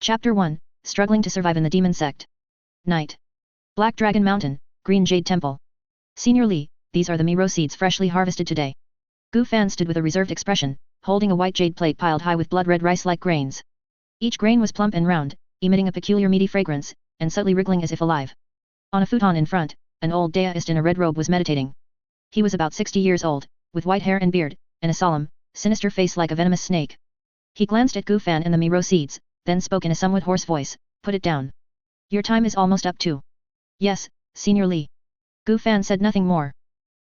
Chapter 1, Struggling to Survive in the Demon Sect. Night. Black Dragon Mountain, Green Jade Temple. Senior Lee, these are the Miro seeds freshly harvested today. Gu Fan stood with a reserved expression, holding a white jade plate piled high with blood-red rice-like grains. Each grain was plump and round, emitting a peculiar meaty fragrance, and subtly wriggling as if alive. On a futon in front, an old deist in a red robe was meditating. He was about 60 years old, with white hair and beard, and a solemn, sinister face like a venomous snake. He glanced at Gu Fan and the Miro seeds, then spoke in a somewhat hoarse voice, "Put it down. Your time is almost up too." "Yes, Senior Lee." Gu Fan said nothing more.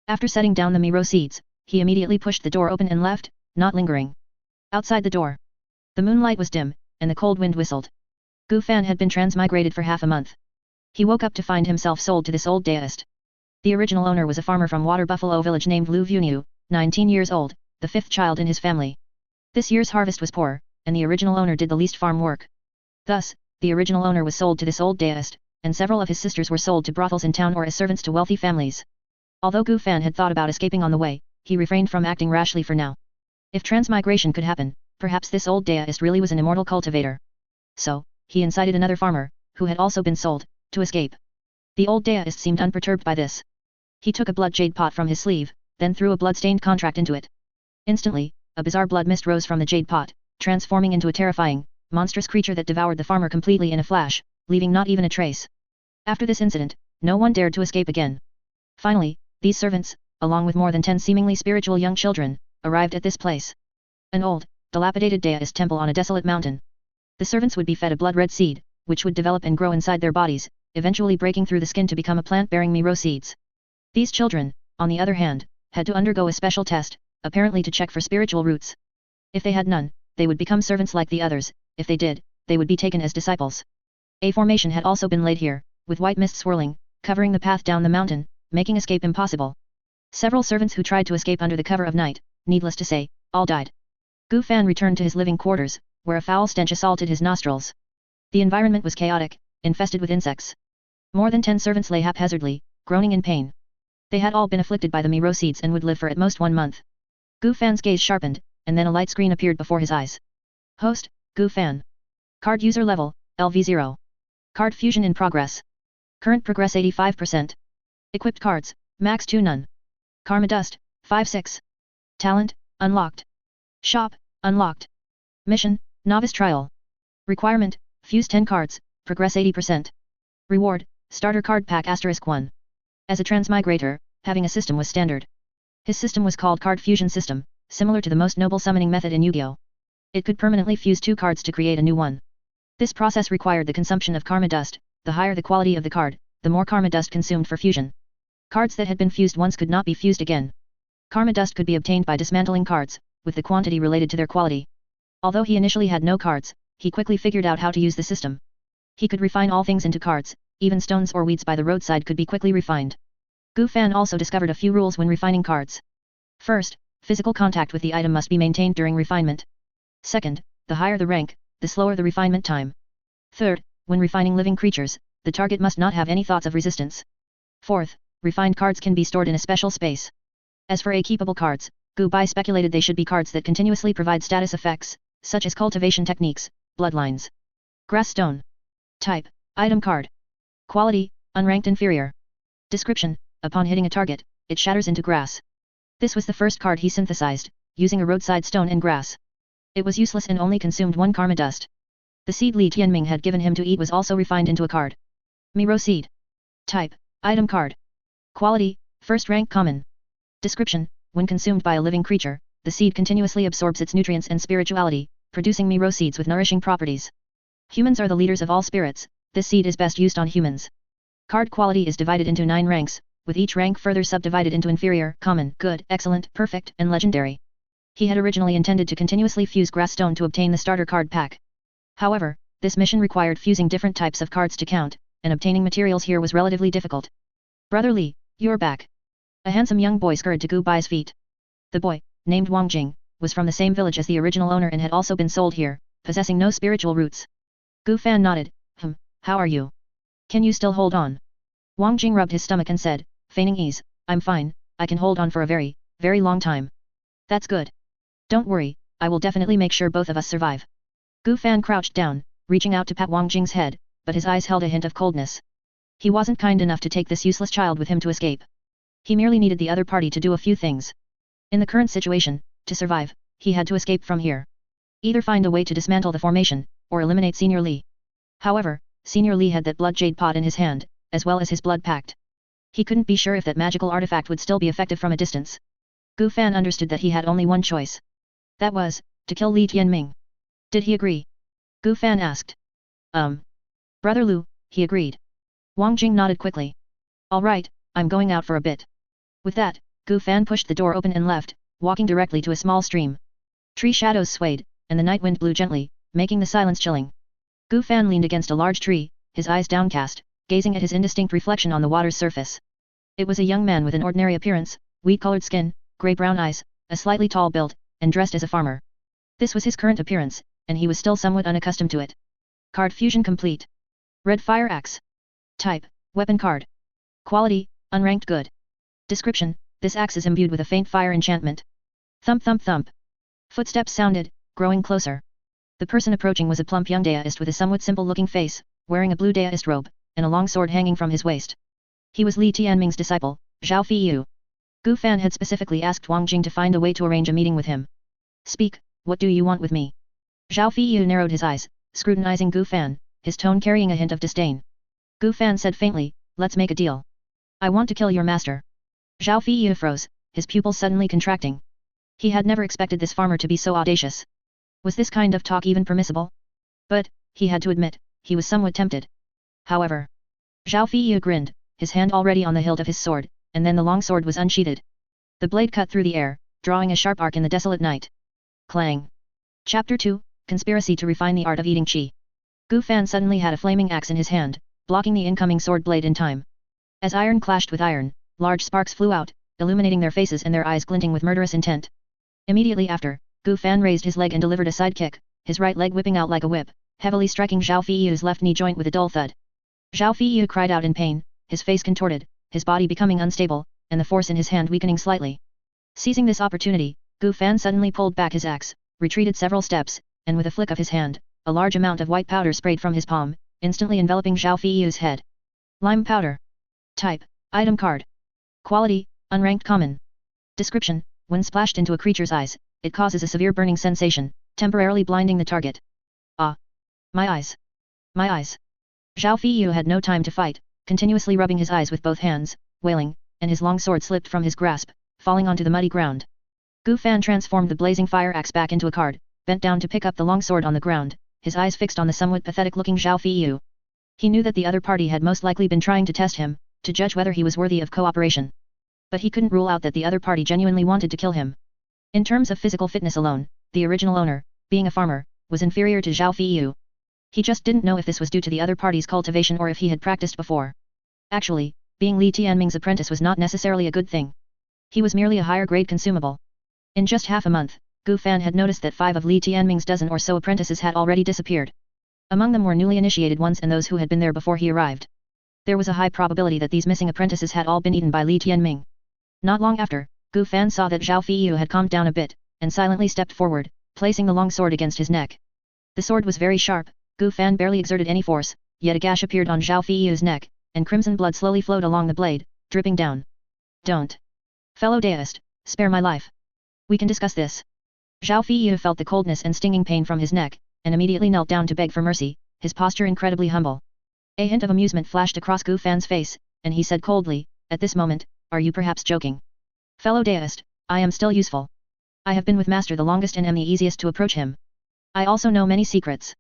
After setting down the Miro seeds, he immediately pushed the door open and left, not lingering. Outside the door, the moonlight was dim, and the cold wind whistled. Gu Fan had been transmigrated for half a month. He woke up to find himself sold to this old deist. The original owner was a farmer from Water Buffalo Village named Lu Vuniu, 19 years old, the fifth child in his family. This year's harvest was poor, and the original owner did the least farm work. Thus, the original owner was sold to this old deist, and several of his sisters were sold to brothels in town or as servants to wealthy families. Although Gu Fan had thought about escaping on the way, he refrained from acting rashly for now. If transmigration could happen, perhaps this old deist really was an immortal cultivator. So, he incited another farmer, who had also been sold, to escape. The old deist seemed unperturbed by this. He took a blood jade pot from his sleeve, then threw a blood-stained contract into it. Instantly, a bizarre blood mist rose from the jade pot, transforming into a terrifying, monstrous creature that devoured the farmer completely in a flash, leaving not even a trace. After this incident, no one dared to escape again. Finally, these servants, along with more than 10 seemingly spiritual young children, arrived at this place. An old, dilapidated deist temple on a desolate mountain. The servants would be fed a blood-red seed, which would develop and grow inside their bodies, eventually breaking through the skin to become a plant bearing Miro seeds. These children, on the other hand, had to undergo a special test, apparently to check for spiritual roots. If they had none, they would become servants like the others; if they did, they would be taken as disciples. A formation had also been laid here, with white mist swirling, covering the path down the mountain, making escape impossible. Several servants who tried to escape under the cover of night, needless to say, all died. Gu Fan returned to his living quarters, where a foul stench assaulted his nostrils. The environment was chaotic, infested with insects. More than 10 servants lay haphazardly, groaning in pain. They had all been afflicted by the Miro seeds and would live for at most 1 month. Gu Fan's gaze sharpened, and then a light screen appeared before his eyes. Host, Gu Fan. Card user level, LV0. Card fusion in progress. Current progress 85%. Equipped cards, max 2 none. Karma dust, 5/6. Talent, unlocked. Shop, unlocked. Mission, novice trial. Requirement, fuse 10 cards, progress 80%. Reward, starter card pack *1. As a transmigrator, having a system was standard. His system was called Card Fusion System, similar to the most noble summoning method in Yu-Gi-Oh! It could permanently fuse 2 cards to create a new one. This process required the consumption of karma dust. The higher the quality of the card, the more karma dust consumed for fusion. Cards that had been fused once could not be fused again. Karma dust could be obtained by dismantling cards, with the quantity related to their quality. Although he initially had no cards, he quickly figured out how to use the system. He could refine all things into cards, even stones or weeds by the roadside could be quickly refined. Gu Fan also discovered a few rules when refining cards. First, physical contact with the item must be maintained during refinement. Second, the higher the rank, the slower the refinement time. Third, when refining living creatures, the target must not have any thoughts of resistance. Fourth, refined cards can be stored in a special space. As for keepable cards, Gu Bai speculated they should be cards that continuously provide status effects, such as cultivation techniques, bloodlines. Grass stone. Type, item card. Quality, unranked inferior. Description, upon hitting a target, it shatters into grass. This was the first card he synthesized, using a roadside stone and grass. It was useless and only consumed 1 karma dust. The seed Li Tianming had given him to eat was also refined into a card. Miro seed. Type, item card. Quality, first rank common. Description, when consumed by a living creature, the seed continuously absorbs its nutrients and spirituality, producing Miro seeds with nourishing properties. Humans are the leaders of all spirits, this seed is best used on humans. Card quality is divided into 9 ranks, with each rank further subdivided into inferior, common, good, excellent, perfect, and legendary. He had originally intended to continuously fuse grass stone to obtain the starter card pack. However, this mission required fusing different types of cards to count, and obtaining materials here was relatively difficult. "Brother Li, you're back." A handsome young boy scurried to Gu Bai's feet. The boy, named Wang Jing, was from the same village as the original owner and had also been sold here, possessing no spiritual roots. Gu Fan nodded. How are you? Can you still hold on?" Wang Jing rubbed his stomach and said, feigning ease, "I'm fine, I can hold on for a very, very long time." "That's good. Don't worry, I will definitely make sure both of us survive." Gu Fan crouched down, reaching out to pat Wang Jing's head, but his eyes held a hint of coldness. He wasn't kind enough to take this useless child with him to escape. He merely needed the other party to do a few things. In the current situation, to survive, he had to escape from here. Either find a way to dismantle the formation, or eliminate Senior Li. However, Senior Li had that blood jade pot in his hand, as well as his blood pact. He couldn't be sure if that magical artifact would still be effective from a distance. Gu Fan understood that he had only one choice. That was, to kill Li Tianming. Did he agree? Gu Fan asked. Brother Lu, he agreed. Wang Jing nodded quickly. Alright, I'm going out for a bit. With that, Gu Fan pushed the door open and left, walking directly to a small stream. Tree shadows swayed, and the night wind blew gently, making the silence chilling. Gu Fan leaned against a large tree, his eyes downcast, gazing at his indistinct reflection on the water's surface. It was a young man with an ordinary appearance, wheat-colored skin, grey-brown eyes, a slightly tall build, and dressed as a farmer. This was his current appearance, and he was still somewhat unaccustomed to it. Card fusion complete. Red fire axe. Type, weapon card. Quality, unranked good. Description, this axe is imbued with a faint fire enchantment. Thump thump thump. Footsteps sounded, growing closer. The person approaching was a plump young Daoist with a somewhat simple-looking face, wearing a blue Daoist robe, and a long sword hanging from his waist. He was Li Tianming's disciple, Zhao Feiyu. Gu Fan had specifically asked Wang Jing to find a way to arrange a meeting with him. Speak, what do you want with me? Zhao Feiyu narrowed his eyes, scrutinizing Gu Fan, his tone carrying a hint of disdain. Gu Fan said faintly, let's make a deal. I want to kill your master. Zhao Feiyu froze, his pupils suddenly contracting. He had never expected this farmer to be so audacious. Was this kind of talk even permissible? But, he had to admit, he was somewhat tempted. However, Zhao Feiyu grinned, his hand already on the hilt of his sword, and then the long sword was unsheathed. The blade cut through the air, drawing a sharp arc in the desolate night. Clang. Chapter 2, Conspiracy to Refine the Art of Eating Qi. Gu Fan suddenly had a flaming axe in his hand, blocking the incoming sword blade in time. As iron clashed with iron, large sparks flew out, illuminating their faces and their eyes glinting with murderous intent. Immediately after, Gu Fan raised his leg and delivered a side kick, his right leg whipping out like a whip, heavily striking Zhao Feiyu's left knee joint with a dull thud. Zhao Feiyu cried out in pain, his face contorted, his body becoming unstable, and the force in his hand weakening slightly. Seizing this opportunity, Gu Fan suddenly pulled back his axe, retreated several steps, and with a flick of his hand, a large amount of white powder sprayed from his palm, instantly enveloping Zhao Feiyu's head. Lime powder. Type, item card. Quality, unranked common. Description, when splashed into a creature's eyes, it causes a severe burning sensation, temporarily blinding the target. Ah! My eyes! My eyes! Zhao Feiyu had no time to fight, continuously rubbing his eyes with both hands, wailing, and his long sword slipped from his grasp, falling onto the muddy ground. Gu Fan transformed the blazing fire axe back into a card, bent down to pick up the long sword on the ground, his eyes fixed on the somewhat pathetic-looking Zhao Feiyu. He knew that the other party had most likely been trying to test him, to judge whether he was worthy of cooperation. But he couldn't rule out that the other party genuinely wanted to kill him. In terms of physical fitness alone, the original owner, being a farmer, was inferior to Zhao Feiyu. He just didn't know if this was due to the other party's cultivation or if he had practiced before. Actually, being Li Tianming's apprentice was not necessarily a good thing. He was merely a higher-grade consumable. In just half a month, Gu Fan had noticed that 5 of Li Tianming's dozen or so apprentices had already disappeared. Among them were newly initiated ones and those who had been there before he arrived. There was a high probability that these missing apprentices had all been eaten by Li Tianming. Not long after, Gu Fan saw that Zhao Feiyu had calmed down a bit, and silently stepped forward, placing the long sword against his neck. The sword was very sharp, Gu Fan barely exerted any force, yet a gash appeared on Zhao Feiyu's neck, and crimson blood slowly flowed along the blade, dripping down. Don't. Fellow Daoist, spare my life. We can discuss this. Zhao Feiyu felt the coldness and stinging pain from his neck, and immediately knelt down to beg for mercy, his posture incredibly humble. A hint of amusement flashed across Gu Fan's face, and he said coldly, at this moment, are you perhaps joking? Fellow Daoist, I am still useful. I have been with Master the longest and am the easiest to approach him. I also know many secrets.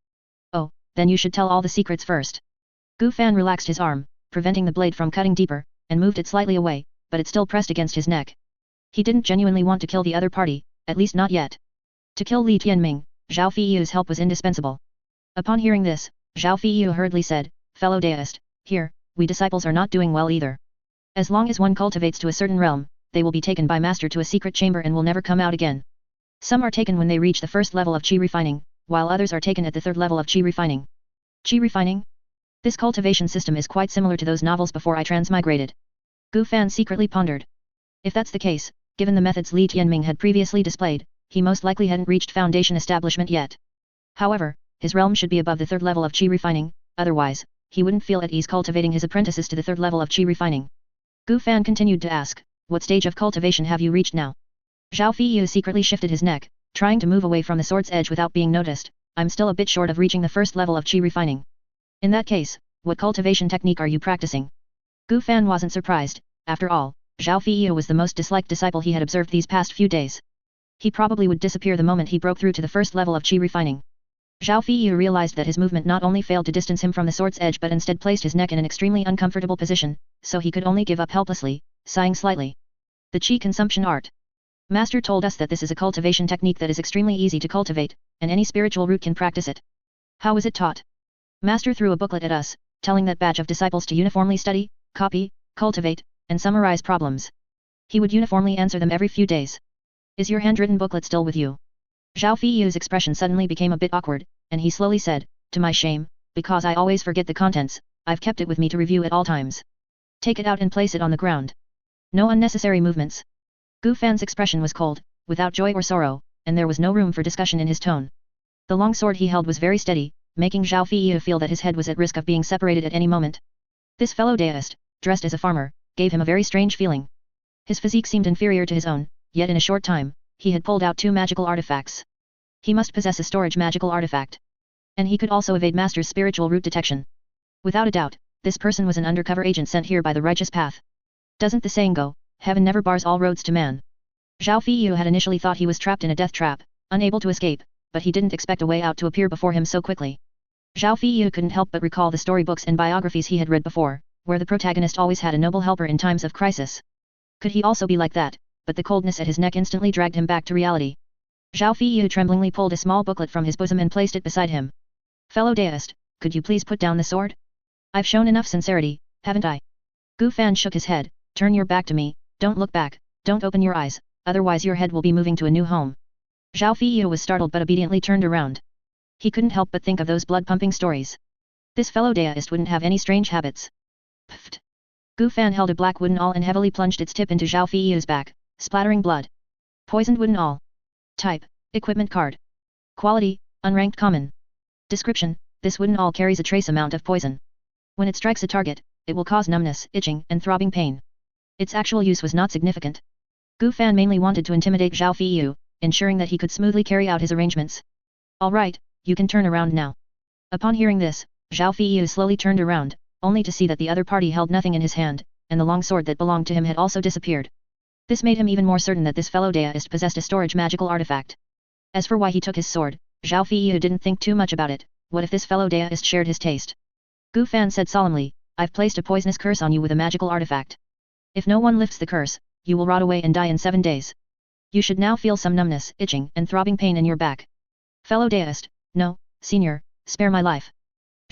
Oh, then you should tell all the secrets first. Gu Fan relaxed his arm, preventing the blade from cutting deeper, and moved it slightly away, but it still pressed against his neck. He didn't genuinely want to kill the other party, at least not yet. To kill Li Tianming, Zhao Feiyu's help was indispensable. Upon hearing this, Zhao Feiyu hurriedly said, Fellow Daoist, here, we disciples are not doing well either. As long as one cultivates to a certain realm, they will be taken by Master to a secret chamber and will never come out again. Some are taken when they reach the first level of Qi refining, while others are taken at the third level of Qi refining. Qi refining? This cultivation system is quite similar to those novels before I transmigrated. Gu Fan secretly pondered. If that's the case, given the methods Li Tianming had previously displayed, he most likely hadn't reached foundation establishment yet. However, his realm should be above the third level of qi refining, otherwise, he wouldn't feel at ease cultivating his apprentices to the third level of qi refining. Gu Fan continued to ask, what stage of cultivation have you reached now? Zhao Feiyu secretly shifted his neck, trying to move away from the sword's edge without being noticed. I'm still a bit short of reaching the first level of qi refining. In that case, what cultivation technique are you practicing? Gu Fan wasn't surprised. After all, Zhao Feiyu was the most disliked disciple he had observed these past few days. He probably would disappear the moment he broke through to the first level of qi refining. Zhao Feiyu realized that his movement not only failed to distance him from the sword's edge but instead placed his neck in an extremely uncomfortable position, so he could only give up helplessly, sighing slightly. The qi consumption art. Master told us that this is a cultivation technique that is extremely easy to cultivate, and any spiritual root can practice it. How is it taught? Master threw a booklet at us, telling that batch of disciples to uniformly study, copy, cultivate, and summarize problems. He would uniformly answer them every few days. Is your handwritten booklet still with you? Zhao Feiyu's expression suddenly became a bit awkward, and he slowly said, to my shame, because I always forget the contents, I've kept it with me to review at all times. Take it out and place it on the ground. No unnecessary movements. Gu Fan's expression was cold, without joy or sorrow, and there was no room for discussion in his tone. The long sword he held was very steady, making Zhao Feiyu feel that his head was at risk of being separated at any moment. This fellow deist, dressed as a farmer, gave him a very strange feeling. His physique seemed inferior to his own, yet in a short time, he had pulled out 2 magical artifacts. He must possess a storage magical artifact. And he could also evade Master's spiritual root detection. Without a doubt, this person was an undercover agent sent here by the righteous path. Doesn't the saying go, heaven never bars all roads to man? Zhao Feiyu had initially thought he was trapped in a death trap, unable to escape, but he didn't expect a way out to appear before him so quickly. Zhao Feiyu couldn't help but recall the storybooks and biographies he had read before, where the protagonist always had a noble helper in times of crisis. Could he also be like that? But the coldness at his neck instantly dragged him back to reality. Zhao Feiyu tremblingly pulled a small booklet from his bosom and placed it beside him. Fellow deist, could you please put down the sword? I've shown enough sincerity, haven't I? Gu Fan shook his head, turn your back to me, don't look back, don't open your eyes, otherwise your head will be moving to a new home. Zhao Feiyu was startled but obediently turned around. He couldn't help but think of those blood-pumping stories. This fellow deist wouldn't have any strange habits. Pfft. Gu Fan held a black wooden awl and heavily plunged its tip into Zhao Feiyu's back, splattering blood. Poisoned wooden awl. Type, equipment card. Quality, unranked common. Description, this wooden awl carries a trace amount of poison. When it strikes a target, it will cause numbness, itching, and throbbing pain. Its actual use was not significant. Gu Fan mainly wanted to intimidate Zhao Feiyu, ensuring that he could smoothly carry out his arrangements. Alright, you can turn around now. Upon hearing this, Zhao Feiyu slowly turned around, only to see that the other party held nothing in his hand, and the long sword that belonged to him had also disappeared. This made him even more certain that this fellow deist possessed a storage magical artifact. As for why he took his sword, Zhao Feiyu didn't think too much about it. What if this fellow deist shared his taste? Gu Fan said solemnly, I've placed a poisonous curse on you with a magical artifact. If no one lifts the curse, you will rot away and die in 7 days. You should now feel some numbness, itching, and throbbing pain in your back. Fellow deist, no, senior, spare my life.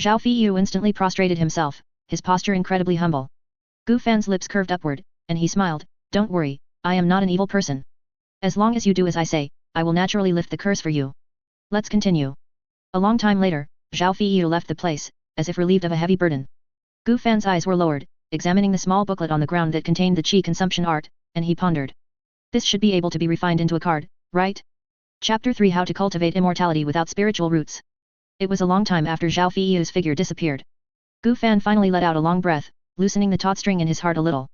Zhao Feiyu instantly prostrated himself, his posture incredibly humble. Gu Fan's lips curved upward, and he smiled, don't worry, I am not an evil person. As long as you do as I say, I will naturally lift the curse for you. Let's continue. A long time later, Zhao Feiyu left the place, as if relieved of a heavy burden. Gu Fan's eyes were lowered, examining the small booklet on the ground that contained the qi consumption art, and he pondered. This should be able to be refined into a card, right? Chapter 3 How to Cultivate Immortality Without Spiritual Roots. It was a long time after Zhao Feiyu's figure disappeared. Gu Fan finally let out a long breath, loosening the taut string in his heart a little.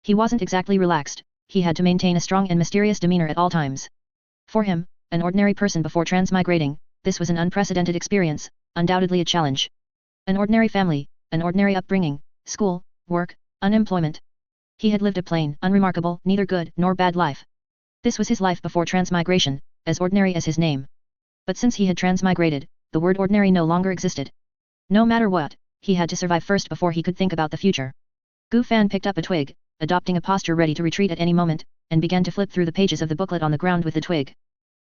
He wasn't exactly relaxed, he had to maintain a strong and mysterious demeanor at all times. For him, an ordinary person before transmigrating, this was an unprecedented experience, undoubtedly a challenge. An ordinary family, an ordinary upbringing, school, work, unemployment. He had lived a plain, unremarkable, neither good nor bad life. This was his life before transmigration, as ordinary as his name. But since he had transmigrated, the word ordinary no longer existed. No matter what, he had to survive first before he could think about the future. Gu Fan picked up a twig, adopting a posture ready to retreat at any moment, and began to flip through the pages of the booklet on the ground with the twig.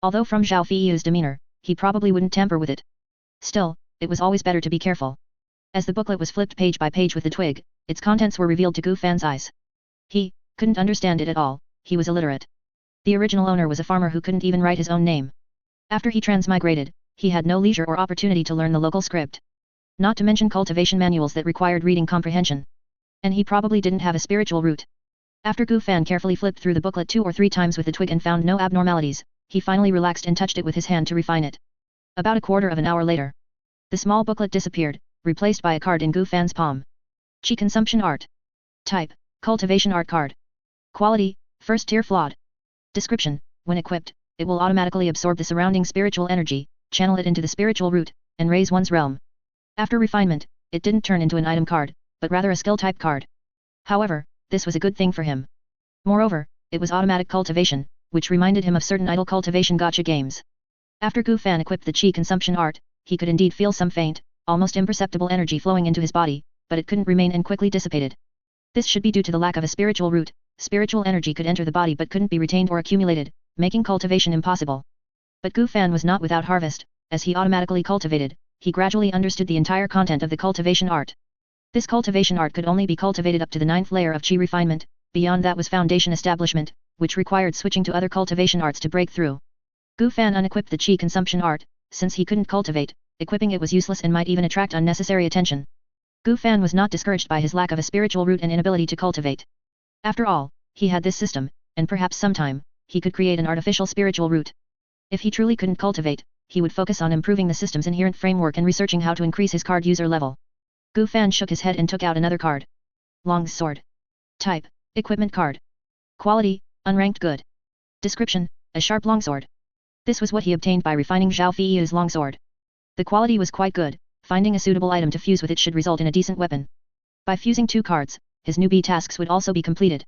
Although from Zhao Feiyu's demeanor, he probably wouldn't tamper with it. Still, it was always better to be careful. As the booklet was flipped page by page with the twig, its contents were revealed to Gu Fan's eyes. He couldn't understand it at all, he was illiterate. The original owner was a farmer who couldn't even write his own name. After he transmigrated, he had no leisure or opportunity to learn the local script. Not to mention cultivation manuals that required reading comprehension. And he probably didn't have a spiritual root. After Gu Fan carefully flipped through the booklet 2 or 3 times with the twig and found no abnormalities, he finally relaxed and touched it with his hand to refine it. About a quarter of an hour later. The small booklet disappeared, replaced by a card in Gu Fan's palm. Chi Consumption Art. Type: Cultivation Art Card. Quality: First Tier Flawed. Description: when equipped, it will automatically absorb the surrounding spiritual energy, channel it into the spiritual root, and raise one's realm. After refinement, it didn't turn into an item card, but rather a skill type card. However, this was a good thing for him. Moreover, it was automatic cultivation, which reminded him of certain idle cultivation gacha games. After Gu Fan equipped the Chi Consumption Art, he could indeed feel some faint, almost imperceptible energy flowing into his body, but it couldn't remain and quickly dissipated. This should be due to the lack of a spiritual root. Spiritual energy could enter the body but couldn't be retained or accumulated, making cultivation impossible. But Gu Fan was not without harvest. As he automatically cultivated, he gradually understood the entire content of the cultivation art. This cultivation art could only be cultivated up to the 9th layer of Chi refinement, beyond that was foundation establishment, which required switching to other cultivation arts to break through. Gu Fan unequipped the Chi Consumption Art, since he couldn't cultivate, equipping it was useless and might even attract unnecessary attention. Gu Fan was not discouraged by his lack of a spiritual root and inability to cultivate. After all, he had this system, and perhaps sometime, he could create an artificial spiritual root. If he truly couldn't cultivate, he would focus on improving the system's inherent framework and researching how to increase his card user level. Gu Fan shook his head and took out another card. Long Sword. Type: Equipment Card. Quality: Unranked Good. Description: a sharp longsword. This was what he obtained by refining Zhao Feiyu's longsword. The quality was quite good, finding a suitable item to fuse with it should result in a decent weapon. By fusing 2 cards, his newbie tasks would also be completed.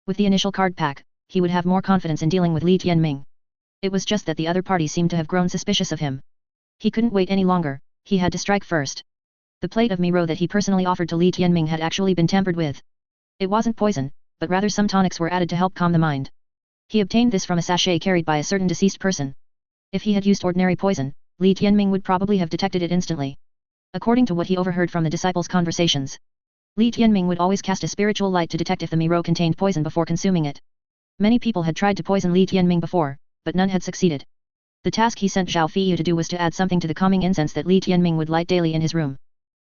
With the initial card pack, he would have more confidence in dealing with Li Tianming. It was just that the other party seemed to have grown suspicious of him. He couldn't wait any longer, he had to strike first. The plate of Miro that he personally offered to Li Tianming had actually been tampered with. It wasn't poison, but rather some tonics were added to help calm the mind. He obtained this from a sachet carried by a certain deceased person. If he had used ordinary poison, Li Tianming would probably have detected it instantly. According to what he overheard from the disciples' conversations, Li Tianming would always cast a spiritual light to detect if the Miro contained poison before consuming it. Many people had tried to poison Li Tianming before, but none had succeeded. The task he sent Zhao Feiyu to do was to add something to the calming incense that Li Tianming would light daily in his room.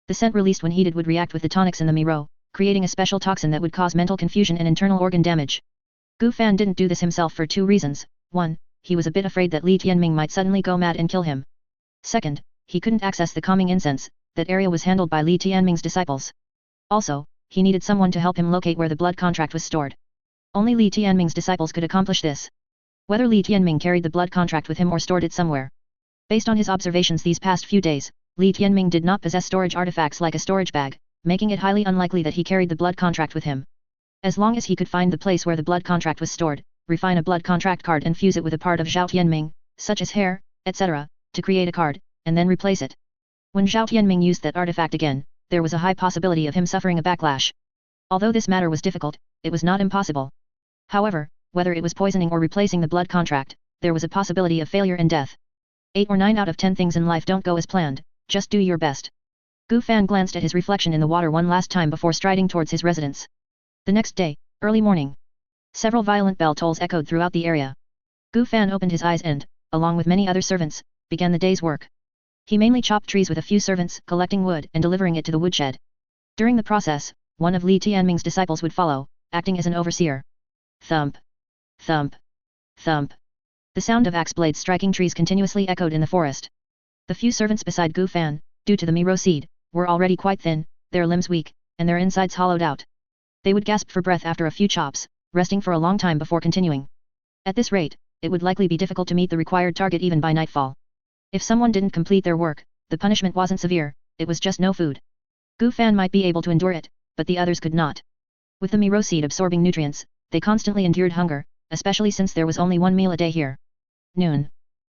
The scent released when heated would react with the tonics in the Miro, creating a special toxin that would cause mental confusion and internal organ damage. Gu Fan didn't do this himself for 2 reasons. 1. He was a bit afraid that Li Tianming might suddenly go mad and kill him. 2. He couldn't access the calming incense, that area was handled by Li Tianming's disciples. Also, he needed someone to help him locate where the blood contract was stored. Only Li Tianming's disciples could accomplish this. Whether Li Tianming carried the blood contract with him or stored it somewhere. Based on his observations these past few days, Li Tianming did not possess storage artifacts like a storage bag, making it highly unlikely that he carried the blood contract with him. As long as he could find the place where the blood contract was stored, refine a blood contract card and fuse it with a part of Zhao Tianming, such as hair, etc., to create a card, and then replace it. When Zhao Tianming used that artifact again, there was a high possibility of him suffering a backlash. Although this matter was difficult, it was not impossible. However, whether it was poisoning or replacing the blood contract, there was a possibility of failure and death. 8 or 9 out of 10 things in life don't go as planned, just do your best. Gu Fan glanced at his reflection in the water one last time before striding towards his residence. The next day, early morning. Several violent bell tolls echoed throughout the area. Gu Fan opened his eyes and, along with many other servants, began the day's work. He mainly chopped trees with a few servants, collecting wood and delivering it to the woodshed. During the process, one of Li Tianming's disciples would follow, acting as an overseer. Thump. Thump. Thump. The sound of axe blades striking trees continuously echoed in the forest. The few servants beside Gu Fan, due to the Miro seed, were already quite thin, their limbs weak, and their insides hollowed out. They would gasp for breath after a few chops, resting for a long time before continuing. At this rate, it would likely be difficult to meet the required target even by nightfall. If someone didn't complete their work, the punishment wasn't severe, it was just no food. Gu Fan might be able to endure it, but the others could not. With the Miro seed absorbing nutrients, they constantly endured hunger, especially since there was only 1 meal a day here. Noon.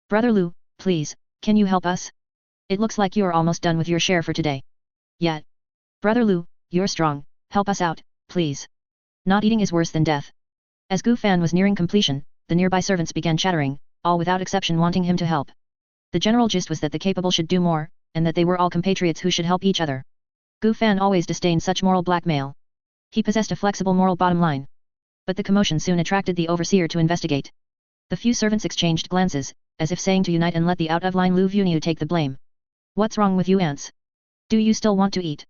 Brother Lu, please, can you help us? It looks like you are almost done with your share for today. Yet. Brother Lu, you're strong, help us out, please. Not eating is worse than death. As Gu Fan was nearing completion, the nearby servants began chattering, all without exception wanting him to help. The general gist was that the capable should do more, and that they were all compatriots who should help each other. Gu Fan always disdained such moral blackmail. He possessed a flexible moral bottom line. But the commotion soon attracted the overseer to investigate. The few servants exchanged glances, as if saying to unite and let the out-of-line Lu Vuniu take the blame. What's wrong with you ants? Do you still want to eat?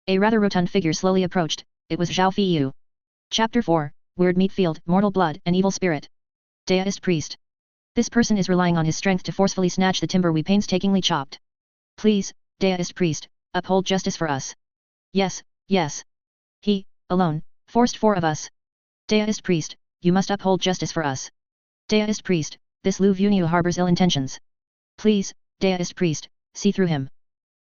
A rather rotund figure slowly approached, it was Zhao Feiyu. Chapter 4, Weird Meat Field, Mortal Blood and Evil Spirit. Deist Priest. This person is relying on his strength to forcefully snatch the timber we painstakingly chopped. Please, Deist priest, uphold justice for us. Yes, yes. He, alone, forced 4 of us. Deist priest, you must uphold justice for us. Deist priest, this Lu Vuniu harbors ill intentions. Please, Deist priest, see through him.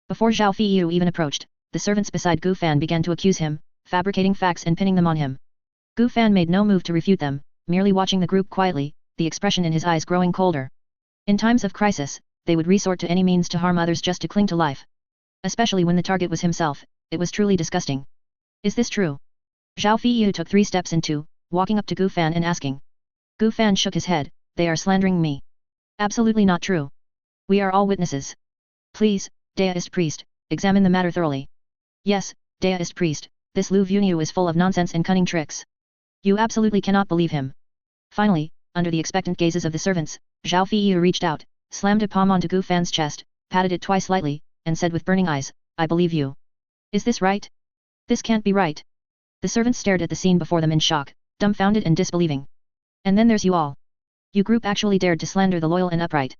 Before Zhao Feiyu even approached, the servants beside Gu Fan began to accuse him, fabricating facts and pinning them on him. Gu Fan made no move to refute them, merely watching the group quietly, the expression in his eyes growing colder. In times of crisis, they would resort to any means to harm others just to cling to life. Especially when the target was himself, it was truly disgusting. Is this true? Zhao Feiyu took 3 steps into, walking up to Gu Fan and asking. Gu Fan shook his head, they are slandering me. Absolutely not true. We are all witnesses. Please, Deist priest, examine the matter thoroughly. Yes, Deist priest, this Lu Vuniu is full of nonsense and cunning tricks. You absolutely cannot believe him. Finally, under the expectant gazes of the servants, Zhao Feiyu reached out, slammed a palm onto Gu Fan's chest, patted it twice lightly, and said with burning eyes, I believe you. Is this right? This can't be right. The servants stared at the scene before them in shock, dumbfounded and disbelieving. And then there's you all. You group actually dared to slander the loyal and upright.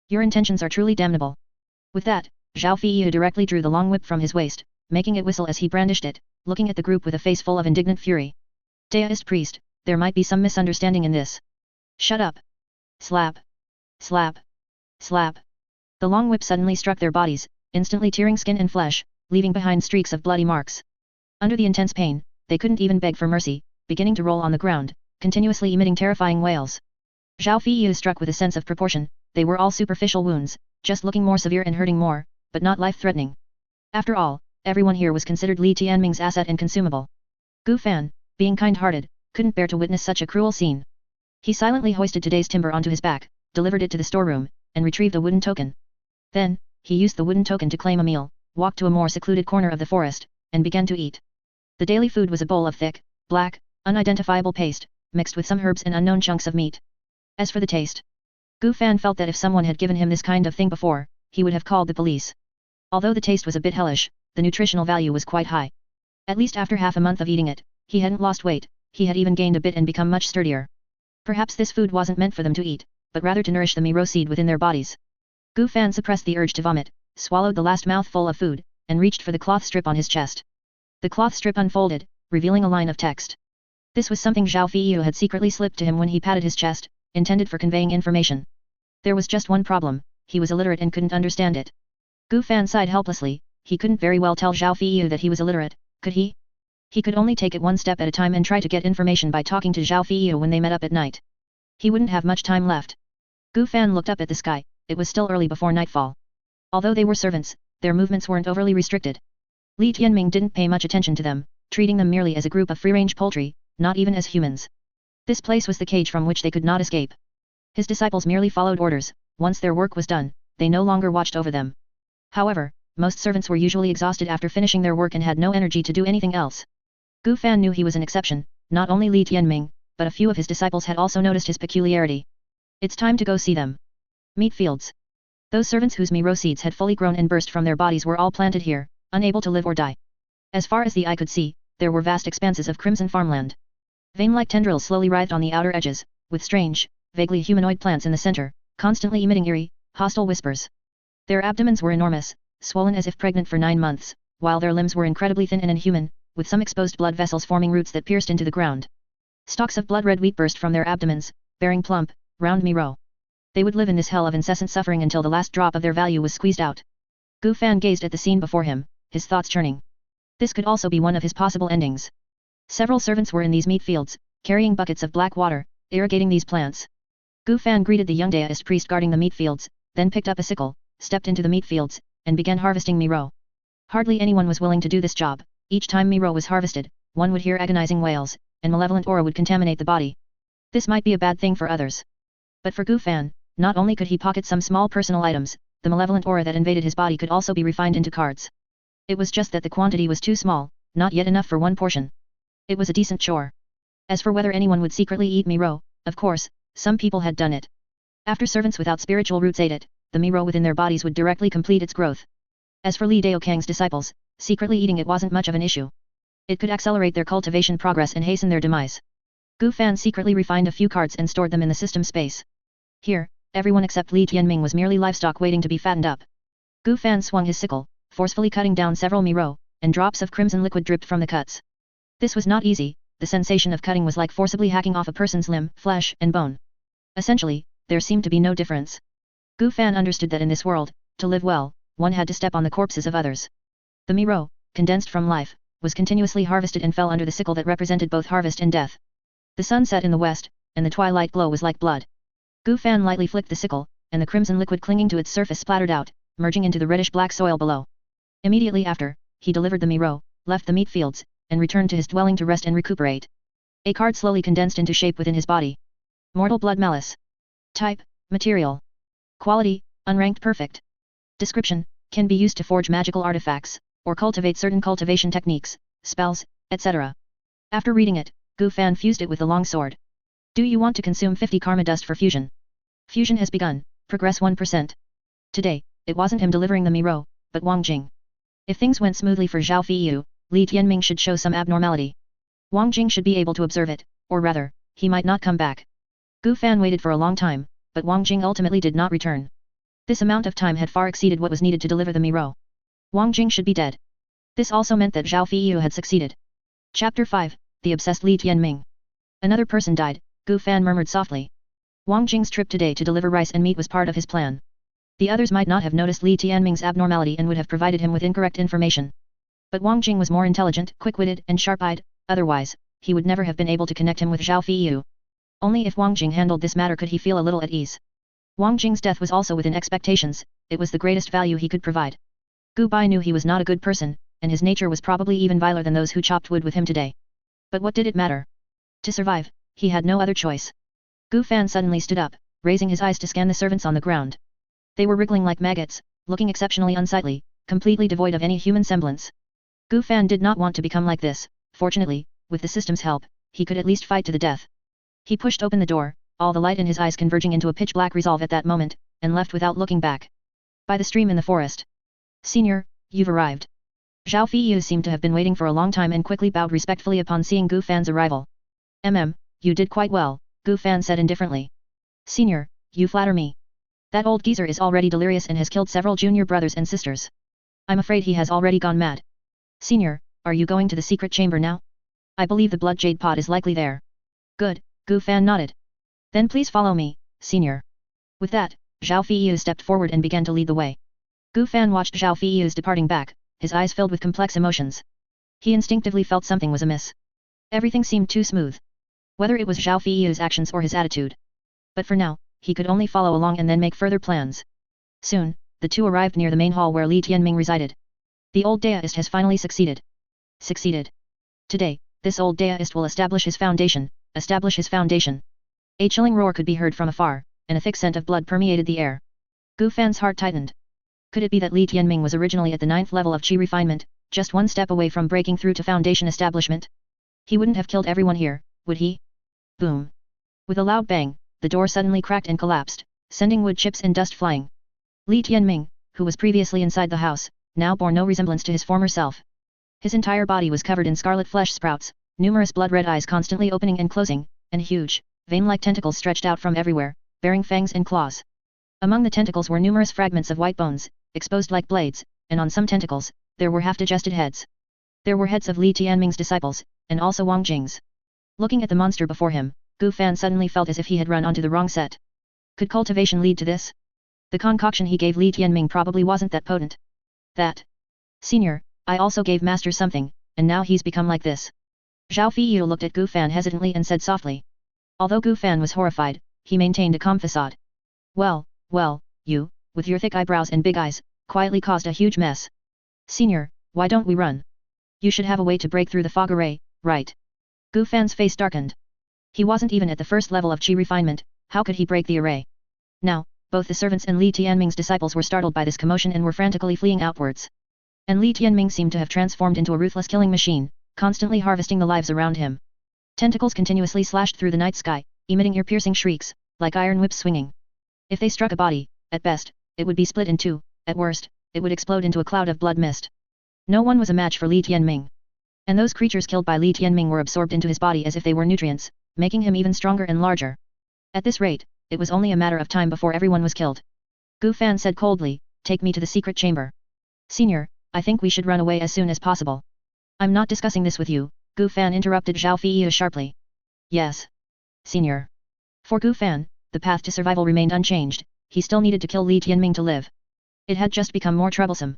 Your intentions are truly damnable. With that, Zhao Feiyu directly drew the long whip from his waist, making it whistle as he brandished it, looking at the group with a face full of indignant fury. Deist priest, there might be some misunderstanding in this. Shut up. Slap. Slap. Slap. The long whip suddenly struck their bodies, instantly tearing skin and flesh, leaving behind streaks of bloody marks. Under the intense pain, they couldn't even beg for mercy, beginning to roll on the ground, continuously emitting terrifying wails. Zhao Feiyu struck with a sense of proportion, they were all superficial wounds, just looking more severe and hurting more, but not life-threatening. After all, everyone here was considered Li Tianming's asset and consumable. Gu Fan, being kind-hearted, couldn't bear to witness such a cruel scene. He silently hoisted today's timber onto his back, delivered it to the storeroom, and retrieved a wooden token. Then, he used the wooden token to claim a meal, walked to a more secluded corner of the forest, and began to eat. The daily food was a bowl of thick, black, unidentifiable paste, mixed with some herbs and unknown chunks of meat. As for the taste, Gu Fan felt that if someone had given him this kind of thing before, he would have called the police. Although the taste was a bit hellish, the nutritional value was quite high. At least after half a month of eating it, he hadn't lost weight, he had even gained a bit and become much sturdier. Perhaps this food wasn't meant for them to eat, but rather to nourish the Mi seed within their bodies. Gu Fan suppressed the urge to vomit, swallowed the last mouthful of food, and reached for the cloth strip on his chest. The cloth strip unfolded, revealing a line of text. This was something Zhao Feiyu had secretly slipped to him when he patted his chest, intended for conveying information. There was just one problem, he was illiterate and couldn't understand it. Gu Fan sighed helplessly, he couldn't very well tell Zhao Feiyu that he was illiterate, could he? He could only take it one step at a time and try to get information by talking to Zhao Feiyu when they met up at night. He wouldn't have much time left. Gu Fan looked up at the sky, it was still early before nightfall. Although they were servants, their movements weren't overly restricted. Li Tianming didn't pay much attention to them, treating them merely as a group of free-range poultry, not even as humans. This place was the cage from which they could not escape. His disciples merely followed orders, once their work was done, they no longer watched over them. However, most servants were usually exhausted after finishing their work and had no energy to do anything else. Gu Fan knew he was an exception, not only Li Tianming, but a few of his disciples had also noticed his peculiarity. It's time to go see them. Meat fields. Those servants whose Mi seeds had fully grown and burst from their bodies were all planted here, unable to live or die. As far as the eye could see, there were vast expanses of crimson farmland. Vein-like tendrils slowly writhed on the outer edges, with strange, vaguely humanoid plants in the center, constantly emitting eerie, hostile whispers. Their abdomens were enormous, swollen as if pregnant for 9 months, while their limbs were incredibly thin and inhuman, with some exposed blood vessels forming roots that pierced into the ground. Stalks of blood-red wheat burst from their abdomens, bearing plump, round Mi. They would live in this hell of incessant suffering until the last drop of their value was squeezed out. Gu Fan gazed at the scene before him, his thoughts churning. This could also be one of his possible endings. Several servants were in these meat fields, carrying buckets of black water, irrigating these plants. Gu Fan greeted the young Deist priest guarding the meat fields, then picked up a sickle, stepped into the meat fields, and began harvesting Mi. Hardly anyone was willing to do this job. Each time Mi was harvested, one would hear agonizing wails, and malevolent aura would contaminate the body. This might be a bad thing for others. But for Gu Fan, not only could he pocket some small personal items, the malevolent aura that invaded his body could also be refined into cards. It was just that the quantity was too small, not yet enough for one portion. It was a decent chore. As for whether anyone would secretly eat Mi, of course, some people had done it. After servants without spiritual roots ate it, the Mi within their bodies would directly complete its growth. As for Li Daokang's disciples, secretly eating it wasn't much of an issue. It could accelerate their cultivation progress and hasten their demise. Gu Fan secretly refined a few cards and stored them in the system space. Here, everyone except Li Tianming was merely livestock waiting to be fattened up. Gu Fan swung his sickle, forcefully cutting down several miro, and drops of crimson liquid dripped from the cuts. This was not easy, the sensation of cutting was like forcibly hacking off a person's limb, flesh, and bone. Essentially, there seemed to be no difference. Gu Fan understood that in this world, to live well, one had to step on the corpses of others. The miro, condensed from life, was continuously harvested and fell under the sickle that represented both harvest and death. The sun set in the west, and the twilight glow was like blood. Gu Fan lightly flicked the sickle, and the crimson liquid clinging to its surface splattered out, merging into the reddish-black soil below. Immediately after, he delivered the miro, left the meat fields, and returned to his dwelling to rest and recuperate. A card slowly condensed into shape within his body. Mortal blood malice. Type, material. Quality, unranked perfect. Description, can be used to forge magical artifacts, or cultivate certain cultivation techniques, spells, etc. After reading it, Gu Fan fused it with the long sword. Do you want to consume 50 karma dust for fusion? Fusion has begun, progress 1%. Today, it wasn't him delivering the miro, but Wang Jing. If things went smoothly for Zhao Feiyu, Li Tianming should show some abnormality. Wang Jing should be able to observe it, or rather, he might not come back. Gu Fan waited for a long time, but Wang Jing ultimately did not return. This amount of time had far exceeded what was needed to deliver the miro. Wang Jing should be dead. This also meant that Zhao Feiyu had succeeded. Chapter 5, The Obsessed Li Tianming. Another person died, Gu Fan murmured softly. Wang Jing's trip today to deliver rice and meat was part of his plan. The others might not have noticed Li Tianming's abnormality and would have provided him with incorrect information. But Wang Jing was more intelligent, quick-witted, and sharp-eyed, otherwise, he would never have been able to connect him with Zhao Feiyu. Only if Wang Jing handled this matter could he feel a little at ease. Wang Jing's death was also within expectations, it was the greatest value he could provide. Gu Bai knew he was not a good person, and his nature was probably even viler than those who chopped wood with him today. But what did it matter? To survive, he had no other choice. Gu Fan suddenly stood up, raising his eyes to scan the servants on the ground. They were wriggling like maggots, looking exceptionally unsightly, completely devoid of any human semblance. Gu Fan did not want to become like this. Fortunately, with the system's help, he could at least fight to the death. He pushed open the door, all the light in his eyes converging into a pitch-black resolve at that moment, and left without looking back. By the stream in the forest. Senior, you've arrived. Zhao Feiyu seemed to have been waiting for a long time and quickly bowed respectfully upon seeing Gu Fan's arrival. You did quite well, Gu Fan said indifferently. Senior, you flatter me. That old geezer is already delirious and has killed several junior brothers and sisters. I'm afraid he has already gone mad. Senior, are you going to the secret chamber now? I believe the blood jade pot is likely there. Good, Gu Fan nodded. Then please follow me, Senior. With that, Zhao Feiyu stepped forward and began to lead the way. Gu Fan watched Zhao Feiyu's departing back, his eyes filled with complex emotions. He instinctively felt something was amiss. Everything seemed too smooth. Whether it was Zhao Feiyu's actions or his attitude. But for now, he could only follow along and then make further plans. Soon, the two arrived near the main hall where Li Tianming resided. The old deist has finally succeeded. Succeeded. Today, this old deist will establish his foundation, A chilling roar could be heard from afar, and a thick scent of blood permeated the air. Gu Fan's heart tightened. Could it be that Li Tianming was originally at the 9th level of Qi refinement, just one step away from breaking through to foundation establishment? He wouldn't have killed everyone here, would he? Boom. With a loud bang, the door suddenly cracked and collapsed, sending wood chips and dust flying. Li Tianming, who was previously inside the house, now bore no resemblance to his former self. His entire body was covered in scarlet flesh sprouts, numerous blood-red eyes constantly opening and closing, and huge, vein-like tentacles stretched out from everywhere, bearing fangs and claws. Among the tentacles were numerous fragments of white bones, exposed like blades, and on some tentacles, there were half-digested heads. There were heads of Li Tianming's disciples, and also Wang Jing's. Looking at the monster before him, Gu Fan suddenly felt as if he had run onto the wrong set. Could cultivation lead to this? The concoction he gave Li Tianming probably wasn't that potent. Senior, I also gave Master something, and now he's become like this. Zhao Feiyu looked at Gu Fan hesitantly and said softly. Although Gu Fan was horrified, he maintained a calm facade. Well, you, with your thick eyebrows and big eyes, quietly caused a huge mess. Senior, why don't we run? You should have a way to break through the fog array, right? Gu Fan's face darkened. He wasn't even at the first level of Qi refinement, how could he break the array? Now, both the servants and Li Tianming's disciples were startled by this commotion and were frantically fleeing outwards. And Li Tianming seemed to have transformed into a ruthless killing machine, constantly harvesting the lives around him. Tentacles continuously slashed through the night sky, emitting ear-piercing shrieks, like iron whips swinging. If they struck a body, at best, it would be split in two, at worst, it would explode into a cloud of blood mist. No one was a match for Li Tianming. And those creatures killed by Li Tianming were absorbed into his body as if they were nutrients, making him even stronger and larger. At this rate, it was only a matter of time before everyone was killed. Gu Fan said coldly, take me to the secret chamber. Senior, I think we should run away as soon as possible. I'm not discussing this with you, Gu Fan interrupted Zhao Feiyu sharply. Yes. Senior. For Gu Fan, the path to survival remained unchanged, he still needed to kill Li Tianming to live. It had just become more troublesome.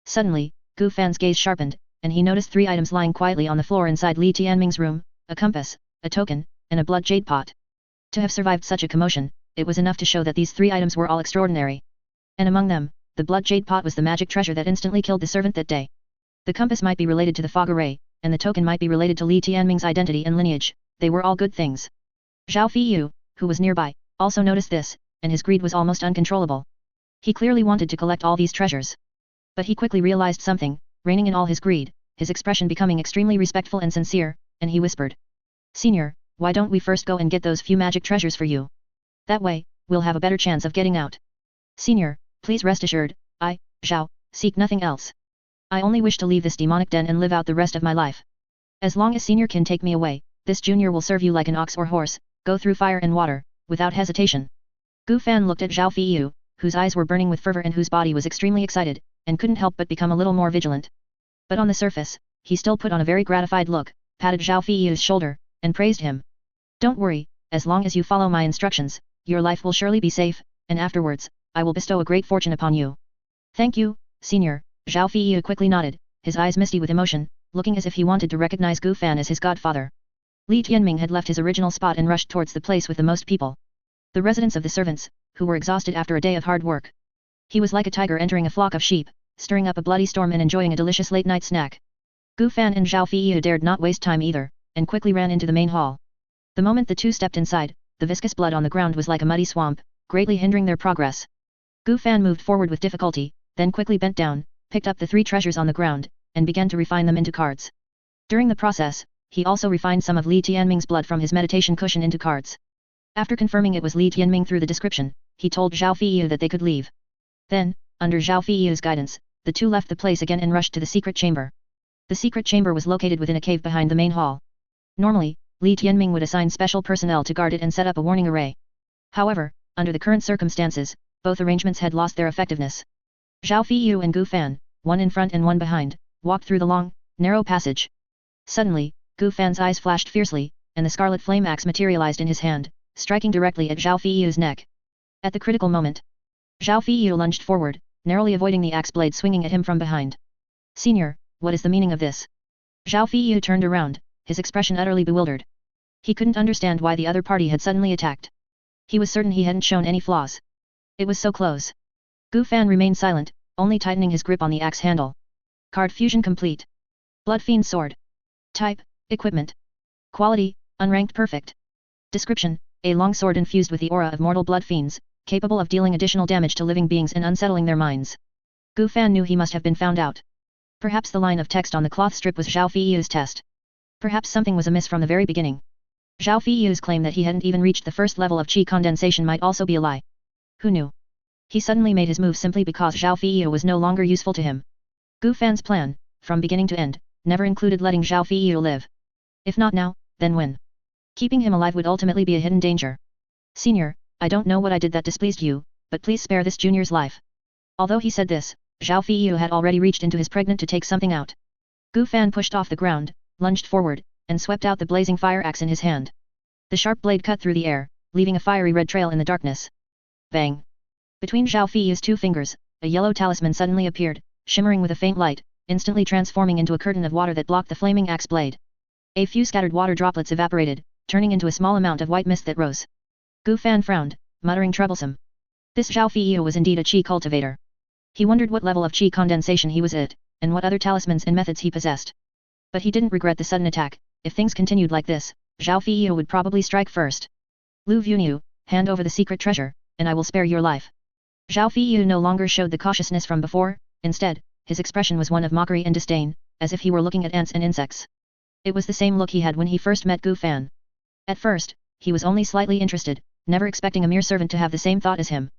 Suddenly, Gu Fan's gaze sharpened, and he noticed 3 items lying quietly on the floor inside Li Tianming's room, a compass, a token, and a blood jade pot. To have survived such a commotion, it was enough to show that these 3 items were all extraordinary. And among them, the blood jade pot was the magic treasure that instantly killed the servant that day. The compass might be related to the fog array, and the token might be related to Li Tianming's identity and lineage, they were all good things. Zhao Feiyu, who was nearby, also noticed this, and his greed was almost uncontrollable. He clearly wanted to collect all these treasures. But he quickly realized something, reining in all his greed, his expression becoming extremely respectful and sincere, and he whispered. Senior, why don't we first go and get those few magic treasures for you? That way, we'll have a better chance of getting out. Senior, please rest assured, I, Zhao, seek nothing else. I only wish to leave this demonic den and live out the rest of my life. As long as Senior can take me away, this junior will serve you like an ox or horse, go through fire and water, without hesitation. Gu Fan looked at Zhao Feiyu, whose eyes were burning with fervor and whose body was extremely excited, and couldn't help but become a little more vigilant. But on the surface, he still put on a very gratified look, patted Zhao Feiyu's shoulder, and praised him. Don't worry, as long as you follow my instructions, your life will surely be safe, and afterwards, I will bestow a great fortune upon you. Thank you, Senior, Zhao Feiyu quickly nodded, his eyes misty with emotion, looking as if he wanted to recognize Gu Fan as his godfather. Li Tianming had left his original spot and rushed towards the place with the most people. The residents of the servants, who were exhausted after a day of hard work. He was like a tiger entering a flock of sheep, stirring up a bloody storm and enjoying a delicious late-night snack. Gu Fan and Zhao Feiyu dared not waste time either, and quickly ran into the main hall. The moment the two stepped inside, the viscous blood on the ground was like a muddy swamp, greatly hindering their progress. Gu Fan moved forward with difficulty, then quickly bent down, picked up the 3 treasures on the ground, and began to refine them into cards. During the process, he also refined some of Li Tianming's blood from his meditation cushion into cards. After confirming it was Li Tianming through the description, he told Zhao Feiyu that they could leave. Then, under Zhao Feiyu's guidance, the two left the place again and rushed to the secret chamber. The secret chamber was located within a cave behind the main hall. Normally, Li Tianming would assign special personnel to guard it and set up a warning array. However, under the current circumstances, both arrangements had lost their effectiveness. Zhao Feiyu and Gu Fan, one in front and one behind, walked through the long, narrow passage. Suddenly, Gu Fan's eyes flashed fiercely, and the scarlet flame axe materialized in his hand, striking directly at Zhao Feiyu's neck. At the critical moment, Zhao Feiyu lunged forward, narrowly avoiding the axe blade swinging at him from behind. Senior, what is the meaning of this? Zhao Feiyu turned around, his expression utterly bewildered. He couldn't understand why the other party had suddenly attacked. He was certain he hadn't shown any flaws. It was so close. Gu Fan remained silent, only tightening his grip on the axe handle. Card fusion complete. Blood Fiend Sword. Type, Equipment. Quality, Unranked Perfect. Description, a long sword infused with the aura of mortal blood fiends, capable of dealing additional damage to living beings and unsettling their minds. Gu Fan knew he must have been found out. Perhaps the line of text on the cloth strip was Zhao Feiyu's test. Perhaps something was amiss from the very beginning. Zhao Feiyu's claim that he hadn't even reached the first level of qi condensation might also be a lie. Who knew? He suddenly made his move simply because Zhao Feiyu was no longer useful to him. Gu Fan's plan, from beginning to end, never included letting Zhao Feiyu live. If not now, then when? Keeping him alive would ultimately be a hidden danger. Senior, I don't know what I did that displeased you, but please spare this junior's life. Although he said this, Zhao Feiyu had already reached into his pregnant to take something out. Gu Fan pushed off the ground, lunged forward, and swept out the blazing fire axe in his hand. The sharp blade cut through the air, leaving a fiery red trail in the darkness. Bang! Between Zhao Feiyu's 2 fingers, a yellow talisman suddenly appeared, shimmering with a faint light, instantly transforming into a curtain of water that blocked the flaming axe blade. A few scattered water droplets evaporated, turning into a small amount of white mist that rose. Gu Fan frowned, muttering troublesome. This Zhao Feiyu was indeed a qi cultivator. He wondered what level of qi condensation he was at, and what other talismans and methods he possessed. But he didn't regret the sudden attack. If things continued like this, Zhao Feiyu would probably strike first. Lu Vuniu, hand over the secret treasure, and I will spare your life. Zhao Feiyu no longer showed the cautiousness from before, instead, his expression was one of mockery and disdain, as if he were looking at ants and insects. It was the same look he had when he first met Gu Fan. At first, he was only slightly interested, never expecting a mere servant to have the same thought as him.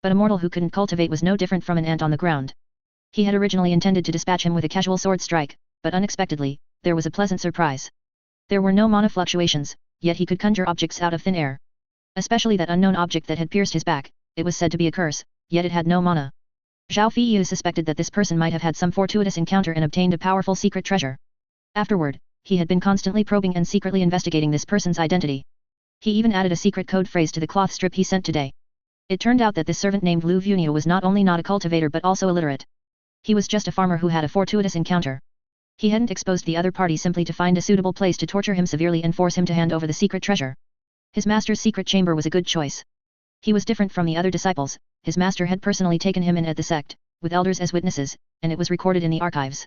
But a mortal who couldn't cultivate was no different from an ant on the ground. He had originally intended to dispatch him with a casual sword strike, but unexpectedly, there was a pleasant surprise. There were no mana fluctuations, yet he could conjure objects out of thin air. Especially that unknown object that had pierced his back, it was said to be a curse, yet it had no mana. Zhao Feiyu suspected that this person might have had some fortuitous encounter and obtained a powerful secret treasure. Afterward, he had been constantly probing and secretly investigating this person's identity. He even added a secret code phrase to the cloth strip he sent today. It turned out that this servant named Lu Vunio was not only not a cultivator but also illiterate. He was just a farmer who had a fortuitous encounter. He hadn't exposed the other party simply to find a suitable place to torture him severely and force him to hand over the secret treasure. His master's secret chamber was a good choice. He was different from the other disciples. His master had personally taken him in at the sect, with elders as witnesses, and it was recorded in the archives.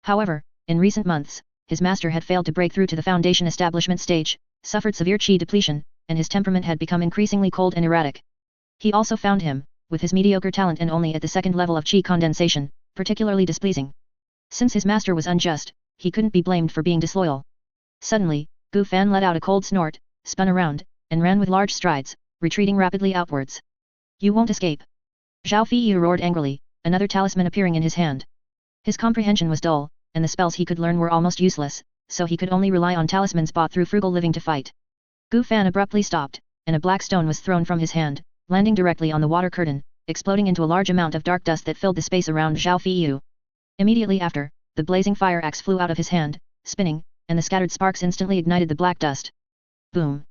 However, in recent months, his master had failed to break through to the foundation establishment stage, suffered severe qi depletion, and his temperament had become increasingly cold and erratic. He also found him, with his mediocre talent and only at the second level of qi condensation, particularly displeasing. Since his master was unjust, he couldn't be blamed for being disloyal. Suddenly, Gu Fan let out a cold snort, spun around, and ran with large strides, retreating rapidly outwards. You won't escape. Zhao Feiyu roared angrily, another talisman appearing in his hand. His comprehension was dull, and the spells he could learn were almost useless, so he could only rely on talismans bought through frugal living to fight. Gu Fan abruptly stopped, and a black stone was thrown from his hand, landing directly on the water curtain, exploding into a large amount of dark dust that filled the space around Zhao Feiyu. Immediately after, the blazing fire axe flew out of his hand, spinning, and the scattered sparks instantly ignited the black dust. Boom!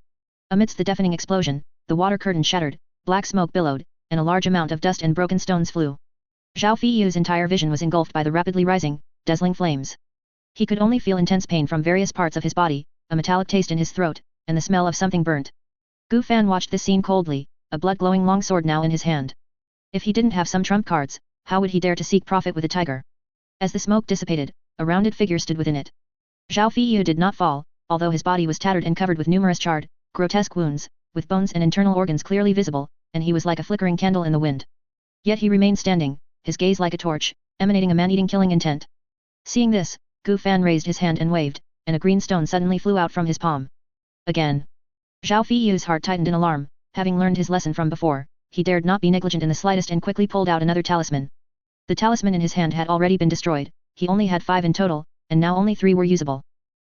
Amidst the deafening explosion, the water curtain shattered, black smoke billowed, and a large amount of dust and broken stones flew. Zhao Feiyu's entire vision was engulfed by the rapidly rising, dazzling flames. He could only feel intense pain from various parts of his body, a metallic taste in his throat, and the smell of something burnt. Gu Fan watched this scene coldly, a blood-glowing longsword now in his hand. If he didn't have some trump cards, how would he dare to seek profit with a tiger? As the smoke dissipated, a rounded figure stood within it. Zhao Feiyu did not fall, although his body was tattered and covered with numerous charred, grotesque wounds, with bones and internal organs clearly visible, and he was like a flickering candle in the wind. Yet he remained standing, his gaze like a torch, emanating a man-eating killing intent. Seeing this, Gu Fan raised his hand and waved, and a green stone suddenly flew out from his palm. Again. Zhao Feiyu's heart tightened in alarm, having learned his lesson from before, he dared not be negligent in the slightest and quickly pulled out another talisman. The talisman in his hand had already been destroyed, he only had 5 in total, and now only 3 were usable.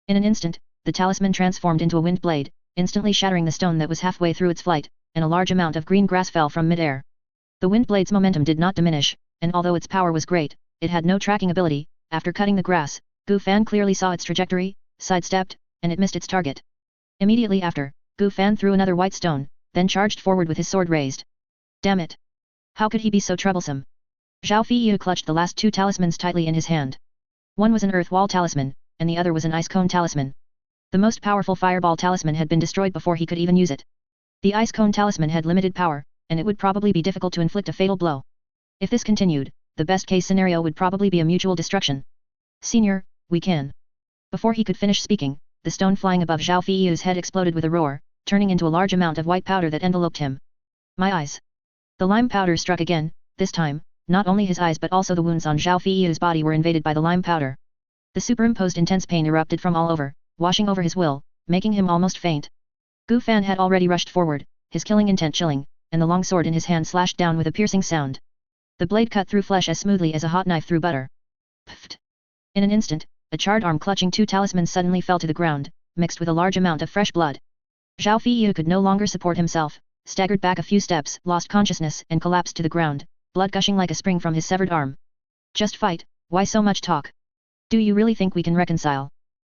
In an instant, the talisman transformed into a wind blade, instantly shattering the stone that was halfway through its flight, and a large amount of green grass fell from mid-air. The wind blade's momentum did not diminish, and although its power was great, it had no tracking ability. After cutting the grass, Gu Fan clearly saw its trajectory, sidestepped, and it missed its target. Immediately after, Gu Fan threw another white stone, then charged forward with his sword raised. Damn it! How could he be so troublesome? Zhao Feiyu clutched the last 2 talismans tightly in his hand. One was an earth wall talisman, and the other was an ice cone talisman. The most powerful fireball talisman had been destroyed before he could even use it. The ice cone talisman had limited power, and it would probably be difficult to inflict a fatal blow. If this continued, the best-case scenario would probably be a mutual destruction. Senior, we can. Before he could finish speaking, the stone flying above Zhao Feiyu's head exploded with a roar, turning into a large amount of white powder that enveloped him. My eyes. The lime powder struck again, this time, not only his eyes but also the wounds on Zhao Feiyu's body were invaded by the lime powder. The superimposed intense pain erupted from all over, washing over his will, making him almost faint. Gu Fan had already rushed forward, his killing intent chilling, and the long sword in his hand slashed down with a piercing sound. The blade cut through flesh as smoothly as a hot knife through butter. Pfft! In an instant, a charred arm clutching 2 talismans suddenly fell to the ground, mixed with a large amount of fresh blood. Zhao Feiyu could no longer support himself, staggered back a few steps, lost consciousness and collapsed to the ground, blood gushing like a spring from his severed arm. Just fight, why so much talk? Do you really think we can reconcile?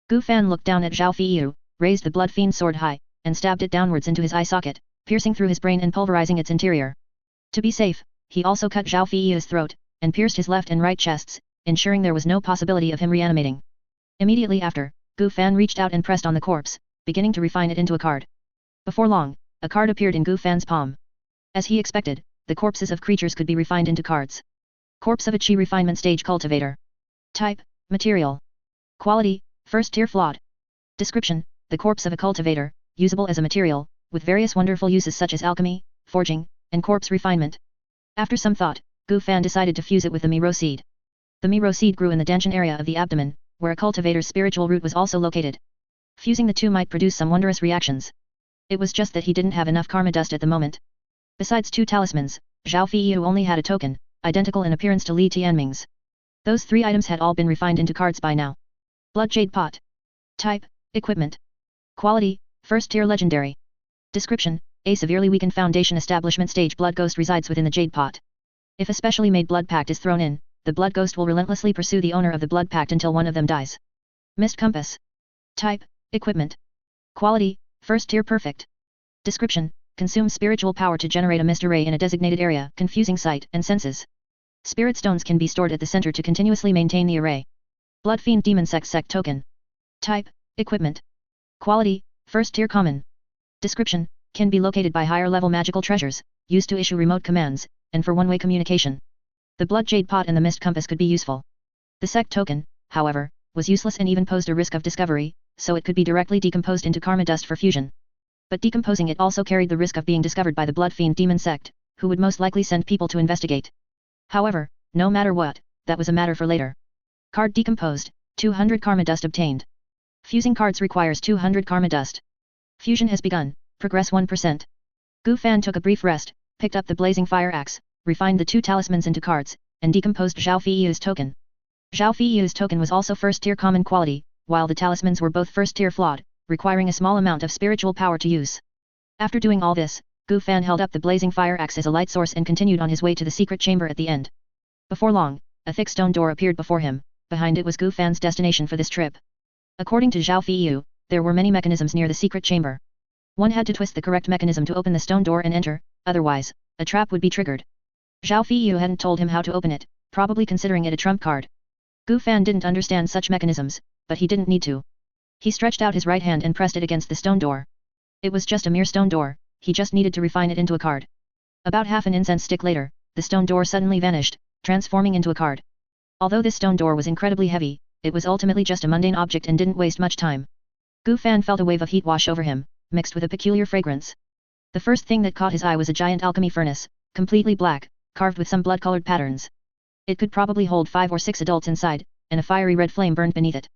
Gu Fan looked down at Zhao Feiyu, raised the blood fiend sword high, and stabbed it downwards into his eye socket, piercing through his brain and pulverizing its interior. To be safe, he also cut Zhao Feiyu's throat, and pierced his left and right chests, ensuring there was no possibility of him reanimating. Immediately after, Gu Fan reached out and pressed on the corpse, beginning to refine it into a card. Before long, a card appeared in Gu Fan's palm. As he expected, the corpses of creatures could be refined into cards. Corpse of a Qi refinement stage cultivator. Type, material. Quality, first tier flawed. Description, the corpse of a cultivator, usable as a material, with various wonderful uses such as alchemy, forging, and corpse refinement. After some thought, Gu Fan decided to fuse it with the Miro seed. The Miro seed grew in the Danshan area of the abdomen, where a cultivator's spiritual root was also located. Fusing the two might produce some wondrous reactions. It was just that he didn't have enough karma dust at the moment. Besides 2 talismans, Zhao Feiyu only had a token, identical in appearance to Li Tianming's. Those 3 items had all been refined into cards by now. Blood Jade Pot. Type, equipment. Quality, first tier legendary. Description, a severely weakened foundation establishment stage blood ghost resides within the Jade Pot. If a specially made blood pact is thrown in, the blood ghost will relentlessly pursue the owner of the blood pact until one of them dies. Mist compass. Type, equipment. Quality, first tier perfect. Description, consumes spiritual power to generate a mist array in a designated area, confusing sight and senses. Spirit stones can be stored at the center to continuously maintain the array. Blood Fiend Demon Sect token. Type, equipment. Quality, first tier common. Description, can be located by higher level magical treasures, used to issue remote commands, and for one-way communication. The Blood Jade Pot and the Mist Compass could be useful. The Sect token, however, was useless and even posed a risk of discovery, so it could be directly decomposed into karma dust for fusion. But decomposing it also carried the risk of being discovered by the Blood Fiend Demon Sect, who would most likely send people to investigate. However, no matter what, that was a matter for later. Card decomposed, 200 karma dust obtained. Fusing cards requires 200 karma dust. Fusion has begun, progress 1%. Gu Fan took a brief rest, picked up the blazing fire axe, refined the 2 talismans into cards, and decomposed Zhao Feiyu's token. Zhao Feiyu's token was also first tier common quality, while the talismans were both first tier flawed, requiring a small amount of spiritual power to use. After doing all this, Gu Fan held up the blazing fire axe as a light source and continued on his way to the secret chamber at the end. Before long, a thick stone door appeared before him, behind it was Gu Fan's destination for this trip. According to Zhao Feiyu, there were many mechanisms near the secret chamber. One had to twist the correct mechanism to open the stone door and enter, otherwise, a trap would be triggered. Zhao Feiyu hadn't told him how to open it, probably considering it a trump card. Gu Fan didn't understand such mechanisms, but he didn't need to. He stretched out his right hand and pressed it against the stone door. It was just a mere stone door, he just needed to refine it into a card. About half an incense stick later, the stone door suddenly vanished, transforming into a card. Although this stone door was incredibly heavy, it was ultimately just a mundane object and didn't waste much time. Gu Fan felt a wave of heat wash over him, mixed with a peculiar fragrance. The first thing that caught his eye was a giant alchemy furnace, completely black, carved with some blood-colored patterns. It could probably hold 5 or 6 adults inside, and a fiery red flame burned beneath it.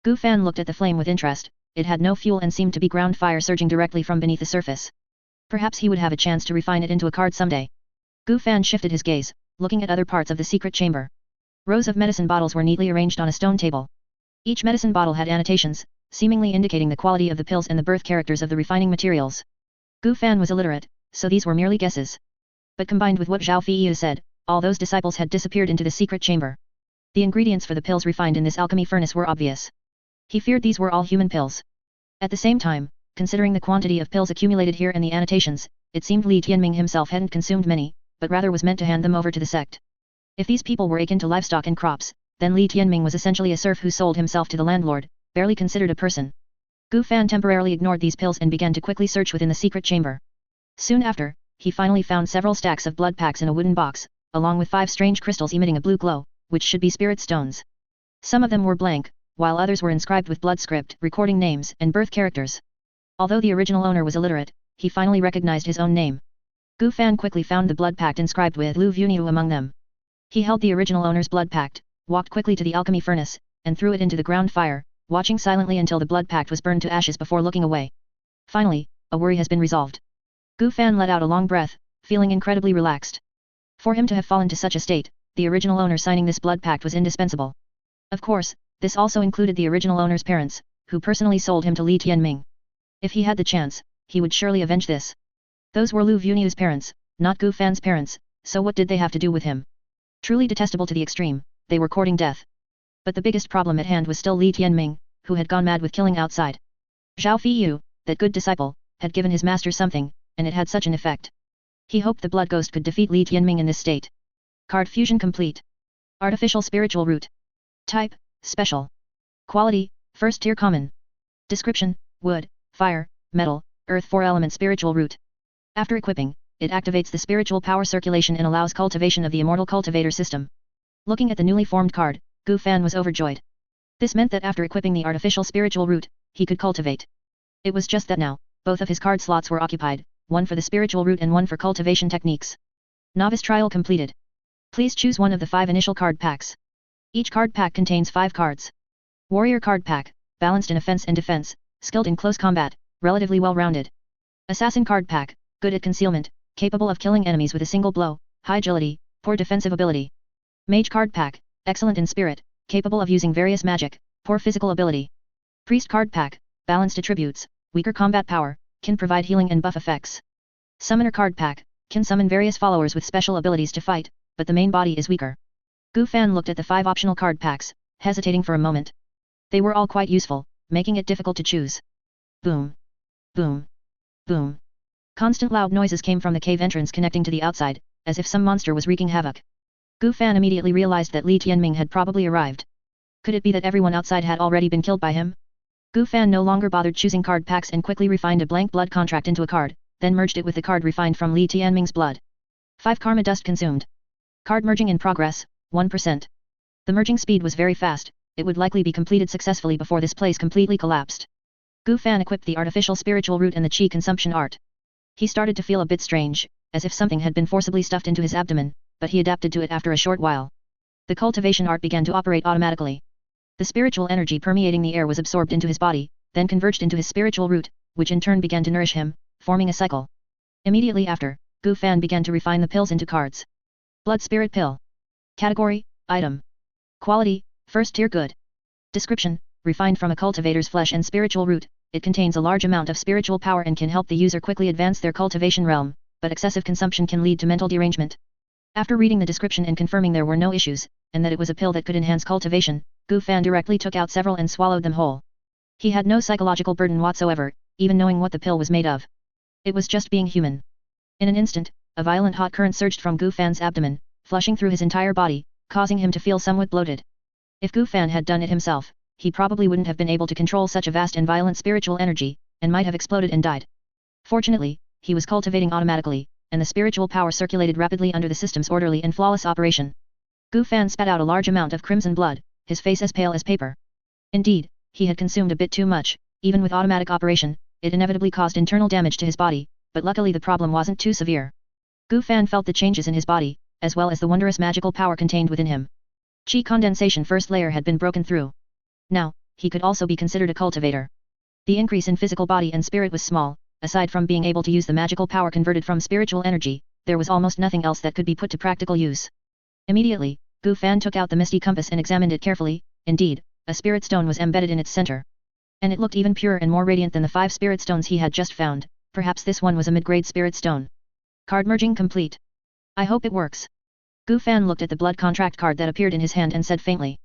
Gu Fan looked at the flame with interest. It had no fuel and seemed to be ground fire surging directly from beneath the surface. Perhaps he would have a chance to refine it into a card someday. Gu Fan shifted his gaze, looking at other parts of the secret chamber. Rows of medicine bottles were neatly arranged on a stone table. Each medicine bottle had annotations, seemingly indicating the quality of the pills and the birth characters of the refining materials. Gu Fan was illiterate, so these were merely guesses. But combined with what Zhao Feiyu said, all those disciples had disappeared into the secret chamber. The ingredients for the pills refined in this alchemy furnace were obvious. He feared these were all human pills. At the same time, considering the quantity of pills accumulated here and the annotations, it seemed Li Tianming himself hadn't consumed many, but rather was meant to hand them over to the sect. If these people were akin to livestock and crops, then Li Tianming was essentially a serf who sold himself to the landlord, barely considered a person. Gu Fan temporarily ignored these pills and began to quickly search within the secret chamber. Soon after, he finally found several stacks of blood packs in a wooden box, along with 5 strange crystals emitting a blue glow, which should be spirit stones. Some of them were blank, while others were inscribed with blood script, recording names and birth characters. Although the original owner was illiterate, he finally recognized his own name. Gu Fan quickly found the blood pact inscribed with Lu Vuniu among them. He held the original owner's blood pact, walked quickly to the alchemy furnace, and threw it into the ground fire, watching silently until the blood pact was burned to ashes before looking away. Finally, a worry has been resolved. Gu Fan let out a long breath, feeling incredibly relaxed. For him to have fallen to such a state, the original owner signing this blood pact was indispensable. Of course, this also included the original owner's parents, who personally sold him to Li Tianming. If he had the chance, he would surely avenge this. Those were Lu Vuniu's parents, not Gu Fan's parents, so what did they have to do with him? Truly detestable to the extreme, they were courting death. But the biggest problem at hand was still Li Tianming, who had gone mad with killing outside. Zhao Feiyu, that good disciple, had given his master something, and it had such an effect. He hoped the blood ghost could defeat Li Tianming in this state. Card fusion complete. Artificial spiritual root. Type, special. Quality, first tier common. Description, wood, fire, metal, earth 4-element spiritual root. After equipping, it activates the spiritual power circulation and allows cultivation of the immortal cultivator system. Looking at the newly formed card, Gu Fan was overjoyed. This meant that after equipping the artificial spiritual root, he could cultivate. It was just that now, both of his card slots were occupied, one for the spiritual root and one for cultivation techniques. Novice trial completed. Please choose one of the 5 initial card packs. Each card pack contains 5 cards. Warrior card pack, balanced in offense and defense, skilled in close combat, relatively well-rounded. Assassin card pack, good at concealment, capable of killing enemies with a single blow, high agility, poor defensive ability. Mage card pack, excellent in spirit, capable of using various magic, poor physical ability. Priest card pack, balanced attributes, weaker combat power, can provide healing and buff effects. Summoner card pack, can summon various followers with special abilities to fight, but the main body is weaker. Gu Fan looked at the 5 optional card packs, hesitating for a moment. They were all quite useful, making it difficult to choose. Boom. Boom. Boom. Constant loud noises came from the cave entrance connecting to the outside, as if some monster was wreaking havoc. Gu Fan immediately realized that Li Tianming had probably arrived. Could it be that everyone outside had already been killed by him? Gu Fan no longer bothered choosing card packs and quickly refined a blank blood contract into a card, then merged it with the card refined from Li Tianming's blood. 5 karma dust consumed. Card merging in progress, 1%. The merging speed was very fast, it would likely be completed successfully before this place completely collapsed. Gu Fan equipped the artificial spiritual root and the chi consumption art. He started to feel a bit strange, as if something had been forcibly stuffed into his abdomen, but he adapted to it after a short while. The cultivation art began to operate automatically. The spiritual energy permeating the air was absorbed into his body, then converged into his spiritual root, which in turn began to nourish him, forming a cycle. Immediately after, Gu Fan began to refine the pills into cards. Blood Spirit Pill. Category, Item. Quality, First Tier Good. Description, refined from a cultivator's flesh and spiritual root, it contains a large amount of spiritual power and can help the user quickly advance their cultivation realm, but excessive consumption can lead to mental derangement. After reading the description and confirming there were no issues, and that it was a pill that could enhance cultivation, Gu Fan directly took out several and swallowed them whole. He had no psychological burden whatsoever, even knowing what the pill was made of. It was just being human. In an instant, a violent hot current surged from Gu Fan's abdomen, flushing through his entire body, causing him to feel somewhat bloated. If Gu Fan had done it himself, he probably wouldn't have been able to control such a vast and violent spiritual energy, and might have exploded and died. Fortunately, he was cultivating automatically, and the spiritual power circulated rapidly under the system's orderly and flawless operation. Gu Fan spat out a large amount of crimson blood, his face as pale as paper. Indeed, he had consumed a bit too much, even with automatic operation, it inevitably caused internal damage to his body, but luckily the problem wasn't too severe. Gu Fan felt the changes in his body, as well as the wondrous magical power contained within him. Qi condensation first layer had been broken through. Now, he could also be considered a cultivator. The increase in physical body and spirit was small, aside from being able to use the magical power converted from spiritual energy, there was almost nothing else that could be put to practical use. Immediately, Gu Fan took out the misty compass and examined it carefully. Indeed, a spirit stone was embedded in its center. And it looked even purer and more radiant than the 5 spirit stones he had just found, perhaps this one was a mid-grade spirit stone. Card merging complete. I hope it works. Gu Fan looked at the blood contract card that appeared in his hand and said faintly.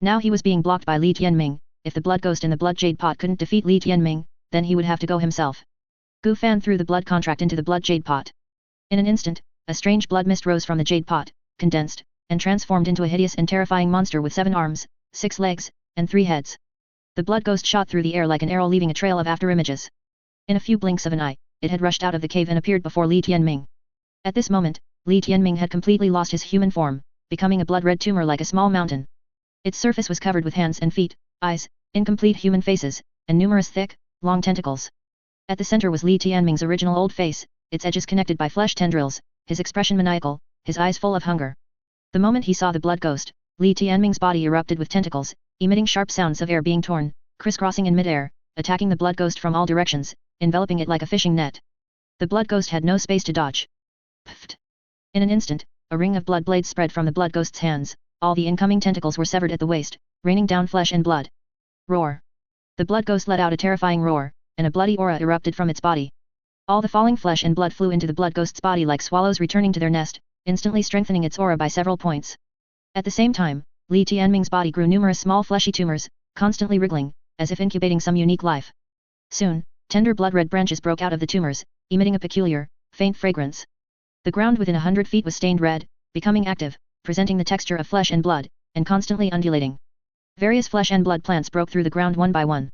Now he was being blocked by Li Tianming. If the blood ghost in the blood jade pot couldn't defeat Li Tianming, then he would have to go himself. Gu Fan threw the blood contract into the blood jade pot. In an instant, a strange blood mist rose from the jade pot, condensed, and transformed into a hideous and terrifying monster with 7 arms, 6 legs, and 3 heads. The blood ghost shot through the air like an arrow, leaving a trail of afterimages. In a few blinks of an eye, it had rushed out of the cave and appeared before Li Tianming. At this moment, Li Tianming had completely lost his human form, becoming a blood-red tumor like a small mountain. Its surface was covered with hands and feet, eyes, incomplete human faces, and numerous thick, long tentacles. At the center was Li Tianming's original old face, its edges connected by flesh tendrils, his expression maniacal, his eyes full of hunger. The moment he saw the blood ghost, Li Tianming's body erupted with tentacles, emitting sharp sounds of air being torn, crisscrossing in midair, attacking the blood ghost from all directions, enveloping it like a fishing net. The blood ghost had no space to dodge. Pfft! In an instant, a ring of blood blades spread from the blood ghost's hands, all the incoming tentacles were severed at the waist, raining down flesh and blood. Roar! The blood ghost let out a terrifying roar, and a bloody aura erupted from its body. All the falling flesh and blood flew into the blood ghost's body like swallows returning to their nest, instantly strengthening its aura by several points. At the same time, Li Tianming's body grew numerous small fleshy tumors, constantly wriggling, as if incubating some unique life. Soon, tender blood-red branches broke out of the tumors, emitting a peculiar, faint fragrance. The ground within 100 feet was stained red, becoming active, presenting the texture of flesh and blood, and constantly undulating. Various flesh and blood plants broke through the ground one by one.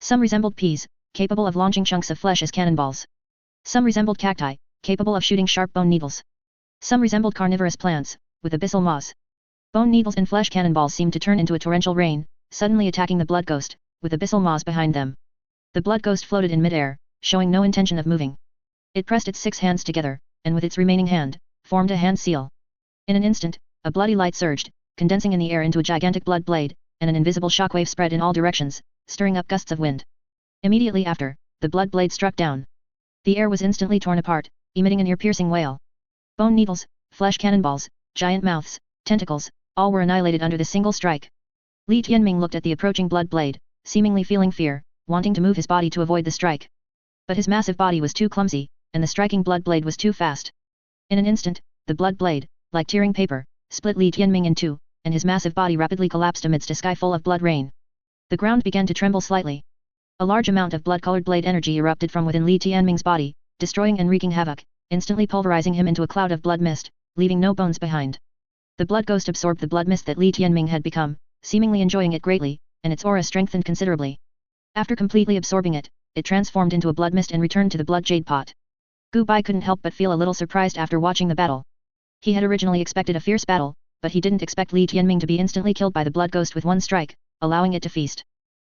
Some resembled peas, capable of launching chunks of flesh as cannonballs. Some resembled cacti, capable of shooting sharp bone needles. Some resembled carnivorous plants, with abyssal maws. Bone needles and flesh cannonballs seemed to turn into a torrential rain, suddenly attacking the blood ghost, with abyssal maws behind them. The blood ghost floated in midair, showing no intention of moving. It pressed its 6 hands together, and with its remaining hand, formed a hand seal. In an instant, a bloody light surged, condensing in the air into a gigantic blood blade, and an invisible shockwave spread in all directions, stirring up gusts of wind. Immediately after, the blood blade struck down. The air was instantly torn apart, emitting an ear-piercing wail. Bone needles, flesh cannonballs, giant mouths, tentacles, all were annihilated under this single strike. Li Tianming looked at the approaching blood blade, seemingly feeling fear, wanting to move his body to avoid the strike. But his massive body was too clumsy, and the striking blood blade was too fast. In an instant, the blood blade, like tearing paper, split Li Tianming in two, and his massive body rapidly collapsed amidst a sky full of blood rain. The ground began to tremble slightly. A large amount of blood-colored blade energy erupted from within Li Tianming's body, destroying and wreaking havoc, instantly pulverizing him into a cloud of blood mist, leaving no bones behind. The blood ghost absorbed the blood mist that Li Tianming had become, seemingly enjoying it greatly, and its aura strengthened considerably. After completely absorbing it, it transformed into a blood mist and returned to the blood jade pot. Gu Bai couldn't help but feel a little surprised after watching the battle. He had originally expected a fierce battle, but he didn't expect Li Tianming to be instantly killed by the blood ghost with one strike, allowing it to feast.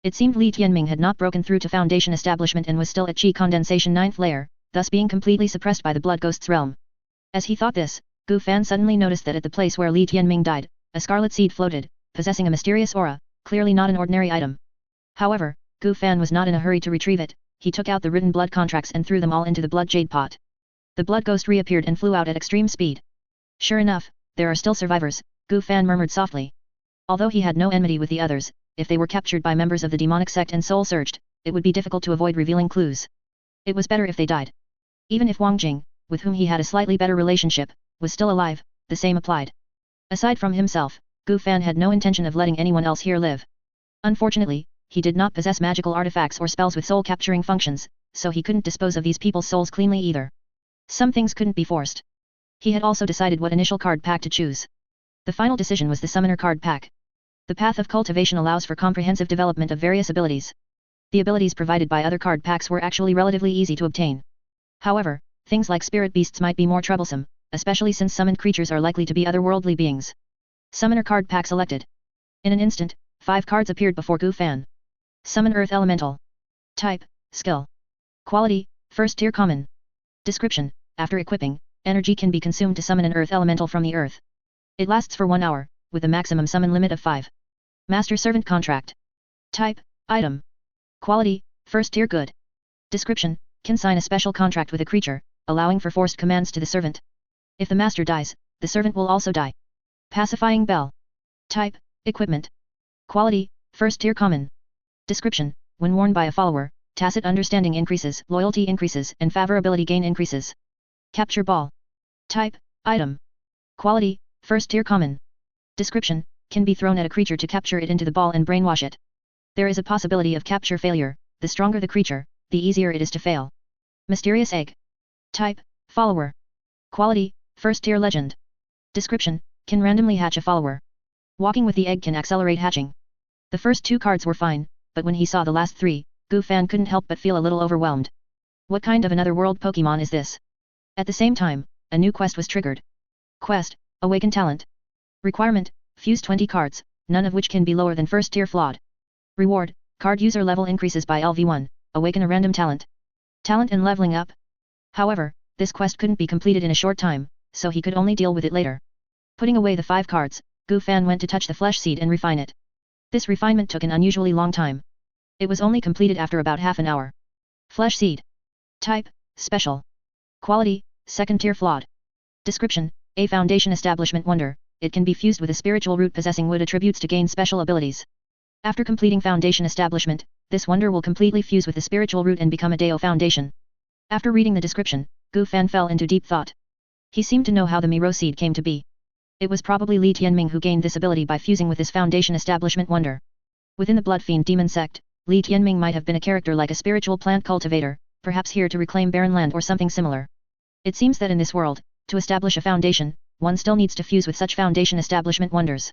It seemed Li Tianming had not broken through to Foundation establishment and was still at Qi condensation 9th layer, thus being completely suppressed by the blood ghost's realm. As he thought this, Gu Fan suddenly noticed that at the place where Li Tianming died, a scarlet seed floated, possessing a mysterious aura, clearly not an ordinary item. However, Gu Fan was not in a hurry to retrieve it. He took out the written blood contracts and threw them all into the blood jade pot. The blood ghost reappeared and flew out at extreme speed. Sure enough, there are still survivors, Gu Fan murmured softly. Although he had no enmity with the others, if they were captured by members of the demonic sect and soul searched, it would be difficult to avoid revealing clues. It was better if they died. Even if Wang Jing, with whom he had a slightly better relationship, was still alive, the same applied. Aside from himself, Gu Fan had no intention of letting anyone else here live. Unfortunately, he did not possess magical artifacts or spells with soul-capturing functions, so he couldn't dispose of these people's souls cleanly either. Some things couldn't be forced. He had also decided what initial card pack to choose. The final decision was the Summoner card pack. The path of cultivation allows for comprehensive development of various abilities. The abilities provided by other card packs were actually relatively easy to obtain. However, things like spirit beasts might be more troublesome, especially since summoned creatures are likely to be otherworldly beings. Summoner card pack selected. In an instant, 5 cards appeared before Gu Fan. Summon Earth Elemental. Type, Skill. Quality, First Tier Common. Description, after equipping, energy can be consumed to summon an Earth Elemental from the Earth. It lasts for 1 hour, with a maximum summon limit of 5. Master Servant Contract. Type, Item. Quality, First Tier Good. Description, can sign a special contract with a creature, allowing for forced commands to the servant. If the master dies, the servant will also die. Pacifying Bell. Type, Equipment. Quality, First Tier Common. Description, when worn by a follower, tacit understanding increases, loyalty increases, and favorability gain increases. Capture Ball. Type, Item. Quality, First Tier Common. Description, can be thrown at a creature to capture it into the ball and brainwash it. There is a possibility of capture failure. The stronger the creature, the easier it is to fail. Mysterious Egg. Type, Follower. Quality, First Tier Legend. Description, can randomly hatch a follower. Walking with the egg can accelerate hatching. The first 2 cards were fine, but when he saw the last 3, Gu Fan couldn't help but feel a little overwhelmed. What kind of another world Pokemon is this? At the same time, a new quest was triggered. Quest, Awaken Talent. Requirement, fuse 20 cards, none of which can be lower than first tier flawed. Reward, card user level increases by LV1, awaken a random talent. Talent and leveling up. However, this quest couldn't be completed in a short time, so he could only deal with it later. Putting away the 5 cards, Gu Fan went to touch the flesh seed and refine it. This refinement took an unusually long time. It was only completed after about half an hour. Flesh seed. Type, Special. Quality, Second Tier Flawed. Description, a Foundation Establishment Wonder, it can be fused with a spiritual root possessing wood attributes to gain special abilities. After completing Foundation Establishment, this wonder will completely fuse with the spiritual root and become a Deo Foundation. After reading the description, Gu Fan fell into deep thought. He seemed to know how the Miro seed came to be. It was probably Li Tianming who gained this ability by fusing with this Foundation Establishment Wonder. Within the Blood Fiend Demon Sect, Li Tianming might have been a character like a spiritual plant cultivator, perhaps here to reclaim barren land or something similar. It seems that in this world, to establish a foundation, one still needs to fuse with such Foundation Establishment Wonders.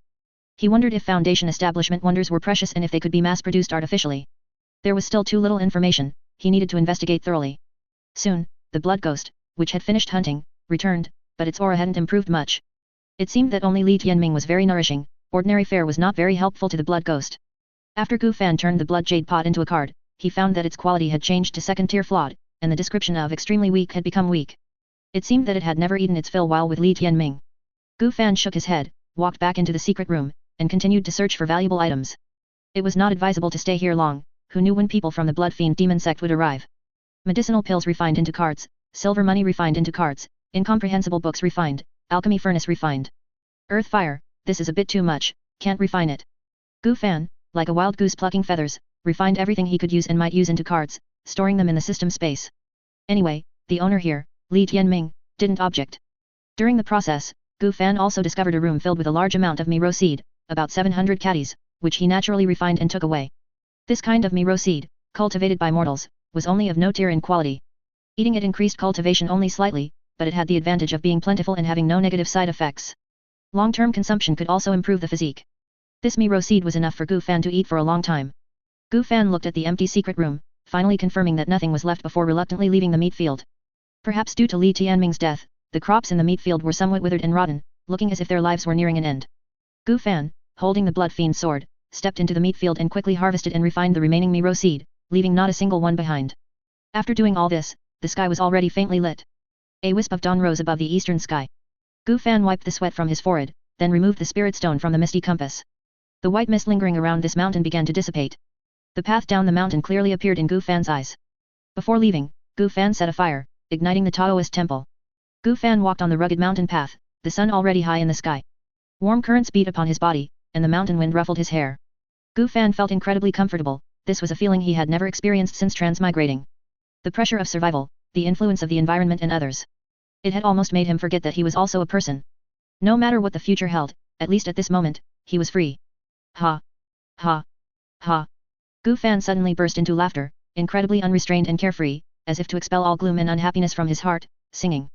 He wondered if Foundation Establishment Wonders were precious and if they could be mass-produced artificially. There was still too little information, he needed to investigate thoroughly. Soon, the Blood Ghost, which had finished hunting, returned, but its aura hadn't improved much. It seemed that only Li Tianming was very nourishing, ordinary fare was not very helpful to the Blood Ghost. After Gu Fan turned the Blood Jade Pot into a card, he found that its quality had changed to second tier flawed, and the description of extremely weak had become weak. It seemed that it had never eaten its fill while with Li Tianming. Gu Fan shook his head, walked back into the secret room, and continued to search for valuable items. It was not advisable to stay here long, who knew when people from the Blood Fiend Demon Sect would arrive. Medicinal pills refined into cards, silver money refined into cards, incomprehensible books refined, alchemy furnace refined. Earth fire, this is a bit too much, can't refine it. Gu Fan, like a wild goose plucking feathers, refined everything he could use and might use into cards, storing them in the system space. Anyway, the owner here, Li Tianming, didn't object. During the process, Gu Fan also discovered a room filled with a large amount of miro seed, about 700 caddies, which he naturally refined and took away. This kind of miro seed, cultivated by mortals, was only of no tier in quality. Eating it increased cultivation only slightly, but it had the advantage of being plentiful and having no negative side effects. Long-term consumption could also improve the physique. This miro seed was enough for Gu Fan to eat for a long time. Gu Fan looked at the empty secret room, finally confirming that nothing was left before reluctantly leaving the meat field. Perhaps due to Li Tianming's death, the crops in the meat field were somewhat withered and rotten, looking as if their lives were nearing an end. Gu Fan, holding the blood fiend's sword, stepped into the meat field and quickly harvested and refined the remaining miro seed, leaving not a single one behind. After doing all this, the sky was already faintly lit. A wisp of dawn rose above the eastern sky. Gu Fan wiped the sweat from his forehead, then removed the spirit stone from the misty compass. The white mist lingering around this mountain began to dissipate. The path down the mountain clearly appeared in Gu Fan's eyes. Before leaving, Gu Fan set a fire, igniting the Taoist temple. Gu Fan walked on the rugged mountain path, the sun already high in the sky. Warm currents beat upon his body, and the mountain wind ruffled his hair. Gu Fan felt incredibly comfortable. This was a feeling he had never experienced since transmigrating. The pressure of survival, the influence of the environment and others. It had almost made him forget that he was also a person. No matter what the future held, at least at this moment, he was free. Ha! Ha! Ha! Gu Fan suddenly burst into laughter, incredibly unrestrained and carefree, as if to expel all gloom and unhappiness from his heart, singing.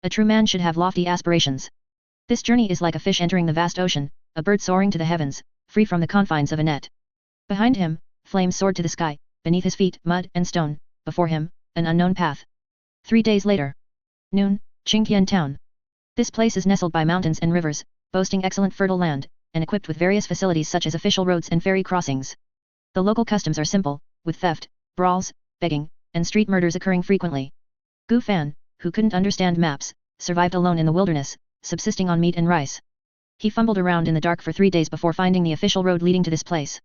A true man should have lofty aspirations. This journey is like a fish entering the vast ocean, a bird soaring to the heavens, free from the confines of a net. Behind him, flames soared to the sky, beneath his feet, mud and stone, before him, an unknown path. 3 days later. Noon, Qingtian Town. This place is nestled by mountains and rivers, boasting excellent fertile land, and equipped with various facilities such as official roads and ferry crossings. The local customs are simple, with theft, brawls, begging, and street murders occurring frequently. Gu Fan, who couldn't understand maps, survived alone in the wilderness, subsisting on meat and rice. He fumbled around in the dark for 3 days before finding the official road leading to this place.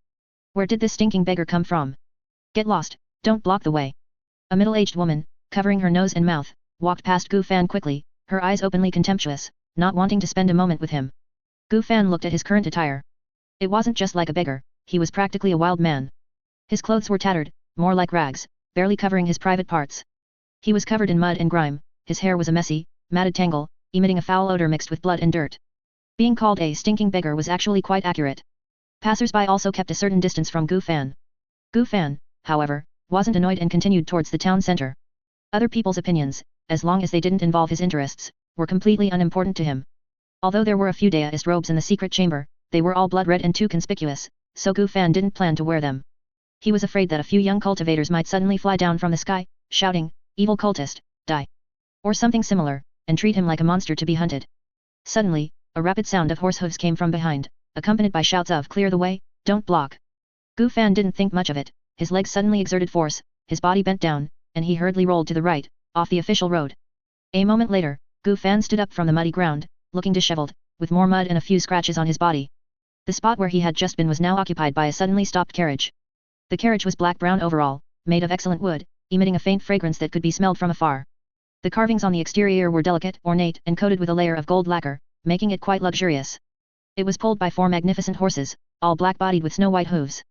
Where did this stinking beggar come from? Get lost, don't block the way. A middle-aged woman, covering her nose and mouth, walked past Gu Fan quickly, her eyes openly contemptuous, not wanting to spend a moment with him. Gu Fan looked at his current attire. It wasn't just like a beggar, he was practically a wild man. His clothes were tattered, more like rags, barely covering his private parts. He was covered in mud and grime, his hair was a messy, matted tangle, emitting a foul odor mixed with blood and dirt. Being called a stinking beggar was actually quite accurate. Passers-by also kept a certain distance from Gu Fan. Gu Fan, however, wasn't annoyed and continued towards the town center. Other people's opinions, as long as they didn't involve his interests, were completely unimportant to him. Although there were a few Daoist robes in the secret chamber, they were all blood-red and too conspicuous, so Gu Fan didn't plan to wear them. He was afraid that a few young cultivators might suddenly fly down from the sky, shouting, "Evil cultist, die!" or something similar, and treat him like a monster to be hunted. Suddenly, a rapid sound of horse hooves came from behind, accompanied by shouts of "Clear the way, don't block!" Gu Fan didn't think much of it, his legs suddenly exerted force, his body bent down, and he hurriedly rolled to the right, off the official road. A moment later, Gu Fan stood up from the muddy ground, looking disheveled, with more mud and a few scratches on his body. The spot where he had just been was now occupied by a suddenly stopped carriage. The carriage was black-brown overall, made of excellent wood, emitting a faint fragrance that could be smelled from afar. The carvings on the exterior were delicate, ornate, and coated with a layer of gold lacquer, making it quite luxurious. It was pulled by 4 magnificent horses, all black-bodied with snow-white hooves.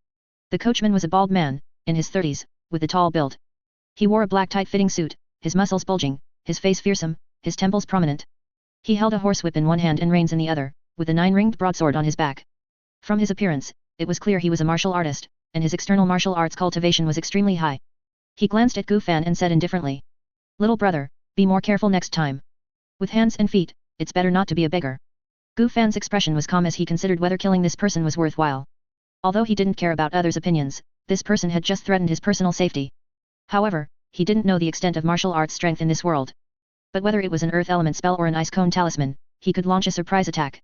The coachman was a bald man, in his 30s, with a tall build. He wore a black tight-fitting suit, his muscles bulging, his face fearsome, his temples prominent. He held a horsewhip in one hand and reins in the other, with a 9-ringed broadsword on his back. From his appearance, it was clear he was a martial artist, and his external martial arts cultivation was extremely high. He glanced at Gu Fan and said indifferently, "Little brother, be more careful next time. With hands and feet, it's better not to be a beggar." Gu Fan's expression was calm as he considered whether killing this person was worthwhile. Although he didn't care about others' opinions, this person had just threatened his personal safety. However, he didn't know the extent of martial arts strength in this world. But whether it was an earth element spell or an ice cone talisman, he could launch a surprise attack.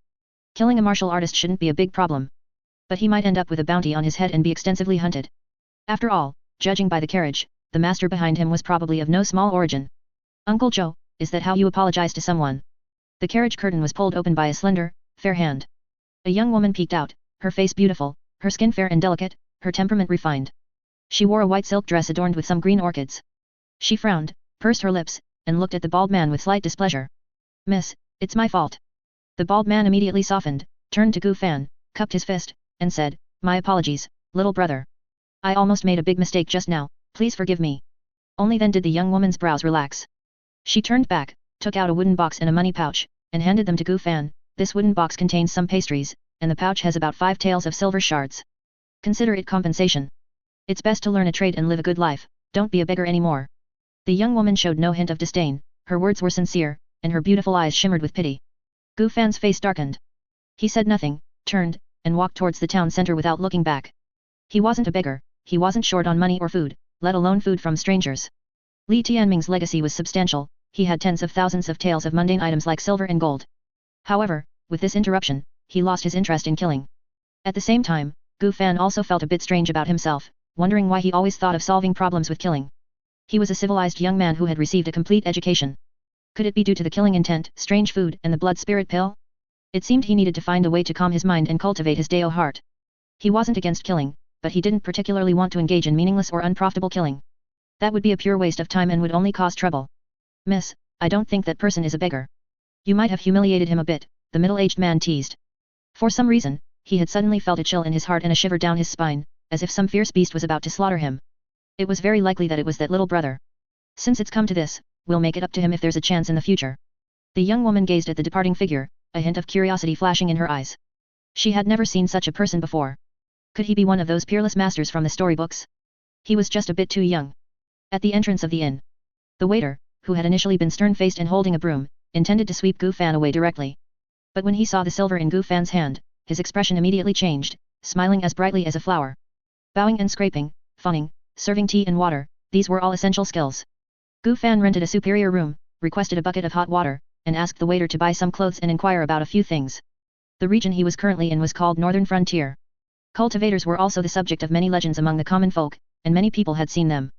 Killing a martial artist shouldn't be a big problem. But he might end up with a bounty on his head and be extensively hunted. After all, judging by the carriage, the master behind him was probably of no small origin. "Uncle Joe, is that how you apologize to someone?" The carriage curtain was pulled open by a slender, fair hand. A young woman peeked out, her face beautiful, her skin fair and delicate, her temperament refined. She wore a white silk dress adorned with some green orchids. She frowned, pursed her lips, and looked at the bald man with slight displeasure. "Miss, it's my fault." The bald man immediately softened, turned to Gu Fan, cupped his fist, and said, "My apologies, little brother. I almost made a big mistake just now, please forgive me." Only then did the young woman's brows relax. She turned back, took out a wooden box and a money pouch, and handed them to Gu Fan. This wooden box contains some pastries, and the pouch has about 5 taels of silver shards. Consider it compensation. It's best to learn a trade and live a good life, don't be a beggar anymore. The young woman showed no hint of disdain, her words were sincere, and her beautiful eyes shimmered with pity. Gu Fan's face darkened. He said nothing, turned, and walked towards the town center without looking back. He wasn't a beggar, he wasn't short on money or food, let alone food from strangers. Li Tianming's legacy was substantial, he had tens of thousands of taels of mundane items like silver and gold. However, with this interruption, he lost his interest in killing. At the same time, Gu Fan also felt a bit strange about himself, wondering why he always thought of solving problems with killing. He was a civilized young man who had received a complete education. Could it be due to the killing intent, strange food, and the blood spirit pill? It seemed he needed to find a way to calm his mind and cultivate his Dao heart. He wasn't against killing, but he didn't particularly want to engage in meaningless or unprofitable killing. That would be a pure waste of time and would only cause trouble. Miss, I don't think that person is a beggar. You might have humiliated him a bit, the middle-aged man teased. For some reason, he had suddenly felt a chill in his heart and a shiver down his spine, as if some fierce beast was about to slaughter him. It was very likely that it was that little brother. Since it's come to this, we'll make it up to him if there's a chance in the future. The young woman gazed at the departing figure, a hint of curiosity flashing in her eyes. She had never seen such a person before. Could he be one of those peerless masters from the storybooks? He was just a bit too young. At the entrance of the inn, the waiter, who had initially been stern-faced and holding a broom, intended to sweep Gu Fan away directly. But when he saw the silver in Gu Fan's hand, his expression immediately changed, smiling as brightly as a flower. Bowing and scraping, fawning, serving tea and water, these were all essential skills. Gu Fan rented a superior room, requested a bucket of hot water, and asked the waiter to buy some clothes and inquire about a few things. The region he was currently in was called Northern Frontier. Cultivators were also the subject of many legends among the common folk, and many people had seen them.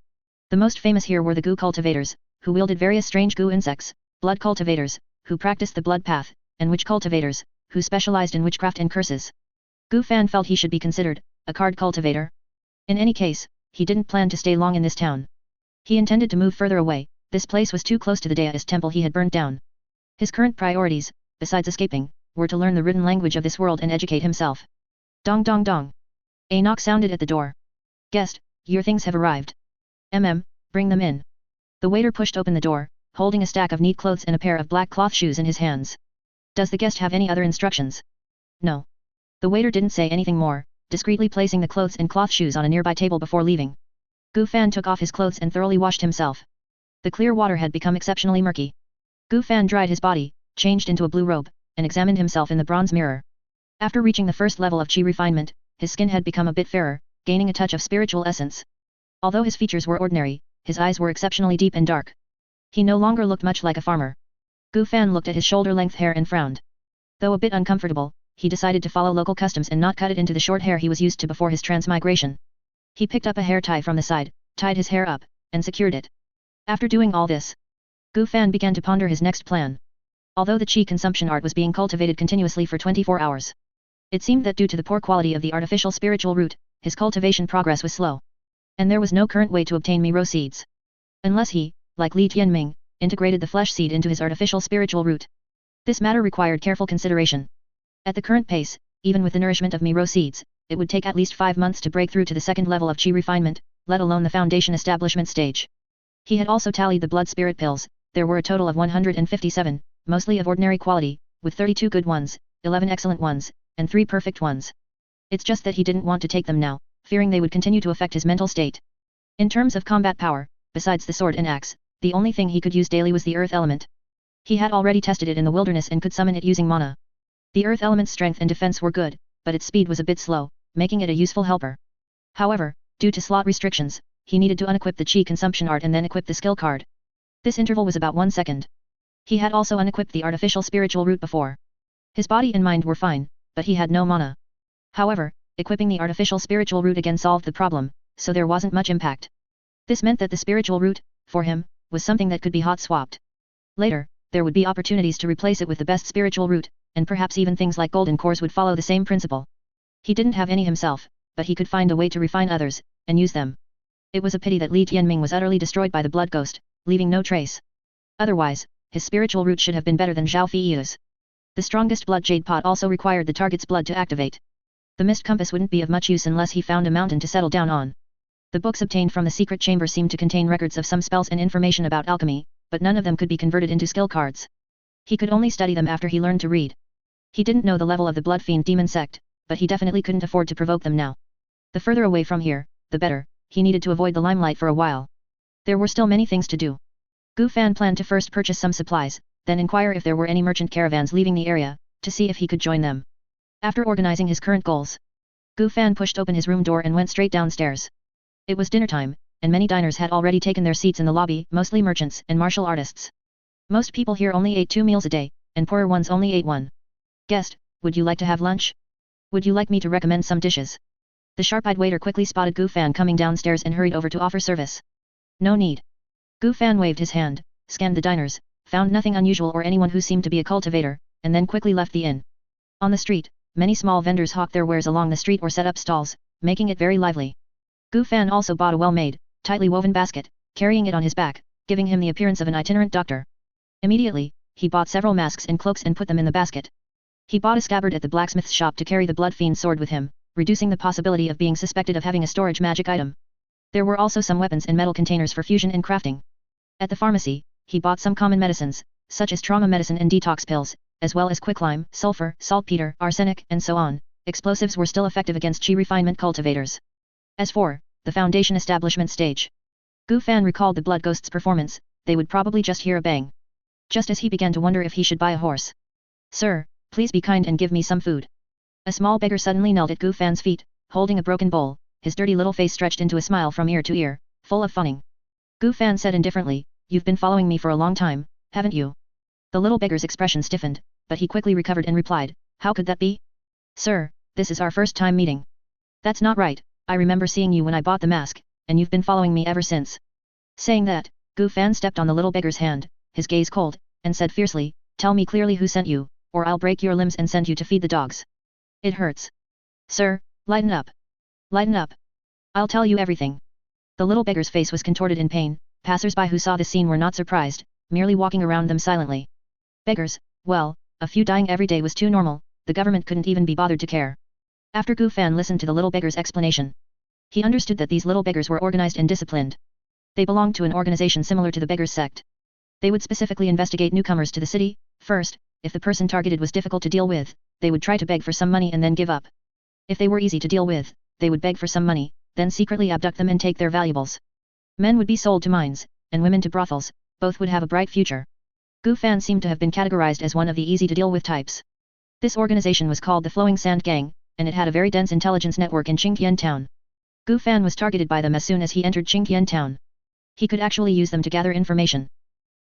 The most famous here were the Gu cultivators, who wielded various strange Gu insects, blood cultivators, who practiced the blood path, and witch cultivators, who specialized in witchcraft and curses. Gu Fan felt he should be considered a card cultivator. In any case, he didn't plan to stay long in this town. He intended to move further away, this place was too close to the Daoist temple he had burnt down. His current priorities, besides escaping, were to learn the written language of this world and educate himself. Dong dong dong. A knock sounded at the door. Guest, your things have arrived. Bring them in. The waiter pushed open the door, holding a stack of neat clothes and a pair of black cloth shoes in his hands. Does the guest have any other instructions? No. The waiter didn't say anything more, discreetly placing the clothes and cloth shoes on a nearby table before leaving. Gu Fan took off his clothes and thoroughly washed himself. The clear water had become exceptionally murky. Gu Fan dried his body, changed into a blue robe, and examined himself in the bronze mirror. After reaching the first level of qi refinement, his skin had become a bit fairer, gaining a touch of spiritual essence. Although his features were ordinary, his eyes were exceptionally deep and dark. He no longer looked much like a farmer. Gu Fan looked at his shoulder-length hair and frowned. Though a bit uncomfortable, he decided to follow local customs and not cut it into the short hair he was used to before his transmigration. He picked up a hair tie from the side, tied his hair up, and secured it. After doing all this, Gu Fan began to ponder his next plan. Although the qi consumption art was being cultivated continuously for 24 hours, it seemed that due to the poor quality of the artificial spiritual root, his cultivation progress was slow. And there was no current way to obtain Miro seeds. Unless he, like Li Tianming, integrated the flesh seed into his artificial spiritual root. This matter required careful consideration. At the current pace, even with the nourishment of Miro seeds, it would take at least 5 months to break through to the second level of qi refinement, let alone the foundation establishment stage. He had also tallied the blood spirit pills, there were a total of 157, mostly of ordinary quality, with 32 good ones, 11 excellent ones, and 3 perfect ones. It's just that he didn't want to take them now, fearing they would continue to affect his mental state. In terms of combat power, besides the sword and axe, the only thing he could use daily was the earth element. He had already tested it in the wilderness and could summon it using mana. The earth element's strength and defense were good, but its speed was a bit slow, making it a useful helper. However, due to slot restrictions, he needed to unequip the qi consumption art and then equip the skill card. This interval was about 1 second. He had also unequipped the artificial spiritual root before. His body and mind were fine, but he had no mana. However, equipping the artificial spiritual root again solved the problem, so there wasn't much impact. This meant that the spiritual root, for him, was something that could be hot swapped. Later, there would be opportunities to replace it with the best spiritual root, and perhaps even things like golden cores would follow the same principle. He didn't have any himself, but he could find a way to refine others, and use them. It was a pity that Li Tianming was utterly destroyed by the blood ghost, leaving no trace. Otherwise, his spiritual root should have been better than Zhao Feiyu's. The strongest blood jade pot also required the target's blood to activate. The mist compass wouldn't be of much use unless he found a mountain to settle down on. The books obtained from the secret chamber seemed to contain records of some spells and information about alchemy, but none of them could be converted into skill cards. He could only study them after he learned to read. He didn't know the level of the Blood Fiend Demon Sect, but he definitely couldn't afford to provoke them now. The further away from here, the better. He needed to avoid the limelight for a while. There were still many things to do. Gu Fan planned to first purchase some supplies, then inquire if there were any merchant caravans leaving the area, to see if he could join them. After organizing his current goals, Gu Fan pushed open his room door and went straight downstairs. It was dinner time, and many diners had already taken their seats in the lobby, mostly merchants and martial artists. Most people here only ate 2 meals a day, and poorer ones only ate 1. Guest, would you like to have lunch? Would you like me to recommend some dishes? The sharp-eyed waiter quickly spotted Gu Fan coming downstairs and hurried over to offer service. No need. Gu Fan waved his hand, scanned the diners, found nothing unusual or anyone who seemed to be a cultivator, and then quickly left the inn. On the street, many small vendors hawked their wares along the street or set up stalls, making it very lively. Gu Fan also bought a well-made, tightly woven basket, carrying it on his back, giving him the appearance of an itinerant doctor. Immediately, he bought several masks and cloaks and put them in the basket. He bought a scabbard at the blacksmith's shop to carry the Blood Fiend's sword with him, reducing the possibility of being suspected of having a storage magic item. There were also some weapons and metal containers for fusion and crafting. At the pharmacy, he bought some common medicines, such as trauma medicine and detox pills, as well as quicklime, sulfur, saltpeter, arsenic, and so on. Explosives were still effective against chi refinement cultivators. As for the Foundation establishment stage, Gu Fan recalled the Blood Ghost's performance. They would probably just hear a bang. Just as he began to wonder if he should buy a horse. Sir, please be kind and give me some food. A small beggar suddenly knelt at Gu Fan's feet, holding a broken bowl, his dirty little face stretched into a smile from ear to ear, full of fawning. Gu Fan said indifferently, "You've been following me for a long time, haven't you?" The little beggar's expression stiffened, but he quickly recovered and replied, "How could that be? Sir, this is our first time meeting." "That's not right, I remember seeing you when I bought the mask, and you've been following me ever since." Saying that, Gu Fan stepped on the little beggar's hand, his gaze cold, and said fiercely, "Tell me clearly who sent you, or I'll break your limbs and send you to feed the dogs. It hurts. Sir, lighten up. Lighten up. I'll tell you everything." The little beggar's face was contorted in pain. Passers-by who saw the scene were not surprised, merely walking around them silently. Beggars, well, a few dying every day was too normal, the government couldn't even be bothered to care. After Gu Fan listened to the little beggar's explanation, he understood that these little beggars were organized and disciplined. They belonged to an organization similar to the Beggars' Sect. They would specifically investigate newcomers to the city. First, if the person targeted was difficult to deal with, they would try to beg for some money and then give up. If they were easy to deal with, they would beg for some money, then secretly abduct them and take their valuables. Men would be sold to mines, and women to brothels. Both would have a bright future. Gu Fan seemed to have been categorized as one of the easy-to-deal-with types. This organization was called the Flowing Sand Gang, and it had a very dense intelligence network in Qingtian Town. Gu Fan was targeted by them as soon as he entered Qingtian Town. He could actually use them to gather information.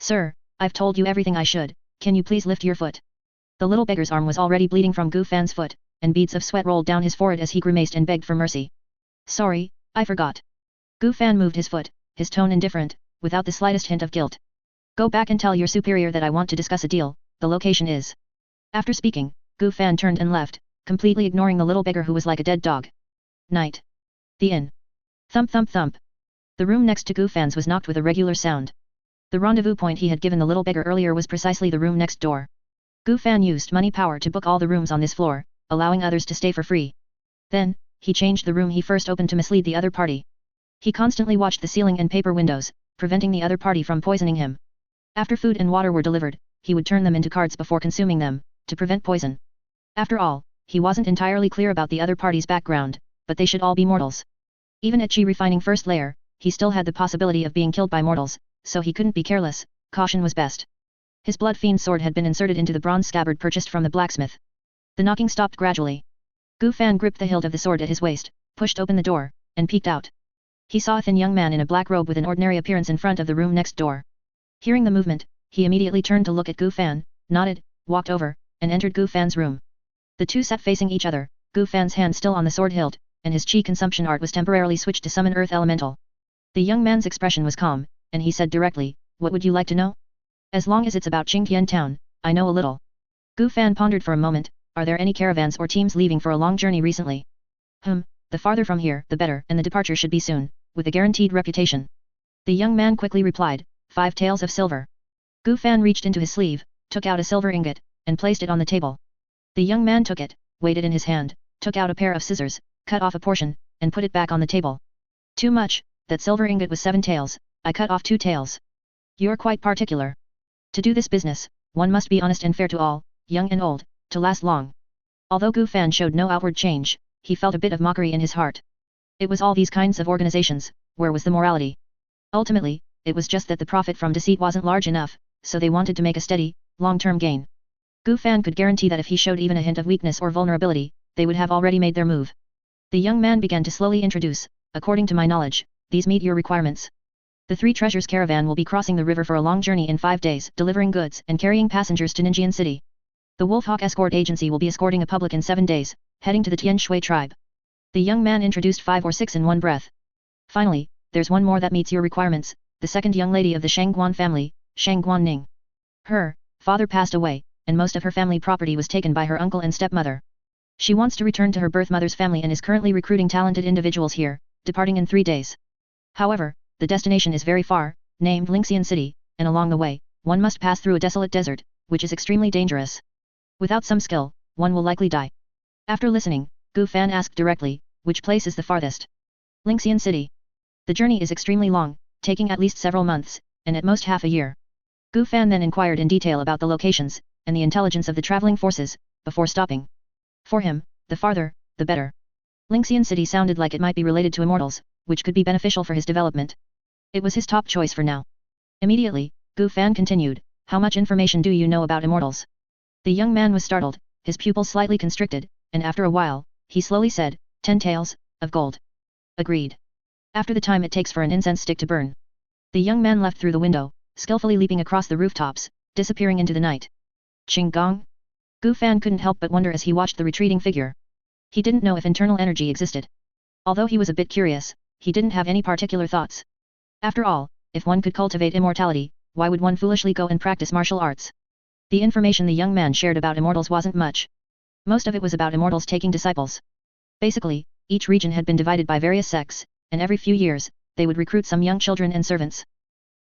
"Sir, I've told you everything I should, can you please lift your foot?" The little beggar's arm was already bleeding from Gu Fan's foot, and beads of sweat rolled down his forehead as he grimaced and begged for mercy. "Sorry, I forgot." Gu Fan moved his foot, his tone indifferent, without the slightest hint of guilt. "Go back and tell your superior that I want to discuss a deal, the location is." After speaking, Gu Fan turned and left, completely ignoring the little beggar who was like a dead dog. Night. The inn. Thump thump thump. The room next to Gu Fan's was knocked with a regular sound. The rendezvous point he had given the little beggar earlier was precisely the room next door. Gu Fan used money power to book all the rooms on this floor, allowing others to stay for free. Then, he changed the room he first opened to mislead the other party. He constantly watched the ceiling and paper windows, preventing the other party from poisoning him. After food and water were delivered, he would turn them into cards before consuming them, to prevent poison. After all, he wasn't entirely clear about the other party's background, but they should all be mortals. Even at Chi refining first layer, he still had the possibility of being killed by mortals, so he couldn't be careless, caution was best. His Blood Fiend sword had been inserted into the bronze scabbard purchased from the blacksmith. The knocking stopped gradually. Gu Fan gripped the hilt of the sword at his waist, pushed open the door, and peeked out. He saw a thin young man in a black robe with an ordinary appearance in front of the room next door. Hearing the movement, he immediately turned to look at Gu Fan, nodded, walked over, and entered Gu Fan's room. The two sat facing each other, Gu Fan's hand still on the sword hilt, and his chi consumption art was temporarily switched to summon earth elemental. The young man's expression was calm, and he said directly, "What would you like to know?" "As long as it's about Qingtian Town, I know a little." Gu Fan pondered for a moment. "Are there any caravans or teams leaving for a long journey recently?" The farther from here, the better, and the departure should be soon, with a guaranteed reputation." The young man quickly replied, 5 taels of silver." Gu Fan reached into his sleeve, took out a silver ingot, and placed it on the table. The young man took it, weighed it in his hand, took out a pair of scissors, cut off a portion, and put it back on the table. "Too much, that silver ingot was 7 taels, I cut off 2 taels. You're quite particular. To do this business, one must be honest and fair to all, young and old, to last long. Although Gu Fan showed no outward change, he felt a bit of mockery in his heart. It was all these kinds of organizations, where was the morality? Ultimately, it was just that the profit from deceit wasn't large enough, so they wanted to make a steady, long-term gain. Gu Fan could guarantee that if he showed even a hint of weakness or vulnerability, they would have already made their move. The young man began to slowly introduce, according to my knowledge, these meet your requirements. The Three Treasures caravan will be crossing the river for a long journey in 5 days, delivering goods and carrying passengers to Ninjian City. The Wolfhawk Escort Agency will be escorting a public in 7 days, heading to the Tian Shui tribe. The young man introduced 5 or 6 in one breath. Finally, there's one more that meets your requirements, the second young lady of the Shangguan family, Shang Guanning. Her father passed away, and most of her family property was taken by her uncle and stepmother. She wants to return to her birth mother's family and is currently recruiting talented individuals here, departing in 3 days. However, the destination is very far, named Lingxian City, and along the way, one must pass through a desolate desert, which is extremely dangerous. Without some skill, one will likely die. After listening, Gu Fan asked directly, which place is the farthest? Lingxian City. The journey is extremely long, taking at least several months, and at most half a year. Gu Fan then inquired in detail about the locations, and the intelligence of the traveling forces, before stopping. For him, the farther, the better. Lingxian City sounded like it might be related to immortals, which could be beneficial for his development. It was his top choice for now. Immediately, Gu Fan continued, how much information do you know about immortals? The young man was startled, his pupils slightly constricted, and after a while, he slowly said, 10 taels, of gold. Agreed. After the time it takes for an incense stick to burn. The young man left through the window, skillfully leaping across the rooftops, disappearing into the night. Qing Gong? Gu Fan couldn't help but wonder as he watched the retreating figure. He didn't know if internal energy existed. Although he was a bit curious, he didn't have any particular thoughts. After all, if one could cultivate immortality, why would one foolishly go and practice martial arts? The information the young man shared about immortals wasn't much. Most of it was about immortals taking disciples. Basically, each region had been divided by various sects, and every few years, they would recruit some young children and servants.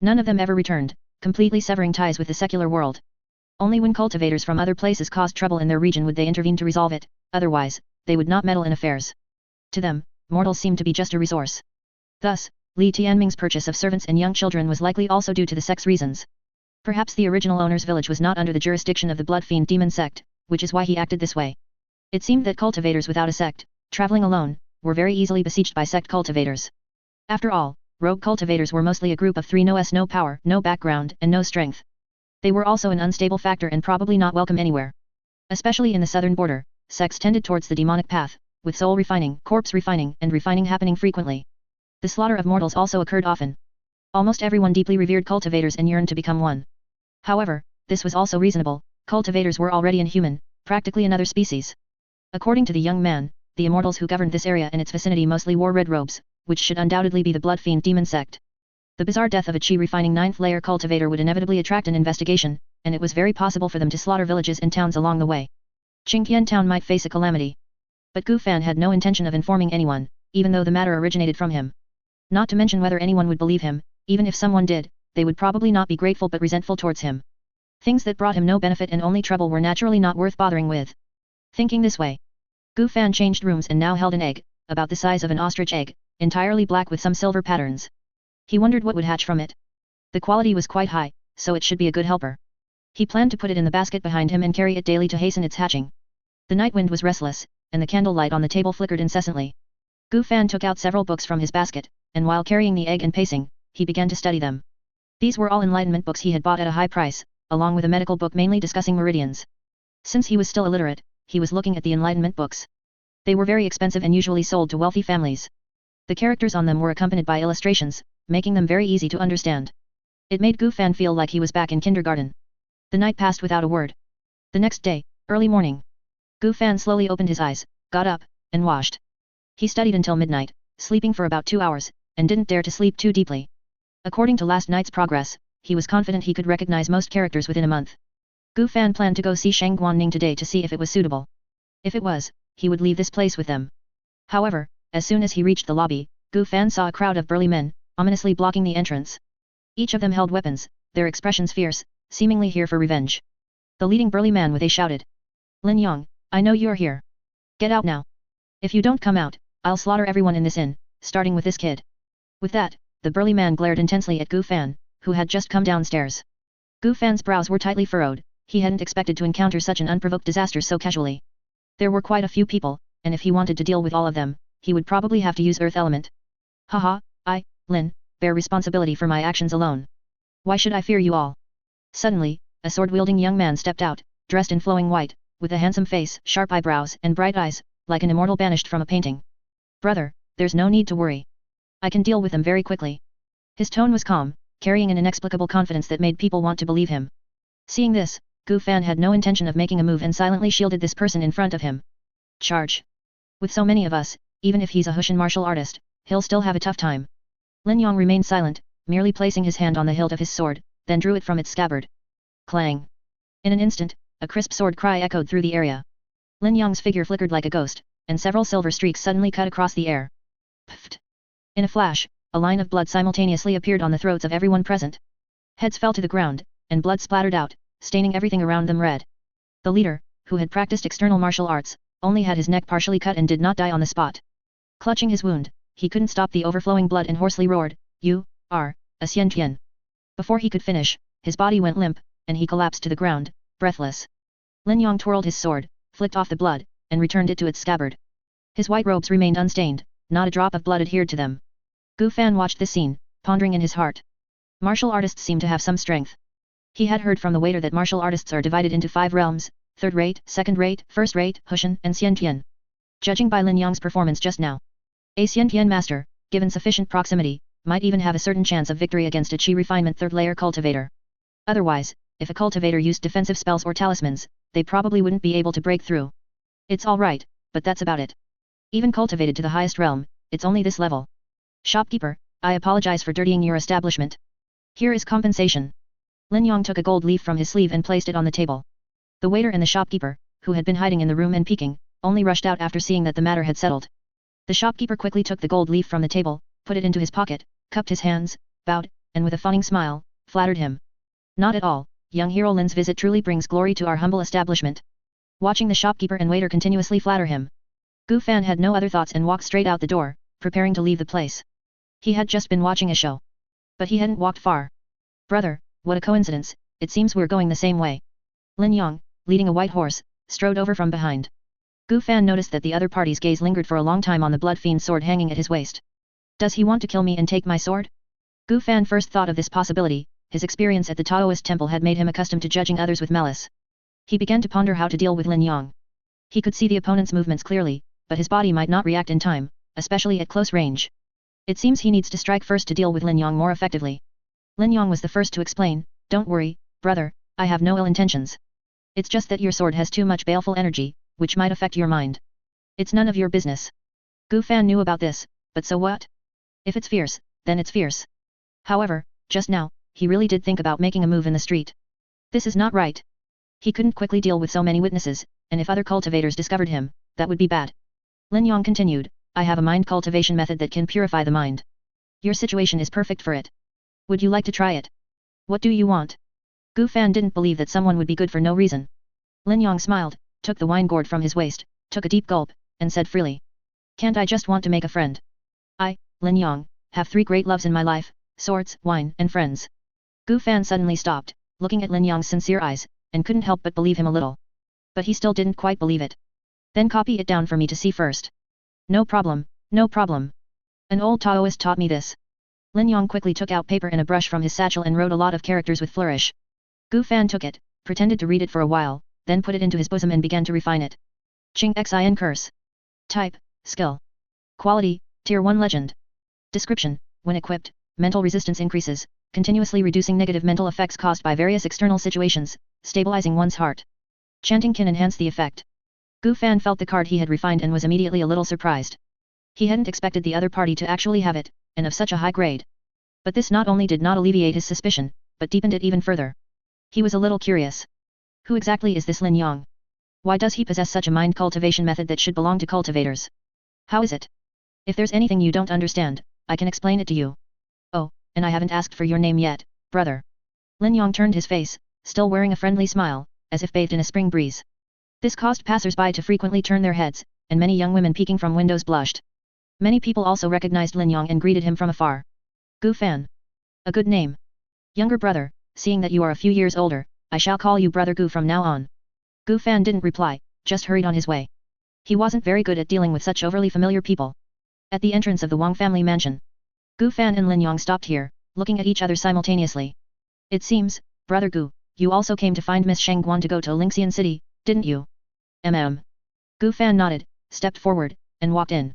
None of them ever returned, completely severing ties with the secular world. Only when cultivators from other places caused trouble in their region would they intervene to resolve it, otherwise, they would not meddle in affairs. To them, mortals seemed to be just a resource. Thus, Li Tianming's purchase of servants and young children was likely also due to the sex reasons. Perhaps the original owner's village was not under the jurisdiction of the blood fiend demon sect, which is why he acted this way. It seemed that cultivators without a sect, traveling alone, were very easily besieged by sect cultivators. After all, rogue cultivators were mostly a group of 3 no power, no background, and no strength. They were also an unstable factor and probably not welcome anywhere. Especially in the southern border, sects tended towards the demonic path, with soul refining, corpse refining, and refining happening frequently. The slaughter of mortals also occurred often. Almost everyone deeply revered cultivators and yearned to become one. However, this was also reasonable, cultivators were already inhuman, practically another species. According to the young man, the immortals who governed this area and its vicinity mostly wore red robes, which should undoubtedly be the blood fiend demon sect. The bizarre death of a chi refining 9th layer cultivator would inevitably attract an investigation, and it was very possible for them to slaughter villages and towns along the way. Qingqian town might face a calamity. But Gu Fan had no intention of informing anyone, even though the matter originated from him. Not to mention whether anyone would believe him, even if someone did, they would probably not be grateful but resentful towards him. Things that brought him no benefit and only trouble were naturally not worth bothering with. Thinking this way, Gu Fan changed rooms and now held an egg, about the size of an ostrich egg, entirely black with some silver patterns. He wondered what would hatch from it. The quality was quite high, so it should be a good helper. He planned to put it in the basket behind him and carry it daily to hasten its hatching. The night wind was restless, and the candlelight on the table flickered incessantly. Gu Fan took out several books from his basket, and while carrying the egg and pacing, he began to study them. These were all enlightenment books he had bought at a high price, along with a medical book mainly discussing meridians. Since he was still illiterate, he was looking at the enlightenment books. They were very expensive and usually sold to wealthy families. The characters on them were accompanied by illustrations, making them very easy to understand. It made Gu Fan feel like he was back in kindergarten. The night passed without a word. The next day, early morning, Gu Fan slowly opened his eyes, got up, and washed. He studied until midnight, sleeping for about 2 hours, and didn't dare to sleep too deeply. According to last night's progress, he was confident he could recognize most characters within a month. Gu Fan planned to go see Shang Guanning today to see if it was suitable. If it was, he would leave this place with them. However, as soon as he reached the lobby, Gu Fan saw a crowd of burly men, ominously blocking the entrance. Each of them held weapons, their expressions fierce, seemingly here for revenge. The leading burly man with a shouted, "Lin Yang, I know you're here. Get out now. If you don't come out, I'll slaughter everyone in this inn, starting with this kid." With that, the burly man glared intensely at Gu Fan, who had just come downstairs. Gu Fan's brows were tightly furrowed, He hadn't expected to encounter such an unprovoked disaster so casually. There were quite a few people, and if he wanted to deal with all of them, he would probably have to use Earth Element. Haha, Lin, bear responsibility for my actions alone. Why should I fear you all? Suddenly, a sword-wielding young man stepped out, dressed in flowing white, with a handsome face, sharp eyebrows, and bright eyes, like an immortal banished from a painting. Brother, there's no need to worry. I can deal with them very quickly. His tone was calm, carrying an inexplicable confidence that made people want to believe him. Seeing this, Gu Fan had no intention of making a move and silently shielded this person in front of him. Charge. With so many of us, even if he's a Hushan martial artist, he'll still have a tough time. Lin Yong remained silent, merely placing his hand on the hilt of his sword, then drew it from its scabbard. Clang. In an instant, a crisp sword cry echoed through the area. Lin Yong's figure flickered like a ghost, and several silver streaks suddenly cut across the air. Pfft. In a flash, a line of blood simultaneously appeared on the throats of everyone present. Heads fell to the ground, and blood splattered out, staining everything around them red. The leader, who had practiced external martial arts, only had his neck partially cut and did not die on the spot. Clutching his wound, he couldn't stop the overflowing blood and hoarsely roared, "You are a Xiantian." Before he could finish, his body went limp, and he collapsed to the ground, breathless. Lin Yong twirled his sword, flicked off the blood, and returned it to its scabbard. His white robes remained unstained, not a drop of blood adhered to them. Gu Fan watched this scene, pondering in his heart. Martial artists seem to have some strength. He had heard from the waiter that martial artists are divided into 5 realms, third-rate, second-rate, first-rate, Hushan, and Xiantian. Judging by Lin Yong's performance just now, a Xiantian master, given sufficient proximity, might even have a certain chance of victory against a Qi refinement third-layer cultivator. Otherwise, if a cultivator used defensive spells or talismans, they probably wouldn't be able to break through. It's alright, but that's about it. Even cultivated to the highest realm, it's only this level. Shopkeeper, I apologize for dirtying your establishment. Here is compensation. Lin Yong took a gold leaf from his sleeve and placed it on the table. The waiter and the shopkeeper, who had been hiding in the room and peeking, only rushed out after seeing that the matter had settled. The shopkeeper quickly took the gold leaf from the table, put it into his pocket, cupped his hands, bowed, and with a fawning smile, flattered him. Not at all, young hero Lin's visit truly brings glory to our humble establishment. Watching the shopkeeper and waiter continuously flatter him, Gu Fan had no other thoughts and walked straight out the door, preparing to leave the place. He had just been watching a show. But he hadn't walked far. Brother, what a coincidence, it seems we're going the same way. Lin Yong, leading a white horse, strode over from behind. Gu Fan noticed that the other party's gaze lingered for a long time on the blood fiend's sword hanging at his waist. Does he want to kill me and take my sword? Gu Fan first thought of this possibility. His experience at the Taoist temple had made him accustomed to judging others with malice. He began to ponder how to deal with Lin Yong. He could see the opponent's movements clearly, but his body might not react in time, especially at close range. It seems he needs to strike first to deal with Lin Yong more effectively. Lin Yong was the first to explain, "Don't worry, brother, I have no ill intentions. It's just that your sword has too much baleful energy, which might affect your mind. It's none of your business." Gu Fan knew about this, but so what? If it's fierce, then it's fierce. However, just now, he really did think about making a move in the street. This is not right. He couldn't quickly deal with so many witnesses, and if other cultivators discovered him, that would be bad. Lin Yong continued, "I have a mind cultivation method that can purify the mind. Your situation is perfect for it. Would you like to try it? What do you want?" Gu Fan didn't believe that someone would be good for no reason. Lin Yong smiled, took the wine gourd from his waist, took a deep gulp, and said freely, "Can't I just want to make a friend? I, Lin Yong, have 3 great loves in my life, swords, wine, and friends." Gu Fan suddenly stopped, looking at Lin Yong's sincere eyes, and couldn't help but believe him a little. But he still didn't quite believe it. "Then copy it down for me to see first." "No problem, no problem. An old Taoist taught me this." Lin Yong quickly took out paper and a brush from his satchel and wrote a lot of characters with flourish. Gu Fan took it, pretended to read it for a while, then put it into his bosom and began to refine it. Ching Xin Curse. Type, Skill. Quality, Tier 1 Legend. Description, when equipped, mental resistance increases, continuously reducing negative mental effects caused by various external situations, stabilizing one's heart. Chanting can enhance the effect. Gu Fan felt the card he had refined and was immediately a little surprised. He hadn't expected the other party to actually have it, and of such a high grade. But this not only did not alleviate his suspicion, but deepened it even further. He was a little curious. Who exactly is this Lin Yong? Why does he possess such a mind cultivation method that should belong to cultivators? How is it? If there's anything you don't understand, I can explain it to you. Oh, and I haven't asked for your name yet, brother. Lin Yong turned his face, still wearing a friendly smile, as if bathed in a spring breeze. This caused passers-by to frequently turn their heads, and many young women peeking from windows blushed. Many people also recognized Lin Yong and greeted him from afar. Gu Fan. A good name. Younger brother, seeing that you are a few years older, I shall call you Brother Gu from now on. Gu Fan didn't reply, just hurried on his way. He wasn't very good at dealing with such overly familiar people. At the entrance of the Wang family mansion, Gu Fan and Lin Yong stopped here, looking at each other simultaneously. It seems, Brother Gu, you also came to find Miss Shang Guan to go to Lingxian City, didn't you? Gu Fan nodded, stepped forward, and walked in.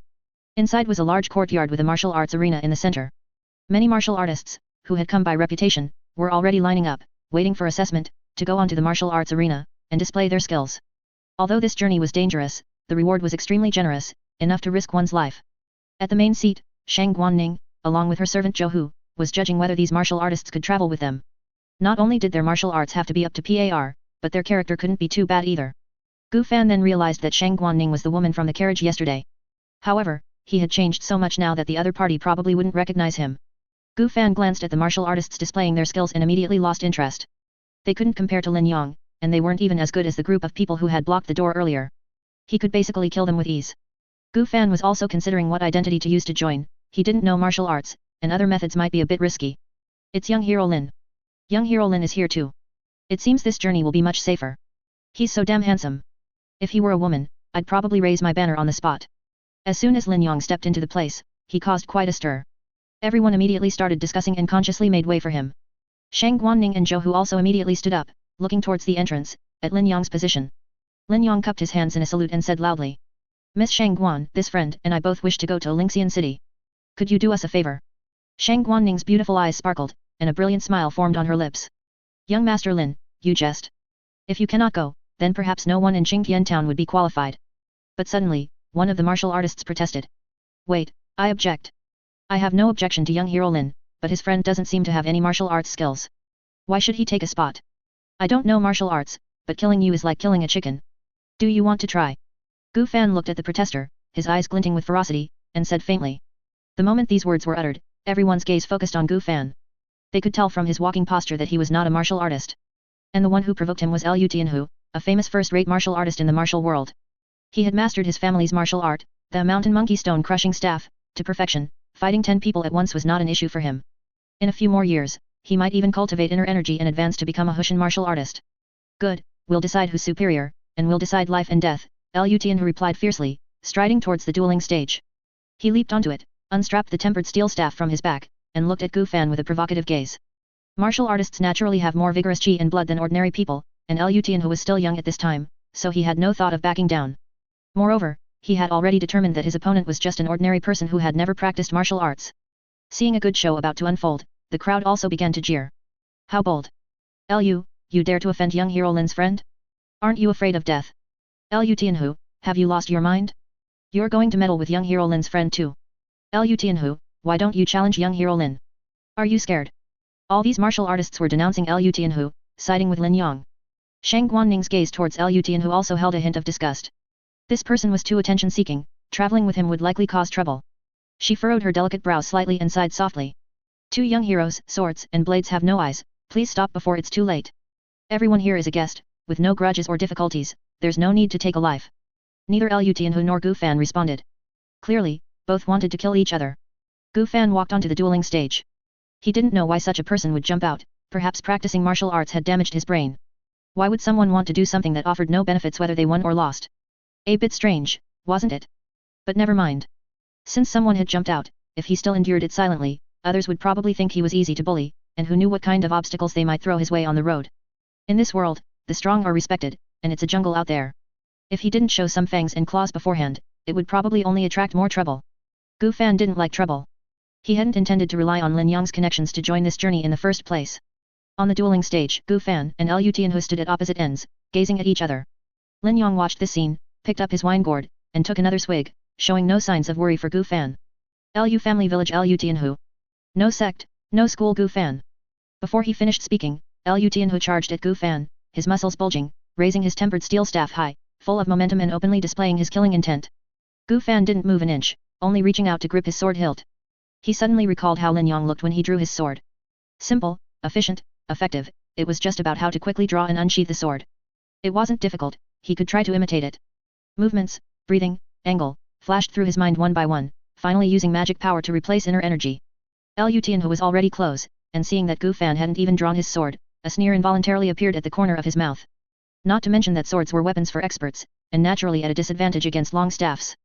Inside was a large courtyard with a martial arts arena in the center. Many martial artists, who had come by reputation, were already lining up, waiting for assessment, to go onto the martial arts arena, and display their skills. Although this journey was dangerous, the reward was extremely generous, enough to risk one's life. At the main seat, Shang Guanning, along with her servant Zhou Hu, was judging whether these martial artists could travel with them. Not only did their martial arts have to be up to par, but their character couldn't be too bad either. Gu Fan then realized that Shang Guanning was the woman from the carriage yesterday. However, he had changed so much now that the other party probably wouldn't recognize him. Gu Fan glanced at the martial artists displaying their skills and immediately lost interest. They couldn't compare to Lin Yong, and they weren't even as good as the group of people who had blocked the door earlier. He could basically kill them with ease. Gu Fan was also considering what identity to use to join. He didn't know martial arts, and other methods might be a bit risky. It's young hero Lin. Young hero Lin is here too. It seems this journey will be much safer. He's so damn handsome. If he were a woman, I'd probably raise my banner on the spot. As soon as Lin Yong stepped into the place, he caused quite a stir. Everyone immediately started discussing and consciously made way for him. Shang Guanning and Zhou Hu also immediately stood up, looking towards the entrance, at Lin Yong's position. Lin Yong cupped his hands in a salute and said loudly. Miss Shang Guan, this friend and I both wish to go to Lingxian City. Could you do us a favor? Shang Guanning's beautiful eyes sparkled, and a brilliant smile formed on her lips. Young Master Lin, you jest. If you cannot go, then perhaps no one in Qingtian town would be qualified. But suddenly, one of the martial artists protested. Wait, I object. I have no objection to young hero Lin, but his friend doesn't seem to have any martial arts skills. Why should he take a spot? I don't know martial arts, but killing you is like killing a chicken. Do you want to try? Gu Fan looked at the protester, his eyes glinting with ferocity, and said faintly. The moment these words were uttered, everyone's gaze focused on Gu Fan. They could tell from his walking posture that he was not a martial artist. And the one who provoked him was Liu Tianhu, a famous first-rate martial artist in the martial world. He had mastered his family's martial art, the mountain monkey stone crushing staff, to perfection. Fighting 10 people at once was not an issue for him. In a few more years, he might even cultivate inner energy and advance to become a Hushan martial artist. Good, we'll decide who's superior, and we'll decide life and death, Liu Tianhu replied fiercely, striding towards the dueling stage. He leaped onto it, unstrapped the tempered steel staff from his back, and looked at Gu Fan with a provocative gaze. Martial artists naturally have more vigorous chi and blood than ordinary people, and Liu Tianhu was still young at this time, so he had no thought of backing down. Moreover, he had already determined that his opponent was just an ordinary person who had never practiced martial arts. Seeing a good show about to unfold, the crowd also began to jeer. How bold! Liu, you dare to offend young hero Lin's friend? Aren't you afraid of death? Liu Tianhu, have you lost your mind? You're going to meddle with young hero Lin's friend too. Liu Tianhu, why don't you challenge young hero Lin? Are you scared? All these martial artists were denouncing Liu Tianhu, siding with Lin Yong. Shang Guanning's gaze towards Liu Tianhu also held a hint of disgust. This person was too attention-seeking, traveling with him would likely cause trouble. She furrowed her delicate brows slightly and sighed softly. Two young heroes, swords and blades have no eyes, please stop before it's too late. Everyone here is a guest, with no grudges or difficulties, there's no need to take a life. Neither Liu Tianhu nor Gu Fan responded. Clearly, both wanted to kill each other. Gu Fan walked onto the dueling stage. He didn't know why such a person would jump out, perhaps practicing martial arts had damaged his brain. Why would someone want to do something that offered no benefits whether they won or lost? A bit strange, wasn't it? But never mind. Since someone had jumped out, if he still endured it silently, others would probably think he was easy to bully, and who knew what kind of obstacles they might throw his way on the road. In this world, the strong are respected, and it's a jungle out there. If he didn't show some fangs and claws beforehand, it would probably only attract more trouble. Gu Fan didn't like trouble. He hadn't intended to rely on Lin Yong's connections to join this journey in the first place. On the dueling stage, Gu Fan and Liu Tianhu stood at opposite ends, gazing at each other. Lin Yong watched this scene, picked up his wine gourd, and took another swig, showing no signs of worry for Gu Fan. Liu family village Liu Tianhu. No sect, no school Gu Fan. Before he finished speaking, Liu Tianhu charged at Gu Fan, his muscles bulging, raising his tempered steel staff high, full of momentum and openly displaying his killing intent. Gu Fan didn't move an inch, only reaching out to grip his sword hilt. He suddenly recalled how Lin Yong looked when he drew his sword. Simple, efficient, effective, it was just about how to quickly draw and unsheath the sword. It wasn't difficult, he could try to imitate it. Movements, breathing, angle, flashed through his mind one by one, finally using magic power to replace inner energy. Liu Tianhu was already close, and seeing that Gu Fan hadn't even drawn his sword, a sneer involuntarily appeared at the corner of his mouth. Not to mention that swords were weapons for experts, and naturally at a disadvantage against long staffs.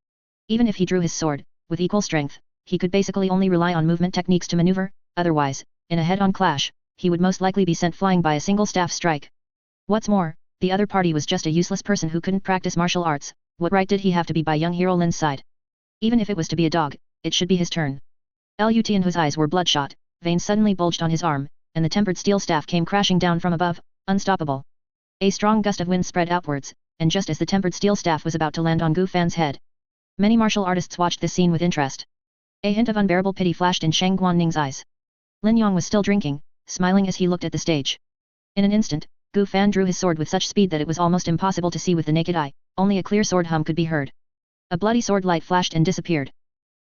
Even if he drew his sword, with equal strength, he could basically only rely on movement techniques to maneuver, otherwise, in a head-on clash, he would most likely be sent flying by a single staff strike. What's more, the other party was just a useless person who couldn't practice martial arts. What right did he have to be by young hero Lin's side? Even if it was to be a dog, it should be his turn. Lutian, whose eyes were bloodshot, veins suddenly bulged on his arm, and the tempered steel staff came crashing down from above, unstoppable. A strong gust of wind spread outwards, and just as the tempered steel staff was about to land on Gu Fan's head. Many martial artists watched this scene with interest. A hint of unbearable pity flashed in Shang Guanning's eyes. Lin Yong was still drinking, smiling as he looked at the stage. In an instant, Gu Fan drew his sword with such speed that it was almost impossible to see with the naked eye, only a clear sword hum could be heard. A bloody sword light flashed and disappeared.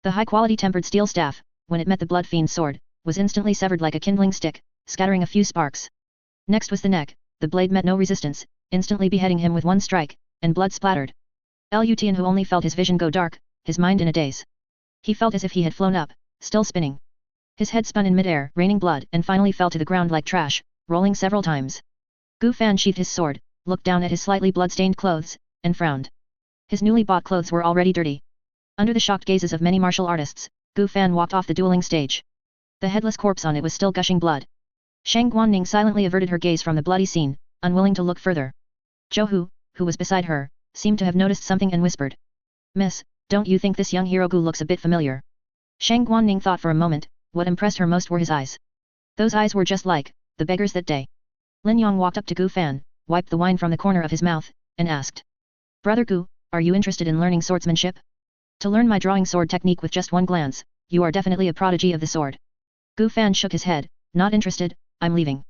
The high-quality tempered steel staff, when it met the blood fiend's sword, was instantly severed like a kindling stick, scattering a few sparks. Next was the neck, the blade met no resistance, instantly beheading him with one strike, and blood splattered. Lutian, who only felt his vision go dark, his mind in a daze. He felt as if he had flown up, still spinning. His head spun in midair, raining blood, and finally fell to the ground like trash, rolling several times. Gu Fan sheathed his sword, looked down at his slightly blood-stained clothes, and frowned. His newly bought clothes were already dirty. Under the shocked gazes of many martial artists, Gu Fan walked off the dueling stage. The headless corpse on it was still gushing blood. Shang Guanning silently averted her gaze from the bloody scene, unwilling to look further. Zhou Hu, who was beside her, seemed to have noticed something and whispered. "Miss, don't you think this young hero Gu looks a bit familiar?" Shang Guanning thought for a moment. What impressed her most were his eyes. Those eyes were just like the beggars that day. Lin Yong walked up to Gu Fan, wiped the wine from the corner of his mouth, and asked. "Brother Gu, are you interested in learning swordsmanship? To learn my drawing sword technique with just one glance, you are definitely a prodigy of the sword." Gu Fan shook his head. "Not interested, I'm leaving."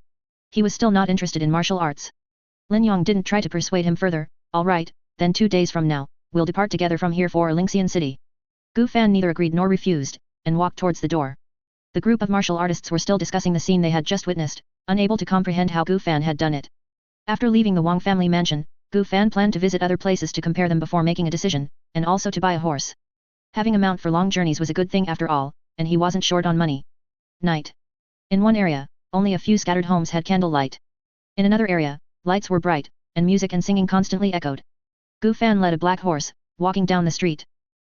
He was still not interested in martial arts. Lin Yong didn't try to persuade him further. "All right, then 2 days from now, we'll depart together from here for Lingxian City." Gu Fan neither agreed nor refused, and walked towards the door. The group of martial artists were still discussing the scene they had just witnessed, unable to comprehend how Gu Fan had done it. After leaving the Wang family mansion, Gu Fan planned to visit other places to compare them before making a decision, and also to buy a horse. Having a mount for long journeys was a good thing after all, and he wasn't short on money. Night. In one area, only a few scattered homes had candlelight. In another area, lights were bright, and music and singing constantly echoed. Gu Fan led a black horse, walking down the street.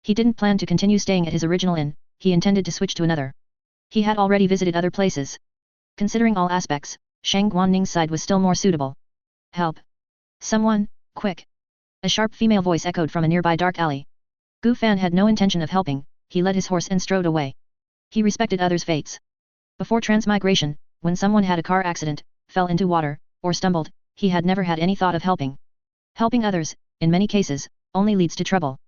He didn't plan to continue staying at his original inn, he intended to switch to another. He had already visited other places. Considering all aspects, Shang Guanning's side was still more suitable. "Help! Someone, quick!" A sharp female voice echoed from a nearby dark alley. Gu Fan had no intention of helping, he led his horse and strode away. He respected others' fates. Before transmigration, when someone had a car accident, fell into water, or stumbled, he had never had any thought of helping. Helping others, in many cases, only leads to trouble.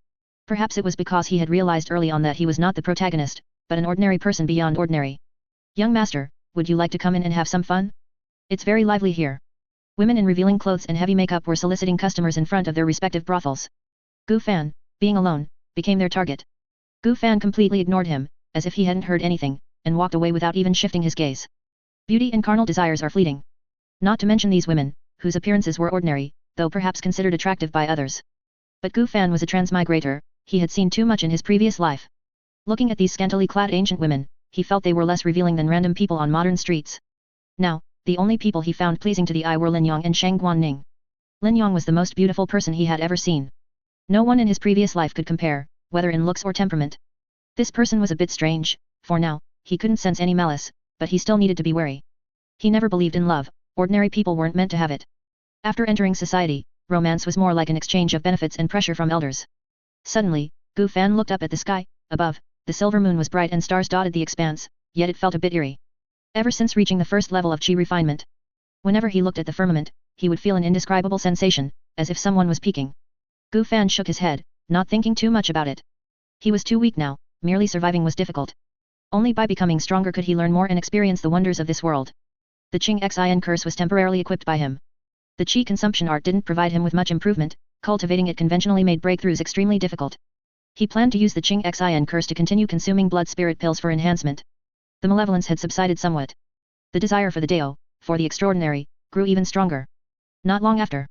Perhaps it was because he had realized early on that he was not the protagonist, but an ordinary person beyond ordinary. "Young master, would you like to come in and have some fun? It's very lively here." Women in revealing clothes and heavy makeup were soliciting customers in front of their respective brothels. Gu Fan, being alone, became their target. Gu Fan completely ignored him, as if he hadn't heard anything, and walked away without even shifting his gaze. Beauty and carnal desires are fleeting. Not to mention these women, whose appearances were ordinary, though perhaps considered attractive by others. But Gu Fan was a transmigrator, he had seen too much in his previous life. Looking at these scantily clad ancient women, he felt they were less revealing than random people on modern streets. Now, the only people he found pleasing to the eye were Lin Yong and Shang Guanning. Lin Yong was the most beautiful person he had ever seen. No one in his previous life could compare, whether in looks or temperament. This person was a bit strange, for now, he couldn't sense any malice, but he still needed to be wary. He never believed in love, ordinary people weren't meant to have it. After entering society, romance was more like an exchange of benefits and pressure from elders. Suddenly, Gu Fan looked up at the sky, above. The silver moon was bright and stars dotted the expanse, yet it felt a bit eerie. Ever since reaching the first level of chi refinement, whenever he looked at the firmament, he would feel an indescribable sensation, as if someone was peeking. Gu Fan shook his head, not thinking too much about it. He was too weak now, merely surviving was difficult. Only by becoming stronger could he learn more and experience the wonders of this world. The Qing Xin curse was temporarily equipped by him. The chi consumption art didn't provide him with much improvement, cultivating it conventionally made breakthroughs extremely difficult. He planned to use the Qing Xin curse to continue consuming blood spirit pills for enhancement. The malevolence had subsided somewhat. The desire for the Dao, for the extraordinary, grew even stronger. Not long after,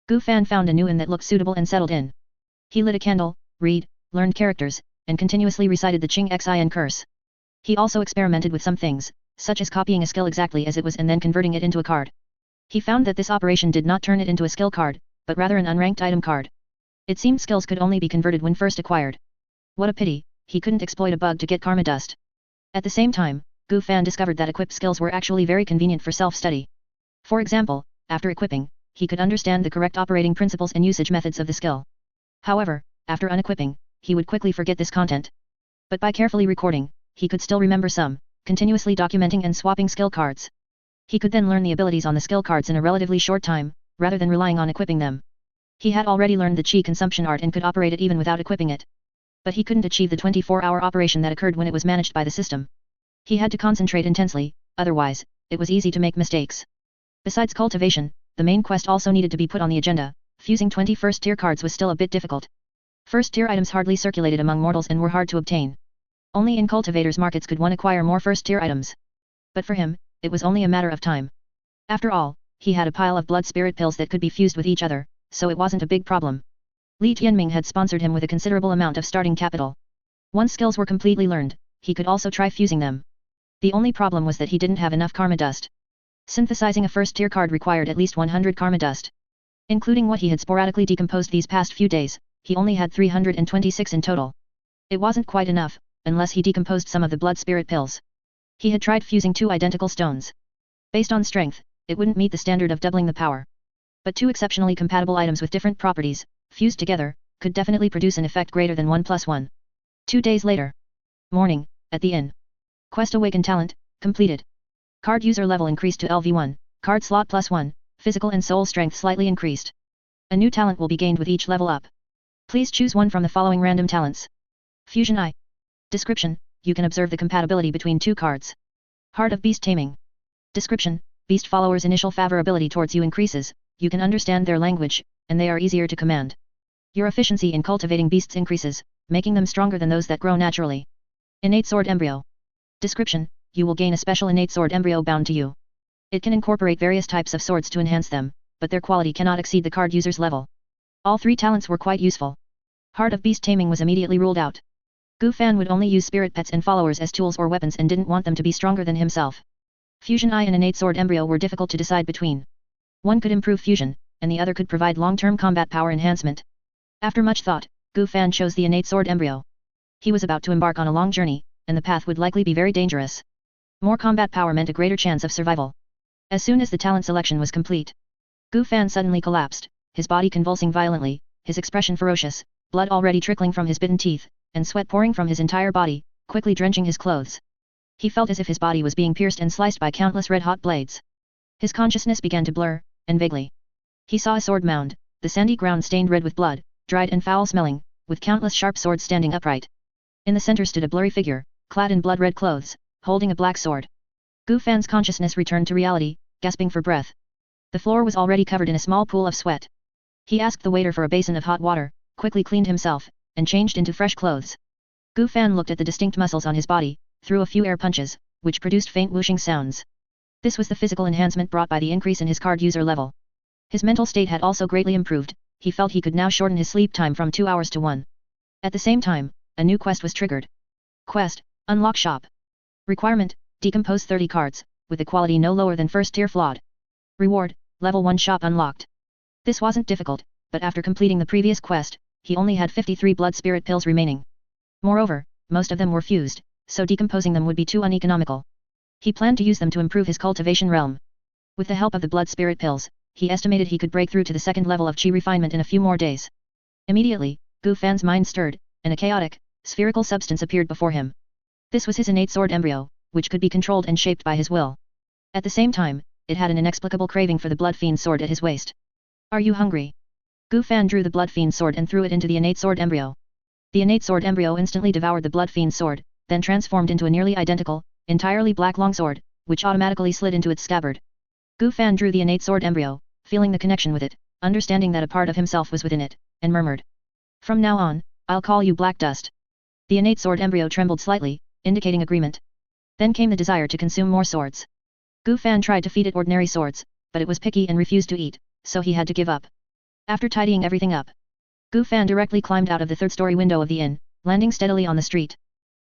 Gu Fan found a new inn that looked suitable and settled in. He lit a candle, learned characters, and continuously recited the Qing Xin curse. He also experimented with some things, such as copying a skill exactly as it was and then converting it into a card. He found that this operation did not turn it into a skill card, but rather an unranked item card. It seemed skills could only be converted when first acquired. What a pity, he couldn't exploit a bug to get karma dust. At the same time, Gu Fan discovered that equipped skills were actually very convenient for self-study. For example, after equipping, he could understand the correct operating principles and usage methods of the skill. However, after unequipping, he would quickly forget this content. But by carefully recording, he could still remember some, continuously documenting and swapping skill cards. He could then learn the abilities on the skill cards in a relatively short time, rather than relying on equipping them. He had already learned the chi consumption art and could operate it even without equipping it. But he couldn't achieve the 24-hour operation that occurred when it was managed by the system. He had to concentrate intensely, otherwise, it was easy to make mistakes. Besides cultivation, the main quest also needed to be put on the agenda. Fusing 20 first-tier cards was still a bit difficult. First-tier items hardly circulated among mortals and were hard to obtain. Only in cultivators' markets could one acquire more first-tier items. But for him, it was only a matter of time. After all, he had a pile of blood spirit pills that could be fused with each other, so it wasn't a big problem. Li Tianming had sponsored him with a considerable amount of starting capital. Once skills were completely learned, he could also try fusing them. The only problem was that he didn't have enough karma dust. Synthesizing a first-tier card required at least 100 karma dust. Including what he had sporadically decomposed these past few days, he only had 326 in total. It wasn't quite enough, unless he decomposed some of the blood spirit pills. He had tried fusing 2 identical stones. Based on strength, it wouldn't meet the standard of doubling the power. But 2 exceptionally compatible items with different properties, fused together, could definitely produce an effect greater than 1 + 1. 2 days later. Morning, at the inn. Quest Awaken Talent, completed. Card user level increased to LV1, card slot +1, physical and soul strength slightly increased. A new talent will be gained with each level up. Please choose one from the following random talents. Fusion Eye. Description, you can observe the compatibility between 2 cards. Heart of Beast Taming. Description, beast followers' initial favorability towards you increases, you can understand their language, and they are easier to command. Your efficiency in cultivating beasts increases, making them stronger than those that grow naturally. Innate Sword Embryo. Description, you will gain a special innate sword embryo bound to you. It can incorporate various types of swords to enhance them, but their quality cannot exceed the card user's level. All 3 talents were quite useful. Heart of Beast Taming was immediately ruled out. Gu Fan would only use spirit pets and followers as tools or weapons and didn't want them to be stronger than himself. Fusion Eye and innate sword embryo were difficult to decide between. One could improve fusion, and the other could provide long-term combat power enhancement. After much thought, Gu Fan chose the innate sword embryo. He was about to embark on a long journey, and the path would likely be very dangerous. More combat power meant a greater chance of survival. As soon as the talent selection was complete, Gu Fan suddenly collapsed, his body convulsing violently, his expression ferocious, blood already trickling from his bitten teeth, and sweat pouring from his entire body, quickly drenching his clothes. He felt as if his body was being pierced and sliced by countless red-hot blades. His consciousness began to blur, and vaguely. He saw a sword mound, the sandy ground stained red with blood, dried and foul-smelling, with countless sharp swords standing upright. In the center stood a blurry figure, clad in blood-red clothes, holding a black sword. Gu Fan's consciousness returned to reality, gasping for breath. The floor was already covered in a small pool of sweat. He asked the waiter for a basin of hot water, quickly cleaned himself, and changed into fresh clothes. Gu Fan looked at the distinct muscles on his body, threw a few air punches, which produced faint whooshing sounds. This was the physical enhancement brought by the increase in his card user level. His mental state had also greatly improved, he felt he could now shorten his sleep time from 2 hours to 1. At the same time, a new quest was triggered. Quest, Unlock Shop. Requirement, decompose 30 cards, with a quality no lower than first tier flawed. Reward, level 1 shop unlocked. This wasn't difficult, but after completing the previous quest, he only had 53 blood spirit pills remaining. Moreover, most of them were fused, so decomposing them would be too uneconomical. He planned to use them to improve his cultivation realm. With the help of the blood spirit pills, he estimated he could break through to the second level of chi refinement in a few more days. Immediately, Gu Fan's mind stirred, and a chaotic, spherical substance appeared before him. This was his innate sword embryo, which could be controlled and shaped by his will. At the same time, it had an inexplicable craving for the blood fiend sword at his waist. Are you hungry? Gu Fan drew the blood fiend sword and threw it into the innate sword embryo. The innate sword embryo instantly devoured the blood fiend sword, then transformed into a nearly identical, entirely black longsword, which automatically slid into its scabbard. Gu Fan drew the innate sword embryo, feeling the connection with it, understanding that a part of himself was within it, and murmured. From now on, I'll call you Black Dust. The innate sword embryo trembled slightly, indicating agreement. Then came the desire to consume more swords. Gu Fan tried to feed it ordinary swords, but it was picky and refused to eat, so he had to give up. After tidying everything up, Gu Fan directly climbed out of the third-story window of the inn, landing steadily on the street.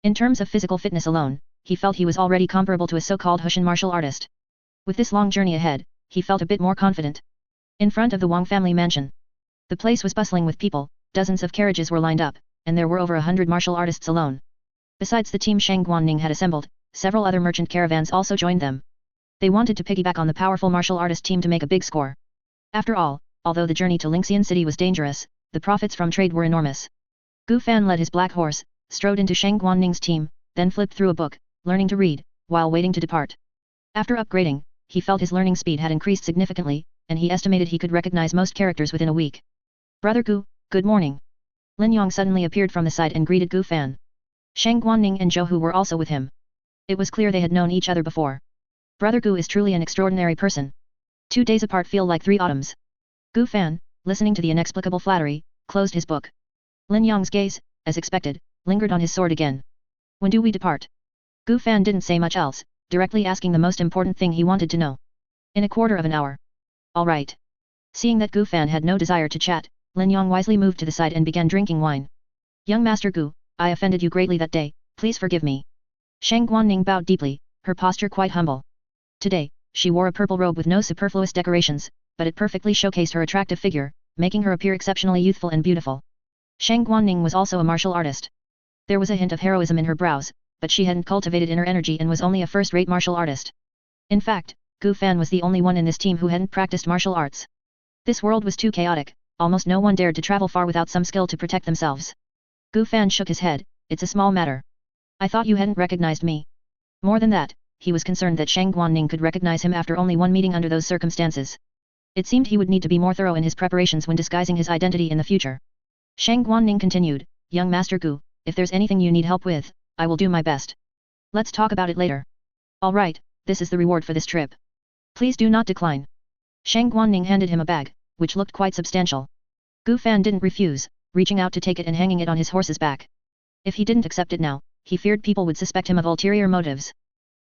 In terms of physical fitness alone, he felt he was already comparable to a so-called Hushan martial artist. With this long journey ahead, he felt a bit more confident. In front of the Wang family mansion. The place was bustling with people, dozens of carriages were lined up, and there were over 100 martial artists alone. Besides the team Shang Guanning had assembled, several other merchant caravans also joined them. They wanted to piggyback on the powerful martial artist team to make a big score. After all, although the journey to Lingxian City was dangerous, the profits from trade were enormous. Gu Fan led his black horse, strode into Shang Guanning's team, then flipped through a book, learning to read, while waiting to depart. After upgrading, he felt his learning speed had increased significantly, and he estimated he could recognize most characters within a week. Brother Gu, good morning. Lin Yong suddenly appeared from the side and greeted Gu Fan. Shang Guanning and Zhou Hu were also with him. It was clear they had known each other before. Brother Gu is truly an extraordinary person. 2 days apart feel like 3 autumns. Gu Fan, listening to the inexplicable flattery, closed his book. Lin Yong's gaze, as expected, lingered on his sword again. When do we depart? Gu Fan didn't say much else, directly asking the most important thing he wanted to know. In a quarter of an hour. All right. Seeing that Gu Fan had no desire to chat, Lin Yong wisely moved to the side and began drinking wine. Young Master Gu, I offended you greatly that day, please forgive me. Shang Guanning bowed deeply, her posture quite humble. Today, she wore a purple robe with no superfluous decorations, but it perfectly showcased her attractive figure, making her appear exceptionally youthful and beautiful. Shang Guanning was also a martial artist. There was a hint of heroism in her brows, but she hadn't cultivated inner energy and was only a first-rate martial artist. In fact, Gu Fan was the only one in this team who hadn't practiced martial arts. This world was too chaotic, almost no one dared to travel far without some skill to protect themselves. Gu Fan shook his head, it's a small matter. I thought you hadn't recognized me. More than that, he was concerned that Shang Guanning could recognize him after only one meeting under those circumstances. It seemed he would need to be more thorough in his preparations when disguising his identity in the future. Shang Guanning continued, Young Master Gu, if there's anything you need help with, I will do my best. Let's talk about it later. Alright, this is the reward for this trip. Please do not decline. Shang Guanning handed him a bag, which looked quite substantial. Gu Fan didn't refuse, reaching out to take it and hanging it on his horse's back. If he didn't accept it now, he feared people would suspect him of ulterior motives.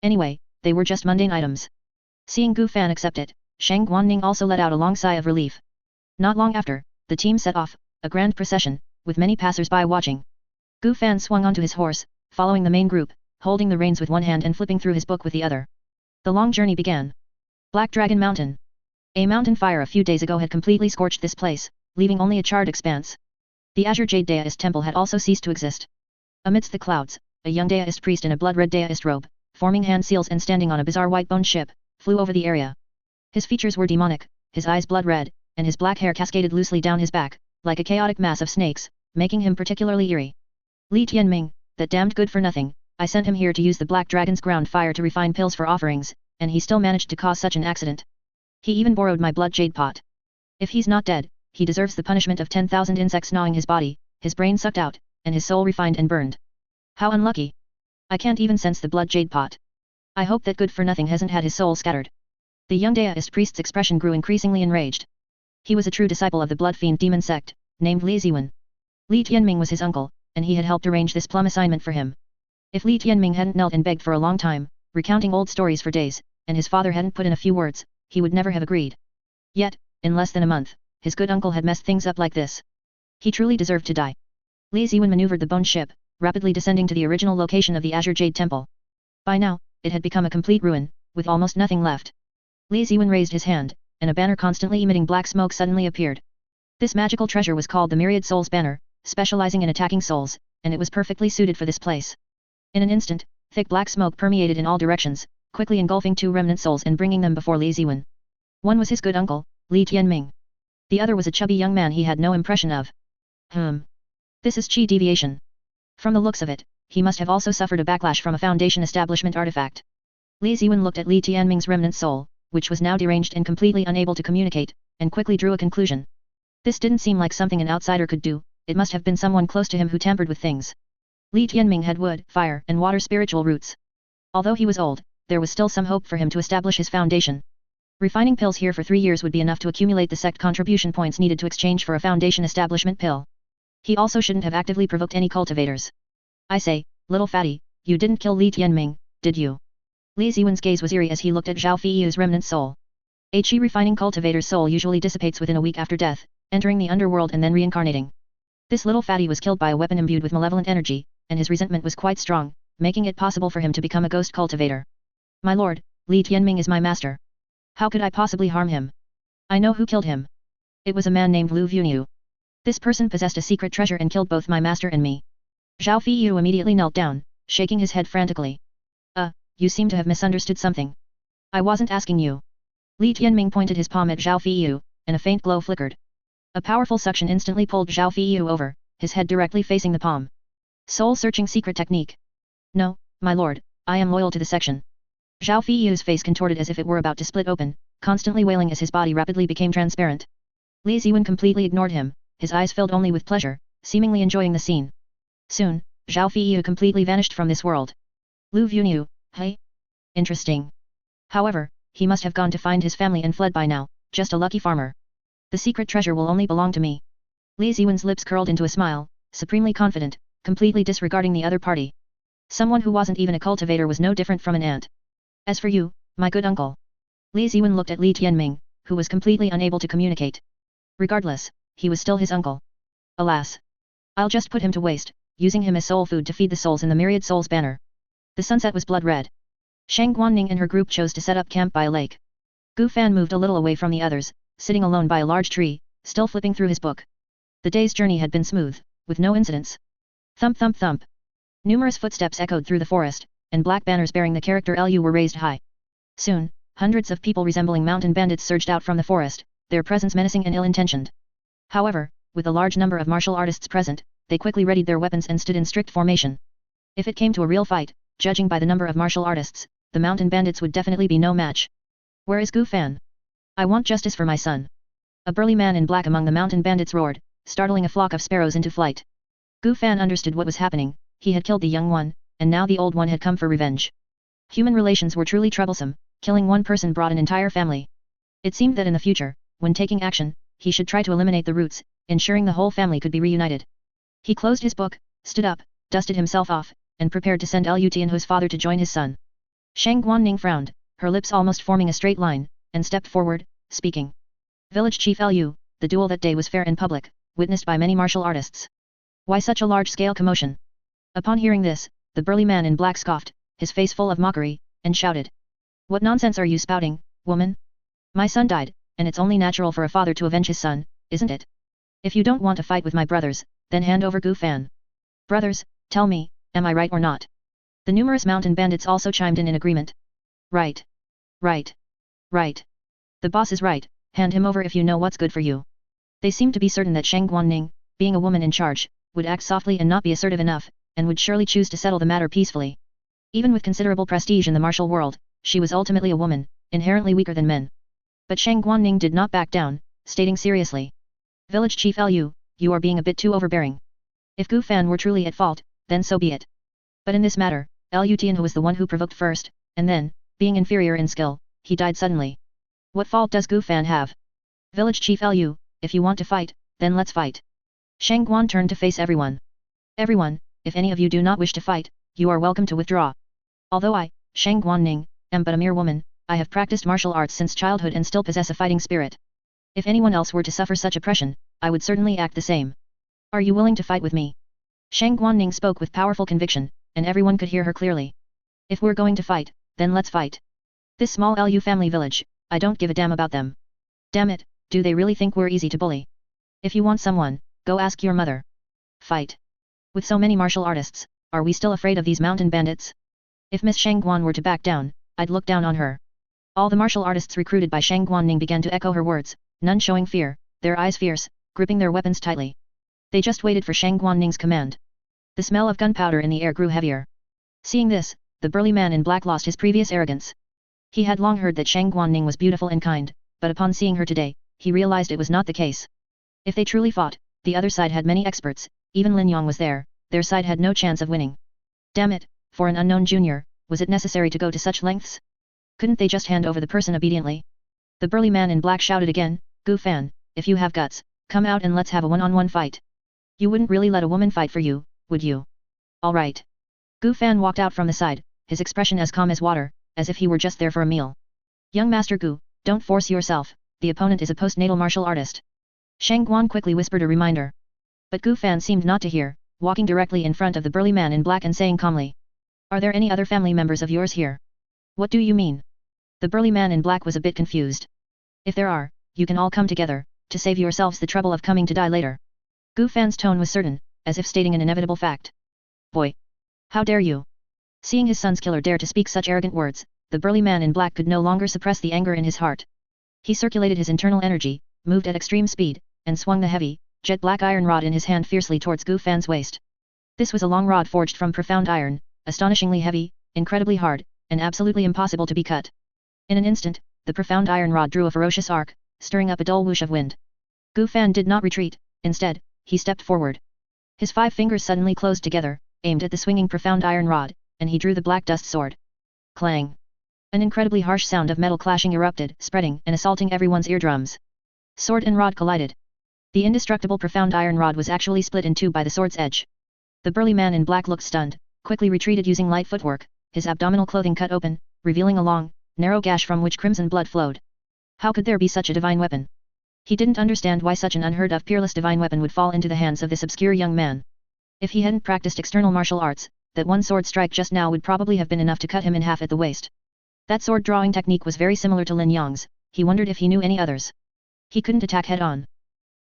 Anyway, they were just mundane items. Seeing Gu Fan accept it, Shang Guanning also let out a long sigh of relief. Not long after, the team set off, a grand procession, with many passers-by watching. Gu Fan swung onto his horse, following the main group, holding the reins with one hand and flipping through his book with the other. The long journey began. Black Dragon Mountain. A mountain fire a few days ago had completely scorched this place, leaving only a charred expanse. The Azure Jade Daoist temple had also ceased to exist. Amidst the clouds, a young Daoist priest in a blood-red Daoist robe, forming hand seals and standing on a bizarre white-boned ship, flew over the area. His features were demonic, his eyes blood-red, and his black hair cascaded loosely down his back, like a chaotic mass of snakes, making him particularly eerie. Li Tianming, that damned good-for-nothing, I sent him here to use the Black Dragon's ground fire to refine pills for offerings, and he still managed to cause such an accident. He even borrowed my blood jade pot. If he's not dead, he deserves the punishment of 10,000 insects gnawing his body, his brain sucked out, and his soul refined and burned. How unlucky. I can't even sense the blood jade pot. I hope that good-for-nothing hasn't had his soul scattered. The young Daoist priest's expression grew increasingly enraged. He was a true disciple of the blood fiend demon sect, named Li Ziwen. Li Tianming was his uncle, and he had helped arrange this plum assignment for him. If Li Tianming hadn't knelt and begged for a long time, recounting old stories for days, and his father hadn't put in a few words, he would never have agreed. Yet, in less than a month, his good uncle had messed things up like this. He truly deserved to die. Li Ziwen maneuvered the bone ship, rapidly descending to the original location of the Azure Jade Temple. By now, it had become a complete ruin, with almost nothing left. Li Ziwen raised his hand, and a banner constantly emitting black smoke suddenly appeared. This magical treasure was called the Myriad Souls Banner, specializing in attacking souls, and it was perfectly suited for this place. In an instant, thick black smoke permeated in all directions, quickly engulfing 2 remnant souls and bringing them before Li Ziwen. One was his good uncle, Li Tianming. The other was a chubby young man he had no impression of. This is chi deviation. From the looks of it, he must have also suffered a backlash from a Foundation establishment artifact. Li Ziwen looked at Li Tianming's remnant soul, which was now deranged and completely unable to communicate, and quickly drew a conclusion. This didn't seem like something an outsider could do, it must have been someone close to him who tampered with things. Li Tianming had wood, fire, and water spiritual roots. Although he was old, there was still some hope for him to establish his foundation. Refining pills here for 3 years would be enough to accumulate the sect contribution points needed to exchange for a Foundation establishment pill. He also shouldn't have actively provoked any cultivators. I say, little fatty, you didn't kill Li Tianming, did you? Li Ziwen's gaze was eerie as he looked at Zhao Feiyu's remnant soul. A chi refining cultivator's soul usually dissipates within a week after death, entering the underworld and then reincarnating. This little fatty was killed by a weapon imbued with malevolent energy, and his resentment was quite strong, making it possible for him to become a ghost cultivator. My lord, Li Tianming is my master. How could I possibly harm him? I know who killed him. It was a man named Lu Vuniu. This person possessed a secret treasure and killed both my master and me. Zhao Feiyu immediately knelt down, shaking his head frantically. You seem to have misunderstood something. I wasn't asking you. Li Tianming pointed his palm at Zhao Feiyu, and a faint glow flickered. A powerful suction instantly pulled Zhao Feiyu over, his head directly facing the palm. Soul-searching secret technique. No, my lord, I am loyal to the section. Zhao Feiyu's face contorted as if it were about to split open, constantly wailing as his body rapidly became transparent. Li Ziwen completely ignored him, his eyes filled only with pleasure, seemingly enjoying the scene. Soon, Zhao Feiyu completely vanished from this world. Lu Vuniu, hey? Interesting. However, he must have gone to find his family and fled by now, just a lucky farmer. The secret treasure will only belong to me. Li Ziwen's lips curled into a smile, supremely confident, completely disregarding the other party. Someone who wasn't even a cultivator was no different from an ant. As for you, my good uncle. Li Ziwen looked at Li Tianming, who was completely unable to communicate. Regardless, he was still his uncle. Alas. I'll just put him to waste, using him as soul food to feed the souls in the myriad souls banner. The sunset was blood red. Shang Guanning and her group chose to set up camp by a lake. Gu Fan moved a little away from the others, sitting alone by a large tree, still flipping through his book. The day's journey had been smooth, with no incidents. Thump thump thump. Numerous footsteps echoed through the forest, and black banners bearing the character LU were raised high. Soon, hundreds of people resembling mountain bandits surged out from the forest, their presence menacing and ill-intentioned. However, with a large number of martial artists present, they quickly readied their weapons and stood in strict formation. If it came to a real fight, judging by the number of martial artists, the mountain bandits would definitely be no match. Where is Gu Fan? I want justice for my son. A burly man in black among the mountain bandits roared, startling a flock of sparrows into flight. Gu Fan understood what was happening, he had killed the young one, and now the old one had come for revenge. Human relations were truly troublesome, killing one person brought an entire family. It seemed that in the future, when taking action, he should try to eliminate the roots, ensuring the whole family could be reunited. He closed his book, stood up, dusted himself off, and prepared to send Lu Tianhu's father to join his son. Shang Guanning frowned, her lips almost forming a straight line, and stepped forward, speaking. Village Chief Lu, the duel that day was fair and public, witnessed by many martial artists. Why such a large-scale commotion? Upon hearing this, the burly man in black scoffed, his face full of mockery, and shouted. What nonsense are you spouting, woman? My son died, and it's only natural for a father to avenge his son, isn't it? If you don't want to fight with my brothers, then hand over Gu Fan. Brothers, tell me, am I right or not? The numerous mountain bandits also chimed in agreement. Right. Right. Right. The boss is right, hand him over if you know what's good for you. They seemed to be certain that Shang Guanning, being a woman in charge, would act softly and not be assertive enough, and would surely choose to settle the matter peacefully. Even with considerable prestige in the martial world, she was ultimately a woman, inherently weaker than men. But Shang Guanning did not back down, stating seriously. Village Chief Lu, you are being a bit too overbearing. If Gu Fan were truly at fault, then so be it. But in this matter, Lu Tianhu was the one who provoked first, and then, being inferior in skill, he died suddenly. What fault does Gu Fan have? Village Chief Lu, if you want to fight, then let's fight. Shang Guan turned to face everyone. Everyone, if any of you do not wish to fight, you are welcome to withdraw. Although I, Shang Guanning, am but a mere woman, I have practiced martial arts since childhood and still possess a fighting spirit. If anyone else were to suffer such oppression, I would certainly act the same. Are you willing to fight with me? Shang Guanning spoke with powerful conviction, and everyone could hear her clearly. If we're going to fight, then let's fight. This small Lu family village, I don't give a damn about them. Damn it, do they really think we're easy to bully? If you want someone, go ask your mother. Fight. With so many martial artists, are we still afraid of these mountain bandits? If Miss Shang Guan were to back down, I'd look down on her. All the martial artists recruited by Shang Guanning began to echo her words, none showing fear, their eyes fierce, gripping their weapons tightly. They just waited for Shang Guanning's command. The smell of gunpowder in the air grew heavier. Seeing this, the burly man in black lost his previous arrogance. He had long heard that Shang Guanning was beautiful and kind, but upon seeing her today, he realized it was not the case. If they truly fought, the other side had many experts, even Lin Yong was there, their side had no chance of winning. Damn it, for an unknown junior, was it necessary to go to such lengths? Couldn't they just hand over the person obediently? The burly man in black shouted again, Gu Fan, if you have guts, come out and let's have a one-on-one fight. You wouldn't really let a woman fight for you, would you? Alright. Gu Fan walked out from the side, his expression as calm as water, as if he were just there for a meal. Young Master Gu, don't force yourself, the opponent is a postnatal martial artist. Shang Guan quickly whispered a reminder. But Gu Fan seemed not to hear, walking directly in front of the burly man in black and saying calmly. Are there any other family members of yours here? What do you mean? The burly man in black was a bit confused. If there are, you can all come together, to save yourselves the trouble of coming to die later. Gu Fan's tone was certain, as if stating an inevitable fact. Boy! How dare you! Seeing his son's killer dare to speak such arrogant words, the burly man in black could no longer suppress the anger in his heart. He circulated his internal energy, moved at extreme speed, and swung the heavy, jet-black iron rod in his hand fiercely towards Gu Fan's waist. This was a long rod forged from profound iron, astonishingly heavy, incredibly hard, and absolutely impossible to be cut. In an instant, the profound iron rod drew a ferocious arc, stirring up a dull whoosh of wind. Gu Fan did not retreat, instead, he stepped forward. His 5 fingers suddenly closed together, aimed at the swinging profound iron rod, and he drew the black dust sword. Clang! An incredibly harsh sound of metal clashing erupted, spreading and assaulting everyone's eardrums. Sword and rod collided. The indestructible profound iron rod was actually split in two by the sword's edge. The burly man in black looked stunned, quickly retreated using light footwork, his abdominal clothing cut open, revealing a long, narrow gash from which crimson blood flowed. How could there be such a divine weapon? He didn't understand why such an unheard-of peerless divine weapon would fall into the hands of this obscure young man. If he hadn't practiced external martial arts, that one sword strike just now would probably have been enough to cut him in half at the waist. That sword drawing technique was very similar to Lin Yang's. He wondered if he knew any others. He couldn't attack head-on.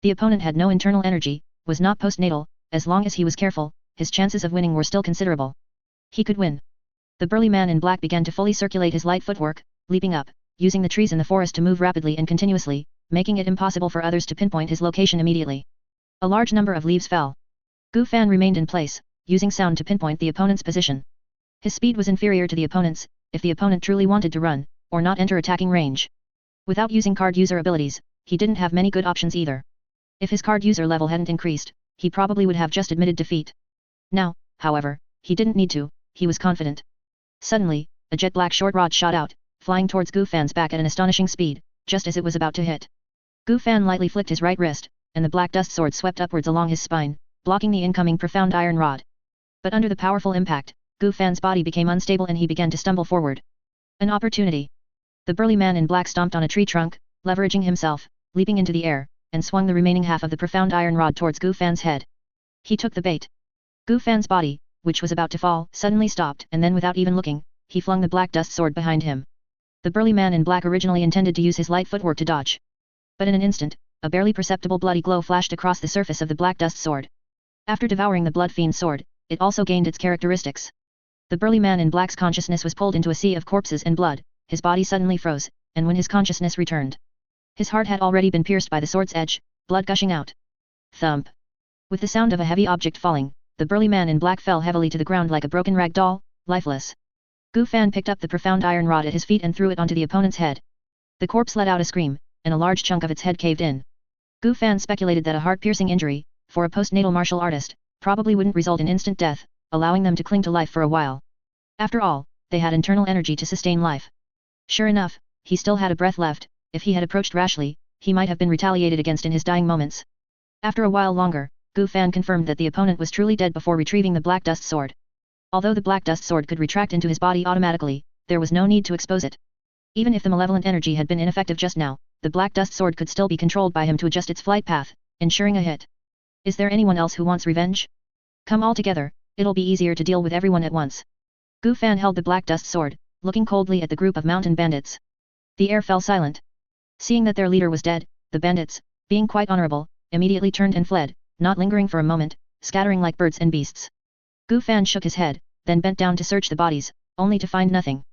The opponent had no internal energy, was not postnatal. As long as he was careful, his chances of winning were still considerable. He could win. The burly man in black began to fully circulate his light footwork, leaping up, using the trees in the forest to move rapidly and continuously, making it impossible for others to pinpoint his location immediately. A large number of leaves fell. Gu Fan remained in place, using sound to pinpoint the opponent's position. His speed was inferior to the opponent's, if the opponent truly wanted to run, or not enter attacking range. Without using card user abilities, he didn't have many good options either. If his card user level hadn't increased, he probably would have just admitted defeat. Now, however, he didn't need to, he was confident. Suddenly, a jet-black short rod shot out, flying towards Gu Fan's back at an astonishing speed, just as it was about to hit. Gu Fan lightly flicked his right wrist, and the black dust sword swept upwards along his spine, blocking the incoming profound iron rod. But under the powerful impact, Gu Fan's body became unstable and he began to stumble forward. An opportunity. The burly man in black stomped on a tree trunk, leveraging himself, leaping into the air, and swung the remaining half of the profound iron rod towards Gu Fan's head. He took the bait. Gu Fan's body, which was about to fall, suddenly stopped, and then without even looking, he flung the black dust sword behind him. The burly man in black originally intended to use his light footwork to dodge. But in an instant, a barely perceptible bloody glow flashed across the surface of the black dust sword. After devouring the blood fiend's sword, it also gained its characteristics. The burly man in black's consciousness was pulled into a sea of corpses and blood, his body suddenly froze, and when his consciousness returned, his heart had already been pierced by the sword's edge, blood gushing out. Thump! With the sound of a heavy object falling, the burly man in black fell heavily to the ground like a broken rag doll, lifeless. Gu Fan picked up the profound iron rod at his feet and threw it onto the opponent's head. The corpse let out a scream, and a large chunk of its head caved in. Gu Fan speculated that a heart-piercing injury, for a postnatal martial artist, probably wouldn't result in instant death, allowing them to cling to life for a while. After all, they had internal energy to sustain life. Sure enough, he still had a breath left. If he had approached rashly, he might have been retaliated against in his dying moments. After a while longer, Gu Fan confirmed that the opponent was truly dead before retrieving the black dust sword. Although the black dust sword could retract into his body automatically, there was no need to expose it. Even if the malevolent energy had been ineffective just now, the black dust sword could still be controlled by him to adjust its flight path, ensuring a hit. Is there anyone else who wants revenge? Come all together, it'll be easier to deal with everyone at once. Gu Fan held the black dust sword, looking coldly at the group of mountain bandits. The air fell silent. Seeing that their leader was dead, the bandits, being quite honorable, immediately turned and fled, not lingering for a moment, scattering like birds and beasts. Gu Fan shook his head, then bent down to search the bodies, only to find nothing.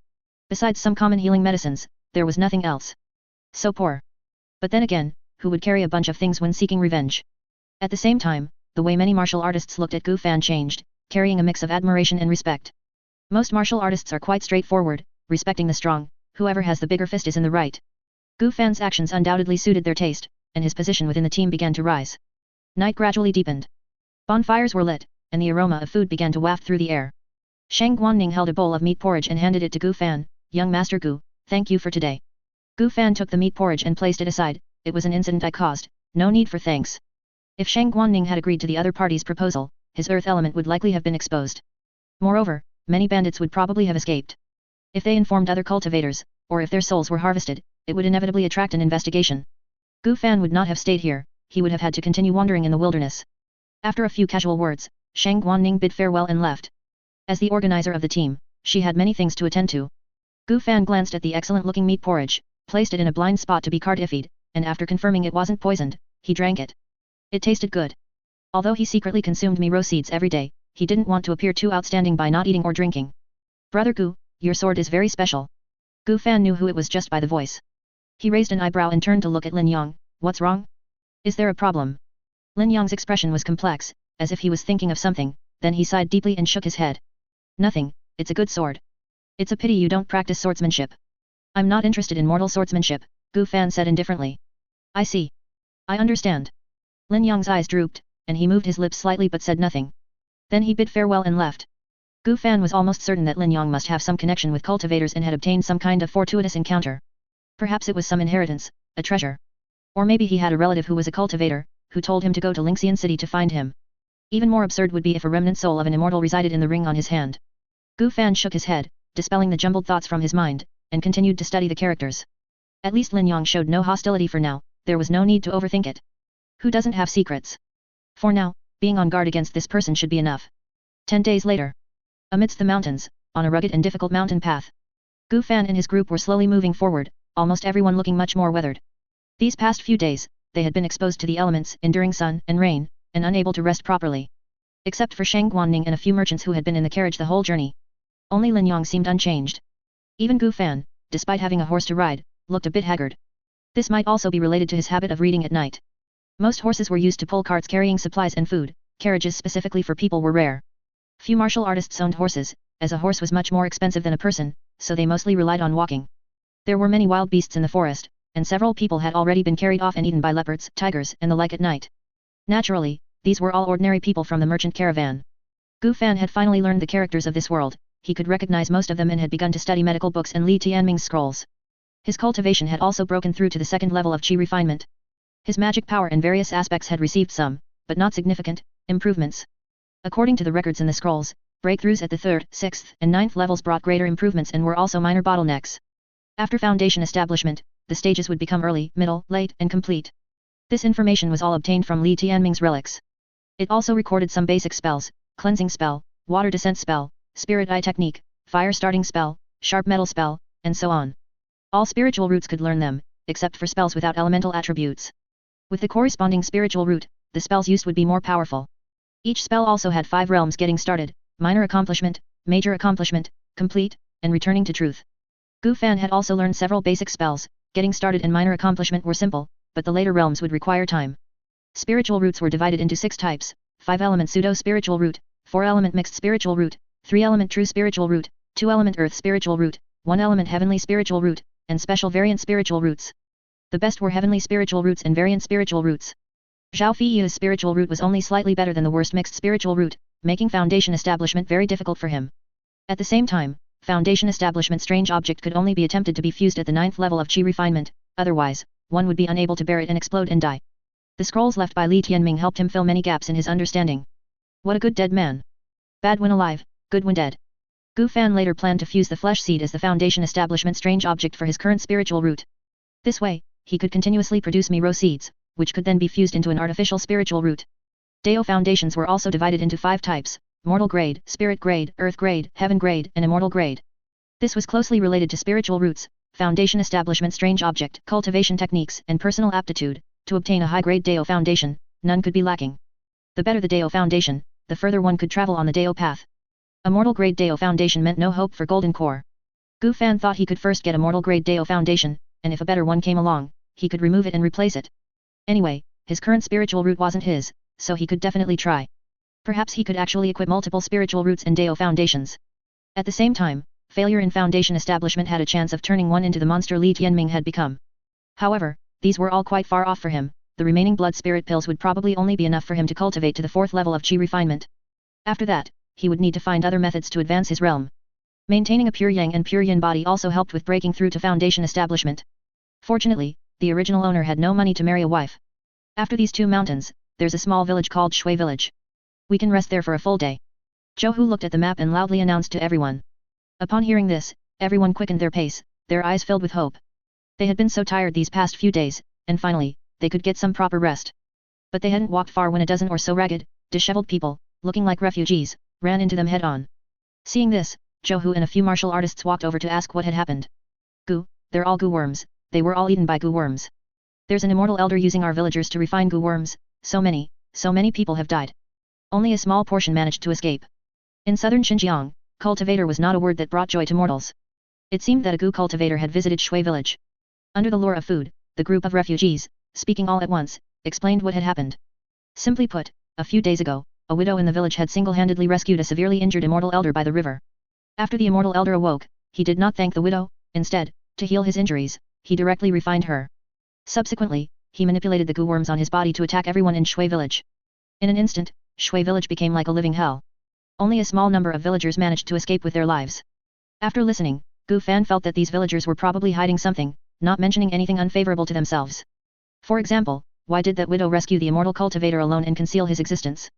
Besides some common healing medicines, there was nothing else. So poor. But then again, who would carry a bunch of things when seeking revenge? At the same time, the way many martial artists looked at Gu Fan changed, carrying a mix of admiration and respect. Most martial artists are quite straightforward, respecting the strong, whoever has the bigger fist is in the right. Gu Fan's actions undoubtedly suited their taste, and his position within the team began to rise. Night gradually deepened. Bonfires were lit, and the aroma of food began to waft through the air. Shang Guanning held a bowl of meat porridge and handed it to Gu Fan. Young Master Gu, thank you for today. Gu Fan took the meat porridge and placed it aside. It was an incident I caused, no need for thanks. If Shang Guanning had agreed to the other party's proposal, his earth element would likely have been exposed. Moreover, many bandits would probably have escaped. If they informed other cultivators, or if their souls were harvested, it would inevitably attract an investigation. Gu Fan would not have stayed here, he would have had to continue wandering in the wilderness. After a few casual words, Shang Guanning bid farewell and left. As the organizer of the team, she had many things to attend to. Gu Fan glanced at the excellent-looking meat porridge, placed it in a blind spot to be cardified, and after confirming it wasn't poisoned, he drank it. It tasted good. Although he secretly consumed Miro seeds every day, he didn't want to appear too outstanding by not eating or drinking. Brother Gu, your sword is very special. Gu Fan knew who it was just by the voice. He raised an eyebrow and turned to look at Lin Yang. What's wrong? Is there a problem? Lin Yang's expression was complex, as if he was thinking of something, then he sighed deeply and shook his head. Nothing, it's a good sword. It's a pity you don't practice swordsmanship. I'm not interested in mortal swordsmanship, Gu Fan said indifferently. I see. I understand. Lin Yang's eyes drooped, and he moved his lips slightly but said nothing. Then he bid farewell and left. Gu Fan was almost certain that Lin Yang must have some connection with cultivators and had obtained some kind of fortuitous encounter. Perhaps it was some inheritance, a treasure. Or maybe he had a relative who was a cultivator, who told him to go to Lingxian City to find him. Even more absurd would be if a remnant soul of an immortal resided in the ring on his hand. Gu Fan shook his head, dispelling the jumbled thoughts from his mind, and continued to study the characters. At least Lin Yang showed no hostility for now, there was no need to overthink it. Who doesn't have secrets? For now, being on guard against this person should be enough. 10 days later. Amidst the mountains, on a rugged and difficult mountain path. Gu Fan and his group were slowly moving forward, almost everyone looking much more weathered. These past few days, they had been exposed to the elements, enduring sun and rain, and unable to rest properly. Except for Shang Guanning and a few merchants who had been in the carriage the whole journey. Only Lin Yang seemed unchanged. Even Gu Fan, despite having a horse to ride, looked a bit haggard. This might also be related to his habit of reading at night. Most horses were used to pull carts carrying supplies and food, carriages specifically for people were rare. Few martial artists owned horses, as a horse was much more expensive than a person, so they mostly relied on walking. There were many wild beasts in the forest, and several people had already been carried off and eaten by leopards, tigers, and the like at night. Naturally, these were all ordinary people from the merchant caravan. Gu Fan had finally learned the characters of this world, he could recognize most of them and had begun to study medical books and Li Tianming's scrolls. His cultivation had also broken through to the second level of qi refinement. His magic power and various aspects had received some, but not significant, improvements. According to the records in the scrolls, breakthroughs at the 3rd, 6th, and 9th levels brought greater improvements and were also minor bottlenecks. After foundation establishment, the stages would become early, middle, late, and complete. This information was all obtained from Li Tianming's relics. It also recorded some basic spells, cleansing spell, water descent spell, spirit eye technique, fire starting spell, sharp metal spell, and so on. All spiritual roots could learn them, except for spells without elemental attributes. With the corresponding spiritual root, the spells used would be more powerful. Each spell also had 5 realms: getting started, minor accomplishment, major accomplishment, complete, and returning to truth. Gu Fan had also learned several basic spells. Getting started and minor accomplishment were simple, but the later realms would require time. Spiritual roots were divided into 6 types: 5-element pseudo-spiritual root, 4-element mixed spiritual root, 3-element true spiritual root, 2-element earth spiritual root, 1-element heavenly spiritual root, and special variant spiritual roots. The best were heavenly spiritual roots and variant spiritual roots. Zhao Fei's spiritual root was only slightly better than the worst mixed spiritual root, making foundation establishment very difficult for him. At the same time, foundation establishment strange object could only be attempted to be fused at the 9th level of qi refinement, otherwise, one would be unable to bear it and explode and die. The scrolls left by Li Tianming helped him fill many gaps in his understanding. What a good dead man. Bad when alive, good when dead. Gu Fan later planned to fuse the flesh seed as the foundation establishment strange object for his current spiritual root. This way, he could continuously produce Miro seeds, which could then be fused into an artificial spiritual root. Dao foundations were also divided into 5 types: mortal grade, spirit grade, earth grade, heaven grade, and immortal grade. This was closely related to spiritual roots, foundation establishment strange object, cultivation techniques, and personal aptitude. To obtain a high-grade Dao foundation, none could be lacking. The better the Dao foundation, the further one could travel on the Dao path. A mortal grade Dao foundation meant no hope for golden core. Gu Fan thought he could first get a mortal grade Dao foundation, and if a better one came along, he could remove it and replace it. Anyway, his current spiritual root wasn't his, so he could definitely try. Perhaps he could actually equip multiple spiritual roots and Dao foundations. At the same time, failure in foundation establishment had a chance of turning one into the monster Li Tianming had become. However, these were all quite far off for him. The remaining blood spirit pills would probably only be enough for him to cultivate to the 4th level of qi refinement. After that, he would need to find other methods to advance his realm. Maintaining a pure yang and pure yin body also helped with breaking through to foundation establishment. Fortunately, the original owner had no money to marry a wife. After these 2 mountains, there's a small village called Shui Village. We can rest there for a full day. Zhou Hu looked at the map and loudly announced to everyone. Upon hearing this, everyone quickened their pace, their eyes filled with hope. They had been so tired these past few days, and finally, they could get some proper rest. But they hadn't walked far when a dozen or so ragged, disheveled people, looking like refugees, ran into them head-on. Seeing this, Zhou and a few martial artists walked over to ask what had happened. Goo, they're all goo worms, they were all eaten by goo worms. There's an immortal elder using our villagers to refine goo worms, so many people have died. Only a small portion managed to escape. In southern Xinjiang, cultivator was not a word that brought joy to mortals. It seemed that a goo cultivator had visited Shui village. Under the lure of food, the group of refugees, speaking all at once, explained what had happened. Simply put, a few days ago, a widow in the village had single-handedly rescued a severely injured immortal elder by the river. After the immortal elder awoke, he did not thank the widow, instead, to heal his injuries, he directly refined her. Subsequently, he manipulated the goo worms on his body to attack everyone in Shui village. In an instant, Shui village became like a living hell. Only a small number of villagers managed to escape with their lives. After listening, Gu Fan felt that these villagers were probably hiding something, not mentioning anything unfavorable to themselves. For example, why did that widow rescue the immortal cultivator alone and conceal his existence?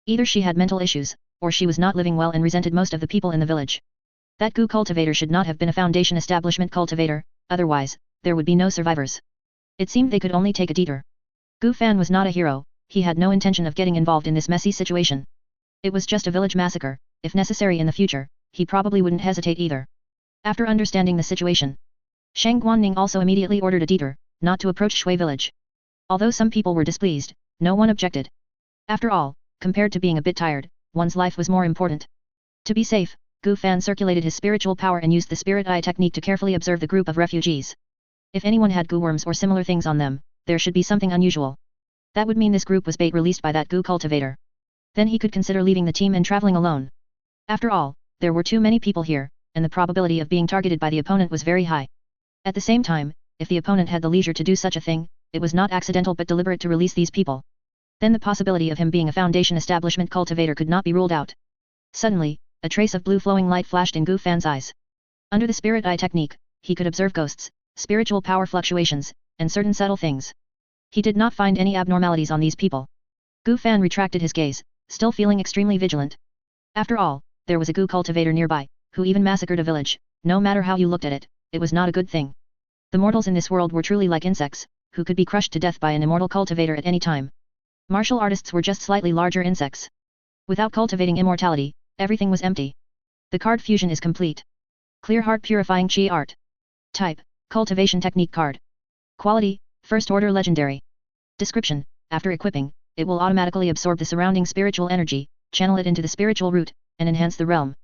Either she had mental issues, or she was not living well and resented most of the people in the village. That Gu cultivator should not have been a foundation establishment cultivator, otherwise, there would be no survivors. It seemed they could only take a detour. Gu Fan was not a hero, he had no intention of getting involved in this messy situation. It was just a village massacre, if necessary in the future, he probably wouldn't hesitate either. After understanding the situation, Shang Guanning also immediately ordered a detour, not to approach Shui village. Although some people were displeased, no one objected. After all, compared to being a bit tired, one's life was more important. To be safe, Gu Fan circulated his spiritual power and used the spirit eye technique to carefully observe the group of refugees. If anyone had goo worms or similar things on them, there should be something unusual. That would mean this group was bait released by that goo cultivator. Then he could consider leaving the team and traveling alone. After all, there were too many people here, and the probability of being targeted by the opponent was very high. At the same time, if the opponent had the leisure to do such a thing, it was not accidental but deliberate to release these people. Then the possibility of him being a foundation establishment cultivator could not be ruled out. Suddenly, a trace of blue flowing light flashed in Gu Fan's eyes. Under the spirit eye technique, he could observe ghosts, spiritual power fluctuations, and certain subtle things. He did not find any abnormalities on these people. Gu Fan retracted his gaze, still feeling extremely vigilant. After all, there was a goo cultivator nearby, who even massacred a village. No matter how you looked at it, it was not a good thing. The mortals in this world were truly like insects, who could be crushed to death by an immortal cultivator at any time. Martial artists were just slightly larger insects. Without cultivating immortality, everything was empty. The card fusion is complete. Clear Heart Purifying Chi Art. Type, Cultivation Technique Card. Quality, First Order Legendary. Description, after equipping, it will automatically absorb the surrounding spiritual energy, channel it into the spiritual root, and enhance the realm.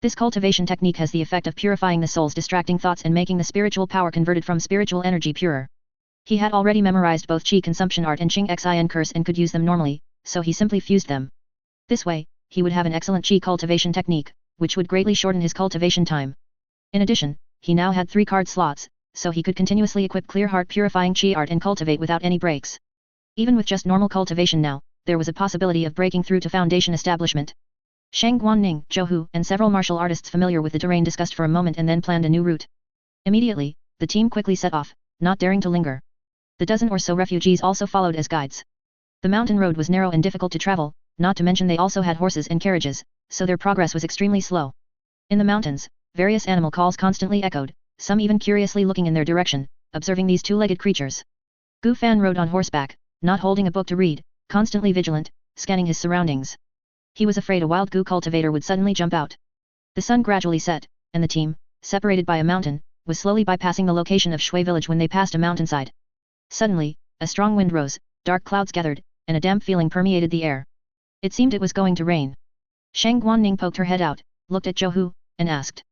This cultivation technique has the effect of purifying the soul's distracting thoughts and making the spiritual power converted from spiritual energy purer. He had already memorized both Qi Consumption Art and Qing Xin Curse and could use them normally, so he simply fused them. This way, he would have an excellent Qi cultivation technique, which would greatly shorten his cultivation time. In addition, he now had 3 card slots, so he could continuously equip Clear Heart Purifying Qi Art and cultivate without any breaks. Even with just normal cultivation now, there was a possibility of breaking through to foundation establishment. Shang Guanning, Zhou, and several martial artists familiar with the terrain discussed for a moment and then planned a new route. Immediately, the team quickly set off, not daring to linger. The dozen or so refugees also followed as guides. The mountain road was narrow and difficult to travel, not to mention they also had horses and carriages, so their progress was extremely slow. In the mountains, various animal calls constantly echoed, some even curiously looking in their direction, observing these two-legged creatures. Gu Fan rode on horseback, not holding a book to read, constantly vigilant, scanning his surroundings. He was afraid a wild goo cultivator would suddenly jump out. The sun gradually set, and the team, separated by a mountain, was slowly bypassing the location of Shui village when they passed a mountainside. Suddenly, a strong wind rose, dark clouds gathered, and a damp feeling permeated the air. It seemed it was going to rain. Shang Guanning poked her head out, looked at Zhou, and asked,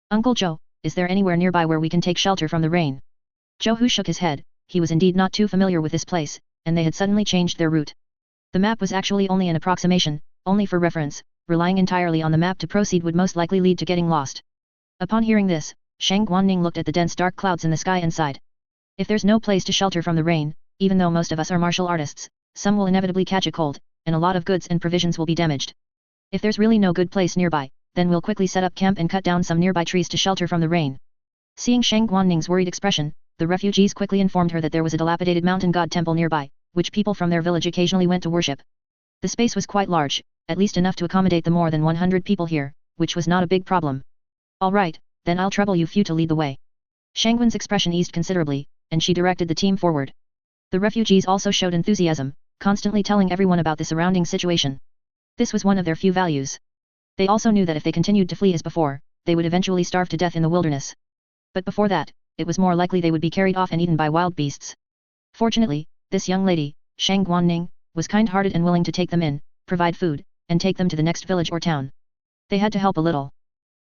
"Uncle Zhou, is there anywhere nearby where we can take shelter from the rain?" Zhou shook his head, he was indeed not too familiar with this place, and they had suddenly changed their route. The map was actually only an approximation, only for reference, relying entirely on the map to proceed would most likely lead to getting lost. Upon hearing this, Shang Guanning looked at the dense dark clouds in the sky and sighed. If there's no place to shelter from the rain, even though most of us are martial artists, some will inevitably catch a cold, and a lot of goods and provisions will be damaged. If there's really no good place nearby, then we'll quickly set up camp and cut down some nearby trees to shelter from the rain. Seeing Shang Guanning's worried expression, the refugees quickly informed her that there was a dilapidated mountain god temple nearby, which people from their village occasionally went to worship. The space was quite large, at least enough to accommodate the more than 100 people here, which was not a big problem. "Alright, then I'll trouble you few to lead the way." Shangwen's expression eased considerably, and she directed the team forward. The refugees also showed enthusiasm, constantly telling everyone about the surrounding situation. This was one of their few values. They also knew that if they continued to flee as before, they would eventually starve to death in the wilderness. But before that, it was more likely they would be carried off and eaten by wild beasts. Fortunately, this young lady, Shang Guanning, was kind-hearted and willing to take them in, provide food, and take them to the next village or town. They had to help a little.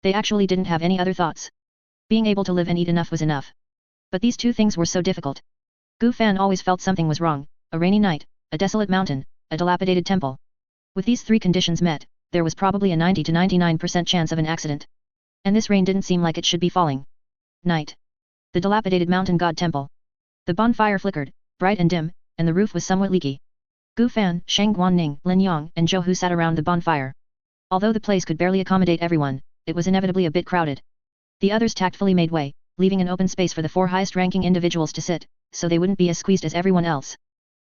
They actually didn't have any other thoughts. Being able to live and eat enough was enough. But these two things were so difficult. Gu Fan always felt something was wrong: a rainy night, a desolate mountain, a dilapidated temple. With these three conditions met, there was probably a 90 to 99% chance of an accident. And this rain didn't seem like it should be falling. Night. The dilapidated mountain god temple. The bonfire flickered, bright and dim, and the roof was somewhat leaky. Gu Fan, Shang Guanning, Lin Yang, and Zhou Hu sat around the bonfire. Although the place could barely accommodate everyone, it was inevitably a bit crowded. The others tactfully made way, leaving an open space for the four highest-ranking individuals to sit, so they wouldn't be as squeezed as everyone else.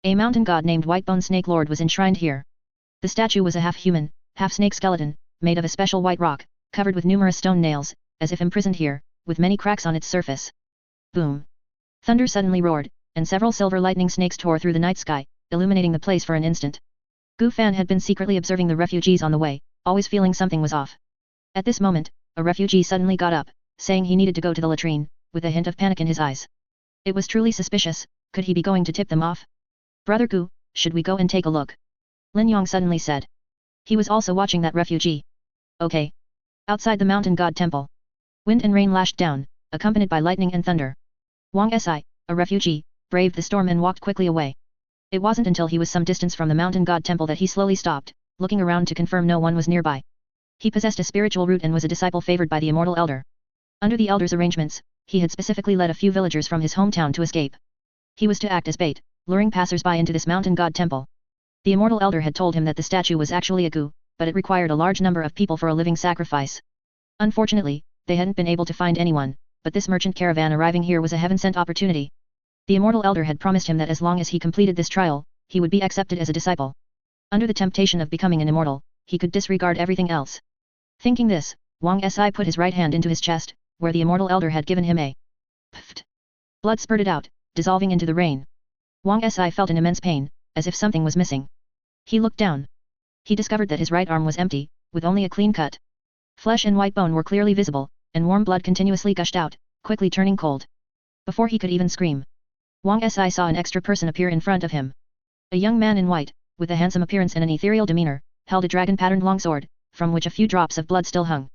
A mountain god named Whitebone Snake Lord was enshrined here. The statue was a half-human, half-snake skeleton, made of a special white rock, covered with numerous stone nails, as if imprisoned here, with many cracks on its surface. Boom! Thunder suddenly roared, and several silver lightning snakes tore through the night sky, illuminating the place for an instant. Gu Fan had been secretly observing the refugees on the way, always feeling something was off. At this moment, a refugee suddenly got up, saying he needed to go to the latrine, with a hint of panic in his eyes. It was truly suspicious. Could he be going to tip them off? Brother Gu, should we go and take a look? Lin Yang suddenly said. He was also watching that refugee. Okay. Outside the mountain god temple, wind and rain lashed down, accompanied by lightning and thunder. Wang Si, a refugee, braved the storm and walked quickly away. It wasn't until he was some distance from the mountain god temple that he slowly stopped, looking around to confirm no one was nearby. He possessed a spiritual root and was a disciple favored by the immortal elder. Under the elder's arrangements, he had specifically led a few villagers from his hometown to escape. He was to act as bait, luring passers-by into this mountain god temple. The immortal elder had told him that the statue was actually a gu, but it required a large number of people for a living sacrifice. Unfortunately, they hadn't been able to find anyone, but this merchant caravan arriving here was a heaven-sent opportunity. The immortal elder had promised him that as long as he completed this trial, he would be accepted as a disciple. Under the temptation of becoming an immortal, he could disregard everything else. Thinking this, Wang Si put his right hand into his chest, where the immortal elder had given him a pft. Blood spurted out, dissolving into the rain. Wang Si felt an immense pain, as if something was missing. He looked down. He discovered that his right arm was empty, with only a clean cut. Flesh and white bone were clearly visible, and warm blood continuously gushed out, quickly turning cold. Before he could even scream, Wang Si saw an extra person appear in front of him. A young man in white, with a handsome appearance and an ethereal demeanor, held a dragon-patterned longsword, from which a few drops of blood still hung.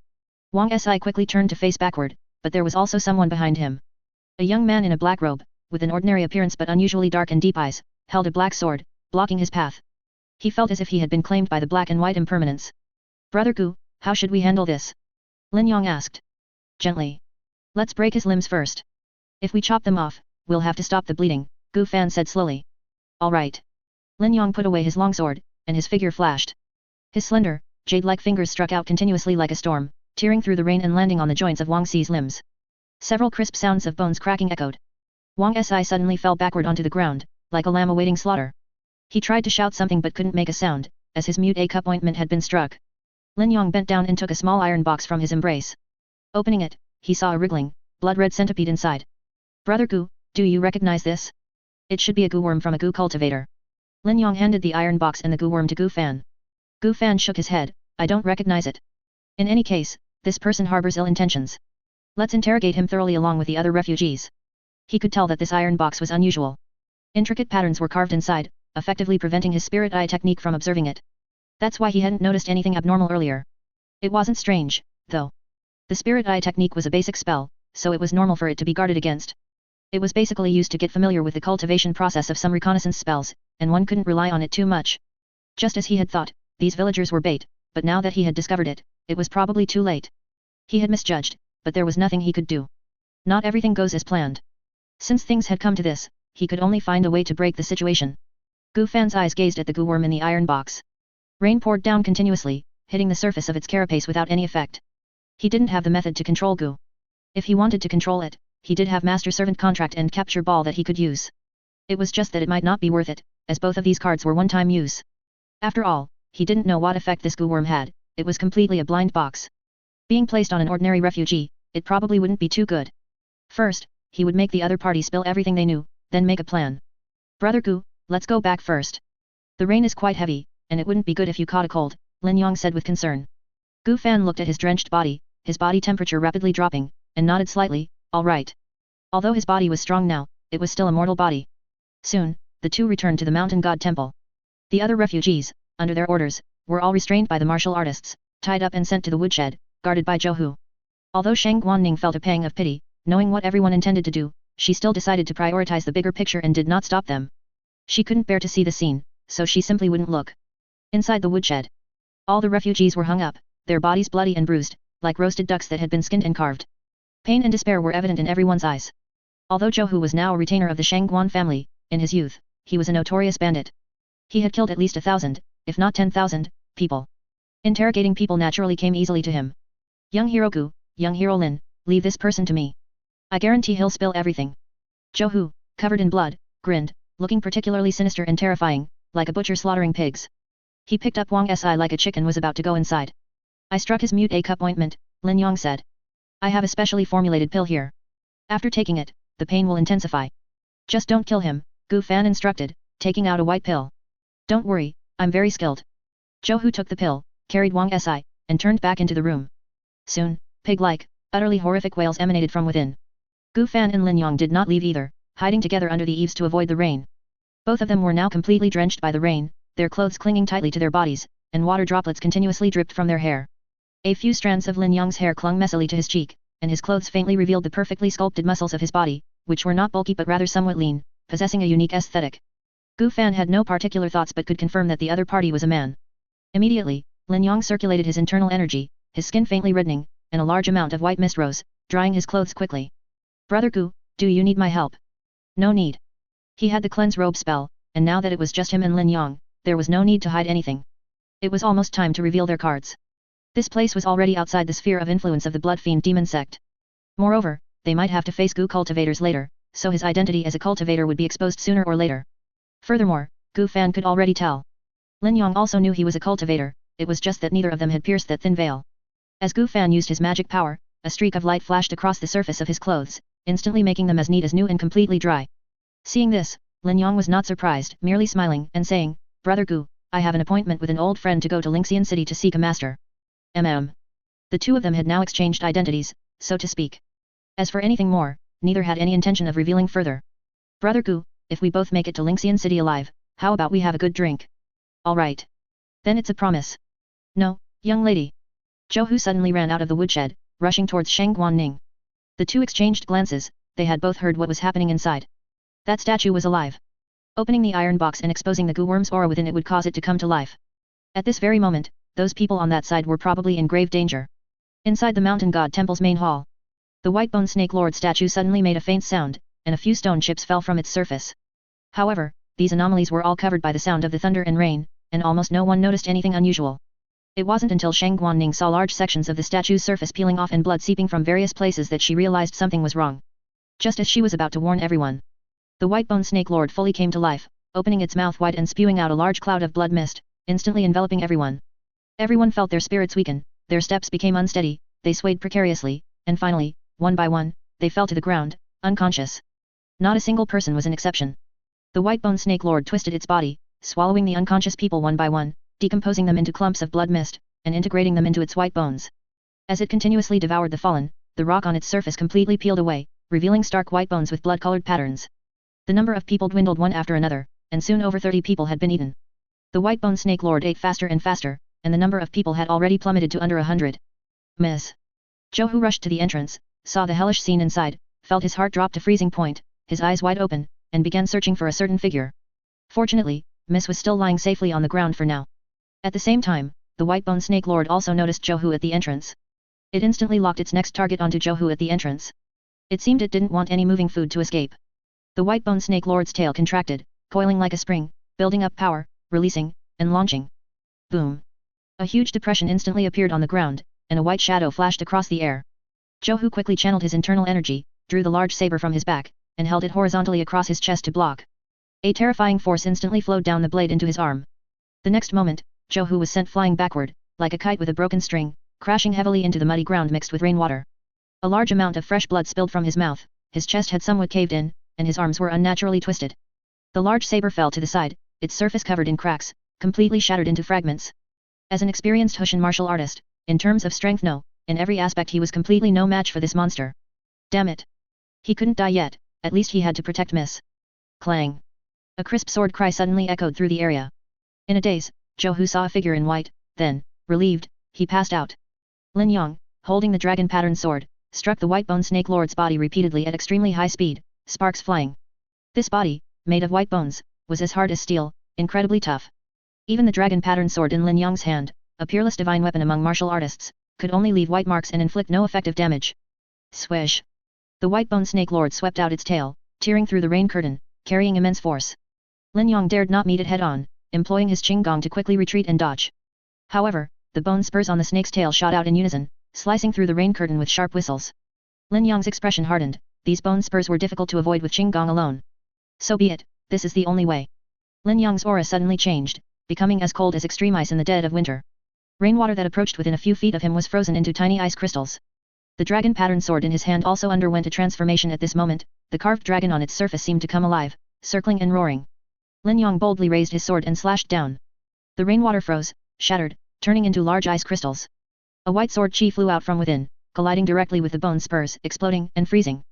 Wang Si quickly turned to face backward, but there was also someone behind him. A young man in a black robe, with an ordinary appearance but unusually dark and deep eyes, held a black sword, blocking his path. He felt as if he had been claimed by the black and white impermanence. Brother Gu, how should we handle this? Lin Yang asked. Gently. Let's break his limbs first. If we chop them off, we'll have to stop the bleeding, Gu Fan said slowly. All right. Lin Yang put away his longsword, and his figure flashed. His slender, jade-like fingers struck out continuously like a storm, tearing through the rain and landing on the joints of Wang Si's limbs. Several crisp sounds of bones cracking echoed. Wang Si suddenly fell backward onto the ground, like a lamb awaiting slaughter. He tried to shout something but couldn't make a sound, as his mute cup ointment had been struck. Lin Yang bent down and took a small iron box from his embrace. Opening it, he saw a wriggling, blood-red centipede inside. Brother Gu, do you recognize this? It should be a gu worm from a gu cultivator. Lin Yang handed the iron box and the gu worm to Gu Fan. Gu Fan shook his head. I don't recognize it. In any case, this person harbors ill intentions. Let's interrogate him thoroughly along with the other refugees. He could tell that this iron box was unusual. Intricate patterns were carved inside, effectively preventing his spirit eye technique from observing it. That's why he hadn't noticed anything abnormal earlier. It wasn't strange, though. The spirit eye technique was a basic spell, so it was normal for it to be guarded against. It was basically used to get familiar with the cultivation process of some reconnaissance spells, and one couldn't rely on it too much. Just as he had thought, these villagers were bait, but now that he had discovered it, it was probably too late. He had misjudged, but there was nothing he could do. Not everything goes as planned. Since things had come to this, he could only find a way to break the situation. Gu Fan's eyes gazed at the gu worm in the iron box. Rain poured down continuously, hitting the surface of its carapace without any effect. He didn't have the method to control gu. If he wanted to control it, he did have master-servant contract and capture ball that he could use. It was just that it might not be worth it, as both of these cards were one-time use. After all, he didn't know what effect this gu worm had. It was completely a blind box. Being placed on an ordinary refugee, it probably wouldn't be too good. First, he would make the other party spill everything they knew, then make a plan. Brother Gu, let's go back first. The rain is quite heavy, and it wouldn't be good if you caught a cold, Lin Yang said with concern. Gu Fan looked at his drenched body, his body temperature rapidly dropping, and nodded slightly, all right. Although his body was strong now, it was still a mortal body. Soon, the two returned to the mountain god temple. The other refugees, under their orders, were all restrained by the martial artists, tied up and sent to the woodshed, guarded by Zhou. Although Shang Guanning felt a pang of pity, knowing what everyone intended to do, she still decided to prioritize the bigger picture and did not stop them. She couldn't bear to see the scene, so she simply wouldn't look. Inside the woodshed, all the refugees were hung up, their bodies bloody and bruised, like roasted ducks that had been skinned and carved. Pain and despair were evident in everyone's eyes. Although Zhou was now a retainer of the Shangguan family, in his youth, he was a notorious bandit. He had killed at least 1,000, if not 10,000, people. Interrogating people naturally came easily to him. Young hero Gu, young hero Lin, leave this person to me. I guarantee he'll spill everything. Zhou, covered in blood, grinned, looking particularly sinister and terrifying, like a butcher slaughtering pigs. He picked up Wang's eye like a chicken was about to go inside. I struck his mute A-cup ointment, Lin Yong said. I have a specially formulated pill here. After taking it, the pain will intensify. Just don't kill him, Gu Fan instructed, taking out a white pill. Don't worry, I'm very skilled. Zhou took the pill, carried Wang's eye, and turned back into the room. Soon, pig-like, utterly horrific wails emanated from within. Gu Fan and Lin Yong did not leave either, hiding together under the eaves to avoid the rain. Both of them were now completely drenched by the rain, their clothes clinging tightly to their bodies, and water droplets continuously dripped from their hair. A few strands of Lin Yong's hair clung messily to his cheek, and his clothes faintly revealed the perfectly sculpted muscles of his body, which were not bulky but rather somewhat lean, possessing a unique aesthetic. Gu Fan had no particular thoughts but could confirm that the other party was a man. Immediately, Lin Yong circulated his internal energy, his skin faintly reddening, and a large amount of white mist rose, drying his clothes quickly. Brother Gu, do you need my help? No need. He had the cleanse robe spell, and now that it was just him and Lin Yong, there was no need to hide anything. It was almost time to reveal their cards. This place was already outside the sphere of influence of the Blood Fiend Demon Sect. Moreover, they might have to face Gu cultivators later, so his identity as a cultivator would be exposed sooner or later. Furthermore, Gu Fan could already tell. Lin Yong also knew he was a cultivator, it was just that neither of them had pierced that thin veil. As Gu Fan used his magic power, a streak of light flashed across the surface of his clothes, instantly making them as neat as new and completely dry. Seeing this, Lin Yong was not surprised, merely smiling and saying, Brother Gu, I have an appointment with an old friend to go to Lingxian City to seek a master. The two of them had now exchanged identities, so to speak. As for anything more, neither had any intention of revealing further. Brother Gu, if we both make it to Lingxian City alive, how about we have a good drink? All right. Then it's a promise. No, young lady. Zhou suddenly ran out of the woodshed, rushing towards Shang Guanning. The two exchanged glances, they had both heard what was happening inside. That statue was alive. Opening the iron box and exposing the Gu worm's aura within it would cause it to come to life. At this very moment, those people on that side were probably in grave danger. Inside the mountain god temple's main hall, the white-bone snake lord statue suddenly made a faint sound, and a few stone chips fell from its surface. However, these anomalies were all covered by the sound of the thunder and rain, and almost no one noticed anything unusual. It wasn't until Shang Guanning saw large sections of the statue's surface peeling off and blood seeping from various places that she realized something was wrong. Just as she was about to warn everyone, the white-bone snake lord fully came to life, opening its mouth wide and spewing out a large cloud of blood mist, instantly enveloping everyone. Everyone felt their spirits weaken, their steps became unsteady, they swayed precariously, and finally, one by one, they fell to the ground, unconscious. Not a single person was an exception. The white-bone snake lord twisted its body, swallowing the unconscious people one by one, decomposing them into clumps of blood mist, and integrating them into its white bones. As it continuously devoured the fallen, the rock on its surface completely peeled away, revealing stark white bones with blood-colored patterns. The number of people dwindled one after another, and soon over 30 people had been eaten. The white-bone snake lord ate faster and faster, and the number of people had already plummeted to under 100. Miss. Zhou rushed to the entrance, saw the hellish scene inside, felt his heart drop to freezing point, his eyes wide open, and began searching for a certain figure. Fortunately, Miss was still lying safely on the ground for now. At the same time, the white-bone snake lord also noticed Zhou at the entrance. It instantly locked its next target onto Zhou at the entrance. It seemed it didn't want any moving food to escape. The white-bone snake lord's tail contracted, coiling like a spring, building up power, releasing, and launching. Boom! A huge depression instantly appeared on the ground, and a white shadow flashed across the air. Zhou quickly channeled his internal energy, drew the large saber from his back, and held it horizontally across his chest to block. A terrifying force instantly flowed down the blade into his arm. The next moment, Zhou was sent flying backward, like a kite with a broken string, crashing heavily into the muddy ground mixed with rainwater. A large amount of fresh blood spilled from his mouth, his chest had somewhat caved in, and his arms were unnaturally twisted. The large saber fell to the side, its surface covered in cracks, completely shattered into fragments. As an experienced Hushan martial artist, in terms of strength no, in every aspect he was completely no match for this monster. Damn it! He couldn't die yet, at least he had to protect Miss. Clang! A crisp sword cry suddenly echoed through the area. In a daze, Zhou Hu saw a figure in white, then, relieved, he passed out. Lin Yong, holding the dragon pattern sword, struck the white bone snake lord's body repeatedly at extremely high speed, sparks flying. This body, made of white bones, was as hard as steel, incredibly tough. Even the dragon pattern sword in Lin Yong's hand, a peerless divine weapon among martial artists, could only leave white marks and inflict no effective damage. Swish! The white bone snake lord swept out its tail, tearing through the rain curtain, carrying immense force. Lin Yong dared not meet it head-on, employing his qinggong to quickly retreat and dodge. However, the bone spurs on the snake's tail shot out in unison, slicing through the rain curtain with sharp whistles. Lin Yong's expression hardened, these bone spurs were difficult to avoid with qinggong alone. So be it, this is the only way. Lin Yong's aura suddenly changed, becoming as cold as extreme ice in the dead of winter. Rainwater that approached within a few feet of him was frozen into tiny ice crystals. The dragon pattern sword in his hand also underwent a transformation at this moment, the carved dragon on its surface seemed to come alive, circling and roaring. Lin Yong boldly raised his sword and slashed down. The rainwater froze, shattered, turning into large ice crystals. A white sword chi flew out from within, colliding directly with the bone spurs, exploding and freezing.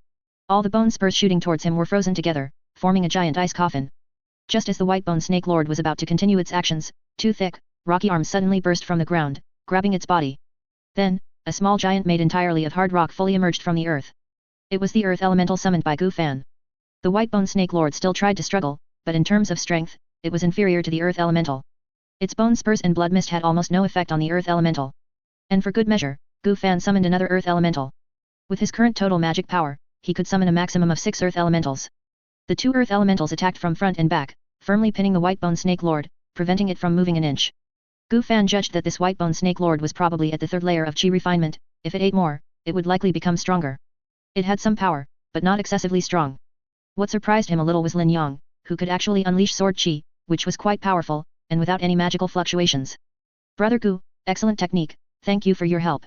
All the bone spurs shooting towards him were frozen together, forming a giant ice coffin. Just as the white bone snake lord was about to continue its actions, two thick, rocky arms suddenly burst from the ground, grabbing its body. Then, a small giant made entirely of hard rock fully emerged from the earth. It was the earth elemental summoned by Gu Fan. The white bone snake lord still tried to struggle, but in terms of strength, it was inferior to the earth elemental. Its bone spurs and blood mist had almost no effect on the earth elemental. And for good measure, Gu Fan summoned another earth elemental. With his current total magic power, he could summon a maximum of 6 earth elementals. The 2 earth elementals attacked from front and back, firmly pinning the white bone snake lord, preventing it from moving an inch. Gu Fan judged that this white bone snake lord was probably at the 3rd layer of qi refinement. If it ate more, it would likely become stronger. It had some power, but not excessively strong. What surprised him a little was Lin Yong, who could actually unleash sword qi, which was quite powerful, and without any magical fluctuations. Brother Gu, excellent technique, thank you for your help.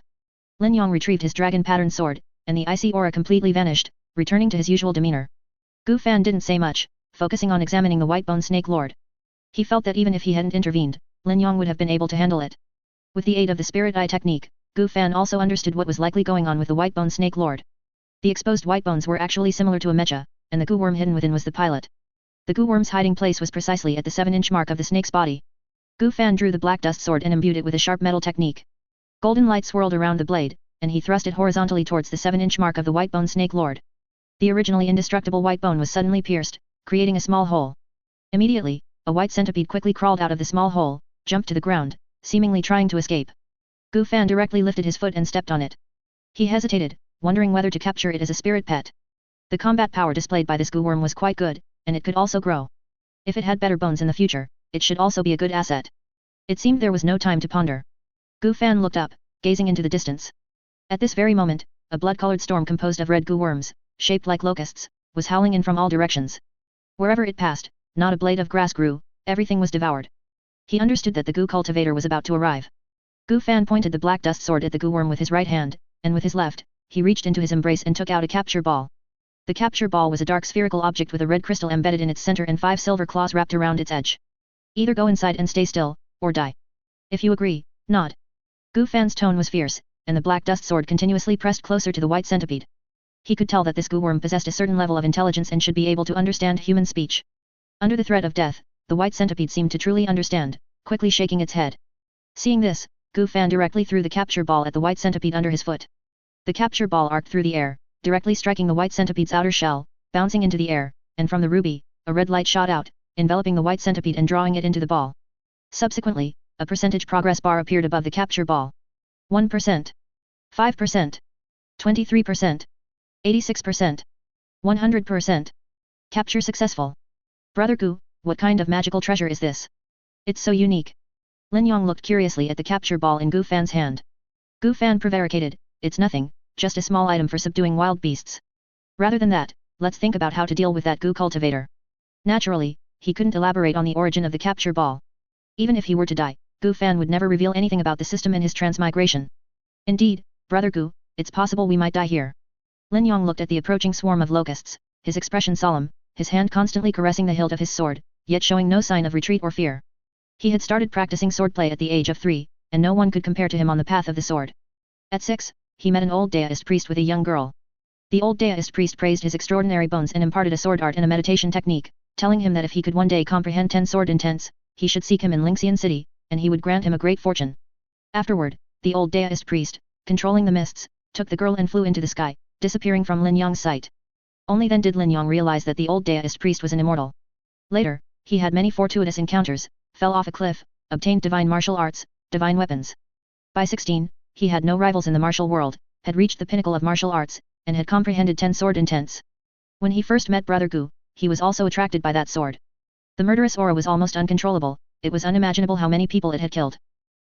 Lin Yong retrieved his dragon pattern sword, and the icy aura completely vanished, returning to his usual demeanor. Gu Fan didn't say much, focusing on examining the white bone snake lord. He felt that even if he hadn't intervened, Lin Yong would have been able to handle it. With the aid of the spirit eye technique, Gu Fan also understood what was likely going on with the white bone snake lord. The exposed white bones were actually similar to a mecha, and the Gu worm hidden within was the pilot. The Gu worm's hiding place was precisely at the 7-inch mark of the snake's body. Gu Fan drew the black dust sword and imbued it with a sharp metal technique. Golden light swirled around the blade, and he thrust it horizontally towards the 7-inch mark of the white bone snake lord. The originally indestructible white bone was suddenly pierced, creating a small hole. Immediately, a white centipede quickly crawled out of the small hole, jumped to the ground, seemingly trying to escape. Gu Fan directly lifted his foot and stepped on it. He hesitated, wondering whether to capture it as a spirit pet. The combat power displayed by this Gu worm was quite good, and it could also grow. If it had better bones in the future, it should also be a good asset. It seemed there was no time to ponder. Gu Fan looked up, gazing into the distance. At this very moment, a blood-colored storm composed of red Gu worms, shaped like locusts, was howling in from all directions. Wherever it passed, not a blade of grass grew, everything was devoured. He understood that the Gu cultivator was about to arrive. Gu Fan pointed the black dust sword at the Gu worm with his right hand, and with his left, he reached into his embrace and took out a capture ball. The capture ball was a dark spherical object with a red crystal embedded in its center and 5 silver claws wrapped around its edge. Either go inside and stay still, or die. If you agree, nod. Gu Fan's tone was fierce, and the black dust sword continuously pressed closer to the white centipede. He could tell that this Gu worm possessed a certain level of intelligence and should be able to understand human speech. Under the threat of death, the white centipede seemed to truly understand, quickly shaking its head. Seeing this, Gu Fan directly threw the capture ball at the white centipede under his foot. The capture ball arced through the air, directly striking the white centipede's outer shell, bouncing into the air, and from the ruby, a red light shot out, enveloping the white centipede and drawing it into the ball. Subsequently, a percentage progress bar appeared above the capture ball. 1%. 5%. 23%. 86%. 100%. Capture successful. Brother Gu, what kind of magical treasure is this? It's so unique. Lin Yong looked curiously at the capture ball in Gu Fan's hand. Gu Fan prevaricated, it's nothing, just a small item for subduing wild beasts. Rather than that, let's think about how to deal with that Gu cultivator. Naturally, he couldn't elaborate on the origin of the capture ball. Even if he were to die, Gu Fan would never reveal anything about the system in his transmigration. Indeed, Brother Gu, it's possible we might die here. Lin Yong looked at the approaching swarm of locusts, his expression solemn, his hand constantly caressing the hilt of his sword, yet showing no sign of retreat or fear. He had started practicing swordplay at the age of 3, and no one could compare to him on the path of the sword. At 6, he met an old Daoist priest with a young girl. The old Daoist priest praised his extraordinary bones and imparted a sword art and a meditation technique, telling him that if he could one day comprehend 10 sword intents, he should seek him in Lingxian city, and he would grant him a great fortune. Afterward, the old Daoist priest, controlling the mists, took the girl and flew into the sky, disappearing from Lin Yang's sight. Only then did Lin Yang realize that the old Daoist priest was an immortal. Later, he had many fortuitous encounters, fell off a cliff, obtained divine martial arts, divine weapons. By 16, he had no rivals in the martial world, had reached the pinnacle of martial arts, and had comprehended 10 sword intents. When he first met Brother Gu, he was also attracted by that sword. The murderous aura was almost uncontrollable, it was unimaginable how many people it had killed.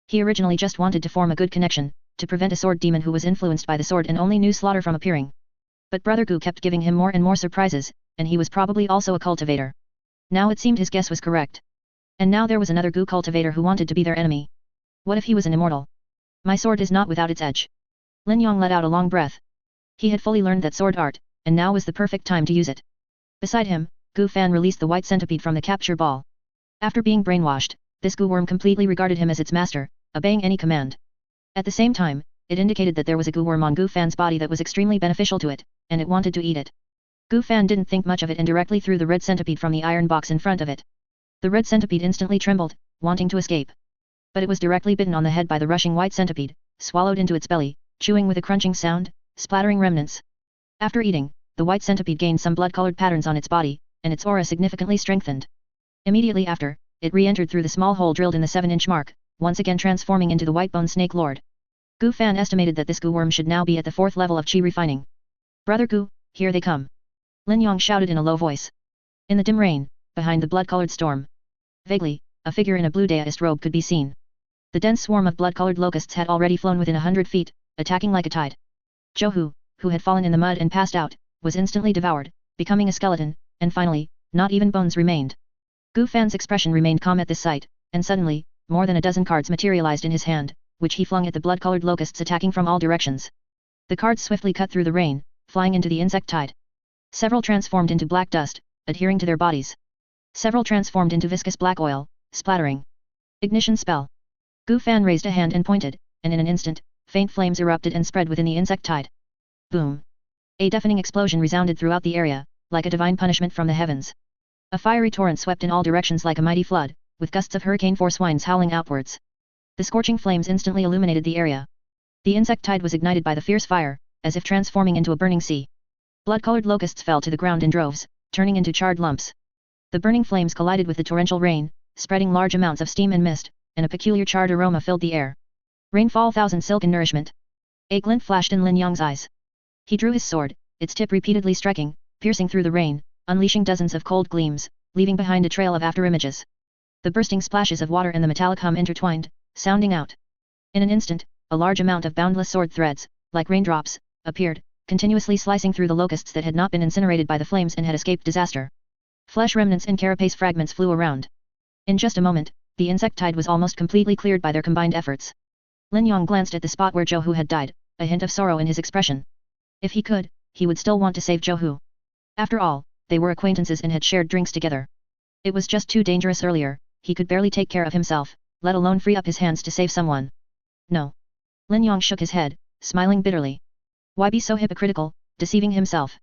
He originally just wanted to form a good connection, to prevent a sword demon who was influenced by the sword and only knew slaughter from appearing. But Brother Gu kept giving him more and more surprises, and he was probably also a cultivator. Now it seemed his guess was correct. And now there was another Gu cultivator who wanted to be their enemy. What if he was an immortal? My sword is not without its edge. Lin Yang let out a long breath. He had fully learned that sword art, and now was the perfect time to use it. Beside him, Gu Fan released the white centipede from the capture ball. After being brainwashed, this Gu worm completely regarded him as its master, obeying any command. At the same time, it indicated that there was a Gu worm on Gu Fan's body that was extremely beneficial to it, and it wanted to eat it. Gu Fan didn't think much of it and directly threw the red centipede from the iron box in front of it. The red centipede instantly trembled, wanting to escape. But it was directly bitten on the head by the rushing white centipede, swallowed into its belly, chewing with a crunching sound, splattering remnants. After eating, the white centipede gained some blood-colored patterns on its body, and its aura significantly strengthened. Immediately after, it re-entered through the small hole drilled in the 7-inch mark, once again transforming into the white bone snake lord. Gu Fan estimated that this Gu worm should now be at the 4th level of qi refining. Brother Gu, here they come. Lin Yang shouted in a low voice. In the dim rain, behind the blood-colored storm. Vaguely, a figure in a blue Daoist robe could be seen. The dense swarm of blood-colored locusts had already flown within 100 feet, attacking like a tide. Zhou Hu, who had fallen in the mud and passed out, was instantly devoured, becoming a skeleton, and finally, not even bones remained. Gu Fan's expression remained calm at this sight, and suddenly, more than a dozen cards materialized in his hand, which he flung at the blood-colored locusts attacking from all directions. The cards swiftly cut through the rain, flying into the insect tide. Several transformed into black dust, adhering to their bodies. Several transformed into viscous black oil, splattering. Ignition spell. Gu Fan raised a hand and pointed, and in an instant, faint flames erupted and spread within the insect tide. Boom! A deafening explosion resounded throughout the area, like a divine punishment from the heavens. A fiery torrent swept in all directions like a mighty flood, with gusts of hurricane force winds howling outwards. The scorching flames instantly illuminated the area. The insect tide was ignited by the fierce fire, as if transforming into a burning sea. Blood-colored locusts fell to the ground in droves, turning into charred lumps. The burning flames collided with the torrential rain, spreading large amounts of steam and mist, and a peculiar charred aroma filled the air. Rainfall thousand silken nourishment. A glint flashed in Lin Yang's eyes. He drew his sword, its tip repeatedly striking, piercing through the rain, unleashing dozens of cold gleams, leaving behind a trail of afterimages. The bursting splashes of water and the metallic hum intertwined, sounding out. In an instant, a large amount of boundless sword threads, like raindrops, appeared, continuously slicing through the locusts that had not been incinerated by the flames and had escaped disaster. Flesh remnants and carapace fragments flew around. In just a moment, the insect tide was almost completely cleared by their combined efforts. Lin Yang glanced at the spot where Zhou Hu had died, a hint of sorrow in his expression. If he could, he would still want to save Zhou Hu. After all, they were acquaintances and had shared drinks together. It was just too dangerous earlier, he could barely take care of himself, let alone free up his hands to save someone. No. Lin Yang shook his head, smiling bitterly. Why be so hypocritical, deceiving himself?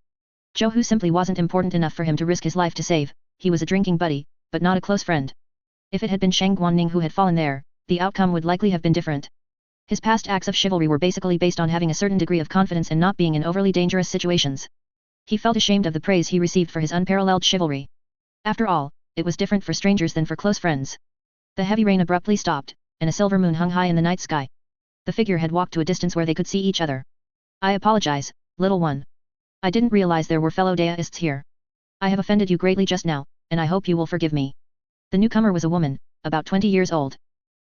Zhou Hu simply wasn't important enough for him to risk his life to save, he was a drinking buddy, but not a close friend. If it had been Shang Guanning who had fallen there, the outcome would likely have been different. His past acts of chivalry were basically based on having a certain degree of confidence and not being in overly dangerous situations. He felt ashamed of the praise he received for his unparalleled chivalry. After all, it was different for strangers than for close friends. The heavy rain abruptly stopped, and a silver moon hung high in the night sky. The figure had walked to a distance where they could see each other. I apologize, little one. I didn't realize there were fellow Daoists here. I have offended you greatly just now, and I hope you will forgive me. The newcomer was a woman, about 20 years old.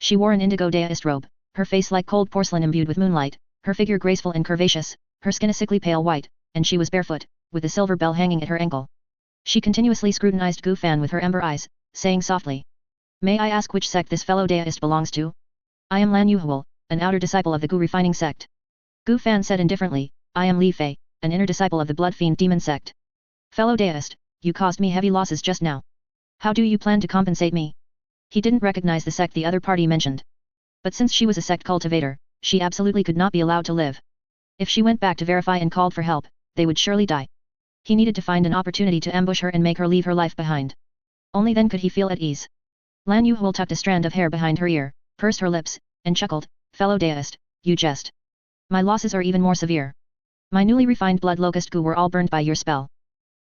She wore an indigo Daoist robe, her face like cold porcelain imbued with moonlight, her figure graceful and curvaceous, her skin a sickly pale white, and she was barefoot, with a silver bell hanging at her ankle. She continuously scrutinized Gu Fan with her ember eyes, saying softly. May I ask which sect this fellow Daoist belongs to? I am Lan Yuhual, an outer disciple of the Gu refining sect. Gu Fan said indifferently, I am Li Fei, an inner disciple of the Blood Fiend Demon sect. Fellow Daoist, you caused me heavy losses just now. How do you plan to compensate me? He didn't recognize the sect the other party mentioned. But since she was a sect cultivator, she absolutely could not be allowed to live. If she went back to verify and called for help, they would surely die. He needed to find an opportunity to ambush her and make her leave her life behind. Only then could he feel at ease. Lan Yuhuel tucked a strand of hair behind her ear, pursed her lips, and chuckled, "Fellow deist, you jest. My losses are even more severe. My newly refined blood locust goo were all burned by your spell.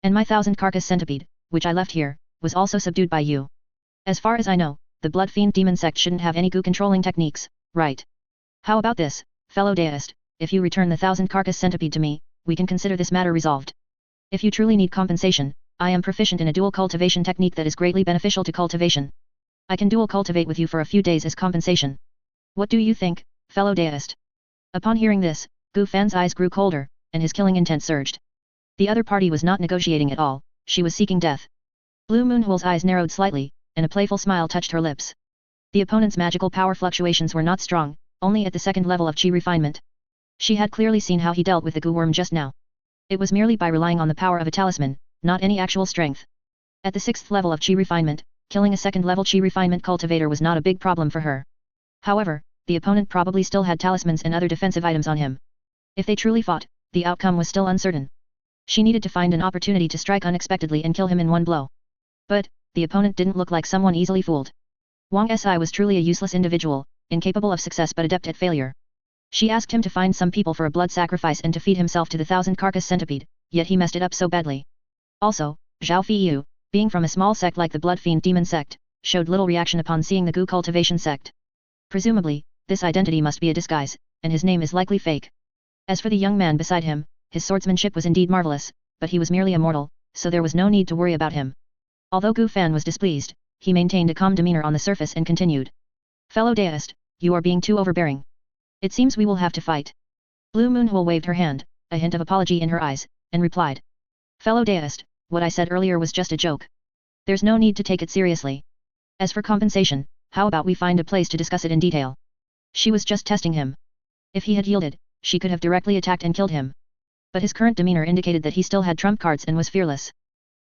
And my 1,000 carcass centipede, which I left here, was also subdued by you. As far as I know, the blood fiend demon sect shouldn't have any goo controlling techniques, right? How about this, fellow deist, if you return the 1,000 carcass centipede to me, we can consider this matter resolved. If you truly need compensation, I am proficient in a dual cultivation technique that is greatly beneficial to cultivation. I can dual cultivate with you for a few days as compensation. What do you think, fellow deist?" Upon hearing this, Gu Fan's eyes grew colder, and his killing intent surged. The other party was not negotiating at all, she was seeking death. Blue Moonhuel's eyes narrowed slightly, and a playful smile touched her lips. The opponent's magical power fluctuations were not strong, only at the second level of chi refinement. She had clearly seen how he dealt with the goo worm just now. It was merely by relying on the power of a talisman, not any actual strength. At the 6th level of chi refinement, killing a second-level chi refinement cultivator was not a big problem for her. However, the opponent probably still had talismans and other defensive items on him. If they truly fought, the outcome was still uncertain. She needed to find an opportunity to strike unexpectedly and kill him in one blow. But, the opponent didn't look like someone easily fooled. Wang Si was truly a useless individual, incapable of success but adept at failure. She asked him to find some people for a blood sacrifice and to feed himself to the 1,000 carcass centipede, yet he messed it up so badly. Also, Zhao Feiyu, being from a small sect like the Blood Fiend Demon Sect, showed little reaction upon seeing the Goo Cultivation Sect. Presumably, this identity must be a disguise, and his name is likely fake. As for the young man beside him, his swordsmanship was indeed marvelous, but he was merely a mortal, so there was no need to worry about him. Although Gu Fan was displeased, he maintained a calm demeanor on the surface and continued. "Fellow deist, you are being too overbearing. It seems we will have to fight." Blue Moonhuel waved her hand, a hint of apology in her eyes, and replied. "Fellow deist, what I said earlier was just a joke. There's no need to take it seriously. As for compensation, how about we find a place to discuss it in detail?" She was just testing him. If he had yielded, she could have directly attacked and killed him. But his current demeanor indicated that he still had trump cards and was fearless.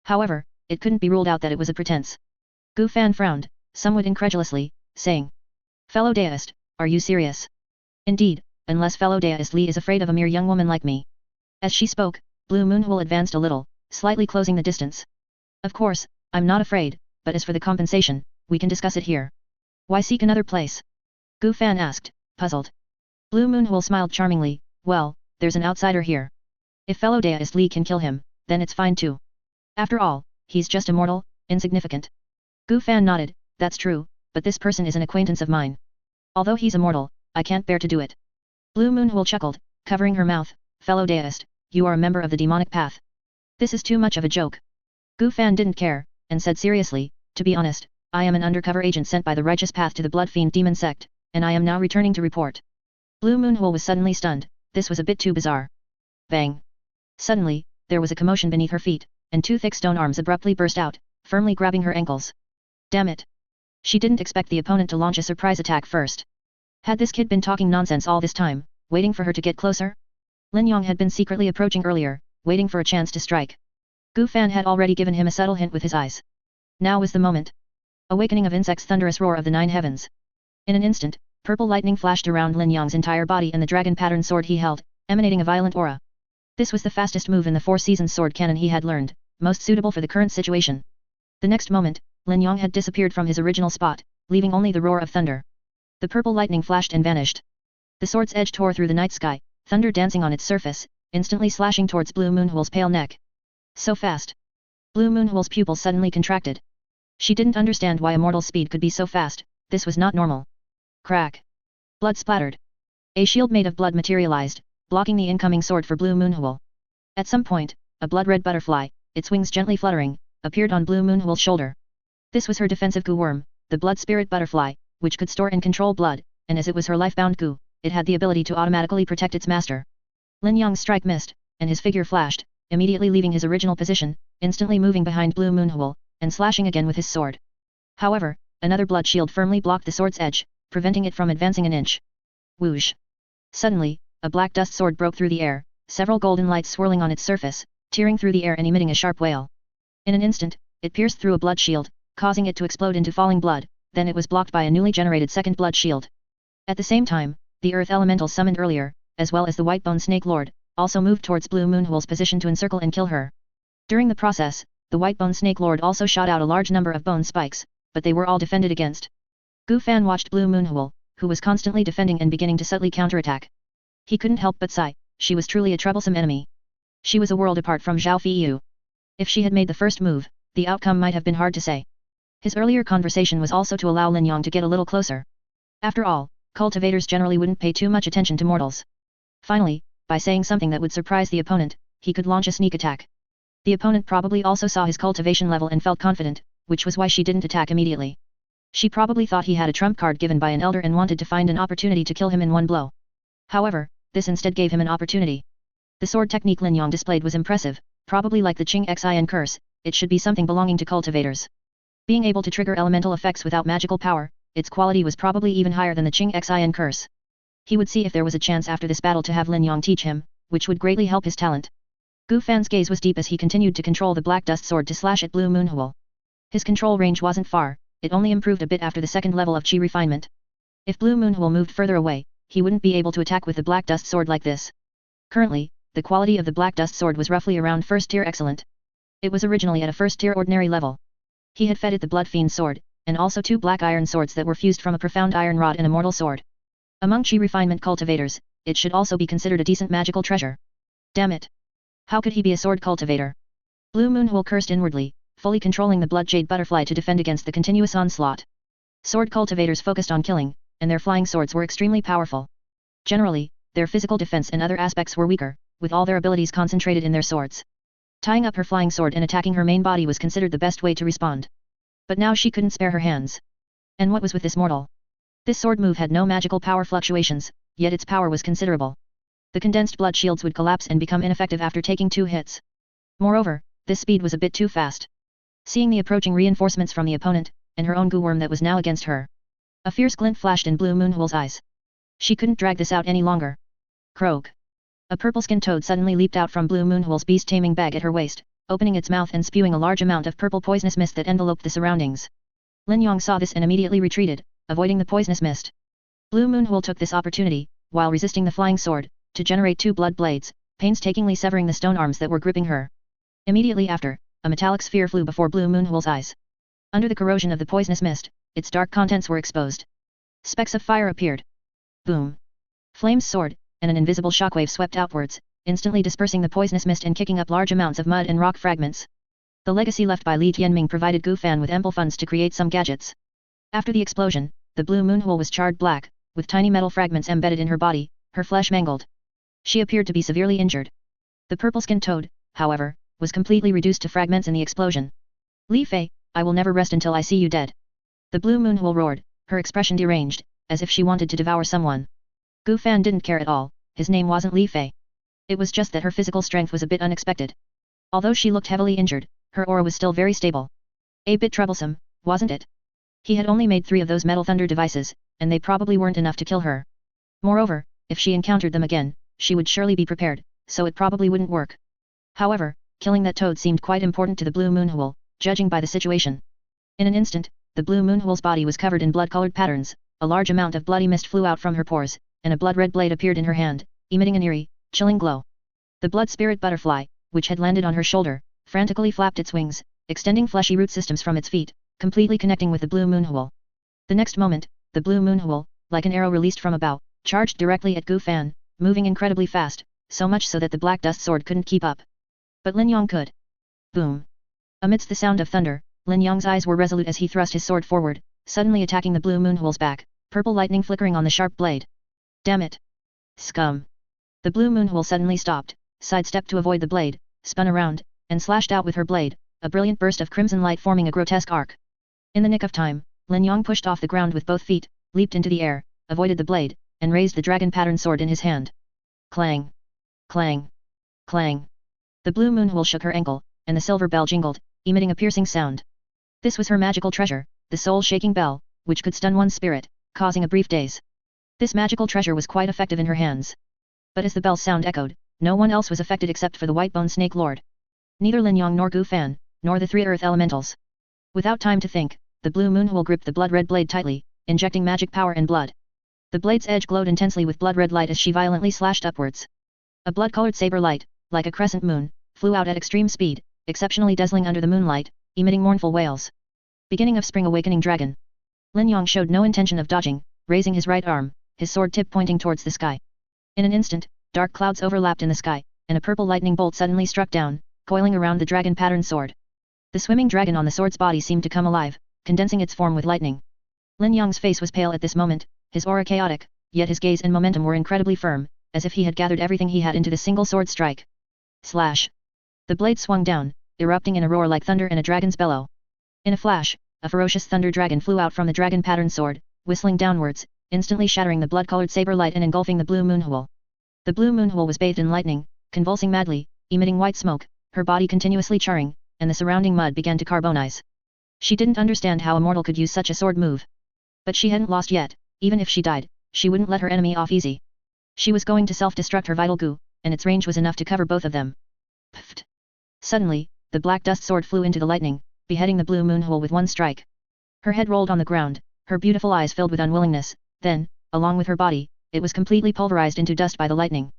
However, it couldn't be ruled out that it was a pretense. Gu Fan frowned, somewhat incredulously, saying. "Fellow deist, are you serious?" "Indeed, unless fellow deist Li is afraid of a mere young woman like me." As she spoke, Blue Moonhuel advanced a little, slightly closing the distance. "Of course, I'm not afraid, but as for the compensation, we can discuss it here." "Why seek another place?" Gu Fan asked, puzzled. Blue Moonhuel smiled charmingly. "Well, there's an outsider here. If fellow deist Li can kill him, then it's fine too. After all, he's just a mortal, insignificant." Gu Fan nodded. "That's true, but this person is an acquaintance of mine. Although he's a mortal, I can't bear to do it." Blue Moonhuel chuckled, covering her mouth. "Fellow deist, you are a member of the demonic path. This is too much of a joke." Gu Fan didn't care, and said seriously, "To be honest, I am an undercover agent sent by the righteous path to the Blood Fiend Demon Sect, and I am now returning to report." Blue Moonhuel was suddenly stunned. This was a bit too bizarre. Bang! Suddenly, there was a commotion beneath her feet, and two thick stone arms abruptly burst out, firmly grabbing her ankles. Damn it! She didn't expect the opponent to launch a surprise attack first. Had this kid been talking nonsense all this time, waiting for her to get closer? Lin Yong had been secretly approaching earlier, waiting for a chance to strike. Gu Fan had already given him a subtle hint with his eyes. Now was the moment. Awakening of insects, thunderous roar of the 9 heavens. In an instant, purple lightning flashed around Lin Yong's entire body and the dragon pattern sword he held, emanating a violent aura. This was the fastest move in the 4 seasons sword cannon he had learned, most suitable for the current situation. The next moment, Lin Yong had disappeared from his original spot, leaving only the roar of thunder. The purple lightning flashed and vanished. The sword's edge tore through the night sky, thunder dancing on its surface, instantly slashing towards Blue Moonhuel's pale neck. So fast. Blue Moonhuel's pupils suddenly contracted. She didn't understand why a mortal's speed could be so fast. This was not normal. Crack. Blood splattered. A shield made of blood materialized, blocking the incoming sword for Blue Moonhuel. At some point, a blood-red butterfly, its wings gently fluttering, appeared on Blue Moonhuel's shoulder. This was her defensive goo worm, the blood spirit butterfly, which could store and control blood, and as it was her life-bound goo, it had the ability to automatically protect its master. Lin Yong's strike missed, and his figure flashed, immediately leaving his original position, instantly moving behind Blue Moonhuel, and slashing again with his sword. However, another blood shield firmly blocked the sword's edge, preventing it from advancing an inch. Whoosh! Suddenly, a black dust sword broke through the air, several golden lights swirling on its surface, tearing through the air and emitting a sharp wail. In an instant, it pierced through a blood shield, causing it to explode into falling blood, then it was blocked by a newly generated second blood shield. At the same time, the earth elementals summoned earlier, as well as the white bone snake lord, also moved towards Blue Moonhuel's position to encircle and kill her. During the process, the white bone snake lord also shot out a large number of bone spikes, but they were all defended against. Gu Fan watched Blue Moonhuel, who was constantly defending and beginning to subtly counterattack. He couldn't help but sigh, she was truly a troublesome enemy. She was a world apart from Zhao Feiyu. If she had made the first move, the outcome might have been hard to say. His earlier conversation was also to allow Lin Yong to get a little closer. After all, cultivators generally wouldn't pay too much attention to mortals. Finally, by saying something that would surprise the opponent, he could launch a sneak attack. The opponent probably also saw his cultivation level and felt confident, which was why she didn't attack immediately. She probably thought he had a trump card given by an elder and wanted to find an opportunity to kill him in one blow. However, this instead gave him an opportunity. The sword technique Lin Yong displayed was impressive, probably like the Qing Xin curse, it should be something belonging to cultivators. Being able to trigger elemental effects without magical power, its quality was probably even higher than the Qing Xin curse. He would see if there was a chance after this battle to have Lin Yong teach him, which would greatly help his talent. Gu Fan's gaze was deep as he continued to control the black dust sword to slash at Blue Moonhuel. His control range wasn't far, it only improved a bit after the second level of Qi refinement. If Blue Moonhuel moved further away, he wouldn't be able to attack with the black dust sword like this. Currently, the quality of the black dust sword was roughly around first tier excellent. It was originally at a first tier ordinary level. He had fed it the Blood Fiend sword, and also 2 black iron swords that were fused from a profound iron rod and a mortal sword. Among Qi refinement cultivators, it should also be considered a decent magical treasure. Damn it! How could he be a sword cultivator? Blue Moonhuel cursed inwardly, fully controlling the blood jade butterfly to defend against the continuous onslaught. Sword cultivators focused on killing, and their flying swords were extremely powerful. Generally, their physical defense and other aspects were weaker, with all their abilities concentrated in their swords. Tying up her flying sword and attacking her main body was considered the best way to respond. But now she couldn't spare her hands. And what was with this mortal? This sword move had no magical power fluctuations, yet its power was considerable. The condensed blood shields would collapse and become ineffective after taking 2 hits. Moreover, this speed was a bit too fast. Seeing the approaching reinforcements from the opponent, and her own goo worm that was now against her, a fierce glint flashed in Blue Moonhuel's eyes. She couldn't drag this out any longer. Croak. A purple-skinned toad suddenly leaped out from Blue Moonhuel's beast-taming bag at her waist, opening its mouth and spewing a large amount of purple poisonous mist that enveloped the surroundings. Lin Yong saw this and immediately retreated, avoiding the poisonous mist. Blue Moonhuel took this opportunity, while resisting the flying sword, to generate 2 blood blades, painstakingly severing the stone arms that were gripping her. Immediately after, a metallic sphere flew before Blue Moonhuel's eyes. Under the corrosion of the poisonous mist, its dark contents were exposed. Specks of fire appeared. Boom. Flames soared, and an invisible shockwave swept outwards, instantly dispersing the poisonous mist and kicking up large amounts of mud and rock fragments. The legacy left by Li Tianming provided Gu Fan with ample funds to create some gadgets. After the explosion, the Blue Moonhuel was charred black, with tiny metal fragments embedded in her body, her flesh mangled. She appeared to be severely injured. The purple-skinned toad, however, was completely reduced to fragments in the explosion. Li Fei, I will never rest until I see you dead. The Blue Moonhuel roared, her expression deranged, as if she wanted to devour someone. Gu Fan didn't care at all, his name wasn't Li Fei. It was just that her physical strength was a bit unexpected. Although she looked heavily injured, her aura was still very stable. A bit troublesome, wasn't it? He had only made 3 of those metal thunder devices, and they probably weren't enough to kill her. Moreover, if she encountered them again, she would surely be prepared, so it probably wouldn't work. However, killing that toad seemed quite important to the Blue Moonhuel, judging by the situation. In an instant, the Blue Moonhuel's body was covered in blood-colored patterns, a large amount of bloody mist flew out from her pores, and a blood-red blade appeared in her hand, emitting an eerie, chilling glow. The blood spirit butterfly, which had landed on her shoulder, frantically flapped its wings, extending fleshy root systems from its feet, completely connecting with the Blue Moonhuel. The next moment, the Blue Moonhuel, like an arrow released from a bow, charged directly at Gu Fan, moving incredibly fast, so much so that the black dust sword couldn't keep up. But Lin Yong could. Boom. Amidst the sound of thunder, Lin Yong's eyes were resolute as he thrust his sword forward, suddenly attacking the Blue Moonhuel's back, purple lightning flickering on the sharp blade. Damn it! Scum! The Blue Moonhuel suddenly stopped, sidestepped to avoid the blade, spun around, and slashed out with her blade, a brilliant burst of crimson light forming a grotesque arc. In the nick of time, Lin Yong pushed off the ground with both feet, leaped into the air, avoided the blade, and raised the dragon-pattern sword in his hand. Clang! Clang! Clang! The Blue Moonhuel shook her ankle, and the silver bell jingled, emitting a piercing sound. This was her magical treasure, the soul-shaking bell, which could stun one's spirit, causing a brief daze. This magical treasure was quite effective in her hands. But as the bell's sound echoed, no one else was affected except for the white-bone snake lord. Neither Lin Yong nor Gu Fan, nor the 3 earth elementals. Without time to think, the Blue Moonhuel gripped the blood-red blade tightly, injecting magic power and blood. The blade's edge glowed intensely with blood-red light as she violently slashed upwards. A blood-colored saber light, like a crescent moon, flew out at extreme speed, exceptionally dazzling under the moonlight, emitting mournful wails. Beginning of Spring Awakening Dragon. Lin Yong showed no intention of dodging, raising his right arm, his sword tip pointing towards the sky. In an instant, dark clouds overlapped in the sky, and a purple lightning bolt suddenly struck down, coiling around the dragon-patterned sword. The swimming dragon on the sword's body seemed to come alive, condensing its form with lightning. Lin Yong's face was pale at this moment, his aura chaotic, yet his gaze and momentum were incredibly firm, as if he had gathered everything he had into the single sword strike. Slash! The blade swung down, erupting in a roar like thunder and a dragon's bellow. In a flash, a ferocious thunder dragon flew out from the dragon-patterned sword, whistling downwards, instantly shattering the blood-colored saber light and engulfing the blue moonhole. The blue moonhole was bathed in lightning, convulsing madly, emitting white smoke, her body continuously charring, and the surrounding mud began to carbonize. She didn't understand how a mortal could use such a sword move. But she hadn't lost yet. Even if she died, she wouldn't let her enemy off easy. She was going to self-destruct her vital goo, and its range was enough to cover both of them. Pfft! Suddenly, the black dust sword flew into the lightning, beheading the blue moonhole with one strike. Her head rolled on the ground, her beautiful eyes filled with unwillingness, then, along with her body, it was completely pulverized into dust by the lightning.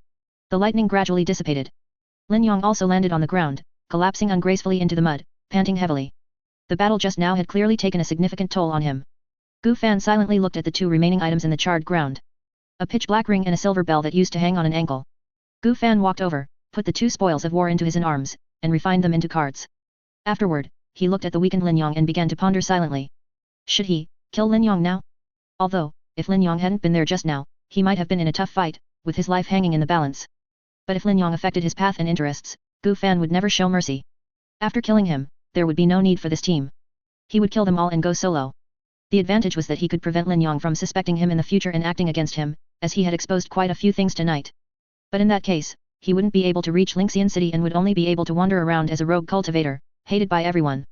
The lightning gradually dissipated. Lin Yong also landed on the ground, collapsing ungracefully into the mud, panting heavily. The battle just now had clearly taken a significant toll on him. Gu Fan silently looked at the two remaining items in the charred ground. A pitch-black ring and a silver bell that used to hang on an ankle. Gu Fan walked over, put the two spoils of war into his arms, and refined them into cards. Afterward, he looked at the weakened Lin Yong and began to ponder silently. Should he kill Lin Yong now? Although, if Lin Yong hadn't been there just now, he might have been in a tough fight, with his life hanging in the balance. But if Lin Yong affected his path and interests, Gu Fan would never show mercy. After killing him, there would be no need for this team. He would kill them all and go solo. The advantage was that he could prevent Lin Yong from suspecting him in the future and acting against him, as he had exposed quite a few things tonight. But in that case, he wouldn't be able to reach Lingxian City and would only be able to wander around as a rogue cultivator, hated by everyone.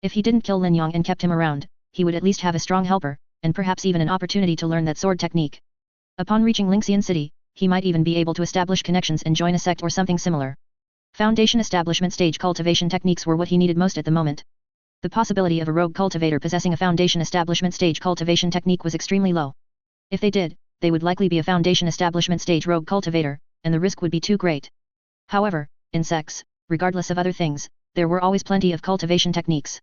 If he didn't kill Lin Yong and kept him around, he would at least have a strong helper, and perhaps even an opportunity to learn that sword technique. Upon reaching Lingxian City, he might even be able to establish connections and join a sect or something similar. Foundation establishment stage cultivation techniques were what he needed most at the moment. The possibility of a rogue cultivator possessing a foundation establishment stage cultivation technique was extremely low. If they did, they would likely be a foundation establishment stage rogue cultivator, and the risk would be too great. However, in sects, regardless of other things, there were always plenty of cultivation techniques.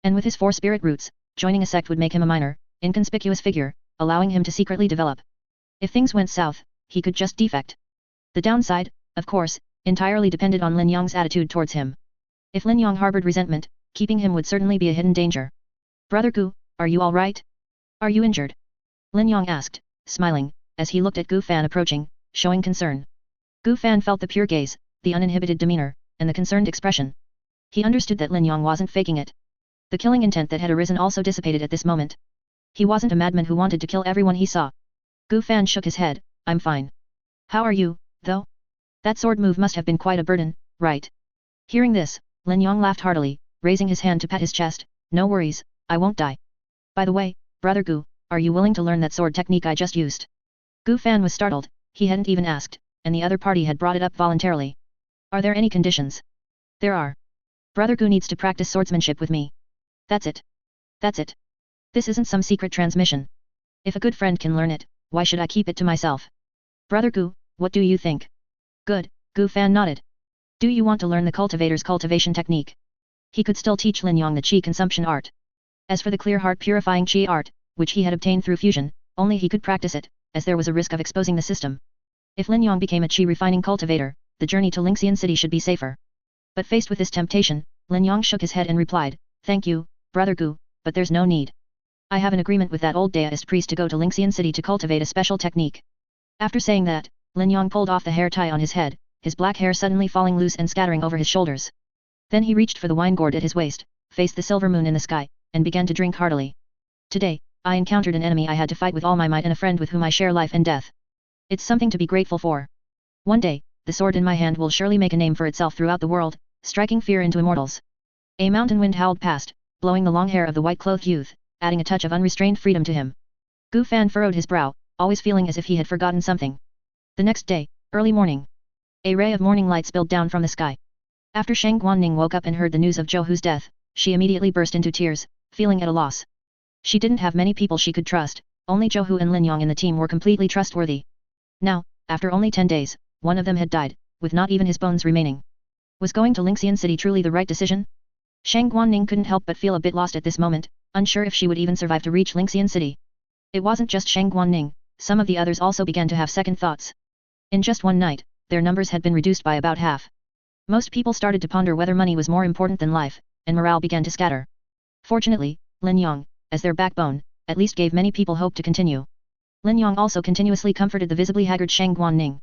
And with his 4 spirit roots, joining a sect would make him a minor, inconspicuous figure, allowing him to secretly develop. If things went south, he could just defect. The downside, of course, entirely depended on Lin Yong's attitude towards him. If Lin Yong harbored resentment, keeping him would certainly be a hidden danger. Brother Gu, are you all right? Are you injured? Lin Yong asked, smiling, as he looked at Gu Fan approaching, showing concern. Gu Fan felt the pure gaze, the uninhibited demeanor, and the concerned expression. He understood that Lin Yong wasn't faking it. The killing intent that had arisen also dissipated at this moment. He wasn't a madman who wanted to kill everyone he saw. Gu Fan shook his head. I'm fine. How are you, though? That sword move must have been quite a burden, right? Hearing this, Lin Yong laughed heartily, raising his hand to pat his chest. No worries, I won't die. By the way, Brother Gu, are you willing to learn that sword technique I just used? Gu Fan was startled, he hadn't even asked, and the other party had brought it up voluntarily. Are there any conditions? There are. Brother Gu needs to practice swordsmanship with me. That's it. That's it. This isn't some secret transmission. If a good friend can learn it, why should I keep it to myself? Brother Gu, what do you think? Good, Gu Fan nodded. Do you want to learn the cultivator's cultivation technique? He could still teach Lin Yong the qi consumption art. As for the clear heart purifying qi art, which he had obtained through fusion, only he could practice it, as there was a risk of exposing the system. If Lin Yong became a qi refining cultivator, the journey to Lingxian City should be safer. But faced with this temptation, Lin Yong shook his head and replied, Thank you, Brother Gu, but there's no need. I have an agreement with that old Daoist priest to go to Lingxian City to cultivate a special technique. After saying that, Lin Yong pulled off the hair tie on his head, his black hair suddenly falling loose and scattering over his shoulders. Then he reached for the wine gourd at his waist, faced the silver moon in the sky, and began to drink heartily. Today, I encountered an enemy I had to fight with all my might and a friend with whom I share life and death. It's something to be grateful for. One day, the sword in my hand will surely make a name for itself throughout the world, striking fear into immortals. A mountain wind howled past, blowing the long hair of the white-clothed youth, adding a touch of unrestrained freedom to him. Gu Fan furrowed his brow, always feeling as if he had forgotten something. The next day, early morning. A ray of morning light spilled down from the sky. After Shang Guanning woke up and heard the news of Zhou Hu's death, she immediately burst into tears, feeling at a loss. She didn't have many people she could trust, only Zhou Hu and Lin Yong in the team were completely trustworthy. Now, after only 10 days, one of them had died, with not even his bones remaining. Was going to Lingxian City truly the right decision? Shang Guanning couldn't help but feel a bit lost at this moment, unsure if she would even survive to reach Lingxian City. It wasn't just Shang Guanning, some of the others also began to have second thoughts. In just one night, their numbers had been reduced by about half. Most people started to ponder whether money was more important than life, and morale began to scatter. Fortunately, Lin Yong, as their backbone, at least gave many people hope to continue. Lin Yong also continuously comforted the visibly haggard Shang Guanning.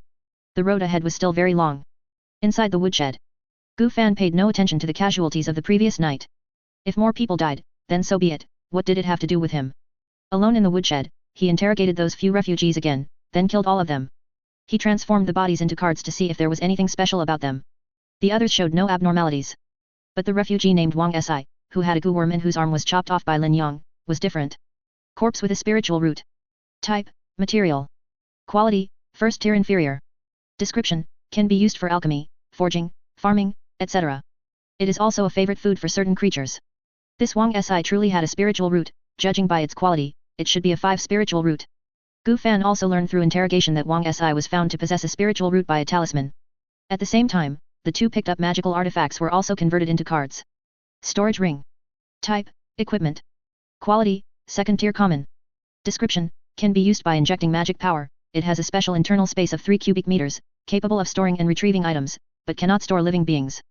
The road ahead was still very long. Inside the woodshed, Gu Fan paid no attention to the casualties of the previous night. If more people died, then so be it, what did it have to do with him? Alone in the woodshed, he interrogated those few refugees again, then killed all of them. He transformed the bodies into cards to see if there was anything special about them. The others showed no abnormalities. But the refugee named Wang Si, who had a gu worm and whose arm was chopped off by Lin Yong, was different. Corpse with a spiritual root. Type, material. Quality, first tier inferior. Description, can be used for alchemy, forging, farming, etc. It is also a favorite food for certain creatures. This Wang Si truly had a spiritual root, judging by its quality, it should be a 5 spiritual root. Gu Fan also learned through interrogation that Wang Si was found to possess a spiritual root by a talisman. At the same time, the two picked up magical artifacts were also converted into cards. Storage ring. Type, equipment. Quality, second tier common. Description, can be used by injecting magic power, it has a special internal space of 3 cubic meters, capable of storing and retrieving items, but cannot store living beings.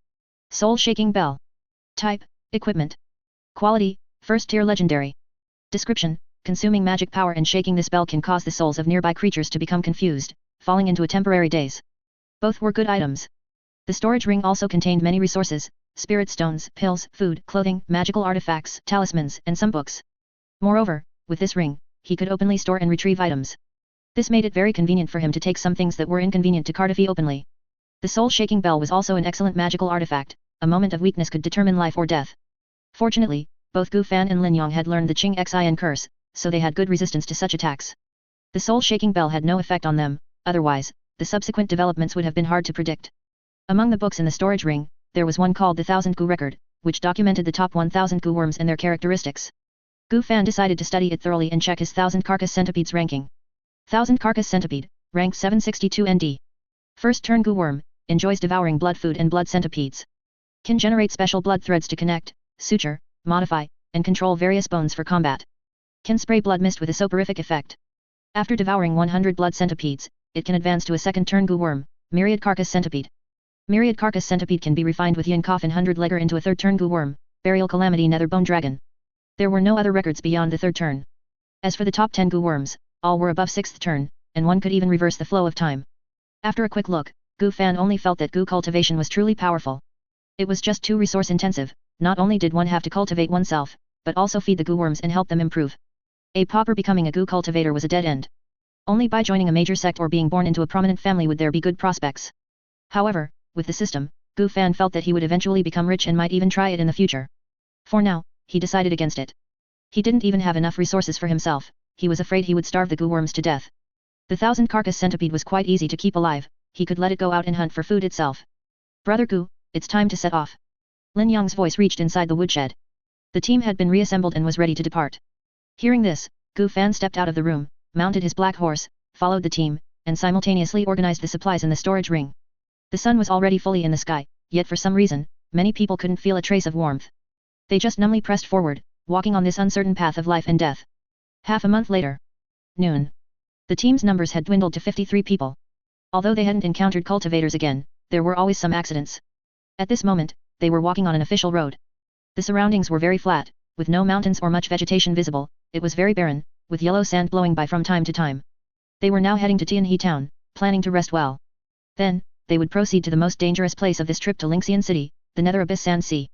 Soul shaking bell. Type, equipment. Quality, first tier legendary. Description, consuming magic power and shaking this bell can cause the souls of nearby creatures to become confused, falling into a temporary daze. Both were good items. The storage ring also contained many resources, spirit stones, pills, food, clothing, magical artifacts, talismans, and some books. Moreover, with this ring, he could openly store and retrieve items. This made it very convenient for him to take some things that were inconvenient to Cardifi openly. The soul-shaking bell was also an excellent magical artifact, a moment of weakness could determine life or death. Fortunately, both Gu Fan and Lin Yong had learned the Qing Xin curse, so they had good resistance to such attacks. The soul-shaking bell had no effect on them, otherwise, the subsequent developments would have been hard to predict. Among the books in the storage ring, there was one called the 1000 Gu Record, which documented the top 1000 Gu worms and their characteristics. Gu Fan decided to study it thoroughly and check his 1000 carcass centipedes ranking. 1000 carcass centipede, rank 762 ND. First turn Gu worm, enjoys devouring blood food and blood centipedes. Can generate special blood threads to connect, suture, modify, and control various bones for combat. Can spray blood mist with a soporific effect. After devouring 100 blood centipedes, it can advance to a second turn Gu worm, myriad carcass centipede. Myriad carcass centipede can be refined with yin coffin 100-legger into a third turn Gu worm, burial calamity nether bone dragon. There were no other records beyond the third turn. As for the top 10 Gu worms, all were above 6th turn, and one could even reverse the flow of time. After a quick look, Gu Fan only felt that Gu cultivation was truly powerful. It was just too resource intensive, not only did one have to cultivate oneself, but also feed the Gu worms and help them improve. A pauper becoming a Gu cultivator was a dead end. Only by joining a major sect or being born into a prominent family would there be good prospects. However, with the system, Gu Fan felt that he would eventually become rich and might even try it in the future. For now, he decided against it. He didn't even have enough resources for himself, he was afraid he would starve the Gu worms to death. The 1000 carcass centipede was quite easy to keep alive, he could let it go out and hunt for food itself. Brother Gu, it's time to set off. Lin Yong's voice reached inside the woodshed. The team had been reassembled and was ready to depart. Hearing this, Gu Fan stepped out of the room, mounted his black horse, followed the team, and simultaneously organized the supplies in the storage ring. The sun was already fully in the sky, yet for some reason, many people couldn't feel a trace of warmth. They just numbly pressed forward, walking on this uncertain path of life and death. Half a month later. Noon. The team's numbers had dwindled to 53 people. Although they hadn't encountered cultivators again, there were always some accidents. At this moment, they were walking on an official road. The surroundings were very flat, with no mountains or much vegetation visible, it was very barren, with yellow sand blowing by from time to time. They were now heading to Tianhe town, planning to rest well. Then, they would proceed to the most dangerous place of this trip to Lingxian City, the Nether Abyss Sand Sea.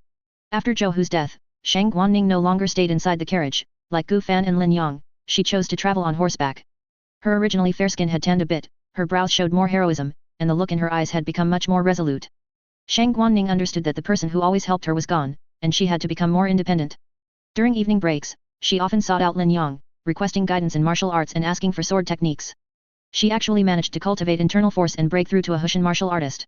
After Zhou Hu's death, Shang Guanning no longer stayed inside the carriage, like Gu Fan and Lin Yong, she chose to travel on horseback. Her originally fair skin had tanned a bit, her brows showed more heroism, and the look in her eyes had become much more resolute. Shang Guanning understood that the person who always helped her was gone, and she had to become more independent. During evening breaks, she often sought out Lin Yong, requesting guidance in martial arts and asking for sword techniques. She actually managed to cultivate internal force and break through to a Hushan martial artist.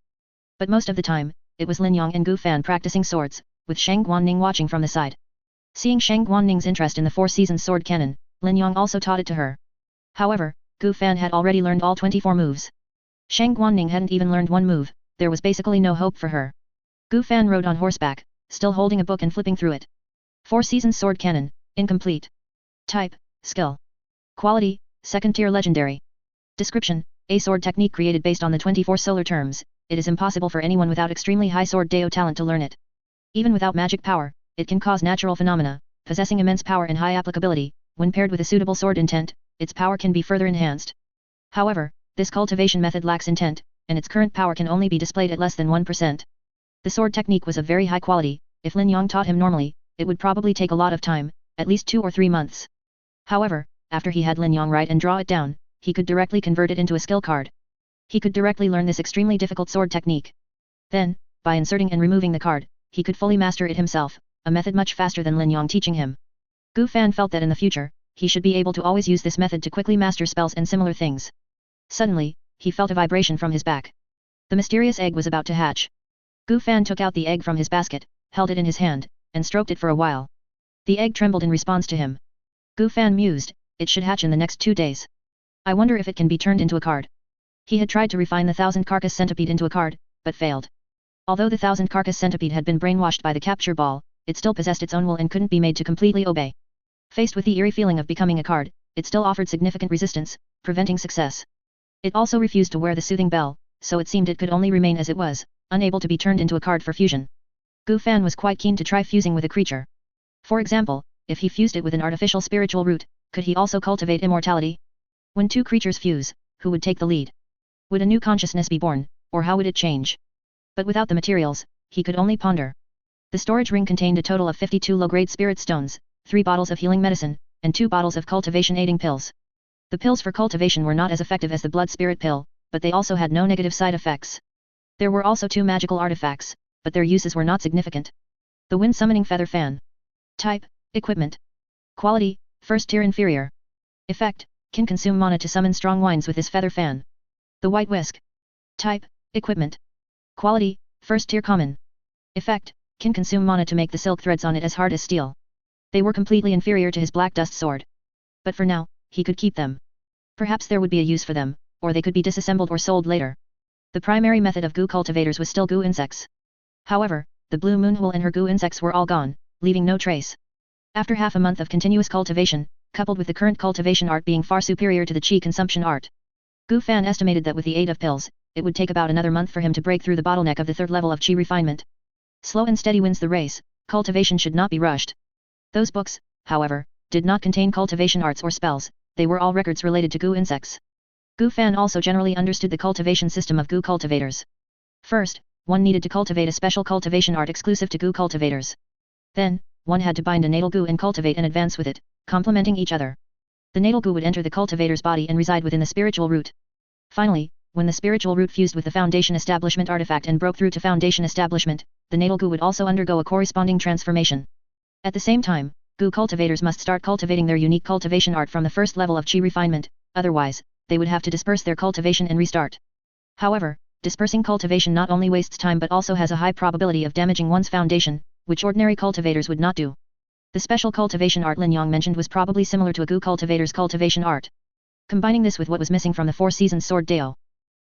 But most of the time, it was Lin Yong and Gu Fan practicing swords, with Shang Guanning watching from the side. Seeing Shang Guanning's interest in the Four Seasons sword cannon, Lin Yong also taught it to her. However, Gu Fan had already learned all 24 moves. Shang Guanning hadn't even learned one move, there was basically no hope for her. Gu Fan rode on horseback, still holding a book and flipping through it. 4 Seasons Sword Cannon, incomplete. Type, Skill. Quality, Second Tier Legendary. Description, a sword technique created based on the 24 solar terms, it is impossible for anyone without extremely high sword deo talent to learn it. Even without magic power, it can cause natural phenomena, possessing immense power and high applicability, when paired with a suitable sword intent, its power can be further enhanced. However, this cultivation method lacks intent, and its current power can only be displayed at less than 1%. The sword technique was of very high quality, if Lin Yong taught him normally, it would probably take a lot of time, at least 2 or 3 months. However, after he had Lin Yong write and draw it down, he could directly convert it into a skill card. He could directly learn this extremely difficult sword technique. Then, by inserting and removing the card, he could fully master it himself, a method much faster than Lin Yong teaching him. Gu Fan felt that in the future, he should be able to always use this method to quickly master spells and similar things. Suddenly, he felt a vibration from his back. The mysterious egg was about to hatch. Gu Fan took out the egg from his basket, held it in his hand, and stroked it for a while. The egg trembled in response to him. Gu Fan mused, it should hatch in the next 2 days. I wonder if it can be turned into a card. He had tried to refine the 1000-carcass centipede into a card, but failed. Although the 1000-carcass centipede had been brainwashed by the capture ball, it still possessed its own will and couldn't be made to completely obey. Faced with the eerie feeling of becoming a card, it still offered significant resistance, preventing success. It also refused to wear the soothing bell, so it seemed it could only remain as it was, unable to be turned into a card for fusion. Gu Fan was quite keen to try fusing with a creature. For example, if he fused it with an artificial spiritual root, could he also cultivate immortality? When 2 creatures fuse, who would take the lead? Would a new consciousness be born, or how would it change? But without the materials, he could only ponder. The storage ring contained a total of 52 low-grade spirit stones, 3 bottles of healing medicine, and 2 bottles of cultivation aiding pills. The pills for cultivation were not as effective as the blood spirit pill, but they also had no negative side effects. There were also 2 magical artifacts, but their uses were not significant. The wind summoning feather fan. Type, Equipment. Quality, First Tier Inferior. Effect, can consume mana to summon strong winds with this feather fan. The white whisk. Type, Equipment. Quality, First Tier Common. Effect, can consume mana to make the silk threads on it as hard as steel. They were completely inferior to his black dust sword. But for now, he could keep them. Perhaps there would be a use for them, or they could be disassembled or sold later. The primary method of goo cultivators was still goo insects. However, the blue moonhole and her goo insects were all gone, leaving no trace. After half a month of continuous cultivation, coupled with the current cultivation art being far superior to the chi consumption art, Gu Fan estimated that with the aid of pills, it would take about another month for him to break through the bottleneck of the 3rd level of chi refinement. Slow and steady wins the race, cultivation should not be rushed. Those books, however, did not contain cultivation arts or spells, they were all records related to goo insects. Gu Fan also generally understood the cultivation system of goo cultivators. First, one needed to cultivate a special cultivation art exclusive to goo cultivators. Then, one had to bind a natal goo and cultivate and advance with it, complementing each other. The natal goo would enter the cultivator's body and reside within the spiritual root. Finally, when the spiritual root fused with the foundation establishment artifact and broke through to foundation establishment, the natal goo would also undergo a corresponding transformation. At the same time, goo cultivators must start cultivating their unique cultivation art from the 1st level of chi refinement, otherwise, they would have to disperse their cultivation and restart. However, dispersing cultivation not only wastes time but also has a high probability of damaging one's foundation, which ordinary cultivators would not do. The special cultivation art Lin Yong mentioned was probably similar to a goo cultivator's cultivation art. Combining this with what was missing from the 4 Seasons Sword Deo,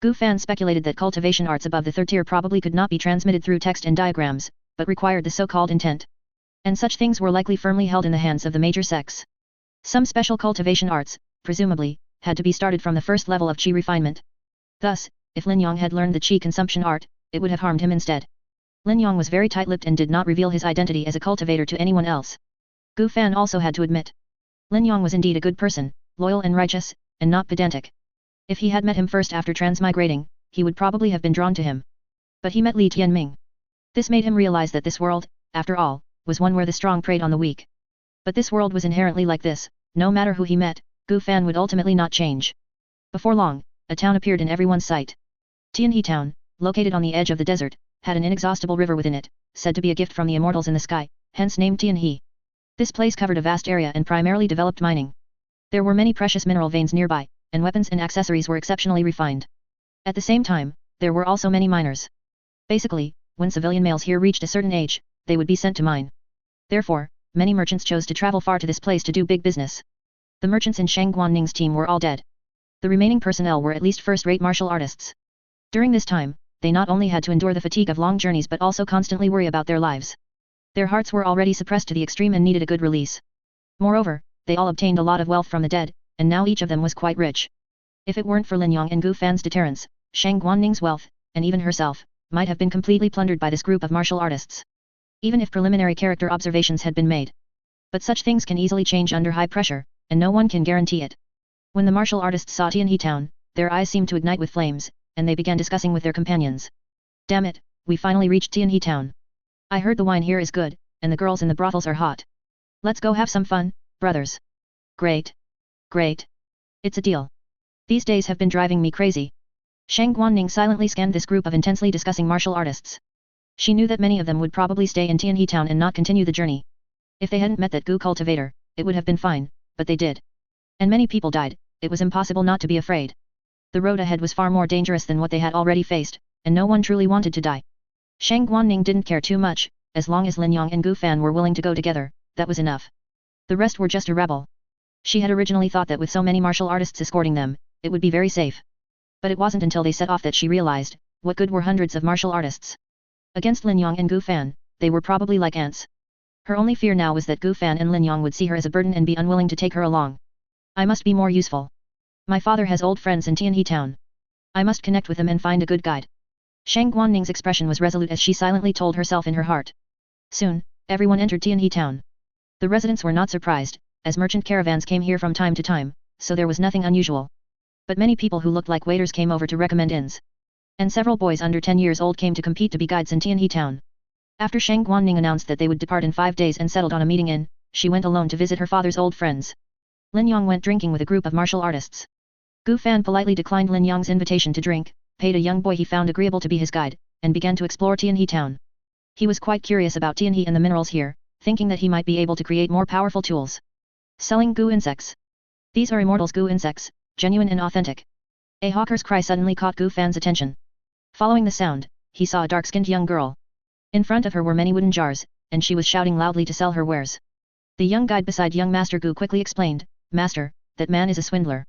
Gu Fan speculated that cultivation arts above the 3rd tier probably could not be transmitted through text and diagrams, but required the so-called intent. And such things were likely firmly held in the hands of the major sects. Some special cultivation arts, presumably, had to be started from the 1st level of chi refinement. Thus, if Lin Yong had learned the chi consumption art, it would have harmed him instead. Lin Yong was very tight-lipped and did not reveal his identity as a cultivator to anyone else. Gu Fan also had to admit. Lin Yong was indeed a good person, loyal and righteous, and not pedantic. If he had met him first after transmigrating, he would probably have been drawn to him. But he met Li Tianming. This made him realize that this world, after all, was one where the strong preyed on the weak. But this world was inherently like this, no matter who he met, Gu Fan would ultimately not change. Before long, a town appeared in everyone's sight. Tianhe Town, located on the edge of the desert, had an inexhaustible river within it, said to be a gift from the immortals in the sky, hence named Tianhe. This place covered a vast area and primarily developed mining. There were many precious mineral veins nearby, and weapons and accessories were exceptionally refined. At the same time, there were also many miners. Basically, when civilian males here reached a certain age, they would be sent to mine. Therefore, many merchants chose to travel far to this place to do big business. The merchants in Shang Guanning's team were all dead. The remaining personnel were at least first-rate martial artists. During this time, they not only had to endure the fatigue of long journeys but also constantly worry about their lives. Their hearts were already suppressed to the extreme and needed a good release. Moreover, they all obtained a lot of wealth from the dead, and now each of them was quite rich. If it weren't for Lin Yong and Gu Fan's deterrence, Shang Guanning's wealth, and even herself, might have been completely plundered by this group of martial artists. Even if preliminary character observations had been made. But such things can easily change under high pressure, and no one can guarantee it. When the martial artists saw Tianhe town, their eyes seemed to ignite with flames, and they began discussing with their companions. Damn it, we finally reached Tianhe town. I heard the wine here is good, and the girls in the brothels are hot. Let's go have some fun, brothers. Great. Great. It's a deal. These days have been driving me crazy. Shang Guanning silently scanned this group of intensely discussing martial artists. She knew that many of them would probably stay in Tianhe town and not continue the journey. If they hadn't met that Gu cultivator, it would have been fine, but they did. And many people died, it was impossible not to be afraid. The road ahead was far more dangerous than what they had already faced, and no one truly wanted to die. Shang Guanning didn't care too much, as long as Lin Yong and Gu Fan were willing to go together, that was enough. The rest were just a rabble. She had originally thought that with so many martial artists escorting them, it would be very safe. But it wasn't until they set off that she realized, what good were hundreds of martial artists. Against Lin Yong and Gu Fan, they were probably like ants. Her only fear now was that Gu Fan and Lin Yong would see her as a burden and be unwilling to take her along. I must be more useful. My father has old friends in Tianhe town. I must connect with them and find a good guide. Shang Guanning's expression was resolute as she silently told herself in her heart. Soon, everyone entered Tianhe town. The residents were not surprised, as merchant caravans came here from time to time, so there was nothing unusual. But many people who looked like waiters came over to recommend inns. And several boys under 10 years old came to compete to be guides in Tianhe town. After Shang Guanning announced that they would depart in 5 days and settled on a meeting inn, she went alone to visit her father's old friends. Lin Yong went drinking with a group of martial artists. Gu Fan politely declined Lin Yong's invitation to drink, paid a young boy he found agreeable to be his guide, and began to explore Tianhe town. He was quite curious about Tianhe and the minerals here, thinking that he might be able to create more powerful tools. Selling Gu insects. These are Immortals Gu insects, genuine and authentic. A hawker's cry suddenly caught Gu Fan's attention. Following the sound, he saw a dark-skinned young girl. In front of her were many wooden jars, and she was shouting loudly to sell her wares. The young guide beside young Master Gu quickly explained, Master, that man is a swindler.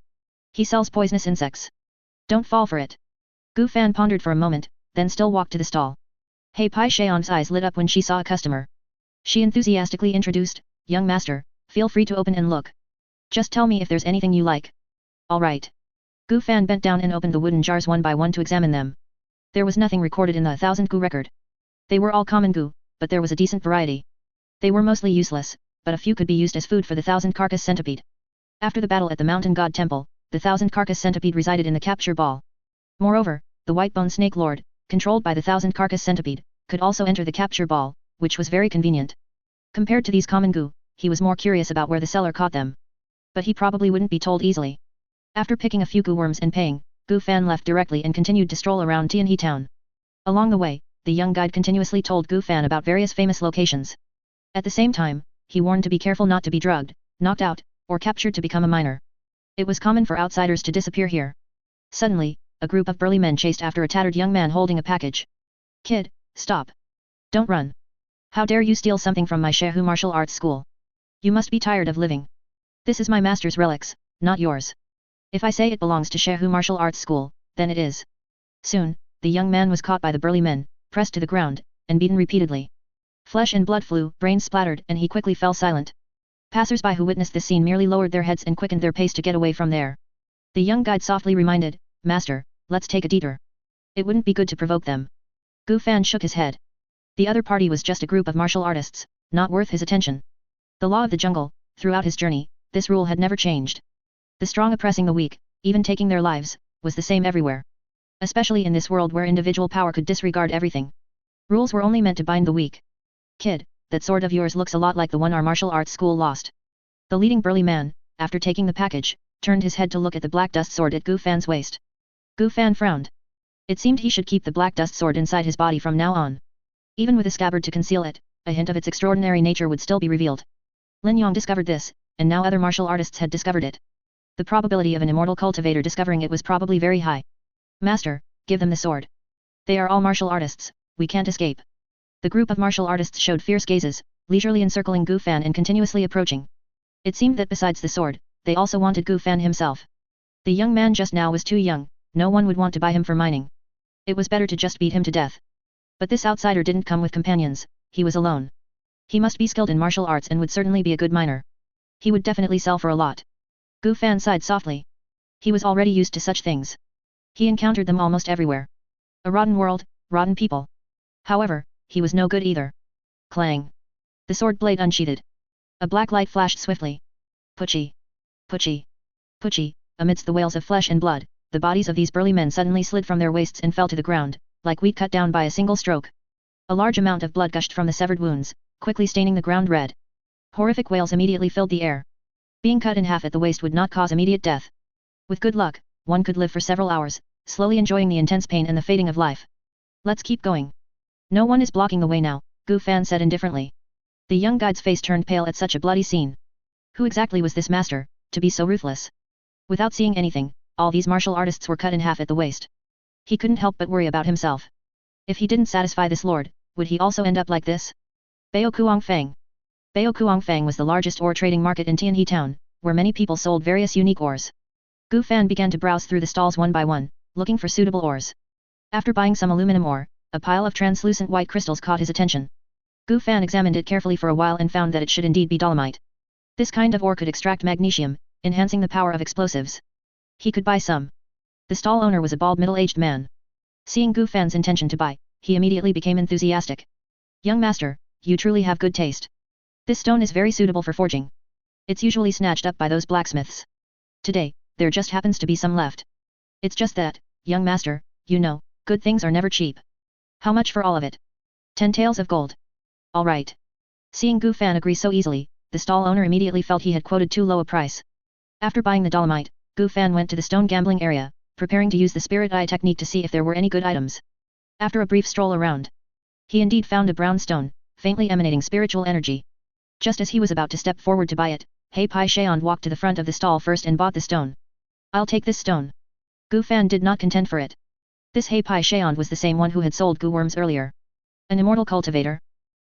He sells poisonous insects. Don't fall for it. Gu Fan pondered for a moment, then still walked to the stall. Hey Pai Xian's eyes lit up when she saw a customer. She enthusiastically introduced, Young Master, feel free to open and look. Just tell me if there's anything you like. All right. Gu Fan bent down and opened the wooden jars one by one to examine them. There was nothing recorded in the 1000 Gu record. They were all common Gu, but there was a decent variety. They were mostly useless, but a few could be used as food for the 1000 carcass centipede. After the battle at the Mountain God Temple, the 1000 carcass centipede resided in the capture ball. Moreover, the white-bone snake lord, controlled by the 1000 carcass centipede, could also enter the capture ball, which was very convenient. Compared to these common Gu, he was more curious about where the seller caught them. But he probably wouldn't be told easily. After picking a few Gu worms and paying, Gu Fan left directly and continued to stroll around Tianhe town. Along the way, the young guide continuously told Gu Fan about various famous locations. At the same time, he warned to be careful not to be drugged, knocked out, or captured to become a minor. It was common for outsiders to disappear here. Suddenly, a group of burly men chased after a tattered young man holding a package. Kid, stop. Don't run. How dare you steal something from my Shehu martial arts school? You must be tired of living. This is my master's relics, not yours. If I say it belongs to Shehu martial arts school, then it is. Soon, the young man was caught by the burly men, pressed to the ground, and beaten repeatedly. Flesh and blood flew, brains splattered, and he quickly fell silent. Passers-by who witnessed this scene merely lowered their heads and quickened their pace to get away from there. The young guide softly reminded, Master, let's take a detour. It wouldn't be good to provoke them. Gu Fan shook his head. The other party was just a group of martial artists, not worth his attention. The law of the jungle, throughout his journey, this rule had never changed. The strong oppressing the weak, even taking their lives, was the same everywhere. Especially in this world where individual power could disregard everything. Rules were only meant to bind the weak. Kid, that sword of yours looks a lot like the one our martial arts school lost. The leading burly man, after taking the package, turned his head to look at the black dust sword at Gu Fan's waist. Gu Fan frowned. It seemed he should keep the black dust sword inside his body from now on. Even with a scabbard to conceal it, a hint of its extraordinary nature would still be revealed. Lin Yong discovered this, and now other martial artists had discovered it. The probability of an immortal cultivator discovering it was probably very high. Master, give them the sword. They are all martial artists, we can't escape. The group of martial artists showed fierce gazes, leisurely encircling Gu Fan and continuously approaching. It seemed that besides the sword, they also wanted Gu Fan himself. The young man just now was too young, no one would want to buy him for mining. It was better to just beat him to death. But this outsider didn't come with companions, he was alone. He must be skilled in martial arts and would certainly be a good miner. He would definitely sell for a lot. Gu Fan sighed softly. He was already used to such things. He encountered them almost everywhere. A rotten world, rotten people. However, he was no good either. Clang. The sword blade unsheathed. A black light flashed swiftly. Puchy. Puchy. Puchy, amidst the wails of flesh and blood, the bodies of these burly men suddenly slid from their waists and fell to the ground, like wheat cut down by a single stroke. A large amount of blood gushed from the severed wounds, quickly staining the ground red. Horrific wails immediately filled the air. Being cut in half at the waist would not cause immediate death. With good luck, one could live for several hours, slowly enjoying the intense pain and the fading of life. Let's keep going. No one is blocking the way now, Gu Fan said indifferently. The young guide's face turned pale at such a bloody scene. Who exactly was this master, to be so ruthless? Without seeing anything, all these martial artists were cut in half at the waist. He couldn't help but worry about himself. If he didn't satisfy this lord, would he also end up like this? Baokuangfang. Baokuangfang was the largest ore trading market in Tianhe town, where many people sold various unique ores. Gu Fan began to browse through the stalls one by one, looking for suitable ores. After buying some aluminum ore, a pile of translucent white crystals caught his attention. Gu Fan examined it carefully for a while and found that it should indeed be dolomite. This kind of ore could extract magnesium, enhancing the power of explosives. He could buy some. The stall owner was a bald middle-aged man. Seeing Gu Fan's intention to buy, he immediately became enthusiastic. Young master, you truly have good taste. This stone is very suitable for forging. It's usually snatched up by those blacksmiths. Today, there just happens to be some left. It's just that, young master, you know, good things are never cheap. How much for all of it? 10 taels of gold. All right. Seeing Gu Fan agree so easily, the stall owner immediately felt he had quoted too low a price. After buying the dolomite, Gu Fan went to the stone gambling area, preparing to use the spirit eye technique to see if there were any good items. After a brief stroll around, he indeed found a brown stone, faintly emanating spiritual energy. Just as he was about to step forward to buy it, He Pai Sheon walked to the front of the stall first and bought the stone. I'll take this stone. Gu Fan did not contend for it. This He Pai Sheon was the same one who had sold Gu worms earlier. An immortal cultivator.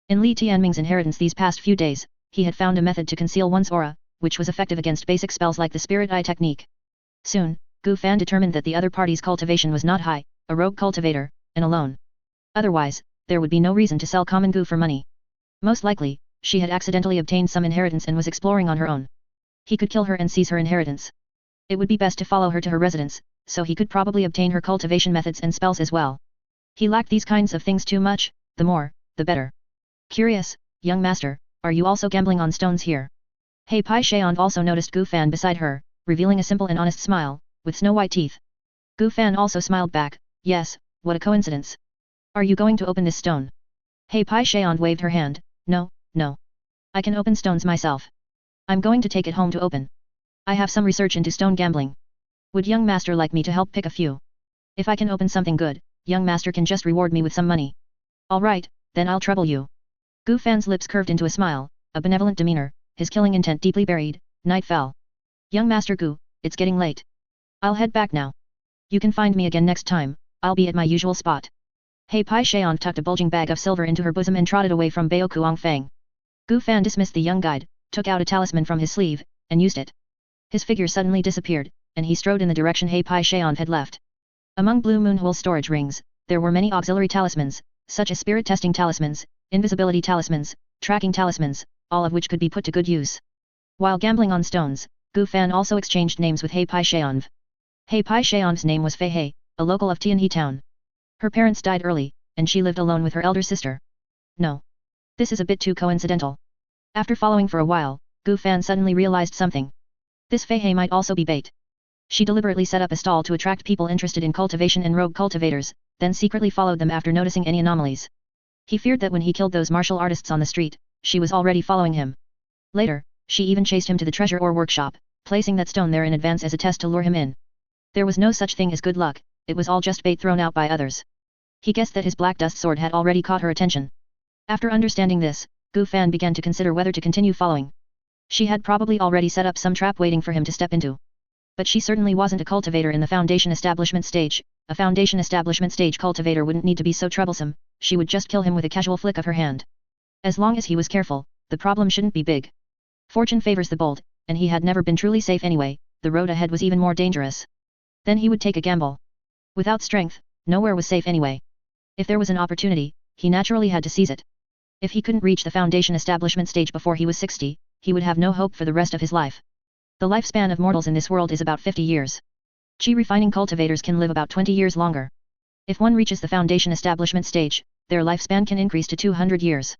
In Li Tianming's inheritance these past few days, he had found a method to conceal one's aura, which was effective against basic spells like the spirit eye technique. Soon, Gu Fan determined that the other party's cultivation was not high, a rogue cultivator, and alone. Otherwise, there would be no reason to sell common Gu for money. Most likely, she had accidentally obtained some inheritance and was exploring on her own. He could kill her and seize her inheritance. It would be best to follow her to her residence, so he could probably obtain her cultivation methods and spells as well. He lacked these kinds of things too much, the more, the better. Curious, young master, are you also gambling on stones here? He Pai Sheon also noticed Gu Fan beside her, revealing a simple and honest smile, with snow-white teeth. Gu Fan also smiled back, yes, what a coincidence. Are you going to open this stone? He Pai Sheon waved her hand, no, no. I can open stones myself. I'm going to take it home to open. I have some research into stone gambling. Would young master like me to help pick a few? If I can open something good, young master can just reward me with some money. All right, then I'll trouble you. Gu Fan's lips curved into a smile, a benevolent demeanor, his killing intent deeply buried. Night fell. Young master Gu, it's getting late. I'll head back now. You can find me again next time, I'll be at my usual spot. He Pai Sheon tucked a bulging bag of silver into her bosom and trotted away from Baokuangfang. Gu Fan dismissed the young guide, took out a talisman from his sleeve, and used it. His figure suddenly disappeared, and he strode in the direction He Pai Sheon had left. Among Blue Moon Hole storage rings, there were many auxiliary talismans, such as spirit testing talismans, invisibility talismans, tracking talismans, all of which could be put to good use. While gambling on stones, Gu Fan also exchanged names with He Pai Sheon. He Pai Sheon's name was Fei He, a local of Tianhe town. Her parents died early, and she lived alone with her elder sister. No. This is a bit too coincidental. After following for a while, Gu Fan suddenly realized something. This Fei He might also be bait. She deliberately set up a stall to attract people interested in cultivation and rogue cultivators, then secretly followed them after noticing any anomalies. He feared that when he killed those martial artists on the street, she was already following him. Later, she even chased him to the treasure ore workshop, placing that stone there in advance as a test to lure him in. There was no such thing as good luck, it was all just bait thrown out by others. He guessed that his black dust sword had already caught her attention. After understanding this, Gu Fan began to consider whether to continue following. She had probably already set up some trap waiting for him to step into. But she certainly wasn't a cultivator in the foundation establishment stage. A foundation establishment stage cultivator wouldn't need to be so troublesome, she would just kill him with a casual flick of her hand. As long as he was careful, the problem shouldn't be big. Fortune favors the bold, and he had never been truly safe anyway, the road ahead was even more dangerous. Then he would take a gamble. Without strength, nowhere was safe anyway. If there was an opportunity, he naturally had to seize it. If he couldn't reach the foundation establishment stage before he was 60, he would have no hope for the rest of his life. The lifespan of mortals in this world is about 50 years. Qi refining cultivators can live about 20 years longer. If one reaches the foundation establishment stage, their lifespan can increase to 200 years.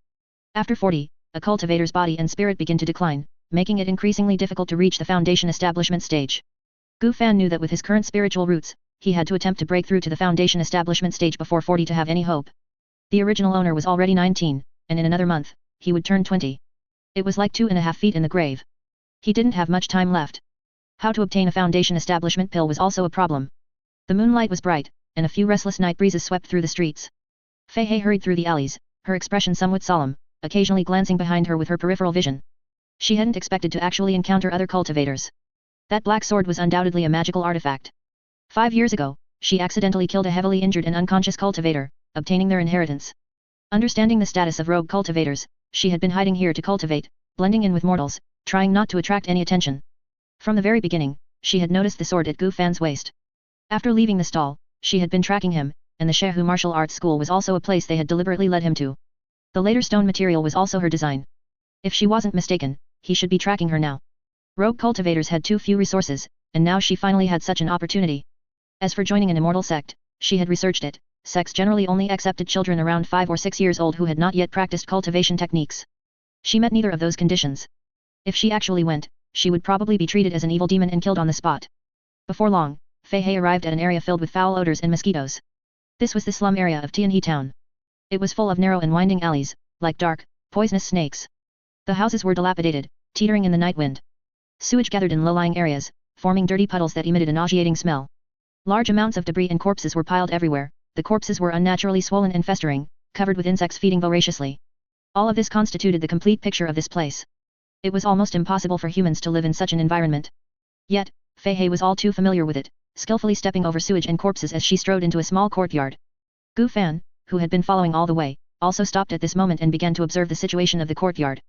After 40, a cultivator's body and spirit begin to decline, making it increasingly difficult to reach the foundation establishment stage. Gu Fan knew that with his current spiritual roots, he had to attempt to break through to the foundation establishment stage before 40 to have any hope. The original owner was already 19, and in another month, he would turn 20. It was like 2.5 feet in the grave. He didn't have much time left. How to obtain a foundation establishment pill was also a problem. The moonlight was bright, and a few restless night breezes swept through the streets. Fei He hurried through the alleys, her expression somewhat solemn, occasionally glancing behind her with her peripheral vision. She hadn't expected to actually encounter other cultivators. That black sword was undoubtedly a magical artifact. 5 years ago, she accidentally killed a heavily injured and unconscious cultivator, obtaining their inheritance. Understanding the status of rogue cultivators, she had been hiding here to cultivate, blending in with mortals, trying not to attract any attention. From the very beginning, she had noticed the sword at Gu Fan's waist. After leaving the stall, she had been tracking him, and the Shehu martial arts school was also a place they had deliberately led him to. The later stone material was also her design. If she wasn't mistaken, he should be tracking her now. Rogue cultivators had too few resources, and now she finally had such an opportunity. As for joining an immortal sect, she had researched it. Sects generally only accepted children around 5 or 6 years old who had not yet practiced cultivation techniques. She met neither of those conditions. If she actually went, she would probably be treated as an evil demon and killed on the spot. Before long, Fei He arrived at an area filled with foul odors and mosquitoes. This was the slum area of Tianhe town. It was full of narrow and winding alleys, like dark, poisonous snakes. The houses were dilapidated, teetering in the night wind. Sewage gathered in low-lying areas, forming dirty puddles that emitted a nauseating smell. Large amounts of debris and corpses were piled everywhere. The corpses were unnaturally swollen and festering, covered with insects feeding voraciously. All of this constituted the complete picture of this place. It was almost impossible for humans to live in such an environment. Yet, Fei He was all too familiar with it, skillfully stepping over sewage and corpses as she strode into a small courtyard. Gu Fan, who had been following all the way, also stopped at this moment and began to observe the situation of the courtyard.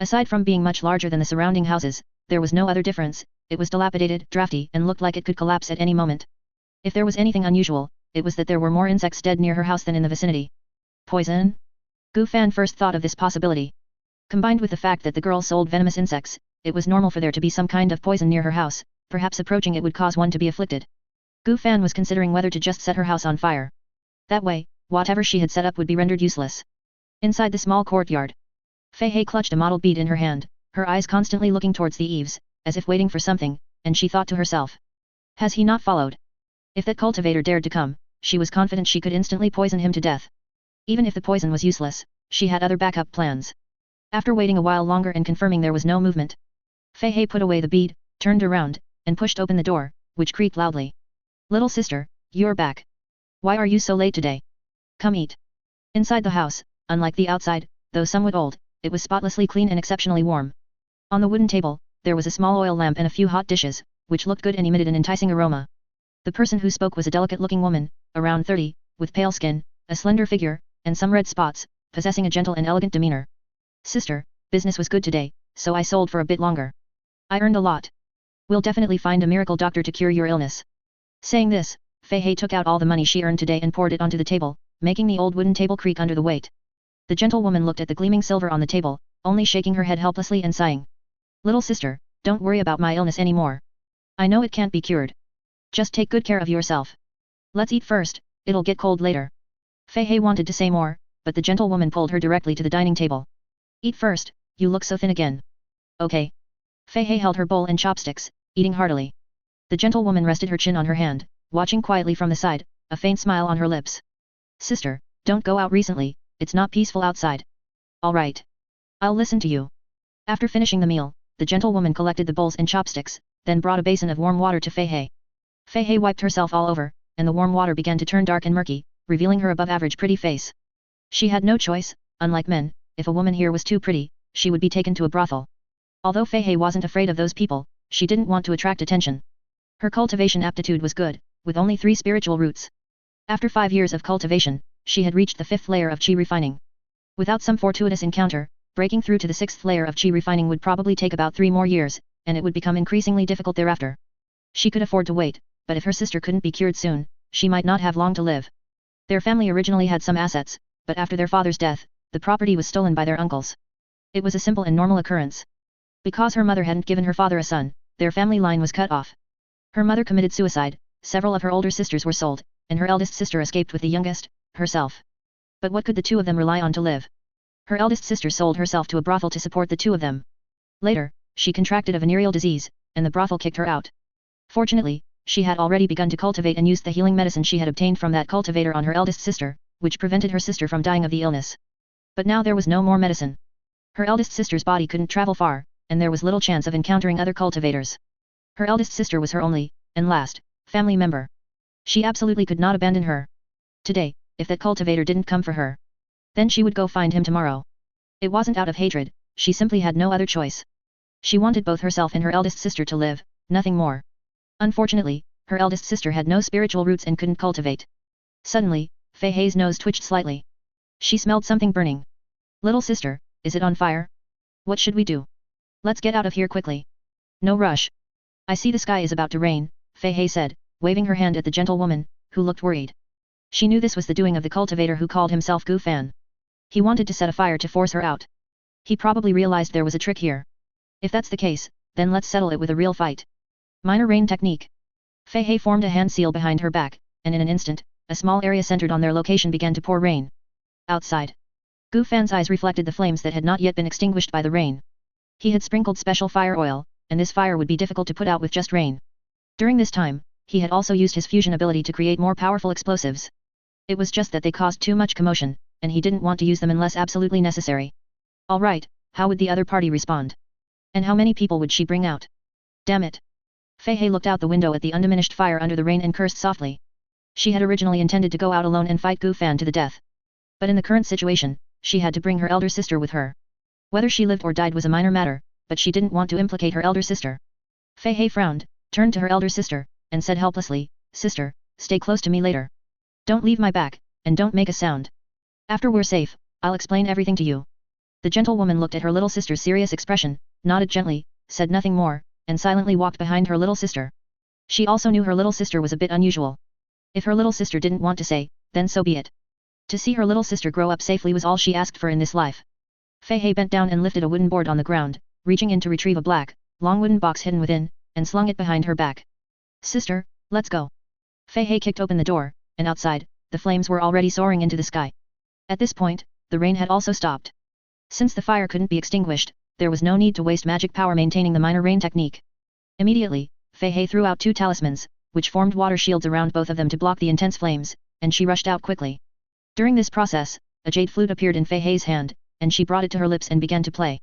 Aside from being much larger than the surrounding houses, there was no other difference. It was dilapidated, drafty, and looked like it could collapse at any moment. If there was anything unusual, it was that there were more insects dead near her house than in the vicinity. Poison? Gu Fan first thought of this possibility. Combined with the fact that the girl sold venomous insects, it was normal for there to be some kind of poison near her house, perhaps approaching it would cause one to be afflicted. Gu Fan was considering whether to just set her house on fire. That way, whatever she had set up would be rendered useless. Inside the small courtyard, Fei He clutched a mottled bead in her hand, her eyes constantly looking towards the eaves, as if waiting for something, and she thought to herself. Has he not followed? If that cultivator dared to come, she was confident she could instantly poison him to death. Even if the poison was useless, she had other backup plans. After waiting a while longer and confirming there was no movement, Fei He put away the bead, turned around, and pushed open the door, which creaked loudly. Little sister, you're back. Why are you so late today? Come eat. Inside the house, unlike the outside, though somewhat old, it was spotlessly clean and exceptionally warm. On the wooden table, there was a small oil lamp and a few hot dishes, which looked good and emitted an enticing aroma. The person who spoke was a delicate-looking woman, around 30, with pale skin, a slender figure, and some red spots, possessing a gentle and elegant demeanor. Sister, business was good today, so I sold for a bit longer. I earned a lot. We'll definitely find a miracle doctor to cure your illness. Saying this, Fei He took out all the money she earned today and poured it onto the table, making the old wooden table creak under the weight. The gentlewoman looked at the gleaming silver on the table, only shaking her head helplessly and sighing. Little sister, don't worry about my illness anymore. I know it can't be cured. Just take good care of yourself. Let's eat first, it'll get cold later. Fei He wanted to say more, but the gentlewoman pulled her directly to the dining table. Eat first, you look so thin again. Okay. Fei He held her bowl and chopsticks, eating heartily. The gentlewoman rested her chin on her hand, watching quietly from the side, a faint smile on her lips. Sister, don't go out recently, it's not peaceful outside. All right. I'll listen to you. After finishing the meal, the gentlewoman collected the bowls and chopsticks, then brought a basin of warm water to Fei He. Fei He wiped herself all over, and the warm water began to turn dark and murky, revealing her above-average pretty face. She had no choice. Unlike men, if a woman here was too pretty, she would be taken to a brothel. Although Fei He wasn't afraid of those people, she didn't want to attract attention. Her cultivation aptitude was good, with only 3 spiritual roots. After 5 years of cultivation, she had reached the 5th layer of Qi refining. Without some fortuitous encounter, breaking through to the 6th layer of Qi refining would probably take about 3 more years, and it would become increasingly difficult thereafter. She could afford to wait, but if her sister couldn't be cured soon, she might not have long to live. Their family originally had some assets, but after their father's death, the property was stolen by their uncles. It was a simple and normal occurrence. Because her mother hadn't given her father a son, their family line was cut off. Her mother committed suicide, several of her older sisters were sold, and her eldest sister escaped with the youngest, herself. But what could the two of them rely on to live? Her eldest sister sold herself to a brothel to support the two of them. Later, she contracted a venereal disease, and the brothel kicked her out. Fortunately, she had already begun to cultivate and used the healing medicine she had obtained from that cultivator on her eldest sister, which prevented her sister from dying of the illness. But now there was no more medicine. Her eldest sister's body couldn't travel far, and there was little chance of encountering other cultivators. Her eldest sister was her only, and last, family member. She absolutely could not abandon her. Today, if that cultivator didn't come for her, then she would go find him tomorrow. It wasn't out of hatred, she simply had no other choice. She wanted both herself and her eldest sister to live, nothing more. Unfortunately, her eldest sister had no spiritual roots and couldn't cultivate. Suddenly, Fei Hei's nose twitched slightly. She smelled something burning. Little sister, is it on fire? What should we do? Let's get out of here quickly. No rush. I see the sky is about to rain, Fei Hei said, waving her hand at the gentlewoman, who looked worried. She knew this was the doing of the cultivator who called himself Gu Fan. He wanted to set a fire to force her out. He probably realized there was a trick here. If that's the case, then let's settle it with a real fight. Minor rain technique. Fei Hei formed a hand seal behind her back, and in an instant, a small area centered on their location began to pour rain. Outside, Gu Fan's eyes reflected the flames that had not yet been extinguished by the rain. He had sprinkled special fire oil, and this fire would be difficult to put out with just rain. During this time, he had also used his fusion ability to create more powerful explosives. It was just that they caused too much commotion, and he didn't want to use them unless absolutely necessary. Alright, how would the other party respond? And how many people would she bring out? Damn it! Fei Hei looked out the window at the undiminished fire under the rain and cursed softly. She had originally intended to go out alone and fight Gu Fan to the death. But in the current situation, she had to bring her elder sister with her. Whether she lived or died was a minor matter, but she didn't want to implicate her elder sister. Fei Hei frowned, turned to her elder sister, and said helplessly, Sister, stay close to me later. Don't leave my back, and don't make a sound. After we're safe, I'll explain everything to you. The gentlewoman looked at her little sister's serious expression, nodded gently, said nothing more, and silently walked behind her little sister. She also knew her little sister was a bit unusual. If her little sister didn't want to say, then so be it. To see her little sister grow up safely was all she asked for in this life. Fei Hei bent down and lifted a wooden board on the ground, reaching in to retrieve a black, long wooden box hidden within, and slung it behind her back. Sister, let's go. Fei Hei kicked open the door, and outside, the flames were already soaring into the sky. At this point, the rain had also stopped. Since the fire couldn't be extinguished, there was no need to waste magic power maintaining the minor rain technique. Immediately, Fei Hei threw out 2 talismans, which formed water shields around both of them to block the intense flames, and she rushed out quickly. During this process, a jade flute appeared in Fei Hei's hand, and she brought it to her lips and began to play.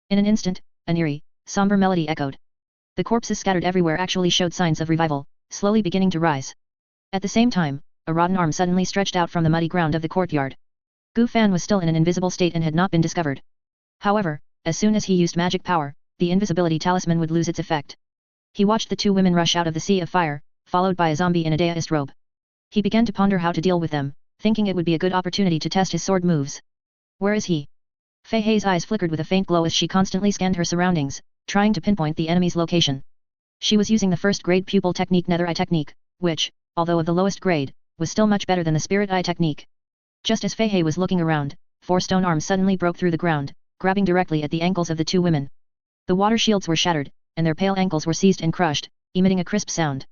In an instant, an eerie, somber melody echoed. The corpses scattered everywhere actually showed signs of revival, slowly beginning to rise. At the same time, a rotten arm suddenly stretched out from the muddy ground of the courtyard. Gu Fan was still in an invisible state and had not been discovered. However, as soon as he used magic power, the invisibility talisman would lose its effect. He watched the 2 women rush out of the sea of fire, followed by a zombie in a daoist robe. He began to ponder how to deal with them, thinking it would be a good opportunity to test his sword moves. Where is he? Fei Hei's eyes flickered with a faint glow as she constantly scanned her surroundings, trying to pinpoint the enemy's location. She was using the first-grade pupil technique Nether Eye technique, which, although of the lowest grade, was still much better than the Spirit Eye technique. Just as Fei Hei was looking around, 4 stone arms suddenly broke through the ground, grabbing directly at the ankles of the 2 women. The water shields were shattered, and their pale ankles were seized and crushed, emitting a crisp sound.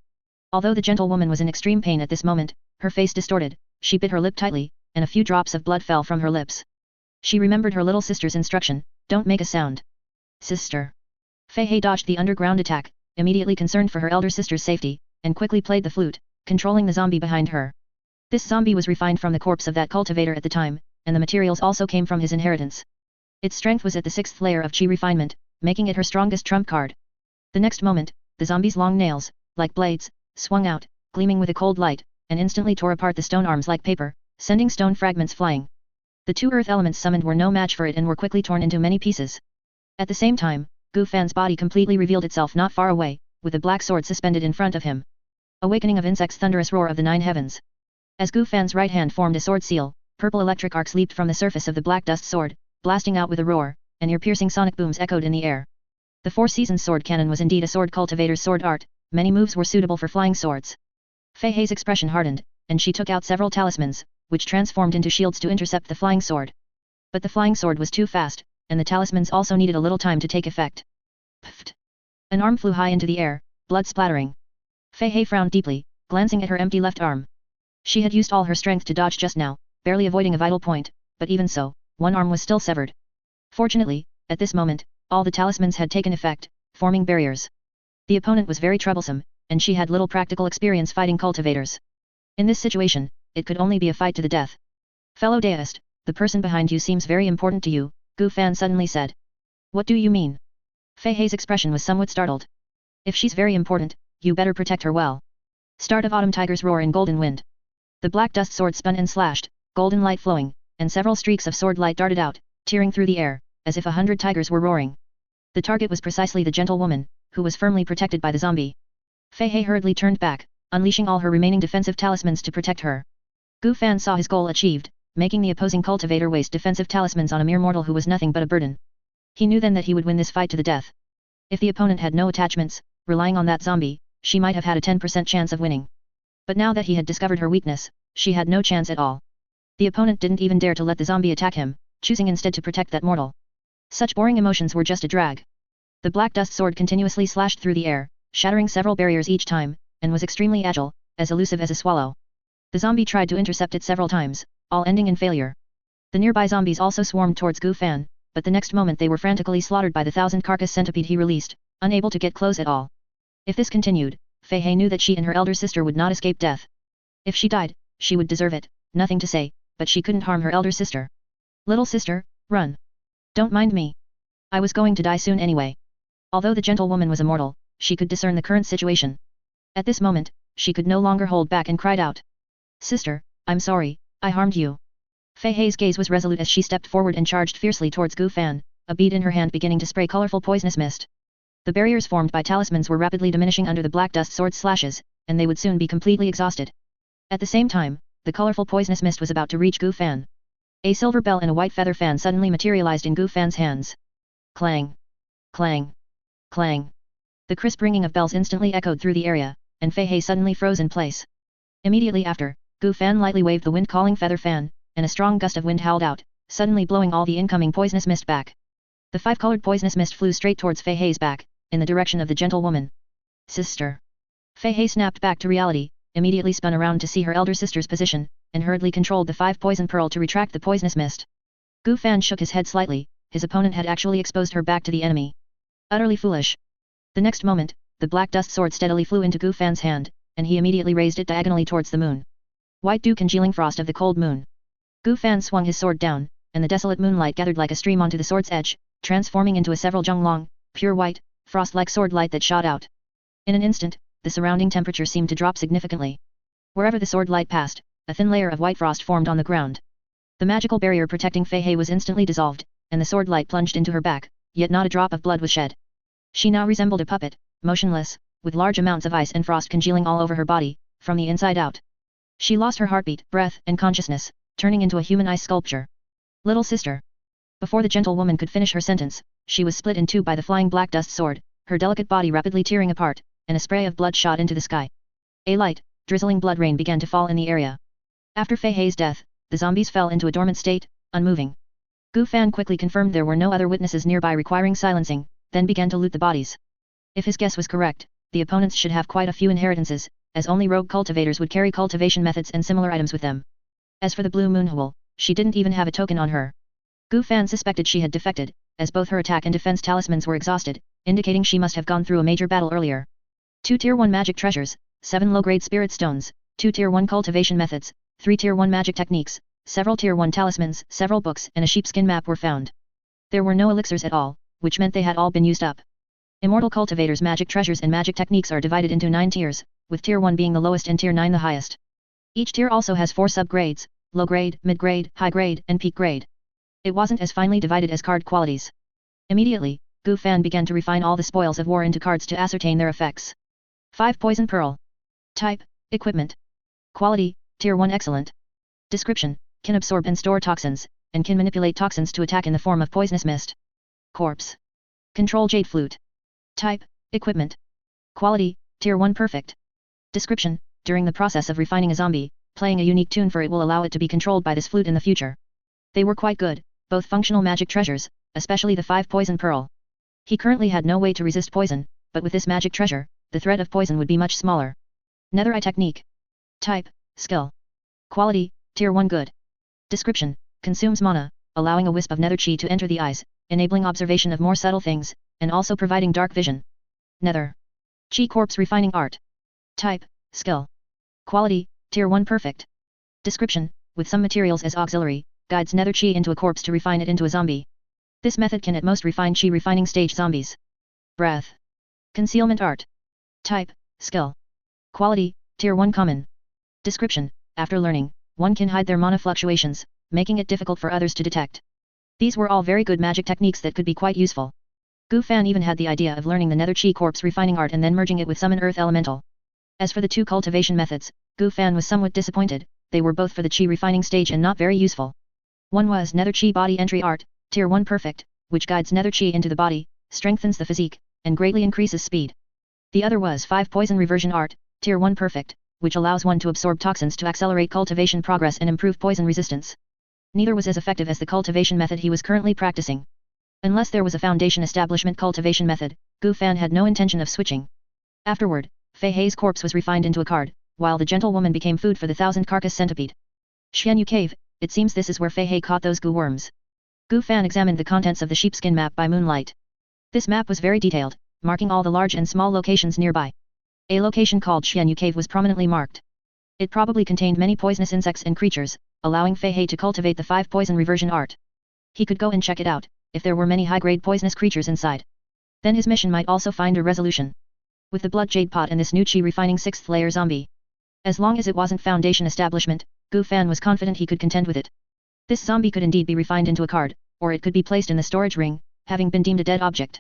Although the gentlewoman was in extreme pain at this moment, her face distorted, she bit her lip tightly, and a few drops of blood fell from her lips. She remembered her little sister's instruction, don't make a sound. Sister. Fei Hei dodged the underground attack, immediately concerned for her elder sister's safety, and quickly played the flute, controlling the zombie behind her. This zombie was refined from the corpse of that cultivator at the time, and the materials also came from his inheritance. Its strength was at the 6th layer of chi refinement, making it her strongest trump card. The next moment, the zombie's long nails, like blades, swung out, gleaming with a cold light, and instantly tore apart the stone arms like paper, sending stone fragments flying. The 2 earth elements summoned were no match for it and were quickly torn into many pieces. At the same time, Gu Fan's body completely revealed itself not far away, with a black sword suspended in front of him. Awakening of insects, thunderous roar of the 9 heavens. As Gu Fan's right hand formed a sword seal, purple electric arcs leaped from the surface of the black dust sword, blasting out with a roar, and ear-piercing sonic booms echoed in the air. The Four Seasons sword cannon was indeed a sword cultivator's sword art, many moves were suitable for flying swords. Fei Hei's expression hardened, and she took out several talismans, which transformed into shields to intercept the flying sword. But the flying sword was too fast, and the talismans also needed a little time to take effect. Pfft! An arm flew high into the air, blood splattering. Fei Hei frowned deeply, glancing at her empty left arm. She had used all her strength to dodge just now, barely avoiding a vital point, but even so, one arm was still severed. Fortunately, at this moment, all the talismans had taken effect, forming barriers. The opponent was very troublesome, and she had little practical experience fighting cultivators. In this situation, it could only be a fight to the death. Fellow deist, the person behind you seems very important to you, Gu Fan suddenly said. What do you mean? Fei Hei's expression was somewhat startled. If she's very important, you better protect her well. Start of Autumn Tiger's roar in golden wind. The black dust sword spun and slashed, golden light flowing, and several streaks of sword light darted out, tearing through the air, as if 100 tigers were roaring. The target was precisely the gentlewoman, who was firmly protected by the zombie. Fei Hei hurriedly turned back, unleashing all her remaining defensive talismans to protect her. Gu Fan saw his goal achieved, making the opposing cultivator waste defensive talismans on a mere mortal who was nothing but a burden. He knew then that he would win this fight to the death. If the opponent had no attachments, relying on that zombie, she might have had a 10% chance of winning. But now that he had discovered her weakness, she had no chance at all. The opponent didn't even dare to let the zombie attack him, choosing instead to protect that mortal. Such boring emotions were just a drag. The black dust sword continuously slashed through the air, shattering several barriers each time, and was extremely agile, as elusive as a swallow. The zombie tried to intercept it several times, all ending in failure. The nearby zombies also swarmed towards Gu Fan, but the next moment they were frantically slaughtered by the 1,000-carcass centipede he released, unable to get close at all. If this continued, Fei Hei knew that she and her elder sister would not escape death. If she died, she would deserve it, nothing to say, but she couldn't harm her elder sister. Little sister, run. Don't mind me. I was going to die soon anyway. Although the gentlewoman was immortal, she could discern the current situation. At this moment, she could no longer hold back and cried out. Sister, I'm sorry, I harmed you. Fei Hei's gaze was resolute as she stepped forward and charged fiercely towards Gu Fan, a bead in her hand beginning to spray colorful poisonous mist. The barriers formed by talismans were rapidly diminishing under the black dust sword's slashes, and they would soon be completely exhausted. At the same time, the colorful poisonous mist was about to reach Gu Fan. A silver bell and a white feather fan suddenly materialized in Gu Fan's hands. Clang! Clang! Clang! The crisp ringing of bells instantly echoed through the area, and Fei Hei suddenly froze in place. Immediately after, Gu Fan lightly waved the wind-calling feather fan, and a strong gust of wind howled out, suddenly blowing all the incoming poisonous mist back. The five-colored poisonous mist flew straight towards Fei Hei's back, in the direction of the gentlewoman. Sister! Fei Hei snapped back to reality, immediately spun around to see her elder sister's position, and hurriedly controlled the 5 poison pearl to retract the poisonous mist. Gu Fan shook his head slightly, his opponent had actually exposed her back to the enemy. Utterly foolish. The next moment, the black dust sword steadily flew into Gu Fan's hand, and he immediately raised it diagonally towards the moon. White dew congealing frost of the cold moon. Gu Fan swung his sword down, and the desolate moonlight gathered like a stream onto the sword's edge, transforming into a several jung long, pure white, frost-like sword light that shot out. In an instant, the surrounding temperature seemed to drop significantly. Wherever the sword light passed, a thin layer of white frost formed on the ground. The magical barrier protecting Fei Hei was instantly dissolved, and the sword light plunged into her back, yet not a drop of blood was shed. She now resembled a puppet, motionless, with large amounts of ice and frost congealing all over her body, from the inside out. She lost her heartbeat, breath, and consciousness, turning into a human ice sculpture. Little sister. Before the gentlewoman could finish her sentence, she was split in two by the flying black dust sword, her delicate body rapidly tearing apart, and a spray of blood shot into the sky. A light, drizzling blood rain began to fall in the area. After Fei Hei's death, the zombies fell into a dormant state, unmoving. Gu Fan quickly confirmed there were no other witnesses nearby requiring silencing, then began to loot the bodies. If his guess was correct, the opponents should have quite a few inheritances, as only rogue cultivators would carry cultivation methods and similar items with them. As for the Blue Moon Howl, she didn't even have a token on her. Gu Fan suspected she had defected, as both her attack and defense talismans were exhausted, indicating she must have gone through a major battle earlier. 2 Tier 1 magic treasures, 7 low-grade spirit stones, 2 Tier 1 cultivation methods, 3 Tier 1 magic techniques, several Tier 1 talismans, several books and a sheepskin map were found. There were no elixirs at all, which meant they had all been used up. Immortal cultivators' magic treasures and magic techniques are divided into 9 tiers, with Tier 1 being the lowest and Tier 9 the highest. Each tier also has 4 sub-grades, low grade, mid grade, high grade, and peak grade. It wasn't as finely divided as card qualities. Immediately, Gu Fan began to refine all the spoils of war into cards to ascertain their effects. 5 Poison Pearl. Type, Equipment. Quality, Tier 1 Excellent. Description, can absorb and store toxins, and can manipulate toxins to attack in the form of poisonous mist. Corpse. Control Jade Flute. Type, equipment. Quality, Tier 1 perfect. Description, during the process of refining a zombie, playing a unique tune for it will allow it to be controlled by this flute in the future. They were quite good, both functional magic treasures, especially the 5 poison pearl. He currently had no way to resist poison, but with this magic treasure, the threat of poison would be much smaller. Netherite technique. Type, skill. Quality, Tier 1 good. Description, consumes mana, allowing a wisp of nether chi to enter the eyes, enabling observation of more subtle things, and also providing dark vision. Nether Chi corpse refining art. Type, skill. Quality, Tier 1 perfect. Description, with some materials as auxiliary, guides nether chi into a corpse to refine it into a zombie. This method can at most refine chi refining stage zombies. Breath. Concealment art. Type, skill. Quality, Tier 1 common. Description, after learning, one can hide their mana fluctuations, making it difficult for others to detect. These were all very good magic techniques that could be quite useful. Gu Fan even had the idea of learning the nether chi corpse refining art and then merging it with summon earth elemental. As for the 2 cultivation methods, Gu Fan was somewhat disappointed, they were both for the chi refining stage and not very useful. One was nether chi body entry art, Tier 1 perfect, which guides nether chi into the body, strengthens the physique, and greatly increases speed. The other was 5 poison reversion art, Tier 1 perfect, which allows one to absorb toxins to accelerate cultivation progress and improve poison resistance. Neither was as effective as the cultivation method he was currently practicing. Unless there was a foundation establishment cultivation method, Gu Fan had no intention of switching. Afterward, Fei Hei's corpse was refined into a card, while the gentlewoman became food for the 1,000 carcass centipede. Xianyu Cave, it seems this is where Fei Hei caught those gu worms. Gu Fan examined the contents of the sheepskin map by moonlight. This map was very detailed, marking all the large and small locations nearby. A location called Xianyu Cave was prominently marked. It probably contained many poisonous insects and creatures, allowing Fei Hei to cultivate the 5 poison reversion art. He could go and check it out, if there were many high-grade poisonous creatures inside. Then his mission might also find a resolution. With the blood jade pot and this new chi refining 6th layer zombie. As long as it wasn't foundation establishment, Gu Fan was confident he could contend with it. This zombie could indeed be refined into a card, or it could be placed in the storage ring, having been deemed a dead object.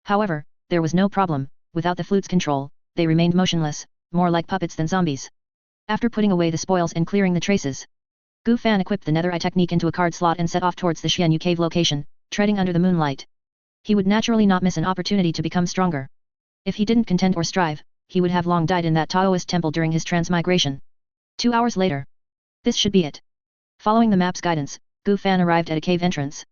However, there was no problem, without the flute's control, they remained motionless, more like puppets than zombies. After putting away the spoils and clearing the traces, Gu Fan equipped the netherite technique into a card slot and set off towards the Xianyu Cave location, treading under the moonlight. He would naturally not miss an opportunity to become stronger. If he didn't contend or strive, he would have long died in that Taoist temple during his transmigration. 2 hours later. This should be it. Following the map's guidance, Gu Fan arrived at a cave entrance.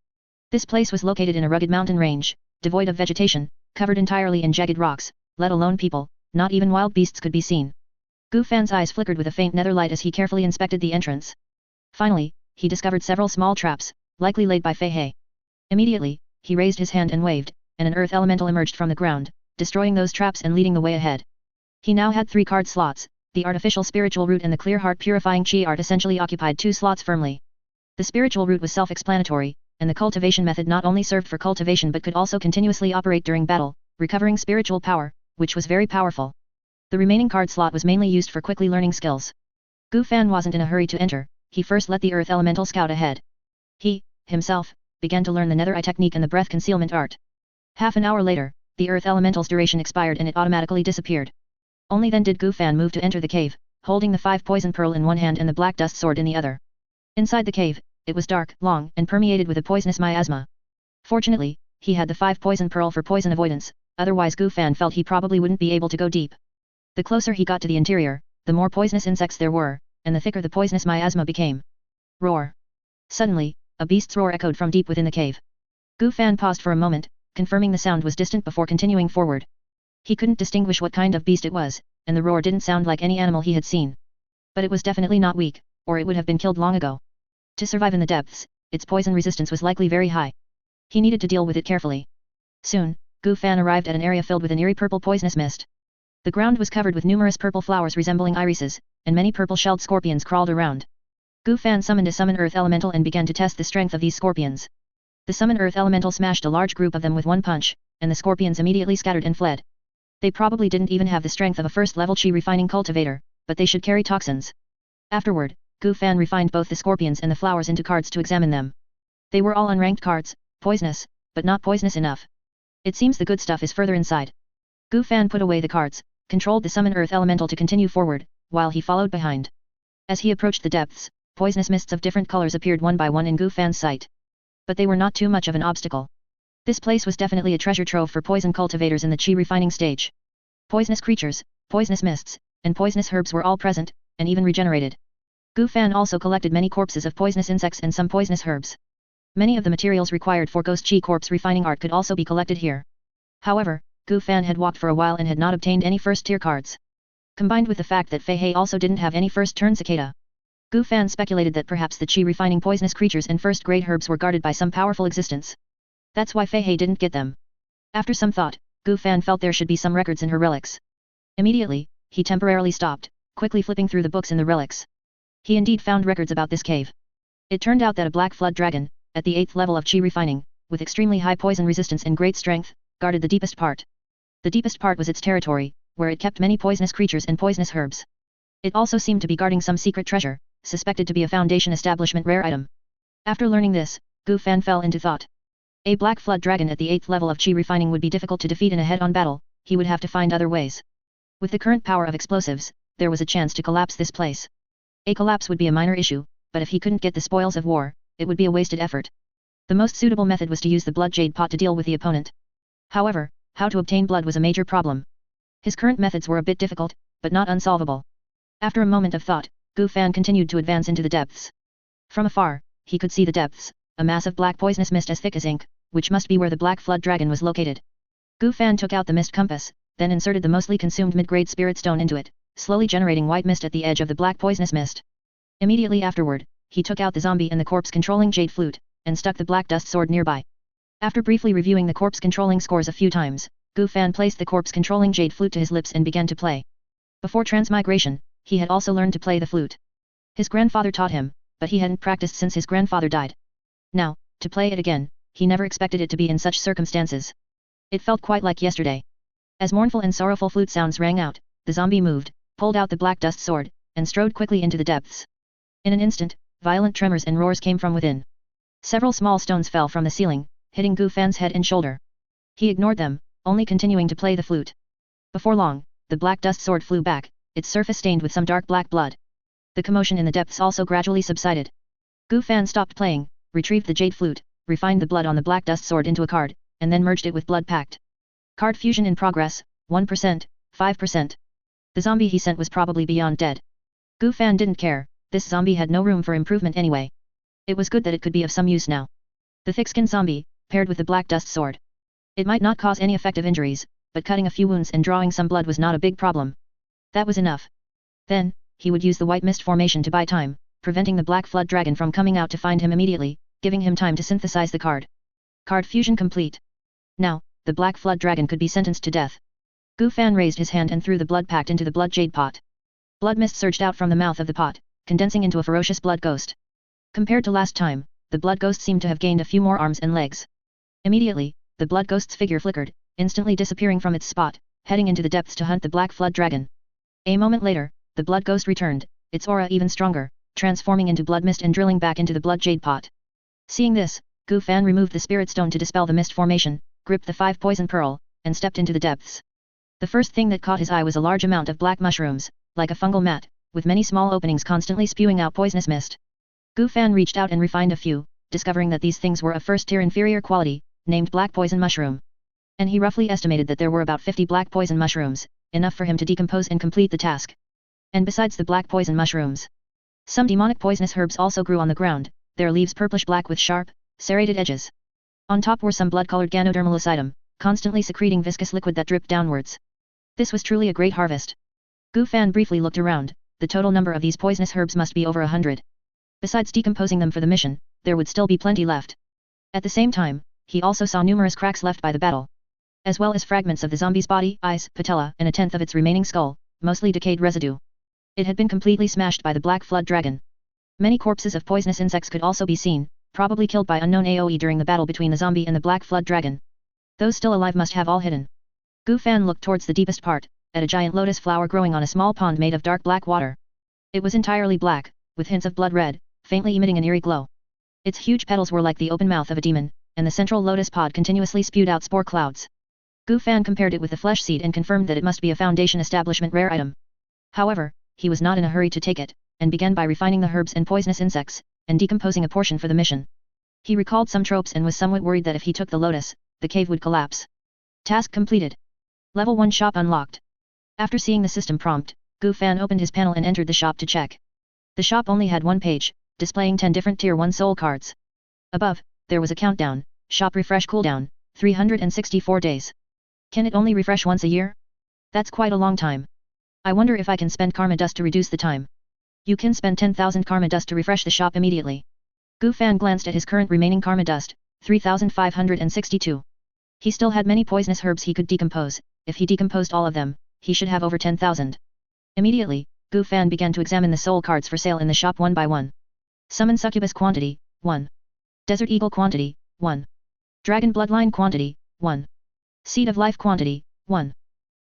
This place was located in a rugged mountain range, devoid of vegetation, covered entirely in jagged rocks, let alone people, not even wild beasts could be seen. Gu Fan's eyes flickered with a faint nether light as he carefully inspected the entrance. Finally, he discovered several small traps, likely laid by Fei Hei. Immediately, he raised his hand and waved, and an earth elemental emerged from the ground, destroying those traps and leading the way ahead. He now had 3 card slots, the artificial spiritual root and the clear heart purifying chi art essentially occupied 2 slots firmly. The spiritual root was self-explanatory, and the cultivation method not only served for cultivation but could also continuously operate during battle, recovering spiritual power, which was very powerful. The remaining card slot was mainly used for quickly learning skills. Gu Fan wasn't in a hurry to enter, he first let the earth elemental scout ahead. He, himself, began to learn the netherite technique and the breath concealment art. Half an hour later, the earth elemental's duration expired and it automatically disappeared. Only then did Gu Fan move to enter the cave, holding the 5 poison pearl in one hand and the black dust sword in the other. Inside the cave, it was dark, long, and permeated with a poisonous miasma. Fortunately, he had the 5 poison pearl for poison avoidance, otherwise Gu Fan felt he probably wouldn't be able to go deep. The closer he got to the interior, the more poisonous insects there were, and the thicker the poisonous miasma became. Roar! Suddenly, a beast's roar echoed from deep within the cave. Gu Fan paused for a moment, confirming the sound was distant before continuing forward. He couldn't distinguish what kind of beast it was, and the roar didn't sound like any animal he had seen. But it was definitely not weak, or it would have been killed long ago. To survive in the depths, its poison resistance was likely very high. He needed to deal with it carefully. Soon, Gu Fan arrived at an area filled with an eerie purple poisonous mist. The ground was covered with numerous purple flowers resembling irises, and many purple-shelled scorpions crawled around. Gu Fan summoned a Summon Earth Elemental and began to test the strength of these scorpions. The Summon Earth Elemental smashed a large group of them with one punch, and the scorpions immediately scattered and fled. They probably didn't even have the strength of a first-level chi refining cultivator, but they should carry toxins. Afterward, Gu Fan refined both the scorpions and the flowers into cards to examine them. They were all unranked cards, poisonous, but not poisonous enough. It seems the good stuff is further inside. Gu Fan put away the cards, controlled the Summon Earth Elemental to continue forward, while he followed behind. As he approached the depths, poisonous mists of different colors appeared one by one in Gu Fan's sight. But they were not too much of an obstacle. This place was definitely a treasure trove for poison cultivators in the chi refining stage. Poisonous creatures, poisonous mists, and poisonous herbs were all present, and even regenerated. Gu Fan also collected many corpses of poisonous insects and some poisonous herbs. Many of the materials required for ghost chi corpse refining art could also be collected here. However, Gu Fan had walked for a while and had not obtained any first-tier cards. Combined with the fact that Fei He also didn't have any first-turn cicada, Gu Fan speculated that perhaps the chi refining poisonous creatures and first-grade herbs were guarded by some powerful existence. That's why Fei He didn't get them. After some thought, Gu Fan felt there should be some records in her relics. Immediately, he temporarily stopped, quickly flipping through the books in the relics. He indeed found records about this cave. It turned out that a black flood dragon, at the 8th level of chi refining, with extremely high poison resistance and great strength, guarded the deepest part. The deepest part was its territory, where it kept many poisonous creatures and poisonous herbs. It also seemed to be guarding some secret treasure, suspected to be a Foundation establishment rare item. After learning this, Gu Fan fell into thought. A black flood dragon at the 8th level of chi refining would be difficult to defeat in a head-on battle, he would have to find other ways. With the current power of explosives, there was a chance to collapse this place. A collapse would be a minor issue, but if he couldn't get the spoils of war, it would be a wasted effort. The most suitable method was to use the blood jade pot to deal with the opponent. However, how to obtain blood was a major problem. His current methods were a bit difficult, but not unsolvable. After a moment of thought, Gu Fan continued to advance into the depths. From afar, he could see the depths, a mass of black poisonous mist as thick as ink, which must be where the black flood dragon was located. Gu Fan took out the mist compass, then inserted the mostly consumed mid-grade spirit stone into it, slowly generating white mist at the edge of the black poisonous mist. Immediately afterward, he took out the zombie and the corpse-controlling jade flute, and stuck the black dust sword nearby. After briefly reviewing the corpse-controlling scores a few times, Gu Fan placed the corpse-controlling jade flute to his lips and began to play. Before transmigration, he had also learned to play the flute. His grandfather taught him, but he hadn't practiced since his grandfather died. Now, to play it again, he never expected it to be in such circumstances. It felt quite like yesterday. As mournful and sorrowful flute sounds rang out, the zombie moved, pulled out the black dust sword, and strode quickly into the depths. In an instant, violent tremors and roars came from within. Several small stones fell from the ceiling, hitting Gu Fan's head and shoulder. He ignored them, only continuing to play the flute. Before long, the black dust sword flew back, its surface stained with some dark black blood. The commotion in the depths also gradually subsided. Gu Fan stopped playing, retrieved the jade flute, refined the blood on the black dust sword into a card, and then merged it with blood pact. Card fusion in progress, 1%, 5%. The zombie he sent was probably beyond dead. Gu Fan didn't care, this zombie had no room for improvement anyway. It was good that it could be of some use now. The thick-skinned zombie, paired with the black dust sword. It might not cause any effective injuries, but cutting a few wounds and drawing some blood was not a big problem. That was enough. Then, he would use the white mist formation to buy time, preventing the black flood dragon from coming out to find him immediately, giving him time to synthesize the card. Card fusion complete. Now, the black flood dragon could be sentenced to death. Gu Fan raised his hand and threw the blood pact into the blood jade pot. Blood mist surged out from the mouth of the pot, condensing into a ferocious blood ghost. Compared to last time, the blood ghost seemed to have gained a few more arms and legs. Immediately, the blood ghost's figure flickered, instantly disappearing from its spot, heading into the depths to hunt the black flood dragon. A moment later, the blood ghost returned, its aura even stronger, transforming into blood mist and drilling back into the blood jade pot. Seeing this, Gu Fan removed the spirit stone to dispel the mist formation, gripped the 5 poison pearl, and stepped into the depths. The first thing that caught his eye was a large amount of black mushrooms, like a fungal mat, with many small openings constantly spewing out poisonous mist. Gu Fan reached out and refined a few, discovering that these things were of first-tier inferior quality, named black poison mushroom. And he roughly estimated that there were about 50 black poison mushrooms, enough for him to decompose and complete the task. And besides the black poison mushrooms, some demonic poisonous herbs also grew on the ground, their leaves purplish-black with sharp, serrated edges. On top were some blood-colored ganodermalocidum, constantly secreting viscous liquid that dripped downwards. This was truly a great harvest. Gu Fan briefly looked around, the total number of these poisonous herbs must be over 100. Besides decomposing them for the mission, there would still be plenty left. At the same time, he also saw numerous cracks left by the battle, as well as fragments of the zombie's body, eyes, patella, and a tenth of its remaining skull, mostly decayed residue. It had been completely smashed by the black flood dragon. Many corpses of poisonous insects could also be seen, probably killed by unknown AoE during the battle between the zombie and the black flood dragon. Those still alive must have all hidden. Gu Fan looked towards the deepest part, at a giant lotus flower growing on a small pond made of dark black water. It was entirely black, with hints of blood red, faintly emitting an eerie glow. Its huge petals were like the open mouth of a demon, and the central lotus pod continuously spewed out spore clouds. Gu Fan compared it with the flesh seed and confirmed that it must be a Foundation establishment rare item. However, he was not in a hurry to take it, and began by refining the herbs and poisonous insects, and decomposing a portion for the mission. He recalled some tropes and was somewhat worried that if he took the lotus, the cave would collapse. Task completed. Level 1 shop unlocked. After seeing the system prompt, Gu Fan opened his panel and entered the shop to check. The shop only had one page, displaying 10 different tier 1 soul cards. Above, there was a countdown, shop refresh cooldown, 364 days. Can it only refresh once a year? That's quite a long time. I wonder if I can spend karma dust to reduce the time. You can spend 10,000 karma dust to refresh the shop immediately. Gu Fan glanced at his current remaining karma dust, 3,562. He still had many poisonous herbs he could decompose. If he decomposed all of them, he should have over 10,000. Immediately, Gu Fan began to examine the soul cards for sale in the shop one by one. Summon Succubus quantity, 1. Desert Eagle quantity, 1. Dragon Bloodline quantity, 1. Seed of Life quantity, 1.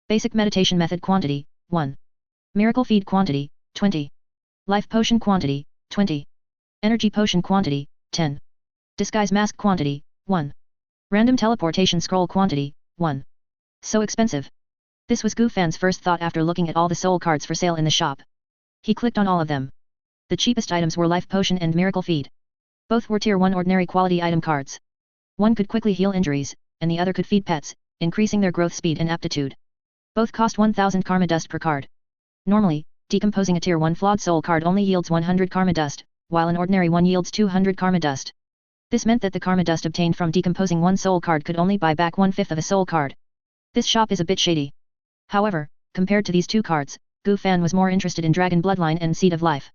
Basic Meditation Method quantity, 1. Miracle Feed quantity, 20. Life Potion quantity, 20. Energy Potion quantity, 10. Disguise Mask quantity, 1. Random Teleportation Scroll quantity, 1. So expensive. This was Gu Fan's first thought after looking at all the soul cards for sale in the shop. He clicked on all of them. The cheapest items were Life Potion and Miracle Feed. Both were tier 1 ordinary quality item cards. One could quickly heal injuries, and the other could feed pets, increasing their growth speed and aptitude. Both cost 1000 karma dust per card. Normally, decomposing a tier 1 flawed soul card only yields 100 karma dust, while an ordinary one yields 200 karma dust. This meant that the karma dust obtained from decomposing one soul card could only buy back 1/5 of a soul card. This shop is a bit shady. However, compared to these two cards, Gu Fan was more interested in Dragon Bloodline and Seed of Life.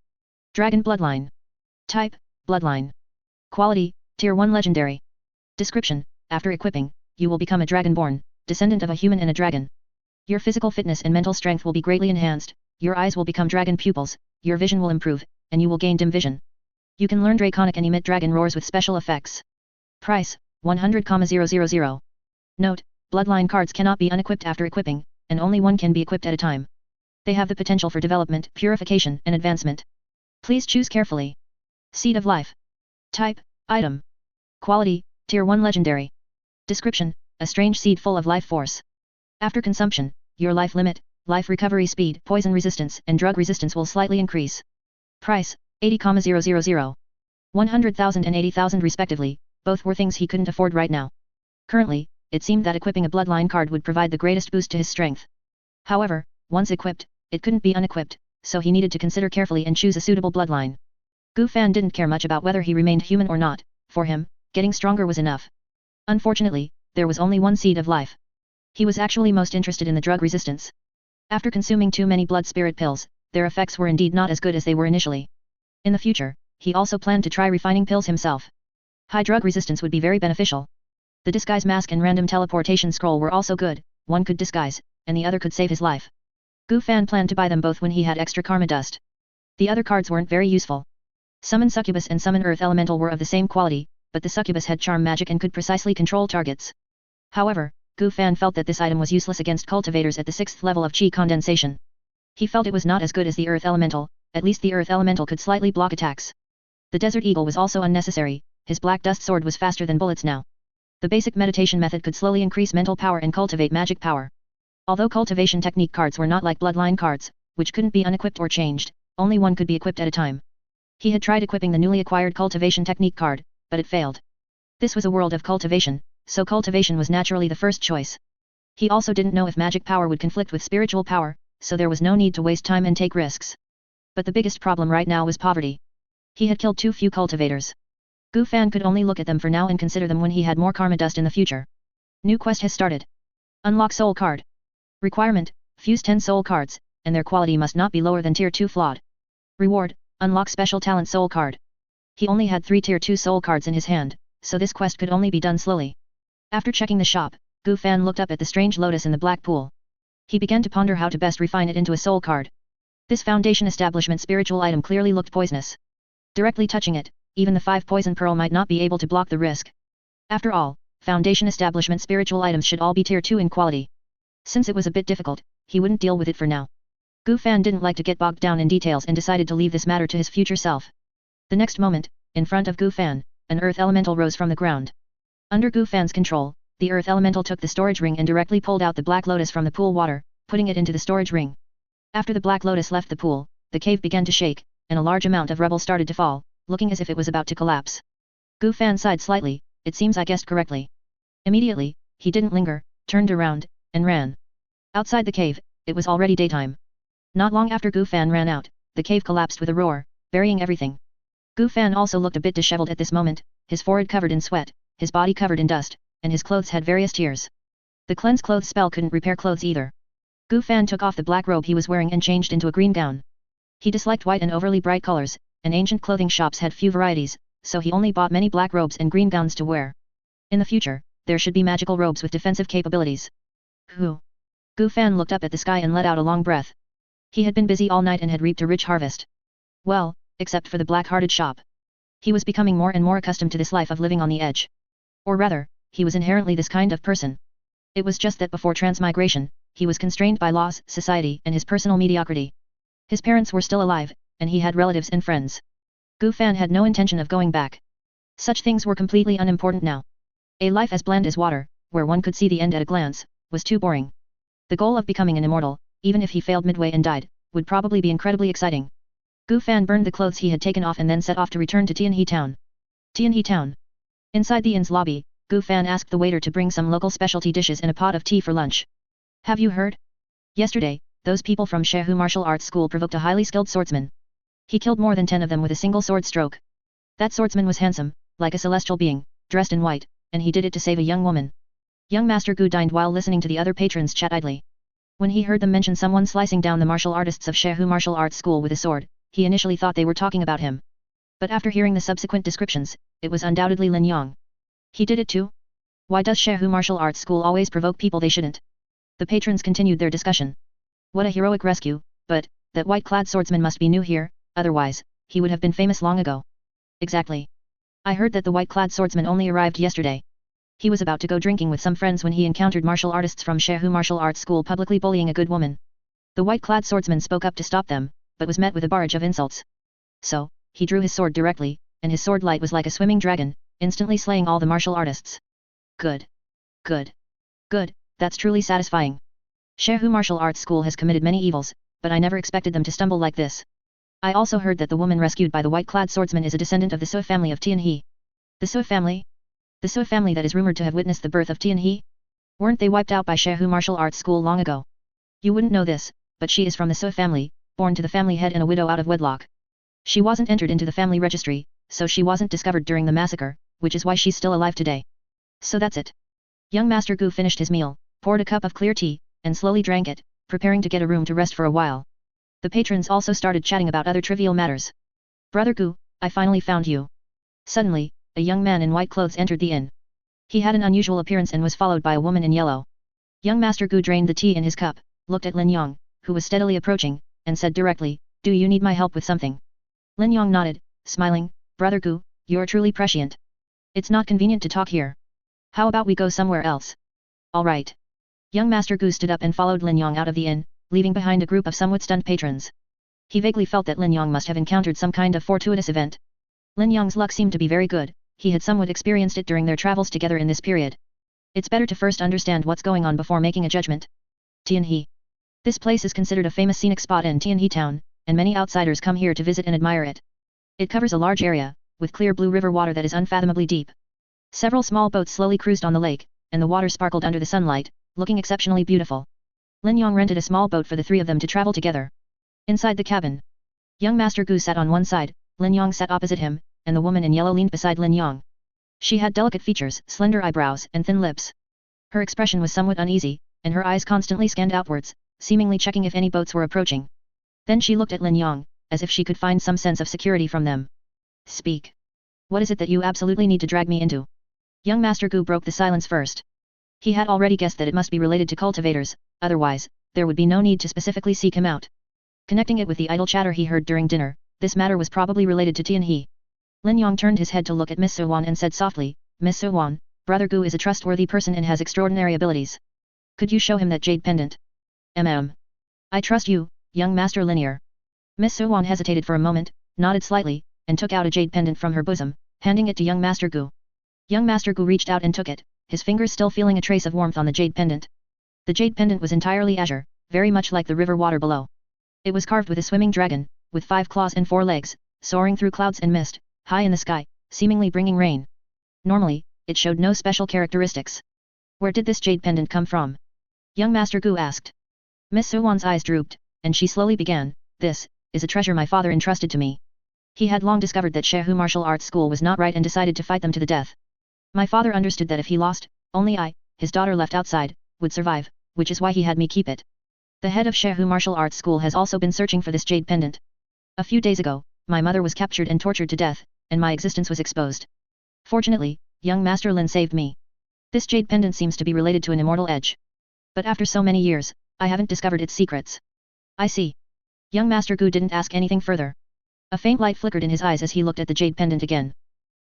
Dragon Bloodline. Type, Bloodline. Quality, Tier 1 Legendary. Description, after equipping, you will become a Dragonborn, descendant of a human and a dragon. Your physical fitness and mental strength will be greatly enhanced, your eyes will become dragon pupils, your vision will improve, and you will gain dim vision. You can learn Draconic and emit dragon roars with special effects. Price, 100,000. Note, Bloodline cards cannot be unequipped after equipping, and only one can be equipped at a time. They have the potential for development, purification, and advancement. Please choose carefully. Seed of Life. Type, Item. Quality, Tier 1 Legendary. Description, a strange seed full of life force. After consumption, your life limit, life recovery speed, poison resistance, and drug resistance will slightly increase. Price, 80,000. 100,000 and 80,000 respectively, both were things he couldn't afford right now. Currently, it seemed that equipping a Bloodline card would provide the greatest boost to his strength. However, once equipped, it couldn't be unequipped, so he needed to consider carefully and choose a suitable Bloodline. Gu Fan didn't care much about whether he remained human or not. For him, getting stronger was enough. Unfortunately, there was only one Seed of Life. He was actually most interested in the drug resistance. After consuming too many blood spirit pills, their effects were indeed not as good as they were initially. In the future, he also planned to try refining pills himself. High drug resistance would be very beneficial. The disguise mask and random teleportation scroll were also good, one could disguise, and the other could save his life. Gu Fan planned to buy them both when he had extra karma dust. The other cards weren't very useful. Summon Succubus and Summon Earth Elemental were of the same quality, but the Succubus had charm magic and could precisely control targets. However, Gu Fan felt that this item was useless against cultivators at the 6th level of Qi condensation. He felt it was not as good as the Earth Elemental, at least the Earth Elemental could slightly block attacks. The Desert Eagle was also unnecessary, his Black Dust Sword was faster than bullets now. The basic meditation method could slowly increase mental power and cultivate magic power. Although cultivation technique cards were not like Bloodline cards, which couldn't be unequipped or changed, only one could be equipped at a time. He had tried equipping the newly acquired cultivation technique card, but it failed. This was a world of cultivation, so cultivation was naturally the first choice. He also didn't know if magic power would conflict with spiritual power, so there was no need to waste time and take risks. But the biggest problem right now was poverty. He had killed too few cultivators. Gu Fan could only look at them for now and consider them when he had more karma dust in the future. New quest has started. Unlock soul card. Requirement, fuse 10 soul cards, and their quality must not be lower than tier 2 flawed. Reward, unlock special talent soul card. He only had 3 tier 2 soul cards in his hand, so this quest could only be done slowly. After checking the shop, Gu Fan looked up at the strange lotus in the black pool. He began to ponder how to best refine it into a soul card. This foundation establishment spiritual item clearly looked poisonous. Directly touching it, even the 5 poison pearl might not be able to block the risk. After all, foundation establishment spiritual items should all be tier 2 in quality. Since it was a bit difficult, he wouldn't deal with it for now. Gu Fan didn't like to get bogged down in details and decided to leave this matter to his future self. The next moment, in front of Gu Fan, an earth elemental rose from the ground. Under Gu Fan's control, the earth elemental took the storage ring and directly pulled out the black lotus from the pool water, putting it into the storage ring. After the black lotus left the pool, the cave began to shake, and a large amount of rubble started to fall, looking as if it was about to collapse. Gu Fan sighed slightly, it seems I guessed correctly. Immediately, he didn't linger, turned around, and ran. Outside the cave, it was already daytime. Not long after Gu Fan ran out, the cave collapsed with a roar, burying everything. Gu Fan also looked a bit disheveled at this moment, his forehead covered in sweat, his body covered in dust, and his clothes had various tears. The cleanse clothes spell couldn't repair clothes either. Gu Fan took off the black robe he was wearing and changed into a green gown. He disliked white and overly bright colors, and ancient clothing shops had few varieties, so he only bought many black robes and green gowns to wear. In the future, there should be magical robes with defensive capabilities. Gu Fan looked up at the sky and let out a long breath. He had been busy all night and had reaped a rich harvest. Well, except for the black-hearted shop. He was becoming more and more accustomed to this life of living on the edge. Or rather, he was inherently this kind of person. It was just that before transmigration, he was constrained by laws, society, and his personal mediocrity. His parents were still alive, and he had relatives and friends. Gu Fan had no intention of going back. Such things were completely unimportant now. A life as bland as water, where one could see the end at a glance, was too boring. The goal of becoming an immortal, even if he failed midway and died, would probably be incredibly exciting. Gu Fan burned the clothes he had taken off and then set off to return to Tianhe Town. Tianhe Town. Inside the inn's lobby, Gu Fan asked the waiter to bring some local specialty dishes and a pot of tea for lunch. Have you heard? Yesterday, those people from Shehu Martial Arts School provoked a highly skilled swordsman. He killed more than 10 of them with a single sword stroke. That swordsman was handsome, like a celestial being, dressed in white, and he did it to save a young woman. Young Master Gu dined while listening to the other patrons chat idly. When he heard them mention someone slicing down the martial artists of Shehu Martial Arts School with a sword, he initially thought they were talking about him. But after hearing the subsequent descriptions, it was undoubtedly Lin Yong. He did it too? Why does Shehu Martial Arts School always provoke people they shouldn't? The patrons continued their discussion. What a heroic rescue, but, that white-clad swordsman must be new here, otherwise, he would have been famous long ago. Exactly. I heard that the white-clad swordsman only arrived yesterday. He was about to go drinking with some friends when he encountered martial artists from Shehu Martial Arts School publicly bullying a good woman. The white-clad swordsman spoke up to stop them, but was met with a barrage of insults. So, he drew his sword directly, and his sword light was like a swimming dragon, instantly slaying all the martial artists. Good. Good. Good, that's truly satisfying. Shehu Martial Arts School has committed many evils, but I never expected them to stumble like this. I also heard that the woman rescued by the white-clad swordsman is a descendant of the Sui family of Tianhe. The Sui family? The Sui family that is rumored to have witnessed the birth of Tianhe? Weren't they wiped out by Shehu Martial Arts School long ago? You wouldn't know this, but she is from the Sui family, born to the family head and a widow out of wedlock. She wasn't entered into the family registry, so she wasn't discovered during the massacre, which is why she's still alive today. So that's it. Young Master Gu finished his meal, poured a cup of clear tea, and slowly drank it, preparing to get a room to rest for a while. The patrons also started chatting about other trivial matters. Brother Gu, I finally found you. Suddenly, a young man in white clothes entered the inn. He had an unusual appearance and was followed by a woman in yellow. Young Master Gu drained the tea in his cup, looked at Lin Yong, who was steadily approaching, and said directly, "Do you need my help with something?" Lin Yong nodded, smiling, "Brother Gu, you're truly prescient. It's not convenient to talk here. How about we go somewhere else?" "All right." Young Master Gu stood up and followed Lin Yong out of the inn, leaving behind a group of somewhat stunned patrons. He vaguely felt that Lin Yong must have encountered some kind of fortuitous event. Lin Yong's luck seemed to be very good, he had somewhat experienced it during their travels together in this period. It's better to first understand what's going on before making a judgment. Tianhe. This place is considered a famous scenic spot in Tianhe town, and many outsiders come here to visit and admire it. It covers a large area, with clear blue river water that is unfathomably deep. Several small boats slowly cruised on the lake, and the water sparkled under the sunlight, looking exceptionally beautiful. Lin Yong rented a small boat for the three of them to travel together. Inside the cabin, young Master Gu sat on one side, Lin Yong sat opposite him, and the woman in yellow leaned beside Lin Yong. She had delicate features, slender eyebrows, and thin lips. Her expression was somewhat uneasy, and her eyes constantly scanned outwards, seemingly checking if any boats were approaching. Then she looked at Lin Yong, as if she could find some sense of security from them. "Speak. What is it that you absolutely need to drag me into?" Young Master Gu broke the silence first. He had already guessed that it must be related to cultivators, otherwise, there would be no need to specifically seek him out. Connecting it with the idle chatter he heard during dinner, this matter was probably related to Tianhe. Lin Yong turned his head to look at Miss Su Wan and said softly, "Miss Su Wan, Brother Gu is a trustworthy person and has extraordinary abilities. Could you show him that jade pendant?" I trust you, young Master Linear." Miss Su Wan hesitated for a moment, nodded slightly, and took out a jade pendant from her bosom, handing it to young Master Gu. Young Master Gu reached out and took it, his fingers still feeling a trace of warmth on the jade pendant. The jade pendant was entirely azure, very much like the river water below. It was carved with a swimming dragon, with 5 claws and 4 legs, soaring through clouds and mist, high in the sky, seemingly bringing rain. Normally, it showed no special characteristics. Where did this jade pendant come from? Young Master Gu asked. Miss Suwan's eyes drooped, and she slowly began, this is a treasure my father entrusted to me. He had long discovered that Shehu Martial Arts School was not right and decided to fight them to the death. My father understood that if he lost, only I, his daughter left outside, would survive, which is why he had me keep it. The head of Shehu Martial Arts School has also been searching for this jade pendant. A few days ago, my mother was captured and tortured to death, and my existence was exposed. Fortunately, young Master Lin saved me. This jade pendant seems to be related to an immortal edge. But after so many years, I haven't discovered its secrets. I see. Young Master Gu didn't ask anything further. A faint light flickered in his eyes as he looked at the jade pendant again.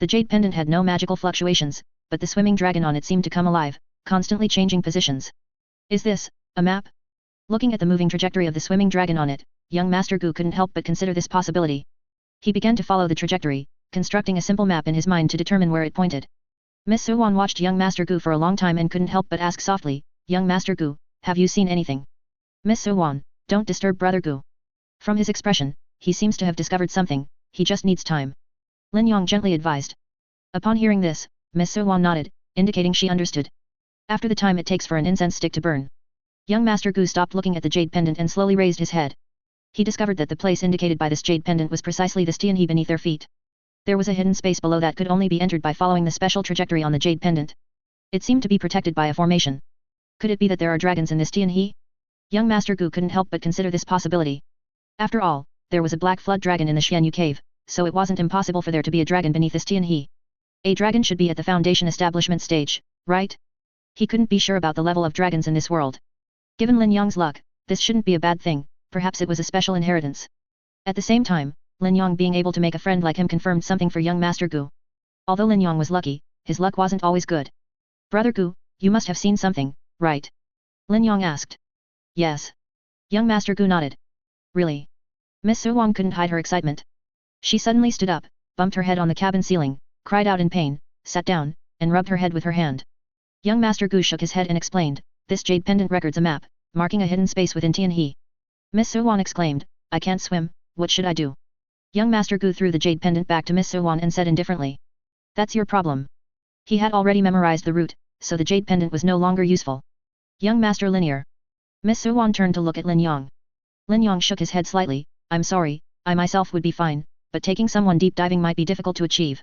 The jade pendant had no magical fluctuations, but the swimming dragon on it seemed to come alive, constantly changing positions. Is this a map? Looking at the moving trajectory of the swimming dragon on it, young Master Gu couldn't help but consider this possibility. He began to follow the trajectory, constructing a simple map in his mind to determine where it pointed. Miss Suwan watched young Master Gu for a long time and couldn't help but ask softly, Young Master Gu, have you seen anything? Miss Suwan, don't disturb Brother Gu. From his expression, he seems to have discovered something, he just needs time. Lin Yong gently advised. Upon hearing this, Miss Suwan nodded, indicating she understood. After the time it takes for an incense stick to burn. Young Master Gu stopped looking at the jade pendant and slowly raised his head. He discovered that the place indicated by this jade pendant was precisely the Tianhe beneath their feet. There was a hidden space below that could only be entered by following the special trajectory on the jade pendant. It seemed to be protected by a formation. Could it be that there are dragons in this Tianhe? Young Master Gu couldn't help but consider this possibility. After all, there was a black flood dragon in the Xianyu cave, so it wasn't impossible for there to be a dragon beneath this Tianhe. A dragon should be at the foundation establishment stage, right? He couldn't be sure about the level of dragons in this world. Given Lin Yong's luck, this shouldn't be a bad thing, perhaps it was a special inheritance. At the same time, Lin Yong being able to make a friend like him confirmed something for young Master Gu. Although Lin Yong was lucky, his luck wasn't always good. Brother Gu, you must have seen something, right? Lin Yong asked. Yes. Young Master Gu nodded. Really? Miss Suwang couldn't hide her excitement. She suddenly stood up, bumped her head on the cabin ceiling, cried out in pain, sat down, and rubbed her head with her hand. Young Master Gu shook his head and explained, this jade pendant records a map, marking a hidden space within Tianhe. Miss Suwan exclaimed, I can't swim, what should I do? Young Master Gu threw the jade pendant back to Miss Suwan and said indifferently. That's your problem. He had already memorized the route, so the jade pendant was no longer useful. Young Master Linear. Miss Suwan turned to look at Lin Yong. Lin Yong shook his head slightly, I'm sorry, I myself would be fine, but taking someone deep diving might be difficult to achieve.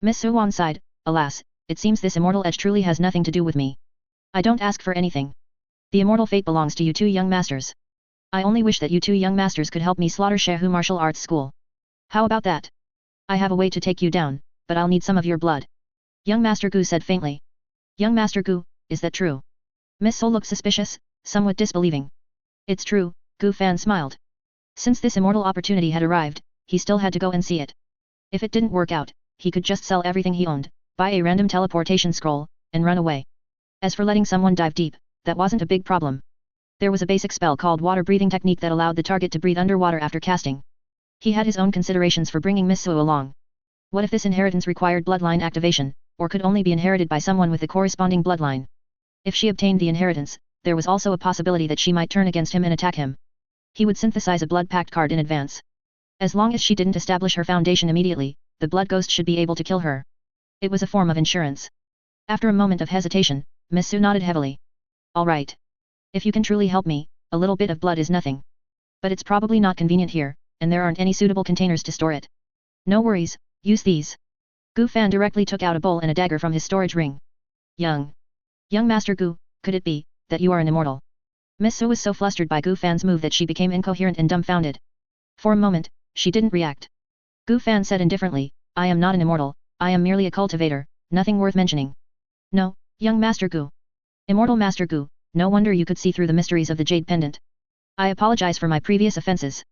Miss Suwan sighed, alas, it seems this immortal edge truly has nothing to do with me. I don't ask for anything. The immortal fate belongs to you two young masters. I only wish that you two young masters could help me slaughter Shehu Martial Arts School. How about that? I have a way to take you down, but I'll need some of your blood. Young Master Gu said faintly. Young Master Gu, is that true? Miss Sol looked suspicious, somewhat disbelieving. It's true, Gu Fan smiled. Since this immortal opportunity had arrived, he still had to go and see it. If it didn't work out, he could just sell everything he owned, buy a random teleportation scroll, and run away. As for letting someone dive deep, that wasn't a big problem. There was a basic spell called water breathing technique that allowed the target to breathe underwater after casting. He had his own considerations for bringing Miss Su along. What if this inheritance required bloodline activation, or could only be inherited by someone with the corresponding bloodline? If she obtained the inheritance, there was also a possibility that she might turn against him and attack him. He would synthesize a blood pact card in advance. As long as she didn't establish her foundation immediately, the blood ghost should be able to kill her. It was a form of insurance. After a moment of hesitation, Miss Su nodded heavily. All right. If you can truly help me, a little bit of blood is nothing. But it's probably not convenient here, and there aren't any suitable containers to store it. No worries, use these. Gu Fan directly took out a bowl and a dagger from his storage ring. Young Master Gu, could it be that you are an immortal? Miss Su was so flustered by Gu Fan's move that she became incoherent and dumbfounded. For a moment, she didn't react. Gu Fan said indifferently, I am not an immortal, I am merely a cultivator, nothing worth mentioning. No, young Master Gu. Immortal Master Gu, no wonder you could see through the mysteries of the jade pendant. I apologize for my previous offenses.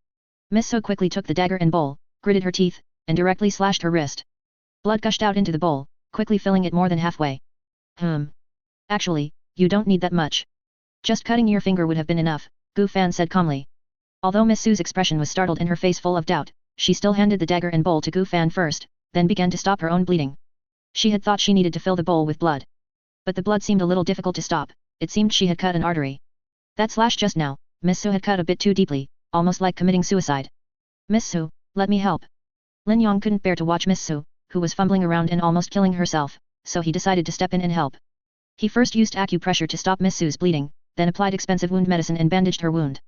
Miss Su quickly took the dagger and bowl, gritted her teeth, and directly slashed her wrist. Blood gushed out into the bowl, quickly filling it more than halfway. Actually, you don't need that much. Just cutting your finger would have been enough, Gu Fan said calmly. Although Miss Su's expression was startled and her face full of doubt, she still handed the dagger and bowl to Gu Fan first, then began to stop her own bleeding. She had thought she needed to fill the bowl with blood. But the blood seemed a little difficult to stop, it seemed she had cut an artery. That slash just now, Miss Su had cut a bit too deeply, almost like committing suicide. Miss Su, let me help. Lin Yong couldn't bear to watch Miss Su, who was fumbling around and almost killing herself, so he decided to step in and help. He first used acupressure to stop Miss Su's bleeding, then applied expensive wound medicine and bandaged her wound.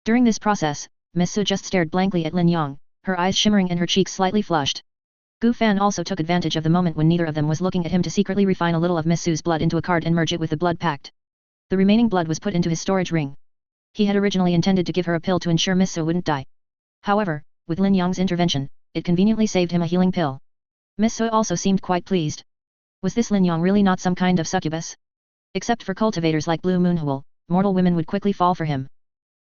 During this process, Miss Su just stared blankly at Lin Yang, her eyes shimmering and her cheeks slightly flushed. Gu Fan also took advantage of the moment when neither of them was looking at him to secretly refine a little of Miss Su's blood into a card and merge it with the blood pact. The remaining blood was put into his storage ring. He had originally intended to give her a pill to ensure Miss Su wouldn't die. However, with Lin Yang's intervention, it conveniently saved him a healing pill. Miss Su also seemed quite pleased. Was this Lin Yang really not some kind of succubus? Except for cultivators like Blue Moon Huel, mortal women would quickly fall for him.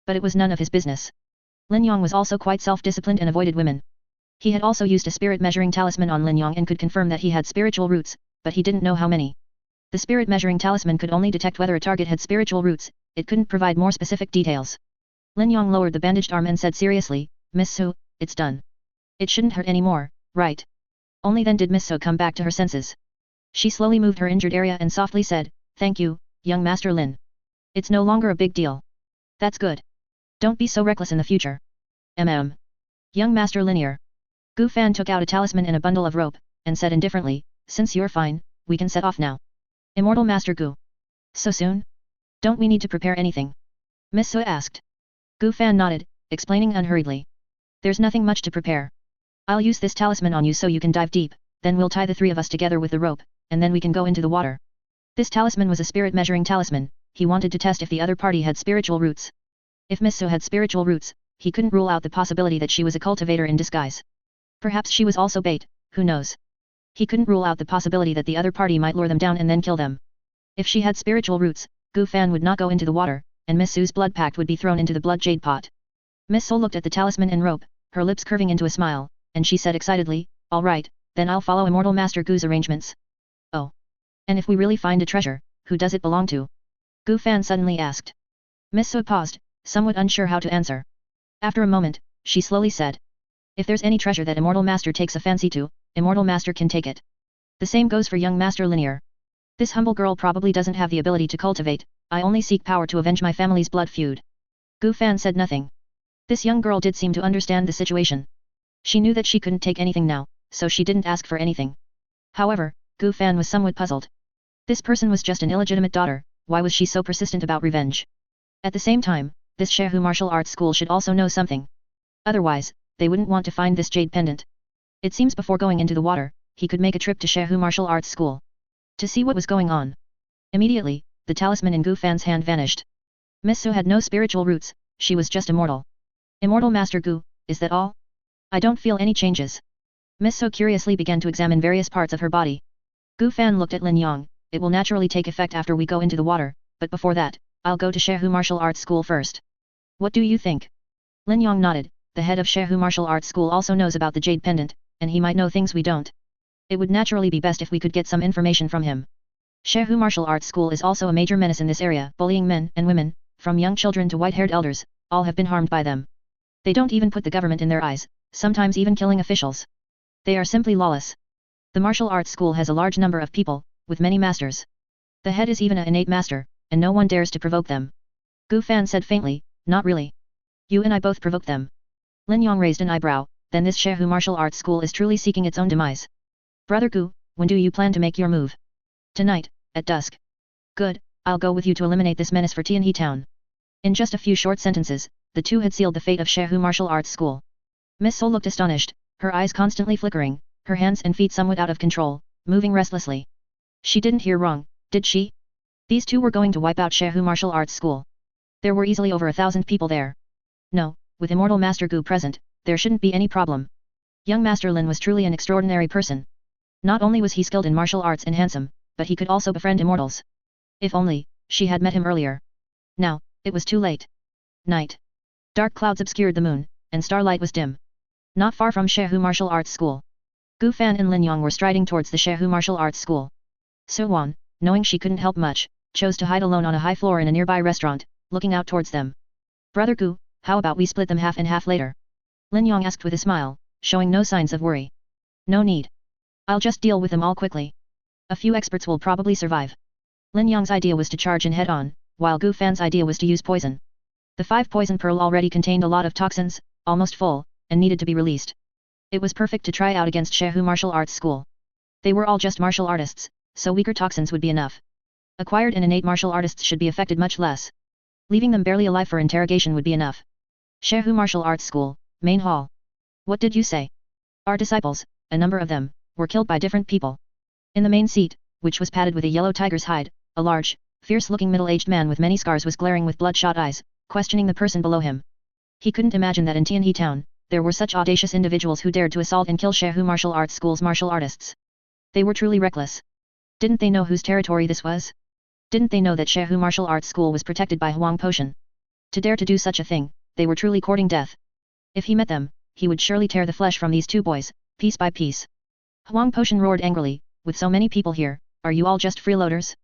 But it was none of his business. Lin Yang was also quite self-disciplined and avoided women. He had also used a spirit measuring talisman on Lin Yang and could confirm that he had spiritual roots, but he didn't know how many. The spirit measuring talisman could only detect whether a target had spiritual roots, it couldn't provide more specific details. Lin Yang lowered the bandaged arm and said seriously, Miss Su, it's done. It shouldn't hurt anymore, right? Only then did Miss Su come back to her senses. She slowly moved her injured area and softly said, thank you, young Master Lin. It's no longer a big deal. That's good. Don't be so reckless in the future. Young Master Linear. Gu Fan took out a talisman and a bundle of rope, and said indifferently, since you're fine, we can set off now. Immortal Master Gu. So soon? Don't we need to prepare anything? Miss Su asked. Gu Fan nodded, explaining unhurriedly. There's nothing much to prepare. I'll use this talisman on you so you can dive deep, then we'll tie the three of us together with the rope, and then we can go into the water. This talisman was a spirit measuring talisman, he wanted to test if the other party had spiritual roots. If Miss Su had spiritual roots, he couldn't rule out the possibility that she was a cultivator in disguise. Perhaps she was also bait, who knows. He couldn't rule out the possibility that the other party might lure them down and then kill them. If she had spiritual roots, Gu Fan would not go into the water, and Miss Su's blood pact would be thrown into the blood jade pot. Miss Su looked at the talisman and rope, her lips curving into a smile, and she said excitedly, all right, then I'll follow Immortal Master Gu's arrangements. Oh. And if we really find a treasure, who does it belong to? Gu Fan suddenly asked. Miss Su paused, somewhat unsure how to answer. After a moment, she slowly said. If there's any treasure that Immortal Master takes a fancy to, Immortal Master can take it. The same goes for young Master Linear. This humble girl probably doesn't have the ability to cultivate, I only seek power to avenge my family's blood feud. Gu Fan said nothing. This young girl did seem to understand the situation. She knew that she couldn't take anything now, so she didn't ask for anything. However, Gu Fan was somewhat puzzled. This person was just an illegitimate daughter, why was she so persistent about revenge? At the same time, this Shehu martial arts school should also know something. Otherwise, they wouldn't want to find this jade pendant. It seems before going into the water, he could make a trip to Shehu martial arts school. To see what was going on. Immediately, the talisman in Gu Fan's hand vanished. Miss Su had no spiritual roots, she was just immortal. Immortal Master Gu, is that all? I don't feel any changes. Miss Su curiously began to examine various parts of her body. Gu Fan looked at Lin Yang, it will naturally take effect after we go into the water, but before that, I'll go to Shehu martial arts school first. What do you think? Lin Yang nodded, the head of Shehu martial arts school also knows about the jade pendant, and he might know things we don't. It would naturally be best if we could get some information from him. Shehu martial arts school is also a major menace in this area, bullying men and women, from young children to white-haired elders, all have been harmed by them. They don't even put the government in their eyes, sometimes even killing officials. They are simply lawless. The martial arts school has a large number of people, with many masters. The head is even an innate master, and no one dares to provoke them. Gu Fan said faintly, not really. You and I both provoke them. Lin Yang raised an eyebrow, then this Shehu martial arts school is truly seeking its own demise. Brother Gu, when do you plan to make your move? Tonight, at dusk. Good, I'll go with you to eliminate this menace for Tianhe town. In just a few short sentences, the two had sealed the fate of Shehu martial arts school. Miss Su looked astonished, her eyes constantly flickering, her hands and feet somewhat out of control, moving restlessly. She didn't hear wrong, did she? These two were going to wipe out Shehu martial arts school. There were easily over 1,000 people there. No, with Immortal Master Gu present, there shouldn't be any problem. Young Master Lin was truly an extraordinary person. Not only was he skilled in martial arts and handsome, but he could also befriend immortals. If only, she had met him earlier. Now, it was too late. Night. Dark clouds obscured the moon, and starlight was dim. Not far from Shehu martial arts school. Gu Fan and Lin Yang were striding towards the Shehu martial arts school. Su Wan, knowing she couldn't help much, chose to hide alone on a high floor in a nearby restaurant, looking out towards them. Brother Gu, how about we split them half and half later? Lin Yang asked with a smile, showing no signs of worry. No need. I'll just deal with them all quickly. A few experts will probably survive. Lin Yang's idea was to charge in head-on, while Gu Fan's idea was to use poison. The 5 poison pearl already contained a lot of toxins, almost full, and needed to be released. It was perfect to try out against Shehu martial arts school. They were all just martial artists, so weaker toxins would be enough. Acquired and innate martial artists should be affected much less. Leaving them barely alive for interrogation would be enough. Shehu Martial Arts School, Main Hall. What did you say? Our disciples, a number of them, were killed by different people. In the main seat, which was padded with a yellow tiger's hide, a large, fierce-looking middle-aged man with many scars was glaring with bloodshot eyes, questioning the person below him. He couldn't imagine that in Tianhe town, there were such audacious individuals who dared to assault and kill Shehu Martial Arts School's martial artists. They were truly reckless. Didn't they know whose territory this was? Didn't they know that Shehu Martial Arts School was protected by Huang Potion? To dare to do such a thing, they were truly courting death. If he met them, he would surely tear the flesh from these two boys, piece by piece. Huang Potion roared angrily, with so many people here, are you all just freeloaders?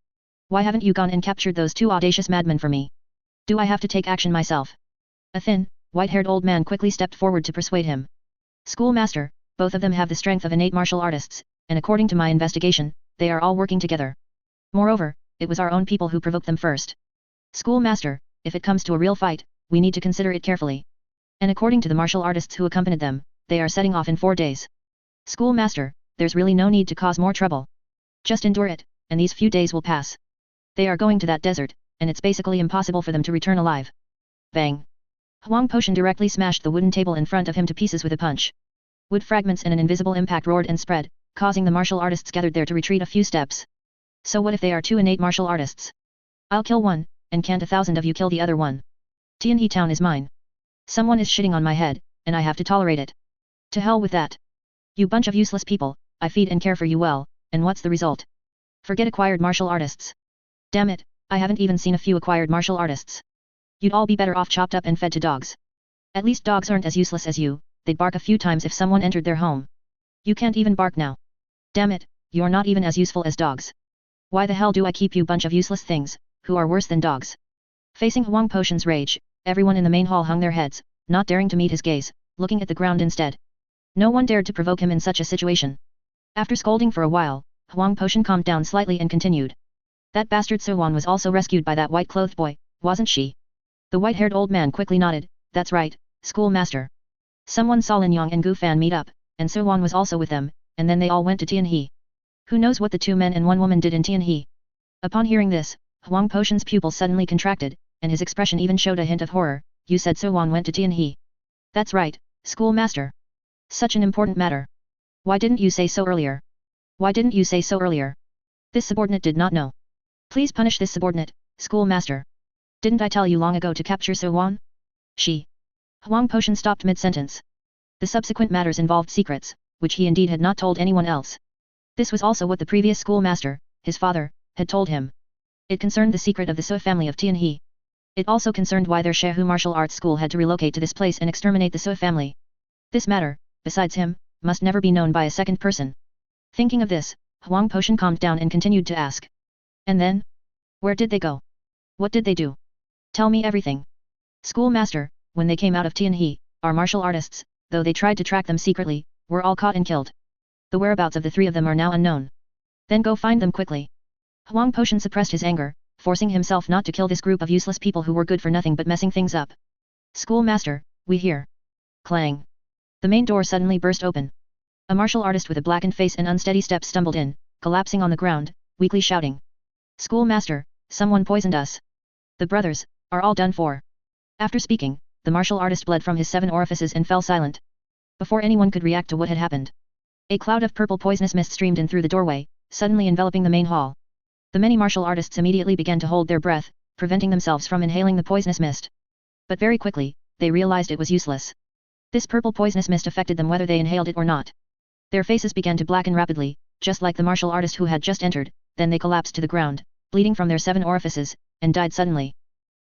Why haven't you gone and captured those two audacious madmen for me? Do I have to take action myself? A thin, white-haired old man quickly stepped forward to persuade him. Schoolmaster, both of them have the strength of innate martial artists, and according to my investigation, they are all working together. Moreover, it was our own people who provoked them first. Schoolmaster, if it comes to a real fight, we need to consider it carefully. And according to the martial artists who accompanied them, they are setting off in 4 days. Schoolmaster, there's really no need to cause more trouble. Just endure it, and these few days will pass. They are going to that desert, and it's basically impossible for them to return alive. Bang! Huang Potion directly smashed the wooden table in front of him to pieces with a punch. Wood fragments and an invisible impact roared and spread, causing the martial artists gathered there to retreat a few steps. So what if they are two innate martial artists? I'll kill one, and can't 1,000 of you kill the other one? Tianhe town is mine. Someone is shitting on my head, and I have to tolerate it. To hell with that. You bunch of useless people, I feed and care for you well, and what's the result? Forget acquired martial artists. Damn it, I haven't even seen a few acquired martial artists. You'd all be better off chopped up and fed to dogs. At least dogs aren't as useless as you, they'd bark a few times if someone entered their home. You can't even bark now. Damn it, you're not even as useful as dogs. Why the hell do I keep you bunch of useless things, who are worse than dogs? Facing Huang Potion's rage, everyone in the main hall hung their heads, not daring to meet his gaze, looking at the ground instead. No one dared to provoke him in such a situation. After scolding for a while, Huang Potion calmed down slightly and continued. That bastard Suwan was also rescued by that white-clothed boy, wasn't she? The white-haired old man quickly nodded, that's right, schoolmaster. Someone saw Lin Yang and Gu Fan meet up, and Suwan was also with them, and then they all went to Tianhe. Who knows what the 2 men and 1 woman did in Tianhe? Upon hearing this, Huang Potion's pupils suddenly contracted, and his expression even showed a hint of horror. You said Suwan went to Tianhe. That's right, schoolmaster. Such an important matter. Why didn't you say so earlier? Why didn't you say so earlier? This subordinate did not know. Please punish this subordinate, schoolmaster. Didn't I tell you long ago to capture Suwan? She. Huang Potion stopped mid-sentence. The subsequent matters involved secrets, which he indeed had not told anyone else. This was also what the previous schoolmaster, his father, had told him. It concerned the secret of the Su family of Tianhe. It also concerned why their Shehu martial arts school had to relocate to this place and exterminate the Su family. This matter, besides him, must never be known by a second person. Thinking of this, Huang Potion calmed down and continued to ask. And then? Where did they go? What did they do? Tell me everything. Schoolmaster, when they came out of Tianhe, our martial artists, though they tried to track them secretly, were all caught and killed. The whereabouts of the 3 of them are now unknown. Then go find them quickly. Huang Potion suppressed his anger, forcing himself not to kill this group of useless people who were good for nothing but messing things up. Schoolmaster, we hear. Clang. The main door suddenly burst open. A martial artist with a blackened face and unsteady steps stumbled in, collapsing on the ground, weakly shouting. Schoolmaster, someone poisoned us. The brothers are all done for. After speaking, the martial artist bled from his 7 orifices and fell silent. Before anyone could react to what had happened, a cloud of purple poisonous mist streamed in through the doorway, suddenly enveloping the main hall. The many martial artists immediately began to hold their breath, preventing themselves from inhaling the poisonous mist. But very quickly, they realized it was useless. This purple poisonous mist affected them whether they inhaled it or not. Their faces began to blacken rapidly, just like the martial artist who had just entered, then they collapsed to the ground, bleeding from their 7 orifices, and died suddenly.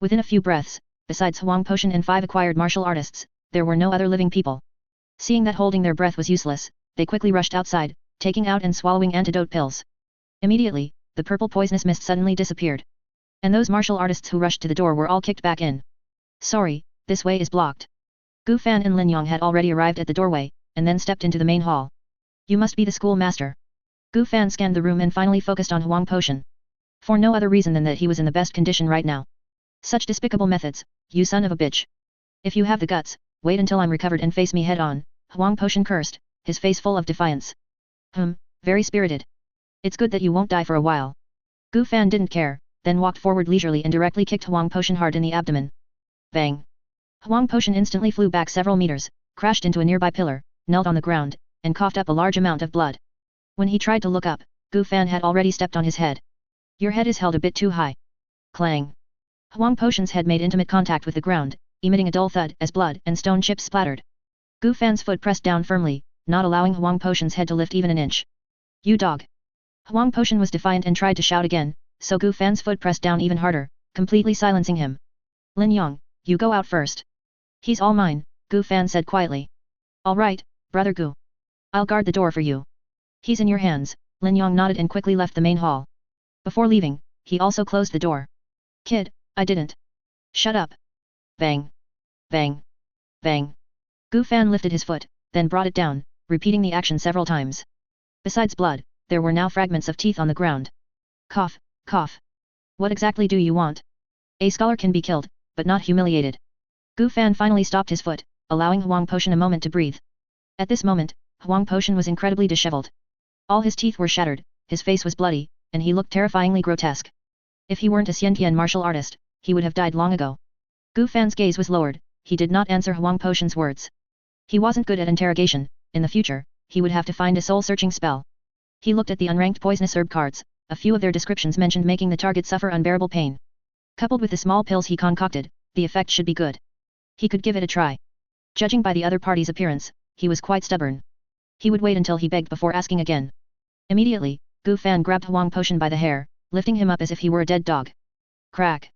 Within a few breaths, besides Huang Potion and 5 acquired martial artists, there were no other living people. Seeing that holding their breath was useless, they quickly rushed outside, taking out and swallowing antidote pills. Immediately, the purple poisonous mist suddenly disappeared. And those martial artists who rushed to the door were all kicked back in. Sorry, this way is blocked. Gu Fan and Lin Yang had already arrived at the doorway, and then stepped into the main hall. You must be the schoolmaster. Gu Fan scanned the room and finally focused on Huang Potion. For no other reason than that he was in the best condition right now. Such despicable methods, you son of a bitch. If you have the guts, wait until I'm recovered and face me head on, Huang Potion cursed, his face full of defiance. Very spirited. It's good that you won't die for a while. Gu Fan didn't care, then walked forward leisurely and directly kicked Huang Potion hard in the abdomen. Bang! Huang Potion instantly flew back several meters, crashed into a nearby pillar, knelt on the ground, and coughed up a large amount of blood. When he tried to look up, Gu Fan had already stepped on his head. Your head is held a bit too high. Clang! Huang Potion's head made intimate contact with the ground, emitting a dull thud as blood and stone chips splattered. Gu Fan's foot pressed down firmly, not allowing Huang Potion's head to lift even an inch. You dog! Huang Potion was defiant and tried to shout again, so Gu Fan's foot pressed down even harder, completely silencing him. Lin Yong, you go out first. He's all mine, Gu Fan said quietly. All right, brother Gu. I'll guard the door for you. He's in your hands, Lin Yong nodded and quickly left the main hall. Before leaving, he also closed the door. Kid, I didn't. Shut up. Bang. Bang. Bang. Gu Fan lifted his foot, then brought it down, repeating the action several times. Besides blood, there were now fragments of teeth on the ground. Cough, cough. What exactly do you want? A scholar can be killed, but not humiliated. Gu Fan finally stopped his foot, allowing Huang Potion a moment to breathe. At this moment, Huang Potion was incredibly disheveled. All his teeth were shattered, his face was bloody, and he looked terrifyingly grotesque. If he weren't a Xiantian martial artist, he would have died long ago. Gu Fan's gaze was lowered, he did not answer Huang Potion's words. He wasn't good at interrogation, in the future, he would have to find a soul-searching spell. He looked at the unranked poisonous herb cards, a few of their descriptions mentioned making the target suffer unbearable pain. Coupled with the small pills he concocted, the effect should be good. He could give it a try. Judging by the other party's appearance, he was quite stubborn. He would wait until he begged before asking again. Immediately, Gu Fan grabbed Huang Potion by the hair, lifting him up as if he were a dead dog. Crack!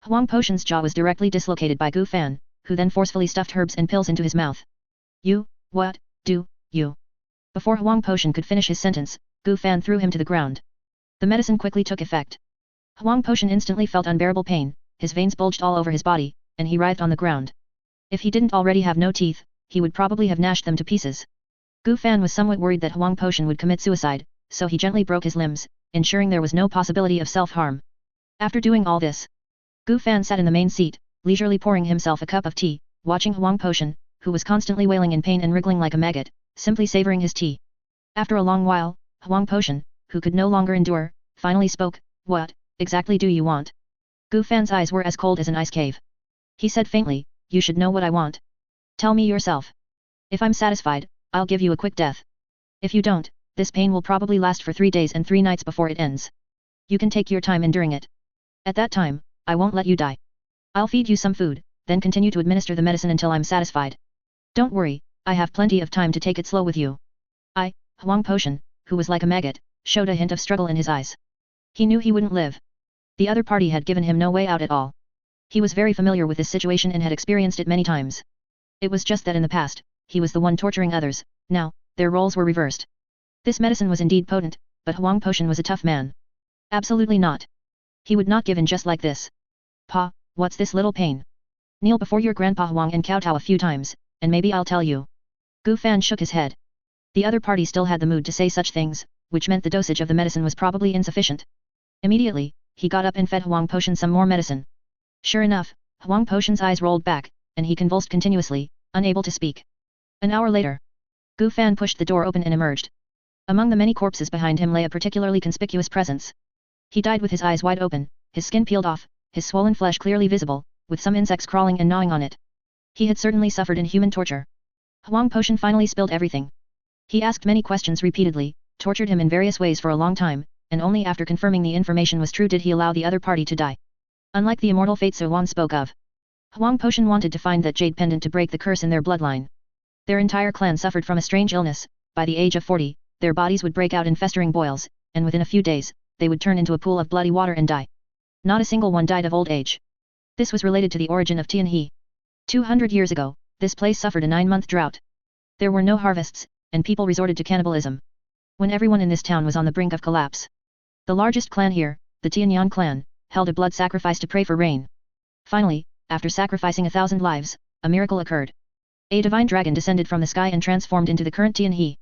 Huang Potion's jaw was directly dislocated by Gu Fan, who then forcefully stuffed herbs and pills into his mouth. What, do, you? Before Huang Potion could finish his sentence, Gu Fan threw him to the ground. The medicine quickly took effect. Huang Potion instantly felt unbearable pain, his veins bulged all over his body, and he writhed on the ground. If he didn't already have no teeth, he would probably have gnashed them to pieces. Gu Fan was somewhat worried that Huang Potion would commit suicide, so he gently broke his limbs, ensuring there was no possibility of self-harm. After doing all this, Gu Fan sat in the main seat, leisurely pouring himself a cup of tea, watching Huang Potion, who was constantly wailing in pain and wriggling like a maggot, simply savoring his tea. After a long while, Huang Potion, who could no longer endure, finally spoke. What exactly do you want? Gu Fan's eyes were as cold as an ice cave. He said faintly, you should know what I want. Tell me yourself. If I'm satisfied, I'll give you a quick death. If you don't, this pain will probably last for 3 days and 3 nights before it ends. You can take your time enduring it. At that time, I won't let you die. I'll feed you some food, then continue to administer the medicine until I'm satisfied. Don't worry, I have plenty of time to take it slow with you. Huang Potion, who was like a maggot, showed a hint of struggle in his eyes. He knew he wouldn't live. The other party had given him no way out at all. He was very familiar with this situation and had experienced it many times. It was just that in the past, he was the one torturing others, now, their roles were reversed. This medicine was indeed potent, but Huang Potion was a tough man. Absolutely not. He would not give in just like this. Pa, what's this little pain? Kneel before your grandpa Huang and kowtow a few times, and maybe I'll tell you. Gu Fan shook his head. The other party still had the mood to say such things, which meant the dosage of the medicine was probably insufficient. Immediately, he got up and fed Huang Potion some more medicine. Sure enough, Huang Potion's eyes rolled back, and he convulsed continuously, unable to speak. An hour later, Gu Fan pushed the door open and emerged. Among the many corpses behind him lay a particularly conspicuous presence. He died with his eyes wide open, his skin peeled off, his swollen flesh clearly visible, with some insects crawling and gnawing on it. He had certainly suffered inhuman torture. Huang Potion finally spilled everything. He asked many questions repeatedly, tortured him in various ways for a long time, and only after confirming the information was true did he allow the other party to die. Unlike the immortal fate So Wan spoke of, Huang Potion wanted to find that jade pendant to break the curse in their bloodline. Their entire clan suffered from a strange illness. By the age of 40, their bodies would break out in festering boils, and within a few days, they would turn into a pool of bloody water and die. Not a single one died of old age. This was related to the origin of Tianhe. 200 years ago, this place suffered a 9-month drought. There were no harvests, and people resorted to cannibalism. When everyone in this town was on the brink of collapse, the largest clan here, the Tianyan clan, held a blood sacrifice to pray for rain. Finally, after sacrificing 1,000 lives, a miracle occurred. A divine dragon descended from the sky and transformed into the current Tianhe.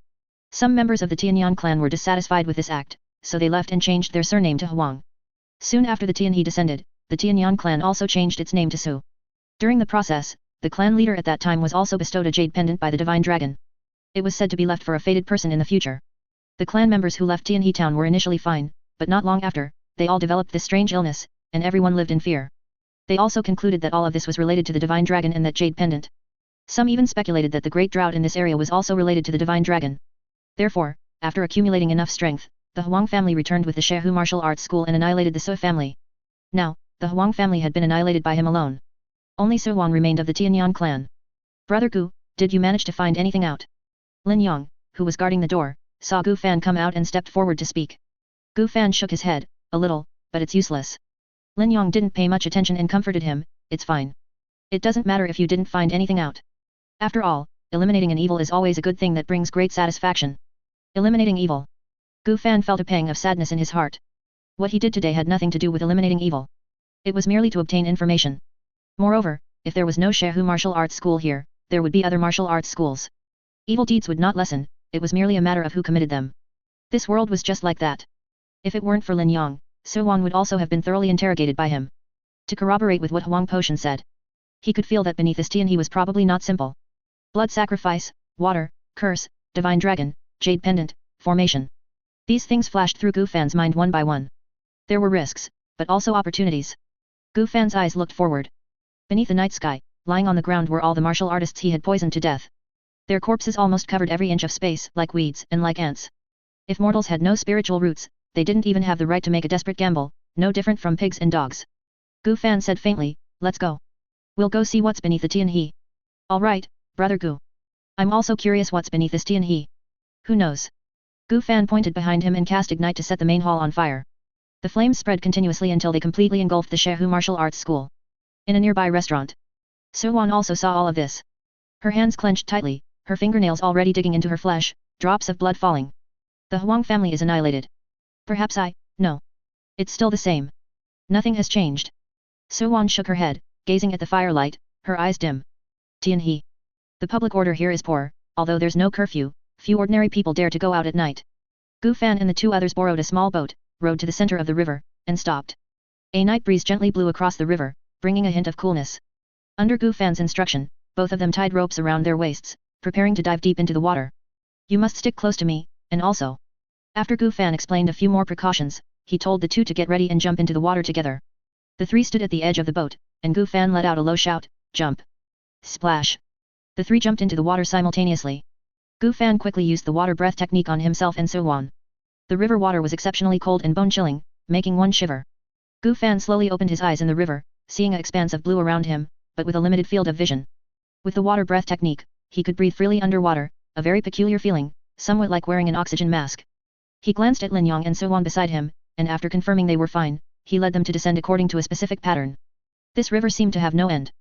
Some members of the Tianyan clan were dissatisfied with this act, so they left and changed their surname to Huang. Soon after the Tianhe descended, the Tianyan clan also changed its name to Su. During the process, the clan leader at that time was also bestowed a jade pendant by the divine dragon. It was said to be left for a fated person in the future. The clan members who left Tianhe town were initially fine, but not long after, they all developed this strange illness, and everyone lived in fear. They also concluded that all of this was related to the divine dragon and that jade pendant. Some even speculated that the great drought in this area was also related to the divine dragon. Therefore, after accumulating enough strength, the Huang family returned with the Shehu martial arts school and annihilated the Su family. Now, the Huang family had been annihilated by him alone. Only Su Wang remained of the Tianyang clan. Brother Gu, did you manage to find anything out? Lin Yang, who was guarding the door, saw Gu Fan come out and stepped forward to speak. Gu Fan shook his head, a little, but it's useless. Lin Yang didn't pay much attention and comforted him, it's fine. It doesn't matter if you didn't find anything out. After all, eliminating an evil is always a good thing that brings great satisfaction. Eliminating evil. Gu Fan felt a pang of sadness in his heart. What he did today had nothing to do with eliminating evil. It was merely to obtain information. Moreover, if there was no Shehu martial arts school here, there would be other martial arts schools. Evil deeds would not lessen, it was merely a matter of who committed them. This world was just like that. If it weren't for Lin Yang, Su Wang would also have been thoroughly interrogated by him. To corroborate with what Huang Potion said, he could feel that beneath this Tian he was probably not simple. Blood sacrifice, water, curse, divine dragon, jade pendant, formation. These things flashed through Gu Fan's mind one by one. There were risks, but also opportunities. Gu Fan's eyes looked forward. Beneath the night sky, lying on the ground were all the martial artists he had poisoned to death. Their corpses almost covered every inch of space, like weeds and like ants. If mortals had no spiritual roots, they didn't even have the right to make a desperate gamble, no different from pigs and dogs. Gu Fan said faintly, let's go. We'll go see what's beneath the Tian He. Alright, brother Gu. I'm also curious what's beneath this Tian He. Who knows? Gu Fan pointed behind him and cast ignite to set the main hall on fire. The flames spread continuously until they completely engulfed the Shehu martial arts school. In a nearby restaurant, Su Wan also saw all of this. Her hands clenched tightly, her fingernails already digging into her flesh, drops of blood falling. The Huang family is annihilated. Perhaps no. It's still the same. Nothing has changed. Su Wan shook her head, gazing at the firelight, her eyes dim. Tian He. The public order here is poor, although there's no curfew, few ordinary people dare to go out at night. Gu Fan and the two others borrowed a small boat, rowed to the center of the river, and stopped. A night breeze gently blew across the river, bringing a hint of coolness. Under Gu Fan's instruction, both of them tied ropes around their waists, preparing to dive deep into the water. You must stick close to me, and also. After Gu Fan explained a few more precautions, he told the two to get ready and jump into the water together. The three stood at the edge of the boat, and Gu Fan let out a low shout, jump. Splash. The three jumped into the water simultaneously. Gu Fan quickly used the water breath technique on himself and Su Wan. The river water was exceptionally cold and bone-chilling, making one shiver. Gu Fan slowly opened his eyes in the river, seeing an expanse of blue around him, but with a limited field of vision. With the water breath technique, he could breathe freely underwater, a very peculiar feeling, somewhat like wearing an oxygen mask. He glanced at Lin Yang and Su Wan beside him, and after confirming they were fine, he led them to descend according to a specific pattern. This river seemed to have no end.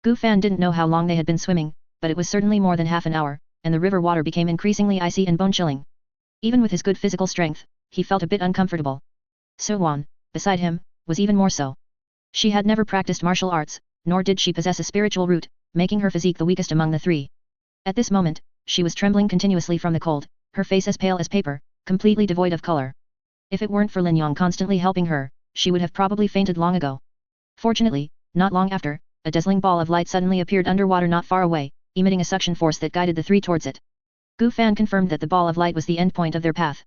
Gu Fan didn't know how long they had been swimming, but it was certainly more than half an hour, and the river water became increasingly icy and bone-chilling. Even with his good physical strength, he felt a bit uncomfortable. Su Wan, beside him, was even more so. She had never practiced martial arts, nor did she possess a spiritual root, making her physique the weakest among the three. At this moment, she was trembling continuously from the cold, her face as pale as paper, completely devoid of color. If it weren't for Lin Yang constantly helping her, she would have probably fainted long ago. Fortunately, not long after, a dazzling ball of light suddenly appeared underwater not far away, emitting a suction force that guided the three towards it. Gu Fan confirmed that the ball of light was the end point of their path.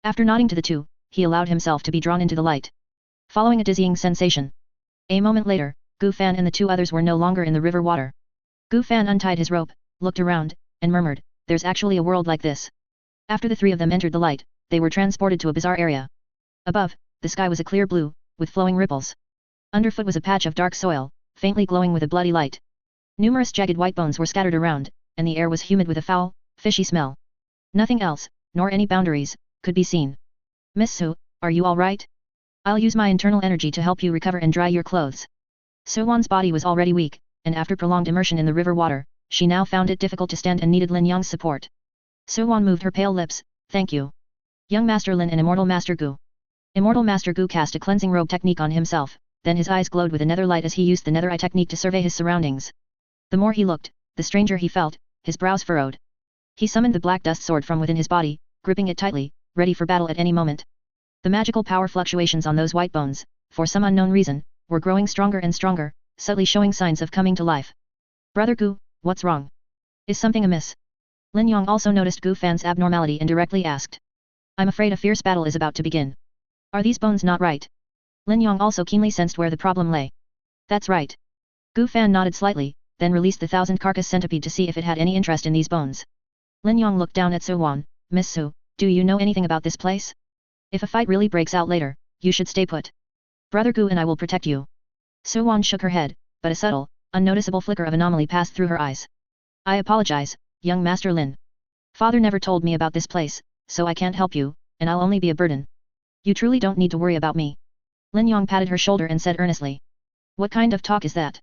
After nodding to the two, he allowed himself to be drawn into the light. Following a dizzying sensation. A moment later, Gu Fan and the two others were no longer in the river water. Gu Fan untied his rope, looked around, and murmured, there's actually a world like this. After the three of them entered the light, they were transported to a bizarre area. Above, the sky was a clear blue, with flowing ripples. Underfoot was a patch of dark soil, faintly glowing with a bloody light. Numerous jagged white bones were scattered around, and the air was humid with a foul, fishy smell. Nothing else, nor any boundaries, could be seen. Miss Su, are you alright? I'll use my internal energy to help you recover and dry your clothes. Su Wan's body was already weak, and after prolonged immersion in the river water, she now found it difficult to stand and needed Lin Yang's support. Su Wan moved her pale lips, thank you. Young Master Lin and Immortal Master Gu. Immortal Master Gu cast a cleansing robe technique on himself, then his eyes glowed with a nether light as he used the nether eye technique to survey his surroundings. The more he looked, the stranger he felt, his brows furrowed. He summoned the black dust sword from within his body, gripping it tightly, ready for battle at any moment. The magical power fluctuations on those white bones, for some unknown reason, were growing stronger and stronger, subtly showing signs of coming to life. Brother Gu, what's wrong? Is something amiss? Lin Yang also noticed Gu Fan's abnormality and directly asked. I'm afraid a fierce battle is about to begin. Are these bones not right? Lin Yong also keenly sensed where the problem lay. That's right. Gu Fan nodded slightly, then released the 1000-carcass centipede to see if it had any interest in these bones. Lin Yong looked down at Su Wan. Miss Su, do you know anything about this place? If a fight really breaks out later, you should stay put. Brother Gu and I will protect you. Su Wan shook her head, but a subtle, unnoticeable flicker of anomaly passed through her eyes. I apologize, young Master Lin. Father never told me about this place, so I can't help you, and I'll only be a burden. You truly don't need to worry about me. Lin Yong patted her shoulder and said earnestly. What kind of talk is that?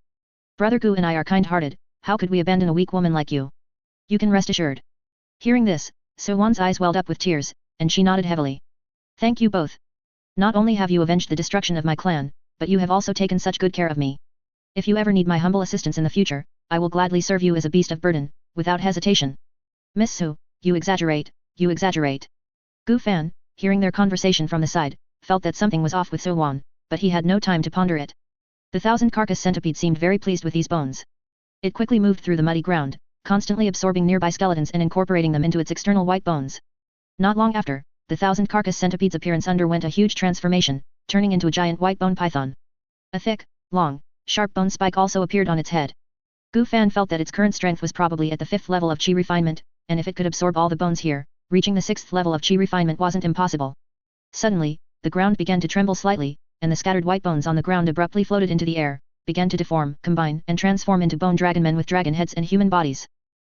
Brother Gu and I are kind-hearted, how could we abandon a weak woman like you? You can rest assured. Hearing this, Su Wan's eyes welled up with tears, and she nodded heavily. Thank you both. Not only have you avenged the destruction of my clan, but you have also taken such good care of me. If you ever need my humble assistance in the future, I will gladly serve you as a beast of burden, without hesitation. Miss Su, you exaggerate, you exaggerate. Gu Fan, hearing their conversation from the side, felt that something was off with Su Wan, but he had no time to ponder it. The 1000-carcass centipede seemed very pleased with these bones. It quickly moved through the muddy ground, constantly absorbing nearby skeletons and incorporating them into its external white bones. Not long after, the 1000-carcass centipede's appearance underwent a huge transformation, turning into a giant white bone python. A thick, long, sharp bone spike also appeared on its head. Gu Fan felt that its current strength was probably at the 5th level of qi refinement, and if it could absorb all the bones here, reaching the 6th level of qi refinement wasn't impossible. Suddenly, the ground began to tremble slightly, and the scattered white bones on the ground abruptly floated into the air, began to deform, combine, and transform into bone dragon men with dragon heads and human bodies.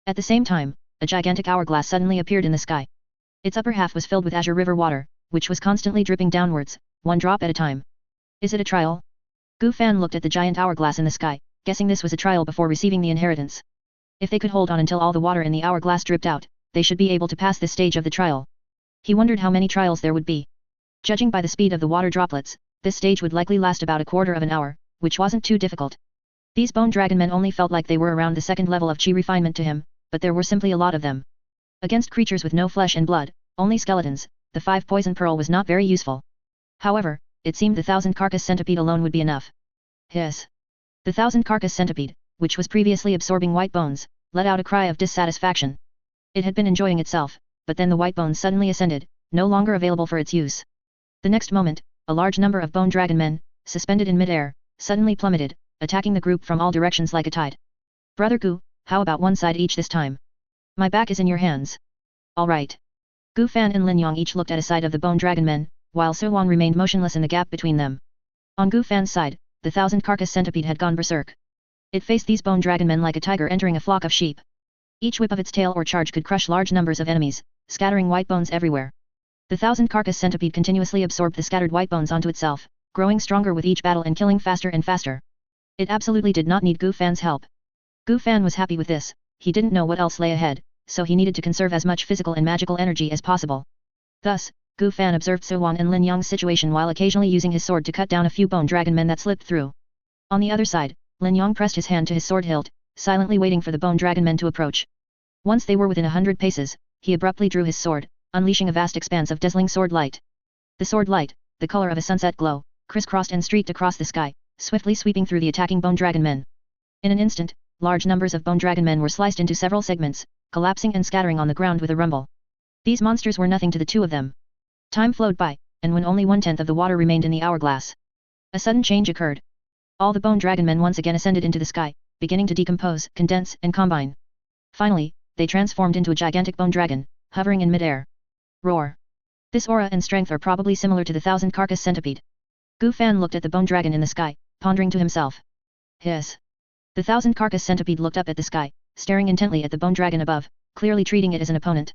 At the same time, a gigantic hourglass suddenly appeared in the sky. Its upper half was filled with azure river water, which was constantly dripping downwards, one drop at a time. Is it a trial? Gu Fan looked at the giant hourglass in the sky, guessing this was a trial before receiving the inheritance. If they could hold on until all the water in the hourglass dripped out, they should be able to pass this stage of the trial. He wondered how many trials there would be. Judging by the speed of the water droplets, this stage would likely last about a quarter of an hour, which wasn't too difficult. These bone dragon men only felt like they were around the 2nd level of qi refinement to him, but there were simply a lot of them. Against creatures with no flesh and blood, only skeletons, the 5 poison pearl was not very useful. However, it seemed the 1000-carcass centipede alone would be enough. Hiss. The 1000-carcass centipede, which was previously absorbing white bones, let out a cry of dissatisfaction. It had been enjoying itself, but then the white bones suddenly ascended, no longer available for its use. The next moment, a large number of bone dragon men, suspended in mid-air, suddenly plummeted, attacking the group from all directions like a tide. Brother Gu, how about one side each this time? My back is in your hands. All right. Gu Fan and Lin Yong each looked at a side of the bone dragon men, while Su Wan remained motionless in the gap between them. On Gu Fan's side, the 1000-carcass centipede had gone berserk. It faced these bone dragon men like a tiger entering a flock of sheep. Each whip of its tail or charge could crush large numbers of enemies, scattering white bones everywhere. The 1000-carcass centipede continuously absorbed the scattered white bones onto itself, growing stronger with each battle and killing faster and faster. It absolutely did not need Gu Fan's help. Gu Fan was happy with this, he didn't know what else lay ahead, so he needed to conserve as much physical and magical energy as possible. Thus, Gu Fan observed Su Wan and Lin Yong's situation while occasionally using his sword to cut down a few bone dragon men that slipped through. On the other side, Lin Yong pressed his hand to his sword hilt, silently waiting for the bone dragon men to approach. Once they were within 100 paces, he abruptly drew his sword, unleashing a vast expanse of dazzling sword light. The sword light, the color of a sunset glow, crisscrossed and streaked across the sky, swiftly sweeping through the attacking bone dragon men. In an instant, large numbers of bone dragon men were sliced into several segments, collapsing and scattering on the ground with a rumble. These monsters were nothing to the two of them. Time flowed by, and when only 1/10 of the water remained in the hourglass, a sudden change occurred. All the bone dragon men once again ascended into the sky, beginning to decompose, condense, and combine. Finally, they transformed into a gigantic bone dragon, hovering in mid-air. Roar! This aura and strength are probably similar to the 1000-carcass centipede. Gu Fan looked at the bone dragon in the sky, pondering to himself. Hiss! The 1000-carcass centipede looked up at the sky, staring intently at the bone dragon above, clearly treating it as an opponent.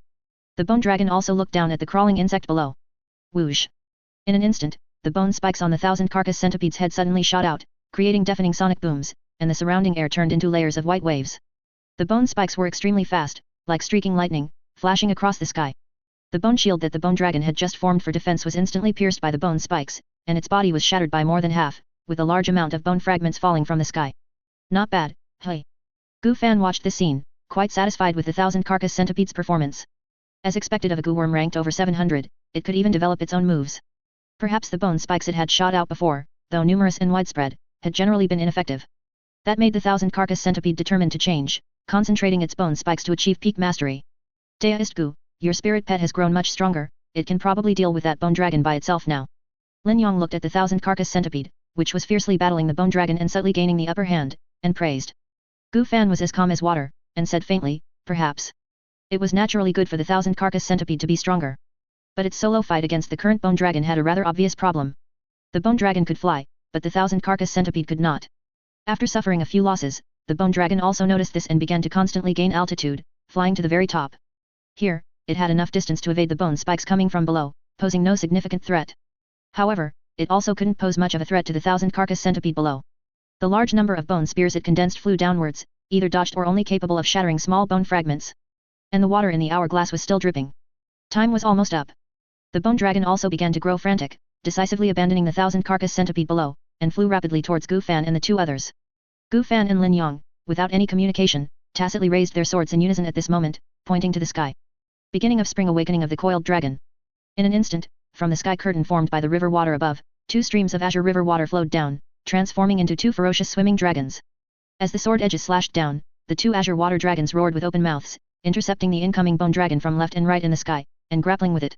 The bone dragon also looked down at the crawling insect below. Whoosh! In an instant, the bone spikes on the 1000-carcass centipede's head suddenly shot out, creating deafening sonic booms, and the surrounding air turned into layers of white waves. The bone spikes were extremely fast, like streaking lightning, flashing across the sky. The bone shield that the bone dragon had just formed for defense was instantly pierced by the bone spikes, and its body was shattered by more than half, with a large amount of bone fragments falling from the sky. Not bad, hey. Gu Fan watched this scene, quite satisfied with the 1000-carcass centipede's performance. As expected of a Gu worm ranked over 700, it could even develop its own moves. Perhaps the bone spikes it had shot out before, though numerous and widespread, had generally been ineffective. That made the 1000-carcass centipede determined to change, concentrating its bone spikes to achieve peak mastery. Deist Gu, your spirit pet has grown much stronger, it can probably deal with that bone dragon by itself now. Lin Yong looked at the thousand-carcass centipede, which was fiercely battling the bone dragon and subtly gaining the upper hand, and praised. Gu Fan was as calm as water, and said faintly, perhaps. It was naturally good for the thousand-carcass centipede to be stronger. But its solo fight against the current bone dragon had a rather obvious problem. The bone dragon could fly, but the thousand-carcass centipede could not. After suffering a few losses, the bone dragon also noticed this and began to constantly gain altitude, flying to the very top. Here, it had enough distance to evade the bone spikes coming from below, posing no significant threat. However, it also couldn't pose much of a threat to the thousand-carcass centipede below. The large number of bone spears it condensed flew downwards, either dodged or only capable of shattering small bone fragments. And the water in the hourglass was still dripping. Time was almost up. The bone dragon also began to grow frantic, decisively abandoning the thousand-carcass centipede below, and flew rapidly towards Gu Fan and the two others. Gu Fan and Lin Yong, without any communication, tacitly raised their swords in unison at this moment, pointing to the sky. Beginning of spring awakening of the coiled dragon. In an instant, from the sky curtain formed by the river water above, two streams of azure river water flowed down, transforming into two ferocious swimming dragons. As the sword edges slashed down, the two azure water dragons roared with open mouths, intercepting the incoming bone dragon from left and right in the sky, and grappling with it.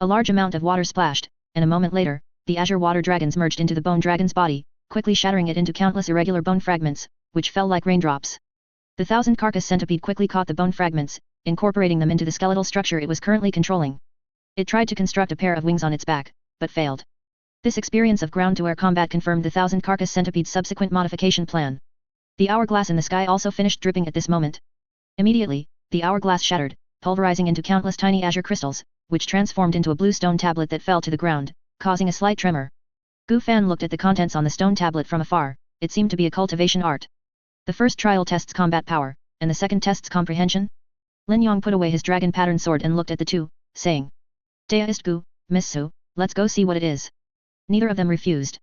A large amount of water splashed, and a moment later, the azure water dragons merged into the bone dragon's body, quickly shattering it into countless irregular bone fragments, which fell like raindrops. The thousand-carcass centipede quickly caught the bone fragments, incorporating them into the skeletal structure it was currently controlling. It tried to construct a pair of wings on its back, but failed. This experience of ground-to-air combat confirmed the thousand-carcass centipede's subsequent modification plan. The hourglass in the sky also finished dripping at this moment. Immediately, the hourglass shattered, pulverizing into countless tiny azure crystals, which transformed into a blue stone tablet that fell to the ground, causing a slight tremor. Gu Fan looked at the contents on the stone tablet from afar. It seemed to be a cultivation art. The first trial tests combat power, and the second tests comprehension. Lin Yong put away his dragon pattern sword and looked at the two, saying, "Dea ist Gu, Miss Su, let's go see what it is." Neither of them refused.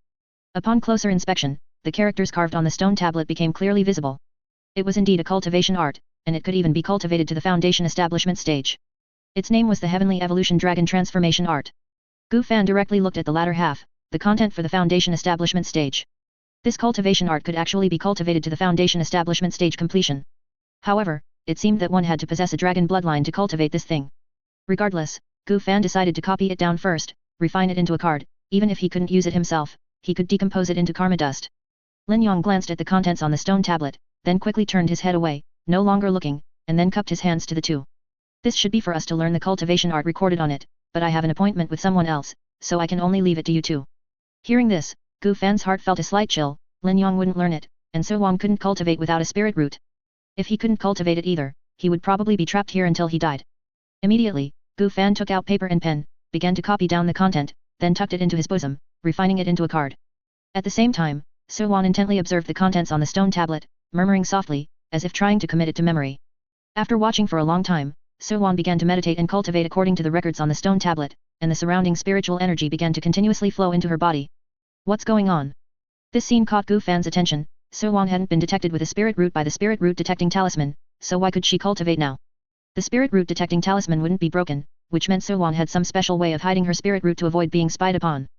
Upon closer inspection, the characters carved on the stone tablet became clearly visible. It was indeed a cultivation art, and it could even be cultivated to the foundation establishment stage. Its name was the Heavenly Evolution Dragon Transformation Art. Gu Fan directly looked at the latter half, the content for the foundation establishment stage. This cultivation art could actually be cultivated to the foundation establishment stage completion. However, it seemed that one had to possess a dragon bloodline to cultivate this thing. Regardless, Gu Fan decided to copy it down first, refine it into a card. Even if he couldn't use it himself, he could decompose it into karma dust. Lin Yong glanced at the contents on the stone tablet, then quickly turned his head away, no longer looking, and then cupped his hands to the two. This should be for us to learn the cultivation art recorded on it, but I have an appointment with someone else, so I can only leave it to you two. Hearing this, Gu Fan's heart felt a slight chill. Lin Yong wouldn't learn it, and So Wang couldn't cultivate without a spirit root. If he couldn't cultivate it either, he would probably be trapped here until he died. Immediately, Gu Fan took out paper and pen, began to copy down the content, then tucked it into his bosom, refining it into a card. At the same time, So Wan intently observed the contents on the stone tablet, murmuring softly, as if trying to commit it to memory. After watching for a long time, So Wan began to meditate and cultivate according to the records on the stone tablet, and the surrounding spiritual energy began to continuously flow into her body. What's going on? This scene caught Gu Fan's attention. So Wan hadn't been detected with a spirit root by the spirit root detecting talisman, so why could she cultivate now? The spirit root detecting talisman wouldn't be broken, which meant So Wan had some special way of hiding her spirit root to avoid being spied upon.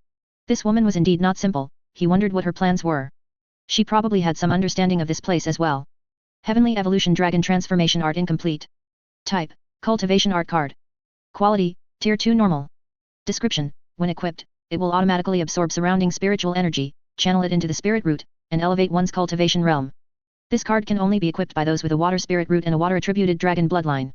This woman was indeed not simple. He wondered what her plans were. She probably had some understanding of this place as well. Heavenly Evolution Dragon Transformation Art incomplete. Type: Cultivation Art Card. Quality: Tier 2 Normal. Description: when equipped, it will automatically absorb surrounding spiritual energy, channel it into the spirit root, and elevate one's cultivation realm. This card can only be equipped by those with a water spirit root and a water attributed dragon bloodline.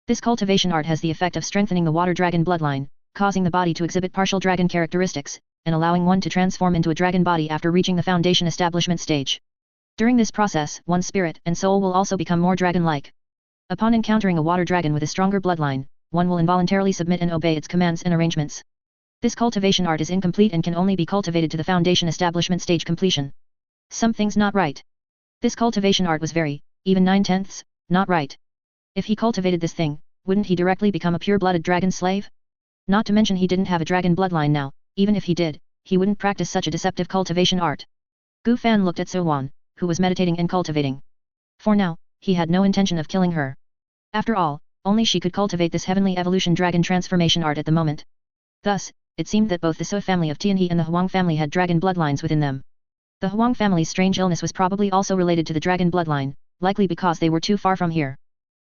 This cultivation art has the effect of strengthening the water dragon bloodline, causing the body to exhibit partial dragon characteristics, and allowing one to transform into a dragon body after reaching the foundation establishment stage. During this process, one's spirit and soul will also become more dragon-like. Upon encountering a water dragon with a stronger bloodline, one will involuntarily submit and obey its commands and arrangements. This cultivation art is incomplete and can only be cultivated to the foundation establishment stage completion. Something's not right. This cultivation art was very, even 9/10, not right. If he cultivated this thing, wouldn't he directly become a pure-blooded dragon slave? Not to mention he didn't have a dragon bloodline now. Even if he did, he wouldn't practice such a deceptive cultivation art. Gu Fan looked at So Wan, who was meditating and cultivating. For now, he had no intention of killing her. After all, only she could cultivate this Heavenly Evolution Dragon Transformation Art at the moment. Thus, it seemed that both the So family of Tianhe and the Huang family had dragon bloodlines within them. The Huang family's strange illness was probably also related to the dragon bloodline, likely because they were too far from here.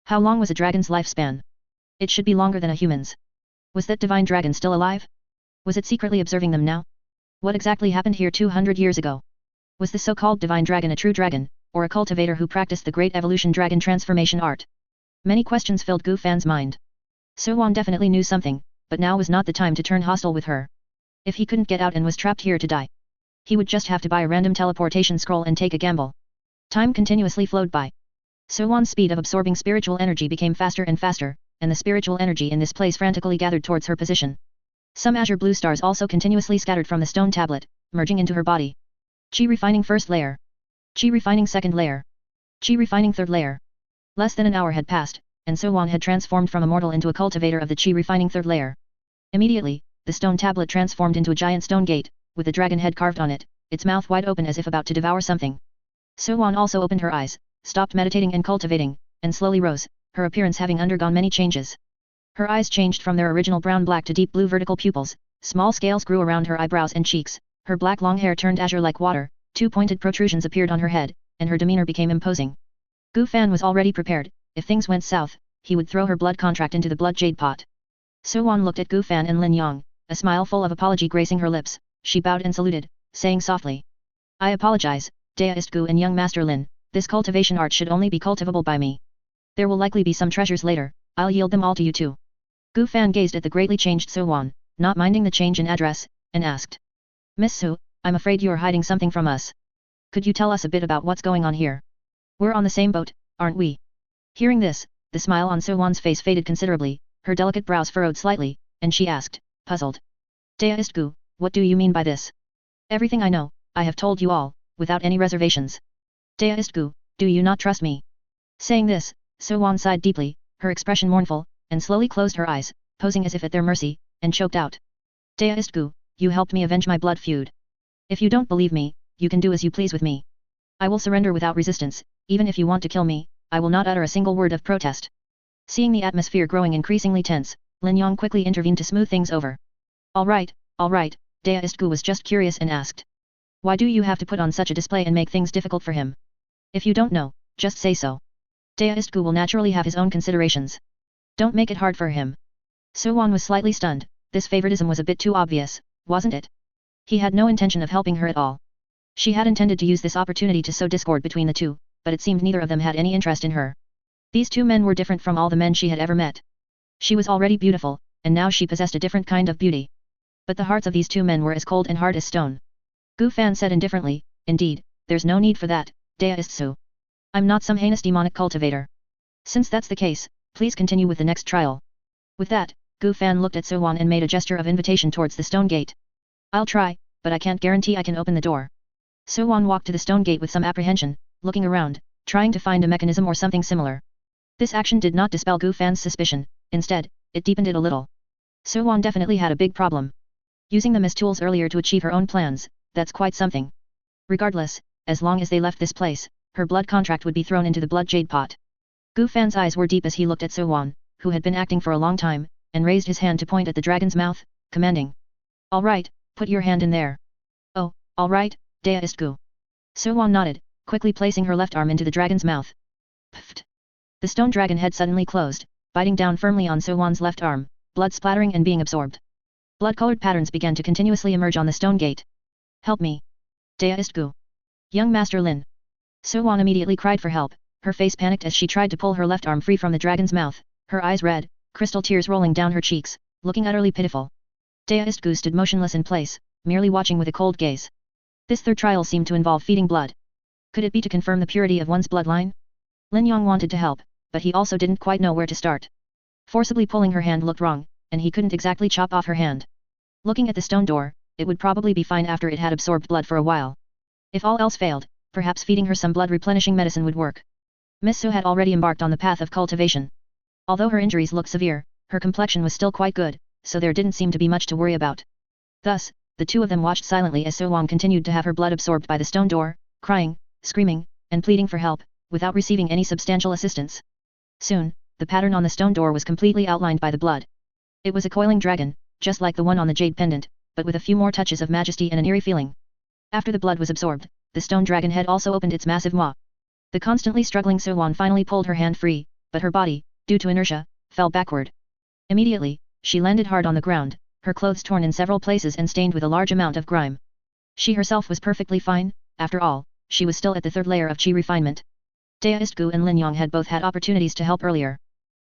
How long was a dragon's lifespan? It should be longer than a human's. Was that divine dragon still alive? Was it secretly observing them now? What exactly happened here 200 years ago? Was the so-called divine dragon a true dragon, or a cultivator who practiced the great evolution dragon transformation art? Many questions filled Gu Fan's mind. So-won definitely knew something, but now was not the time to turn hostile with her. If he couldn't get out and was trapped here to die, he would just have to buy a random teleportation scroll and take a gamble. Time continuously flowed by. So-won's speed of absorbing spiritual energy became faster and faster, and the spiritual energy in this place frantically gathered towards her position. Some azure blue stars also continuously scattered from the stone tablet, merging into her body. Qi refining first layer. Qi refining second layer. Qi refining third layer. Less than an hour had passed, and So-won had transformed from a mortal into a cultivator of the Qi refining third layer. Immediately, the stone tablet transformed into a giant stone gate, with a dragon head carved on it, its mouth wide open as if about to devour something. So-won also opened her eyes, stopped meditating and cultivating, and slowly rose, her appearance having undergone many changes. Her eyes changed from their original brown-black to deep blue vertical pupils, small scales grew around her eyebrows and cheeks, her black long hair turned azure like water, two pointed protrusions appeared on her head, and her demeanor became imposing. Gu Fan was already prepared. If things went south, he would throw her blood contract into the blood jade pot. So-won looked at Gu Fan and Lin Yang, a smile full of apology gracing her lips. She bowed and saluted, saying softly, "I apologize, Deist Gu and young Master Lin, this cultivation art should only be cultivable by me. There will likely be some treasures later, I'll yield them all to you too." Gu Fan gazed at the greatly changed So-won, not minding the change in address, and asked, "Miss Su, I'm afraid you're hiding something from us. Could you tell us a bit about what's going on here? We're on the same boat, aren't we?" Hearing this, the smile on So-won's face faded considerably, her delicate brows furrowed slightly, and she asked, puzzled, "Deist Gu, what do you mean by this?" "Everything I know, I have told you all, without any reservations. Deist Gu, do you not trust me?" Saying this, So-won sighed deeply, her expression mournful, and slowly closed her eyes, posing as if at their mercy, and choked out, "Deist Gu, you helped me avenge my blood feud. If you don't believe me, you can do as you please with me. I will surrender without resistance, even if you want to kill me, I will not utter a single word of protest." Seeing the atmosphere growing increasingly tense, Lin Yang quickly intervened to smooth things over. All right, Deist Gu was just curious and asked, "Why do you have to put on such a display and make things difficult for him? If you don't know, just say so. Deist Gu will naturally have his own considerations. Don't make it hard for him." So-won was slightly stunned, this favoritism was a bit too obvious, wasn't it? He had no intention of helping her at all. She had intended to use this opportunity to sow discord between the two, but it seemed neither of them had any interest in her. These two men were different from all the men she had ever met. She was already beautiful, and now she possessed a different kind of beauty. But the hearts of these two men were as cold and hard as stone. Gu Fan said indifferently, "Indeed, there's no need for that, Deist Su. I'm not some heinous demonic cultivator. Since that's the case, please continue with the next trial." With that, Gu Fan looked at So-won and made a gesture of invitation towards the stone gate. "I'll try, but I can't guarantee I can open the door." So-won walked to the stone gate with some apprehension, looking around, trying to find a mechanism or something similar. This action did not dispel Gu Fan's suspicion, instead, it deepened it a little. So-won definitely had a big problem. Using them as tools earlier to achieve her own plans, that's quite something. Regardless, as long as they left this place, her blood contract would be thrown into the blood jade pot. Gu Fan's eyes were deep as he looked at So-won, who had been acting for a long time, and raised his hand to point at the dragon's mouth, commanding, "All right, put your hand in there." "Oh, all right, Deist Gu." So-won nodded, quickly placing her left arm into the dragon's mouth. Pfft. The stone dragon head suddenly closed, biting down firmly on So-won's left arm, blood splattering and being absorbed. Blood-colored patterns began to continuously emerge on the stone gate. "Help me! Deist Gu! Young Master Lin!" So-won immediately cried for help, her face panicked as she tried to pull her left arm free from the dragon's mouth, her eyes red, crystal tears rolling down her cheeks, looking utterly pitiful. Deist Gu stood motionless in place, merely watching with a cold gaze. This third trial seemed to involve feeding blood. Could it be to confirm the purity of one's bloodline? Lin Yang wanted to help, but he also didn't quite know where to start. Forcibly pulling her hand looked wrong, and he couldn't exactly chop off her hand. Looking at the stone door, it would probably be fine after it had absorbed blood for a while. If all else failed, perhaps feeding her some blood-replenishing medicine would work. Miss Su had already embarked on the path of cultivation. Although her injuries looked severe, her complexion was still quite good, so there didn't seem to be much to worry about. Thus, the two of them watched silently as So-won continued to have her blood absorbed by the stone door, crying, screaming, and pleading for help, without receiving any substantial assistance. Soon, the pattern on the stone door was completely outlined by the blood. It was a coiling dragon, just like the one on the jade pendant, but with a few more touches of majesty and an eerie feeling. After the blood was absorbed, the stone dragon head also opened its massive maw. The constantly struggling So-won finally pulled her hand free, but her body, due to inertia, fell backward. Immediately, she landed hard on the ground, her clothes torn in several places and stained with a large amount of grime. She herself was perfectly fine, after all, she was still at the third layer of Qi refinement. Deist Gu and Lin Yong had both had opportunities to help earlier.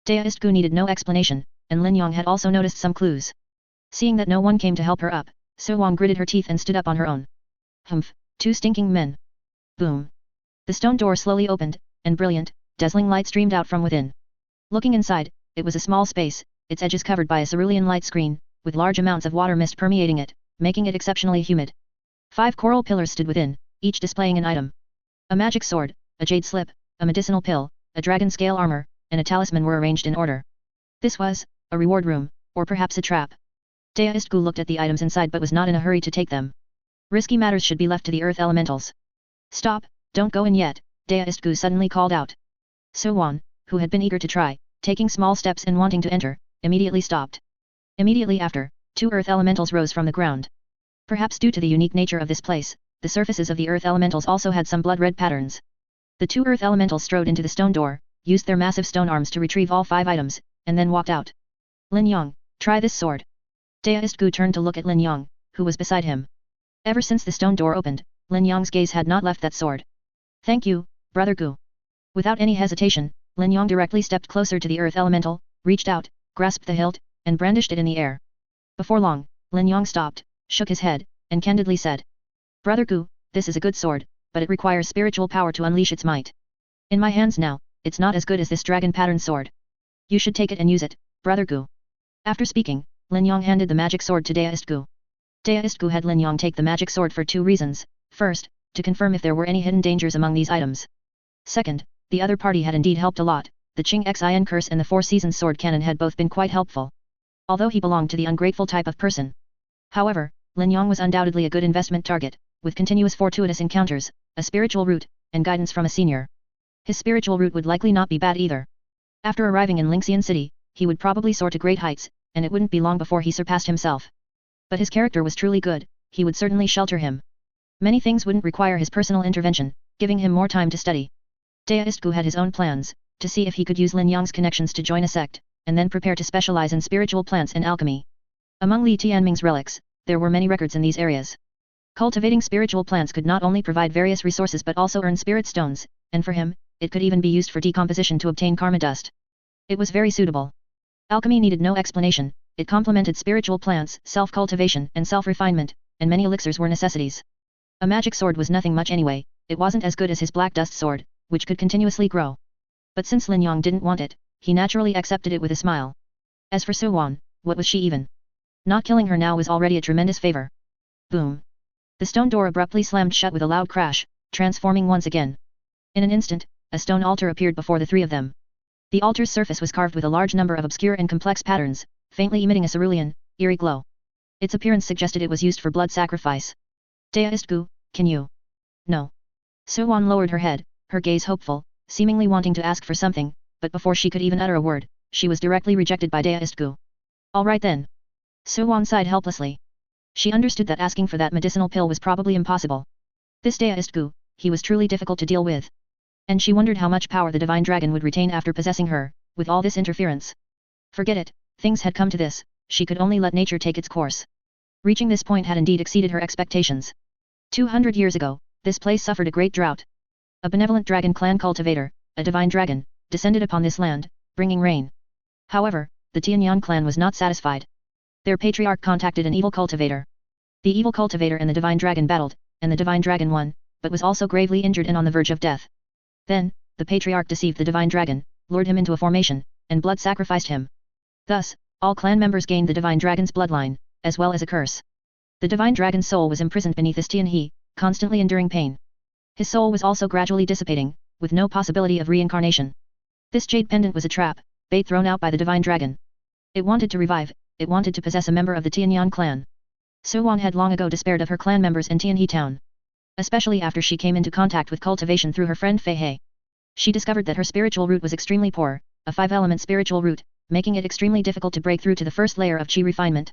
Deist Gu needed no explanation, and Lin Yong had also noticed some clues. Seeing that no one came to help her up, So Wang gritted her teeth and stood up on her own. Humph, 2 stinking men. Boom. The stone door slowly opened, and brilliant, dazzling light streamed out from within. Looking inside, it was a small space, its edges covered by a cerulean light screen, with large amounts of water mist permeating it, making it exceptionally humid. 5 coral pillars stood within, each displaying an item. A magic sword, a jade slip, a medicinal pill, a dragon scale armor, and a talisman were arranged in order. This was a reward room, or perhaps a trap. Deist Gu looked at the items inside but was not in a hurry to take them. Risky matters should be left to the earth elementals. Stop, don't go in yet, Deist Gu suddenly called out. So Wan, who had been eager to try, taking small steps and wanting to enter, immediately stopped. Immediately after, 2 earth elementals rose from the ground. Perhaps due to the unique nature of this place, the surfaces of the earth elementals also had some blood-red patterns. The 2 earth elementals strode into the stone door, used their massive stone arms to retrieve all 5 items, and then walked out. Lin Yong, try this sword. Deist Gu turned to look at Lin Yong, who was beside him. Ever since the stone door opened, Lin Yong's gaze had not left that sword. Thank you, Brother Gu. Without any hesitation, Lin Yong directly stepped closer to the earth elemental, reached out, grasped the hilt, and brandished it in the air. Before long, Lin Yong stopped, shook his head, and candidly said. Brother Gu, this is a good sword, but it requires spiritual power to unleash its might. In my hands now, it's not as good as this dragon pattern sword. You should take it and use it, Brother Gu. After speaking, Lin Yong handed the magic sword to Deist Gu. Deist Gu had Lin Yong take the magic sword for 2 reasons. First, to confirm if there were any hidden dangers among these items. Second, the other party had indeed helped a lot, the Qing Xin curse and the 4 seasons sword cannon had both been quite helpful. Although he belonged to the ungrateful type of person. However, Lin Yong was undoubtedly a good investment target, with continuous fortuitous encounters, a spiritual route, and guidance from a senior. His spiritual route would likely not be bad either. After arriving in Lingxian City, he would probably soar to great heights, and it wouldn't be long before he surpassed himself. But his character was truly good, he would certainly shelter him. Many things wouldn't require his personal intervention, giving him more time to study. Deist Gu had his own plans, to see if he could use Lin Yong's connections to join a sect, and then prepare to specialize in spiritual plants and alchemy. Among Li Tianming's relics, there were many records in these areas. Cultivating spiritual plants could not only provide various resources but also earn spirit stones, and for him, it could even be used for decomposition to obtain karma dust. It was very suitable. Alchemy needed no explanation, it complemented spiritual plants, self-cultivation and self-refinement, and many elixirs were necessities. A magic sword was nothing much anyway, it wasn't as good as his black dust sword, which could continuously grow. But since Lin Yong didn't want it, he naturally accepted it with a smile. As for Su Wan, what was she even? Not killing her now was already a tremendous favor. Boom. The stone door abruptly slammed shut with a loud crash, transforming once again. In an instant, a stone altar appeared before the 3 of them. The altar's surface was carved with a large number of obscure and complex patterns, faintly emitting a cerulean, eerie glow. Its appearance suggested it was used for blood sacrifice. Deist Gu, can you? No. Su Wan lowered her head, her gaze hopeful, seemingly wanting to ask for something, but before she could even utter a word, she was directly rejected by Deist Gu. All right then. Su Wan sighed helplessly. She understood that asking for that medicinal pill was probably impossible. This Deist Gu, he was truly difficult to deal with. And she wondered how much power the divine dragon would retain after possessing her, with all this interference. Forget it, things had come to this, she could only let nature take its course. Reaching this point had indeed exceeded her expectations. 200 years ago, this place suffered a great drought. A benevolent dragon clan cultivator, a divine dragon, descended upon this land, bringing rain. However, the Tianyan clan was not satisfied. Their patriarch contacted an evil cultivator. The evil cultivator and the divine dragon battled, and the divine dragon won, but was also gravely injured and on the verge of death. Then, the patriarch deceived the divine dragon, lured him into a formation, and blood sacrificed him. Thus, all clan members gained the divine dragon's bloodline, as well as a curse. The divine dragon's soul was imprisoned beneath this Tianhe, constantly enduring pain. His soul was also gradually dissipating, with no possibility of reincarnation. This jade pendant was a trap, bait thrown out by the divine dragon. It wanted to revive, it wanted to possess a member of the Tianyan clan. Su Wan had long ago despaired of her clan members in Tianhe town. Especially after she came into contact with cultivation through her friend Fei He. She discovered that her spiritual root was extremely poor, a 5-element spiritual root, making it extremely difficult to break through to the first layer of Qi refinement.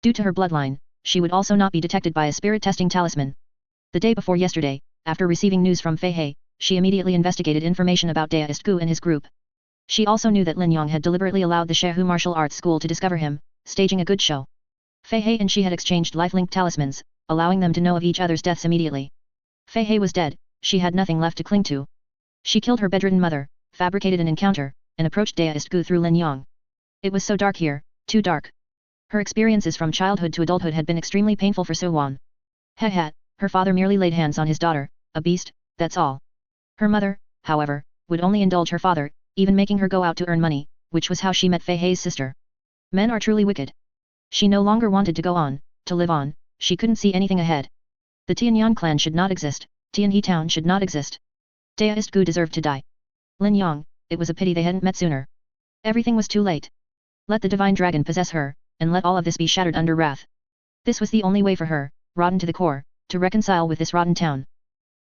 Due to her bloodline, she would also not be detected by a spirit testing talisman. The day before yesterday, after receiving news from Fei He, she immediately investigated information about Deist Gu and his group. She also knew that Lin Yong had deliberately allowed the Shehu martial arts school to discover him, staging a good show. Fei He and she had exchanged life-linked talismans, allowing them to know of each other's deaths immediately. Fei He was dead, she had nothing left to cling to. She killed her bedridden mother, fabricated an encounter, and approached Decisive Gu through Lin Yang. It was so dark here, too dark. Her experiences from childhood to adulthood had been extremely painful for So Wan. Her father merely laid hands on his daughter, a beast, that's all. Her mother, however, would only indulge her father, even making her go out to earn money, which was how she met Fei He's sister. Men are truly wicked. She no longer wanted to go on, to live on, she couldn't see anything ahead. The Tianyan clan should not exist, Tianhe town should not exist. Decisive Gu deserved to die. Lin Yang, it was a pity they hadn't met sooner. Everything was too late. Let the divine dragon possess her, and let all of this be shattered under wrath. This was the only way for her, rotten to the core, to reconcile with this rotten town.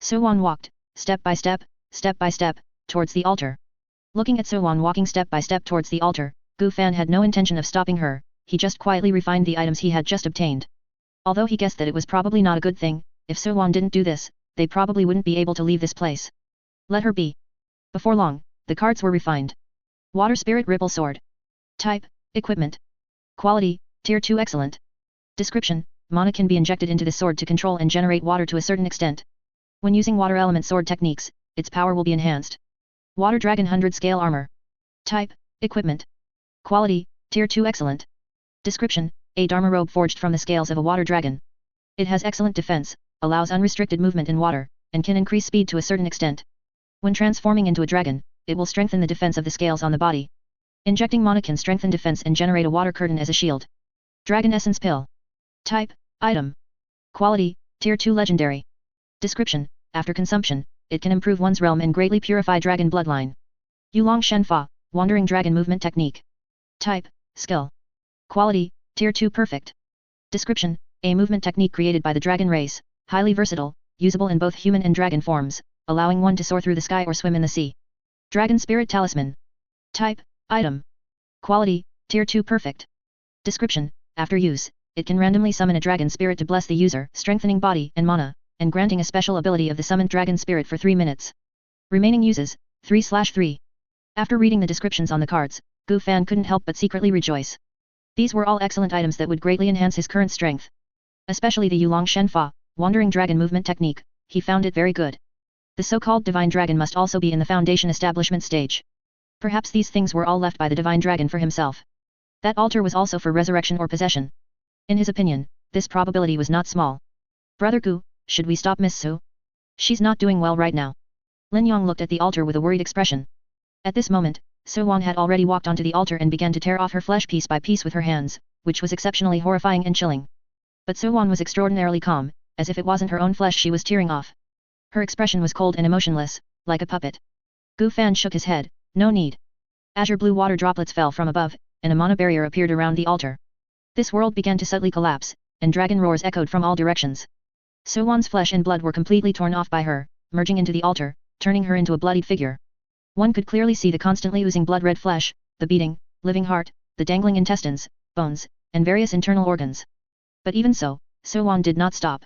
So Wan walked, step by step, towards the altar. Looking at So Wan walking step by step towards the altar, Gu Fan had no intention of stopping her, he just quietly refined the items he had just obtained. Although he guessed that it was probably not a good thing, if So Wan didn't do this, they probably wouldn't be able to leave this place. Let her be. Before long, the cards were refined. Water Spirit Ripple Sword. Type, Equipment. Quality, Tier 2 Excellent. Description, mana can be injected into the sword to control and generate water to a certain extent. When using water element sword techniques, its power will be enhanced. Water Dragon 100 Scale Armor. Type, Equipment. Quality, Tier 2 Excellent. Description, a Dharma robe forged from the scales of a water dragon. It has excellent defense, allows unrestricted movement in water, and can increase speed to a certain extent. When transforming into a dragon, it will strengthen the defense of the scales on the body. Injecting mana can strengthen defense and generate a water curtain as a shield. Dragon Essence Pill. Type, Item. Quality, Tier 2 Legendary. Description, after consumption, it can improve one's realm and greatly purify dragon bloodline. Yulong Shenfa, Wandering Dragon Movement Technique. Type, Skill. Quality, Tier 2 Perfect. Description, a movement technique created by the dragon race, highly versatile, usable in both human and dragon forms, allowing one to soar through the sky or swim in the sea. Dragon Spirit Talisman. Type, Item. Quality, Tier 2 Perfect. Description, after use, it can randomly summon a dragon spirit to bless the user, strengthening body and mana, and granting a special ability of the summoned dragon spirit for 3 minutes. Remaining uses, 3/3. After reading the descriptions on the cards, Gu Fan couldn't help but secretly rejoice. These were all excellent items that would greatly enhance his current strength. Especially the Yulong Shenfa, Wandering Dragon Movement Technique, he found it very good. The so-called Divine Dragon must also be in the foundation establishment stage. Perhaps these things were all left by the Divine Dragon for himself. That altar was also for resurrection or possession. In his opinion, this probability was not small. Brother Gu, should we stop Miss Su? She's not doing well right now. Lin Yang looked at the altar with a worried expression. At this moment, So Wan had already walked onto the altar and began to tear off her flesh piece by piece with her hands, which was exceptionally horrifying and chilling. But So Wan was extraordinarily calm, as if it wasn't her own flesh she was tearing off. Her expression was cold and emotionless, like a puppet. Gu Fan shook his head, no need. Azure blue water droplets fell from above, and a mana barrier appeared around the altar. This world began to subtly collapse, and dragon roars echoed from all directions. So Wan's flesh and blood were completely torn off by her, merging into the altar, turning her into a bloodied figure. One could clearly see the constantly oozing blood-red flesh, the beating, living heart, the dangling intestines, bones, and various internal organs. But even so, So Wan did not stop.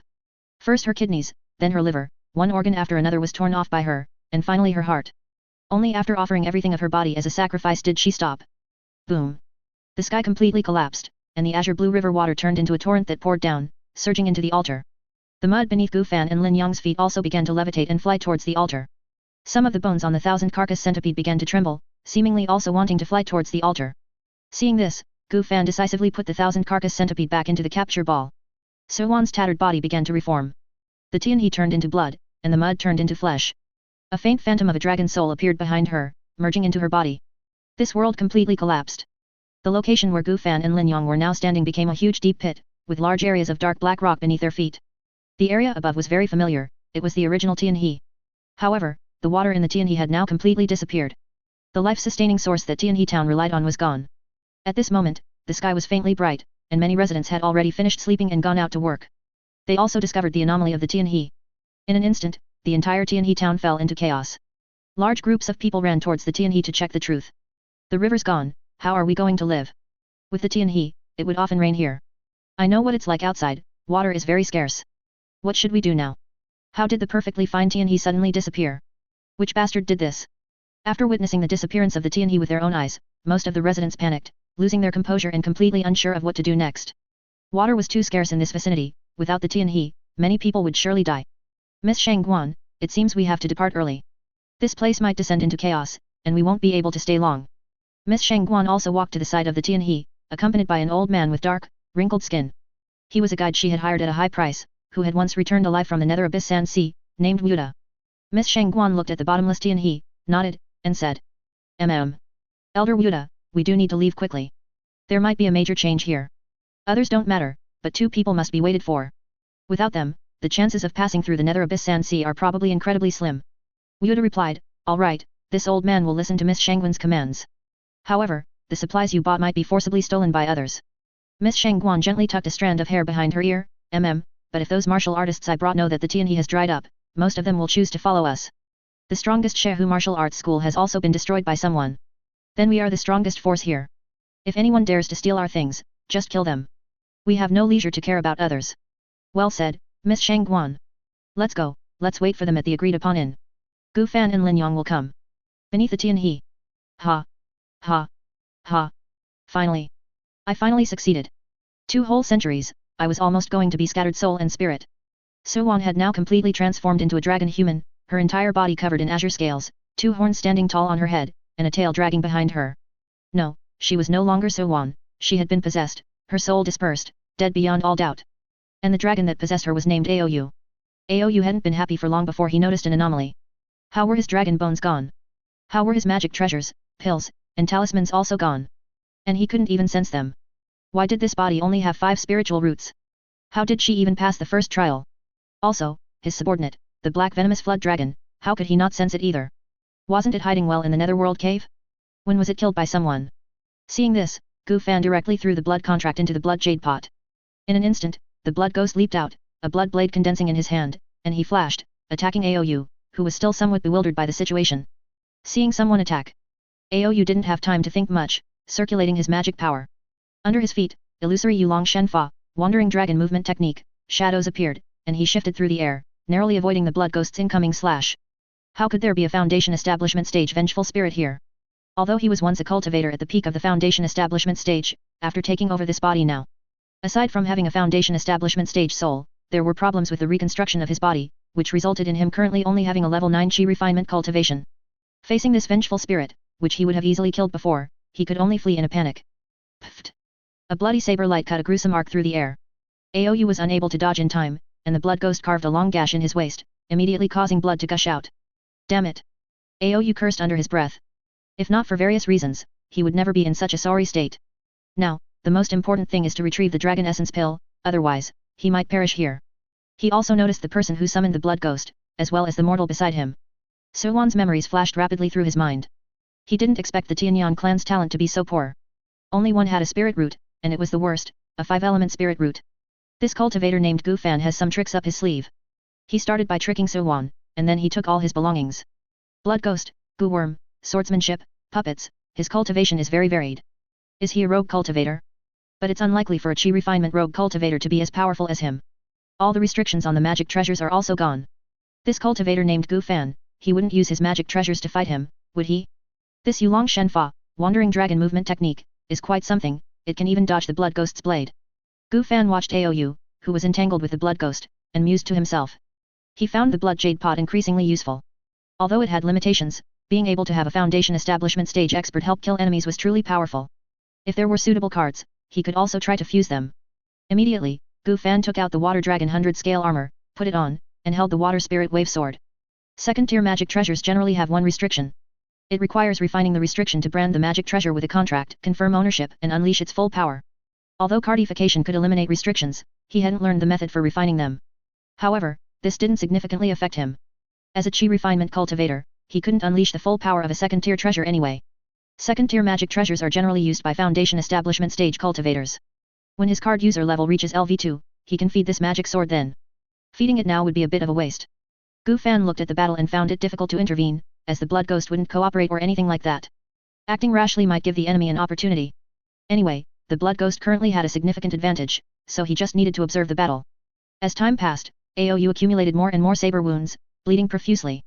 First her kidneys, then her liver, one organ after another was torn off by her, and finally her heart. Only after offering everything of her body as a sacrifice did she stop. Boom. The sky completely collapsed, and the azure blue river water turned into a torrent that poured down, surging into the altar. The mud beneath Gu Fan and Lin Yang's feet also began to levitate and fly towards the altar. Some of the bones on the 1,000-carcass centipede began to tremble, seemingly also wanting to fly towards the altar. Seeing this, Gu Fan decisively put the 1,000-carcass centipede back into the capture ball. So Wan's tattered body began to reform. The Tianhe turned into blood, and the mud turned into flesh. A faint phantom of a dragon soul appeared behind her, merging into her body. This world completely collapsed. The location where Gu Fan and Lin Yang were now standing became a huge deep pit, with large areas of dark black rock beneath their feet. The area above was very familiar, it was the original Tianhe. However, the water in the Tianhe had now completely disappeared. The life-sustaining source that Tianhe town relied on was gone. At this moment, the sky was faintly bright, and many residents had already finished sleeping and gone out to work. They also discovered the anomaly of the Tianhe. In an instant, the entire Tianhe town fell into chaos. Large groups of people ran towards the Tianhe to check the truth. The river's gone, how are we going to live? With the Tianhe, it would often rain here. I know what it's like outside, water is very scarce. What should we do now? How did the perfectly fine Tianhe suddenly disappear? Which bastard did this? After witnessing the disappearance of the Tianhe with their own eyes, most of the residents panicked, losing their composure and completely unsure of what to do next. Water was too scarce in this vicinity, without the Tianhe, many people would surely die. Miss Shangguan, it seems we have to depart early. This place might descend into chaos, and we won't be able to stay long. Miss Shangguan also walked to the side of the Tianhe, accompanied by an old man with dark, wrinkled skin. He was a guide she had hired at a high price, who had once returned alive from the nether abyss San Sea, named Wuda. Miss Shangguan looked at the bottomless Tianhe, nodded, and said. Elder Wuda, we do need to leave quickly. There might be a major change here. Others don't matter, but 2 people must be waited for. Without them, the chances of passing through the nether abyss San Sea are probably incredibly slim. Wuda replied, all right, this old man will listen to Miss Shangguan's commands. However, the supplies you bought might be forcibly stolen by others. Miss Shangguan gently tucked a strand of hair behind her ear, but if those martial artists I brought know that the Tianhe has dried up, most of them will choose to follow us. The strongest Shehu martial arts school has also been destroyed by someone. Then we are the strongest force here. If anyone dares to steal our things, just kill them. We have no leisure to care about others. Well said, Miss Shangguan. Let's go, let's wait for them at the agreed upon inn. Gu Fan and Lin Yang will come. Beneath the Tianhe. Ha. Ha. Ha. Finally. I finally succeeded. 2 whole centuries, I was almost going to be scattered soul and spirit. Suwan had now completely transformed into a dragon human, her entire body covered in azure scales, 2 horns standing tall on her head, and a tail dragging behind her. No, she was no longer Suwan, she had been possessed, her soul dispersed, dead beyond all doubt. And the dragon that possessed her was named Aou. Aou hadn't been happy for long before he noticed an anomaly. How were his dragon bones gone? How were his magic treasures, pills, and talismans also gone? And he couldn't even sense them. Why did this body only have 5 spiritual roots? How did she even pass the first trial? Also, his subordinate, the black venomous flood dragon, how could he not sense it either? Wasn't it hiding well in the netherworld cave? When was it killed by someone? Seeing this, Gu Fan directly threw the blood contract into the blood jade pot. In an instant, the blood ghost leaped out, a blood blade condensing in his hand, and he flashed, attacking Aou, who was still somewhat bewildered by the situation. Seeing someone attack, Aou didn't have time to think much, circulating his magic power. Under his feet, illusory Yulong Shenfa, wandering dragon movement technique, shadows appeared, and he shifted through the air, narrowly avoiding the blood ghost's incoming slash. How could there be a Foundation Establishment stage vengeful spirit here? Although he was once a cultivator at the peak of the Foundation Establishment stage, after taking over this body now. Aside from having a Foundation Establishment stage soul, there were problems with the reconstruction of his body, which resulted in him currently only having a level 9 Qi refinement cultivation. Facing this vengeful spirit, which he would have easily killed before, he could only flee in a panic. Pfft! A bloody saber light cut a gruesome arc through the air. Aou was unable to dodge in time, and the blood ghost carved a long gash in his waist, immediately causing blood to gush out. Damn it! Aou cursed under his breath. If not for various reasons, he would never be in such a sorry state. Now, the most important thing is to retrieve the dragon essence pill, otherwise, he might perish here. He also noticed the person who summoned the blood ghost, as well as the mortal beside him. Suwan's memories flashed rapidly through his mind. He didn't expect the Tianyan clan's talent to be so poor. Only one had a spirit root, and it was the worst, a 5-element spirit root. This cultivator named Gu Fan has some tricks up his sleeve. He started by tricking Suwan, and then he took all his belongings. Blood ghost, Gu worm, swordsmanship, puppets, his cultivation is very varied. Is he a rogue cultivator? But it's unlikely for a Qi refinement rogue cultivator to be as powerful as him. All the restrictions on the magic treasures are also gone. This cultivator named Gu Fan, he wouldn't use his magic treasures to fight him, would he? This Yulong Shenfa, wandering dragon movement technique, is quite something, it can even dodge the blood ghost's blade. Gu Fan watched Aou, who was entangled with the blood ghost, and mused to himself. He found the blood jade pot increasingly useful. Although it had limitations, being able to have a Foundation Establishment stage expert help kill enemies was truly powerful. If there were suitable cards, he could also try to fuse them. Immediately, Gu Fan took out the Water Dragon 100 scale armor, put it on, and held the Water Spirit Wave Sword. Second-tier magic treasures generally have one restriction. It requires refining the restriction to brand the magic treasure with a contract, confirm ownership, and unleash its full power. Although cardification could eliminate restrictions, he hadn't learned the method for refining them. However, this didn't significantly affect him. As a Qi refinement cultivator, he couldn't unleash the full power of a second-tier treasure anyway. Second-tier magic treasures are generally used by Foundation Establishment stage cultivators. When his card user level reaches LV2, he can feed this magic sword then. Feeding it now would be a bit of a waste. Gu Fan looked at the battle and found it difficult to intervene, as the blood ghost wouldn't cooperate or anything like that. Acting rashly might give the enemy an opportunity. Anyway, the blood ghost currently had a significant advantage, so he just needed to observe the battle. As time passed, Aou accumulated more and more saber wounds, bleeding profusely.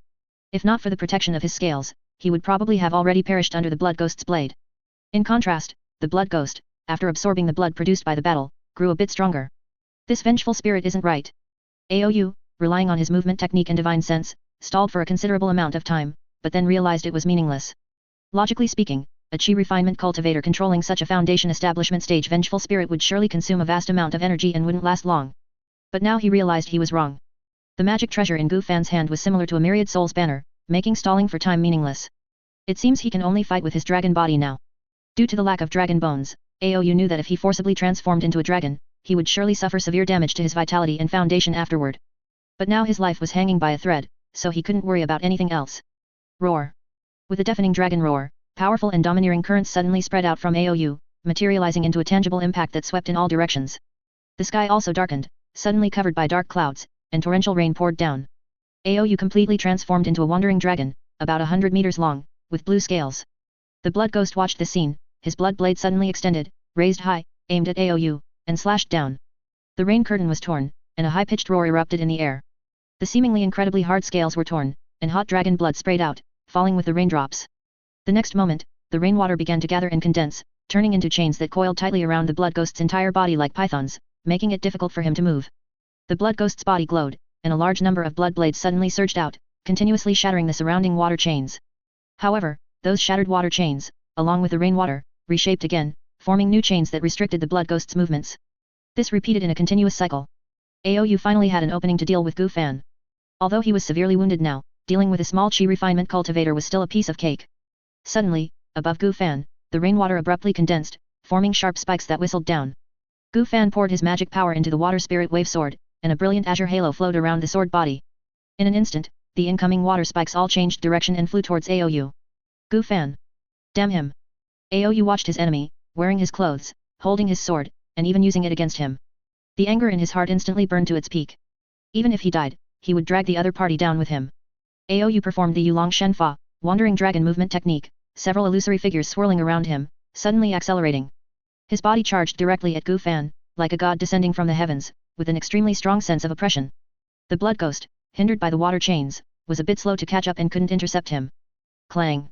If not for the protection of his scales, he would probably have already perished under the blood ghost's blade. In contrast, the blood ghost, after absorbing the blood produced by the battle, grew a bit stronger. This vengeful spirit isn't right. Aou, relying on his movement technique and divine sense, stalled for a considerable amount of time, but then realized it was meaningless. Logically speaking, a chi refinement cultivator controlling such a foundation establishment stage vengeful spirit would surely consume a vast amount of energy and wouldn't last long. But now he realized he was wrong. The magic treasure in Gu Fan's hand was similar to a myriad soul's banner, making stalling for time meaningless. It seems he can only fight with his dragon body now. Due to the lack of dragon bones, Aou knew that if he forcibly transformed into a dragon, he would surely suffer severe damage to his vitality and foundation afterward. But now his life was hanging by a thread, so he couldn't worry about anything else. Roar. With a deafening dragon roar, powerful and domineering currents suddenly spread out from Aou, materializing into a tangible impact that swept in all directions. The sky also darkened, suddenly covered by dark clouds, and torrential rain poured down. Aou completely transformed into a wandering dragon, about 100 meters long, with blue scales. The blood ghost watched this scene, his blood blade suddenly extended, raised high, aimed at Aou, and slashed down. The rain curtain was torn, and a high-pitched roar erupted in the air. The seemingly incredibly hard scales were torn, and hot dragon blood sprayed out, falling with the raindrops. The next moment, the rainwater began to gather and condense, turning into chains that coiled tightly around the blood ghost's entire body like pythons, making it difficult for him to move. The blood ghost's body glowed, and a large number of blood blades suddenly surged out, continuously shattering the surrounding water chains. However, those shattered water chains, along with the rainwater, reshaped again, forming new chains that restricted the blood ghost's movements. This repeated in a continuous cycle. Aou finally had an opening to deal with Gu Fan. Although he was severely wounded now, dealing with a small chi refinement cultivator was still a piece of cake. Suddenly, above Gu Fan, the rainwater abruptly condensed, forming sharp spikes that whistled down. Gu Fan poured his magic power into the water spirit wave sword, and a brilliant azure halo flowed around the sword body. In an instant, the incoming water spikes all changed direction and flew towards Aou. Gu Fan. Damn him. Aou watched his enemy, wearing his clothes, holding his sword, and even using it against him. The anger in his heart instantly burned to its peak. Even if he died, he would drag the other party down with him. Aou performed the Yulong Shenfa, wandering dragon movement technique, several illusory figures swirling around him, suddenly accelerating. His body charged directly at Gu Fan, like a god descending from the heavens, with an extremely strong sense of oppression. The blood ghost, hindered by the water chains, was a bit slow to catch up and couldn't intercept him. Clang!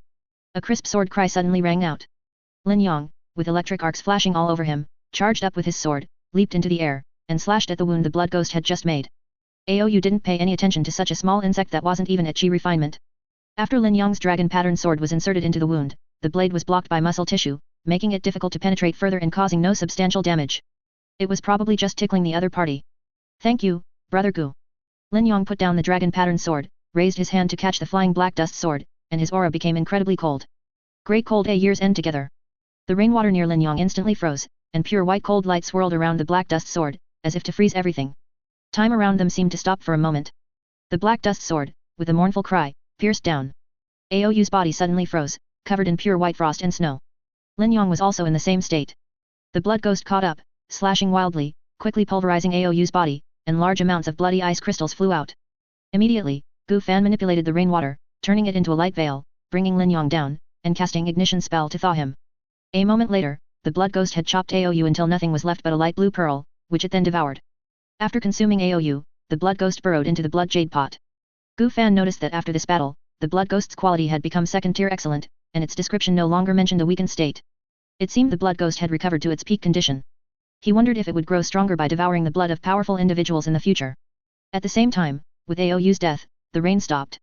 A crisp sword cry suddenly rang out. Lin Yong, with electric arcs flashing all over him, charged up with his sword, leaped into the air, and slashed at the wound the blood ghost had just made. Aou didn't pay any attention to such a small insect that wasn't even at chi refinement. After Lin Yong's dragon pattern sword was inserted into the wound, the blade was blocked by muscle tissue, making it difficult to penetrate further and causing no substantial damage. It was probably just tickling the other party. Thank you, Brother Gu. Lin Yong put down the dragon pattern sword, raised his hand to catch the flying black dust sword, and his aura became incredibly cold. Great cold a years end together. The rainwater near Lin Yong instantly froze, and pure white cold light swirled around the black dust sword, as if to freeze everything. Time around them seemed to stop for a moment. The black dust sword, with a mournful cry, pierced down. Aou's body suddenly froze, covered in pure white frost and snow. Lin Yong was also in the same state. The blood ghost caught up, slashing wildly, quickly pulverizing Aou's body, and large amounts of bloody ice crystals flew out. Immediately, Gu Fan manipulated the rainwater, turning it into a light veil, bringing Lin Yong down, and casting ignition spell to thaw him. A moment later, the blood ghost had chopped Aou until nothing was left but a light blue pearl, which it then devoured. After consuming Aou, the blood ghost burrowed into the blood jade pot. Gu Fan noticed that after this battle, the blood ghost's quality had become second-tier excellent, and its description no longer mentioned a weakened state. It seemed the blood ghost had recovered to its peak condition. He wondered if it would grow stronger by devouring the blood of powerful individuals in the future. At the same time, with Aou's death, the rain stopped.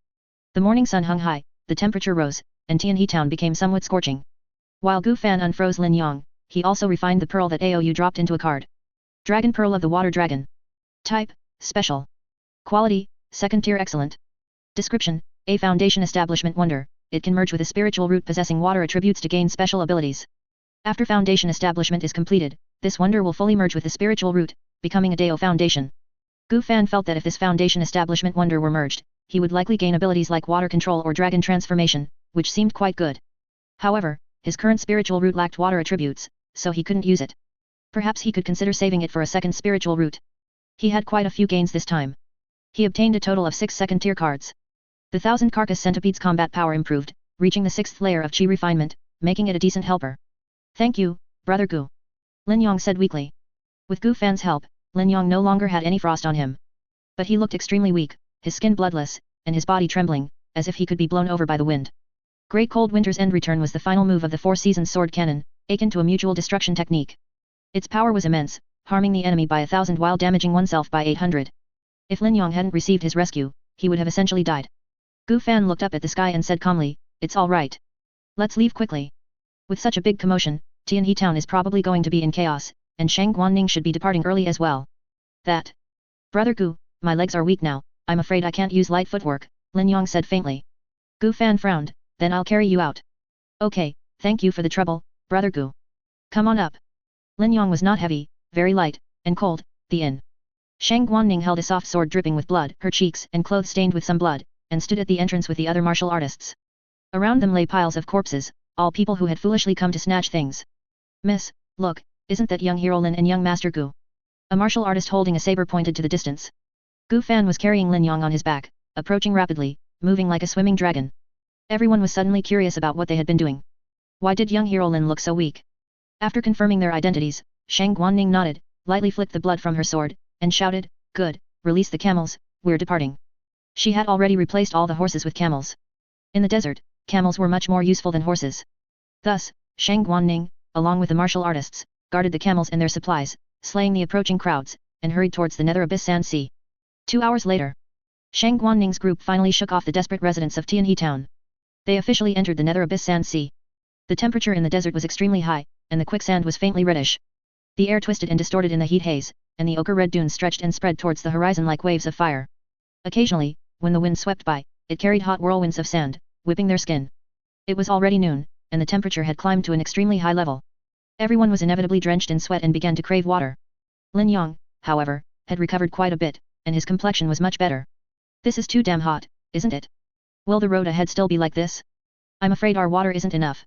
The morning sun hung high, the temperature rose, and Tianhe town became somewhat scorching. While Gu Fan unfroze Lin Yong, he also refined the pearl that Aou dropped into a card. Dragon Pearl of the Water Dragon. Type, Special. Quality, Second-tier Excellent. Description, a foundation establishment wonder, it can merge with a spiritual root possessing water attributes to gain special abilities. After foundation establishment is completed, this wonder will fully merge with the spiritual root, becoming a Dao foundation. Gu Fan felt that if this foundation establishment wonder were merged, he would likely gain abilities like water control or dragon transformation, which seemed quite good. However, his current spiritual root lacked water attributes, so he couldn't use it. Perhaps he could consider saving it for a second spiritual root. He had quite a few gains this time. He obtained a total of 6 second-tier cards. The 1000 Carcass Centipede's combat power improved, reaching the 6th layer of Chi refinement, making it a decent helper. Thank you, Brother Gu. Lin Yong said weakly. With Gu Fan's help, Lin Yong no longer had any frost on him. But he looked extremely weak, his skin bloodless, and his body trembling, as if he could be blown over by the wind. Great Cold Winter's End Return was the final move of the Four Seasons Sword Cannon, akin to a mutual destruction technique. Its power was immense, harming the enemy by 1,000 while damaging oneself by 800. If Lin Yong hadn't received his rescue, he would have essentially died. Gu Fan looked up at the sky and said calmly, "It's all right. Let's leave quickly. With such a big commotion, Tianhe town is probably going to be in chaos, and Shang Guanning should be departing early as well." "That. Brother Gu, my legs are weak now, I'm afraid I can't use light footwork," Lin Yong said faintly. Gu Fan frowned, "Then I'll carry you out." "Okay, thank you for the trouble, Brother Gu. Come on up." Lin Yong was not heavy, very light, and cold. The inn. Shang Guanning held a soft sword dripping with blood, her cheeks and clothes stained with some blood, and stood at the entrance with the other martial artists. Around them lay piles of corpses, all people who had foolishly come to snatch things. "Miss, look, isn't that young hero Lin and young Master Gu?" A martial artist holding a saber pointed to the distance. Gu Fan was carrying Lin Yong on his back, approaching rapidly, moving like a swimming dragon. Everyone was suddenly curious about what they had been doing. Why did young hero Lin look so weak? After confirming their identities, Shang Guanning nodded, lightly flicked the blood from her sword, and shouted, "Good, release the camels, we're departing." She had already replaced all the horses with camels. In the desert, camels were much more useful than horses. Thus, Shang Guanning, along with the martial artists, guarded the camels and their supplies, slaying the approaching crowds, and hurried towards the nether abyss sand sea. 2 hours later, Shang Guanning's group finally shook off the desperate residents of Tianhe town. They officially entered the nether abyss sand sea. The temperature in the desert was extremely high, and the quicksand was faintly reddish. The air twisted and distorted in the heat haze, and the ochre-red dunes stretched and spread towards the horizon like waves of fire. Occasionally, when the wind swept by, it carried hot whirlwinds of sand, whipping their skin. It was already noon, and the temperature had climbed to an extremely high level. Everyone was inevitably drenched in sweat and began to crave water. Lin Yong, however, had recovered quite a bit, and his complexion was much better. "This is too damn hot, isn't it? Will the road ahead still be like this? I'm afraid our water isn't enough."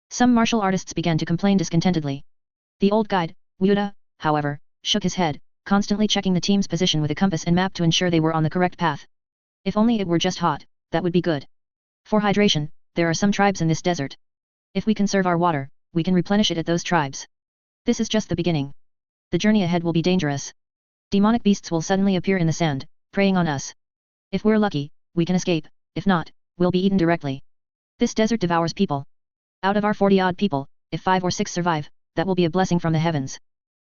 Some martial artists began to complain discontentedly. The old guide, Wuda, however, shook his head, constantly checking the team's position with a compass and map to ensure they were on the correct path. "If only it were just hot, that would be good. For hydration, there are some tribes in this desert. If we conserve our water, we can replenish it at those tribes. This is just the beginning. The journey ahead will be dangerous. Demonic beasts will suddenly appear in the sand, preying on us. If we're lucky, we can escape, if not, we'll be eaten directly. This desert devours people. Out of our 40-odd people, if 5 or 6 survive, that will be a blessing from the heavens."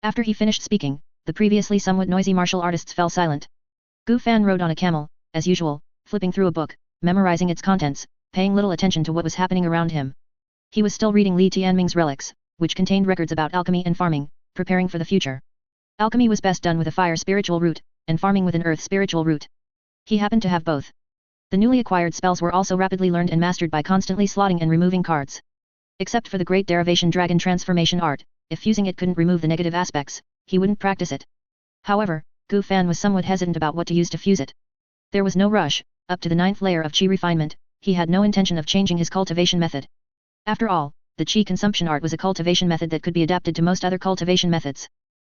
After he finished speaking, the previously somewhat noisy martial artists fell silent. Gu Fan rode on a camel, as usual, flipping through a book, memorizing its contents, paying little attention to what was happening around him. He was still reading Li Tianming's relics, which contained records about alchemy and farming, preparing for the future. Alchemy was best done with a fire spiritual root, and farming with an earth spiritual root. He happened to have both. The newly acquired spells were also rapidly learned and mastered by constantly slotting and removing cards. Except for the great derivation dragon transformation art, if fusing it couldn't remove the negative aspects, he wouldn't practice it. However, Gu Fan was somewhat hesitant about what to use to fuse it. There was no rush, up to the 9th layer of Qi refinement, he had no intention of changing his cultivation method. After all, the Qi consumption art was a cultivation method that could be adapted to most other cultivation methods.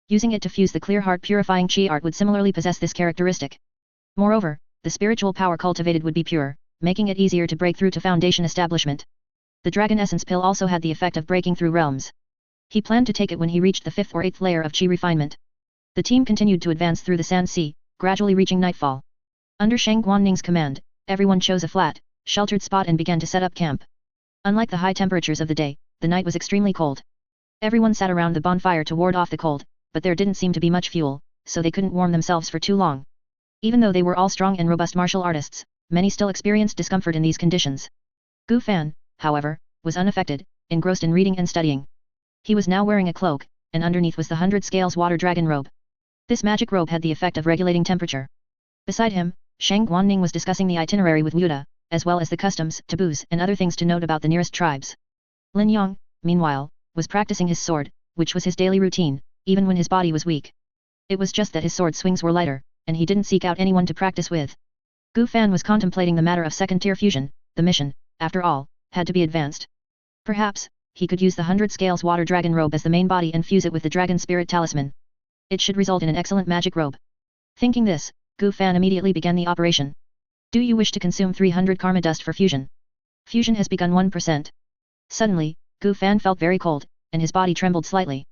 Using it to fuse the clear heart purifying Qi art would similarly possess this characteristic. Moreover, the spiritual power cultivated would be pure, making it easier to break through to foundation establishment. The dragon essence pill also had the effect of breaking through realms. He planned to take it when he reached the 5th or 8th layer of Qi refinement. The team continued to advance through the sand sea, gradually reaching nightfall. Under Shang Guanning's command, everyone chose a flat, sheltered spot and began to set up camp. Unlike the high temperatures of the day, the night was extremely cold. Everyone sat around the bonfire to ward off the cold, but there didn't seem to be much fuel, so they couldn't warm themselves for too long. Even though they were all strong and robust martial artists, many still experienced discomfort in these conditions. Gu Fan, however, was unaffected, engrossed in reading and studying. He was now wearing a cloak, and underneath was the 100 scales water dragon robe. This magic robe had the effect of regulating temperature. Beside him, Shang Guanning was discussing the itinerary with Wuda, as well as the customs, taboos and other things to note about the nearest tribes. Lin Yong, meanwhile, was practicing his sword, which was his daily routine, even when his body was weak. It was just that his sword swings were lighter, and he didn't seek out anyone to practice with. Gu Fan was contemplating the matter of second-tier fusion. The mission, after all, had to be advanced. Perhaps, he could use the 100 scales water dragon robe as the main body and fuse it with the dragon spirit talisman. It should result in an excellent magic robe. Thinking this, Gu Fan immediately began the operation. "Do you wish to consume 300 karma dust for fusion? Fusion has begun 1%. Suddenly, Gu Fan felt very cold, and his body trembled slightly.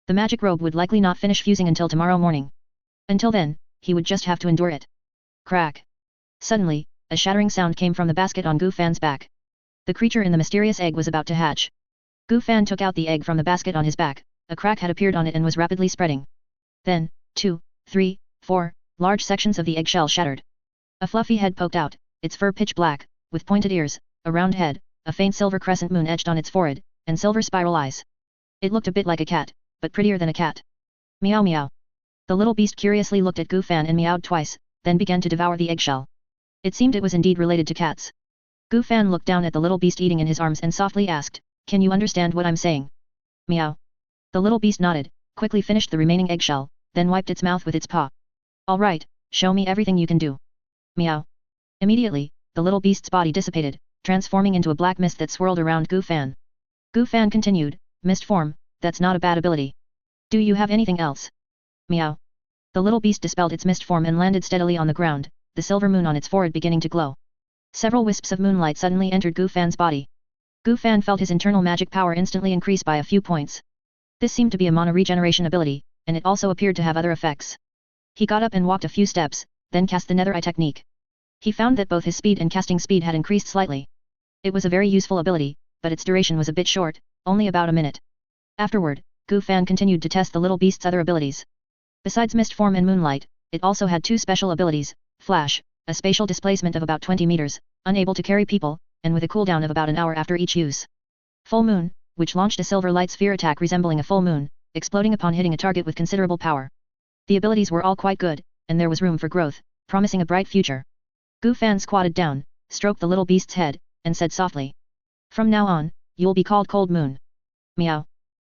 The magic robe would likely not finish fusing until tomorrow morning. Until then, he would just have to endure it. Crack. Suddenly, a shattering sound came from the basket on Gu Fan's back. The creature in the mysterious egg was about to hatch. Gu Fan took out the egg from the basket on his back, a crack had appeared on it and was rapidly spreading. Then, 2, 3, 4, large sections of the eggshell shattered. A fluffy head poked out, its fur pitch black, with pointed ears, a round head, a faint silver crescent moon etched on its forehead, and silver spiral eyes. It looked a bit like a cat, but prettier than a cat. Meow meow. The little beast curiously looked at Gu Fan and meowed twice, then began to devour the eggshell. It seemed it was indeed related to cats. Gu Fan looked down at the little beast eating in his arms and softly asked, "Can you understand what I'm saying?" Meow. The little beast nodded, quickly finished the remaining eggshell, then wiped its mouth with its paw. "All right, show me everything you can do." Meow. Immediately, the little beast's body dissipated, transforming into a black mist that swirled around Gu Fan. Gu Fan continued, "Mist form, that's not a bad ability. Do you have anything else?" Meow. The little beast dispelled its mist form and landed steadily on the ground, the silver moon on its forehead beginning to glow. Several wisps of moonlight suddenly entered Gu Fan's body. Gu Fan felt his internal magic power instantly increase by a few points. This seemed to be a mana regeneration ability, and it also appeared to have other effects. He got up and walked a few steps, then cast the Nether Eye technique. He found that both his speed and casting speed had increased slightly. It was a very useful ability, but its duration was a bit short, only about a minute. Afterward, Gu Fan continued to test the little beast's other abilities. Besides mist form and moonlight, it also had two special abilities, Flash, a spatial displacement of about 20 meters, unable to carry people, and with a cooldown of about an hour after each use. Full Moon, which launched a silver light sphere attack resembling a full moon, exploding upon hitting a target with considerable power. The abilities were all quite good, and there was room for growth, promising a bright future. Gu Fan squatted down, stroked the little beast's head, and said softly, "From now on, you'll be called Cold Moon." Meow.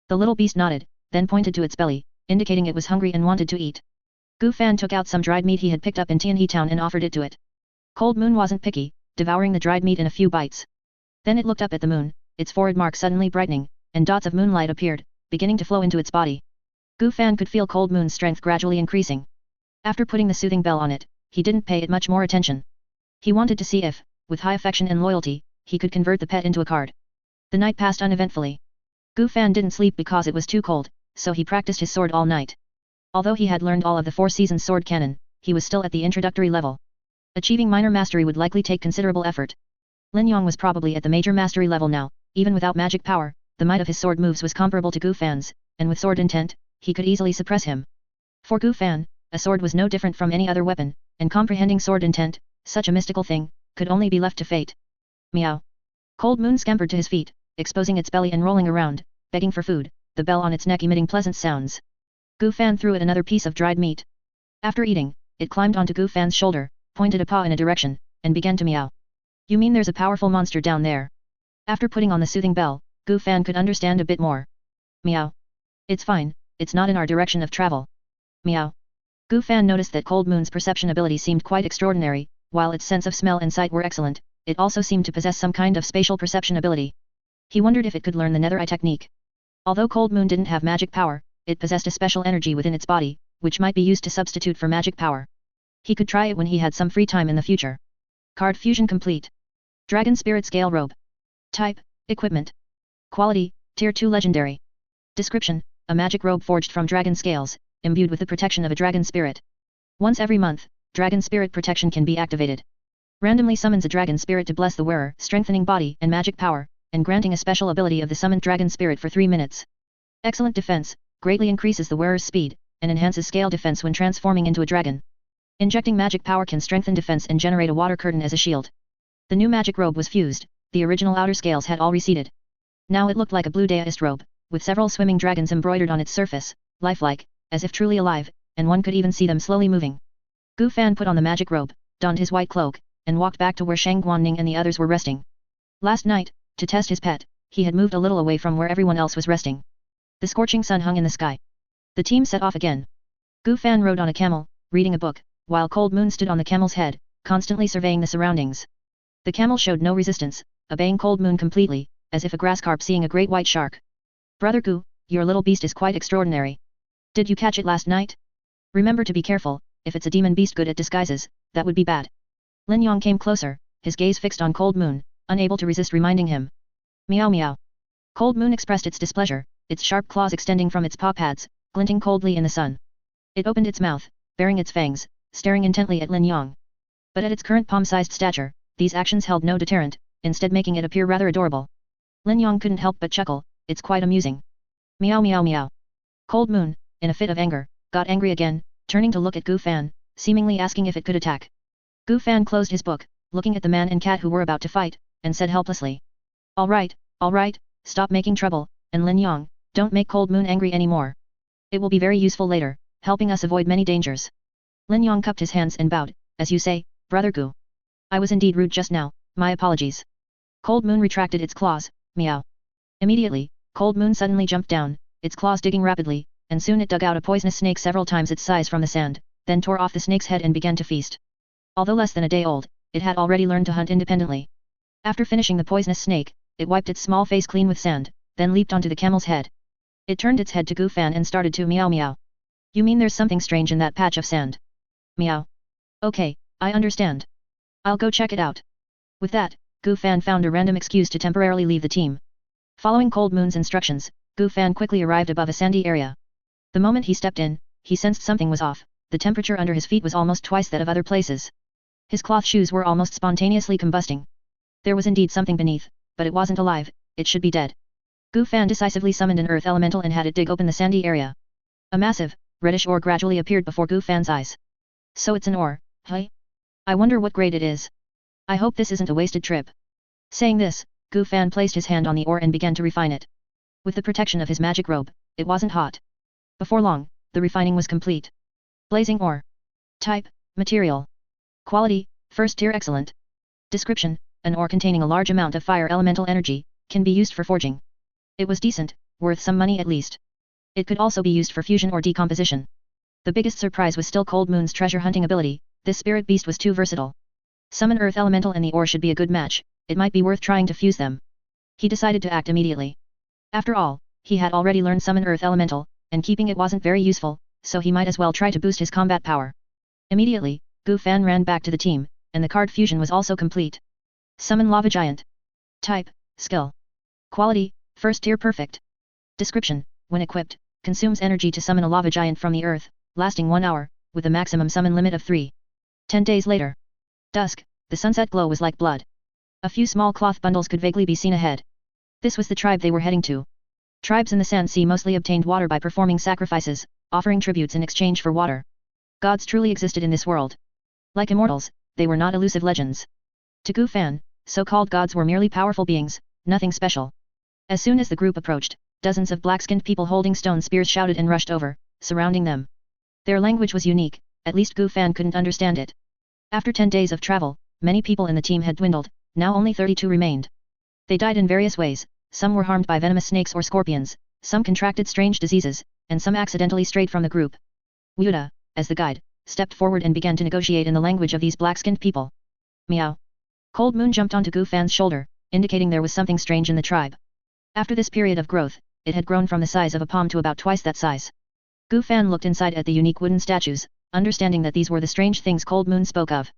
The little beast nodded, then pointed to its belly, indicating it was hungry and wanted to eat. Gu Fan took out some dried meat he had picked up in Tianhe town and offered it to it. Cold Moon wasn't picky, devouring the dried meat in a few bites. Then it looked up at the moon, its forehead mark suddenly brightening, and dots of moonlight appeared, beginning to flow into its body. Gu Fan could feel Cold Moon's strength gradually increasing. After putting the soothing bell on it, he didn't pay it much more attention. He wanted to see if, with high affection and loyalty, he could convert the pet into a card. The night passed uneventfully. Gu Fan didn't sleep because it was too cold, so he practiced his sword all night. Although he had learned all of the 4 seasons sword canon, he was still at the introductory level. Achieving minor mastery would likely take considerable effort. Lin Yong was probably at the major mastery level now. Even without magic power, the might of his sword moves was comparable to Gu Fan's, and with sword intent, he could easily suppress him. For Gu Fan, a sword was no different from any other weapon, and comprehending sword intent, such a mystical thing, could only be left to fate. Meow. Cold Moon scampered to his feet, exposing its belly and rolling around, begging for food, the bell on its neck emitting pleasant sounds. Gu Fan threw it another piece of dried meat. After eating, it climbed onto Gu Fan's shoulder, pointed a paw in a direction, and began to meow. "You mean there's a powerful monster down there?" After putting on the soothing bell, Gu Fan could understand a bit more. Meow. "It's fine, it's not in our direction of travel." Meow. Gu Fan noticed that Cold Moon's perception ability seemed quite extraordinary, while its sense of smell and sight were excellent, it also seemed to possess some kind of spatial perception ability. He wondered if it could learn the Nether Eye technique. Although Cold Moon didn't have magic power, it possessed a special energy within its body, which might be used to substitute for magic power. He could try it when he had some free time in the future. Card fusion complete. Dragon Spirit Scale Robe. Type, Equipment. Quality, Tier 2 Legendary. Description, a magic robe forged from dragon scales, imbued with the protection of a dragon spirit. Once every month, dragon spirit protection can be activated. Randomly summons a dragon spirit to bless the wearer, strengthening body and magic power, and granting a special ability of the summoned dragon spirit for 3 minutes. Excellent defense, greatly increases the wearer's speed, and enhances scale defense when transforming into a dragon. Injecting magic power can strengthen defense and generate a water curtain as a shield. The new magic robe was fused, the original outer scales had all receded. Now it looked like a blue daist robe, with several swimming dragons embroidered on its surface, lifelike, as if truly alive, and one could even see them slowly moving. Gu Fan put on the magic robe, donned his white cloak, and walked back to where Shang Guanning and the others were resting. Last night, to test his pet, he had moved a little away from where everyone else was resting. The scorching sun hung in the sky. The team set off again. Gu Fan rode on a camel, reading a book, while Cold Moon stood on the camel's head, constantly surveying the surroundings. The camel showed no resistance, obeying Cold Moon completely, as if a grass carp seeing a great white shark. "Brother Gu, your little beast is quite extraordinary. Did you catch it last night? Remember to be careful, if it's a demon beast good at disguises, that would be bad." Lin Yong came closer, his gaze fixed on Cold Moon, unable to resist reminding him. Meow meow. Cold Moon expressed its displeasure, its sharp claws extending from its paw pads, glinting coldly in the sun. It opened its mouth, baring its fangs, staring intently at Lin Yong. But at its current palm-sized stature, these actions held no deterrent, instead making it appear rather adorable. Lin Yong couldn't help but chuckle, "It's quite amusing." Meow meow meow. Cold Moon, in a fit of anger, got angry again, turning to look at Gu Fan, seemingly asking if it could attack. Gu Fan closed his book, looking at the man and cat who were about to fight, and said helplessly. All right, stop making trouble, and Lin Yang, don't make Cold Moon angry anymore. It will be very useful later, helping us avoid many dangers. Lin Yang cupped his hands and bowed, as you say, Brother Gu. I was indeed rude just now, my apologies. Cold Moon retracted its claws, meow. Immediately, Cold Moon suddenly jumped down, its claws digging rapidly, and soon it dug out a poisonous snake several times its size from the sand, then tore off the snake's head and began to feast. Although less than a day old, it had already learned to hunt independently. After finishing the poisonous snake, it wiped its small face clean with sand, then leaped onto the camel's head. It turned its head to Gu Fan and started to meow meow. You mean there's something strange in that patch of sand? Meow. Okay, I understand. I'll go check it out. With that, Gu Fan found a random excuse to temporarily leave the team. Following Cold Moon's instructions, Gu Fan quickly arrived above a sandy area. The moment he stepped in, he sensed something was off. The temperature under his feet was almost twice that of other places. His cloth shoes were almost spontaneously combusting. There was indeed something beneath, but it wasn't alive, it should be dead. Gu Fan decisively summoned an earth elemental and had it dig open the sandy area. A massive, reddish ore gradually appeared before Gu Fan's eyes. So it's an ore, huh? I wonder what grade it is. I hope this isn't a wasted trip. Saying this, Gu Fan placed his hand on the ore and began to refine it. With the protection of his magic robe, it wasn't hot. Before long, the refining was complete. Blazing ore. Type, material. Quality, first tier excellent. Description, an ore containing a large amount of fire elemental energy, can be used for forging. It was decent, worth some money at least. It could also be used for fusion or decomposition. The biggest surprise was still Cold Moon's treasure hunting ability. This spirit beast was too versatile. Summon earth elemental and the ore should be a good match, it might be worth trying to fuse them. He decided to act immediately. After all, he had already learned summon earth elemental, and keeping it wasn't very useful, so he might as well try to boost his combat power. Immediately, Gu Fan ran back to the team, and the card fusion was also complete. Summon Lava Giant. Type, skill. Quality, first tier perfect. Description, when equipped, consumes energy to summon a lava giant from the earth, lasting 1 hour, with a maximum summon limit of 3. 10 days later. Dusk, the sunset glow was like blood. A few small cloth bundles could vaguely be seen ahead. This was the tribe they were heading to. Tribes in the Sand Sea mostly obtained water by performing sacrifices, offering tributes in exchange for water. Gods truly existed in this world. Like immortals, they were not elusive legends. To Gu Fan, so-called gods were merely powerful beings, nothing special. As soon as the group approached, dozens of black-skinned people holding stone spears shouted and rushed over, surrounding them. Their language was unique, at least Gu Fan couldn't understand it. After 10 days of travel, many people in the team had dwindled, now only 32 remained. They died in various ways, some were harmed by venomous snakes or scorpions, some contracted strange diseases, and some accidentally strayed from the group. Wuda, as the guide, stepped forward and began to negotiate in the language of these black-skinned people. Meow. Cold Moon jumped onto Gu Fan's shoulder, indicating there was something strange in the tribe. After this period of growth, it had grown from the size of a palm to about twice that size. Gu Fan looked inside at the unique wooden statues, understanding that these were the strange things Cold Moon spoke of.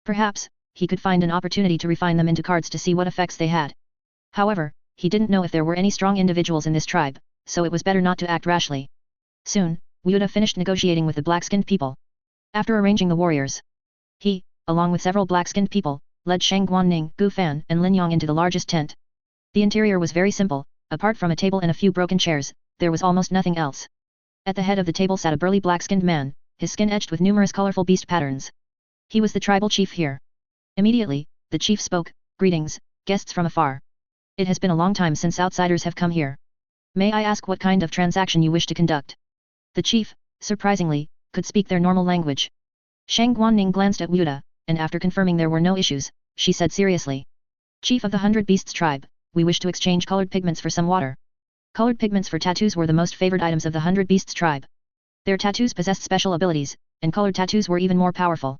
Perhaps, he could find an opportunity to refine them into cards to see what effects they had. However, he didn't know if there were any strong individuals in this tribe, so it was better not to act rashly. Soon, Wuda finished negotiating with the black-skinned people. After arranging the warriors, he, along with several black-skinned people, led Shang Guanning, Gu Fan and Lin Yang into the largest tent. The interior was very simple, apart from a table and a few broken chairs, there was almost nothing else. At the head of the table sat a burly black-skinned man, his skin etched with numerous colorful beast patterns. He was the tribal chief here. Immediately, the chief spoke, "Greetings, guests from afar. It has been a long time since outsiders have come here. May I ask what kind of transaction you wish to conduct?" The chief, surprisingly, could speak their normal language. Shang Guanning glanced at Wuda, and after confirming there were no issues, she said seriously. "Chief of the 100 Beasts tribe, we wish to exchange colored pigments for some water." Colored pigments for tattoos were the most favored items of the 100 Beasts tribe. Their tattoos possessed special abilities, and colored tattoos were even more powerful.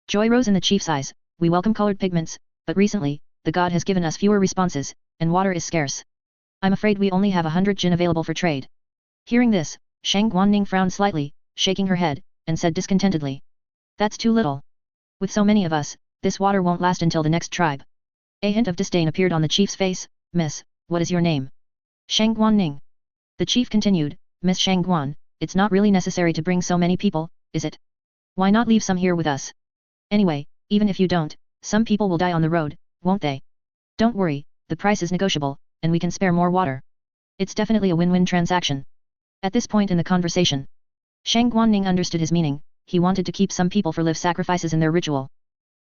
Joy rose in the chief's eyes. "We welcome colored pigments, but recently, the god has given us fewer responses, and water is scarce. I'm afraid we only have 100 jin available for trade." Hearing this, Shang Guanning frowned slightly, shaking her head, and said discontentedly. "That's too little. With so many of us, this water won't last until the next tribe." A hint of disdain appeared on the chief's face. "Miss, what is your name?" "Shang Guanning." The chief continued, "Miss Shang Guan, it's not really necessary to bring so many people, is it? Why not leave some here with us? Anyway, even if you don't, some people will die on the road, won't they? Don't worry, the price is negotiable, and we can spare more water. It's definitely a win-win transaction." At this point in the conversation, Shang Guanning understood his meaning, he wanted to keep some people for live sacrifices in their ritual.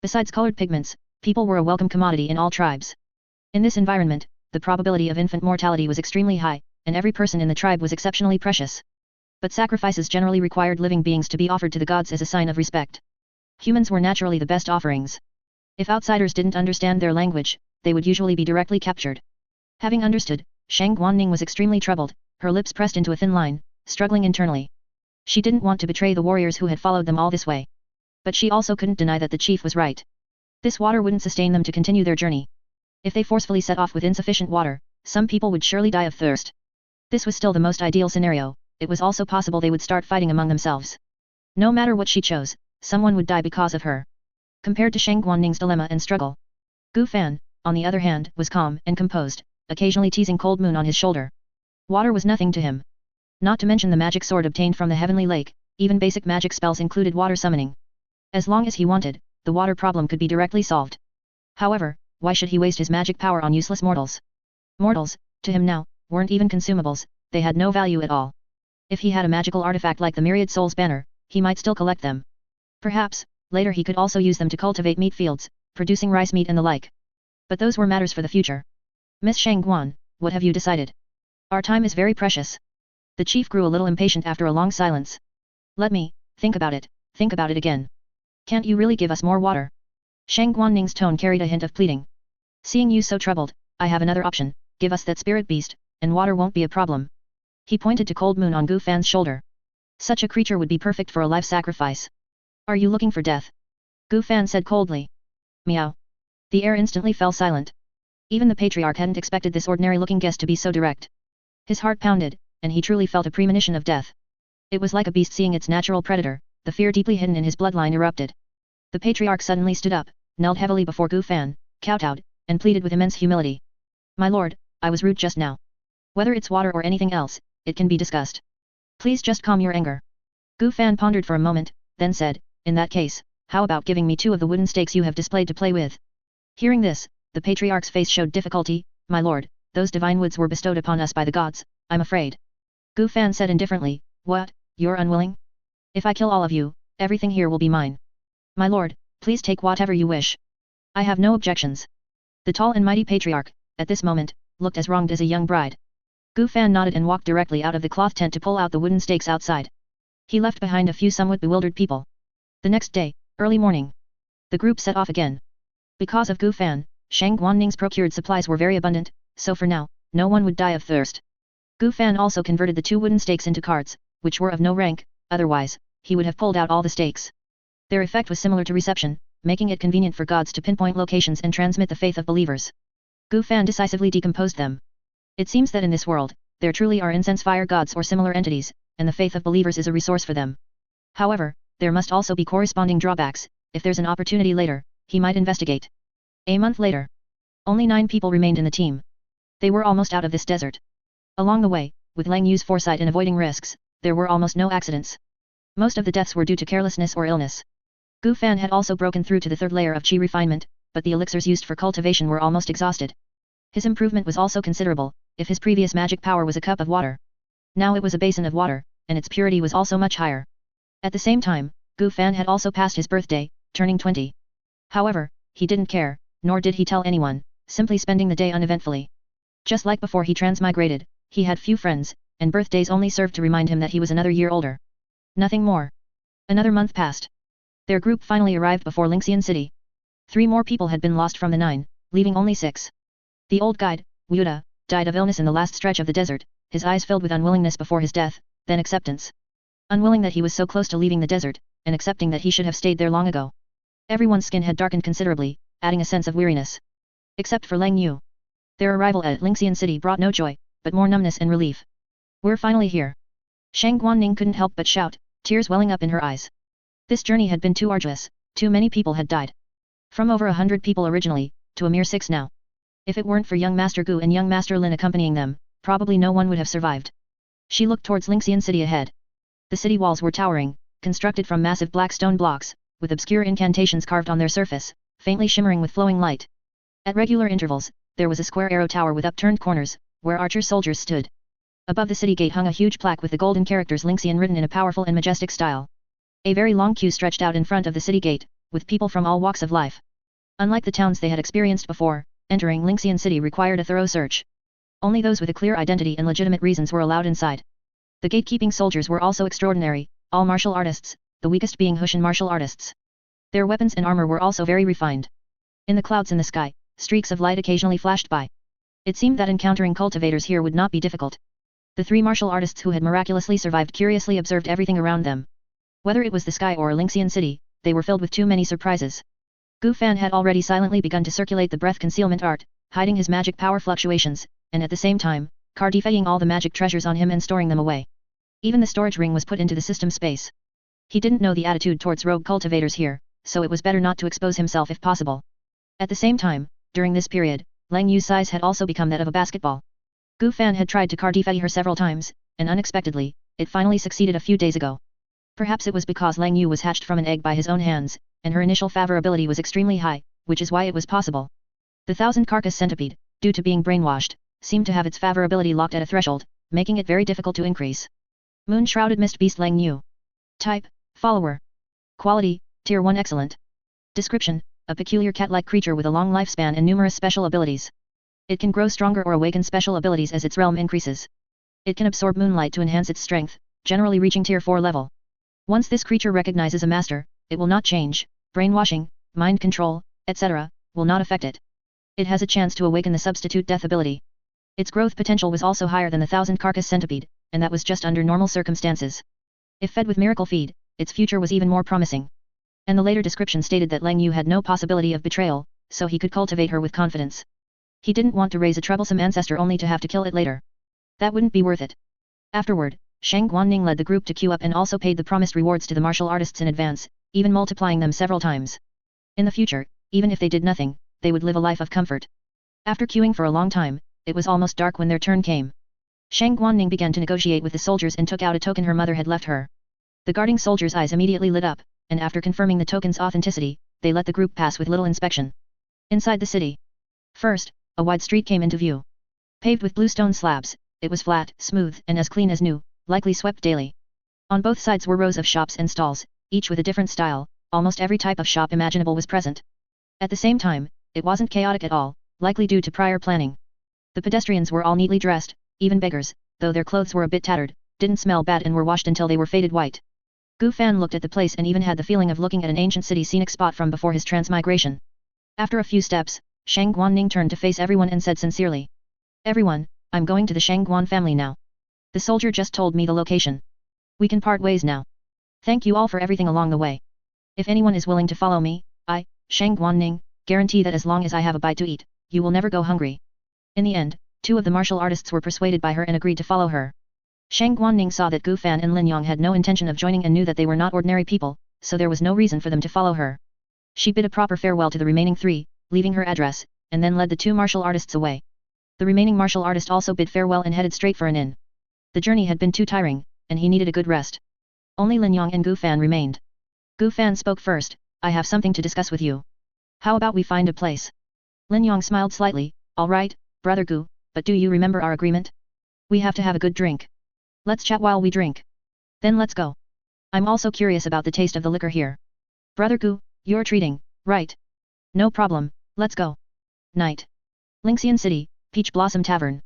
Besides colored pigments, people were a welcome commodity in all tribes. In this environment, the probability of infant mortality was extremely high, and every person in the tribe was exceptionally precious. But sacrifices generally required living beings to be offered to the gods as a sign of respect. Humans were naturally the best offerings. If outsiders didn't understand their language, they would usually be directly captured. Having understood, Shang Guanning was extremely troubled, her lips pressed into a thin line, struggling internally. She didn't want to betray the warriors who had followed them all this way. But she also couldn't deny that the chief was right. This water wouldn't sustain them to continue their journey. If they forcefully set off with insufficient water, some people would surely die of thirst. This was still the most ideal scenario, it was also possible they would start fighting among themselves. No matter what she chose, someone would die because of her. Compared to Shang Guanning's dilemma and struggle, Gu Fan, on the other hand, was calm and composed, occasionally teasing Cold Moon on his shoulder. Water was nothing to him. Not to mention the magic sword obtained from the Heavenly Lake, even basic magic spells included water summoning. As long as he wanted, the water problem could be directly solved. However, why should he waste his magic power on useless mortals? Mortals, to him now, weren't even consumables, they had no value at all. If he had a magical artifact like the Myriad Souls banner, he might still collect them. Perhaps, later he could also use them to cultivate meat fields, producing rice meat and the like. But those were matters for the future. Miss Shang Guan, what have you decided? Our time is very precious. The chief grew a little impatient after a long silence. Let me, think about it again. Can't you really give us more water? Shang Guanning's tone carried a hint of pleading. Seeing you so troubled, I have another option, give us that spirit beast, and water won't be a problem. He pointed to Cold Moon on Gu Fan's shoulder. Such a creature would be perfect for a life sacrifice. Are you looking for death? Gu Fan said coldly. Meow. The air instantly fell silent. Even the patriarch hadn't expected this ordinary-looking guest to be so direct. His heart pounded, and he truly felt a premonition of death. It was like a beast seeing its natural predator, the fear deeply hidden in his bloodline erupted. The patriarch suddenly stood up, knelt heavily before Gu Fan, kowtowed, and pleaded with immense humility. My lord, I was rude just now. Whether it's water or anything else, it can be discussed. Please just calm your anger. Gu Fan pondered for a moment, then said, in that case, how about giving me 2 of the wooden stakes you have displayed to play with? Hearing this, the patriarch's face showed difficulty. My lord, those divine woods were bestowed upon us by the gods, I'm afraid. Gu Fan said indifferently, what, you're unwilling? If I kill all of you, everything here will be mine. My lord, please take whatever you wish. I have no objections. The tall and mighty patriarch, at this moment, looked as wronged as a young bride. Gu Fan nodded and walked directly out of the cloth tent to pull out the wooden stakes outside. He left behind a few somewhat bewildered people. The next day, early morning, the group set off again. Because of Gu Fan, Shang Guanning's procured supplies were very abundant, so for now, no one would die of thirst. Gu Fan also converted the 2 wooden stakes into carts, which were of no rank, otherwise, he would have pulled out all the stakes. Their effect was similar to reception, making it convenient for gods to pinpoint locations and transmit the faith of believers. Gu Fan decisively decomposed them. It seems that in this world, there truly are incense fire gods or similar entities, and the faith of believers is a resource for them. However, there must also be corresponding drawbacks. If there's an opportunity later, he might investigate. A month later, only 9 people remained in the team. They were almost out of this desert. Along the way, with Lang Yu's foresight in avoiding risks, there were almost no accidents. Most of the deaths were due to carelessness or illness. Gu Fan had also broken through to the 3rd layer of qi refinement, but the elixirs used for cultivation were almost exhausted. His improvement was also considerable. If his previous magic power was a cup of water, now it was a basin of water, and its purity was also much higher. At the same time, Gu Fan had also passed his birthday, turning 20. However, he didn't care, nor did he tell anyone, simply spending the day uneventfully. Just like before he transmigrated, he had few friends, and birthdays only served to remind him that he was another year older. Nothing more. Another month passed. Their group finally arrived before Lingxian City. 3 more people had been lost from the 9, leaving only 6. The old guide, Wu Da, died of illness in the last stretch of the desert, his eyes filled with unwillingness before his death, then acceptance. Unwilling that he was so close to leaving the desert, and accepting that he should have stayed there long ago. Everyone's skin had darkened considerably, adding a sense of weariness. Except for Lang Yu. Their arrival at Lingxian City brought no joy, but more numbness and relief. We're finally here. Shang Guanning couldn't help but shout, tears welling up in her eyes. This journey had been too arduous, too many people had died. From over 100 people originally, to a mere 6 now. If it weren't for young Master Gu and young Master Lin accompanying them, probably no one would have survived. She looked towards Lingxian City ahead. The city walls were towering, constructed from massive black stone blocks, with obscure incantations carved on their surface, faintly shimmering with flowing light. At regular intervals, there was a square arrow tower with upturned corners, where archer soldiers stood. Above the city gate hung a huge plaque with the golden characters Lingxian written in a powerful and majestic style. A very long queue stretched out in front of the city gate, with people from all walks of life. Unlike the towns they had experienced before, entering Lingxian city required a thorough search. Only those with a clear identity and legitimate reasons were allowed inside. The gatekeeping soldiers were also extraordinary, all martial artists, the weakest being Hushan martial artists. Their weapons and armor were also very refined. In the clouds in the sky, streaks of light occasionally flashed by. It seemed that encountering cultivators here would not be difficult. The three martial artists who had miraculously survived curiously observed everything around them. Whether it was the sky or Lingxian city, they were filled with too many surprises. Gu Fan had already silently begun to circulate the breath concealment art, hiding his magic power fluctuations, and at the same time, cardifying all the magic treasures on him and storing them away. Even the storage ring was put into the system space. He didn't know the attitude towards rogue cultivators here, so it was better not to expose himself if possible. At the same time, during this period, Lang Yu's size had also become that of a basketball. Gu Fan had tried to cardify her several times, and unexpectedly, it finally succeeded a few days ago. Perhaps it was because Lang Yu was hatched from an egg by his own hands, and her initial favorability was extremely high, which is why it was possible. The 1000-carcass centipede, due to being brainwashed, seemed to have its favorability locked at a threshold, making it very difficult to increase. Moon-shrouded mist beast Lang Yu. Type, follower. Quality, Tier 1 excellent. Description, a peculiar cat-like creature with a long lifespan and numerous special abilities. It can grow stronger or awaken special abilities as its realm increases. It can absorb moonlight to enhance its strength, generally reaching Tier 4 level. Once this creature recognizes a master, it will not change, brainwashing, mind control, etc., will not affect it. It has a chance to awaken the substitute death ability. Its growth potential was also higher than the 1000-carcass centipede, and that was just under normal circumstances. If fed with miracle feed, its future was even more promising. And the later description stated that Lang Yu had no possibility of betrayal, so he could cultivate her with confidence. He didn't want to raise a troublesome ancestor only to have to kill it later. That wouldn't be worth it. Afterward, Shang Guanning led the group to queue up and also paid the promised rewards to the martial artists in advance, even multiplying them several times. In the future, even if they did nothing, they would live a life of comfort. After queuing for a long time, it was almost dark when their turn came. Shang Guanning began to negotiate with the soldiers and took out a token her mother had left her. The guarding soldiers' eyes immediately lit up, and after confirming the token's authenticity, they let the group pass with little inspection. Inside the city. First, a wide street came into view. Paved with blue stone slabs, it was flat, smooth, and as clean as new, likely swept daily. On both sides were rows of shops and stalls, each with a different style. Almost every type of shop imaginable was present. At the same time, it wasn't chaotic at all, likely due to prior planning. The pedestrians were all neatly dressed, even beggars, though their clothes were a bit tattered, didn't smell bad and were washed until they were faded white. Gu Fan looked at the place and even had the feeling of looking at an ancient city scenic spot from before his transmigration. After a few steps, Shang Guanning turned to face everyone and said sincerely. Everyone, I'm going to the Shang Guan family now. The soldier just told me the location. We can part ways now. Thank you all for everything along the way. If anyone is willing to follow me, I, Shang Guanning, guarantee that as long as I have a bite to eat, you will never go hungry. In the end, two of the martial artists were persuaded by her and agreed to follow her. Shang Guanning saw that Gu Fan and Lin Yong had no intention of joining and knew that they were not ordinary people, so there was no reason for them to follow her. She bid a proper farewell to the remaining three, leaving her address, and then led the two martial artists away. The remaining martial artist also bid farewell and headed straight for an inn. The journey had been too tiring, and he needed a good rest. Only Lin Yong and Gu Fan remained. Gu Fan spoke first. I have something to discuss with you. How about we find a place? Lin Yong smiled slightly. All right, brother Gu, but do you remember our agreement? We have to have a good drink. Let's chat while we drink. Then let's go. I'm also curious about the taste of the liquor here. Brother Gu, you're treating, right? No problem, let's go. Night. Lingxian City, Peach Blossom Tavern.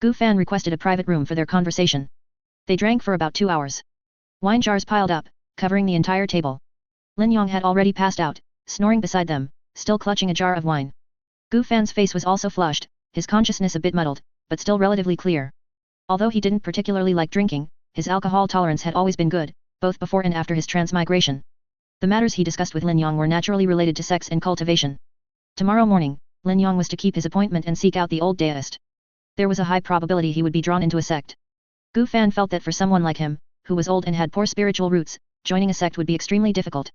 Gu Fan requested a private room for their conversation. They drank for about 2 hours. Wine jars piled up, covering the entire table. Lin Yong had already passed out, snoring beside them, still clutching a jar of wine. Gu Fan's face was also flushed, his consciousness a bit muddled, but still relatively clear. Although he didn't particularly like drinking, his alcohol tolerance had always been good, both before and after his transmigration. The matters he discussed with Lin Yong were naturally related to sex and cultivation. Tomorrow morning, Lin Yong was to keep his appointment and seek out the old deist. There was a high probability he would be drawn into a sect. Gu Fan felt that for someone like him, who was old and had poor spiritual roots, joining a sect would be extremely difficult.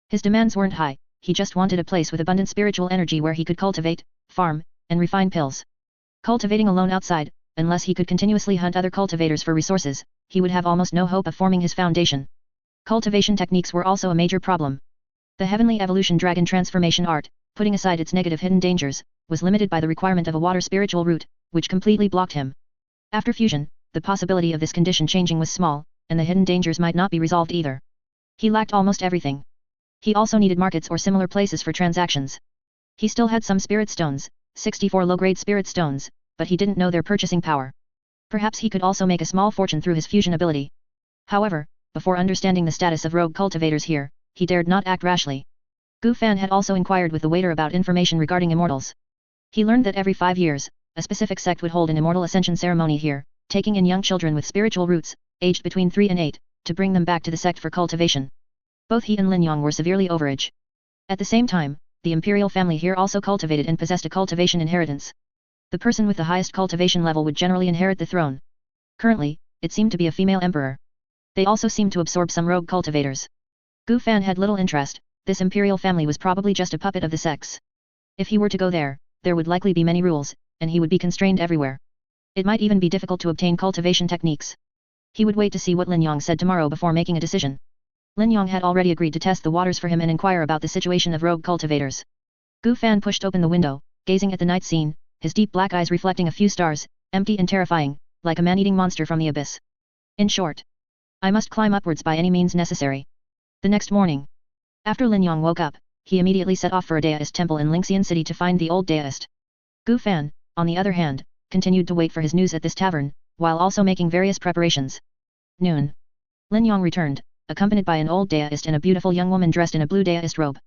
His demands weren't high, he just wanted a place with abundant spiritual energy where he could cultivate, farm, and refine pills. Cultivating alone outside, unless he could continuously hunt other cultivators for resources, he would have almost no hope of forming his foundation. Cultivation techniques were also a major problem. The Heavenly Evolution Dragon Transformation Art, putting aside its negative hidden dangers, was limited by the requirement of a water spiritual root, which completely blocked him. After fusion, the possibility of this condition changing was small, and the hidden dangers might not be resolved either. He lacked almost everything. He also needed markets or similar places for transactions. He still had some spirit stones, 64 low-grade spirit stones, but he didn't know their purchasing power. Perhaps he could also make a small fortune through his fusion ability. However, before understanding the status of rogue cultivators here, he dared not act rashly. Gu Fan had also inquired with the waiter about information regarding immortals. He learned that every 5 years, a specific sect would hold an immortal ascension ceremony here, taking in young children with spiritual roots, aged between 3 and 8, to bring them back to the sect for cultivation. Both he and Lin Yong were severely overage. At the same time, the imperial family here also cultivated and possessed a cultivation inheritance. The person with the highest cultivation level would generally inherit the throne. Currently, it seemed to be a female emperor. They also seemed to absorb some rogue cultivators. Gu Fan had little interest. This imperial family was probably just a puppet of the sects. If he were to go there would likely be many rules, and he would be constrained everywhere. It might even be difficult to obtain cultivation techniques. He would wait to see what Lin Yong said tomorrow before making a decision. Lin Yong had already agreed to test the waters for him and inquire about the situation of rogue cultivators. Gu Fan pushed open the window, gazing at the night scene, his deep black eyes reflecting a few stars, empty and terrifying, like a man-eating monster from the abyss. In short, I must climb upwards by any means necessary. The next morning, after Lin Yong woke up, he immediately set off for a Daoist temple in Lingxian City to find the old Daoist. Gu Fan, on the other hand, continued to wait for his news at this tavern, while also making various preparations. Noon. Lin Yong returned, accompanied by an old Daoist and a beautiful young woman dressed in a blue Daoist robe.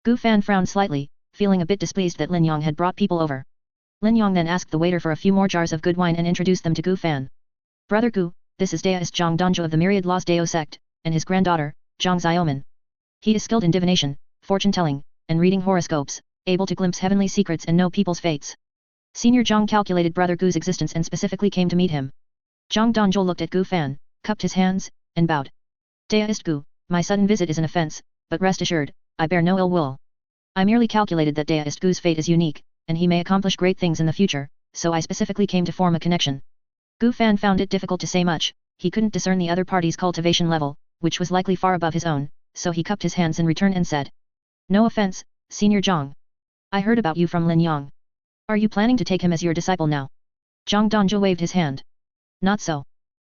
Gu Fan frowned slightly, feeling a bit displeased that Lin Yong had brought people over. Lin Yong then asked the waiter for a few more jars of good wine and introduced them to Gu Fan. Brother Gu, this is Daoist Zhang Donjo of the Myriad Laws Dao Sect, and his granddaughter, Zhang Xiaoman. He is skilled in divination, fortune-telling, and reading horoscopes, able to glimpse heavenly secrets and know people's fates. Senior Zhang calculated Brother Gu's existence and specifically came to meet him. Zhang Donjo looked at Gu Fan, cupped his hands, and bowed. Daoist Gu, my sudden visit is an offense, but rest assured, I bear no ill will. I merely calculated that Daoist Gu's fate is unique, and he may accomplish great things in the future, so I specifically came to form a connection. Gu Fan found it difficult to say much. He couldn't discern the other party's cultivation level, which was likely far above his own, so he cupped his hands in return and said, No offense, Senior Zhang. I heard about you from Lin Yong. Are you planning to take him as your disciple now? Zhang Donjo waved his hand. Not so.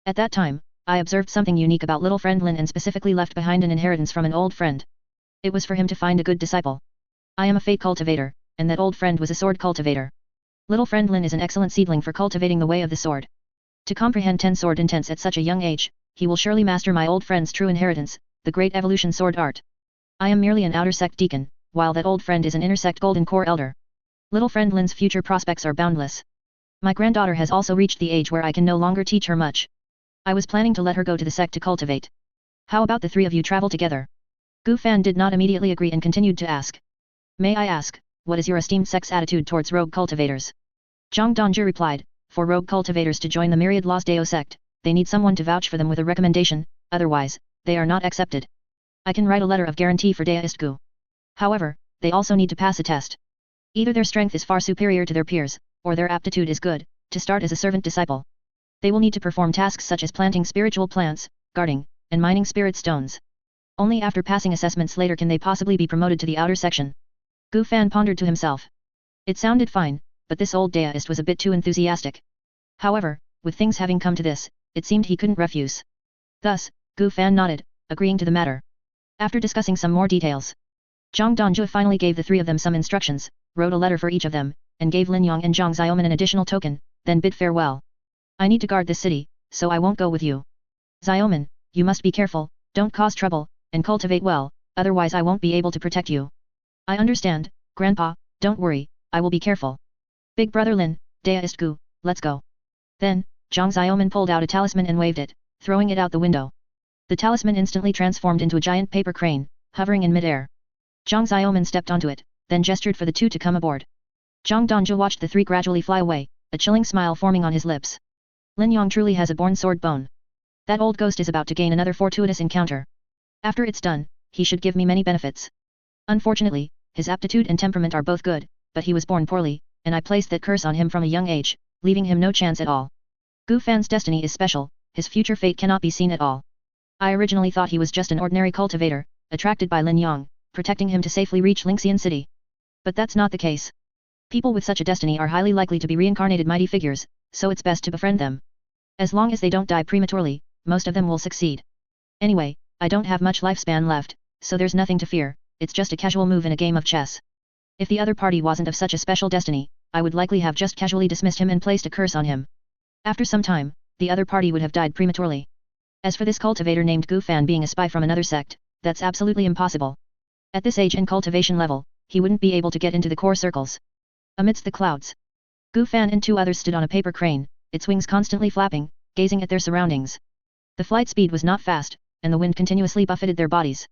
At that time, I observed something unique about little friend Lin and specifically left behind an inheritance from an old friend. It was for him to find a good disciple. I am a fate cultivator, and that old friend was a sword cultivator. Little friend Lin is an excellent seedling for cultivating the way of the sword. To comprehend 10 sword intents at such a young age, he will surely master my old friend's true inheritance, the great evolution sword art. I am merely an outer sect deacon, while that old friend is an inner sect golden core elder. Little friend Lin's future prospects are boundless. My granddaughter has also reached the age where I can no longer teach her much. I was planning to let her go to the sect to cultivate. How about the 3 of you travel together? Gu Fan did not immediately agree and continued to ask. May I ask, what is your esteemed sect's attitude towards rogue cultivators? Zhang Donju replied, for rogue cultivators to join the Myriad Laws Dao Sect, they need someone to vouch for them with a recommendation, otherwise, they are not accepted. I can write a letter of guarantee for Daoist Gu. However, they also need to pass a test. Either their strength is far superior to their peers, or their aptitude is good, to start as a servant disciple. They will need to perform tasks such as planting spiritual plants, guarding, and mining spirit stones. Only after passing assessments later can they possibly be promoted to the outer section. Gu Fan pondered to himself. It sounded fine, but this old Daoist was a bit too enthusiastic. However, with things having come to this, it seemed he couldn't refuse. Thus, Gu Fan nodded, agreeing to the matter. After discussing some more details, Zhang Donju finally gave the 3 of them some instructions, wrote a letter for each of them, and gave Lin Yong and Zhang Xiaoman an additional token, then bid farewell. I need to guard this city, so I won't go with you. Xiaoman, you must be careful, don't cause trouble, and cultivate well, otherwise I won't be able to protect you. I understand, Grandpa, don't worry, I will be careful. Big brother Lin, Daoist Gu, let's go. Then, Zhang Xiaoman pulled out a talisman and waved it, throwing it out the window. The talisman instantly transformed into a giant paper crane, hovering in midair. Zhang Xiaoman stepped onto it, then gestured for the 2 to come aboard. Zhang Donju watched the 3 gradually fly away, a chilling smile forming on his lips. Lin Yong truly has a born sword bone. That old ghost is about to gain another fortuitous encounter. After it's done, he should give me many benefits. Unfortunately, his aptitude and temperament are both good, but he was born poorly, and I placed that curse on him from a young age, leaving him no chance at all. Gu Fan's destiny is special, his future fate cannot be seen at all. I originally thought he was just an ordinary cultivator, attracted by Lin Yong, protecting him to safely reach Lingxian City. But that's not the case. People with such a destiny are highly likely to be reincarnated mighty figures, so it's best to befriend them. As long as they don't die prematurely, most of them will succeed. Anyway, I don't have much lifespan left, so there's nothing to fear, it's just a casual move in a game of chess. If the other party wasn't of such a special destiny, I would likely have just casually dismissed him and placed a curse on him. After some time, the other party would have died prematurely. As for this cultivator named Gu Fan being a spy from another sect, that's absolutely impossible. At this age and cultivation level, he wouldn't be able to get into the core circles. Amidst the clouds, Gu Fan and two others stood on a paper crane, its wings constantly flapping, gazing at their surroundings. The flight speed was not fast, and the wind continuously buffeted their bodies.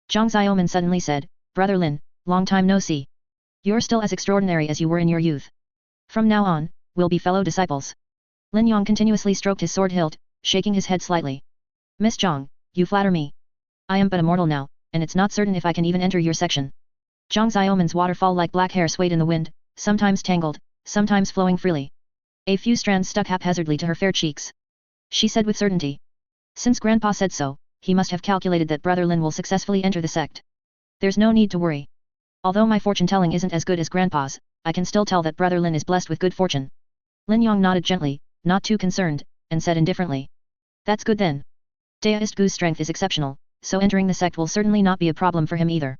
Zhang Xiaoman suddenly said, "Brother Lin, long time no see. You're still as extraordinary as you were in your youth. From now on, we'll be fellow disciples." Lin Yong continuously stroked his sword hilt, shaking his head slightly. "Miss Zhang, you flatter me. I am but a mortal now, and it's not certain if I can even enter your section." Zhang Xiaoman's waterfall-like black hair swayed in the wind, sometimes tangled, sometimes flowing freely. A few strands stuck haphazardly to her fair cheeks. She said with certainty, "Since Grandpa said so, he must have calculated that Brother Lin will successfully enter the sect. There's no need to worry. Although my fortune-telling isn't as good as Grandpa's, I can still tell that Brother Lin is blessed with good fortune." Lin Yong nodded gently, not too concerned, and said indifferently, "That's good then. Deist Gu's strength is exceptional, so entering the sect will certainly not be a problem for him either."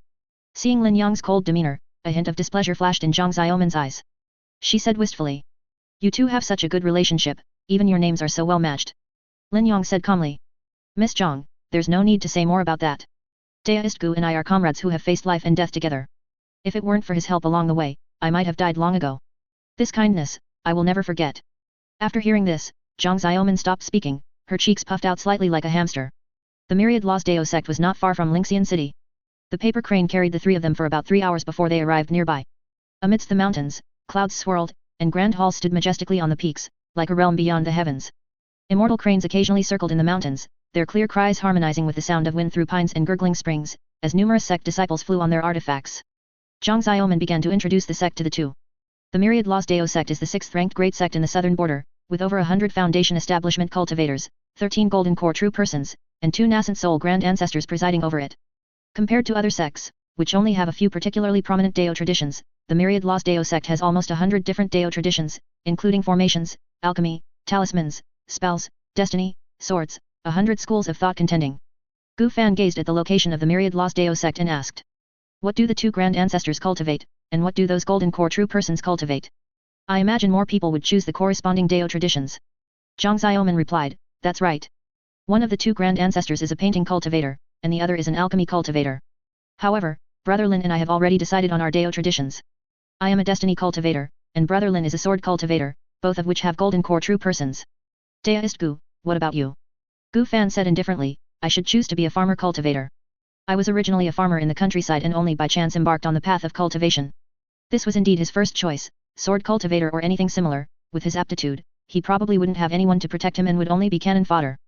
Seeing Lin Yong's cold demeanor, a hint of displeasure flashed in Zhang Xiaoman's eyes. She said wistfully, "You two have such a good relationship, even your names are so well matched." Lin Yong said calmly, "Miss Zhang, there's no need to say more about that. Deist Gu and I are comrades who have faced life and death together. If it weren't for his help along the way, I might have died long ago. This kindness, I will never forget." After hearing this, Zhang Xiaoman stopped speaking, her cheeks puffed out slightly like a hamster. The Myriad Laws Dao sect was not far from Lingxian City. The paper crane carried the three of them for about 3 hours before they arrived nearby. Amidst the mountains, clouds swirled, and grand halls stood majestically on the peaks, like a realm beyond the heavens. Immortal cranes occasionally circled in the mountains, their clear cries harmonizing with the sound of wind through pines and gurgling springs, as numerous sect disciples flew on their artifacts. Zhang Xiaoman began to introduce the sect to the two. The Myriad Laws Dao sect is the 6th-ranked great sect in the southern border, with over 100 foundation establishment cultivators, 13 golden core true persons, and 2 nascent soul grand ancestors presiding over it. Compared to other sects, which only have a few particularly prominent Dao traditions, the Myriad Laws Dao sect has almost 100 different Dao traditions, including formations, alchemy, talismans, spells, destiny, swords, 100 schools of thought contending. Gu Fan gazed at the location of the Myriad Laws Dao sect and asked, "What do the 2 grand ancestors cultivate, and what do those golden core true persons cultivate?" "I imagine more people would choose the corresponding Dao traditions." Zhang Xiaoman replied, "That's right. One of the 2 grand ancestors is a painting cultivator, and the other is an alchemy cultivator. However, Brother Lin and I have already decided on our Dao traditions. I am a destiny cultivator, and Brother Lin is a sword cultivator, both of which have golden core true persons." "Deist Gu, what about you?" Gu Fan said indifferently, "I should choose to be a farmer cultivator. I was originally a farmer in the countryside and only by chance embarked on the path of cultivation. This was indeed his first choice, sword cultivator or anything similar. With his aptitude, he probably wouldn't have anyone to protect him and would only be cannon fodder.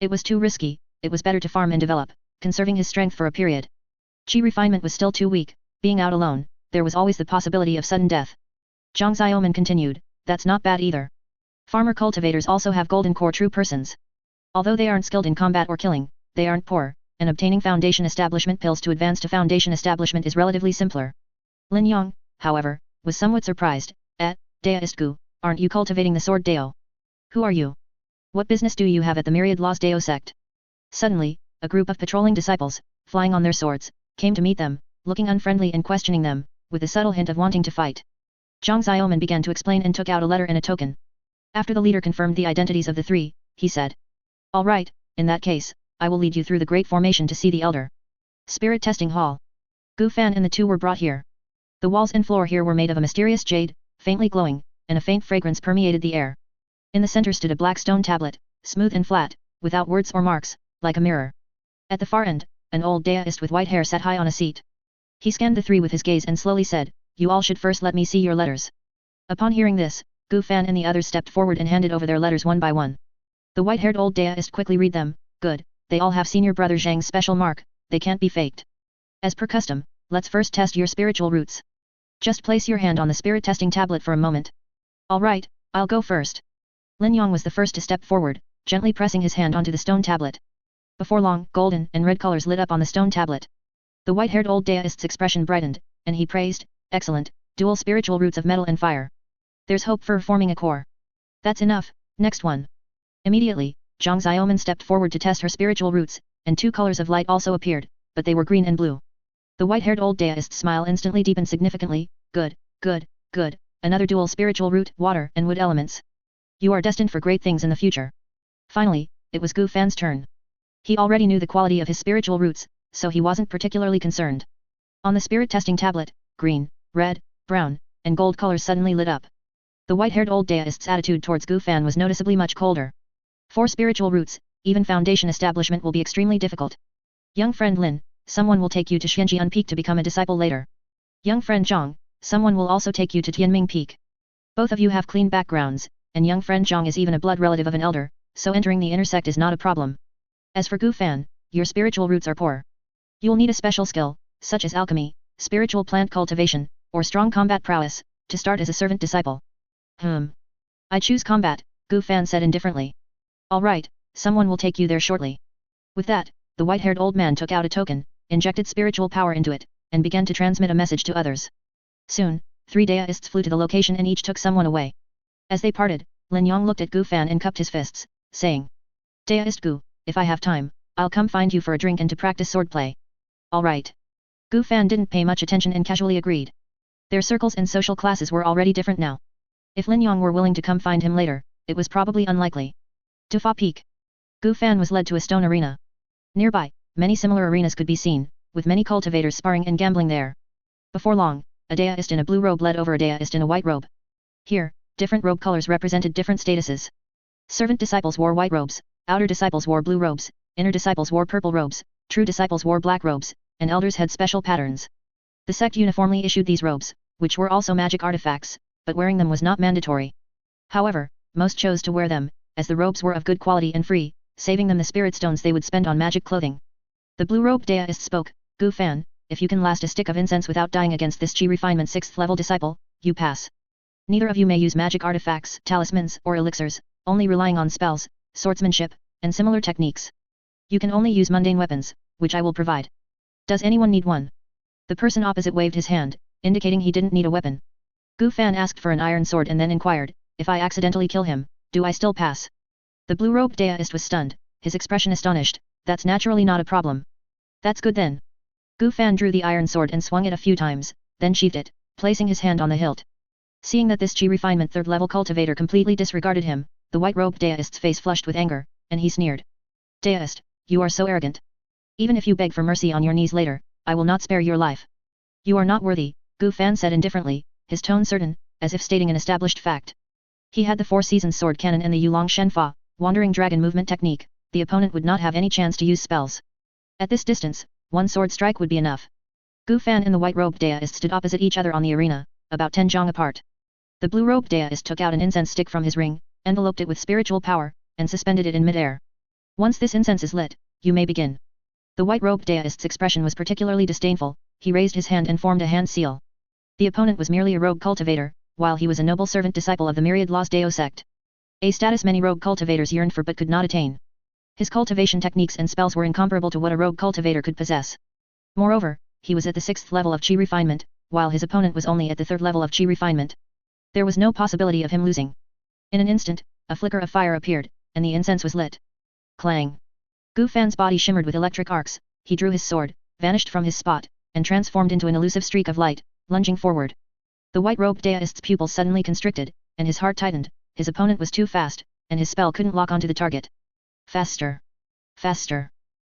It was too risky, it was better to farm and develop, conserving his strength for a period. Chi refinement was still too weak, being out alone, there was always the possibility of sudden death." Zhang Xiaoman continued, "That's not bad either. Farmer cultivators also have golden core true persons. Although they aren't skilled in combat or killing, they aren't poor, and obtaining foundation establishment pills to advance to foundation establishment is relatively simpler." Lin Yong, however, was somewhat surprised. Deist Gu, aren't you cultivating the sword Dao? Who are you? What business do you have at the Myriad Laws Dao sect?" Suddenly, a group of patrolling disciples, flying on their swords, came to meet them, looking unfriendly and questioning them, with a subtle hint of wanting to fight. Zhang Xiaoman began to explain and took out a letter and a token. After the leader confirmed the identities of the 3, he said, "All right, in that case, I will lead you through the Great Formation to see the Elder Spirit Testing Hall." Gu Fan and the 2 were brought here. The walls and floor here were made of a mysterious jade, faintly glowing, and a faint fragrance permeated the air. In the center stood a black stone tablet, smooth and flat, without words or marks, like a mirror. At the far end, an old Daoist with white hair sat high on a seat. He scanned the 3 with his gaze and slowly said, "You all should first let me see your letters." Upon hearing this, Gu Fan and the others stepped forward and handed over their letters one by one. The white-haired old Daoist quickly read them. "Good, they all have Senior Brother Zhang's special mark, they can't be faked. As per custom, let's first test your spiritual roots. Just place your hand on the spirit testing tablet for a moment." "All right, I'll go first." Lin Yong was the first to step forward, gently pressing his hand onto the stone tablet. Before long, golden and red colors lit up on the stone tablet. The white-haired old Daoist's expression brightened, and he praised, "Excellent, dual spiritual roots of metal and fire. There's hope for forming a core." "That's enough, next one." Immediately, Zhang Xiaoman stepped forward to test her spiritual roots, and 2 colors of light also appeared, but they were green and blue. The white-haired old deist's smile instantly deepened significantly. Good, good, good, another dual spiritual root, water and wood elements. You are destined for great things in the future. Finally, it was Gu Fan's turn. He already knew the quality of his spiritual roots, so he wasn't particularly concerned. On the spirit testing tablet, green, red, brown, and gold colors suddenly lit up. The white-haired old deist's attitude towards Gu Fan was noticeably much colder. For spiritual roots, even foundation establishment will be extremely difficult. Young friend Lin, someone will take you to Xianjian Peak to become a disciple later. Young friend Zhang, someone will also take you to Tianming Peak. Both of you have clean backgrounds, and young friend Zhang is even a blood relative of an elder, so entering the inner sect is not a problem. As for Gu Fan, your spiritual roots are poor. You'll need a special skill, such as alchemy, spiritual plant cultivation, or strong combat prowess, to start as a servant disciple. I choose combat, Gu Fan said indifferently. Alright, someone will take you there shortly. With that, the white-haired old man took out a token, injected spiritual power into it, and began to transmit a message to others. Soon, 3 deists flew to the location and each took someone away. As they parted, Lin Yong looked at Gu Fan and cupped his fists, saying, Deist Gu, if I have time, I'll come find you for a drink and to practice swordplay. Alright. Gu Fan didn't pay much attention and casually agreed. Their circles and social classes were already different now. If Lin Yong were willing to come find him later, it was probably unlikely. To Fa Peak. Gu Fan was led to a stone arena. Nearby, many similar arenas could be seen, with many cultivators sparring and gambling there. Before long, a deist in a blue robe led over a deist in a white robe. Here, different robe colors represented different statuses. Servant disciples wore white robes, outer disciples wore blue robes, inner disciples wore purple robes, true disciples wore black robes, and elders had special patterns. The sect uniformly issued these robes, which were also magic artifacts, but wearing them was not mandatory. However, most chose to wear them, as the robes were of good quality and free, saving them the spirit stones they would spend on magic clothing. The blue-robed deist spoke, Gu Fan, if you can last a stick of incense without dying against this Qi refinement 6th level disciple, you pass. Neither of you may use magic artifacts, talismans, or elixirs, only relying on spells, swordsmanship, and similar techniques. You can only use mundane weapons, which I will provide. Does anyone need one? The person opposite waved his hand, indicating he didn't need a weapon. Gu Fan asked for an iron sword and then inquired, if I accidentally kill him, do I still pass? The blue-robed deist was stunned, his expression astonished. That's naturally not a problem. That's good then. Gu Fan drew the iron sword and swung it a few times, then sheathed it, placing his hand on the hilt. Seeing that this Qi refinement 3rd level cultivator completely disregarded him, the white-robed deist's face flushed with anger, and he sneered. Deist, you are so arrogant. Even if you beg for mercy on your knees later, I will not spare your life. You are not worthy, Gu Fan said indifferently, his tone certain, as if stating an established fact. He had the 4 seasons sword cannon and the Yulong Shenfa, wandering dragon movement technique, the opponent would not have any chance to use spells. At this distance, 1 sword strike would be enough. Gu Fan and the white-robed deist stood opposite each other on the arena, about 10 zhang apart. The blue-robed deist took out an incense stick from his ring, enveloped it with spiritual power, and suspended it in mid-air. Once this incense is lit, you may begin. The white-robed deist's expression was particularly disdainful, he raised his hand and formed a hand seal. The opponent was merely a rogue cultivator, while he was a noble servant disciple of the myriad Laws Dao sect. A status many rogue cultivators yearned for but could not attain. His cultivation techniques and spells were incomparable to what a rogue cultivator could possess. Moreover, he was at the 6th level of Qi refinement, while his opponent was only at the 3rd level of Qi refinement. There was no possibility of him losing. In an instant, a flicker of fire appeared, and the incense was lit. Clang! Gu Fan's body shimmered with electric arcs, he drew his sword, vanished from his spot, and transformed into an elusive streak of light, lunging forward. The white-robed deist's pupils suddenly constricted, and his heart tightened, his opponent was too fast, and his spell couldn't lock onto the target. Faster! Faster!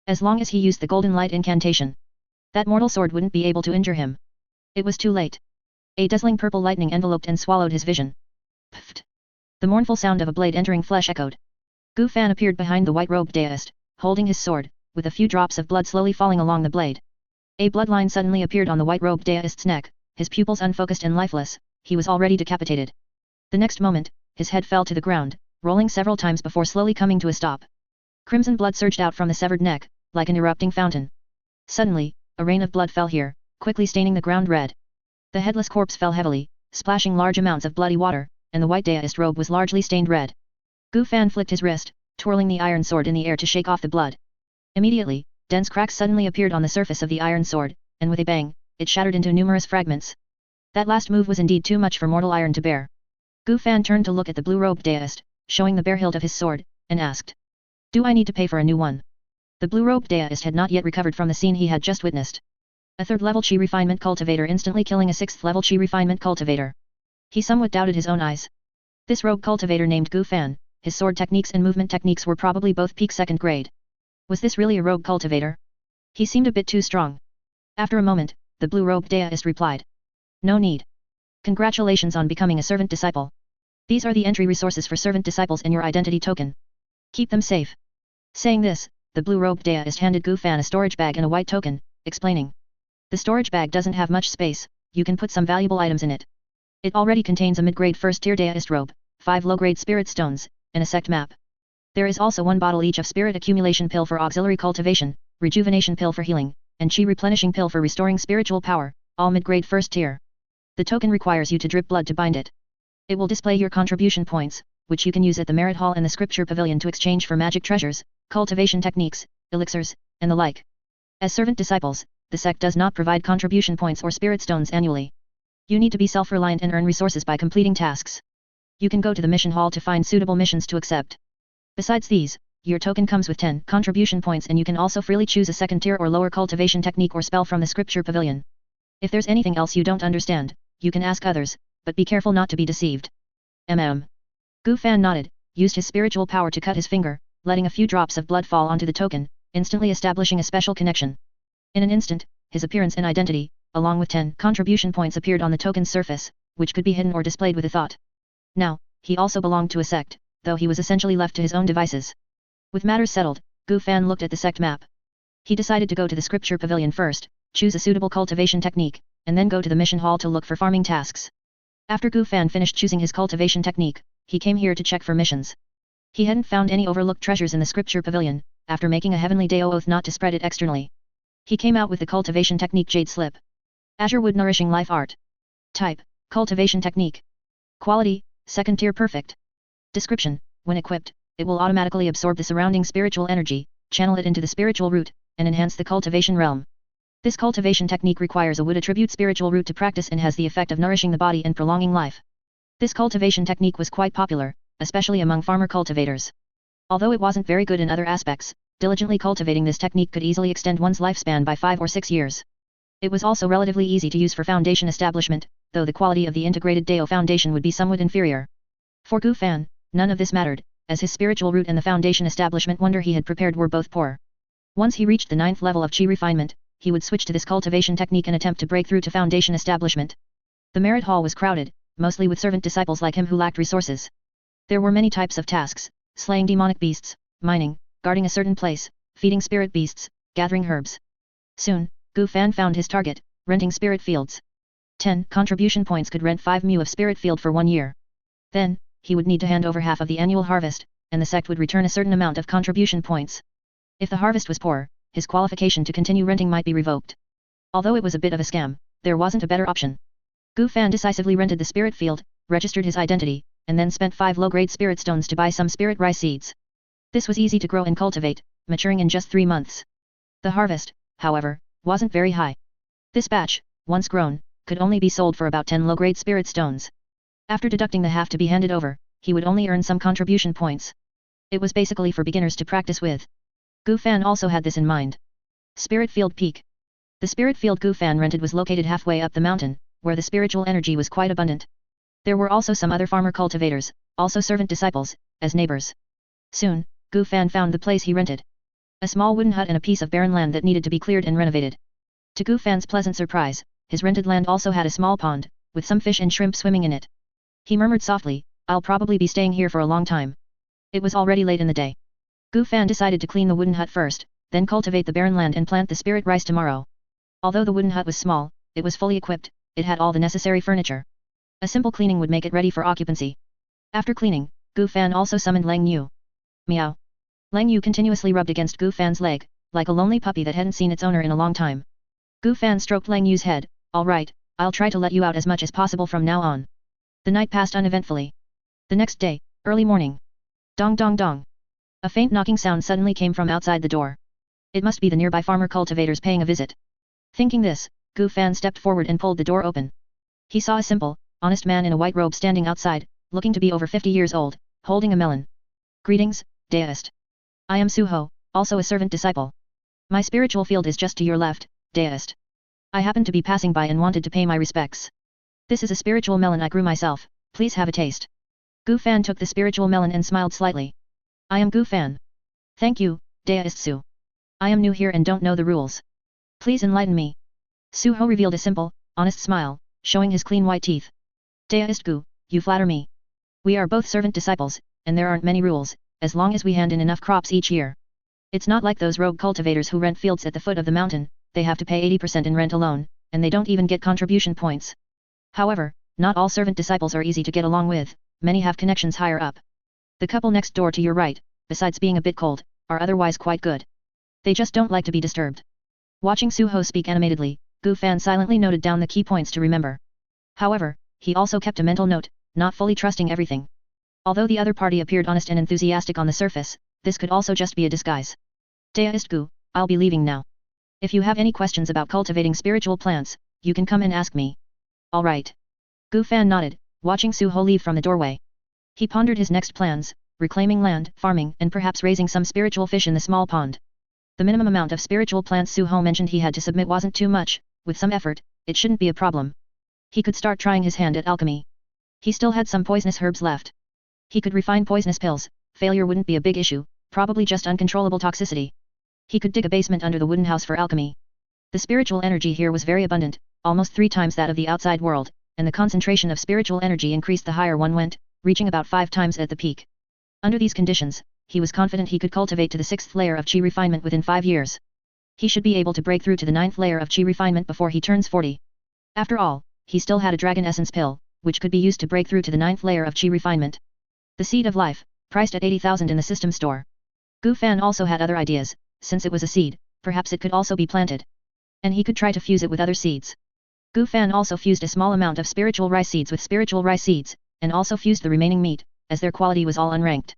As long as he used the golden light incantation, that mortal sword wouldn't be able to injure him. It was too late. A dazzling purple lightning enveloped and swallowed his vision. Pfft! The mournful sound of a blade entering flesh echoed. Gu Fan appeared behind the white-robed deist, holding his sword, with a few drops of blood slowly falling along the blade. A bloodline suddenly appeared on the white-robed deist's neck, his pupils unfocused and lifeless, he was already decapitated. The next moment, his head fell to the ground, rolling several times before slowly coming to a stop. Crimson blood surged out from the severed neck, like an erupting fountain. Suddenly, a rain of blood fell here, quickly staining the ground red. The headless corpse fell heavily, splashing large amounts of bloody water, and the white deist robe was largely stained red. Gu Fan flicked his wrist, twirling the iron sword in the air to shake off the blood. Immediately, dense cracks suddenly appeared on the surface of the iron sword, and with a bang, it shattered into numerous fragments. That last move was indeed too much for mortal iron to bear. Gu Fan turned to look at the blue-robed deist, showing the bare hilt of his sword, and asked. Do I need to pay for a new one? The blue-robed deist had not yet recovered from the scene he had just witnessed. A third-level chi refinement cultivator instantly killing a sixth-level chi refinement cultivator. He somewhat doubted his own eyes. This rogue cultivator named Gu Fan, his sword techniques and movement techniques were probably both peak second grade. Was this really a rogue cultivator? He seemed a bit too strong. After a moment, the blue-robed deist replied. No need. Congratulations on becoming a servant disciple. These are the entry resources for servant disciples and your identity token. Keep them safe. Saying this, the blue-robed deist handed Gu Fan a storage bag and a white token, explaining. The storage bag doesn't have much space, you can put some valuable items in it. It already contains a mid-grade first-tier deist robe, 5 low-grade spirit stones, and a sect map. There is also 1 bottle each of spirit accumulation pill for auxiliary cultivation, rejuvenation pill for healing, and chi replenishing pill for restoring spiritual power, all mid-grade first tier. The token requires you to drip blood to bind it. It will display your contribution points, which you can use at the Merit Hall and the Scripture Pavilion to exchange for magic treasures, cultivation techniques, elixirs, and the like. As servant disciples, the sect does not provide contribution points or spirit stones annually. You need to be self-reliant and earn resources by completing tasks. You can go to the mission hall to find suitable missions to accept. Besides these, your token comes with 10 contribution points and you can also freely choose a second tier or lower cultivation technique or spell from the Scripture Pavilion. If there's anything else you don't understand, you can ask others, but be careful not to be deceived. Gu Fan nodded, used his spiritual power to cut his finger, letting a few drops of blood fall onto the token, instantly establishing a special connection. In an instant, his appearance and identity, along with 10 contribution points appeared on the token's surface, which could be hidden or displayed with a thought. Now, he also belonged to a sect, though he was essentially left to his own devices. With matters settled, Gu Fan looked at the sect map. He decided to go to the Scripture Pavilion first, choose a suitable cultivation technique, and then go to the mission hall to look for farming tasks. After Gu Fan finished choosing his cultivation technique, he came here to check for missions. He hadn't found any overlooked treasures in the Scripture Pavilion, after making a heavenly Deo oath not to spread it externally. He came out with the cultivation technique Jade Slip. Azure Wood Nourishing Life Art. Type, Cultivation Technique. Quality, second tier perfect. Description, when equipped, it will automatically absorb the surrounding spiritual energy, channel it into the spiritual root, and enhance the cultivation realm. This cultivation technique requires a wood attribute spiritual root to practice and has the effect of nourishing the body and prolonging life. This cultivation technique was quite popular, especially among farmer cultivators. Although it wasn't very good in other aspects, diligently cultivating this technique could easily extend one's lifespan by 5 or 6 years. It was also relatively easy to use for foundation establishment, though the quality of the integrated Deo foundation would be somewhat inferior. For Gu Fan, none of this mattered, as his spiritual root and the foundation establishment wonder he had prepared were both poor. Once he reached the 9th level of chi refinement, he would switch to this cultivation technique and attempt to break through to foundation establishment. The Merit Hall was crowded, mostly with servant disciples like him who lacked resources. There were many types of tasks, slaying demonic beasts, mining, guarding a certain place, feeding spirit beasts, gathering herbs. Soon, Gu Fan found his target, renting spirit fields. 10 contribution points could rent 5 mu of spirit field for 1 year. Then, he would need to hand over half of the annual harvest, and the sect would return a certain amount of contribution points. If the harvest was poor, his qualification to continue renting might be revoked. Although it was a bit of a scam, there wasn't a better option. Gu Fan decisively rented the spirit field, registered his identity, and then spent 5 low-grade spirit stones to buy some spirit rice seeds. This was easy to grow and cultivate, maturing in just 3 months. The harvest, however, wasn't very high. This batch, once grown, could only be sold for about 10 low-grade spirit stones. After deducting the half to be handed over, he would only earn some contribution points. It was basically for beginners to practice with. Gu Fan also had this in mind. Spirit Field Peak. The spirit field Gu Fan rented was located halfway up the mountain, where the spiritual energy was quite abundant. There were also some other farmer cultivators, also servant disciples, as neighbors. Soon, Gu Fan found the place he rented. A small wooden hut and a piece of barren land that needed to be cleared and renovated. To Gu Fan's pleasant surprise, his rented land also had a small pond, with some fish and shrimp swimming in it. He murmured softly, "I'll probably be staying here for a long time." It was already late in the day. Gu Fan decided to clean the wooden hut first, then cultivate the barren land and plant the spirit rice tomorrow. Although the wooden hut was small, it was fully equipped, it had all the necessary furniture. A simple cleaning would make it ready for occupancy. After cleaning, Gu Fan also summoned Lang Yu. Meow. Lang Yu continuously rubbed against Gu Fan's leg, like a lonely puppy that hadn't seen its owner in a long time. Gu Fan stroked Lang Yu's head. "All right, I'll try to let you out as much as possible from now on." The night passed uneventfully. The next day, early morning. Dong dong dong. A faint knocking sound suddenly came from outside the door. It must be the nearby farmer cultivators paying a visit. Thinking this, Gu Fan stepped forward and pulled the door open. He saw a simple, honest man in a white robe standing outside, looking to be over 50 years old, holding a melon. "Greetings, Deist. I am Suho, also a servant disciple. My spiritual field is just to your left, Deist. I happened to be passing by and wanted to pay my respects. This is a spiritual melon I grew myself, please have a taste. Gu Fan took the spiritual melon and smiled slightly. I am Gu Fan. Thank you, Deist Su. I am new here and don't know the rules. Please enlighten me. Suho revealed a simple, honest smile, showing his clean white teeth. Deist Gu, you flatter me. We are both servant disciples, and there aren't many rules, as long as we hand in enough crops each year. It's not like those rogue cultivators who rent fields at the foot of the mountain, they have to pay 80% in rent alone, and they don't even get contribution points. However, not all servant disciples are easy to get along with, many have connections higher up. The couple next door to your right, besides being a bit cold, are otherwise quite good. They just don't like to be disturbed. Watching Suho speak animatedly, Gu Fan silently noted down the key points to remember. However, he also kept a mental note, not fully trusting everything. Although the other party appeared honest and enthusiastic on the surface, this could also just be a disguise. Deist Gu, I'll be leaving now. If you have any questions about cultivating spiritual plants, you can come and ask me. Alright. Gu Fan nodded, watching Suho leave from the doorway. He pondered his next plans, reclaiming land, farming, and perhaps raising some spiritual fish in the small pond. The minimum amount of spiritual plants Suho mentioned he had to submit wasn't too much, with some effort, it shouldn't be a problem. He could start trying his hand at alchemy. He still had some poisonous herbs left. He could refine poisonous pills, failure wouldn't be a big issue, probably just uncontrollable toxicity. He could dig a basement under the wooden house for alchemy. The spiritual energy here was very abundant, almost 3 times that of the outside world, and the concentration of spiritual energy increased the higher one went, reaching about 5 times at the peak. Under these conditions, he was confident he could cultivate to the 6th layer of chi refinement within 5 years. He should be able to break through to the 9th layer of chi refinement before he turns 40. After all, he still had a dragon essence pill, which could be used to break through to the 9th layer of chi refinement. The seed of life, priced at 80,000 in the system store. Gu Fan also had other ideas, since it was a seed, perhaps it could also be planted. And he could try to fuse it with other seeds. Gu Fan also fused a small amount of spiritual rice seeds with spiritual rice seeds, and also fused the remaining meat, as their quality was all unranked.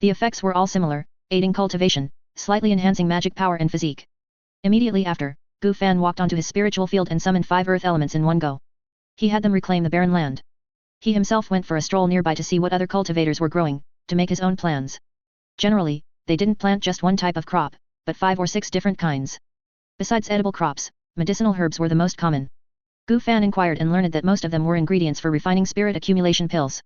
The effects were all similar, aiding cultivation, slightly enhancing magic power and physique. Immediately after, Gu Fan walked onto his spiritual field and summoned 5 earth elements in one go. He had them reclaim the barren land. He himself went for a stroll nearby to see what other cultivators were growing, to make his own plans. Generally, they didn't plant just one type of crop, but 5 or 6 different kinds. Besides edible crops, medicinal herbs were the most common. Gu Fan inquired and learned that most of them were ingredients for refining spirit accumulation pills.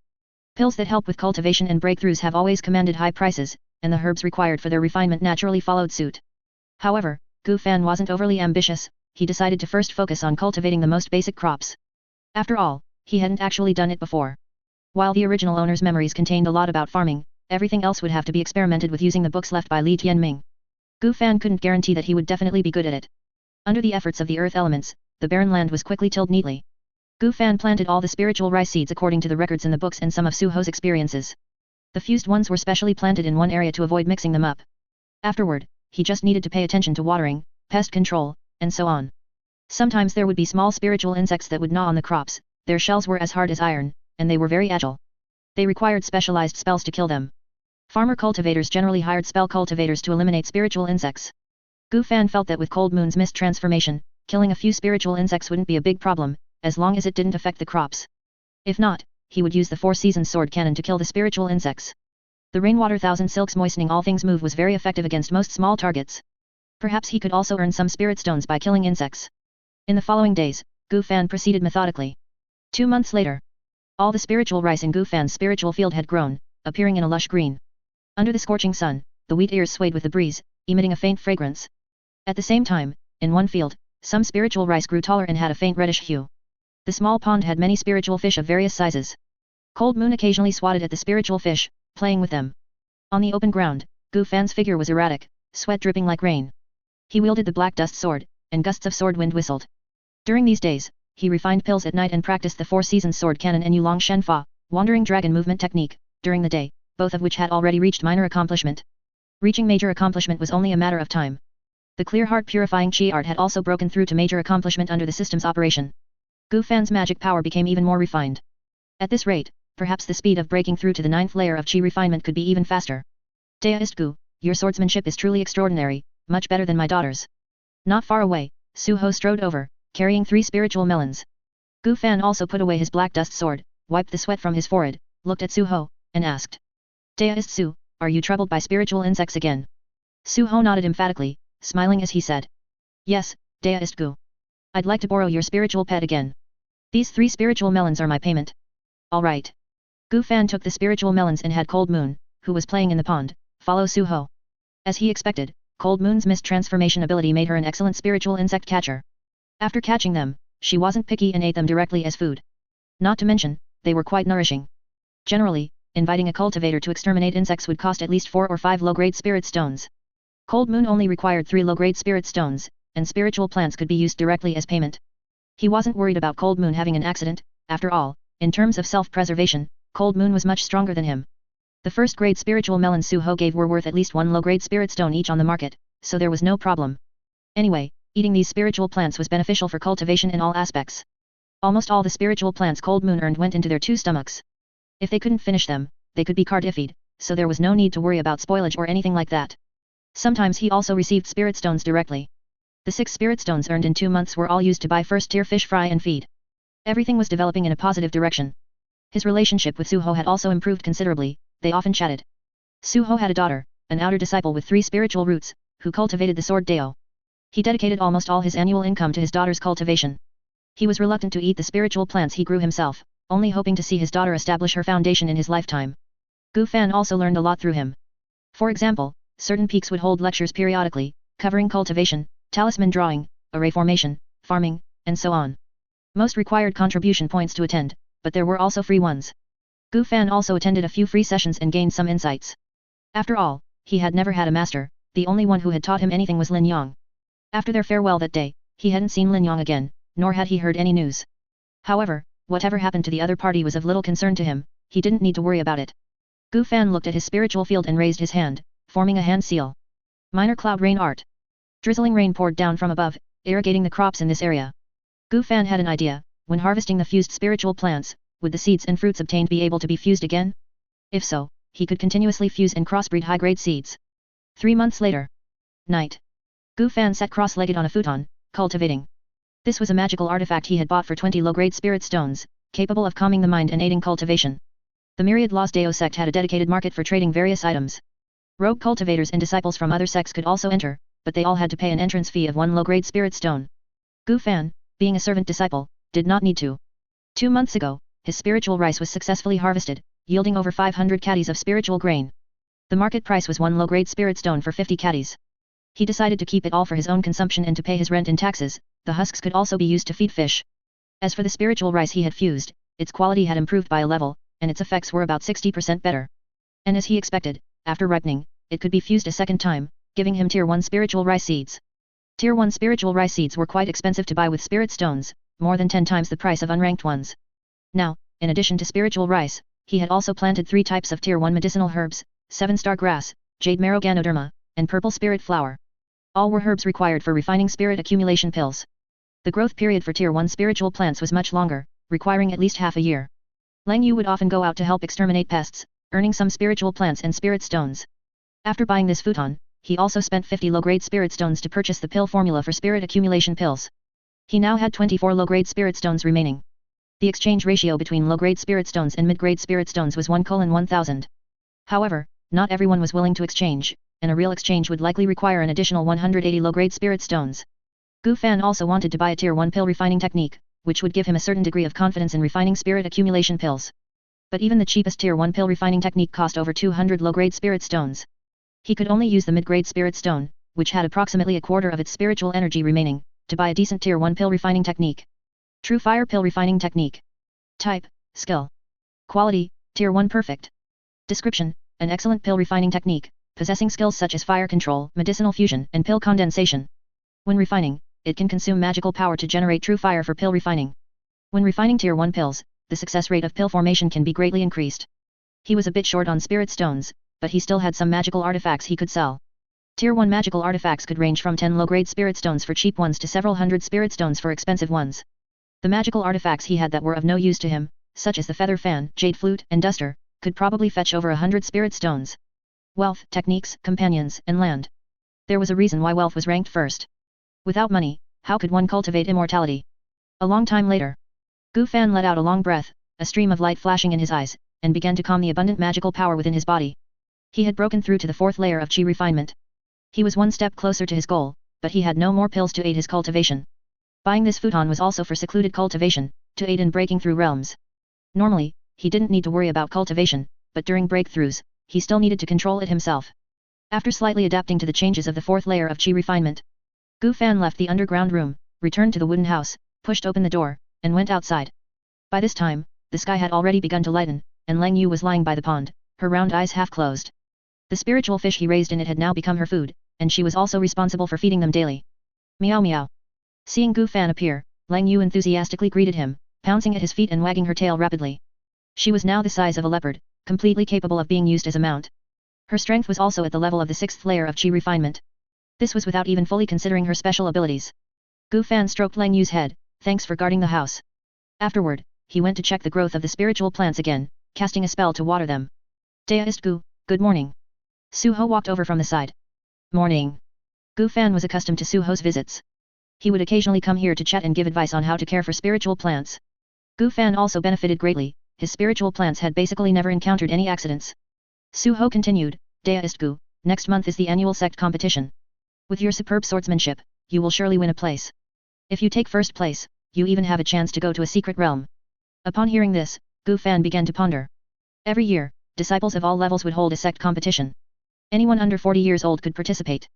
Pills that help with cultivation and breakthroughs have always commanded high prices, and the herbs required for their refinement naturally followed suit. However, Gu Fan wasn't overly ambitious, he decided to first focus on cultivating the most basic crops. After all, he hadn't actually done it before. While the original owner's memories contained a lot about farming, everything else would have to be experimented with using the books left by Li Tianming. Gu Fan couldn't guarantee that he would definitely be good at it. Under the efforts of the earth elements, the barren land was quickly tilled neatly. Gu Fan planted all the spiritual rice seeds according to the records in the books and some of Suho's experiences. The fused ones were specially planted in one area to avoid mixing them up. Afterward, he just needed to pay attention to watering, pest control, and so on. Sometimes there would be small spiritual insects that would gnaw on the crops, their shells were as hard as iron, and they were very agile. They required specialized spells to kill them. Farmer cultivators generally hired spell cultivators to eliminate spiritual insects. Gu Fan felt that with Cold Moon's mist transformation, killing a few spiritual insects wouldn't be a big problem, as long as it didn't affect the crops. If not, he would use the 4 Seasons sword cannon to kill the spiritual insects. The rainwater thousand silks moistening all things move was very effective against most small targets. Perhaps he could also earn some spirit stones by killing insects. In the following days, Gu Fan proceeded methodically. 2 months later, all the spiritual rice in Gu Fan's spiritual field had grown, appearing in a lush green. Under the scorching sun, the wheat ears swayed with the breeze, emitting a faint fragrance. At the same time, in one field, some spiritual rice grew taller and had a faint reddish hue. The small pond had many spiritual fish of various sizes. Cold Moon occasionally swatted at the spiritual fish, playing with them. On the open ground, Gu Fan's figure was erratic, sweat dripping like rain. He wielded the black dust sword, and gusts of sword wind whistled. During these days, he refined pills at night and practiced the 4 Seasons sword cannon and Yulong Shenfa, wandering dragon movement technique, during the day, both of which had already reached minor accomplishment. Reaching major accomplishment was only a matter of time. The clear heart purifying chi art had also broken through to major accomplishment under the system's operation. Gu Fan's magic power became even more refined. At this rate, perhaps the speed of breaking through to the 9th layer of chi refinement could be even faster. Deist Gu, your swordsmanship is truly extraordinary, much better than my daughter's. Not far away, Suho strode over, carrying 3 spiritual melons. Gu Fan also put away his black dust sword, wiped the sweat from his forehead, looked at Suho, and asked. Deist Su, are you troubled by spiritual insects again? Suho nodded emphatically, smiling as he said. Yes, Deist Gu. I'd like to borrow your spiritual pet again. These 3 spiritual melons are my payment. Alright. Gu Fan took the spiritual melons and had Cold Moon, who was playing in the pond, follow Suho. As he expected, Cold Moon's mist transformation ability made her an excellent spiritual insect catcher. After catching them, she wasn't picky and ate them directly as food. Not to mention, they were quite nourishing. Generally, inviting a cultivator to exterminate insects would cost at least 4 or 5 low-grade spirit stones. Cold Moon only required 3 low-grade spirit stones, and spiritual plants could be used directly as payment. He wasn't worried about Cold Moon having an accident. After all, in terms of self-preservation, Cold Moon was much stronger than him. The first-grade spiritual melons Suho gave were worth at least 1 low-grade spirit stone each on the market, so there was no problem. Anyway, eating these spiritual plants was beneficial for cultivation in all aspects. Almost all the spiritual plants Cold Moon earned went into their 2 stomachs. If they couldn't finish them, they could be cardified, so there was no need to worry about spoilage or anything like that. Sometimes he also received spirit stones directly. The 6 spirit stones earned in 2 months were all used to buy first-tier fish fry and feed. Everything was developing in a positive direction. His relationship with Suho had also improved considerably, they often chatted. Suho had a daughter, an outer disciple with 3 spiritual roots, who cultivated the sword Dao. He dedicated almost all his annual income to his daughter's cultivation. He was reluctant to eat the spiritual plants he grew himself, only hoping to see his daughter establish her foundation in his lifetime. Gu Fan also learned a lot through him. For example, certain peaks would hold lectures periodically, covering cultivation, talisman drawing, array formation, farming, and so on. Most required contribution points to attend, but there were also free ones. Gu Fan also attended a few free sessions and gained some insights. After all, he had never had a master, the only one who had taught him anything was Lin Yang. After their farewell that day, he hadn't seen Lin Yang again, nor had he heard any news. However, whatever happened to the other party was of little concern to him, he didn't need to worry about it. Gu Fan looked at his spiritual field and raised his hand, forming a hand seal. Minor cloud rain art. Drizzling rain poured down from above, irrigating the crops in this area. Gu Fan had an idea, when harvesting the fused spiritual plants, would the seeds and fruits obtained be able to be fused again? If so, he could continuously fuse and crossbreed high-grade seeds. 3 months later. Night. Gu Fan sat cross-legged on a futon, cultivating. This was a magical artifact he had bought for 20 low-grade spirit stones, capable of calming the mind and aiding cultivation. The myriad Lost Dao sect had a dedicated market for trading various items. Rogue cultivators and disciples from other sects could also enter, but they all had to pay an entrance fee of 1 low-grade spirit stone. Gu Fan, being a servant disciple, did not need to. 2 months ago, his spiritual rice was successfully harvested, yielding over 500 caddies of spiritual grain. The market price was 1 low-grade spirit stone for 50 caddies. He decided to keep it all for his own consumption and to pay his rent and taxes. The husks could also be used to feed fish. As for the spiritual rice he had fused, its quality had improved by a level, and its effects were about 60% better. And as he expected, after ripening, it could be fused a second time, giving him Tier 1 spiritual rice seeds. Tier 1 spiritual rice seeds were quite expensive to buy with spirit stones, more than 10 times the price of unranked ones. Now, in addition to spiritual rice, he had also planted 3 types of Tier 1 medicinal herbs, 7-star grass, jade marrow ganoderma, and purple spirit flower. All were herbs required for refining spirit accumulation pills. The growth period for Tier 1 spiritual plants was much longer, requiring at least half a year. Lang Yu would often go out to help exterminate pests, earning some spiritual plants and spirit stones. After buying this futon, he also spent 50 low-grade spirit stones to purchase the pill formula for spirit accumulation pills. He now had 24 low-grade spirit stones remaining. The exchange ratio between low-grade spirit stones and mid-grade spirit stones was 1:1000. However, not everyone was willing to exchange, and a real exchange would likely require an additional 180 low-grade spirit stones. Gu Fan also wanted to buy a Tier 1 pill refining technique, which would give him a certain degree of confidence in refining spirit accumulation pills. But even the cheapest Tier 1 pill refining technique cost over 200 low-grade spirit stones. He could only use the mid-grade spirit stone, which had approximately a quarter of its spiritual energy remaining, to buy a decent Tier 1 pill refining technique. True Fire Pill Refining Technique. Type, Skill. Quality, Tier 1 Perfect. Description, an excellent pill refining technique, possessing skills such as fire control, medicinal fusion, and pill condensation. When refining, it can consume magical power to generate true fire for pill refining. When refining Tier 1 pills, the success rate of pill formation can be greatly increased. He was a bit short on spirit stones, but he still had some magical artifacts he could sell. Tier 1 magical artifacts could range from 10 low-grade spirit stones for cheap ones to several hundred spirit stones for expensive ones. The magical artifacts he had that were of no use to him, such as the feather fan, jade flute, and duster, could probably fetch over 100 spirit stones. Wealth, techniques, companions, and land. There was a reason why wealth was ranked first. Without money, how could one cultivate immortality? A long time later. Gu Fan let out a long breath, a stream of light flashing in his eyes, and began to calm the abundant magical power within his body. He had broken through to the 4th layer of Qi refinement. He was one step closer to his goal, but he had no more pills to aid his cultivation. Buying this futon was also for secluded cultivation, to aid in breaking through realms. Normally, he didn't need to worry about cultivation, but during breakthroughs, he still needed to control it himself. After slightly adapting to the changes of the 4th layer of Qi refinement, Gu Fan left the underground room, returned to the wooden house, pushed open the door, and went outside. By this time, the sky had already begun to lighten, and Lang Yu was lying by the pond, her round eyes half closed. The spiritual fish he raised in it had now become her food, and she was also responsible for feeding them daily. Meow meow. Seeing Gu Fan appear, Lang Yu enthusiastically greeted him, pouncing at his feet and wagging her tail rapidly. She was now the size of a leopard, completely capable of being used as a mount. Her strength was also at the level of the 6th layer of Qi refinement. This was without even fully considering her special abilities. Gu Fan stroked Lang Yu's head, thanks for guarding the house. Afterward, he went to check the growth of the spiritual plants again, casting a spell to water them. Deist Gu, good morning. Su Ho walked over from the side. Morning. Gu Fan was accustomed to Su Ho's visits. He would occasionally come here to chat and give advice on how to care for spiritual plants. Gu Fan also benefited greatly, his spiritual plants had basically never encountered any accidents. Su Ho continued, Deist Gu, next month is the annual sect competition. With your superb swordsmanship, you will surely win a place. If you take first place, you even have a chance to go to a secret realm. Upon hearing this, Gu Fan began to ponder. Every year, disciples of all levels would hold a sect competition. Anyone under 40 years old could participate.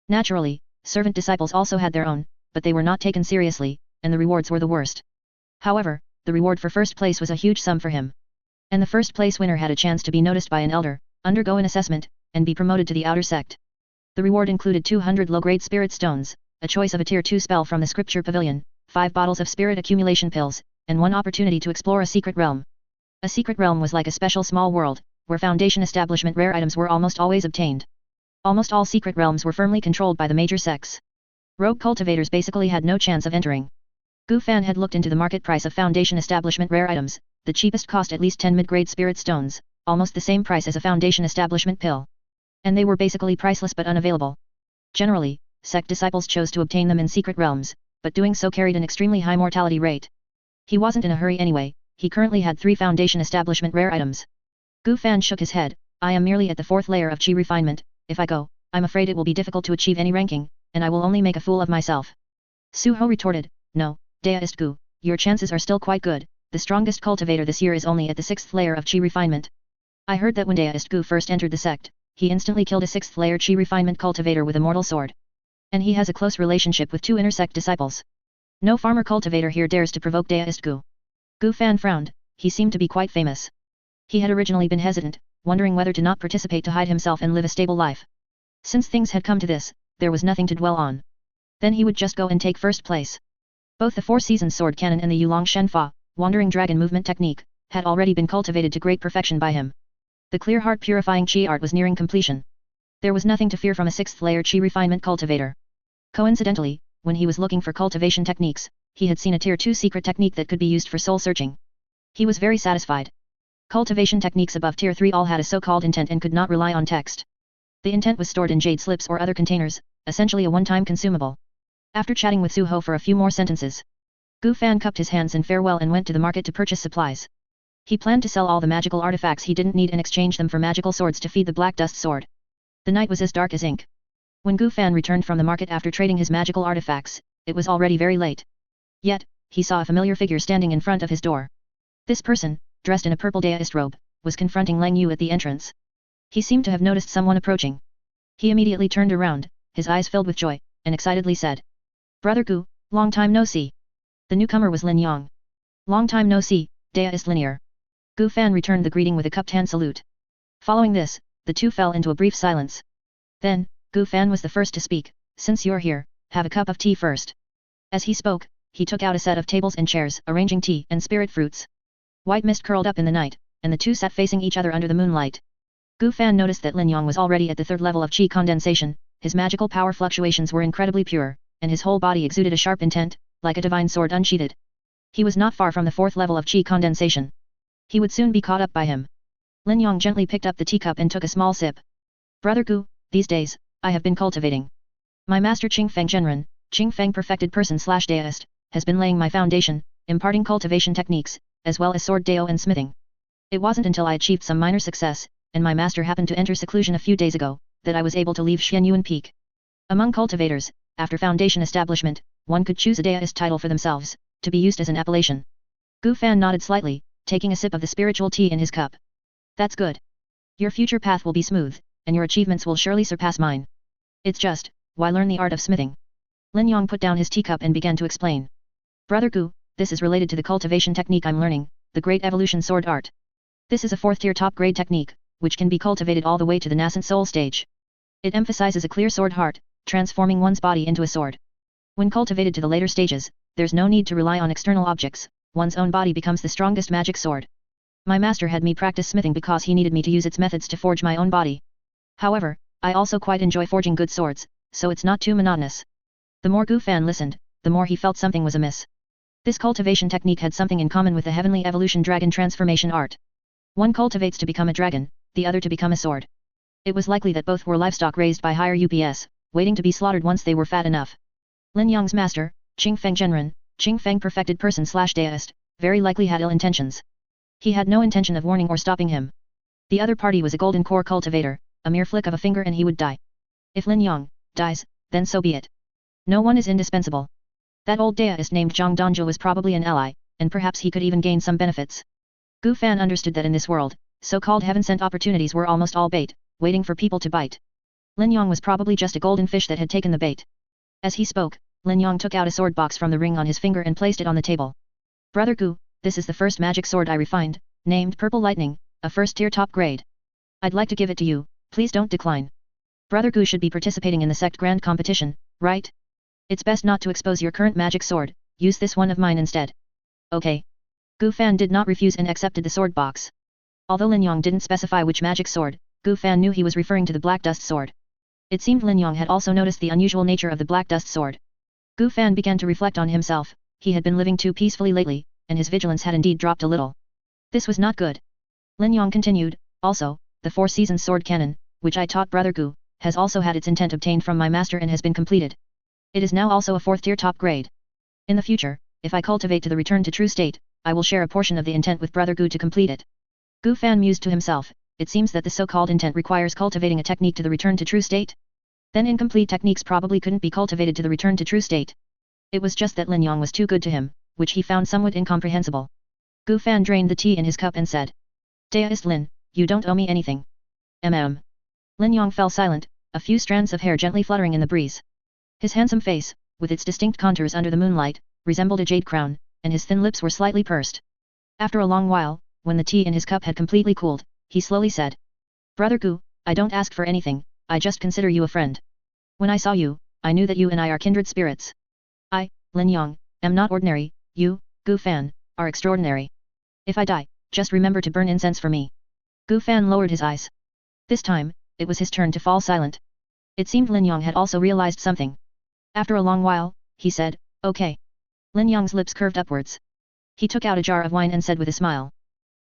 Naturally, servant disciples also had their own, but they were not taken seriously, and the rewards were the worst. However, the reward for first place was a huge sum for him. And the first place winner had a chance to be noticed by an elder, undergo an assessment, and be promoted to the outer sect. The reward included 200 low-grade spirit stones, a choice of a tier 2 spell from the scripture pavilion, 5 bottles of spirit accumulation pills, and 1 opportunity to explore a secret realm. A secret realm was like a special small world, where Foundation establishment rare items were almost always obtained. Almost all secret realms were firmly controlled by the major sects. Rogue cultivators basically had no chance of entering. Gu Fan had looked into the market price of Foundation establishment rare items, the cheapest cost at least 10 mid-grade spirit stones, almost the same price as a Foundation establishment pill. And they were basically priceless but unavailable. Generally, sect disciples chose to obtain them in secret realms, but doing so carried an extremely high mortality rate. He wasn't in a hurry anyway, he currently had 3 Foundation establishment rare items. Gu Fan shook his head, I am merely at the 4th layer of Qi refinement, if I go, I'm afraid it will be difficult to achieve any ranking, and I will only make a fool of myself. Su Ho retorted, no, Deist Gu, your chances are still quite good, the strongest cultivator this year is only at the 6th layer of Qi refinement. I heard that when Deist Gu first entered the sect, he instantly killed a 6th layer Qi refinement cultivator with a mortal sword. And he has a close relationship with 2 inner sect disciples. No farmer cultivator here dares to provoke Deist Gu. Gu Fan frowned, he seemed to be quite famous. He had originally been hesitant, wondering whether to not participate to hide himself and live a stable life. Since things had come to this, there was nothing to dwell on. Then he would just go and take first place. Both the 4-season sword cannon and the Yulong Shenfa, wandering dragon movement technique, had already been cultivated to great perfection by him. The clear heart purifying Qi art was nearing completion. There was nothing to fear from a 6th layer Qi refinement cultivator. Coincidentally, when he was looking for cultivation techniques, he had seen a tier 2 secret technique that could be used for soul searching. He was very satisfied. Cultivation techniques above tier 3 all had a so-called intent and could not rely on text. The intent was stored in jade slips or other containers, essentially a one-time consumable. After chatting with Su Ho for a few more sentences, Gu Fan cupped his hands in farewell and went to the market to purchase supplies. He planned to sell all the magical artifacts he didn't need and exchange them for magical swords to feed the Black Dust Sword. The night was as dark as ink. When Gu Fan returned from the market after trading his magical artifacts, it was already very late. Yet, he saw a familiar figure standing in front of his door. This person, dressed in a purple Deist robe, was confronting Lang Yu at the entrance. He seemed to have noticed someone approaching. He immediately turned around, his eyes filled with joy, and excitedly said, Brother Gu, long time no see. The newcomer was Lin Yang. Long time no see, Deist Linear. Gu Fan returned the greeting with a cupped hand salute. Following this, the two fell into a brief silence. Then, Gu Fan was the first to speak, since you're here, have a cup of tea first. As he spoke, he took out a set of tables and chairs, arranging tea and spirit fruits. White mist curled up in the night, and the two sat facing each other under the moonlight. Gu Fan noticed that Lin Yang was already at the 3rd level of Qi condensation, his magical power fluctuations were incredibly pure, and his whole body exuded a sharp intent, like a divine sword unsheathed. He was not far from the 4th level of Qi condensation. He would soon be caught up by him. Lin Yang gently picked up the teacup and took a small sip. Brother Gu, these days, I have been cultivating. My master Qing Feng Zhenren, Qing Feng perfected person/deist, has been laying my foundation, imparting cultivation techniques, as well as sword dao and smithing. It wasn't until I achieved some minor success, and my master happened to enter seclusion a few days ago, that I was able to leave Xianyuan Peak. Among cultivators, after foundation establishment, one could choose a deist title for themselves, to be used as an appellation. Gu Fan nodded slightly, taking a sip of the spiritual tea in his cup. That's good. Your future path will be smooth, and your achievements will surely surpass mine. It's just, why learn the art of smithing? Lin Yong put down his teacup and began to explain. Brother Gu, this is related to the cultivation technique I'm learning, the Great Evolution Sword Art. This is a 4th tier top grade technique, which can be cultivated all the way to the nascent soul stage. It emphasizes a clear sword heart, transforming one's body into a sword. When cultivated to the later stages, there's no need to rely on external objects, one's own body becomes the strongest magic sword. My master had me practice smithing because he needed me to use its methods to forge my own body. However, I also quite enjoy forging good swords, so it's not too monotonous. The more Gu Fan listened, the more he felt something was amiss. This cultivation technique had something in common with the heavenly evolution dragon transformation art. One cultivates to become a dragon, the other to become a sword. It was likely that both were livestock raised by higher UPS, waiting to be slaughtered once they were fat enough. Lin Yong's master, Qing Feng Genren, Qing Feng perfected person/deist, very likely had ill intentions. He had no intention of warning or stopping him. The other party was a golden core cultivator, a mere flick of a finger and he would die. If Lin Yong dies, then so be it. No one is indispensable. That old deist named Zhang Dongjia was probably an ally, and perhaps he could even gain some benefits. Gu Fan understood that in this world, so-called heaven-sent opportunities were almost all bait, waiting for people to bite. Lin Yong was probably just a golden fish that had taken the bait. As he spoke, Lin Yong took out a sword box from the ring on his finger and placed it on the table. Brother Gu, this is the first magic sword I refined, named Purple Lightning, a 1st tier top grade. I'd like to give it to you, please don't decline. Brother Gu should be participating in the Sect Grand Competition, right? It's best not to expose your current magic sword, use this one of mine instead. Okay. Gu Fan did not refuse and accepted the sword box. Although Lin Yong didn't specify which magic sword, Gu Fan knew he was referring to the Black Dust Sword. It seemed Lin Yong had also noticed the unusual nature of the Black Dust Sword. Gu Fan began to reflect on himself, he had been living too peacefully lately, and his vigilance had indeed dropped a little. This was not good. Lin Yong continued, also, the 4 Seasons Sword Cannon, which I taught Brother Gu, has also had its intent obtained from my master and has been completed. It is now also a 4th tier top grade. In the future, if I cultivate to the return to true state, I will share a portion of the intent with Brother Gu to complete it. Gu Fan mused to himself, it seems that the so-called intent requires cultivating a technique to the return to true state? Then incomplete techniques probably couldn't be cultivated to the return to true state. It was just that Lin Yong was too good to him, which he found somewhat incomprehensible. Gu Fan drained the tea in his cup and said, Deist Lin, you don't owe me anything. Lin Yong fell silent, a few strands of hair gently fluttering in the breeze. His handsome face, with its distinct contours under the moonlight, resembled a jade crown, and his thin lips were slightly pursed. After a long while, when the tea in his cup had completely cooled, he slowly said, Brother Gu, I don't ask for anything, I just consider you a friend. When I saw you, I knew that you and I are kindred spirits. I, Lin Yong, am not ordinary, you, Gu Fan, are extraordinary. If I die, just remember to burn incense for me. Gu Fan lowered his eyes. This time, it was his turn to fall silent. It seemed Lin Yong had also realized something. After a long while, he said, okay. Lin Yong's lips curved upwards. He took out a jar of wine and said with a smile.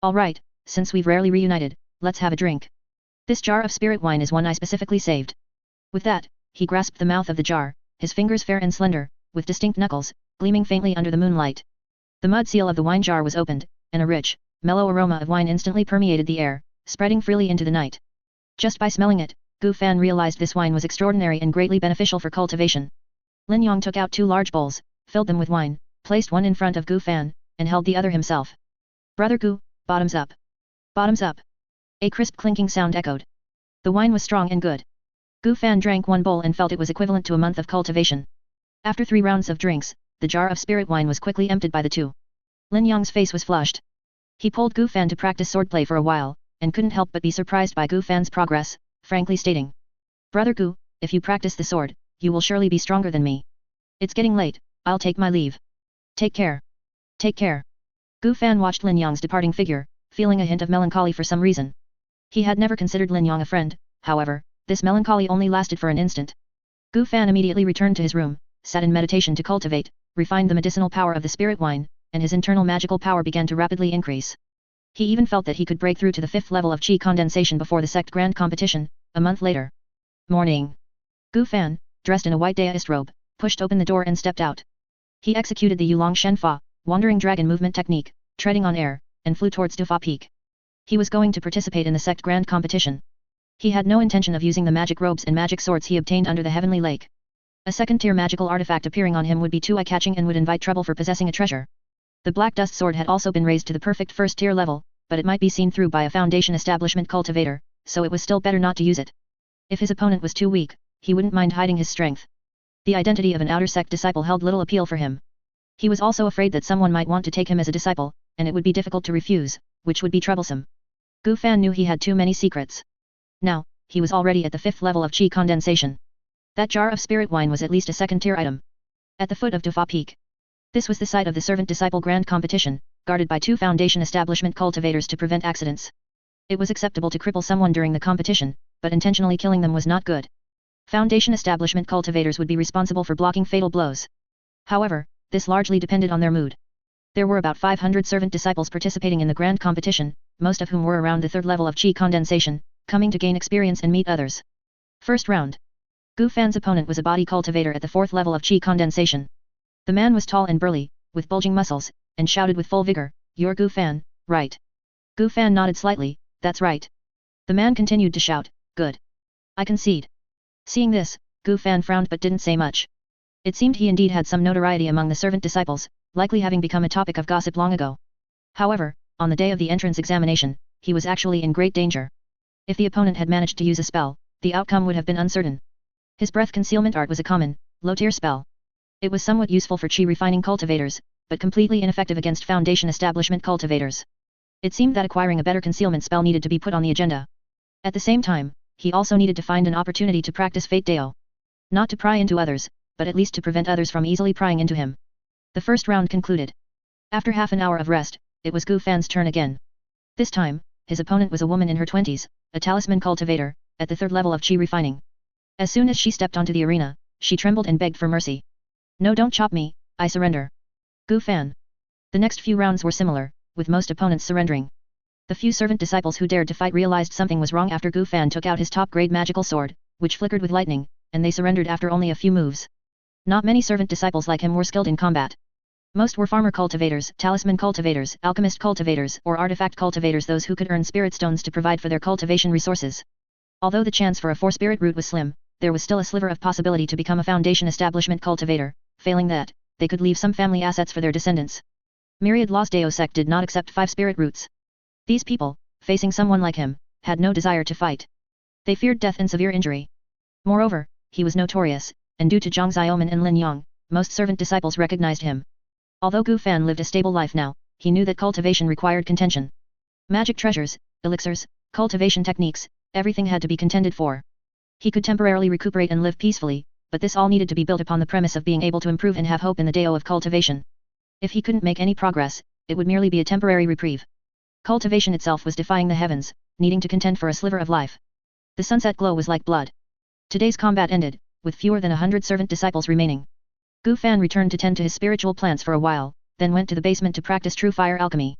All right, since we've rarely reunited, let's have a drink. This jar of spirit wine is one I specifically saved. With that, he grasped the mouth of the jar, his fingers fair and slender, with distinct knuckles, gleaming faintly under the moonlight. The mud seal of the wine jar was opened, and a rich, mellow aroma of wine instantly permeated the air, spreading freely into the night. Just by smelling it, Gu Fan realized this wine was extraordinary and greatly beneficial for cultivation. Lin Yong took out 2 large bowls, filled them with wine, placed one in front of Gu Fan, and held the other himself. Brother Gu, bottoms up. Bottoms up. A crisp clinking sound echoed. The wine was strong and good. Gu Fan drank 1 bowl and felt it was equivalent to a month of cultivation. After 3 rounds of drinks, the jar of spirit wine was quickly emptied by the two. Lin Yong's face was flushed. He pulled Gu Fan to practice swordplay for a while, and couldn't help but be surprised by Gu Fan's progress, frankly stating. Brother Gu, if you practice the sword, you will surely be stronger than me. It's getting late, I'll take my leave. Take care. Take care. Gu Fan watched Lin Yong's departing figure, feeling a hint of melancholy for some reason. He had never considered Lin Yong a friend, however, this melancholy only lasted for an instant. Gu Fan immediately returned to his room, sat in meditation to cultivate, refined the medicinal power of the spirit wine, and his internal magical power began to rapidly increase. He even felt that he could break through to the 5th level of qi condensation before the Sect Grand Competition, a month later. Morning. Gu Fan, dressed in a white deist robe, pushed open the door and stepped out. He executed the Yulong Shenfa, Wandering Dragon movement technique, treading on air, and flew towards Dufa Peak. He was going to participate in the Sect Grand Competition. He had no intention of using the magic robes and magic swords he obtained under the Heavenly Lake. A second-tier magical artifact appearing on him would be too eye-catching and would invite trouble for possessing a treasure. The Black Dust Sword had also been raised to the perfect first-tier level, but it might be seen through by a Foundation Establishment cultivator, so it was still better not to use it. If his opponent was too weak, he wouldn't mind hiding his strength. The identity of an outer sect disciple held little appeal for him. He was also afraid that someone might want to take him as a disciple, and it would be difficult to refuse, which would be troublesome. Gu Fan knew he had too many secrets. Now, he was already at the 5th level of Qi condensation. That jar of spirit wine was at least a second-tier item. At the foot of Dafa Peak. This was the site of the Servant-Disciple Grand Competition, guarded by 2 Foundation Establishment cultivators to prevent accidents. It was acceptable to cripple someone during the competition, but intentionally killing them was not good. Foundation Establishment cultivators would be responsible for blocking fatal blows. However, this largely depended on their mood. There were about 500 servant disciples participating in the grand competition, most of whom were around the 3rd level of Qi condensation, coming to gain experience and meet others. First round. Gu Fan's opponent was a body cultivator at the 4th level of Qi condensation. The man was tall and burly, with bulging muscles, and shouted with full vigor, "You're Gu Fan, right?" Gu Fan nodded slightly, "That's right." The man continued to shout, "Good. I concede." Seeing this, Gu Fan frowned but didn't say much. It seemed he indeed had some notoriety among the servant disciples, likely having become a topic of gossip long ago. However, on the day of the entrance examination, he was actually in great danger. If the opponent had managed to use a spell, the outcome would have been uncertain. His breath concealment art was a common, low-tier spell. It was somewhat useful for Qi refining cultivators, but completely ineffective against Foundation Establishment cultivators. It seemed that acquiring a better concealment spell needed to be put on the agenda. At the same time, he also needed to find an opportunity to practice Fate Deo. Not to pry into others, but at least to prevent others from easily prying into him. The first round concluded. After half an hour of rest, it was Gu Fan's turn again. This time, his opponent was a woman in her 20s, a talisman cultivator, at the 3rd level of Qi refining. As soon as she stepped onto the arena, she trembled and begged for mercy. "No, don't chop me, I surrender. Gu Fan." The next few rounds were similar, with most opponents surrendering. The few servant disciples who dared to fight realized something was wrong after Gu Fan took out his top-grade magical sword, which flickered with lightning, and they surrendered after only a few moves. Not many servant disciples like him were skilled in combat. Most were farmer cultivators, talisman cultivators, alchemist cultivators, or artifact cultivators, those who could earn spirit stones to provide for their cultivation resources. Although the chance for a 4-spirit route was slim, there was still a sliver of possibility to become a Foundation Establishment cultivator. Failing that, they could leave some family assets for their descendants. Myriad Los Deo Sect did not accept 5-spirit routes. These people, facing someone like him, had no desire to fight. They feared death and severe injury. Moreover, he was notorious, and due to Zhang Xiaoman and Lin Yang, most servant disciples recognized him. Although Gu Fan lived a stable life now, he knew that cultivation required contention. Magic treasures, elixirs, cultivation techniques, everything had to be contended for. He could temporarily recuperate and live peacefully, but this all needed to be built upon the premise of being able to improve and have hope in the Deo of cultivation. If he couldn't make any progress, it would merely be a temporary reprieve. Cultivation itself was defying the heavens, needing to contend for a sliver of life. The sunset glow was like blood. Today's combat ended, with fewer than 100 servant disciples remaining. Gu Fan returned to tend to his spiritual plants for a while, then went to the basement to practice true fire alchemy.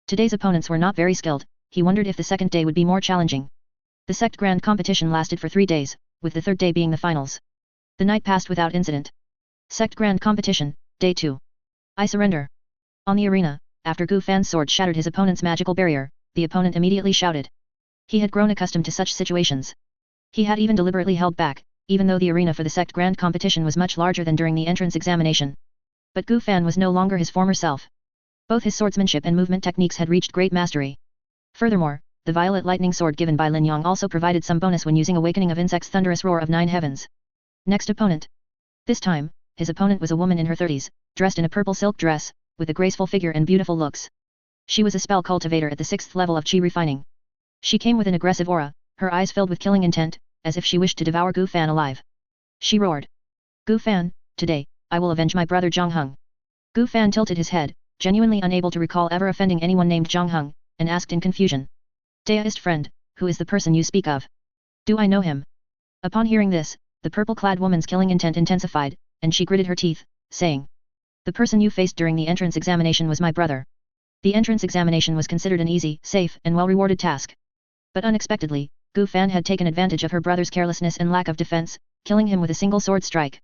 Today's opponents were not very skilled. He wondered if the second day would be more challenging. The Sect Grand Competition lasted for 3 days, with the 3rd day being the finals. The night passed without incident. Sect Grand Competition, Day 2. I surrender. On the arena, after Gu Fan's sword shattered his opponent's magical barrier, the opponent immediately shouted. He had grown accustomed to such situations. He had even deliberately held back, even though the arena for the Sect Grand Competition was much larger than during the entrance examination. But Gu Fan was no longer his former self. Both his swordsmanship and movement techniques had reached great mastery. Furthermore, the violet lightning sword given by Lin Yang also provided some bonus when using Awakening of Insects' thunderous roar of 9 heavens. Next opponent. This time, his opponent was a woman in her 30s, dressed in a purple silk dress, with a graceful figure and beautiful looks. She was a spell cultivator at the 6th level of Qi refining. She came with an aggressive aura, her eyes filled with killing intent, as if she wished to devour Gu Fan alive. She roared. "Gu Fan, today, I will avenge my brother Zhang Heng." Gu Fan tilted his head, genuinely unable to recall ever offending anyone named Zhang Heng, and asked in confusion. "Deist friend, who is the person you speak of? Do I know him?" Upon hearing this, the purple-clad woman's killing intent intensified, and she gritted her teeth, saying, "The person you faced during the entrance examination was my brother." The entrance examination was considered an easy, safe, and well-rewarded task. But unexpectedly, Gu Fan had taken advantage of her brother's carelessness and lack of defense, killing him with a single sword strike.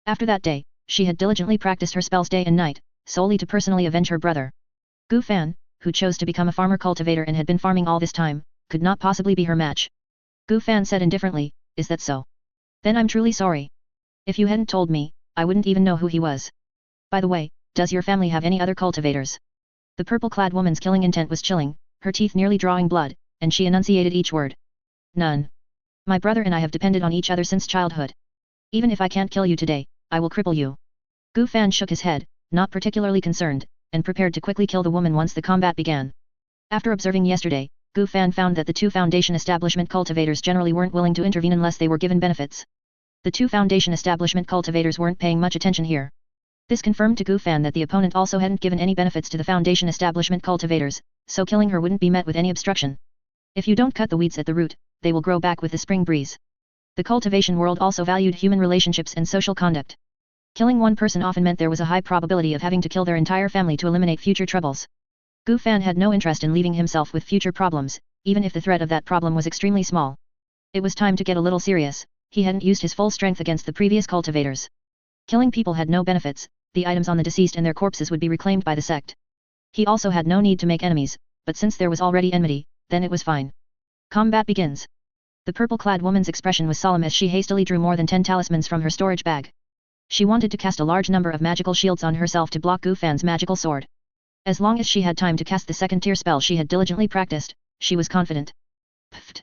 After that day, she had diligently practiced her spells day and night, solely to personally avenge her brother. Gu Fan, who chose to become a farmer cultivator and had been farming all this time, could not possibly be her match. Gu Fan said indifferently, is that so? Then I'm truly sorry. If you hadn't told me, I wouldn't even know who he was. By the way, does your family have any other cultivators? The purple-clad woman's killing intent was chilling, her teeth nearly drawing blood, and she enunciated each word. None. My brother and I have depended on each other since childhood. Even if I can't kill you today, I will cripple you. Gu Fan shook his head, not particularly concerned, and prepared to quickly kill the woman once the combat began. After observing yesterday, Gu Fan found that the two Foundation establishment cultivators generally weren't willing to intervene unless they were given benefits. The two Foundation establishment cultivators weren't paying much attention here. This confirmed to Gu Fan that the opponent also hadn't given any benefits to the Foundation establishment cultivators, so killing her wouldn't be met with any obstruction. If you don't cut the weeds at the root, they will grow back with the spring breeze. The cultivation world also valued human relationships and social conduct. Killing one person often meant there was a high probability of having to kill their entire family to eliminate future troubles. Gu Fan had no interest in leaving himself with future problems, even if the threat of that problem was extremely small. It was time to get a little serious. He hadn't used his full strength against the previous cultivators. Killing people had no benefits, the items on the deceased and their corpses would be reclaimed by the sect. He also had no need to make enemies, but since there was already enmity, then it was fine. Combat begins. The purple-clad woman's expression was solemn as she hastily drew more than 10 talismans from her storage bag. She wanted to cast a large number of magical shields on herself to block Gu Fan's magical sword. As long as she had time to cast the second-tier spell she had diligently practiced, she was confident. Pfft!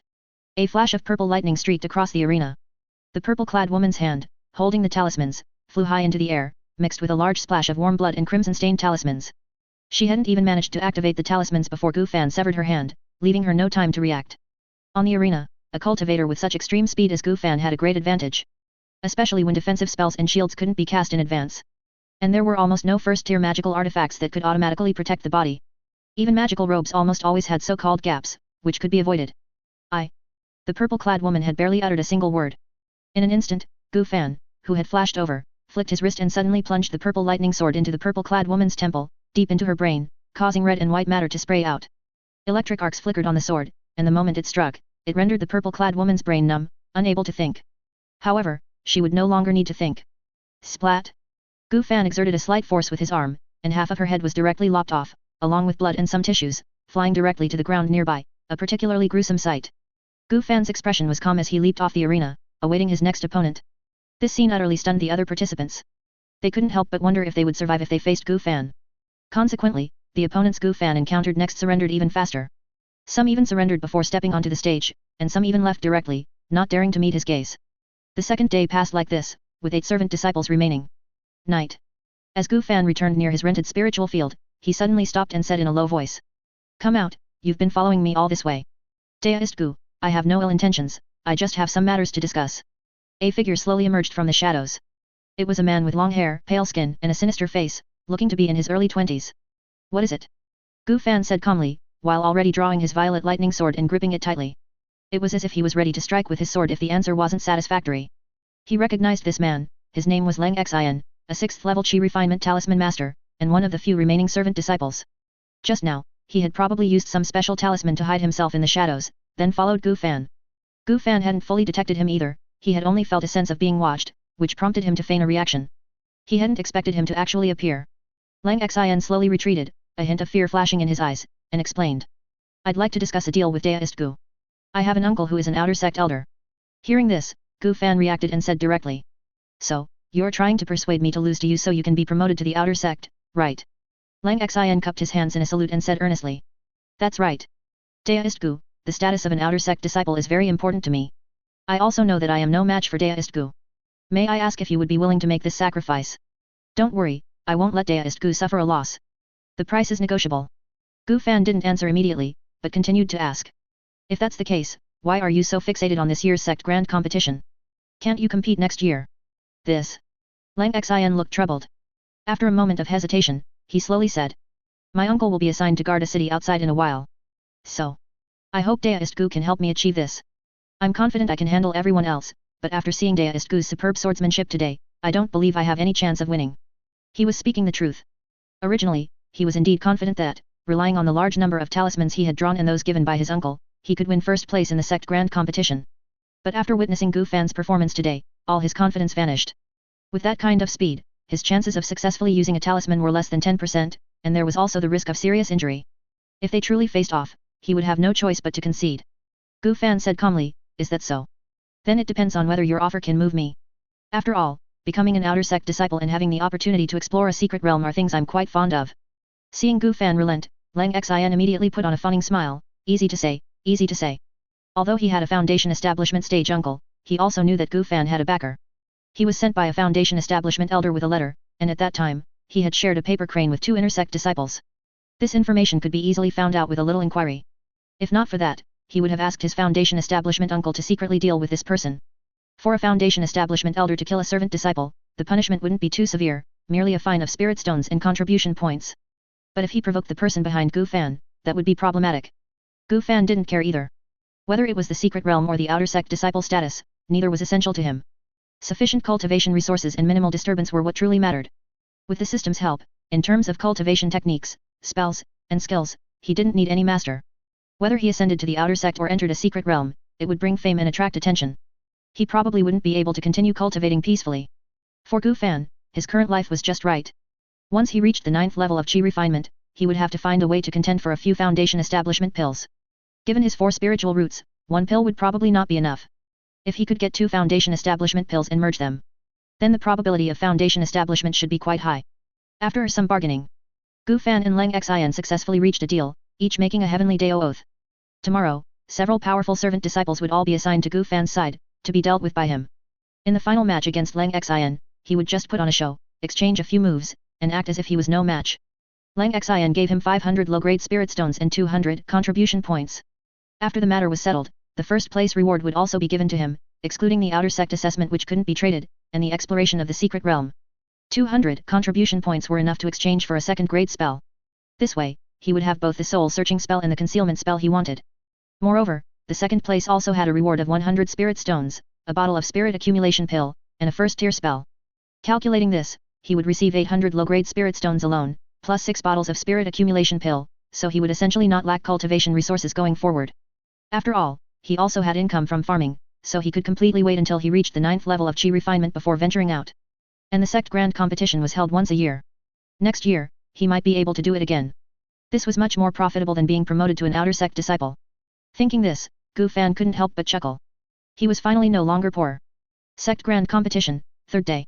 A flash of purple lightning streaked across the arena. The purple-clad woman's hand, holding the talismans, flew high into the air, mixed with a large splash of warm blood and crimson-stained talismans. She hadn't even managed to activate the talismans before Gu Fan severed her hand, leaving her no time to react. On the arena, a cultivator with such extreme speed as Gu Fan had a great advantage. Especially when defensive spells and shields couldn't be cast in advance. And there were almost no first-tier magical artifacts that could automatically protect the body. Even magical robes almost always had so-called gaps, which could be avoided. The purple-clad woman had barely uttered a single word. In an instant, Gu Fan, who had flashed over, flicked his wrist and suddenly plunged the purple lightning sword into the purple-clad woman's temple, deep into her brain, causing red and white matter to spray out. Electric arcs flickered on the sword, and the moment it struck, it rendered the purple-clad woman's brain numb, unable to think. However, she would no longer need to think. Splat! Gu Fan exerted a slight force with his arm, and half of her head was directly lopped off, along with blood and some tissues, flying directly to the ground nearby, a particularly gruesome sight. Gu Fan's expression was calm as he leaped off the arena, awaiting his next opponent. This scene utterly stunned the other participants. They couldn't help but wonder if they would survive if they faced Gu Fan. Consequently, the opponents Gu Fan encountered next surrendered even faster. Some even surrendered before stepping onto the stage, and some even left directly, not daring to meet his gaze. The second day passed like this, with 8 servant disciples remaining. Night. As Gu Fan returned near his rented spiritual field, he suddenly stopped and said in a low voice. Come out, you've been following me all this way. Deist Gu, I have no ill intentions, I just have some matters to discuss. A figure slowly emerged from the shadows. It was a man with long hair, pale skin, and a sinister face, looking to be in his early 20s. What is it? Gu Fan said calmly, while already drawing his violet lightning sword and gripping it tightly. It was as if he was ready to strike with his sword if the answer wasn't satisfactory. He recognized this man. His name was Leng Xian, a 6th-level Qi refinement talisman master, and one of the few remaining servant disciples. Just now, he had probably used some special talisman to hide himself in the shadows, then followed Gu Fan. Gu Fan hadn't fully detected him either, he had only felt a sense of being watched, which prompted him to feign a reaction. He hadn't expected him to actually appear. Leng Xian slowly retreated, a hint of fear flashing in his eyes, and explained. I'd like to discuss a deal with Deist Gu. I have an uncle who is an outer sect elder. Hearing this, Gu Fan reacted and said directly. So, you're trying to persuade me to lose to you so you can be promoted to the outer sect, right? Leng Xian cupped his hands in a salute and said earnestly. That's right. Deist Gu, the status of an outer sect disciple is very important to me. I also know that I am no match for Deist Gu. May I ask if you would be willing to make this sacrifice? Don't worry, I won't let Deist Gu suffer a loss. The price is negotiable. Gu Fan didn't answer immediately, but continued to ask. If that's the case, why are you so fixated on this year's sect grand competition? Can't you compete next year? This. Leng Xian looked troubled. After a moment of hesitation, he slowly said. My uncle will be assigned to guard a city outside in a while. So. I hope Deist Gu can help me achieve this. I'm confident I can handle everyone else, but after seeing Deist Gu's superb swordsmanship today, I don't believe I have any chance of winning. He was speaking the truth. Originally, he was indeed confident that, relying on the large number of talismans he had drawn and those given by his uncle, he could win first place in the sect grand competition. But after witnessing Gu Fan's performance today, all his confidence vanished. With that kind of speed, his chances of successfully using a talisman were less than 10%, and there was also the risk of serious injury. If they truly faced off, he would have no choice but to concede. Gu Fan said calmly, is that so? Then it depends on whether your offer can move me. After all, becoming an outer sect disciple and having the opportunity to explore a secret realm are things I'm quite fond of. Seeing Gu Fan relent, Lang Xin immediately put on a fawning smile, easy to say, easy to say. Although he had a Foundation establishment stage uncle, he also knew that Gu Fan had a backer. He was sent by a Foundation establishment elder with a letter, and at that time, he had shared a paper crane with 2 intersect disciples. This information could be easily found out with a little inquiry. If not for that, he would have asked his Foundation establishment uncle to secretly deal with this person. For a Foundation establishment elder to kill a servant disciple, the punishment wouldn't be too severe, merely a fine of spirit stones and contribution points. But if he provoked the person behind Gu Fan, that would be problematic. Gu Fan didn't care either. Whether it was the secret realm or the outer sect disciple status, neither was essential to him. Sufficient cultivation resources and minimal disturbance were what truly mattered. With the system's help, in terms of cultivation techniques, spells, and skills, he didn't need any master. Whether he ascended to the outer sect or entered a secret realm, it would bring fame and attract attention. He probably wouldn't be able to continue cultivating peacefully. For Gu Fan, his current life was just right. Once he reached the 9th level of Qi refinement, he would have to find a way to contend for a few Foundation establishment pills. Given his 4 spiritual roots, 1 pill would probably not be enough. If he could get 2 Foundation establishment pills and merge them, then the probability of Foundation establishment should be quite high. After some bargaining, Gu Fan and Lang Xin successfully reached a deal, each making a heavenly Dao oath. Tomorrow, several powerful servant disciples would all be assigned to Gu Fan's side, to be dealt with by him. In the final match against Lang Xin, he would just put on a show, exchange a few moves, and act as if he was no match. Lang Xin gave him 500 low-grade spirit stones and 200 contribution points. After the matter was settled, the first place reward would also be given to him, excluding the outer sect assessment which couldn't be traded, and the exploration of the secret realm. 200 contribution points were enough to exchange for a second-grade spell. This way, he would have both the soul-searching spell and the concealment spell he wanted. Moreover, the second place also had a reward of 100 spirit stones, a bottle of spirit accumulation pill, and a first-tier spell. Calculating this, he would receive 800 low-grade spirit stones alone, plus 6 bottles of spirit accumulation pill, so he would essentially not lack cultivation resources going forward. After all, he also had income from farming, so he could completely wait until he reached the 9th level of Qi refinement before venturing out. And the Sect Grand competition was held once a year. Next year, he might be able to do it again. This was much more profitable than being promoted to an outer sect disciple. Thinking this, Gu Fan couldn't help but chuckle. He was finally no longer poor. Sect Grand competition, 3rd day.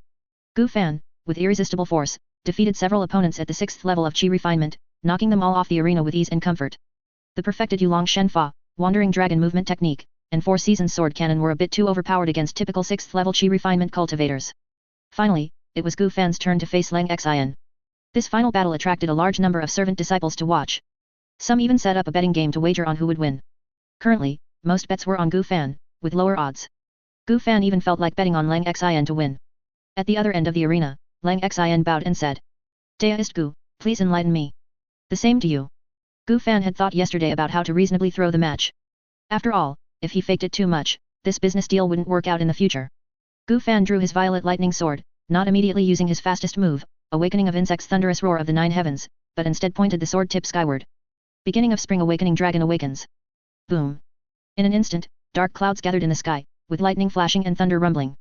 Gu Fan, with irresistible force, defeated several opponents at the 6th level of Qi refinement, knocking them all off the arena with ease and comfort. The perfected Yulong Shenfa, Wandering Dragon movement technique, and 4 seasoned sword cannon were a bit too overpowered against typical 6th level Qi refinement cultivators. Finally, it was Gu Fan's turn to face Lang Xin. This final battle attracted a large number of servant disciples to watch. Some even set up a betting game to wager on who would win. Currently, most bets were on Gu Fan, with lower odds. Gu Fan even felt like betting on Lang Xin to win. At the other end of the arena, Lang Xin bowed and said, Deist Gu, please enlighten me. The same to you. Gu Fan had thought yesterday about how to reasonably throw the match. After all, if he faked it too much, this business deal wouldn't work out in the future. Gu Fan drew his violet lightning sword, not immediately using his fastest move, Awakening of Insects thunderous roar of the 9 heavens, but instead pointed the sword tip skyward. Beginning of Spring Awakening Dragon awakens. Boom. In an instant, dark clouds gathered in the sky, with lightning flashing and thunder rumbling.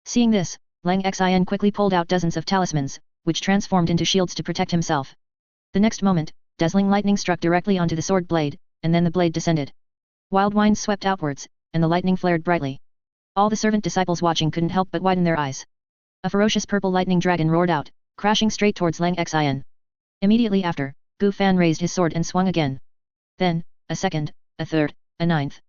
Seeing this, Lang Xin quickly pulled out dozens of talismans, which transformed into shields to protect himself. The next moment, dazzling lightning struck directly onto the sword blade, and then the blade descended. Wild winds swept outwards, and the lightning flared brightly. All the servant disciples watching couldn't help but widen their eyes. A ferocious purple lightning dragon roared out, crashing straight towards Lang Xin. Immediately after, Gu Fan raised his sword and swung again. Then, a second, a third, a 9th.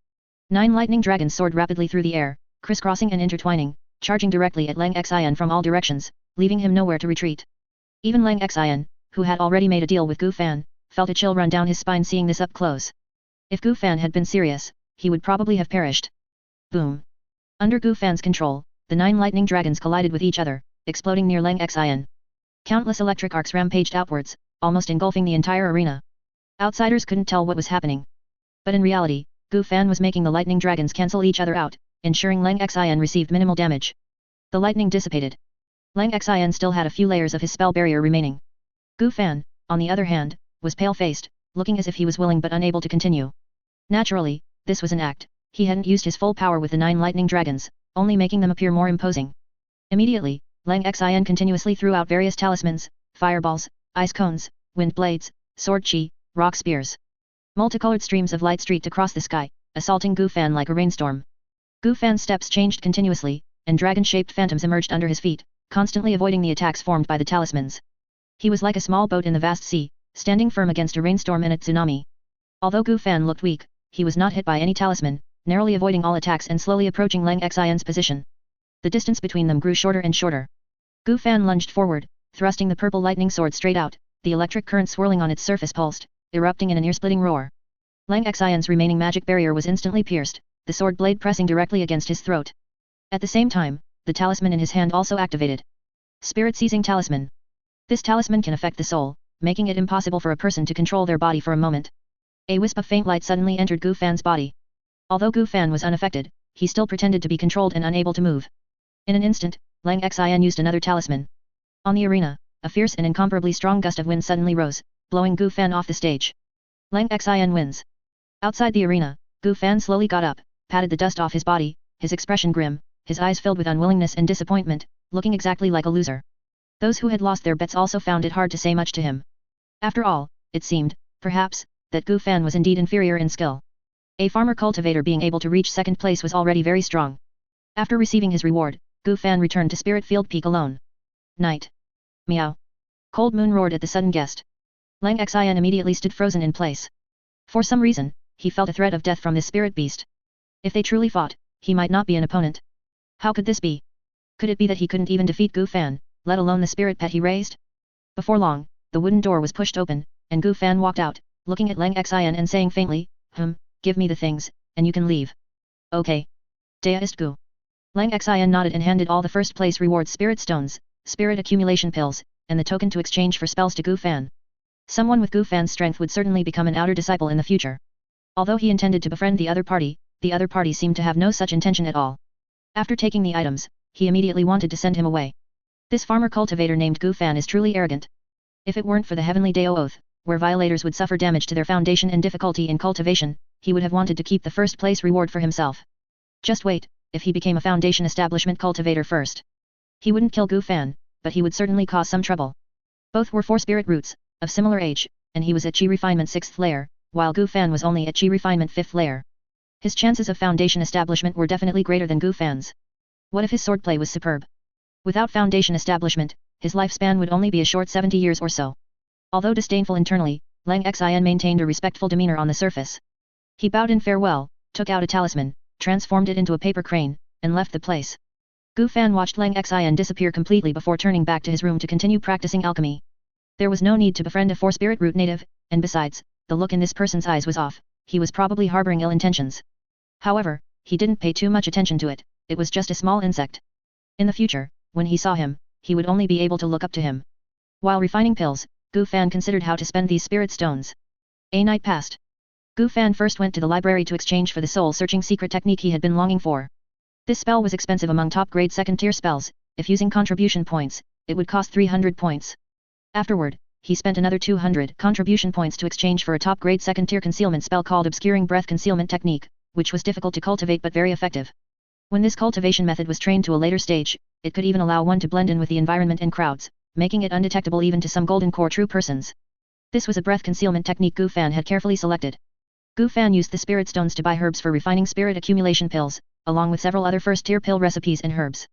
9 lightning dragons soared rapidly through the air, crisscrossing and intertwining, charging directly at Lang Xin from all directions, leaving him nowhere to retreat. Even Lang Xin, who had already made a deal with Gu Fan, felt a chill run down his spine seeing this up close. If Gu Fan had been serious, he would probably have perished. Boom. Under Gu Fan's control, the 9 lightning dragons collided with each other, exploding near Lang Xin. Countless electric arcs rampaged outwards, almost engulfing the entire arena. Outsiders couldn't tell what was happening. But in reality, Gu Fan was making the lightning dragons cancel each other out, ensuring Lang Xin received minimal damage. The lightning dissipated. Lang Xin still had a few layers of his spell barrier remaining. Gu Fan, on the other hand, was pale-faced, looking as if he was willing but unable to continue. Naturally, this was an act. He hadn't used his full power with the 9 lightning dragons, only making them appear more imposing. Immediately, Lang Xin continuously threw out various talismans, fireballs, ice cones, wind blades, sword chi, rock spears. Multicolored streams of light streaked across the sky, assaulting Gu Fan like a rainstorm. Gu Fan's steps changed continuously, and dragon-shaped phantoms emerged under his feet, constantly avoiding the attacks formed by the talismans. He was like a small boat in the vast sea, standing firm against a rainstorm and a tsunami. Although Gu Fan looked weak, he was not hit by any talisman, narrowly avoiding all attacks and slowly approaching Lang Xian's position. The distance between them grew shorter and shorter. Gu Fan lunged forward, thrusting the purple lightning sword straight out, the electric current swirling on its surface pulsed, erupting in an ear-splitting roar. Lang Xian's remaining magic barrier was instantly pierced, the sword blade pressing directly against his throat. At the same time, the talisman in his hand also activated. Spirit Seizing Talisman. This talisman can affect the soul, making it impossible for a person to control their body for a moment. A wisp of faint light suddenly entered Gu Fan's body. Although Gu Fan was unaffected, he still pretended to be controlled and unable to move. In an instant, Lang Xian used another talisman. On the arena, a fierce and incomparably strong gust of wind suddenly rose, blowing Gu Fan off the stage. Lang Xian wins. Outside the arena, Gu Fan slowly got up, patted the dust off his body, his expression grim, his eyes filled with unwillingness and disappointment, looking exactly like a loser. Those who had lost their bets also found it hard to say much to him. After all, it seemed, perhaps, that Gu Fan was indeed inferior in skill. A farmer cultivator being able to reach second place was already very strong. After receiving his reward, Gu Fan returned to Spirit Field Peak alone. Night. Meow. Cold Moon roared at the sudden guest. Lang Xian immediately stood frozen in place. For some reason, he felt a threat of death from this spirit beast. If they truly fought, he might not be an opponent. How could this be? Could it be that he couldn't even defeat Gu Fan, let alone the spirit pet he raised? Before long, the wooden door was pushed open, and Gu Fan walked out, looking at Lang Xian and saying faintly, give me the things, and you can leave. Okay. Deist Gu. Lang Xian nodded and handed all the first place rewards spirit stones, spirit accumulation pills, and the token to exchange for spells to Gu Fan. Someone with Gu Fan's strength would certainly become an outer disciple in the future. Although he intended to befriend the other party seemed to have no such intention at all. After taking the items, he immediately wanted to send him away. This farmer cultivator named Gu Fan is truly arrogant. If it weren't for the Heavenly Dao Oath, where violators would suffer damage to their foundation and difficulty in cultivation, he would have wanted to keep the first place reward for himself. Just wait, if he became a foundation establishment cultivator first. He wouldn't kill Gu Fan, but he would certainly cause some trouble. Both were 4 spirit roots, of similar age, and he was at Chi Refinement 6th layer, while Gu Fan was only at Chi Refinement 5th layer. His chances of foundation establishment were definitely greater than Gu Fan's. What if his swordplay was superb? Without foundation establishment, his lifespan would only be a short 70 years or so. Although disdainful internally, Lang Xian maintained a respectful demeanor on the surface. He bowed in farewell, took out a talisman, transformed it into a paper crane, and left the place. Gu Fan watched Lang Xian disappear completely before turning back to his room to continue practicing alchemy. There was no need to befriend a 4-spirit root native, and besides, the look in this person's eyes was off, he was probably harboring ill intentions. However, he didn't pay too much attention to it, it was just a small insect. In the future, when he saw him, he would only be able to look up to him. While refining pills, Gu Fan considered how to spend these spirit stones. A night passed. Gu Fan first went to the library to exchange for the soul-searching secret technique he had been longing for. This spell was expensive among top-grade second-tier spells, if using contribution points, it would cost 300 points. Afterward, he spent another 200 contribution points to exchange for a top-grade second-tier concealment spell called Obscuring Breath Concealment Technique, which was difficult to cultivate but very effective. When this cultivation method was trained to a later stage, it could even allow one to blend in with the environment and crowds, making it undetectable even to some golden core true persons. This was a breath concealment technique Gu Fan had carefully selected. Gu Fan used the spirit stones to buy herbs for refining spirit accumulation pills, along with several other first-tier pill recipes and herbs.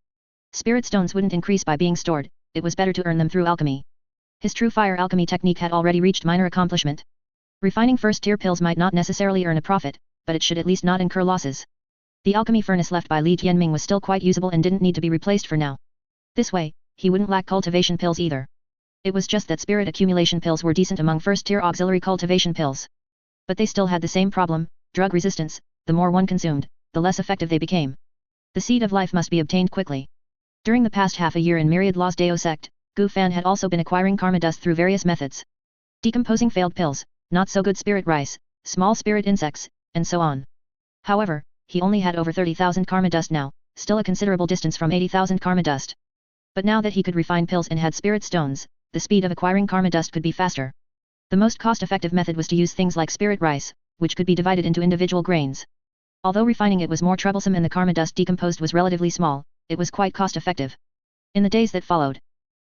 Spirit stones wouldn't increase by being stored, it was better to earn them through alchemy. His true fire alchemy technique had already reached minor accomplishment. Refining first-tier pills might not necessarily earn a profit, but it should at least not incur losses. The alchemy furnace left by Li Tianming was still quite usable and didn't need to be replaced for now. This way, he wouldn't lack cultivation pills either. It was just that spirit accumulation pills were decent among first-tier auxiliary cultivation pills. But they still had the same problem, drug resistance, the more one consumed, the less effective they became. The seed of life must be obtained quickly. During the past half a year in Myriad Lost Dao Sect, Gu Fan had also been acquiring karma dust through various methods. Decomposing failed pills, not so good spirit rice, small spirit insects, and so on. However, he only had over 30,000 karma dust now, still a considerable distance from 80,000 karma dust. But now that he could refine pills and had spirit stones, the speed of acquiring karma dust could be faster. The most cost-effective method was to use things like spirit rice, which could be divided into individual grains. Although refining it was more troublesome and the karma dust decomposed was relatively small, it was quite cost-effective. In the days that followed,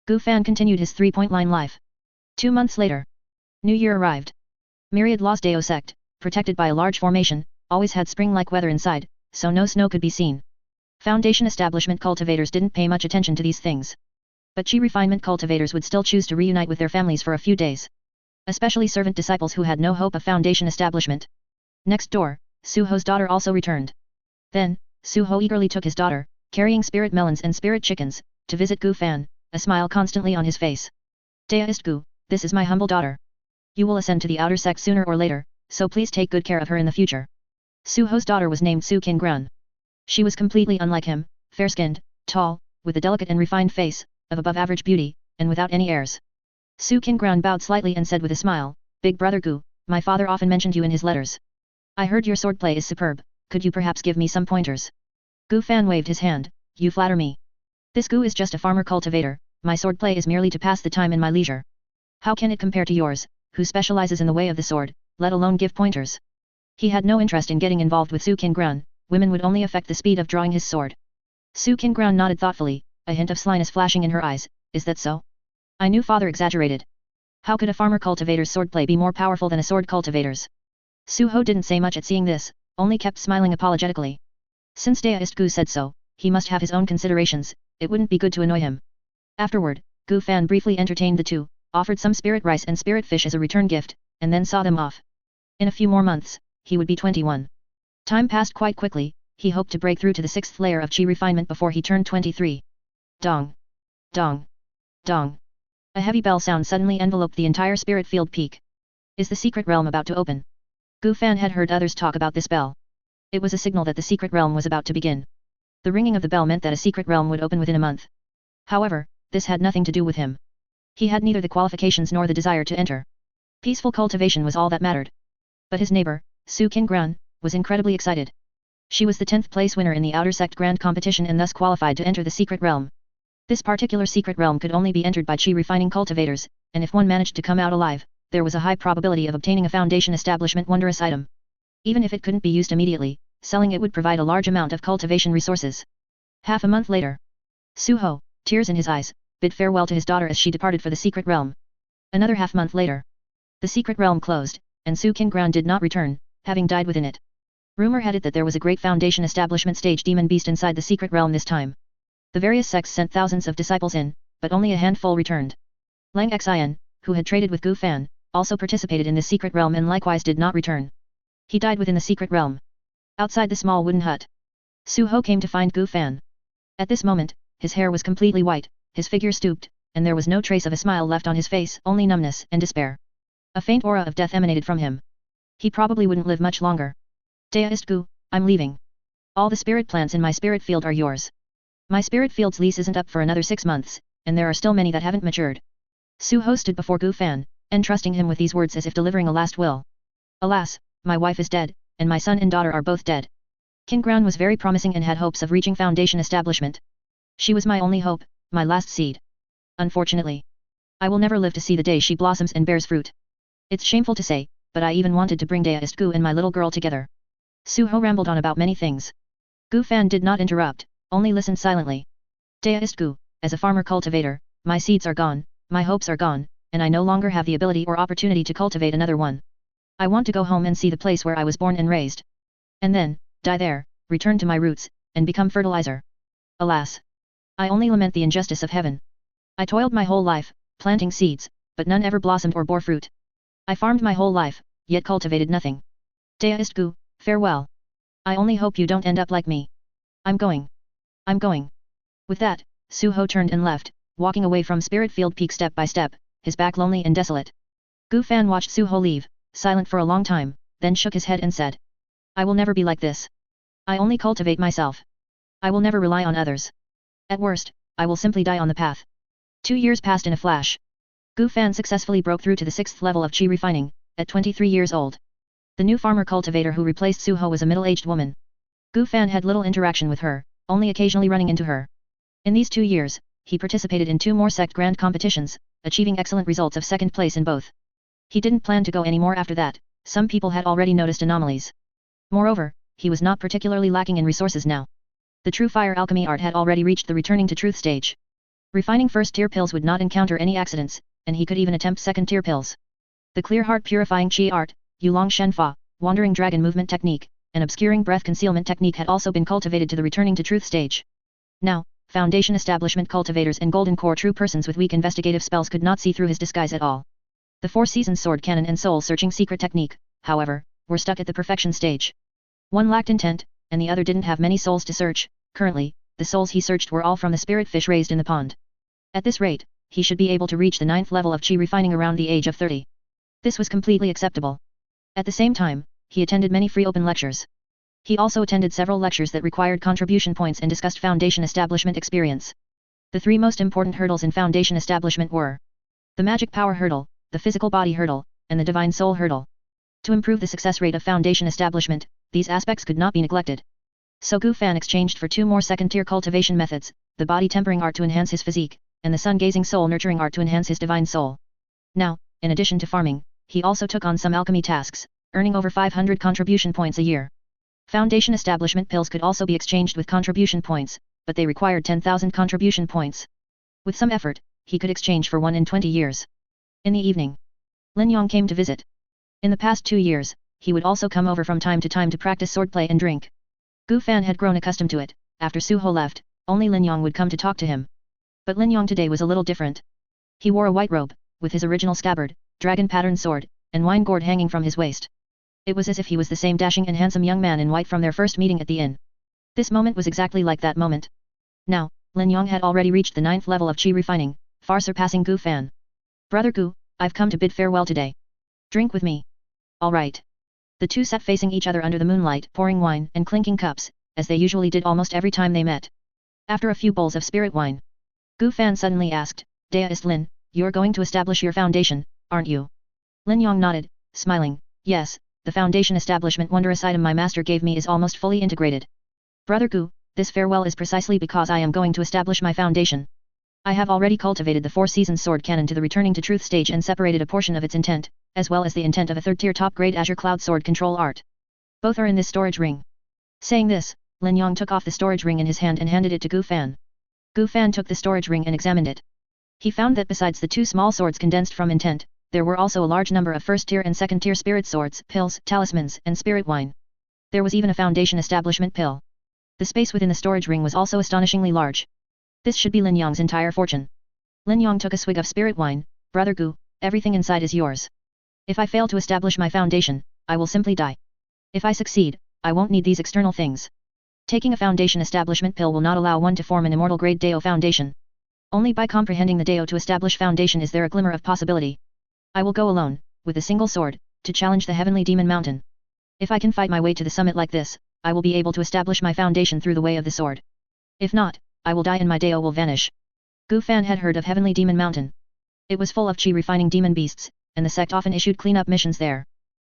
Gu Fan continued his 3-point line life. 2 months later, New Year arrived. Myriad Lost Dao Sect, protected by a large formation, always had spring-like weather inside, so no snow could be seen. Foundation establishment cultivators didn't pay much attention to these things. But Qi refinement cultivators would still choose to reunite with their families for a few days. Especially servant disciples who had no hope of foundation establishment. Next door, Suho's daughter also returned. Then, Suho eagerly took his daughter, carrying spirit melons and spirit chickens, to visit Gu Fan, a smile constantly on his face. Deist Gu, this is my humble daughter. You will ascend to the outer sect sooner or later, so please take good care of her in the future. Suho's daughter was named Su Qingran. She was completely unlike him, fair-skinned, tall, with a delicate and refined face, of above-average beauty, and without any airs. Su Qingran bowed slightly and said with a smile, Big brother Gu, my father often mentioned you in his letters. I heard your swordplay is superb, could you perhaps give me some pointers? Gu Fan waved his hand, you flatter me. This Gu is just a farmer cultivator, my swordplay is merely to pass the time in my leisure. How can it compare to yours, who specializes in the way of the sword, let alone give pointers? He had no interest in getting involved with Su Qingran, women would only affect the speed of drawing his sword. Su Qingran nodded thoughtfully, a hint of slyness flashing in her eyes, is that so? I knew father exaggerated. How could a farmer cultivator's swordplay be more powerful than a sword cultivator's? Suho didn't say much at seeing this, only kept smiling apologetically. Since Deist Gu said so, he must have his own considerations, it wouldn't be good to annoy him. Afterward, Gu Fan briefly entertained the two, offered some spirit rice and spirit fish as a return gift, and then saw them off. In a few more months, he would be 21. Time passed quite quickly, he hoped to break through to the 6th layer of Qi refinement before he turned 23. Dong. Dong. Dong. A heavy bell sound suddenly enveloped the entire spirit field peak. Is the secret realm about to open? Gu Fan had heard others talk about this bell. It was a signal that the secret realm was about to begin. The ringing of the bell meant that a secret realm would open within a month. However, this had nothing to do with him. He had neither the qualifications nor the desire to enter. Peaceful cultivation was all that mattered. But his neighbor, Su Qingran, was incredibly excited. She was the 10th place winner in the Outer Sect Grand Competition and thus qualified to enter the secret realm. This particular secret realm could only be entered by Qi refining cultivators, and if one managed to come out alive, there was a high probability of obtaining a foundation establishment wondrous item. Even if it couldn't be used immediately, selling it would provide a large amount of cultivation resources. Half a month later, Suho, tears in his eyes, bid farewell to his daughter as she departed for the secret realm. Another half-month later, the secret realm closed, and Su Qingran did not return, having died within it. Rumor had it that there was a great foundation establishment stage demon beast inside the secret realm this time. The various sects sent thousands of disciples in, but only a handful returned. Lang Xin, who had traded with Gu Fan, also participated in this secret realm and likewise did not return. He died within the secret realm. Outside the small wooden hut, Suho came to find Gu Fan. At this moment, his hair was completely white, his figure stooped, and there was no trace of a smile left on his face, only numbness and despair. A faint aura of death emanated from him. He probably wouldn't live much longer. Deist Gu, I'm leaving. All the spirit plants in my spirit field are yours. My spirit field's lease isn't up for another 6 months, and there are still many that haven't matured. Suho stood before Gu Fan, entrusting him with these words as if delivering a last will. Alas, my wife is dead, and my son and daughter are both dead. Qingran was very promising and had hopes of reaching foundation establishment. She was my only hope, my last seed. Unfortunately, I will never live to see the day she blossoms and bears fruit. It's shameful to say, but I even wanted to bring Deist Gu and my little girl together. Suho rambled on about many things. Gu Fan did not interrupt, only listened silently. Deist Gu, as a farmer cultivator, my seeds are gone, my hopes are gone, and I no longer have the ability or opportunity to cultivate another one. I want to go home and see the place where I was born and raised. And then, die there, return to my roots, and become fertilizer. Alas! I only lament the injustice of heaven. I toiled my whole life, planting seeds, but none ever blossomed or bore fruit. I farmed my whole life, yet cultivated nothing. Deist Gu, farewell. I only hope you don't end up like me. I'm going. I'm going. With that, Suho turned and left, walking away from Spirit Field Peak step by step, his back lonely and desolate. Gu Fan watched Suho leave, silent for a long time, then shook his head and said, I will never be like this. I only cultivate myself. I will never rely on others. At worst, I will simply die on the path. 2 years passed in a flash. Gu Fan successfully broke through to the 6th level of Qi refining, at 23 years old. The new farmer cultivator who replaced Suho was a middle-aged woman. Gu Fan had little interaction with her, only occasionally running into her. In these 2 years, he participated in 2 more sect grand competitions, achieving excellent results of 2nd place in both. He didn't plan to go any more after that, some people had already noticed anomalies. Moreover, he was not particularly lacking in resources now. The true fire alchemy art had already reached the returning to truth stage. Refining first-tier pills would not encounter any accidents, and he could even attempt second-tier pills. The clear heart purifying Qi art, Yulong Shenfa, Wandering Dragon Movement Technique, and Obscuring Breath Concealment Technique had also been cultivated to the Returning to Truth stage. Now, Foundation Establishment cultivators and Golden Core true persons with weak investigative spells could not see through his disguise at all. The Four Seasons Sword Cannon and Soul Searching Secret Technique, however, were stuck at the perfection stage. One lacked intent, and the other didn't have many souls to search. Currently, the souls he searched were all from the spirit fish raised in the pond. At this rate, he should be able to reach the 9th level of Chi refining around the age of 30. This was completely acceptable. At the same time, he attended many free open lectures. He also attended several lectures that required contribution points and discussed Foundation Establishment experience. The three most important hurdles in Foundation Establishment were the Magic Power Hurdle, the Physical Body Hurdle, and the Divine Soul Hurdle. To improve the success rate of Foundation Establishment, these aspects could not be neglected. So Gu Fan exchanged for 2 more second-tier cultivation methods, the Body Tempering Art to enhance his physique, and the Sun-Gazing Soul Nurturing Art to enhance his Divine Soul. Now, in addition to farming, he also took on some alchemy tasks, earning over 500 contribution points a year. Foundation Establishment pills could also be exchanged with contribution points, but they required 10,000 contribution points. With some effort, he could exchange for one in 20 years. In the evening, Lin Yong came to visit. In the past 2 years, he would also come over from time to practice swordplay and drink. Gu Fan had grown accustomed to it. After Su Ho left, only Lin Yong would come to talk to him. But Lin Yong today was a little different. He wore a white robe, with his original scabbard, dragon pattern sword, and wine gourd hanging from his waist. It was as if he was the same dashing and handsome young man in white from their first meeting at the inn. This moment was exactly like that moment. Now, Lin Yong had already reached the 9th level of Chi refining, far surpassing Gu Fan. Brother Gu, I've come to bid farewell today. Drink with me. All right. The two sat facing each other under the moonlight, pouring wine and clinking cups, as they usually did almost every time they met. After a few bowls of spirit wine, Gu Fan suddenly asked, Deist Lin, you're going to establish your foundation, aren't you? Lin Yong nodded, smiling, yes, the foundation establishment wondrous item my master gave me is almost fully integrated. Brother Gu, this farewell is precisely because I am going to establish my foundation. I have already cultivated the Four Seasons Sword Cannon to the Returning to Truth stage and separated a portion of its intent, as well as the intent of a 3rd-tier top-grade Azure Cloud Sword Control Art. Both are in this storage ring. Saying this, Lin Yong took off the storage ring in his hand and handed it to Gu Fan. Gu Fan took the storage ring and examined it. He found that besides the 2 small swords condensed from intent, there were also a large number of 1st-tier and 2nd-tier spirit swords, pills, talismans, and spirit wine. There was even a foundation establishment pill. The space within the storage ring was also astonishingly large. This should be Lin Yong's entire fortune. Lin Yong took a swig of spirit wine. Brother Gu, everything inside is yours. If I fail to establish my foundation, I will simply die. If I succeed, I won't need these external things. Taking a foundation establishment pill will not allow one to form an immortal grade Dao foundation. Only by comprehending the Dao to establish foundation is there a glimmer of possibility. I will go alone, with a single sword, to challenge the heavenly demon mountain. If I can fight my way to the summit like this, I will be able to establish my foundation through the way of the sword. If not, I will die and my Dao will vanish. Gu Fan had heard of Heavenly Demon Mountain. It was full of Chi refining demon beasts, and the sect often issued cleanup missions there.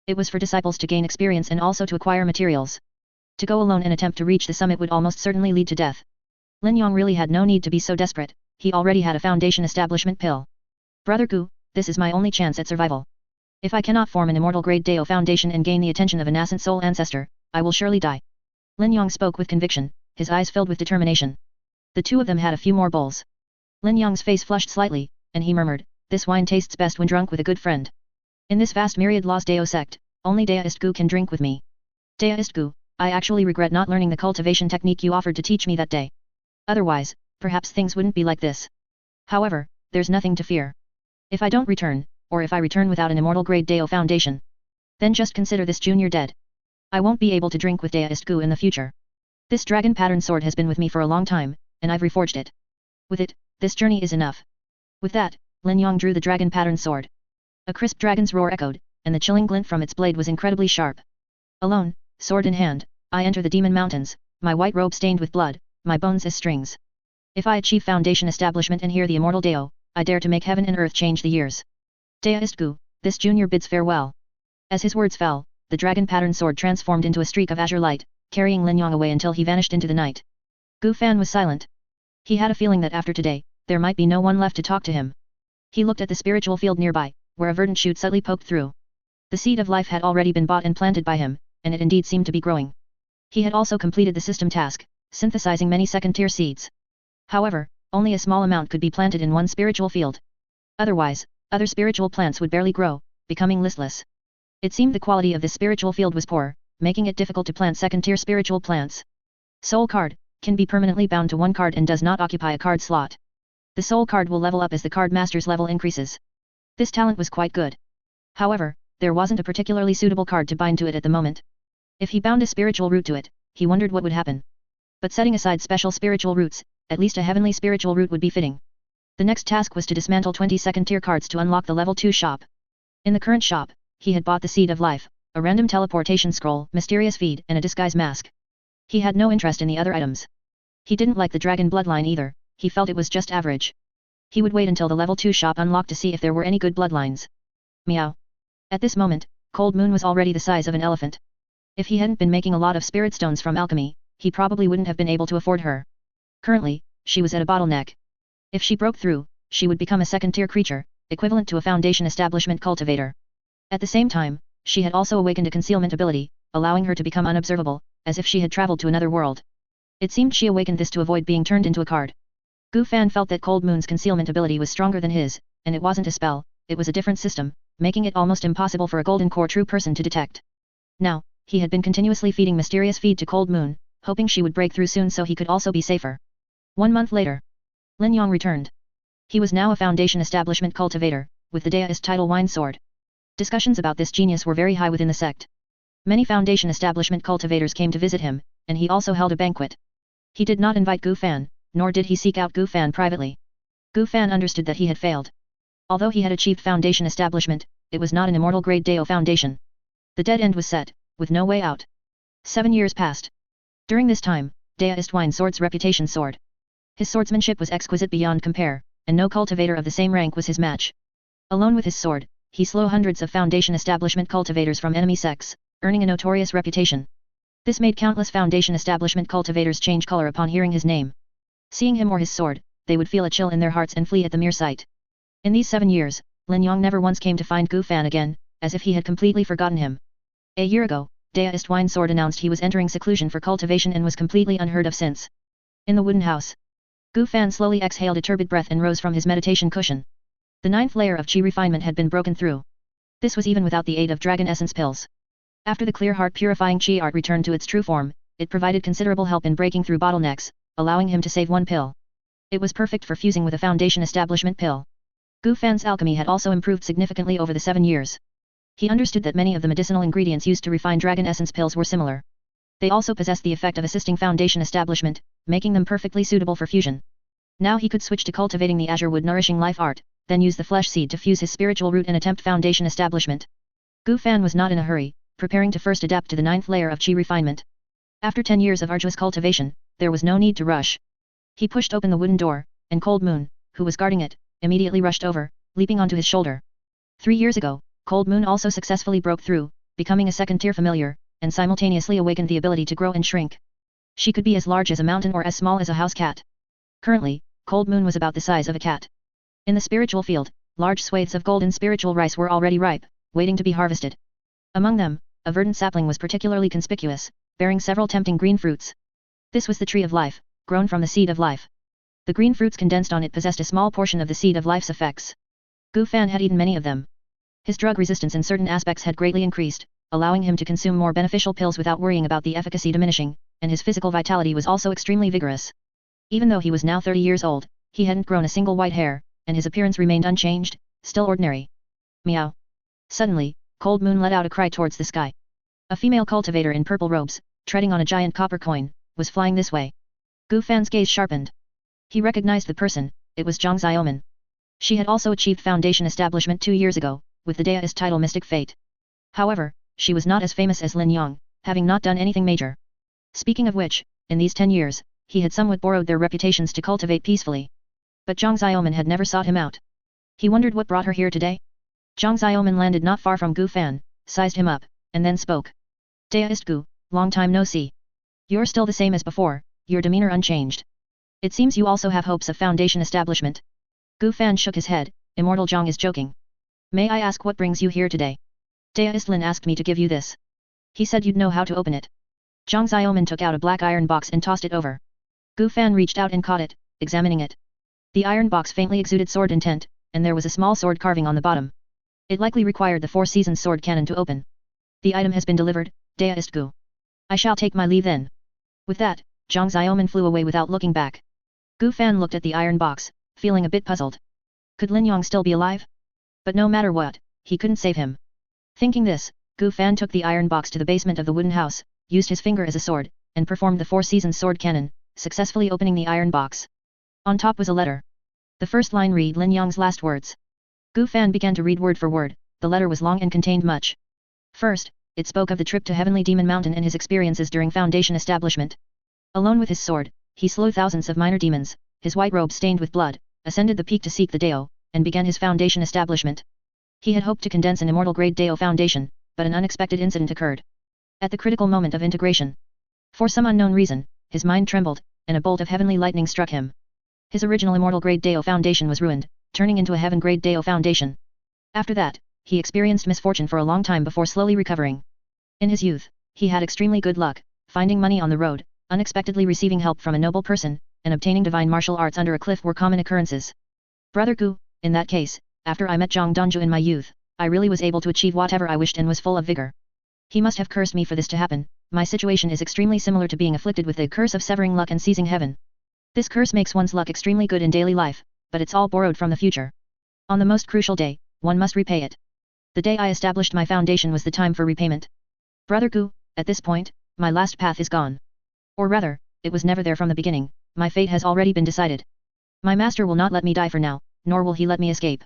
It was for disciples to gain experience and also to acquire materials. To go alone and attempt to reach the summit would almost certainly lead to death. Lin Yong really had no need to be so desperate, he already had a foundation establishment pill. Brother Gu, this is my only chance at survival. If I cannot form an immortal grade Dao foundation and gain the attention of a nascent soul ancestor, I will surely die. Lin Yong spoke with conviction, his eyes filled with determination. The two of them had a few more bowls. Lin Yong's face flushed slightly, and he murmured, this wine tastes best when drunk with a good friend. In this vast myriad lost Dao sect, only Deist Gu can drink with me. Deist Gu, I actually regret not learning the cultivation technique you offered to teach me that day. Otherwise, perhaps things wouldn't be like this. However, there's nothing to fear. If I don't return, or if I return without an immortal grade Dao foundation, then just consider this junior dead. I won't be able to drink with Deist Gu in the future. This dragon pattern sword has been with me for a long time, and I've reforged it. With it, this journey is enough. With that, Lin Yong drew the dragon pattern sword. A crisp dragon's roar echoed, and the chilling glint from its blade was incredibly sharp. Alone, sword in hand, I enter the demon mountains, my white robe stained with blood, my bones as strings. If I achieve foundation establishment and hear the immortal Dao, I dare to make heaven and earth change the years. Deist Gu, this junior bids farewell. As his words fell, the dragon pattern sword transformed into a streak of azure light, carrying Lin Yong away until he vanished into the night. Gu Fan was silent. He had a feeling that after today, there might be no one left to talk to him. He looked at the spiritual field nearby, where a verdant shoot subtly poked through. The seed of life had already been bought and planted by him, and it indeed seemed to be growing. He had also completed the system task, synthesizing many second-tier seeds. However, only a small amount could be planted in one spiritual field. Otherwise, other spiritual plants would barely grow, becoming listless. It seemed the quality of this spiritual field was poor, making it difficult to plant second-tier spiritual plants. Soul card can be permanently bound to one card and does not occupy a card slot. The soul card will level up as the card master's level increases. This talent was quite good. However, there wasn't a particularly suitable card to bind to it at the moment. If he bound a spiritual root to it, he wondered what would happen. But setting aside special spiritual roots, at least a heavenly spiritual root would be fitting. The next task was to dismantle 20 second-tier cards to unlock the level 2 shop. In the current shop, he had bought the Seed of Life, a random teleportation scroll, mysterious feed, and a disguise mask. He had no interest in the other items. He didn't like the dragon bloodline either, he felt it was just average. He would wait until the level 2 shop unlocked to see if there were any good bloodlines. Meow. At this moment, Cold Moon was already the size of an elephant. If he hadn't been making a lot of spirit stones from alchemy, he probably wouldn't have been able to afford her. Currently, she was at a bottleneck. If she broke through, she would become a second-tier creature, equivalent to a Foundation Establishment cultivator. At the same time, she had also awakened a concealment ability, allowing her to become unobservable, as if she had traveled to another world. It seemed she awakened this to avoid being turned into a card. Gu Fan felt that Cold Moon's concealment ability was stronger than his, and it wasn't a spell, it was a different system, making it almost impossible for a Golden Core true person to detect. Now, he had been continuously feeding mysterious feed to Cold Moon, hoping she would break through soon so he could also be safer. 1 month later, Lin Yong returned. He was now a Foundation Establishment cultivator, with the Deist title Wine Sword. Discussions about this genius were very high within the sect. Many Foundation Establishment cultivators came to visit him, and he also held a banquet. He did not invite Gu Fan, nor did he seek out Gu Fan privately. Gu Fan understood that he had failed. Although he had achieved Foundation Establishment, it was not an immortal grade Dao Foundation. The dead end was set, with no way out. 7 years passed. During this time, Deist Wine Sword's reputation soared. His swordsmanship was exquisite beyond compare, and no cultivator of the same rank was his match. Alone with his sword, he slew hundreds of Foundation Establishment cultivators from enemy sects, earning a notorious reputation. This made countless Foundation Establishment cultivators change color upon hearing his name. Seeing him or his sword, they would feel a chill in their hearts and flee at the mere sight. In these 7 years, Lin Yong never once came to find Gu Fan again, as if he had completely forgotten him. A year ago, Deist Wine Sword announced he was entering seclusion for cultivation and was completely unheard of since. In the wooden house, Gu Fan slowly exhaled a turbid breath and rose from his meditation cushion. The 9th layer of Qi refinement had been broken through. This was even without the aid of Dragon Essence pills. After the clear heart purifying Qi art returned to its true form, it provided considerable help in breaking through bottlenecks, allowing him to save 1 pill. It was perfect for fusing with a Foundation Establishment pill. Gu Fan's alchemy had also improved significantly over the 7 years. He understood that many of the medicinal ingredients used to refine Dragon Essence pills were similar. They also possessed the effect of assisting Foundation Establishment, making them perfectly suitable for fusion. Now he could switch to cultivating the Azure Wood nourishing life art, then use the flesh seed to fuse his spiritual root and attempt Foundation Establishment. Gu Fan was not in a hurry, preparing to first adapt to the 9th layer of Qi refinement. After 10 years of arduous cultivation, there was no need to rush. He pushed open the wooden door, and Cold Moon, who was guarding it, immediately rushed over, leaping onto his shoulder. 3 years ago, Cold Moon also successfully broke through, becoming a second-tier familiar, and simultaneously awakened the ability to grow and shrink. She could be as large as a mountain or as small as a house cat. Currently, Cold Moon was about the size of a cat. In the spiritual field, large swathes of golden spiritual rice were already ripe, waiting to be harvested. Among them, a verdant sapling was particularly conspicuous, bearing several tempting green fruits. This was the tree of life, grown from the seed of life. The green fruits condensed on it possessed a small portion of the seed of life's effects. Gu Fan had eaten many of them. His drug resistance in certain aspects had greatly increased, allowing him to consume more beneficial pills without worrying about the efficacy diminishing, and his physical vitality was also extremely vigorous. Even though he was now 30 years old, he hadn't grown a single white hair, and his appearance remained unchanged, still ordinary. Meow. Suddenly, Cold Moon let out a cry towards the sky. A female cultivator in purple robes, treading on a giant copper coin, was flying this way. Gu Fan's gaze sharpened. He recognized the person, it was Zhang Xiaoman. She had also achieved Foundation Establishment 2 years ago, with the Deist title Mystic Fate. However, she was not as famous as Lin Yong, having not done anything major. Speaking of which, in these 10 years, he had somewhat borrowed their reputations to cultivate peacefully. But Zhang Xiaoman had never sought him out. He wondered what brought her here today. Zhang Xiaoman landed not far from Gu Fan, sized him up, and then spoke. Deist Gu, long time no see. You're still the same as before, your demeanor unchanged. It seems you also have hopes of Foundation Establishment. Gu Fan shook his head, Immortal Zhang is joking. May I ask what brings you here today? Deist Lin asked me to give you this. He said you'd know how to open it. Zhang Xiaoman took out a black iron box and tossed it over. Gu Fan reached out and caught it, examining it. The iron box faintly exuded sword intent, and there was a small sword carving on the bottom. It likely required the 4 Seasons sword cannon to open. The item has been delivered, Deist Gu. I shall take my leave then. With that, Zhang Xiaoman flew away without looking back. Gu Fan looked at the iron box, feeling a bit puzzled. Could Lin Yong still be alive? But no matter what, he couldn't save him. Thinking this, Gu Fan took the iron box to the basement of the wooden house, used his finger as a sword, and performed the 4 seasons sword cannon, successfully opening the iron box. On top was a letter. The first line read Lin Yong's last words. Gu Fan began to read word for word. The letter was long and contained much. First, it spoke of the trip to Heavenly Demon Mountain and his experiences during Foundation establishment. Alone with his sword, he slew thousands of minor demons, his white robe stained with blood, ascended the peak to seek the Dao, and began his Foundation establishment. He had hoped to condense an immortal grade Dao Foundation, but an unexpected incident occurred. At the critical moment of integration. For some unknown reason, his mind trembled, and a bolt of heavenly lightning struck him. His original immortal grade Dao Foundation was ruined, turning into a heaven grade Dao Foundation. After that, he experienced misfortune for a long time before slowly recovering. In his youth, he had extremely good luck, finding money on the road, unexpectedly receiving help from a noble person, and obtaining divine martial arts under a cliff were common occurrences. Brother Gu, in that case, after I met Zhang Donju in my youth, I really was able to achieve whatever I wished and was full of vigor. He must have cursed me for this to happen. My situation is extremely similar to being afflicted with the curse of severing luck and seizing heaven. This curse makes one's luck extremely good in daily life, but it's all borrowed from the future. On the most crucial day, one must repay it. The day I established my foundation was the time for repayment. Brother Gu, at this point, my last path is gone. Or rather, it was never there from the beginning, my fate has already been decided. My master will not let me die for now, nor will he let me escape.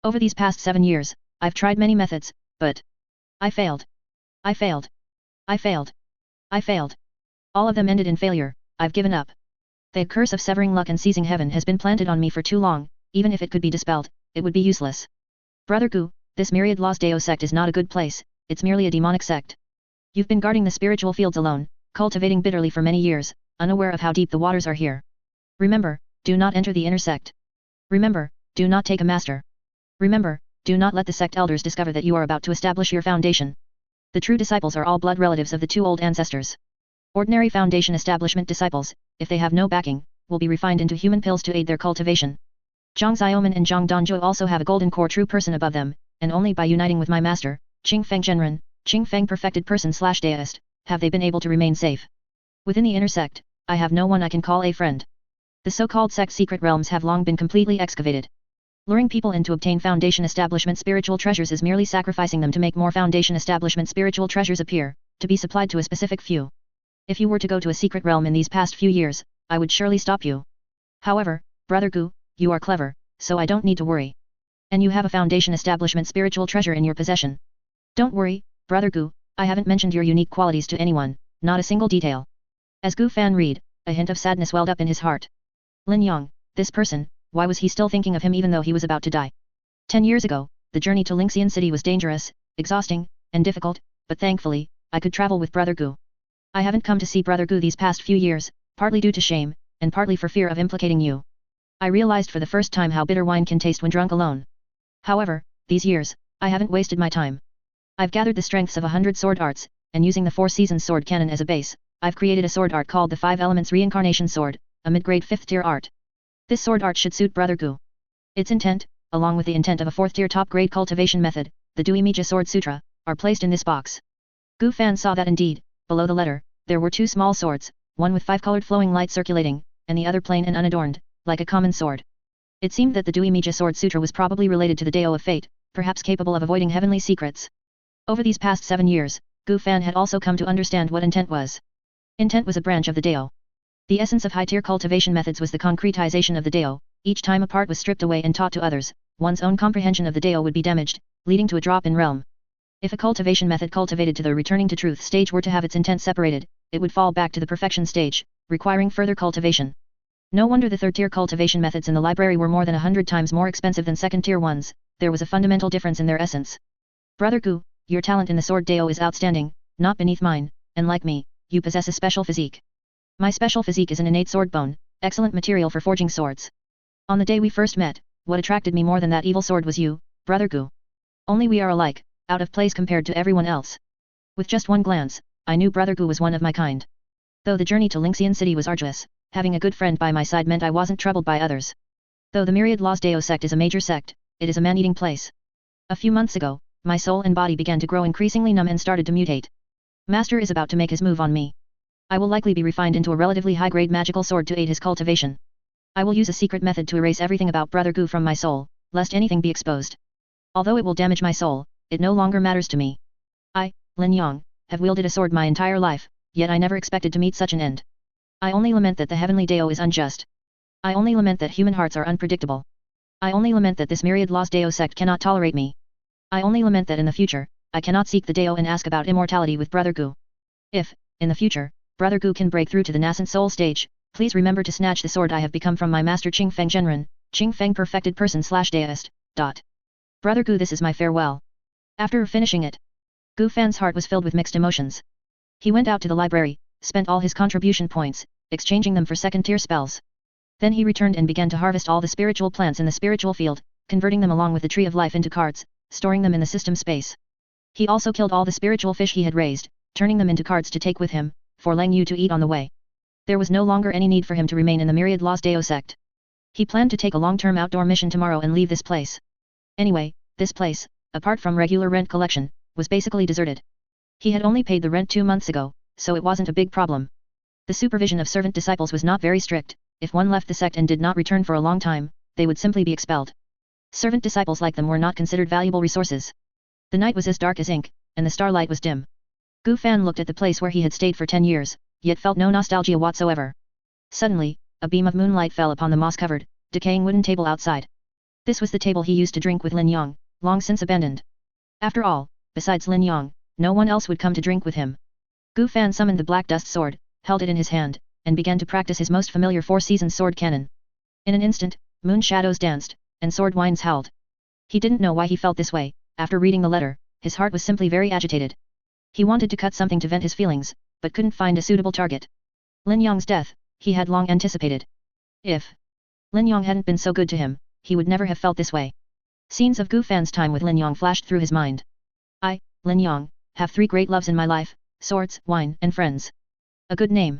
Over these past 7 years, I've tried many methods, but I failed. I failed. I failed. I failed. All of them ended in failure. I've given up. The curse of severing luck and seizing heaven has been planted on me for too long. Even if it could be dispelled, it would be useless. Brother Gu, this myriad lost Dao sect is not a good place, it's merely a demonic sect. You've been guarding the spiritual fields alone, cultivating bitterly for many years, unaware of how deep the waters are here. Remember, do not enter the inner sect. Remember, do not take a master. Remember, do not let the sect elders discover that you are about to establish your foundation. The true disciples are all blood relatives of the 2 old ancestors. Ordinary foundation establishment disciples, if they have no backing, will be refined into human pills to aid their cultivation. Zhang Xiaoman and Zhang Donju also have a golden core true person above them, and only by uniting with my master, Qing Feng Zhenren, Qing Feng perfected person/deist, have they been able to remain safe. Within the inner sect, I have no one I can call a friend. The so-called sect secret realms have long been completely excavated. Luring people in to obtain foundation establishment spiritual treasures is merely sacrificing them to make more foundation establishment spiritual treasures appear, to be supplied to a specific few. If you were to go to a secret realm in these past few years, I would surely stop you. However, Brother Gu, you are clever, so I don't need to worry. And you have a foundation establishment spiritual treasure in your possession. Don't worry, Brother Gu, I haven't mentioned your unique qualities to anyone, not a single detail. As Gu Fan read, a hint of sadness welled up in his heart. Lin Yong, this person, why was he still thinking of him even though he was about to die? 10 years ago, the journey to Lingxian City was dangerous, exhausting, and difficult, but thankfully, I could travel with Brother Gu. I haven't come to see Brother Gu these past few years, partly due to shame, and partly for fear of implicating you. I realized for the first time how bitter wine can taste when drunk alone. However, these years, I haven't wasted my time. I've gathered the strengths of 100 sword arts, and using the 4 seasons sword cannon as a base, I've created a sword art called the 5 Elements Reincarnation Sword, a mid-grade 5th tier art. This sword art should suit Brother Gu. Its intent, along with the intent of a 4th tier top grade cultivation method, the Dui Mija Sword Sutra, are placed in this box. Gu Fan saw that indeed, below the letter, there were 2 small swords, one with 5 colored flowing light circulating, and the other plain and unadorned, like a common sword. It seemed that the Dui Mija Sword Sutra was probably related to the Dao of Fate, perhaps capable of avoiding heavenly secrets. Over these past 7 years, Gu Fan had also come to understand what intent was. Intent was a branch of the Dao. The essence of high-tier cultivation methods was the concretization of the Dao. Each time a part was stripped away and taught to others, one's own comprehension of the Dao would be damaged, leading to a drop in realm. If a cultivation method cultivated to the returning to truth stage were to have its intent separated, it would fall back to the perfection stage, requiring further cultivation. No wonder the 3rd-tier cultivation methods in the library were more than 100 times more expensive than 2nd-tier ones. There was a fundamental difference in their essence. Brother Gu, your talent in the sword Dao is outstanding, not beneath mine, and like me, you possess a special physique. My special physique is an innate sword bone, excellent material for forging swords. On the day we first met, what attracted me more than that evil sword was you, Brother Gu. Only we are alike, out of place compared to everyone else. With just one glance, I knew Brother Gu was one of my kind. Though the journey to Lingxian City was arduous, having a good friend by my side meant I wasn't troubled by others. Though the myriad lost Dao sect is a major sect, it is a man-eating place. A few months ago, my soul and body began to grow increasingly numb and started to mutate. Master is about to make his move on me. I will likely be refined into a relatively high-grade magical sword to aid his cultivation. I will use a secret method to erase everything about Brother Gu from my soul, lest anything be exposed. Although it will damage my soul, it no longer matters to me. I, Lin Yang, have wielded a sword my entire life, yet I never expected to meet such an end. I only lament that the heavenly Dao is unjust. I only lament that human hearts are unpredictable. I only lament that this myriad lost Dao sect cannot tolerate me. I only lament that in the future, I cannot seek the Dao and ask about immortality with Brother Gu. If, in the future, Brother Gu can break through to the nascent soul stage, please remember to snatch the sword I have become from my master Qing Feng Zhenren, Qing Feng perfected person / Daoist. Brother Gu, this is my farewell. After finishing it, Gu Fan's heart was filled with mixed emotions. He went out to the library, spent all his contribution points, exchanging them for second-tier spells. Then he returned and began to harvest all the spiritual plants in the spiritual field, converting them along with the tree of life into cards, storing them in the system space. He also killed all the spiritual fish he had raised, turning them into cards to take with him, for Lang Yu to eat on the way. There was no longer any need for him to remain in the myriad lost Dao sect. He planned to take a long-term outdoor mission tomorrow and leave this place. Anyway, this place, apart from regular rent collection, was basically deserted. He had only paid the rent 2 months ago, so it wasn't a big problem. The supervision of servant disciples was not very strict. If one left the sect and did not return for a long time, they would simply be expelled. Servant disciples like them were not considered valuable resources. The night was as dark as ink, and the starlight was dim. Gu Fan looked at the place where he had stayed for 10 years, yet felt no nostalgia whatsoever. Suddenly, a beam of moonlight fell upon the moss-covered, decaying wooden table outside. This was the table he used to drink with Lin Yang, long since abandoned. After all, besides Lin Yang, no one else would come to drink with him. Gu Fan summoned the black dust sword, held it in his hand, and began to practice his most familiar four-season sword cannon. In an instant, moon shadows danced, and sword winds howled. He didn't know why he felt this way. After reading the letter, his heart was simply very agitated. He wanted to cut something to vent his feelings, but couldn't find a suitable target. Lin Yang's death, he had long anticipated. If Lin Yang hadn't been so good to him, he would never have felt this way. Scenes of Gu Fan's time with Lin Yang flashed through his mind. I, Lin Yang, have 3 great loves in my life: swords, wine, and friends. A good name.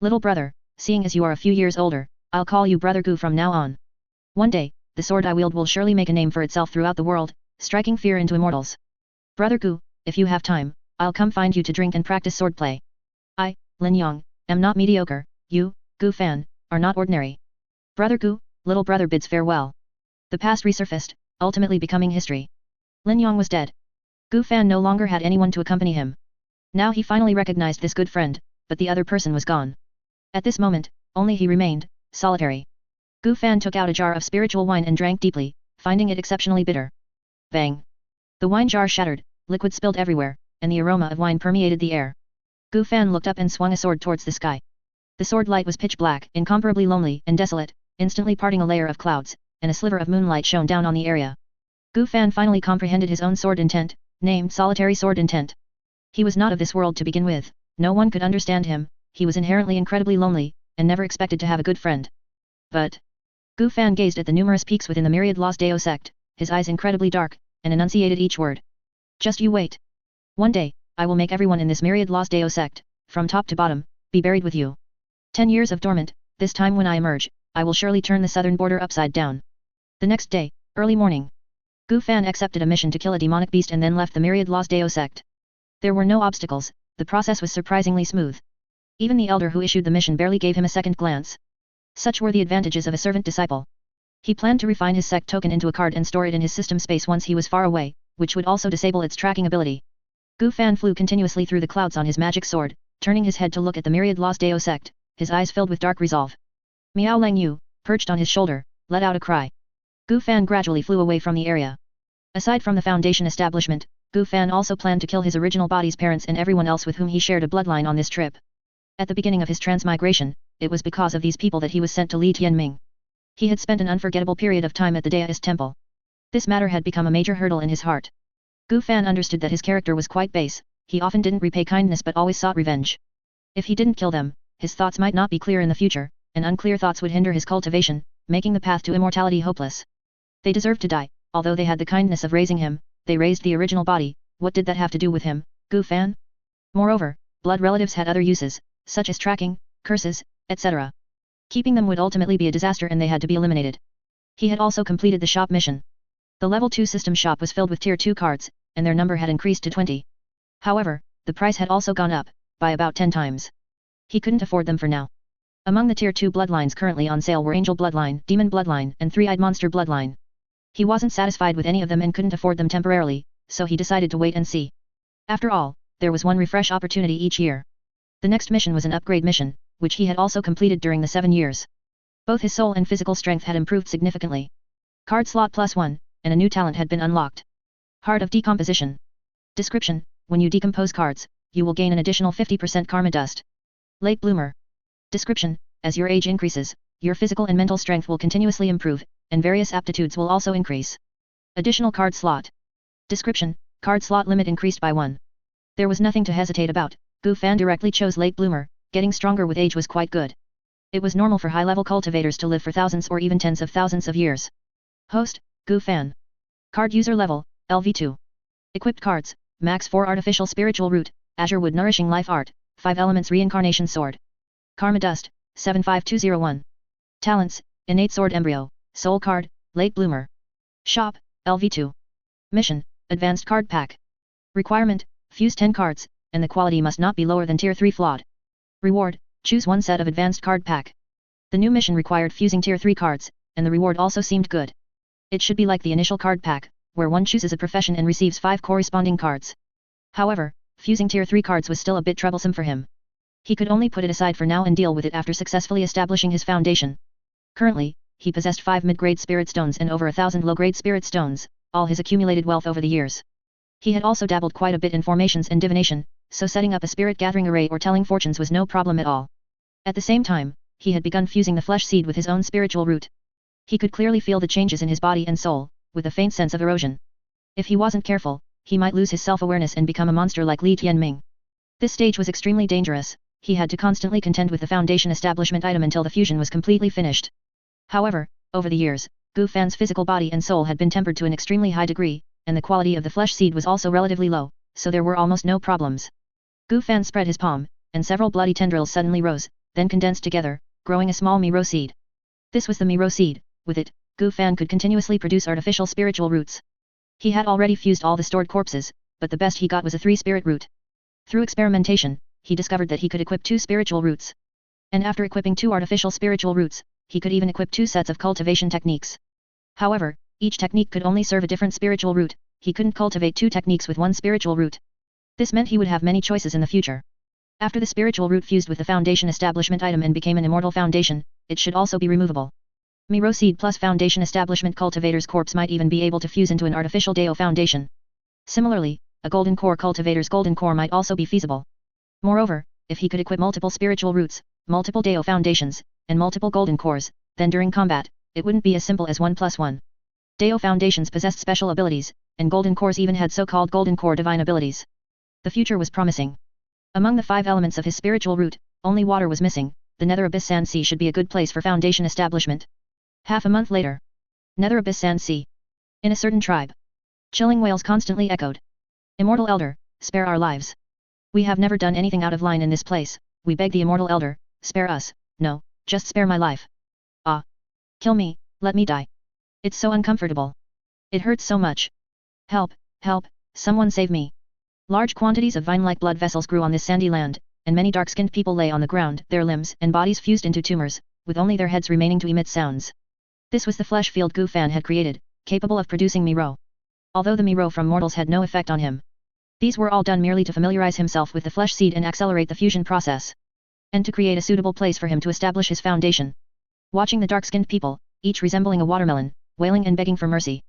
Little brother, seeing as you are a few years older, I'll call you Brother Gu from now on. One day, the sword I wield will surely make a name for itself throughout the world, striking fear into immortals. Brother Gu, if you have time, I'll come find you to drink and practice swordplay. I, Lin Yang, am not mediocre. You, Gu Fan, are not ordinary. Brother Gu, little brother bids farewell. The past resurfaced, ultimately becoming history. Lin Yang was dead. Gu Fan no longer had anyone to accompany him. Now he finally recognized this good friend, but the other person was gone. At this moment, only he remained, solitary. Gu Fan took out a jar of spiritual wine and drank deeply, finding it exceptionally bitter. Bang! The wine jar shattered, liquid spilled everywhere, and the aroma of wine permeated the air. Gu Fan looked up and swung a sword towards the sky. The sword light was pitch black, incomparably lonely and desolate, instantly parting a layer of clouds, and a sliver of moonlight shone down on the area. Gu Fan finally comprehended his own sword intent, named Solitary Sword Intent. He was not of this world to begin with, no one could understand him, he was inherently incredibly lonely, and never expected to have a good friend. But Gu Fan gazed at the numerous peaks within the myriad lost Dao sect, his eyes incredibly dark, and enunciated each word. Just you wait. One day, I will make everyone in this myriad lost Dao sect, from top to bottom, be buried with you. 10 years of dormant, this time when I emerge, I will surely turn the southern border upside down. The next day, early morning, Gu Fan accepted a mission to kill a demonic beast and then left the myriad lost Dao sect. There were no obstacles, the process was surprisingly smooth. Even the elder who issued the mission barely gave him a second glance. Such were the advantages of a servant disciple. He planned to refine his sect token into a card and store it in his system space once he was far away, which would also disable its tracking ability. Gu Fan flew continuously through the clouds on his magic sword, turning his head to look at the myriad lost Dao sect, his eyes filled with dark resolve. Miao Lang Yu, perched on his shoulder, let out a cry. Gu Fan gradually flew away from the area. Aside from the Foundation establishment, Gu Fan also planned to kill his original body's parents and everyone else with whom he shared a bloodline on this trip. At the beginning of his transmigration, it was because of these people that he was sent to Li Tianming. He had spent an unforgettable period of time at the Daoist temple. This matter had become a major hurdle in his heart. Gu Fan understood that his character was quite base, he often didn't repay kindness but always sought revenge. If he didn't kill them, his thoughts might not be clear in the future, and unclear thoughts would hinder his cultivation, making the path to immortality hopeless. They deserved to die, although they had the kindness of raising him, they raised the original body, what did that have to do with him, Gu Fan? Moreover, blood relatives had other uses, such as tracking, curses, etc. Keeping them would ultimately be a disaster and they had to be eliminated. He had also completed the shop mission. The level 2 system shop was filled with tier 2 cards, and their number had increased to 20. However, the price had also gone up, by about 10 times. He couldn't afford them for now. Among the Tier 2 bloodlines currently on sale were Angel Bloodline, Demon Bloodline, and Three-Eyed Monster Bloodline. He wasn't satisfied with any of them and couldn't afford them temporarily, so he decided to wait and see. After all, there was one refresh opportunity each year. The next mission was an upgrade mission, which he had also completed during the 7 years. Both his soul and physical strength had improved significantly. Card slot +1, and a new talent had been unlocked. Heart of Decomposition. Description: when you decompose cards, you will gain an additional 50% karma dust. Late Bloomer. Description: as your age increases, your physical and mental strength will continuously improve, and various aptitudes will also increase. Additional card slot. Description: card slot limit increased by 1. There was nothing to hesitate about. Gu Fan directly chose Late Bloomer. Getting stronger with age was quite good. It was normal for high-level cultivators to live for thousands or even tens of thousands of years. Host: Gu Fan. Card user level: LV2. Equipped cards: Max 4 Artificial Spiritual Root, Azure Wood Nourishing Life Art, 5 Elements Reincarnation Sword. Karma Dust: 75201. Talents: Innate Sword Embryo, Soul Card, Late Bloomer. Shop: LV2. Mission: Advanced Card Pack. Requirement: fuse 10 cards, and the quality must not be lower than Tier 3 flawed. Reward: choose one set of Advanced Card Pack. The new mission required fusing Tier 3 cards, and the reward also seemed good. It should be like the initial card pack, where one chooses a profession and receives 5 corresponding cards. However, fusing Tier 3 cards was still a bit troublesome for him. He could only put it aside for now and deal with it after successfully establishing his foundation. Currently, he possessed 5 mid-grade spirit stones and over 1,000 low-grade spirit stones, all his accumulated wealth over the years. He had also dabbled quite a bit in formations and divination, so setting up a spirit gathering array or telling fortunes was no problem at all. At the same time, he had begun fusing the flesh seed with his own spiritual root. He could clearly feel the changes in his body and soul, with a faint sense of erosion. If he wasn't careful, he might lose his self-awareness and become a monster like Li Tianming. This stage was extremely dangerous. He had to constantly contend with the foundation establishment item until the fusion was completely finished. However, over the years, Gu Fan's physical body and soul had been tempered to an extremely high degree, and the quality of the flesh seed was also relatively low, so there were almost no problems. Gu Fan spread his palm, and several bloody tendrils suddenly rose, then condensed together, growing a small Miro seed. This was the Miro seed. With it, Gu Fan could continuously produce artificial spiritual roots. He had already fused all the stored corpses, but the best he got was a 3-spirit root. Through experimentation, he discovered that he could equip 2 spiritual roots. And after equipping 2 artificial spiritual roots, he could even equip 2 sets of cultivation techniques. However, each technique could only serve a different spiritual root. He couldn't cultivate 2 techniques with 1 spiritual root. This meant he would have many choices in the future. After the spiritual root fused with the foundation establishment item and became an immortal foundation, it should also be removable. Miro seed plus foundation establishment cultivator's corpse might even be able to fuse into an artificial Dao foundation. Similarly, a golden core cultivator's golden core might also be feasible. Moreover, if he could equip multiple spiritual roots, multiple Dao foundations, and multiple golden cores, then during combat, it wouldn't be as simple as 1+1. Dao foundations possessed special abilities, and golden cores even had so-called golden core divine abilities. The future was promising. Among the 5 elements of his spiritual root, only water was missing. The Nether Abyss Sand Sea should be a good place for foundation establishment. Half a month later. Nether Abyss Sand Sea. In a certain tribe. Chilling wails constantly echoed. Immortal Elder, spare our lives. We have never done anything out of line in this place. We beg the Immortal Elder, spare us. No, just spare my life. Ah. Kill me, let me die. It's so uncomfortable. It hurts so much. Help, help, someone save me. Large quantities of vine-like blood vessels grew on this sandy land, and many dark-skinned people lay on the ground, their limbs and bodies fused into tumors, with only their heads remaining to emit sounds. This was the flesh field Gu Fan had created, capable of producing Miro. Although the Miro from mortals had no effect on him. These were all done merely to familiarize himself with the flesh seed and accelerate the fusion process. And to create a suitable place for him to establish his foundation. Watching the dark-skinned people, each resembling a watermelon, wailing and begging for mercy.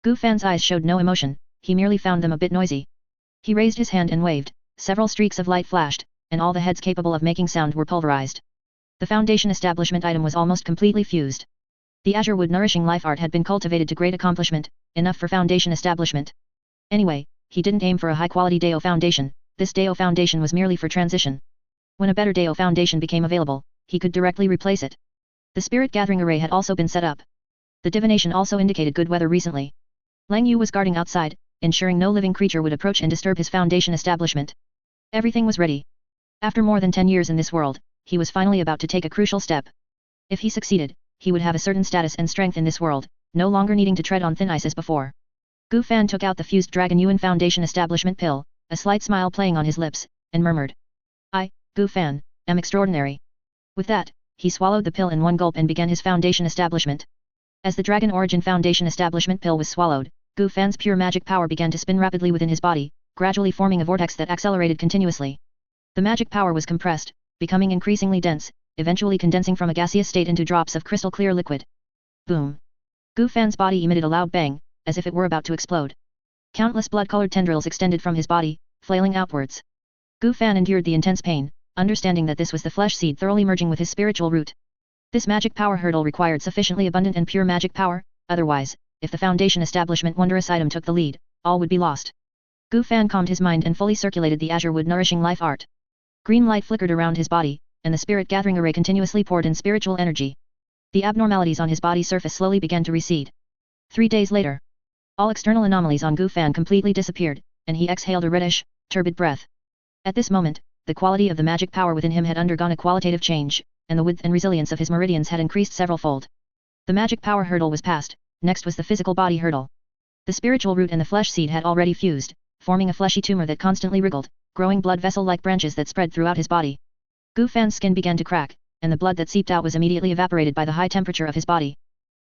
Gu Fan's eyes showed no emotion, he merely found them a bit noisy. He raised his hand and waved, several streaks of light flashed, and all the heads capable of making sound were pulverized. The foundation establishment item was almost completely fused. The Azure Wood Nourishing Life Art had been cultivated to great accomplishment, enough for foundation establishment. Anyway, he didn't aim for a high-quality Dao foundation, this Dao foundation was merely for transition. When a better Dao foundation became available, he could directly replace it. The spirit gathering array had also been set up. The divination also indicated good weather recently. Lang Yu was guarding outside, ensuring no living creature would approach and disturb his foundation establishment. Everything was ready. After more than 10 years in this world, he was finally about to take a crucial step. If he succeeded, he would have a certain status and strength in this world, no longer needing to tread on thin ice as before. Gu Fan took out the fused Dragon Yuan Foundation Establishment pill, a slight smile playing on his lips, and murmured. I, Gu Fan, am extraordinary. With that, he swallowed the pill in one gulp and began his foundation establishment. As the Dragon Origin Foundation Establishment pill was swallowed, Gu Fan's pure magic power began to spin rapidly within his body, gradually forming a vortex that accelerated continuously. The magic power was compressed, becoming increasingly dense, eventually condensing from a gaseous state into drops of crystal clear liquid. Boom! Gu Fan's body emitted a loud bang, as if it were about to explode. Countless blood-colored tendrils extended from his body, flailing outwards. Gu Fan endured the intense pain, understanding that this was the flesh seed thoroughly merging with his spiritual root. This magic power hurdle required sufficiently abundant and pure magic power, otherwise, if the Foundation Establishment wondrous item took the lead, all would be lost. Gu Fan calmed his mind and fully circulated the azure wood nourishing life art. Green light flickered around his body, and the spirit gathering array continuously poured in spiritual energy. The abnormalities on his body surface slowly began to recede. 3 days later, all external anomalies on Gu Fan completely disappeared, and he exhaled a reddish, turbid breath. At this moment, the quality of the magic power within him had undergone a qualitative change, and the width and resilience of his meridians had increased several-fold. The magic power hurdle was passed, next was the physical body hurdle. The spiritual root and the flesh seed had already fused, forming a fleshy tumor that constantly wriggled, growing blood vessel-like branches that spread throughout his body. Gu Fan's skin began to crack, and the blood that seeped out was immediately evaporated by the high temperature of his body.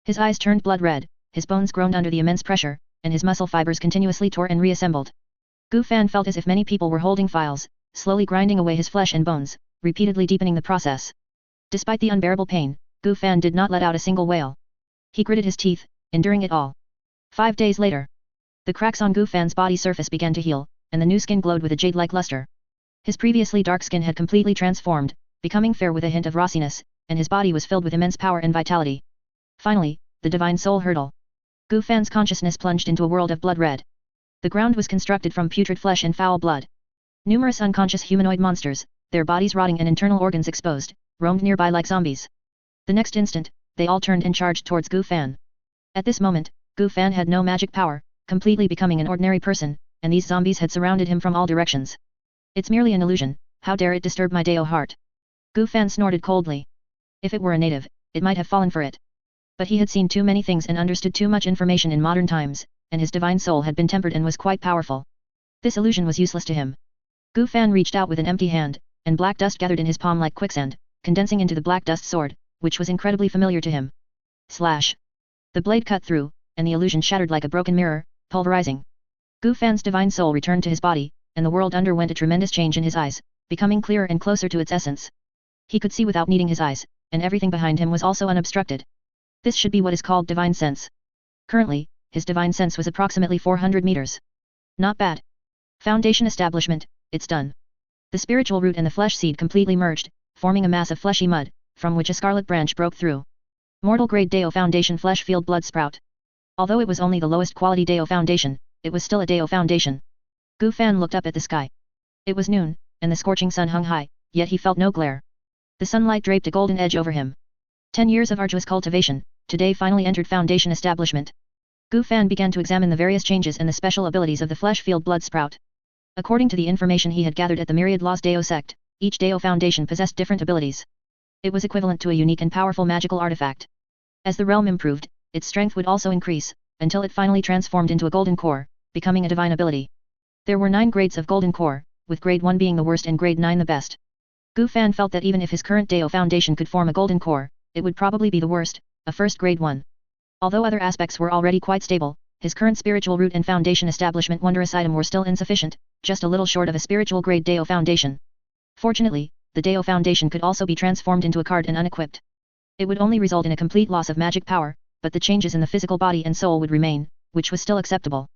His eyes turned blood red, his bones groaned under the immense pressure, and his muscle fibers continuously tore and reassembled. Gu Fan felt as if many people were holding files, slowly grinding away his flesh and bones, repeatedly deepening the process. Despite the unbearable pain, Gu Fan did not let out a single wail. He gritted his teeth, enduring it all. 5 days later, the cracks on Gu Fan's body surface began to heal, and the new skin glowed with a jade-like luster. His previously dark skin had completely transformed, becoming fair with a hint of rossiness, and his body was filled with immense power and vitality. Finally, the divine soul hurdle. Gu Fan's consciousness plunged into a world of blood red. The ground was constructed from putrid flesh and foul blood. Numerous unconscious humanoid monsters, their bodies rotting and internal organs exposed, roamed nearby like zombies. The next instant, they all turned and charged towards Gu Fan. At this moment, Gu Fan had no magic power, completely becoming an ordinary person, and these zombies had surrounded him from all directions. It's merely an illusion, how dare it disturb my Dao heart? Gu Fan snorted coldly. If it were a native, it might have fallen for it. But he had seen too many things and understood too much information in modern times, and his divine soul had been tempered and was quite powerful. This illusion was useless to him. Gu Fan reached out with an empty hand, and black dust gathered in his palm like quicksand, condensing into the black dust sword, which was incredibly familiar to him. Slash! The blade cut through, and the illusion shattered like a broken mirror, pulverizing. Gu Fan's divine soul returned to his body, and the world underwent a tremendous change in his eyes, becoming clearer and closer to its essence. He could see without needing his eyes, and everything behind him was also unobstructed. This should be what is called divine sense. Currently, his divine sense was approximately 400 meters. Not bad. Foundation establishment, it's done. The spiritual root and the flesh seed completely merged, forming a mass of fleshy mud, from which a scarlet branch broke through. Mortal grade Dao Foundation flesh field blood sprout. Although it was only the lowest quality Dao Foundation, it was still a Dao Foundation. Gu Fan looked up at the sky. It was noon, and the scorching sun hung high, yet he felt no glare. The sunlight draped a golden edge over him. 10 years of arduous cultivation, today finally entered Foundation establishment. Gu Fan began to examine the various changes and the special abilities of the flesh field blood sprout. According to the information he had gathered at the Myriad Laws Dao Sect, each Dao Foundation possessed different abilities. It was equivalent to a unique and powerful magical artifact. As the realm improved, its strength would also increase, until it finally transformed into a golden core, becoming a divine ability. There were 9 grades of golden core, with grade 1 being the worst and grade 9 the best. Gu Fan felt that even if his current Dao Foundation could form a golden core, it would probably be the worst, a first grade 1. Although other aspects were already quite stable, his current spiritual root and foundation establishment wondrous item were still insufficient, just a little short of a spiritual grade Dao Foundation. Fortunately, the Dao Foundation could also be transformed into a card and unequipped. It would only result in a complete loss of magic power, but the changes in the physical body and soul would remain, which was still acceptable.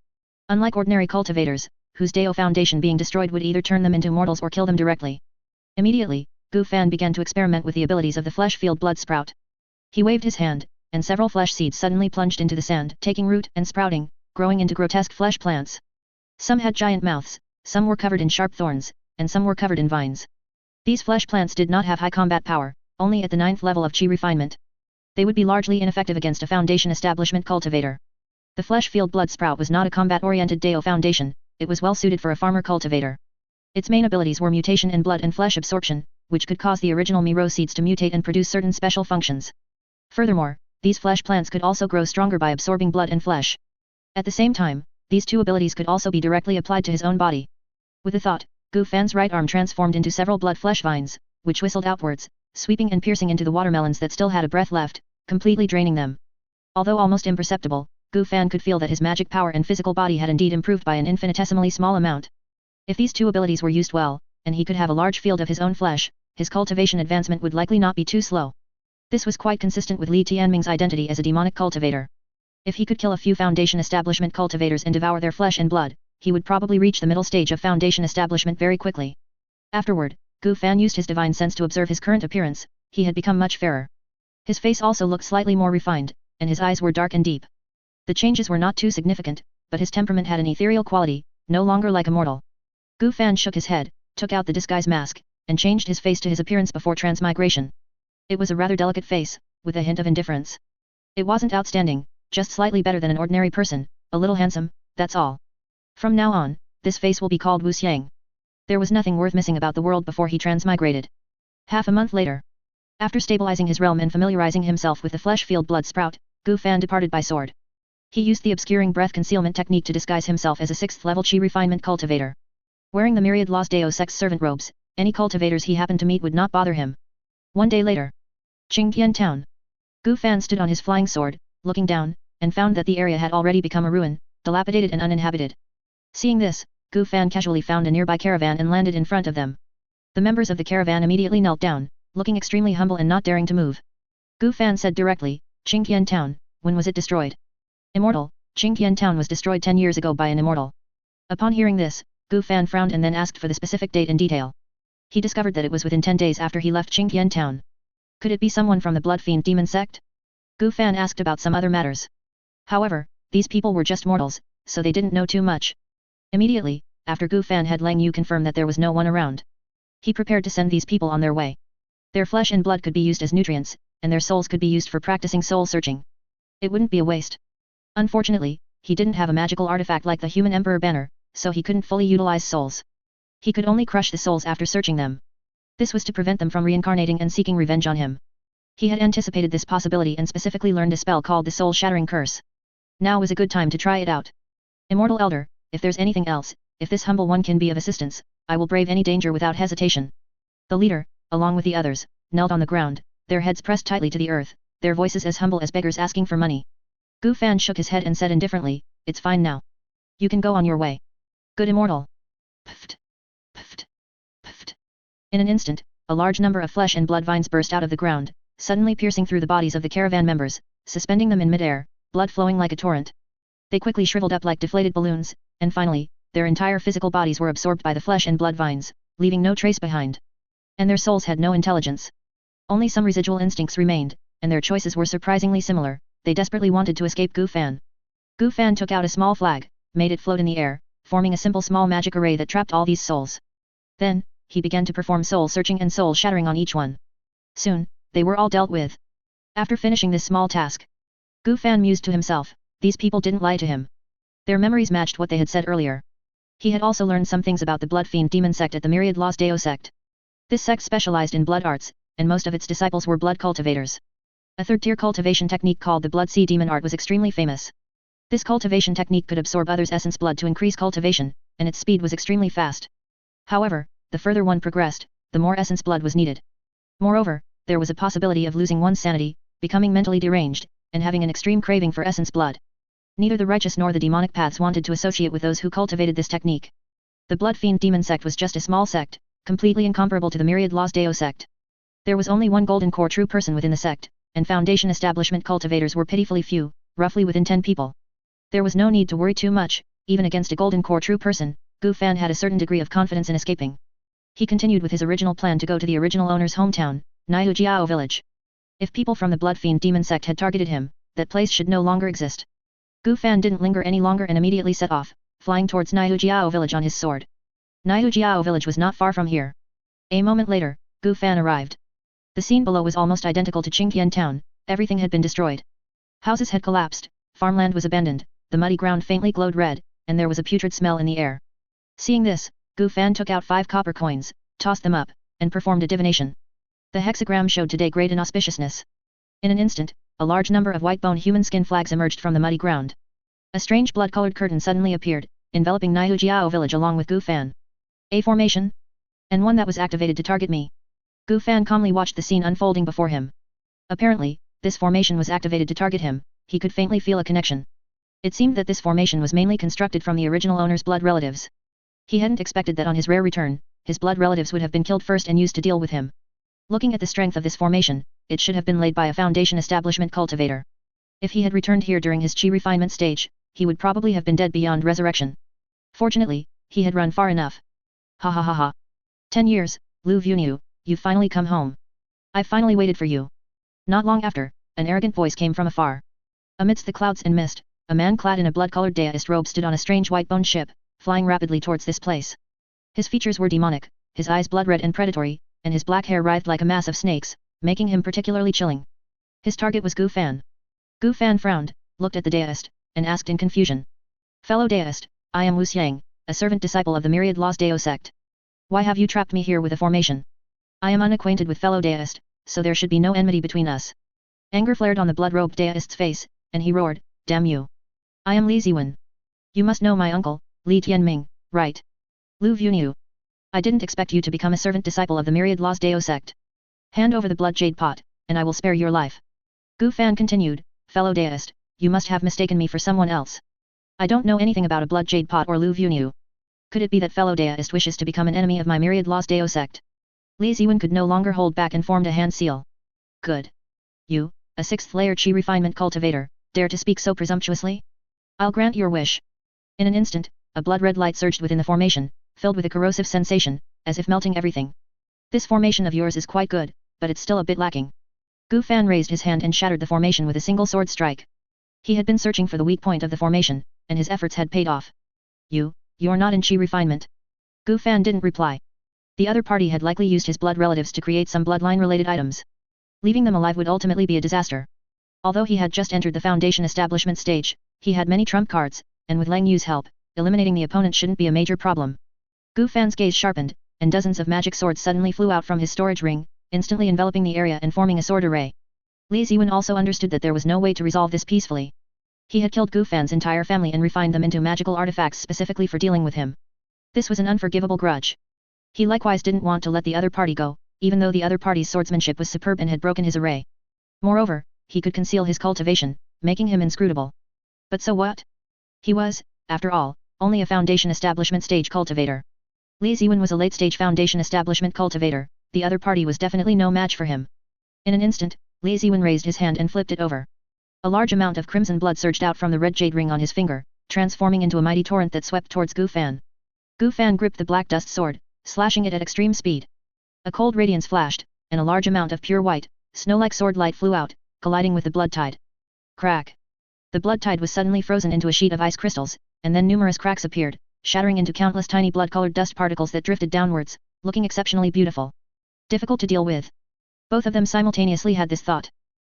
Unlike ordinary cultivators, whose Dao Foundation being destroyed would either turn them into mortals or kill them directly. Immediately, Gu Fan began to experiment with the abilities of the flesh field blood sprout. He waved his hand, and several flesh seeds suddenly plunged into the sand, taking root and sprouting, growing into grotesque flesh plants. Some had giant mouths, some were covered in sharp thorns, and some were covered in vines. These flesh plants did not have high combat power, only at the 9th level of Qi refinement. They would be largely ineffective against a foundation establishment cultivator. The flesh field blood sprout was not a combat-oriented Dao Foundation, it was well suited for a farmer cultivator. Its main abilities were mutation and blood and flesh absorption, which could cause the original Miro seeds to mutate and produce certain special functions. Furthermore, these flesh plants could also grow stronger by absorbing blood and flesh. At the same time, these two abilities could also be directly applied to his own body. With the thought, Gu Fan's right arm transformed into several blood flesh vines, which whistled outwards, sweeping and piercing into the watermelons that still had a breath left, completely draining them. Although almost imperceptible, Gu Fan could feel that his magic power and physical body had indeed improved by an infinitesimally small amount. If these two abilities were used well, and he could have a large field of his own flesh, his cultivation advancement would likely not be too slow. This was quite consistent with Li Tianming's identity as a demonic cultivator. If he could kill a few Foundation Establishment cultivators and devour their flesh and blood, he would probably reach the middle stage of Foundation Establishment very quickly. Afterward, Gu Fan used his divine sense to observe his current appearance. He had become much fairer. His face also looked slightly more refined, and his eyes were dark and deep. The changes were not too significant, but his temperament had an ethereal quality, no longer like a mortal. Gu Fan shook his head, took out the disguise mask, and changed his face to his appearance before transmigration. It was a rather delicate face, with a hint of indifference. It wasn't outstanding, just slightly better than an ordinary person, a little handsome, that's all. From now on, this face will be called Wu Xiang. There was nothing worth missing about the world before he transmigrated. Half a month later. After stabilizing his realm and familiarizing himself with the flesh field blood sprout, Gu Fan departed by sword. He used the obscuring breath concealment technique to disguise himself as a 6th level Qi refinement cultivator. Wearing the myriad Los Deos Sect's servant robes, any cultivators he happened to meet would not bother him. One day later. Qingtian Town. Gu Fan stood on his flying sword, looking down, and found that the area had already become a ruin, dilapidated and uninhabited. Seeing this, Gu Fan casually found a nearby caravan and landed in front of them. The members of the caravan immediately knelt down, looking extremely humble and not daring to move. Gu Fan said directly, Qingtian Town, when was it destroyed? Immortal, Qingtian Town was destroyed 10 years ago by an immortal. Upon hearing this, Gu Fan frowned and then asked for the specific date in detail. He discovered that it was within 10 days after he left Qingtian Town. Could it be someone from the Blood Fiend Demon Sect? Gu Fan asked about some other matters. However, these people were just mortals, so they didn't know too much. Immediately, after Gu Fan had Lang Yu confirm that there was no one around, he prepared to send these people on their way. Their flesh and blood could be used as nutrients, and their souls could be used for practicing soul searching. It wouldn't be a waste. Unfortunately, he didn't have a magical artifact like the human Emperor banner, so he couldn't fully utilize souls. He could only crush the souls after searching them. This was to prevent them from reincarnating and seeking revenge on him. He had anticipated this possibility and specifically learned a spell called the Soul Shattering Curse. Now was a good time to try it out. Immortal Elder, if there's anything else, if this humble one can be of assistance, I will brave any danger without hesitation. The leader, along with the others, knelt on the ground, their heads pressed tightly to the earth, their voices as humble as beggars asking for money. Gu Fan shook his head and said indifferently, it's fine now. You can go on your way. Good Immortal. Pft. Pft. Pft. In an instant, a large number of flesh and blood vines burst out of the ground, suddenly piercing through the bodies of the caravan members, suspending them in midair, blood flowing like a torrent. They quickly shriveled up like deflated balloons, and finally, their entire physical bodies were absorbed by the flesh and blood vines, leaving no trace behind. And their souls had no intelligence. Only some residual instincts remained, and their choices were surprisingly similar. They desperately wanted to escape Gu Fan. Gu Fan took out a small flag, made it float in the air, forming a simple small magic array that trapped all these souls. Then, he began to perform soul searching and soul shattering on each one. Soon, they were all dealt with. After finishing this small task, Gu Fan mused to himself, these people didn't lie to him. Their memories matched what they had said earlier. He had also learned some things about the Blood Fiend Demon Sect at the Myriad Los Deos Sect. This sect specialized in blood arts, and most of its disciples were blood cultivators. A third-tier cultivation technique called the Blood Sea Demon Art was extremely famous. This cultivation technique could absorb others' essence blood to increase cultivation, and its speed was extremely fast. However, the further one progressed, the more essence blood was needed. Moreover, there was a possibility of losing one's sanity, becoming mentally deranged, and having an extreme craving for essence blood. Neither the righteous nor the demonic paths wanted to associate with those who cultivated this technique. The Blood Fiend Demon Sect was just a small sect, completely incomparable to the Myriad Los Deos Sect. There was only one golden core true person within the sect, and Foundation Establishment cultivators were pitifully few, roughly within 10 people. There was no need to worry too much, even against a golden core true person. Gu Fan had a certain degree of confidence in escaping. He continued with his original plan to go to the original owner's hometown, Nihujiao village. If people from the Blood Fiend Demon Sect had targeted him, that place should no longer exist. Gu Fan didn't linger any longer and immediately set off, flying towards Nihujiao village on his sword. Nihujiao village was not far from here. A moment later, Gu Fan arrived. The scene below was almost identical to Qingtian Town. Everything had been destroyed. Houses had collapsed, farmland was abandoned, the muddy ground faintly glowed red, and there was a putrid smell in the air. Seeing this, Gu Fan took out 5 copper coins, tossed them up, and performed a divination. The hexagram showed today great inauspiciousness. In an instant, a large number of white-bone human skin flags emerged from the muddy ground. A strange blood-colored curtain suddenly appeared, enveloping Naihujiao village along with Gu Fan. A formation? And one that was activated to target me. Gu Fan calmly watched the scene unfolding before him. Apparently, this formation was activated to target him, he could faintly feel a connection. It seemed that this formation was mainly constructed from the original owner's blood relatives. He hadn't expected that on his rare return, his blood relatives would have been killed first and used to deal with him. Looking at the strength of this formation, it should have been laid by a Foundation establishment cultivator. If he had returned here during his chi refinement stage, he would probably have been dead beyond resurrection. Fortunately, he had run far enough. Ha ha ha ha. 10 years, Lu Vuniu, you've finally come home. I've finally waited for you. Not long after, an arrogant voice came from afar. Amidst the clouds and mist, a man clad in a blood-colored daist robe stood on a strange white-boned ship, flying rapidly towards this place. His features were demonic, his eyes blood-red and predatory, and his black hair writhed like a mass of snakes, making him particularly chilling. His target was Gu Fan. Gu Fan frowned, looked at the daist, and asked in confusion. Fellow daist, I am Wu Xiang, a servant disciple of the Myriad Lost Dao sect. Why have you trapped me here with a formation? I am unacquainted with fellow daist, so there should be no enmity between us. Anger flared on the blood-robed daist's face, and he roared, damn you. I am Li Ziwen. You must know my uncle, Li Tianming, right? Lu Vuniu. I didn't expect you to become a servant disciple of the Myriad Lost Dao sect. Hand over the blood jade pot, and I will spare your life. Gu Fan continued, fellow daist, you must have mistaken me for someone else. I don't know anything about a blood jade pot or Lu Vuniu. Could it be that fellow daist wishes to become an enemy of my Myriad Lost Dao sect? Li Ziwen could no longer hold back and formed a hand seal. Good. You, a 6th layer chi refinement cultivator, dare to speak so presumptuously? I'll grant your wish. In an instant, a blood-red light surged within the formation, filled with a corrosive sensation, as if melting everything. This formation of yours is quite good, but it's still a bit lacking. Gu Fan raised his hand and shattered the formation with a single sword strike. He had been searching for the weak point of the formation, and his efforts had paid off. You're not in chi refinement. Gu Fan didn't reply. The other party had likely used his blood relatives to create some bloodline-related items. Leaving them alive would ultimately be a disaster. Although he had just entered the Foundation establishment stage, he had many trump cards, and with Lang Yu's help, eliminating the opponent shouldn't be a major problem. Gu Fan's gaze sharpened, and dozens of magic swords suddenly flew out from his storage ring, instantly enveloping the area and forming a sword array. Li Ziwen also understood that there was no way to resolve this peacefully. He had killed Gu Fan's entire family and refined them into magical artifacts specifically for dealing with him. This was an unforgivable grudge. He likewise didn't want to let the other party go, even though the other party's swordsmanship was superb and had broken his array. Moreover, he could conceal his cultivation, making him inscrutable. But so what? He was, after all, only a Foundation establishment stage cultivator. Li Ziwen was a late-stage Foundation establishment cultivator, the other party was definitely no match for him. In an instant, Li Ziwen raised his hand and flipped it over. A large amount of crimson blood surged out from the red jade ring on his finger, transforming into a mighty torrent that swept towards Gu Fan. Gu Fan gripped the black dust sword, slashing it at extreme speed. A cold radiance flashed, and a large amount of pure white, snow-like sword light flew out, colliding with the blood tide. Crack! The blood tide was suddenly frozen into a sheet of ice crystals, and then numerous cracks appeared, shattering into countless tiny blood-colored dust particles that drifted downwards, looking exceptionally beautiful. Difficult to deal with. Both of them simultaneously had this thought.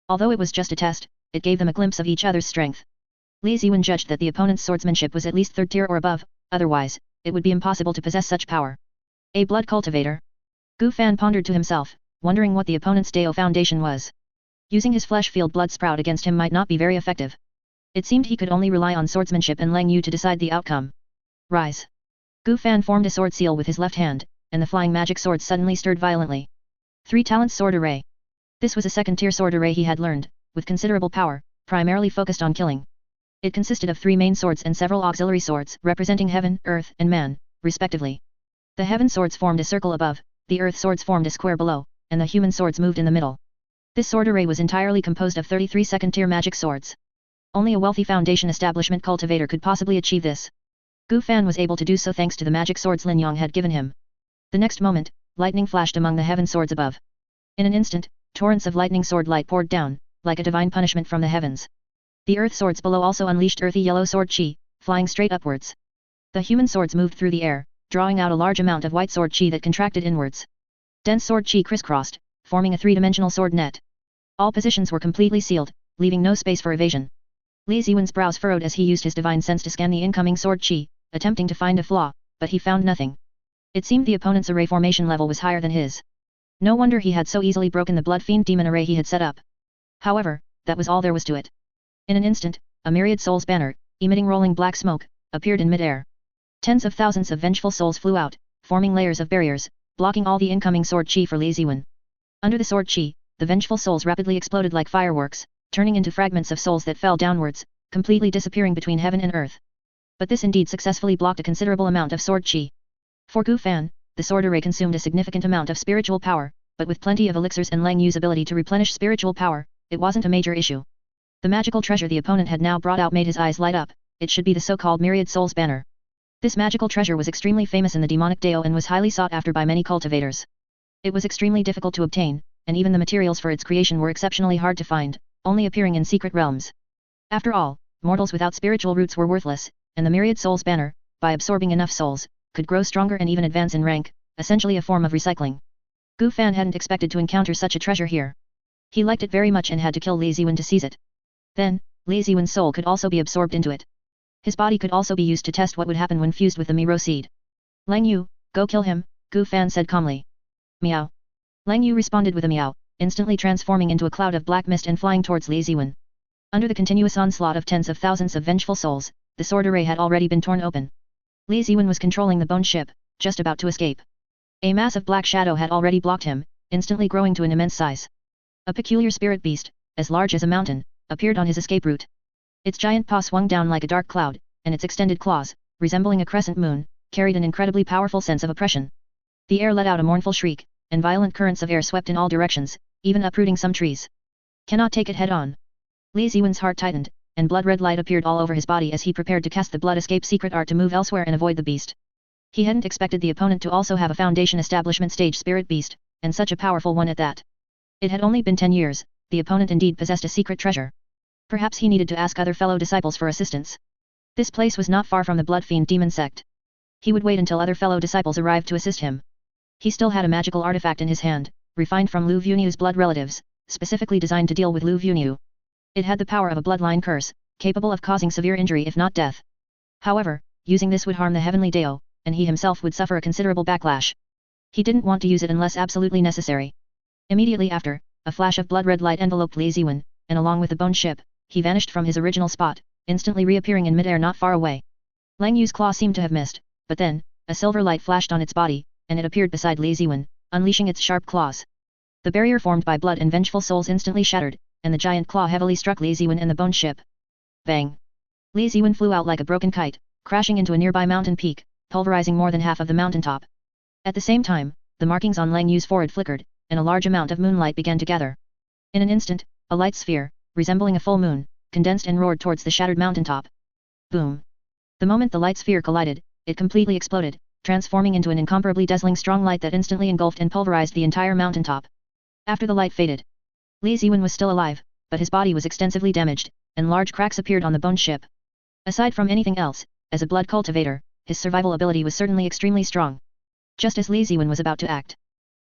Although it was just a test, it gave them a glimpse of each other's strength. Li Ziwen judged that the opponent's swordsmanship was at least 3rd tier or above, otherwise, it would be impossible to possess such power. A blood cultivator? Gu Fan pondered to himself, wondering what the opponent's Dao foundation was. Using his flesh-field blood sprout against him might not be very effective. It seemed he could only rely on swordsmanship and Lang Yu to decide the outcome. Rise! Gu Fan formed a sword seal with his left hand, and the flying magic sword suddenly stirred violently. 3 talents sword array. This was a 2nd-tier sword array he had learned, with considerable power, primarily focused on killing. It consisted of 3 main swords and several auxiliary swords representing heaven, earth, and man, respectively. The heaven swords formed a circle above, the earth swords formed a square below, and the human swords moved in the middle. This sword array was entirely composed of 33 2nd-tier magic swords. Only a wealthy Foundation establishment cultivator could possibly achieve this. Gu Fan was able to do so thanks to the magic swords Lin Yong had given him. The next moment, lightning flashed among the heaven swords above. In an instant, torrents of lightning sword light poured down, like a divine punishment from the heavens. The earth swords below also unleashed earthy yellow sword chi, flying straight upwards. The human swords moved through the air, drawing out a large amount of white sword chi that contracted inwards. Dense sword chi crisscrossed, forming a 3-dimensional sword net. All positions were completely sealed, leaving no space for evasion. Li Ziwen's brows furrowed as he used his divine sense to scan the incoming sword chi, attempting to find a flaw, but he found nothing. It seemed the opponent's array formation level was higher than his. No wonder he had so easily broken the Blood Fiend demon array he had set up. However, that was all there was to it. In an instant, a myriad souls banner, emitting rolling black smoke, appeared in mid-air. Tens of thousands of vengeful souls flew out, forming layers of barriers, blocking all the incoming sword chi for Li Ziwen. Under the sword chi, the vengeful souls rapidly exploded like fireworks, turning into fragments of souls that fell downwards, completely disappearing between heaven and earth. But this indeed successfully blocked a considerable amount of sword chi. For Gu Fan, the sword array consumed a significant amount of spiritual power, but with plenty of elixirs and Lang Yu's ability to replenish spiritual power, it wasn't a major issue. The magical treasure the opponent had now brought out made his eyes light up. It should be the so-called Myriad Souls banner. This magical treasure was extremely famous in the demonic Dao and was highly sought after by many cultivators. It was extremely difficult to obtain, and even the materials for its creation were exceptionally hard to find, only appearing in secret realms. After all, mortals without spiritual roots were worthless, and the Myriad Souls banner, by absorbing enough souls, could grow stronger and even advance in rank, essentially a form of recycling. Gu Fan hadn't expected to encounter such a treasure here. He liked it very much and had to kill Li Ziwen to seize it. Then, Li Ziwen's soul could also be absorbed into it. His body could also be used to test what would happen when fused with the Miro seed. Lang Yu, go kill him, Gu Fan said calmly. Meow. Lang Yu responded with a meow, instantly transforming into a cloud of black mist and flying towards Li Ziwen. Under the continuous onslaught of tens of thousands of vengeful souls, the sword array had already been torn open. Li Ziwen was controlling the bone ship, just about to escape. A massive black shadow had already blocked him, instantly growing to an immense size. A peculiar spirit beast, as large as a mountain, appeared on his escape route. Its giant paw swung down like a dark cloud, and its extended claws, resembling a crescent moon, carried an incredibly powerful sense of oppression. The air let out a mournful shriek, and violent currents of air swept in all directions, even uprooting some trees. Cannot take it head on. Li Ziwen's heart tightened, and blood-red light appeared all over his body as he prepared to cast the blood escape secret art to move elsewhere and avoid the beast. He hadn't expected the opponent to also have a foundation establishment stage spirit beast, and such a powerful one at that. It had only been 10 years, the opponent indeed possessed a secret treasure. Perhaps he needed to ask other fellow disciples for assistance. This place was not far from the Blood Fiend Demon Sect. He would wait until other fellow disciples arrived to assist him. He still had a magical artifact in his hand, refined from Lu Vunu's blood relatives, specifically designed to deal with Lu Vunu. It had the power of a bloodline curse, capable of causing severe injury if not death. However, using this would harm the heavenly Dao, and he himself would suffer a considerable backlash. He didn't want to use it unless absolutely necessary. Immediately after, a flash of blood-red light enveloped Li Ziwen, and along with the bone ship, he vanished from his original spot, instantly reappearing in midair not far away. Lang Yu's claw seemed to have missed, but then, a silver light flashed on its body, and it appeared beside Li Ziwen, unleashing its sharp claws. The barrier formed by blood and vengeful souls instantly shattered, and the giant claw heavily struck Li Ziwen and the bone ship. Bang! Li Ziwen flew out like a broken kite, crashing into a nearby mountain peak, pulverizing more than half of the mountaintop. At the same time, the markings on Lang Yu's forehead flickered, and a large amount of moonlight began to gather. In an instant, a light sphere, resembling a full moon, condensed and roared towards the shattered mountaintop. Boom! The moment the light sphere collided, it completely exploded, transforming into an incomparably dazzling strong light that instantly engulfed and pulverized the entire mountaintop. After the light faded, Li Ziwen was still alive, but his body was extensively damaged, and large cracks appeared on the bone ship. Aside from anything else, as a blood cultivator, his survival ability was certainly extremely strong. Just as Li Ziwen was about to act,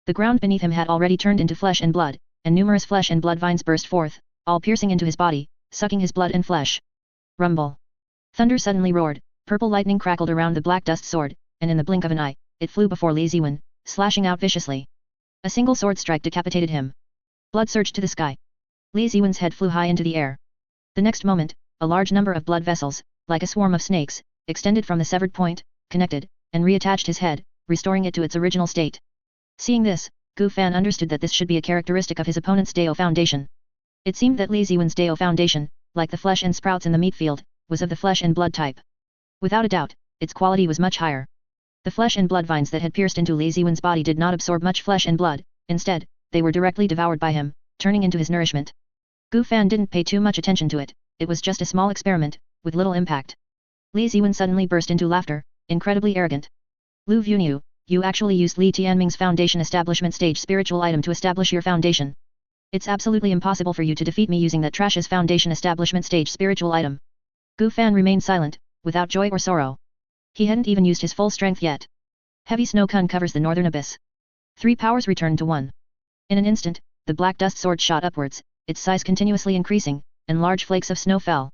the ground beneath him had already turned into flesh and blood, and numerous flesh and blood vines burst forth, all piercing into his body, sucking his blood and flesh. Rumble! Thunder suddenly roared, purple lightning crackled around the black dust sword, and in the blink of an eye, it flew before Li Ziwen, slashing out viciously. A single sword strike decapitated him. Blood surged to the sky. Li Ziwen's head flew high into the air. The next moment, a large number of blood vessels, like a swarm of snakes, extended from the severed point, connected, and reattached his head, restoring it to its original state. Seeing this, Gu Fan understood that this should be a characteristic of his opponent's Dao foundation. It seemed that Li Ziwen's Dao foundation, like the flesh and sprouts in the meat field, was of the flesh and blood type. Without a doubt, its quality was much higher. The flesh and blood vines that had pierced into Li Ziwen's body did not absorb much flesh and blood, instead, they were directly devoured by him, turning into his nourishment. Gu Fan didn't pay too much attention to it, it was just a small experiment, with little impact. Li Ziwen suddenly burst into laughter, incredibly arrogant. Lu Vunu, you actually used Li Tianming's foundation establishment stage spiritual item to establish your foundation. It's absolutely impossible for you to defeat me using that trash's foundation establishment stage spiritual item. Gu Fan remained silent, without joy or sorrow. He hadn't even used his full strength yet. Heavy snow cone covers the northern abyss. 3 powers returned to 1. In an instant, the black dust sword shot upwards, its size continuously increasing, and large flakes of snow fell.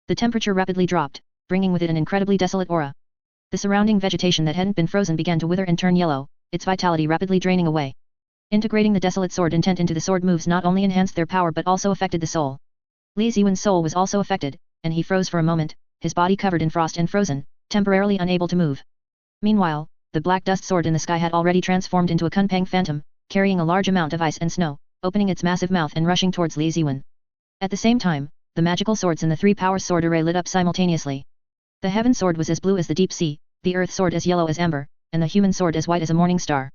The temperature rapidly dropped, bringing with it an incredibly desolate aura. The surrounding vegetation that hadn't been frozen began to wither and turn yellow, its vitality rapidly draining away. Integrating the desolate sword intent into the sword moves not only enhanced their power but also affected the soul. Li Ziwen's soul was also affected, and he froze for a moment, his body covered in frost and frozen, temporarily unable to move. Meanwhile, the black dust sword in the sky had already transformed into a Kunpeng phantom, carrying a large amount of ice and snow, opening its massive mouth and rushing towards Li Ziwen. At the same time, the magical swords in the three-power sword array lit up simultaneously. The heaven sword was as blue as the deep sea, the earth sword as yellow as amber, and the human sword as white as a morning star.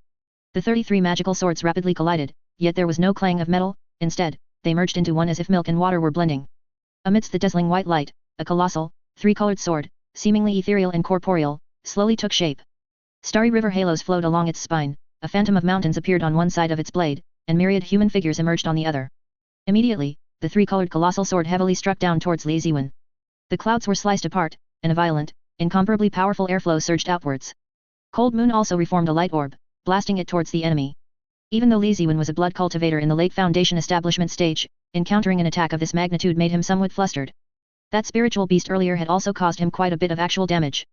The 33 magical swords rapidly collided, yet there was no clang of metal, instead, they merged into one as if milk and water were blending. Amidst the dazzling white light, a colossal, three-colored sword, seemingly ethereal and corporeal, slowly took shape. Starry river halos flowed along its spine, a phantom of mountains appeared on one side of its blade, and myriad human figures emerged on the other. Immediately, the three-colored colossal sword heavily struck down towards Li Ziwen. The clouds were sliced apart, and a violent, incomparably powerful airflow surged outwards. Cold Moon also reformed a light orb, blasting it towards the enemy. Even though Li Ziwen was a blood cultivator in the late Foundation establishment stage, encountering an attack of this magnitude made him somewhat flustered. That spiritual beast earlier had also caused him quite a bit of actual damage.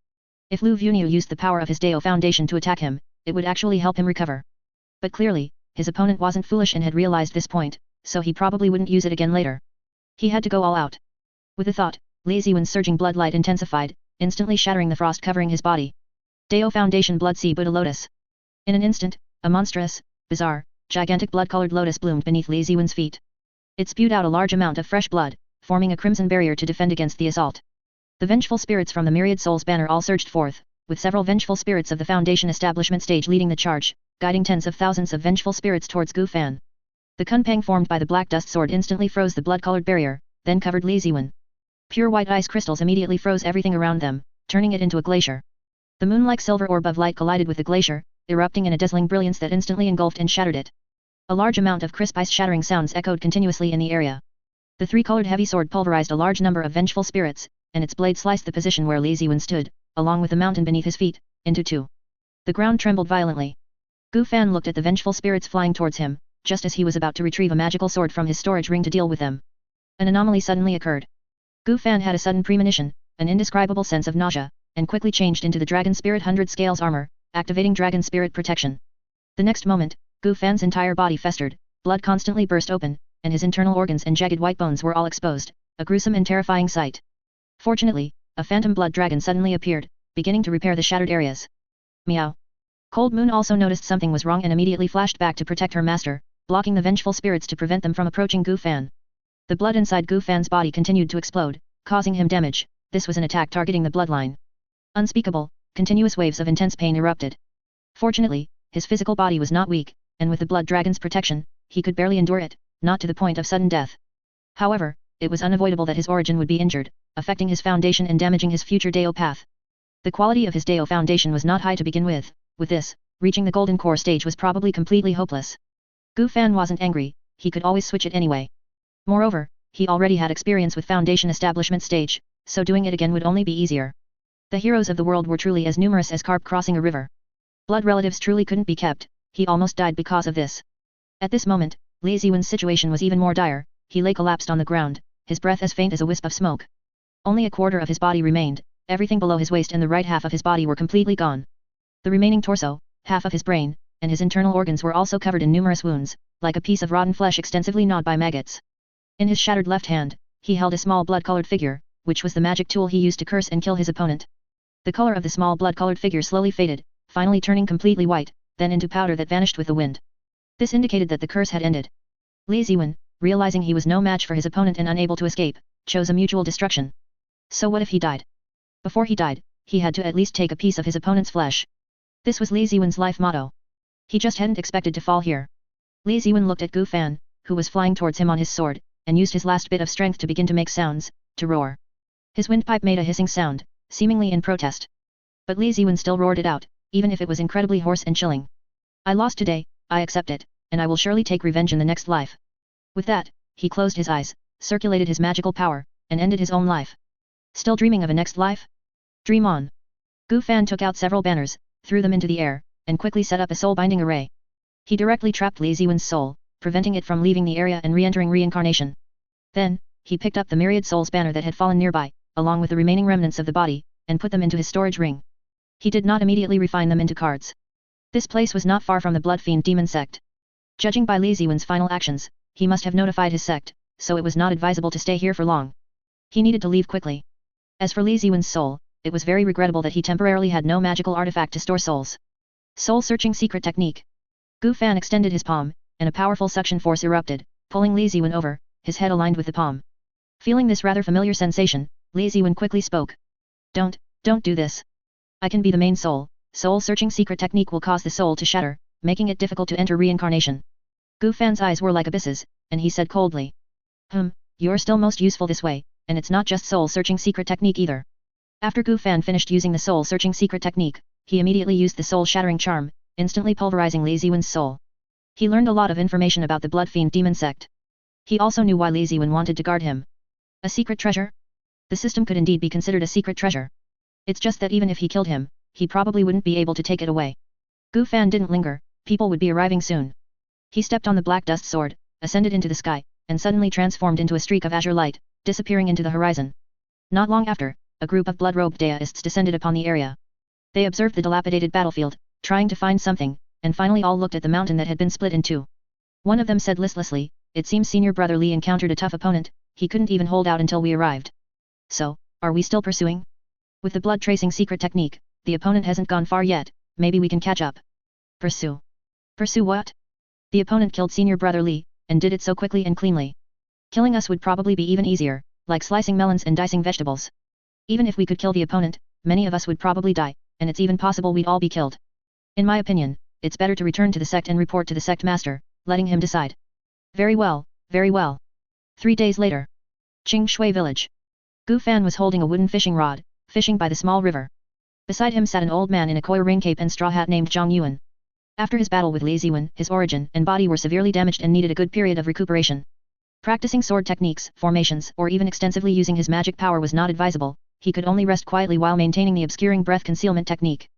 If Lu Vuniu used the power of his Dao Foundation to attack him, it would actually help him recover. But clearly, his opponent wasn't foolish and had realized this point, so he probably wouldn't use it again later. He had to go all out. With the thought, Li Ziwen's surging blood light intensified, instantly shattering the frost covering his body. Dao Foundation Blood Sea Buddha Lotus. In an instant, a monstrous, bizarre, gigantic blood-colored lotus bloomed beneath Li Ziwen's feet. It spewed out a large amount of fresh blood, forming a crimson barrier to defend against the assault. The vengeful spirits from the Myriad Souls banner all surged forth, with several vengeful spirits of the Foundation establishment stage leading the charge, guiding tens of thousands of vengeful spirits towards Gu Fan. The Kunpeng formed by the black dust sword instantly froze the blood-colored barrier, then covered Li Ziwen. Pure white ice crystals immediately froze everything around them, turning it into a glacier. The moon-like silver orb of light collided with the glacier, erupting in a dazzling brilliance that instantly engulfed and shattered it. A large amount of crisp ice-shattering sounds echoed continuously in the area. The three-colored heavy sword pulverized a large number of vengeful spirits, and its blade sliced the position where Li Ziwen stood, along with the mountain beneath his feet, into two. The ground trembled violently. Gu Fan looked at the vengeful spirits flying towards him, just as he was about to retrieve a magical sword from his storage ring to deal with them. An anomaly suddenly occurred. Gu Fan had a sudden premonition, an indescribable sense of nausea, and quickly changed into the Dragon Spirit 100 Scales armor, activating Dragon Spirit protection. The next moment, Gu Fan's entire body festered, blood constantly burst open, and his internal organs and jagged white bones were all exposed, a gruesome and terrifying sight. Fortunately, a phantom blood dragon suddenly appeared, beginning to repair the shattered areas. Meow. Cold Moon also noticed something was wrong and immediately flashed back to protect her master, blocking the vengeful spirits to prevent them from approaching Gu Fan. The blood inside Gu Fan's body continued to explode, causing him damage. This was an attack targeting the bloodline. Unspeakable, continuous waves of intense pain erupted. Fortunately, his physical body was not weak, and with the blood dragon's protection, he could barely endure it, not to the point of sudden death. However, it was unavoidable that his origin would be injured, affecting his foundation and damaging his future Dao path. The quality of his Dao foundation was not high to begin with. With this, reaching the golden core stage was probably completely hopeless. Gu Fan wasn't angry, he could always switch it anyway. Moreover, he already had experience with foundation establishment stage, so doing it again would only be easier. The heroes of the world were truly as numerous as carp crossing a river. Blood relatives truly couldn't be kept, he almost died because of this. At this moment, Li Ziwen's situation was even more dire, he lay collapsed on the ground, his breath as faint as a wisp of smoke. Only a quarter of his body remained, everything below his waist and the right half of his body were completely gone. The remaining torso, half of his brain, and his internal organs were also covered in numerous wounds, like a piece of rotten flesh extensively gnawed by maggots. In his shattered left hand, he held a small blood-colored figure, which was the magic tool he used to curse and kill his opponent. The color of the small blood-colored figure slowly faded, finally turning completely white, then into powder that vanished with the wind. This indicated that the curse had ended. Li Ziwen, realizing he was no match for his opponent and unable to escape, chose a mutual destruction. So what if he died? Before he died, he had to at least take a piece of his opponent's flesh. This was Li Ziwen's life motto. He just hadn't expected to fall here. Li Ziwen looked at Gu Fan, who was flying towards him on his sword, and used his last bit of strength to begin to make sounds, to roar. His windpipe made a hissing sound, seemingly in protest. But Li Ziwen still roared it out, even if it was incredibly hoarse and chilling. I lost today, I accept it, and I will surely take revenge in the next life. With that, he closed his eyes, circulated his magical power, and ended his own life. Still dreaming of a next life? Dream on. Gu Fan took out several banners, threw them into the air, and quickly set up a soul-binding array. He directly trapped Li Ziwen's soul, preventing it from leaving the area and re-entering reincarnation. Then, he picked up the Myriad Souls banner that had fallen nearby, along with the remaining remnants of the body, and put them into his storage ring. He did not immediately refine them into cards. This place was not far from the Blood Fiend Demon Sect. Judging by Li Ziwen's final actions, he must have notified his sect, so it was not advisable to stay here for long. He needed to leave quickly. As for Li Ziwen's soul, it was very regrettable that he temporarily had no magical artifact to store souls. Soul-searching secret technique. Gu Fan extended his palm, and a powerful suction force erupted, pulling Li Ziwen over, his head aligned with the palm. Feeling this rather familiar sensation, Li Ziwen quickly spoke. Don't do this. I can be the main soul. Soul-searching secret technique will cause the soul to shatter, making it difficult to enter reincarnation. Gu Fan's eyes were like abysses, and he said coldly. You're still most useful this way, and it's not just soul-searching secret technique either. After Gu Fan finished using the soul-searching secret technique, he immediately used the soul-shattering charm, instantly pulverizing Li Ziwen's soul. He learned a lot of information about the Blood Fiend Demon Sect. He also knew why Li Ziwen wanted to guard him. A secret treasure? The system could indeed be considered a secret treasure. It's just that even if he killed him, he probably wouldn't be able to take it away. Gu Fan didn't linger, people would be arriving soon. He stepped on the black dust sword, ascended into the sky, and suddenly transformed into a streak of azure light, disappearing into the horizon. Not long after, a group of blood-robed deists descended upon the area. They observed the dilapidated battlefield, trying to find something, and finally all looked at the mountain that had been split in two. One of them said listlessly, "It seems senior brother Li encountered a tough opponent, he couldn't even hold out until we arrived. So, are we still pursuing? With the blood-tracing secret technique, the opponent hasn't gone far yet, maybe we can catch up." Pursue? Pursue what? The opponent killed senior brother Li, and did it so quickly and cleanly. Killing us would probably be even easier, like slicing melons and dicing vegetables. Even if we could kill the opponent, many of us would probably die, and it's even possible we'd all be killed. In my opinion, it's better to return to the sect and report to the sect master, letting him decide. Very well, very well. 3 days later. Qing Shui village. Gu Fan was holding a wooden fishing rod, fishing by the small river. Beside him sat an old man in a koi ring cape and straw hat named Zhang Yuan. After his battle with Li Ziwen, his origin and body were severely damaged and needed a good period of recuperation. Practicing sword techniques, formations, or even extensively using his magic power was not advisable. He could only rest quietly while maintaining the obscuring breath concealment technique.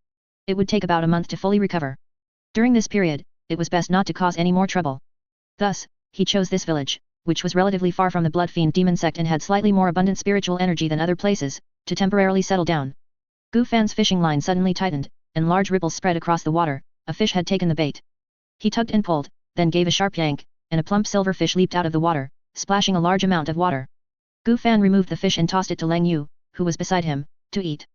It would take about a month to fully recover. During this period, it was best not to cause any more trouble. Thus, he chose this village, which was relatively far from the Blood Fiend Demon Sect and had slightly more abundant spiritual energy than other places, to temporarily settle down. Gu Fan's fishing line suddenly tightened, and large ripples spread across the water. A fish had taken the bait. He tugged and pulled, then gave a sharp yank, and a plump silver fish leaped out of the water, splashing a large amount of water. Gu Fan removed the fish and tossed it to Lang Yu, who was beside him, to eat.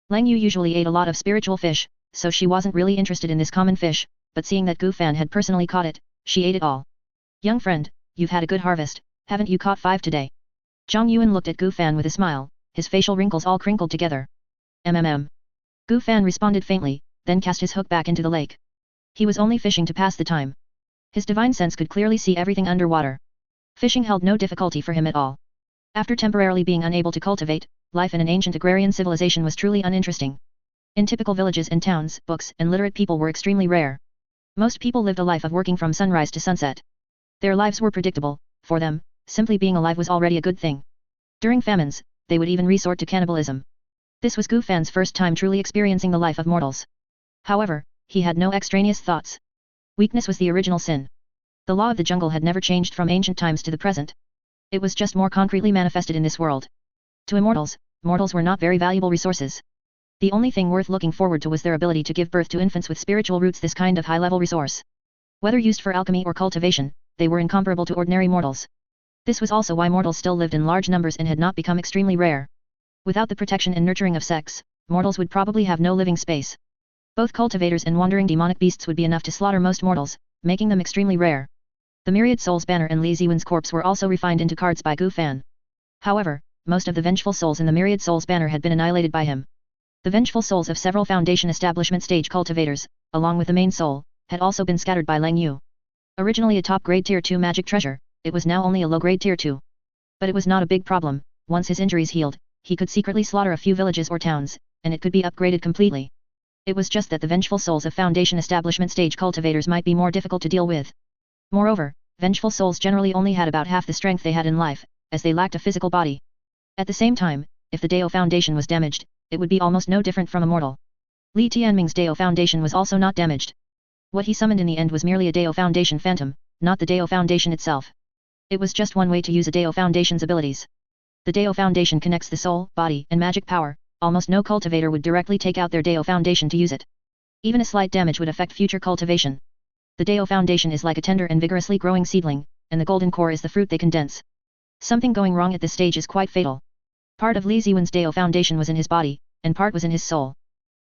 Lang Yu usually ate a lot of spiritual fish, so she wasn't really interested in this common fish, but seeing that Gu Fan had personally caught it, she ate it all. "Young friend, you've had a good harvest, haven't you caught 5 today?" Zhang Yuan looked at Gu Fan with a smile, his facial wrinkles all crinkled together. Gu Fan responded faintly, then cast his hook back into the lake. He was only fishing to pass the time. His divine sense could clearly see everything underwater. Fishing held no difficulty for him at all. After temporarily being unable to cultivate, life in an ancient agrarian civilization was truly uninteresting. In typical villages and towns, books and literate people were extremely rare. Most people lived a life of working from sunrise to sunset. Their lives were predictable. For them, simply being alive was already a good thing. During famines, they would even resort to cannibalism. This was Gu Fan's first time truly experiencing the life of mortals. However, he had no extraneous thoughts. Weakness was the original sin. The law of the jungle had never changed from ancient times to the present. It was just more concretely manifested in this world. To immortals, mortals were not very valuable resources. The only thing worth looking forward to was their ability to give birth to infants with spiritual roots, this kind of high-level resource. Whether used for alchemy or cultivation, they were incomparable to ordinary mortals. This was also why mortals still lived in large numbers and had not become extremely rare. Without the protection and nurturing of sects, mortals would probably have no living space. Both cultivators and wandering demonic beasts would be enough to slaughter most mortals, making them extremely rare. The Myriad Souls banner and Li Ziwen's corpse were also refined into cards by Gu Fan. However, most of the vengeful souls in the Myriad Souls banner had been annihilated by him. The vengeful souls of several Foundation establishment stage cultivators, along with the main soul, had also been scattered by Lang Yu. Originally a top grade tier 2 magic treasure, it was now only a low grade tier 2. But it was not a big problem. Once his injuries healed, he could secretly slaughter a few villages or towns, and it could be upgraded completely. It was just that the vengeful souls of Foundation establishment stage cultivators might be more difficult to deal with. Moreover, vengeful souls generally only had about half the strength they had in life, as they lacked a physical body. At the same time, if the Dao Foundation was damaged, it would be almost no different from a mortal. Li Tianming's Dao Foundation was also not damaged. What he summoned in the end was merely a Dao Foundation phantom, not the Dao Foundation itself. It was just one way to use a Dao Foundation's abilities. The Dao Foundation connects the soul, body, and magic power. Almost no cultivator would directly take out their Dao Foundation to use it. Even a slight damage would affect future cultivation. The Dao Foundation is like a tender and vigorously growing seedling, and the golden core is the fruit they condense. Something going wrong at this stage is quite fatal. Part of Li Ziwen's Dao foundation was in his body, and part was in his soul.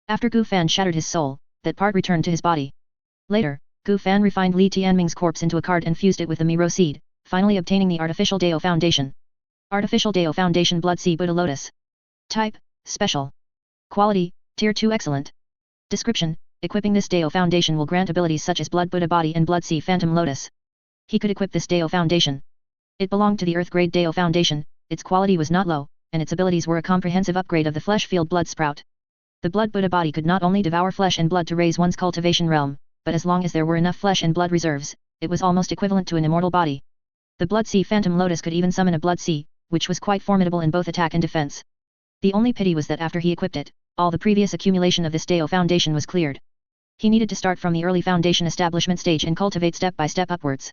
After Gu Fan shattered his soul, that part returned to his body. Later, Gu Fan refined Li Tianming's corpse into a card and fused it with the Mi Rose seed, finally obtaining the artificial Dao foundation. Artificial Dao foundation Blood Sea Buddha Lotus. Type, Special. Quality, Tier 2 Excellent. Description, equipping this Dao foundation will grant abilities such as Blood Buddha Body and Blood Sea Phantom Lotus. He could equip this Dao foundation. It belonged to the Earth Grade Dao foundation, its quality was not low, and its abilities were a comprehensive upgrade of the Flesh Field Blood Sprout. The Blood Buddha Body could not only devour flesh and blood to raise one's cultivation realm, but as long as there were enough flesh and blood reserves, it was almost equivalent to an immortal body. The Blood Sea Phantom Lotus could even summon a Blood Sea, which was quite formidable in both attack and defense. The only pity was that after he equipped it, all the previous accumulation of this Dao foundation was cleared. He needed to start from the early foundation establishment stage and cultivate step by step upwards.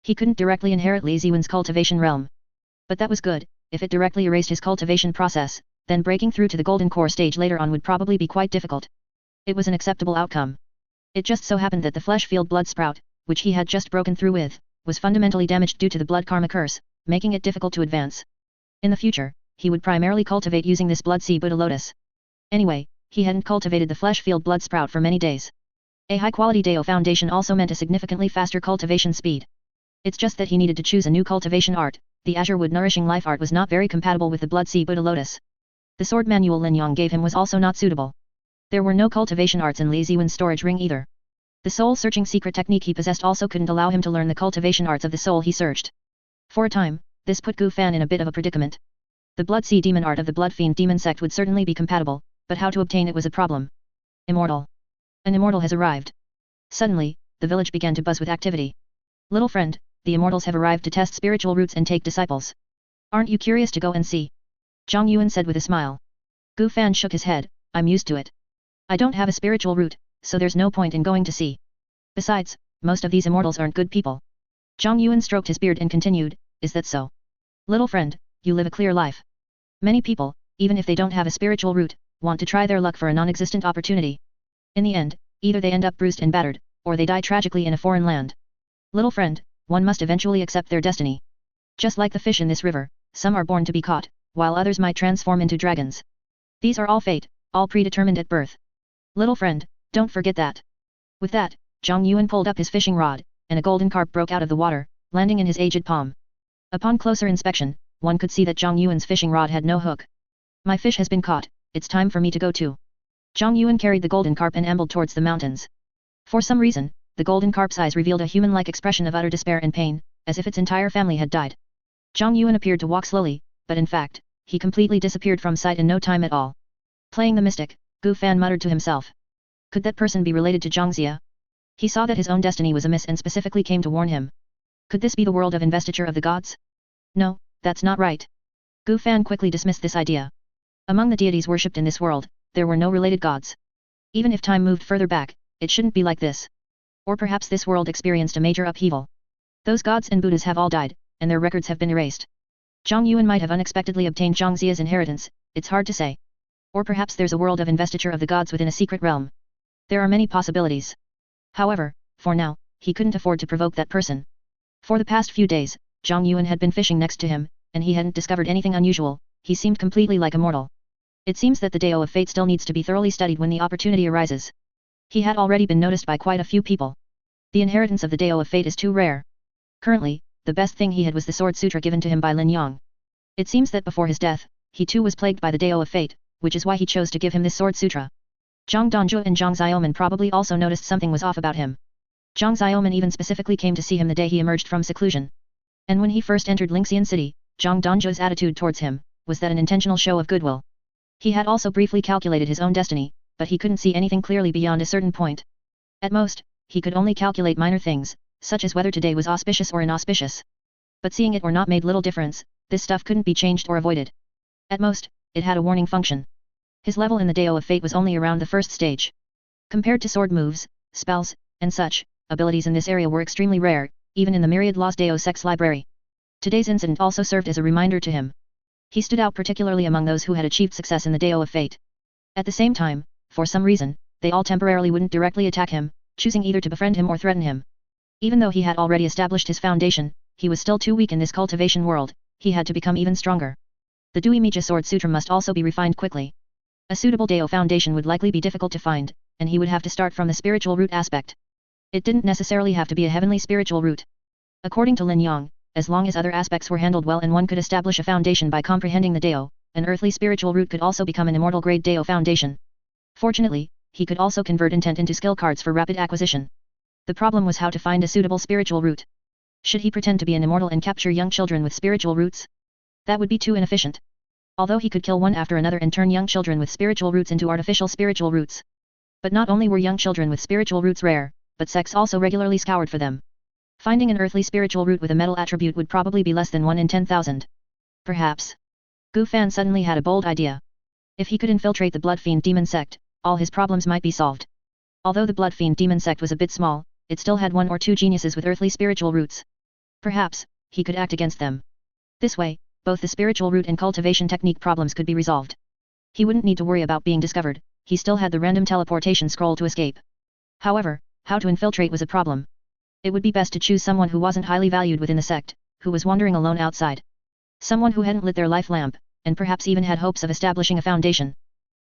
He couldn't directly inherit Li Ziwen's cultivation realm. But that was good. If it directly erased his cultivation process, then breaking through to the golden core stage later on would probably be quite difficult. It was an acceptable outcome. It just so happened that the flesh field blood sprout, which he had just broken through with, was fundamentally damaged due to the blood karma curse, making it difficult to advance. In the future, he would primarily cultivate using this Blood Sea Buddha Lotus. Anyway, he hadn't cultivated the flesh field blood sprout for many days. A high-quality Dao foundation also meant a significantly faster cultivation speed. It's just that he needed to choose a new cultivation art. The Azure Wood Nourishing Life art was not very compatible with the Blood Sea Buddha Lotus. The sword manual Lin Yong gave him was also not suitable. There were no cultivation arts in Li Ziwen's storage ring either. The soul-searching secret technique he possessed also couldn't allow him to learn the cultivation arts of the soul he searched. For a time, this put Gu Fan in a bit of a predicament. The Blood Sea Demon art of the Blood Fiend Demon Sect would certainly be compatible, but how to obtain it was a problem. Immortal. An immortal has arrived. Suddenly, the village began to buzz with activity. Little friend, the immortals have arrived to test spiritual roots and take disciples. Aren't you curious to go and see? Zhang Yuan said with a smile. Gu Fan shook his head. I'm used to it. I don't have a spiritual root, so there's no point in going to see. Besides, most of these immortals aren't good people. Zhang Yuan stroked his beard and continued, is that so? Little friend, you live a clear life. Many people, even if they don't have a spiritual root, want to try their luck for a non-existent opportunity. In the end, either they end up bruised and battered, or they die tragically in a foreign land. Little friend, one must eventually accept their destiny. Just like the fish in this river, some are born to be caught, while others might transform into dragons. These are all fate, all predetermined at birth. Little friend, don't forget that. With that, Zhang Yuan pulled up his fishing rod, and a golden carp broke out of the water, landing in his aged palm. Upon closer inspection, one could see that Zhang Yuan's fishing rod had no hook. My fish has been caught, it's time for me to go too. Zhang Yuan carried the golden carp and ambled towards the mountains. For some reason, the golden carp's eyes revealed a human-like expression of utter despair and pain, as if its entire family had died. Zhang Yuan appeared to walk slowly, but in fact, he completely disappeared from sight in no time at all. Playing the mystic, Gu Fan muttered to himself. Could that person be related to Zhang Xia? He saw that his own destiny was amiss and specifically came to warn him. Could this be the world of investiture of the gods? No, that's not right. Gu Fan quickly dismissed this idea. Among the deities worshipped in this world, there were no related gods. Even if time moved further back, it shouldn't be like this. Or perhaps this world experienced a major upheaval. Those gods and Buddhas have all died, and their records have been erased. Zhang Yuan might have unexpectedly obtained Zhang Xia's inheritance, it's hard to say. Or perhaps there's a world of investiture of the gods within a secret realm. There are many possibilities. However, for now, he couldn't afford to provoke that person. For the past few days, Zhang Yuan had been fishing next to him, and he hadn't discovered anything unusual. He seemed completely like a mortal. It seems that the Dao of Fate still needs to be thoroughly studied when the opportunity arises. He had already been noticed by quite a few people. The inheritance of the Dao of Fate is too rare. Currently, the best thing he had was the Sword Sutra given to him by Lin Yang. It seems that before his death, he too was plagued by the Dao of Fate, which is why he chose to give him this Sword Sutra. Zhang Donjue and Zhang Xiaoman probably also noticed something was off about him. Zhang Xiaoman even specifically came to see him the day he emerged from seclusion. And when he first entered Lingxian City, Zhang Donjue's attitude towards him was that an intentional show of goodwill. He had also briefly calculated his own destiny, but he couldn't see anything clearly beyond a certain point. At most, he could only calculate minor things, such as whether today was auspicious or inauspicious. But seeing it or not made little difference, this stuff couldn't be changed or avoided. At most, it had a warning function. His level in the Dao of Fate was only around the first stage. Compared to sword moves, spells, and such, abilities in this area were extremely rare, even in the myriad lost Dao Sect's library. Today's incident also served as a reminder to him. He stood out particularly among those who had achieved success in the Dao of Fate. At the same time, for some reason, they all temporarily wouldn't directly attack him, choosing either to befriend him or threaten him. Even though he had already established his foundation, he was still too weak in this cultivation world, he had to become even stronger. The Dui Mija Sword Sutra must also be refined quickly. A suitable Dao foundation would likely be difficult to find, and he would have to start from the spiritual root aspect. It didn't necessarily have to be a heavenly spiritual root. According to Lin Yang, as long as other aspects were handled well and one could establish a foundation by comprehending the Dao, an earthly spiritual root could also become an immortal grade Dao foundation. Fortunately, he could also convert intent into skill cards for rapid acquisition. The problem was how to find a suitable spiritual root. Should he pretend to be an immortal and capture young children with spiritual roots? That would be too inefficient. Although he could kill one after another and turn young children with spiritual roots into artificial spiritual roots. But not only were young children with spiritual roots rare, but sects also regularly scoured for them. Finding an earthly spiritual root with a metal attribute would probably be less than 1 in 10,000. Perhaps. Gu Fan suddenly had a bold idea. If he could infiltrate the Blood Fiend Demon Sect, all his problems might be solved. Although the Blood Fiend Demon Sect was a bit small, it still had 1 or 2 geniuses with earthly spiritual roots. Perhaps, he could act against them. This way, both the spiritual root and cultivation technique problems could be resolved. He wouldn't need to worry about being discovered, he still had the random teleportation scroll to escape. However, how to infiltrate was a problem. It would be best to choose someone who wasn't highly valued within the sect, who was wandering alone outside. Someone who hadn't lit their life lamp, and perhaps even had hopes of establishing a foundation.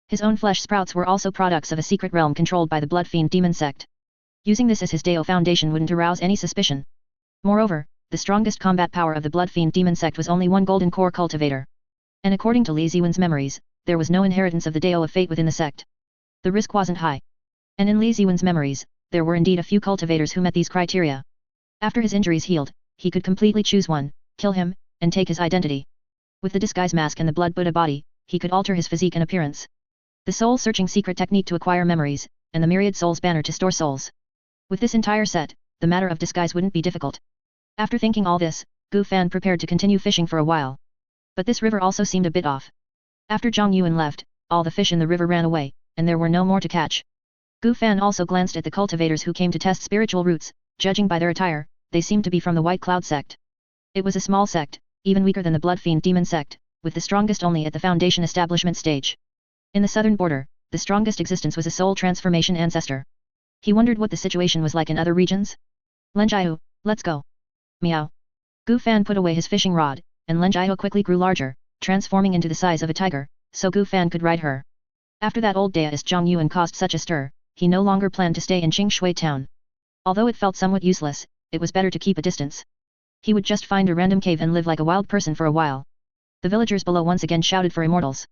His own flesh sprouts were also products of a secret realm controlled by the Blood Fiend Demon Sect. Using this as his Dao foundation wouldn't arouse any suspicion. Moreover, the strongest combat power of the Blood Fiend Demon Sect was only 1 golden core cultivator. And according to Li Ziwen's memories, there was no inheritance of the Dao of Fate within the sect. The risk wasn't high. And in Li Ziwen's memories, there were indeed a few cultivators who met these criteria. After his injuries healed, he could completely choose one, kill him, and take his identity. With the disguise mask and the Blood Buddha body, he could alter his physique and appearance. The soul-searching secret technique to acquire memories, and the myriad souls banner to store souls. With this entire set, the matter of disguise wouldn't be difficult. After thinking all this, Gu Fan prepared to continue fishing for a while. But this river also seemed a bit off. After Zhang Yuan left, all the fish in the river ran away, and there were no more to catch. Gu Fan also glanced at the cultivators who came to test spiritual roots. Judging by their attire, they seemed to be from the White Cloud Sect. It was a small sect, even weaker than the Blood Fiend Demon Sect, with the strongest only at the foundation establishment stage. In the southern border, the strongest existence was a soul transformation ancestor. He wondered what the situation was like in other regions. Lenjiao, let's go. Meow. Gu Fan put away his fishing rod, and Lenjiao quickly grew larger, transforming into the size of a tiger, so Gu Fan could ride her. After that old deist Zhang Yuan caused such a stir, he no longer planned to stay in Qingshui town. Although it felt somewhat useless, it was better to keep a distance. He would just find a random cave and live like a wild person for a while. The villagers below once again shouted for immortals.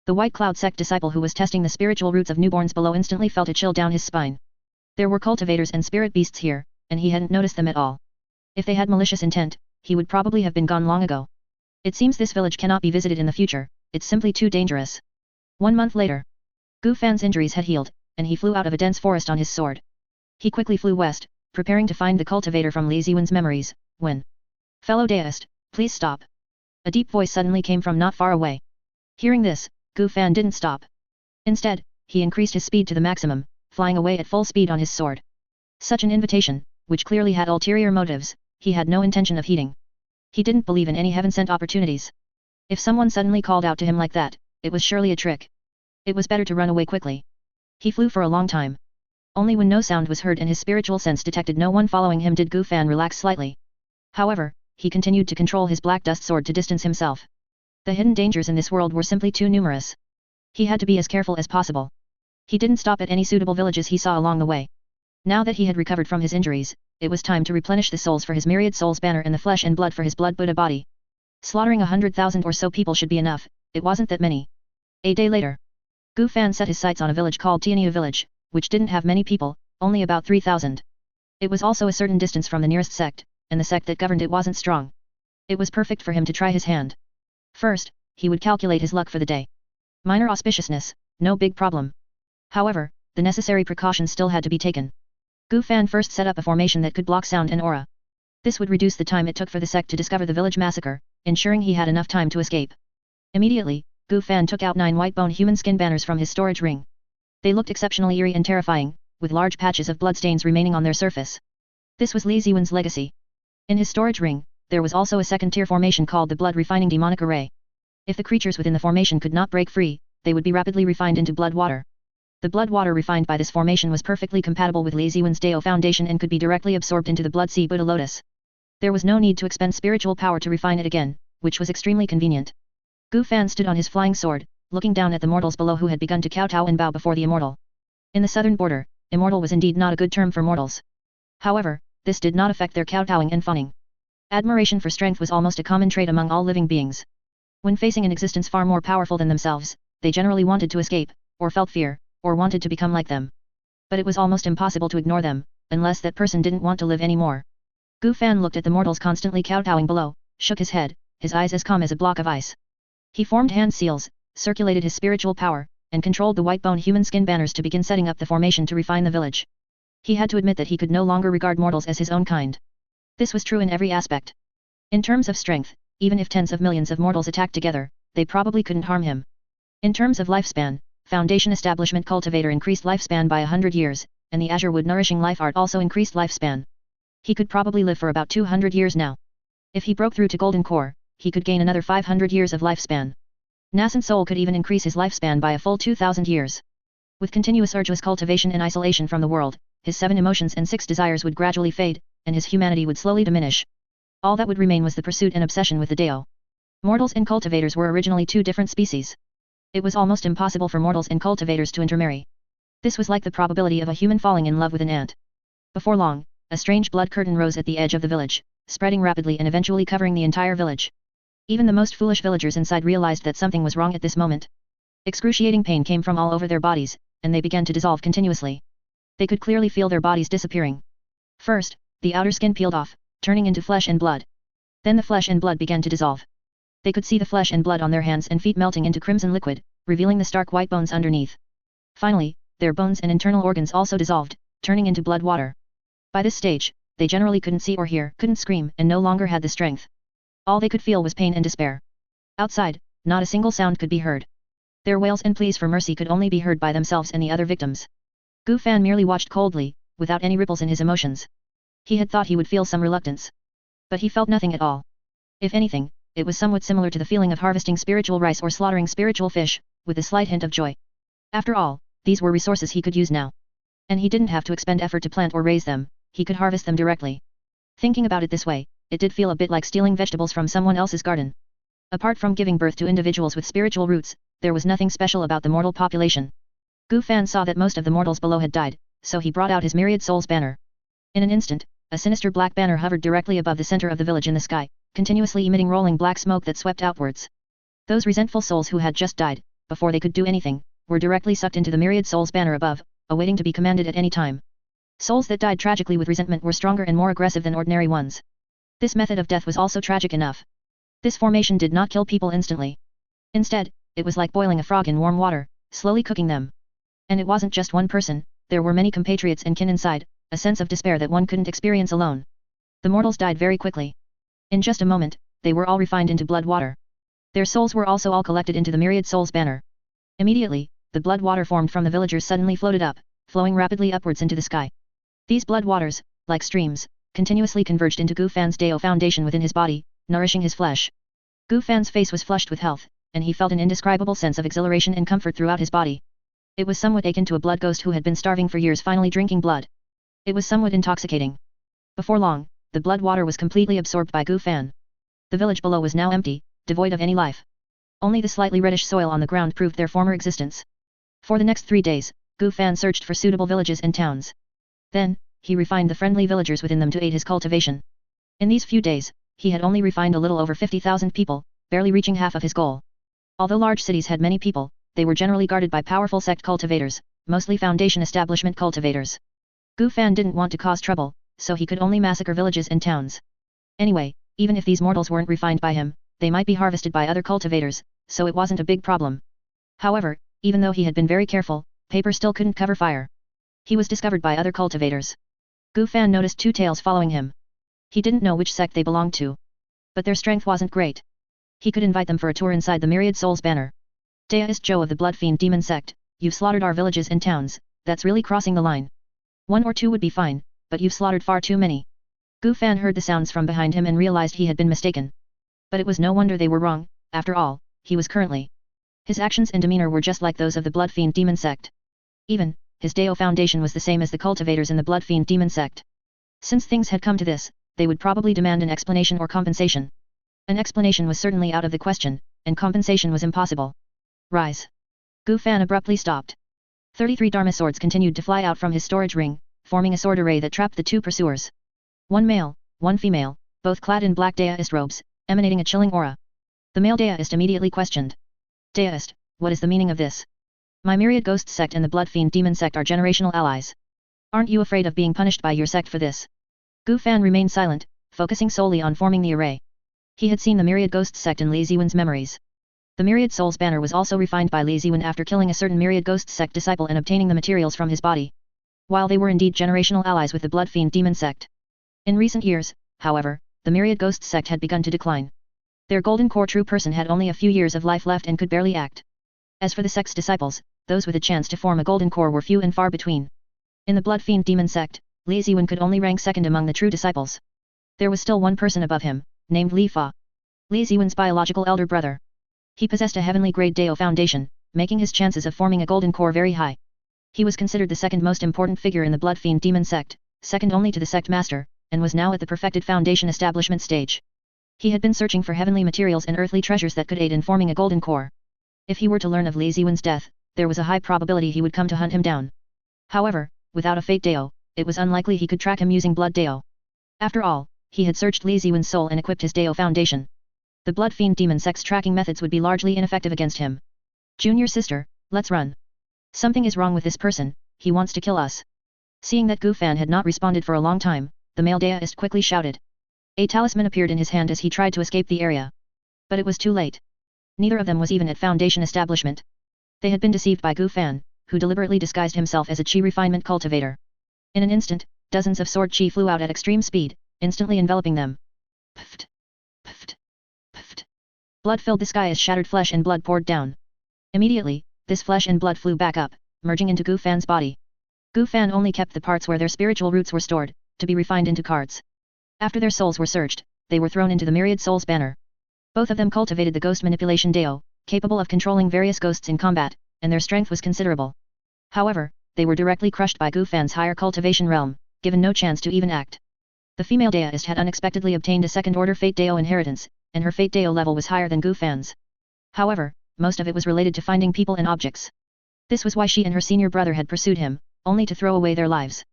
The White Cloud Sect disciple who was testing the spiritual roots of newborns below instantly felt a chill down his spine. There were cultivators and spirit beasts here, and he hadn't noticed them at all. If they had malicious intent, he would probably have been gone long ago. It seems this village cannot be visited in the future, it's simply too dangerous. 1 month later, Gu Fan's injuries had healed, and he flew out of a dense forest on his sword. He quickly flew west, preparing to find the cultivator from Li Ziwen's memories, when... Fellow deist, please stop. A deep voice suddenly came from not far away. Hearing this, Gu Fan didn't stop. Instead, he increased his speed to the maximum, flying away at full speed on his sword. Such an invitation, which clearly had ulterior motives, he had no intention of heeding. He didn't believe in any heaven-sent opportunities. If someone suddenly called out to him like that, it was surely a trick. It was better to run away quickly. He flew for a long time. Only when no sound was heard and his spiritual sense detected no one following him did Gu Fan relax slightly. However, he continued to control his black dust sword to distance himself. The hidden dangers in this world were simply too numerous. He had to be as careful as possible. He didn't stop at any suitable villages he saw along the way. Now that he had recovered from his injuries, it was time to replenish the souls for his myriad souls banner and the flesh and blood for his blood Buddha body. Slaughtering 100,000 or so people should be enough, it wasn't that many. A day later, Gu Fan set his sights on a village called Tiania Village, which didn't have many people, only about 3,000. It was also a certain distance from the nearest sect, and the sect that governed it wasn't strong. It was perfect for him to try his hand. First, he would calculate his luck for the day. Minor auspiciousness, no big problem. However, the necessary precautions still had to be taken. Gu Fan first set up a formation that could block sound and aura. This would reduce the time it took for the sect to discover the village massacre, ensuring he had enough time to escape. Immediately, Gu Fan took out 9 white-bone human skin banners from his storage ring. They looked exceptionally eerie and terrifying, with large patches of bloodstains remaining on their surface. This was Li Ziwen's legacy. In his storage ring, there was also a second-tier formation called the Blood-Refining Demonic Array. If the creatures within the formation could not break free, they would be rapidly refined into blood water. The blood water refined by this formation was perfectly compatible with Li Ziwen's Dao foundation and could be directly absorbed into the Blood Sea Buddha Lotus. There was no need to expend spiritual power to refine it again, which was extremely convenient. Gu Fan stood on his flying sword, looking down at the mortals below who had begun to kowtow and bow before the immortal. In the southern border, immortal was indeed not a good term for mortals. However, this did not affect their kowtowing and fawning. Admiration for strength was almost a common trait among all living beings. When facing an existence far more powerful than themselves, they generally wanted to escape, or felt fear, or wanted to become like them. But it was almost impossible to ignore them, unless that person didn't want to live anymore. Gu Fan looked at the mortals constantly kowtowing below, shook his head, his eyes as calm as a block of ice. He formed hand seals, circulated his spiritual power, and controlled the white bone human skin banners to begin setting up the formation to refine the village. He had to admit that he could no longer regard mortals as his own kind. This was true in every aspect. In terms of strength, even if tens of millions of mortals attacked together, they probably couldn't harm him. In terms of lifespan, Foundation Establishment Cultivator increased lifespan by 100 years, and the Azure Wood Nourishing Life Art also increased lifespan. He could probably live for about 200 years now. If he broke through to Golden Core, he could gain another 500 years of lifespan. Nascent Soul could even increase his lifespan by a full 2,000 years. With continuous urgeless cultivation and isolation from the world, his 7 emotions and 6 desires would gradually fade, and his humanity would slowly diminish. All that would remain was the pursuit and obsession with the Dao. Mortals and cultivators were originally 2 different species. It was almost impossible for mortals and cultivators to intermarry. This was like the probability of a human falling in love with an ant. Before long, a strange blood curtain rose at the edge of the village, spreading rapidly and eventually covering the entire village. Even the most foolish villagers inside realized that something was wrong at this moment. Excruciating pain came from all over their bodies, and they began to dissolve continuously. They could clearly feel their bodies disappearing. First, the outer skin peeled off, turning into flesh and blood. Then the flesh and blood began to dissolve. They could see the flesh and blood on their hands and feet melting into crimson liquid, revealing the stark white bones underneath. Finally, their bones and internal organs also dissolved, turning into blood water. By this stage, they generally couldn't see or hear, couldn't scream, and no longer had the strength. All they could feel was pain and despair. Outside, not a single sound could be heard. Their wails and pleas for mercy could only be heard by themselves and the other victims. Gu Fan merely watched coldly, without any ripples in his emotions. He had thought he would feel some reluctance. But he felt nothing at all. If anything, it was somewhat similar to the feeling of harvesting spiritual rice or slaughtering spiritual fish, with a slight hint of joy. After all, these were resources he could use now. And he didn't have to expend effort to plant or raise them, he could harvest them directly. Thinking about it this way, it did feel a bit like stealing vegetables from someone else's garden. Apart from giving birth to individuals with spiritual roots, there was nothing special about the mortal population. Gu Fan saw that most of the mortals below had died, so he brought out his Myriad Souls banner. In an instant, a sinister black banner hovered directly above the center of the village in the sky, continuously emitting rolling black smoke that swept outwards. Those resentful souls who had just died, before they could do anything, were directly sucked into the Myriad Souls banner above, awaiting to be commanded at any time. Souls that died tragically with resentment were stronger and more aggressive than ordinary ones. This method of death was also tragic enough. This formation did not kill people instantly. Instead, it was like boiling a frog in warm water, slowly cooking them. And it wasn't just one person, there were many compatriots and kin inside, a sense of despair that one couldn't experience alone. The mortals died very quickly. In just a moment, they were all refined into blood water. Their souls were also all collected into the Myriad Souls banner. Immediately, the blood water formed from the villagers suddenly floated up, flowing rapidly upwards into the sky. These blood waters, like streams, continuously converged into Gu Fan's Dao foundation within his body, nourishing his flesh. Gu Fan's face was flushed with health, and he felt an indescribable sense of exhilaration and comfort throughout his body. It was somewhat akin to a blood ghost who had been starving for years finally drinking blood. It was somewhat intoxicating. Before long, the blood water was completely absorbed by Gu Fan. The village below was now empty, devoid of any life. Only the slightly reddish soil on the ground proved their former existence. For the next 3 days, Gu Fan searched for suitable villages and towns. Then, he refined the friendly villagers within them to aid his cultivation. In these few days, he had only refined a little over 50,000 people, barely reaching half of his goal. Although large cities had many people, they were generally guarded by powerful sect cultivators, mostly Foundation Establishment cultivators. Gu Fan didn't want to cause trouble, so he could only massacre villages and towns. Anyway, even if these mortals weren't refined by him, they might be harvested by other cultivators, so it wasn't a big problem. However, even though he had been very careful, paper still couldn't cover fire. He was discovered by other cultivators. Gu Fan noticed 2 tails following him. He didn't know which sect they belonged to. But their strength wasn't great. He could invite them for a tour inside the Myriad Souls banner. Deist Joe of the Blood Fiend Demon Sect, you've slaughtered our villages and towns, that's really crossing the line. 1 or 2 would be fine, but you've slaughtered far too many. Gu Fan heard the sounds from behind him and realized he had been mistaken. But it was no wonder they were wrong, after all, he was currently. His actions and demeanor were just like those of the Blood Fiend Demon Sect. Even, his Dao foundation was the same as the cultivators in the Blood Fiend Demon Sect. Since things had come to this, they would probably demand an explanation or compensation. An explanation was certainly out of the question, and compensation was impossible. Rise. Gu Fan abruptly stopped. 33 Dharma swords continued to fly out from his storage ring, forming a sword array that trapped the two pursuers. One male, one female, both clad in black Daoist robes, emanating a chilling aura. The male Daoist immediately questioned. Daoist, what is the meaning of this? My myriad ghost sect and the blood fiend demon sect are generational allies. Aren't you afraid of being punished by your sect for this? Gu Fan remained silent, focusing solely on forming the array. He had seen the myriad ghost sect in Li Ziwen's memories. The myriad souls banner was also refined by Li Ziwen after killing a certain myriad ghost sect disciple and obtaining the materials from his body. While they were indeed generational allies with the blood fiend demon sect. In recent years, however, the myriad ghost sect had begun to decline. Their golden core true person had only a few years of life left and could barely act. As for the sect's disciples, those with a chance to form a golden core were few and far between. In the blood fiend demon sect, Li Ziwen could only rank second among the true disciples. There was still one person above him, named Li Fa. Li Ziwen's biological elder brother. He possessed a heavenly grade Dao foundation, making his chances of forming a golden core very high. He was considered the second most important figure in the blood fiend demon sect, second only to the sect master, and was now at the perfected foundation establishment stage. He had been searching for heavenly materials and earthly treasures that could aid in forming a golden core. If he were to learn of Li Ziwen's death, there was a high probability he would come to hunt him down. However, without a fate Dao, it was unlikely he could track him using blood Dao. After all, he had searched Li Ziwen's soul and equipped his Dao foundation. The blood fiend demon sect's tracking methods would be largely ineffective against him. Junior sister, let's run. Something is wrong with this person, he wants to kill us. Seeing that Gu Fan had not responded for a long time, the male Daoist quickly shouted. A talisman appeared in his hand as he tried to escape the area. But it was too late. Neither of them was even at foundation establishment. They had been deceived by Gu Fan, who deliberately disguised himself as a chi refinement cultivator. In an instant, dozens of sword chi flew out at extreme speed, instantly enveloping them. Pft! Pft! Pft! Blood filled the sky as shattered flesh and blood poured down. Immediately, this flesh and blood flew back up, merging into Gu Fan's body. Gu Fan only kept the parts where their spiritual roots were stored, to be refined into cards. After their souls were searched, they were thrown into the myriad souls banner. Both of them cultivated the ghost manipulation Dao, capable of controlling various ghosts in combat, and their strength was considerable. However, they were directly crushed by Gu Fan's higher cultivation realm, given no chance to even act. The female Daoist had unexpectedly obtained a second-order Fate Dao inheritance, and her Fate Dao level was higher than Gu Fan's. However, most of it was related to finding people and objects. This was why she and her senior brother had pursued him, only to throw away their lives.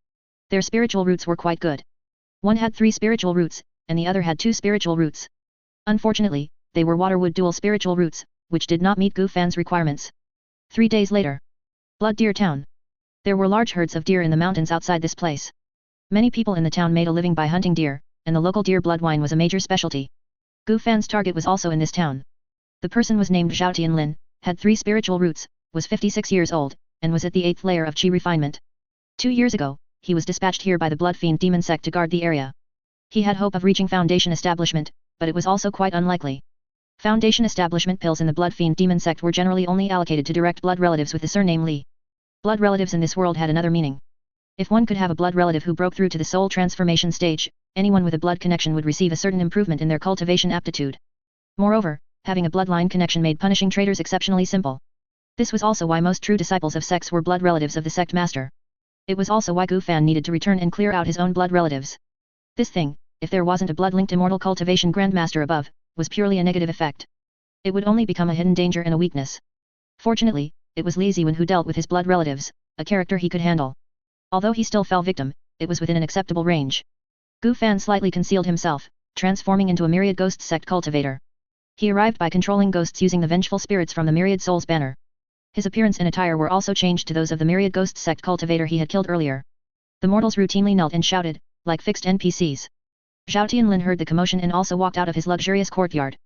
Their spiritual roots were quite good. One had 3 spiritual roots, and the other had 2 spiritual roots. Unfortunately, they were waterwood dual spiritual roots, which did not meet Gu Fan's requirements. 3 days later. Blood Deer Town. There were large herds of deer in the mountains outside this place. Many people in the town made a living by hunting deer, and the local deer blood wine was a major specialty. Gu Fan's target was also in this town. The person was named Zhao Tianlin, had 3 spiritual roots, was 56 years old, and was at the 8th layer of Qi refinement. 2 years ago, he was dispatched here by the blood fiend demon sect to guard the area. He had hope of reaching foundation establishment, but it was also quite unlikely. Foundation establishment pills in the blood fiend demon sect were generally only allocated to direct blood relatives with the surname Li. Blood relatives in this world had another meaning. If one could have a blood relative who broke through to the soul transformation stage, anyone with a blood connection would receive a certain improvement in their cultivation aptitude. Moreover, having a bloodline connection made punishing traitors exceptionally simple. This was also why most true disciples of sects were blood relatives of the sect master. It was also why Gu Fan needed to return and clear out his own blood relatives. This thing, if there wasn't a blood-linked immortal cultivation grandmaster above, was purely a negative effect. It would only become a hidden danger and a weakness. Fortunately, it was Li Ziwen who dealt with his blood relatives, a character he could handle. Although he still fell victim, it was within an acceptable range. Gu Fan slightly concealed himself, transforming into a myriad ghost sect cultivator. He arrived by controlling ghosts using the vengeful spirits from the myriad souls banner. His appearance and attire were also changed to those of the myriad ghost sect cultivator he had killed earlier. The mortals routinely knelt and shouted, like fixed NPCs. Zhao Tianlin heard the commotion and also walked out of his luxurious courtyard.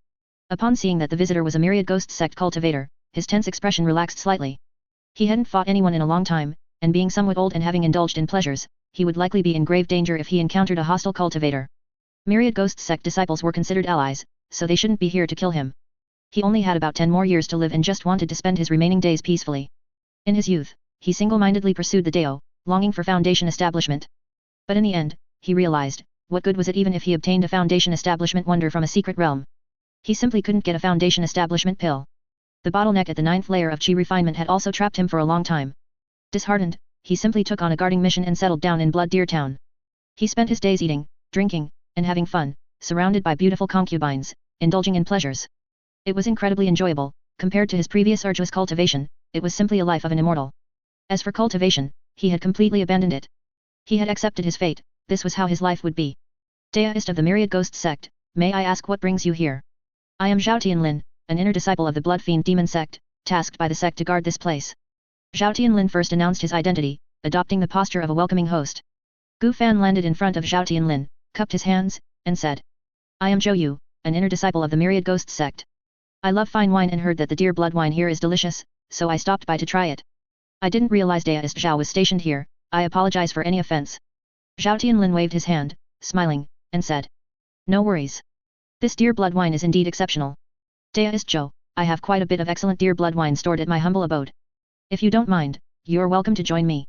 Upon seeing that the visitor was a myriad ghost sect cultivator, his tense expression relaxed slightly. He hadn't fought anyone in a long time, and being somewhat old and having indulged in pleasures, he would likely be in grave danger if he encountered a hostile cultivator. Myriad ghost sect disciples were considered allies, so they shouldn't be here to kill him. He only had about 10 more years to live and just wanted to spend his remaining days peacefully. In his youth, he single-mindedly pursued the Dao, longing for foundation establishment. But in the end, he realized, what good was it even if he obtained a foundation establishment wonder from a secret realm? He simply couldn't get a foundation establishment pill. The bottleneck at the 9th layer of Qi refinement had also trapped him for a long time. Disheartened, he simply took on a guarding mission and settled down in Blood Deer Town. He spent his days eating, drinking, and having fun, surrounded by beautiful concubines, indulging in pleasures. It was incredibly enjoyable, compared to his previous arduous cultivation, it was simply a life of an immortal. As for cultivation, he had completely abandoned it. He had accepted his fate, this was how his life would be. Deist of the Myriad Ghost Sect, may I ask what brings you here? I am Zhao Tianlin, an inner disciple of the Blood Fiend Demon Sect, tasked by the sect to guard this place. Zhao Tianlin first announced his identity, adopting the posture of a welcoming host. Gu Fan landed in front of Zhao Tianlin, cupped his hands, and said, I am Zhou Yu, an inner disciple of the Myriad Ghost Sect. I love fine wine and heard that the deer blood wine here is delicious, so I stopped by to try it. I didn't realize Deist Zhao was stationed here, I apologize for any offense. Zhao Tianlin waved his hand, smiling, and said, no worries. This deer blood wine is indeed exceptional. Deist Zhou, I have quite a bit of excellent deer blood wine stored at my humble abode. If you don't mind, you're welcome to join me.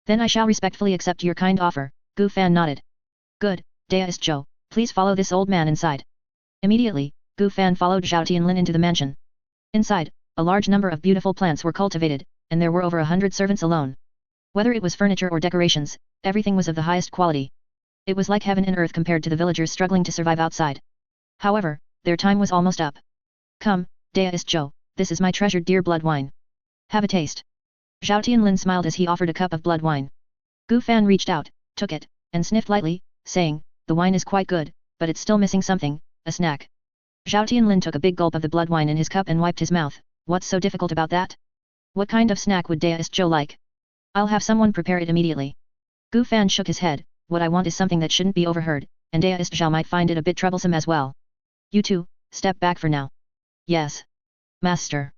Then I shall respectfully accept your kind offer, Gu Fan nodded. Good, Deist Zhou, please follow this old man inside. Immediately, Gu Fan followed Zhao Tianlin into the mansion. Inside, a large number of beautiful plants were cultivated, and there were over 100 servants alone. Whether it was furniture or decorations, everything was of the highest quality. It was like heaven and earth compared to the villagers struggling to survive outside. However, their time was almost up. Come, Deist Zhou, this is my treasured deer blood wine. Have a taste. Zhao Tianlin smiled as he offered a cup of blood wine. Gu Fan reached out, took it, and sniffed lightly, saying, the wine is quite good, but it's still missing something, a snack. Zhao Tianlin took a big gulp of the blood wine in his cup and wiped his mouth. What's so difficult about that? What kind of snack would Deist Zhou like? I'll have someone prepare it immediately. Gu Fan shook his head, what I want is something that shouldn't be overheard, and Deist Zhou might find it a bit troublesome as well. You two, step back for now. Yes. Master.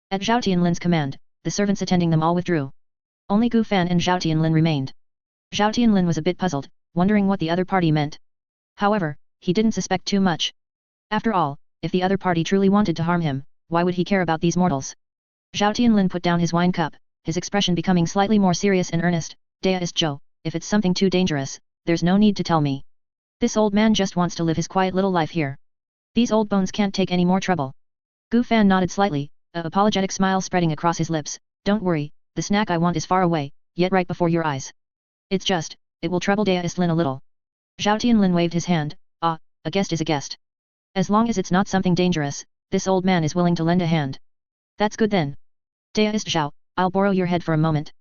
At Zhao Tianlin's command, the servants attending them all withdrew. Only Gu Fan and Zhao Tianlin remained. Zhao Tianlin was a bit puzzled, wondering what the other party meant. However, he didn't suspect too much. After all, if the other party truly wanted to harm him, why would he care about these mortals? Zhao Tianlin put down his wine cup, his expression becoming slightly more serious and earnest. Deist Zhou, if it's something too dangerous, there's no need to tell me. This old man just wants to live his quiet little life here. These old bones can't take any more trouble. Gu Fan nodded slightly, a apologetic smile spreading across his lips. Don't worry, the snack I want is far away, yet right before your eyes. It's just, it will trouble Deist Lin a little. Zhao Tianlin waved his hand, a guest is a guest. As long as it's not something dangerous, this old man is willing to lend a hand. That's good then. Deist Zhao, I'll borrow your head for a moment.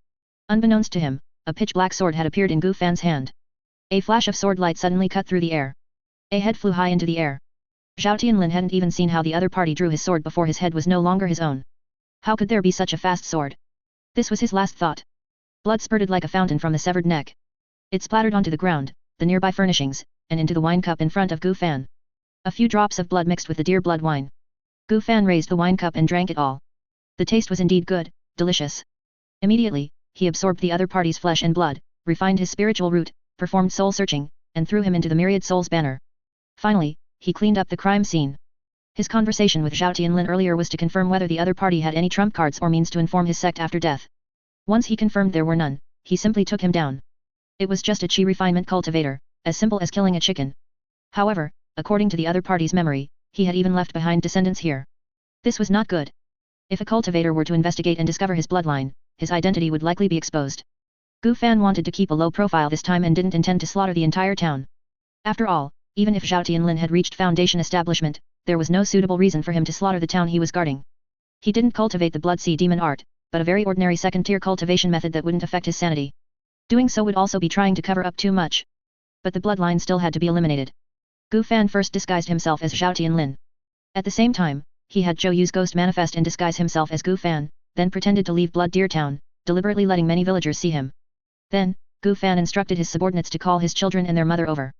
Unbeknownst to him, a pitch-black sword had appeared in Gu Fan's hand. A flash of sword light suddenly cut through the air. A head flew high into the air. Zhao Tianlin hadn't even seen how the other party drew his sword before his head was no longer his own. How could there be such a fast sword? This was his last thought. Blood spurted like a fountain from the severed neck. It splattered onto the ground, the nearby furnishings, and into the wine cup in front of Gu Fan. A few drops of blood mixed with the deer blood wine. Gu Fan raised the wine cup and drank it all. The taste was indeed good, delicious. Immediately, he absorbed the other party's flesh and blood, refined his spiritual root, performed soul searching, and threw him into the Myriad Souls banner. Finally, he cleaned up the crime scene. His conversation with Zhao Tianlin earlier was to confirm whether the other party had any trump cards or means to inform his sect after death. Once he confirmed there were none, he simply took him down. It was just a chi refinement cultivator, as simple as killing a chicken. However, according to the other party's memory, he had even left behind descendants here. This was not good. If a cultivator were to investigate and discover his bloodline, his identity would likely be exposed. Gu Fan wanted to keep a low profile this time and didn't intend to slaughter the entire town. After all, even if Zhao Tianlin had reached Foundation establishment, there was no suitable reason for him to slaughter the town he was guarding. He didn't cultivate the Blood Sea Demon art, but a very ordinary second-tier cultivation method that wouldn't affect his sanity. Doing so would also be trying to cover up too much. But the bloodline still had to be eliminated. Gu Fan first disguised himself as Zhao Tianlin. At the same time, he had Zhou Yu's ghost manifest and disguise himself as Gu Fan, then pretended to leave Blood Deer Town, deliberately letting many villagers see him. Then, Gu Fan instructed his subordinates to call his children and their mother over.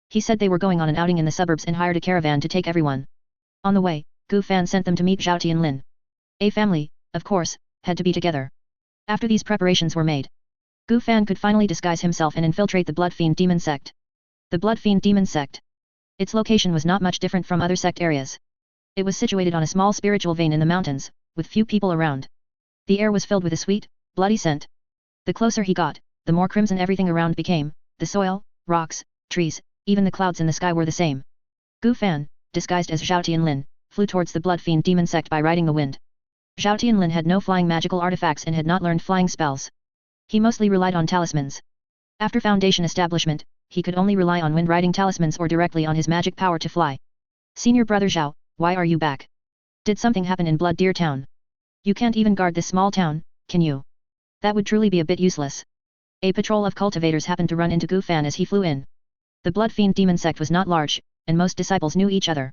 He said they were going on an outing in the suburbs and hired a caravan to take everyone. On the way, Gu Fan sent them to meet Zhao Tianlin. A family, of course, had to be together. After these preparations were made, Gu Fan could finally disguise himself and infiltrate the Blood Fiend Demon Sect. The Blood Fiend Demon Sect. Its location was not much different from other sect areas. It was situated on a small spiritual vein in the mountains, with few people around. The air was filled with a sweet, bloody scent. The closer he got, the more crimson everything around became, the soil, rocks, trees, even the clouds in the sky were the same. Gu Fan, disguised as Zhao Tianlin, flew towards the Blood Fiend Demon Sect by riding the wind. Zhao Tianlin had no flying magical artifacts and had not learned flying spells. He mostly relied on talismans. After Foundation establishment, he could only rely on wind riding talismans or directly on his magic power to fly. Senior brother Zhao, why are you back? Did something happen in Blood Deer Town? You can't even guard this small town, can you? That would truly be a bit useless. A patrol of cultivators happened to run into Gu Fan as he flew in. The Blood Fiend Demon Sect was not large, and most disciples knew each other.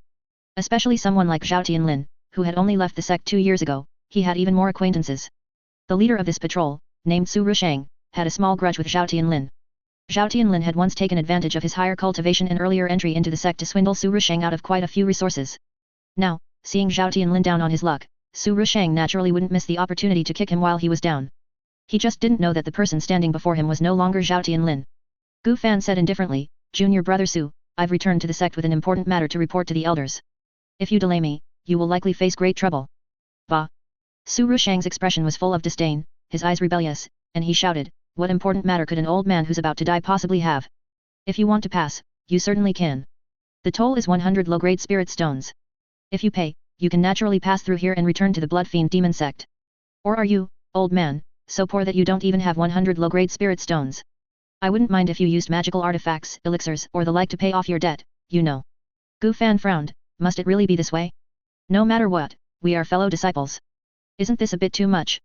Especially someone like Zhao Tianlin, who had only left the sect 2 years ago, he had even more acquaintances. The leader of this patrol, named Su Rusheng, had a small grudge with Zhao Tianlin. Zhao Tianlin had once taken advantage of his higher cultivation and earlier entry into the sect to swindle Su Rusheng out of quite a few resources. Now, seeing Zhao Tianlin down on his luck, Su Rusheng naturally wouldn't miss the opportunity to kick him while he was down. He just didn't know that the person standing before him was no longer Zhao Tianlin. Gu Fan said indifferently, "Junior brother Su, I've returned to the sect with an important matter to report to the elders. If you delay me, you will likely face great trouble." Bah! Su Rusheng's expression was full of disdain, his eyes rebellious, and he shouted, "What important matter could an old man who's about to die possibly have? If you want to pass, you certainly can. The toll is 100 low-grade spirit stones. If you pay, you can naturally pass through here and return to the Blood Fiend Demon Sect. Or are you, old man, so poor that you don't even have 100 low-grade spirit stones? I wouldn't mind if you used magical artifacts, elixirs or the like to pay off your debt, you know." Gu Fan frowned, "Must it really be this way? No matter what, we are fellow disciples. Isn't this a bit too much?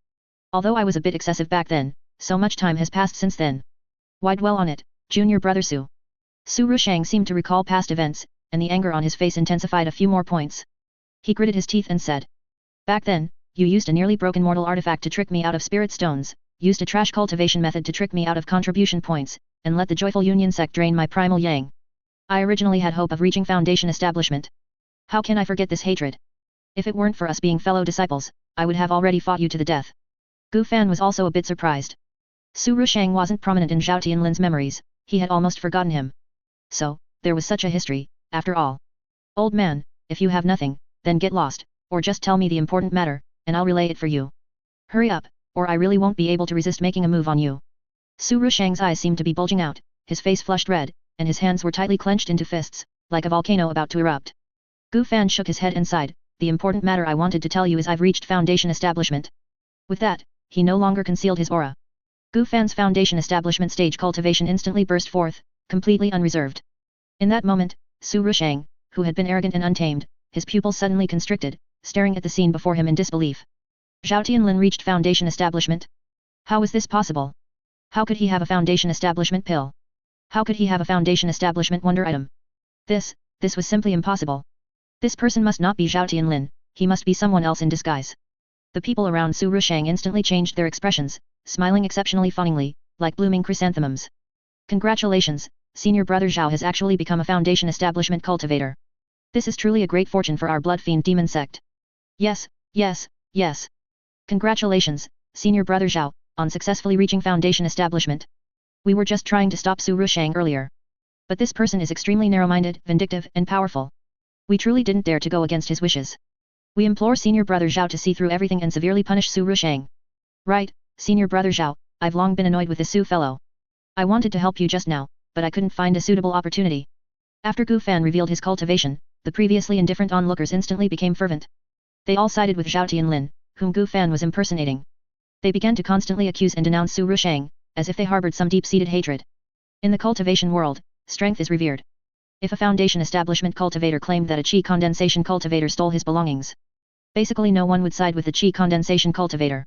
Although I was a bit excessive back then, so much time has passed since then. Why dwell on it, junior brother Su?" Su Rusheng seemed to recall past events, and the anger on his face intensified a few more points. He gritted his teeth and said, "Back then, you used a nearly broken mortal artifact to trick me out of spirit stones, used a trash cultivation method to trick me out of contribution points, and let the Joyful Union sect drain my primal yang. I originally had hope of reaching Foundation establishment. How can I forget this hatred? If it weren't for us being fellow disciples, I would have already fought you to the death." Gu Fan was also a bit surprised. Su Rusheng wasn't prominent in Zhao Tianlin's memories, he had almost forgotten him. So, there was such a history, after all. "Old man, if you have nothing, then get lost, or just tell me the important matter, and I'll relay it for you. Hurry up, or I really won't be able to resist making a move on you." Su Rusheng's eyes seemed to be bulging out, his face flushed red, and his hands were tightly clenched into fists, like a volcano about to erupt. Gu Fan shook his head and sighed, "The important matter I wanted to tell you is I've reached Foundation establishment." With that, he no longer concealed his aura. Gu Fan's Foundation establishment stage cultivation instantly burst forth, completely unreserved. In that moment, Su Rusheng, who had been arrogant and untamed, his pupils suddenly constricted, staring at the scene before him in disbelief. Zhao Tianlin reached Foundation establishment? How was this possible? How could he have a Foundation establishment pill? How could he have a Foundation establishment wonder item? This was simply impossible. This person must not be Zhao Tianlin, he must be someone else in disguise. The people around Su Rusheng instantly changed their expressions, smiling exceptionally fawningly, like blooming chrysanthemums. "Congratulations, senior brother Zhao has actually become a Foundation establishment cultivator. This is truly a great fortune for our Blood Fiend Demon Sect." "Yes, yes, yes. Congratulations, senior brother Zhao, on successfully reaching Foundation establishment. We were just trying to stop Su Rusheng earlier. But this person is extremely narrow-minded, vindictive, and powerful. We truly didn't dare to go against his wishes. We implore senior brother Zhao to see through everything and severely punish Su Rusheng." "Right, senior brother Zhao, I've long been annoyed with this Su fellow. I wanted to help you just now, but I couldn't find a suitable opportunity." After Gu Fan revealed his cultivation, the previously indifferent onlookers instantly became fervent. They all sided with Zhao Tianlin, whom Gu Fan was impersonating. They began to constantly accuse and denounce Su Rusheng, as if they harbored some deep-seated hatred. In the cultivation world, strength is revered. If a Foundation establishment cultivator claimed that a Qi condensation cultivator stole his belongings, basically no one would side with the Qi condensation cultivator.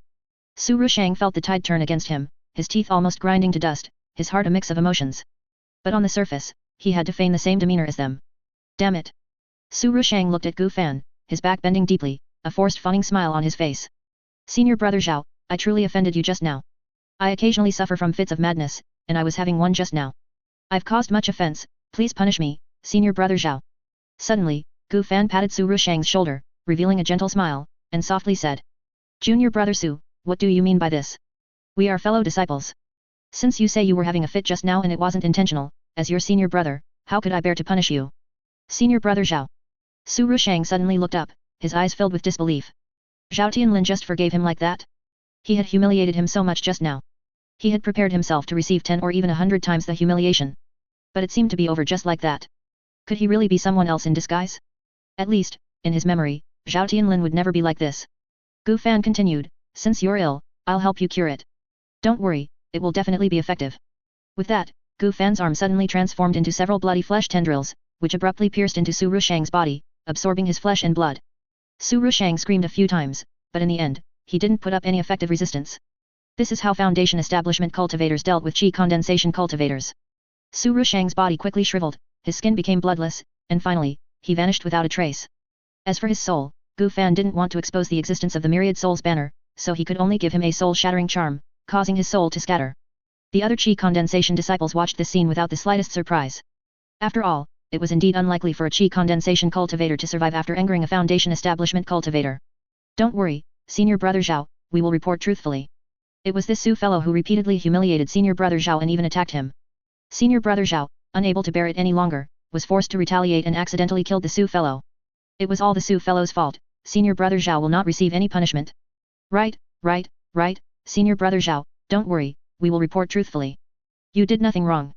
Su Rusheng felt the tide turn against him, his teeth almost grinding to dust, his heart a mix of emotions. But on the surface, he had to feign the same demeanor as them. Damn it! Su Rusheng looked at Gu Fan, his back bending deeply, a forced fawning smile on his face. "Senior brother Zhao, I truly offended you just now. I occasionally suffer from fits of madness, and I was having one just now. I've caused much offense, please punish me, senior brother Zhao." Suddenly, Gu Fan patted Su Rusheng's shoulder, revealing a gentle smile, and softly said, "Junior brother Su, what do you mean by this? We are fellow disciples. Since you say you were having a fit just now and it wasn't intentional, as your senior brother, how could I bear to punish you? Senior brother Zhao." Su Rusheng suddenly looked up, his eyes filled with disbelief. Zhao Tianlin just forgave him like that? He had humiliated him so much just now. He had prepared himself to receive 10 or even 100 times the humiliation. But it seemed to be over just like that. Could he really be someone else in disguise? At least, in his memory, Zhao Tianlin would never be like this. Gu Fan continued, "Since you're ill, I'll help you cure it. Don't worry, it will definitely be effective." With that, Gu Fan's arm suddenly transformed into several bloody flesh tendrils, which abruptly pierced into Su Rusheng's body, absorbing his flesh and blood. Su Rushang screamed a few times, but in the end, he didn't put up any effective resistance. This is how Foundation Establishment cultivators dealt with Qi condensation cultivators. Su Rushang's body quickly shriveled, his skin became bloodless, and finally, he vanished without a trace. As for his soul, Gu Fan didn't want to expose the existence of the Myriad Souls banner, so he could only give him a soul-shattering charm, causing his soul to scatter. The other Qi condensation disciples watched this scene without the slightest surprise. After all, it was indeed unlikely for a Qi condensation cultivator to survive after angering a Foundation Establishment cultivator. Don't worry, Senior Brother Zhao, we will report truthfully. It was this Su fellow who repeatedly humiliated Senior Brother Zhao and even attacked him. Senior Brother Zhao, unable to bear it any longer, was forced to retaliate and accidentally killed the Su fellow. It was all the Su fellow's fault. Senior Brother Zhao will not receive any punishment. Right, Senior Brother Zhao, don't worry, we will report truthfully. You did nothing wrong.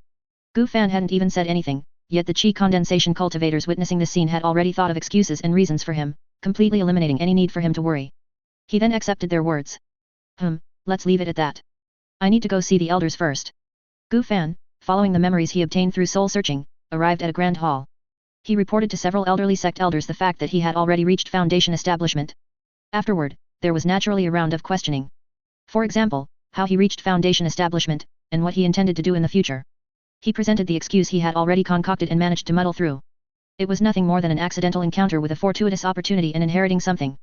Gu Fan hadn't even said anything, yet the Qi condensation cultivators witnessing the scene had already thought of excuses and reasons for him, completely eliminating any need for him to worry. He then accepted their words. Let's leave it at that. I need to go see the elders first. Gu Fan, following the memories he obtained through soul searching, arrived at a grand hall. He reported to several elderly sect elders the fact that he had already reached Foundation Establishment. Afterward, there was naturally a round of questioning. For example, how he reached Foundation Establishment, and what he intended to do in the future. He presented the excuse he had already concocted and managed to muddle through. It was nothing more than an accidental encounter with a fortuitous opportunity and inheriting something.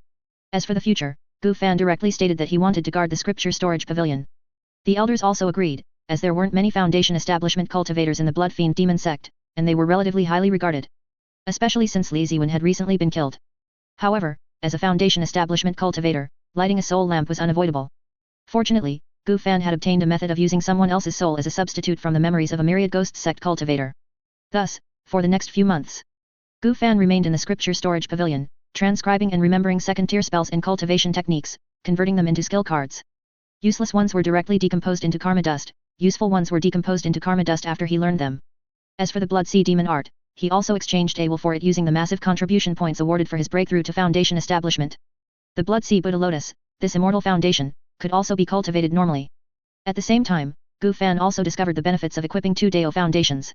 As for the future, Gu Fan directly stated that he wanted to guard the scripture storage pavilion. The elders also agreed, as there weren't many Foundation Establishment cultivators in the Blood Fiend Demon Sect, and they were relatively highly regarded. Especially since Li Ziwen had recently been killed. However, as a Foundation Establishment cultivator, lighting a soul lamp was unavoidable. Fortunately, Gu Fan had obtained a method of using someone else's soul as a substitute from the memories of a myriad ghost sect cultivator. Thus, for the next few months, Gu Fan remained in the scripture storage pavilion, transcribing and remembering second-tier spells and cultivation techniques, converting them into skill cards. Useless ones were directly decomposed into karma dust, useful ones were decomposed into karma dust after he learned them. As for the Blood Sea Demon art, he also exchanged AWOL for it using the massive contribution points awarded for his breakthrough to Foundation Establishment. The Blood Sea Buddha Lotus, this immortal foundation, could also be cultivated normally. At the same time, Gu Fan also discovered the benefits of equipping 2 Dao foundations.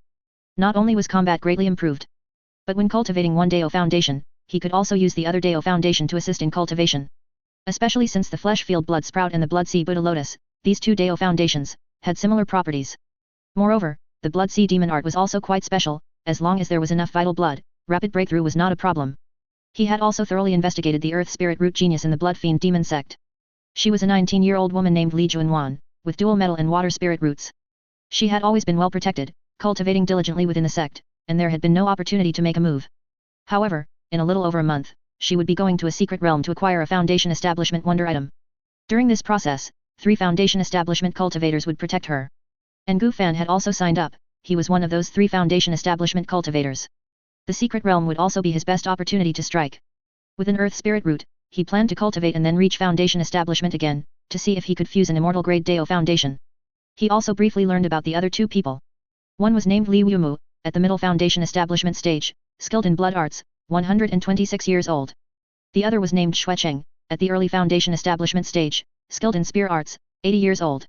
Not only was combat greatly improved, but when cultivating 1 Dao foundation, he could also use the other Dao foundation to assist in cultivation. Especially since the Flesh Field Blood Sprout and the Blood Sea Buddha Lotus, these 2 Dao foundations, had similar properties. Moreover, the Blood Sea Demon art was also quite special. As long as there was enough vital blood, rapid breakthrough was not a problem. He had also thoroughly investigated the Earth Spirit Root genius in the Blood Fiend Demon Sect. She was a 19-year-old woman named Li Juanwan, with dual metal and water spirit roots. She had always been well protected, cultivating diligently within the sect, and there had been no opportunity to make a move. However, in a little over a month, she would be going to a secret realm to acquire a Foundation Establishment wonder item. During this process, 3 Foundation Establishment cultivators would protect her. And Gu Fan had also signed up. He was one of those 3 Foundation Establishment cultivators. The secret realm would also be his best opportunity to strike. With an Earth Spirit Root, he planned to cultivate and then reach Foundation Establishment again, to see if he could fuse an immortal grade Dao foundation. He also briefly learned about the other 2 people. One was named Li Wumu, at the middle Foundation Establishment stage, skilled in blood arts, 126 years old. The other was named Xuecheng, at the early Foundation Establishment stage, skilled in spear arts, 80 years old.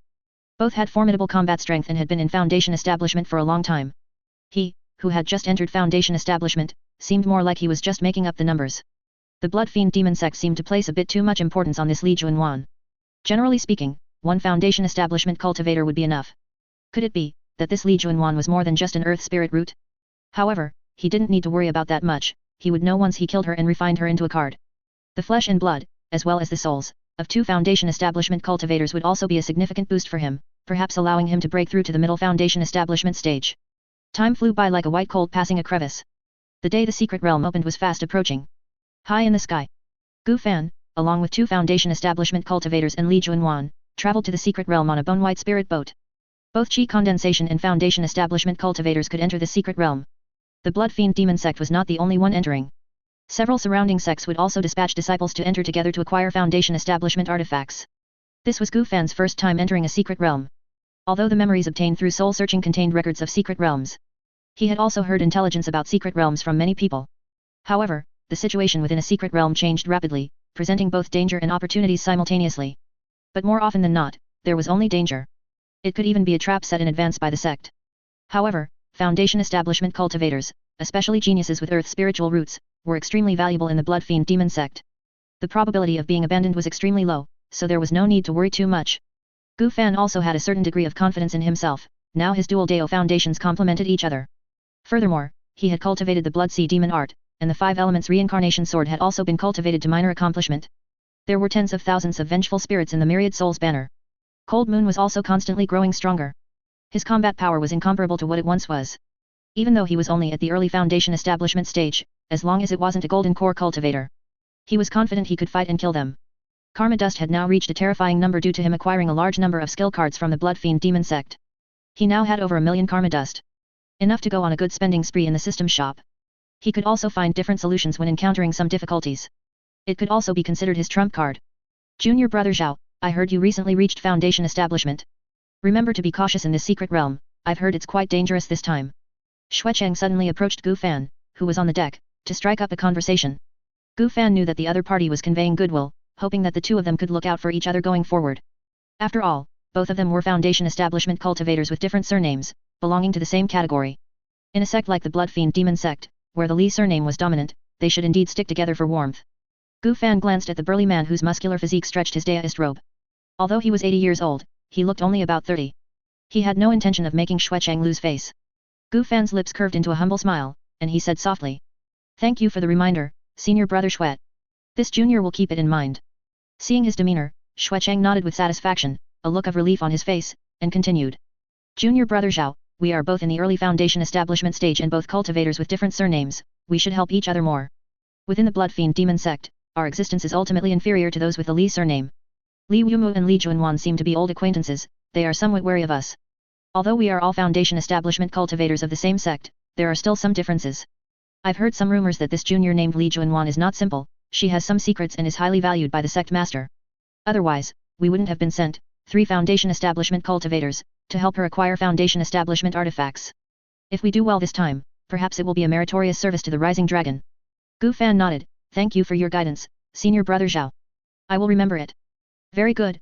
Both had formidable combat strength and had been in Foundation Establishment for a long time. He, who had just entered Foundation Establishment, seemed more like he was just making up the numbers. The Blood Fiend Demon Sect seemed to place a bit too much importance on this Li Juanwan. Generally speaking, 1 Foundation Establishment cultivator would be enough. Could it be, that this Li Juanwan was more than just an Earth Spirit Root? However, he didn't need to worry about that much, he would know once he killed her and refined her into a card. The flesh and blood, as well as the souls, of 2 Foundation Establishment cultivators would also be a significant boost for him, perhaps allowing him to break through to the middle Foundation Establishment stage. Time flew by like a white colt passing a crevice. The day the secret realm opened was fast approaching. High in the sky, Gu Fan, along with 2 Foundation Establishment cultivators and Li Juanwan, traveled to the secret realm on a bone-white spirit boat. Both Qi condensation and Foundation Establishment cultivators could enter the secret realm. The Blood Fiend Demon Sect was not the only one entering. Several surrounding sects would also dispatch disciples to enter together to acquire Foundation Establishment artifacts. This was Gu Fan's first time entering a secret realm. Although the memories obtained through soul searching contained records of secret realms, he had also heard intelligence about secret realms from many people. However, the situation within a secret realm changed rapidly, presenting both danger and opportunities simultaneously. But more often than not, there was only danger. It could even be a trap set in advance by the sect. However, Foundation Establishment cultivators, especially geniuses with Earth spiritual roots, were extremely valuable in the Blood Fiend Demon Sect. The probability of being abandoned was extremely low, so there was no need to worry too much. Gu Fan also had a certain degree of confidence in himself, now his dual Dao foundations complemented each other. Furthermore, he had cultivated the Blood Sea Demon art, and the 5 elements reincarnation sword had also been cultivated to minor accomplishment. There were tens of thousands of vengeful spirits in the myriad souls banner. Cold Moon was also constantly growing stronger. His combat power was incomparable to what it once was. Even though he was only at the early foundation establishment stage, as long as it wasn't a golden core cultivator, he was confident he could fight and kill them. Karma Dust had now reached a terrifying number due to him acquiring a large number of skill cards from the Blood Fiend Demon Sect. He now had over 1 million Karma Dust. Enough to go on a good spending spree in the system shop. He could also find different solutions when encountering some difficulties. It could also be considered his trump card. Junior Brother Zhao, I heard you recently reached foundation establishment. Remember to be cautious in this secret realm, I've heard it's quite dangerous this time. Xuecheng suddenly approached Gu Fan, who was on the deck, to strike up a conversation. Gu Fan knew that the other party was conveying goodwill, hoping that the two of them could look out for each other going forward. After all, both of them were foundation establishment cultivators with different surnames, belonging to the same category. In a sect like the Blood Fiend Demon Sect, where the Li surname was dominant, they should indeed stick together for warmth. Gu Fan glanced at the burly man whose muscular physique stretched his Daoist robe. Although he was 80 years old, he looked only about 30. He had no intention of making Xuecheng lose face. Gu Fan's lips curved into a humble smile, and he said softly. Thank you for the reminder, Senior Brother Xuet. This junior will keep it in mind. Seeing his demeanor, Xuecheng nodded with satisfaction, a look of relief on his face, and continued. Junior Brother Zhao, we are both in the early foundation establishment stage and both cultivators with different surnames, we should help each other more. Within the Blood Fiend Demon Sect, our existence is ultimately inferior to those with the Li surname. Li Wumu and Li Juanwan seem to be old acquaintances, they are somewhat wary of us. Although we are all foundation establishment cultivators of the same sect, there are still some differences. I've heard some rumors that this junior named Li Juanwan is not simple, she has some secrets and is highly valued by the sect master. Otherwise, we wouldn't have been sent, 3 foundation establishment cultivators, to help her acquire foundation establishment artifacts. If we do well this time, perhaps it will be a meritorious service to the Rising Dragon. Gu Fan nodded, thank you for your guidance, Senior Brother Zhao. I will remember it. Very good,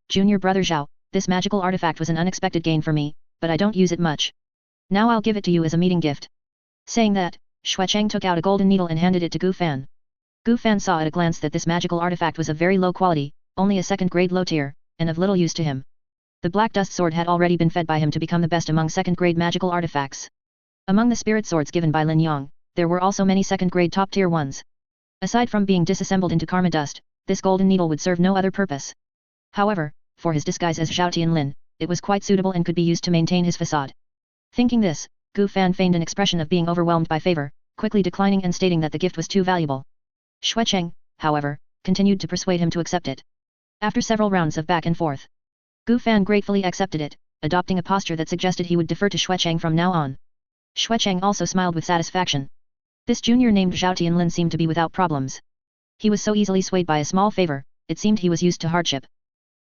Junior Brother Zhao, this magical artifact was an unexpected gain for me, but I don't use it much. Now I'll give it to you as a meeting gift. Saying that, Xuecheng took out a golden needle and handed it to Gu Fan. Gu Fan saw at a glance that this magical artifact was of very low quality, only a second-grade low tier, and of little use to him. The Black Dust Sword had already been fed by him to become the best among second-grade magical artifacts. Among the spirit swords given by Lin Yang, there were also many second-grade top-tier ones. Aside from being disassembled into Karma Dust, this golden needle would serve no other purpose. However, for his disguise as Zhao Tianlin, it was quite suitable and could be used to maintain his facade. Thinking this, Gu Fan feigned an expression of being overwhelmed by favor, quickly declining and stating that the gift was too valuable. Xuecheng, however, continued to persuade him to accept it. After several rounds of back and forth, Gu Fan gratefully accepted it, adopting a posture that suggested he would defer to Xuecheng from now on. Xuecheng also smiled with satisfaction. This junior named Zhao Tianlin seemed to be without problems. He was so easily swayed by a small favor, it seemed he was used to hardship.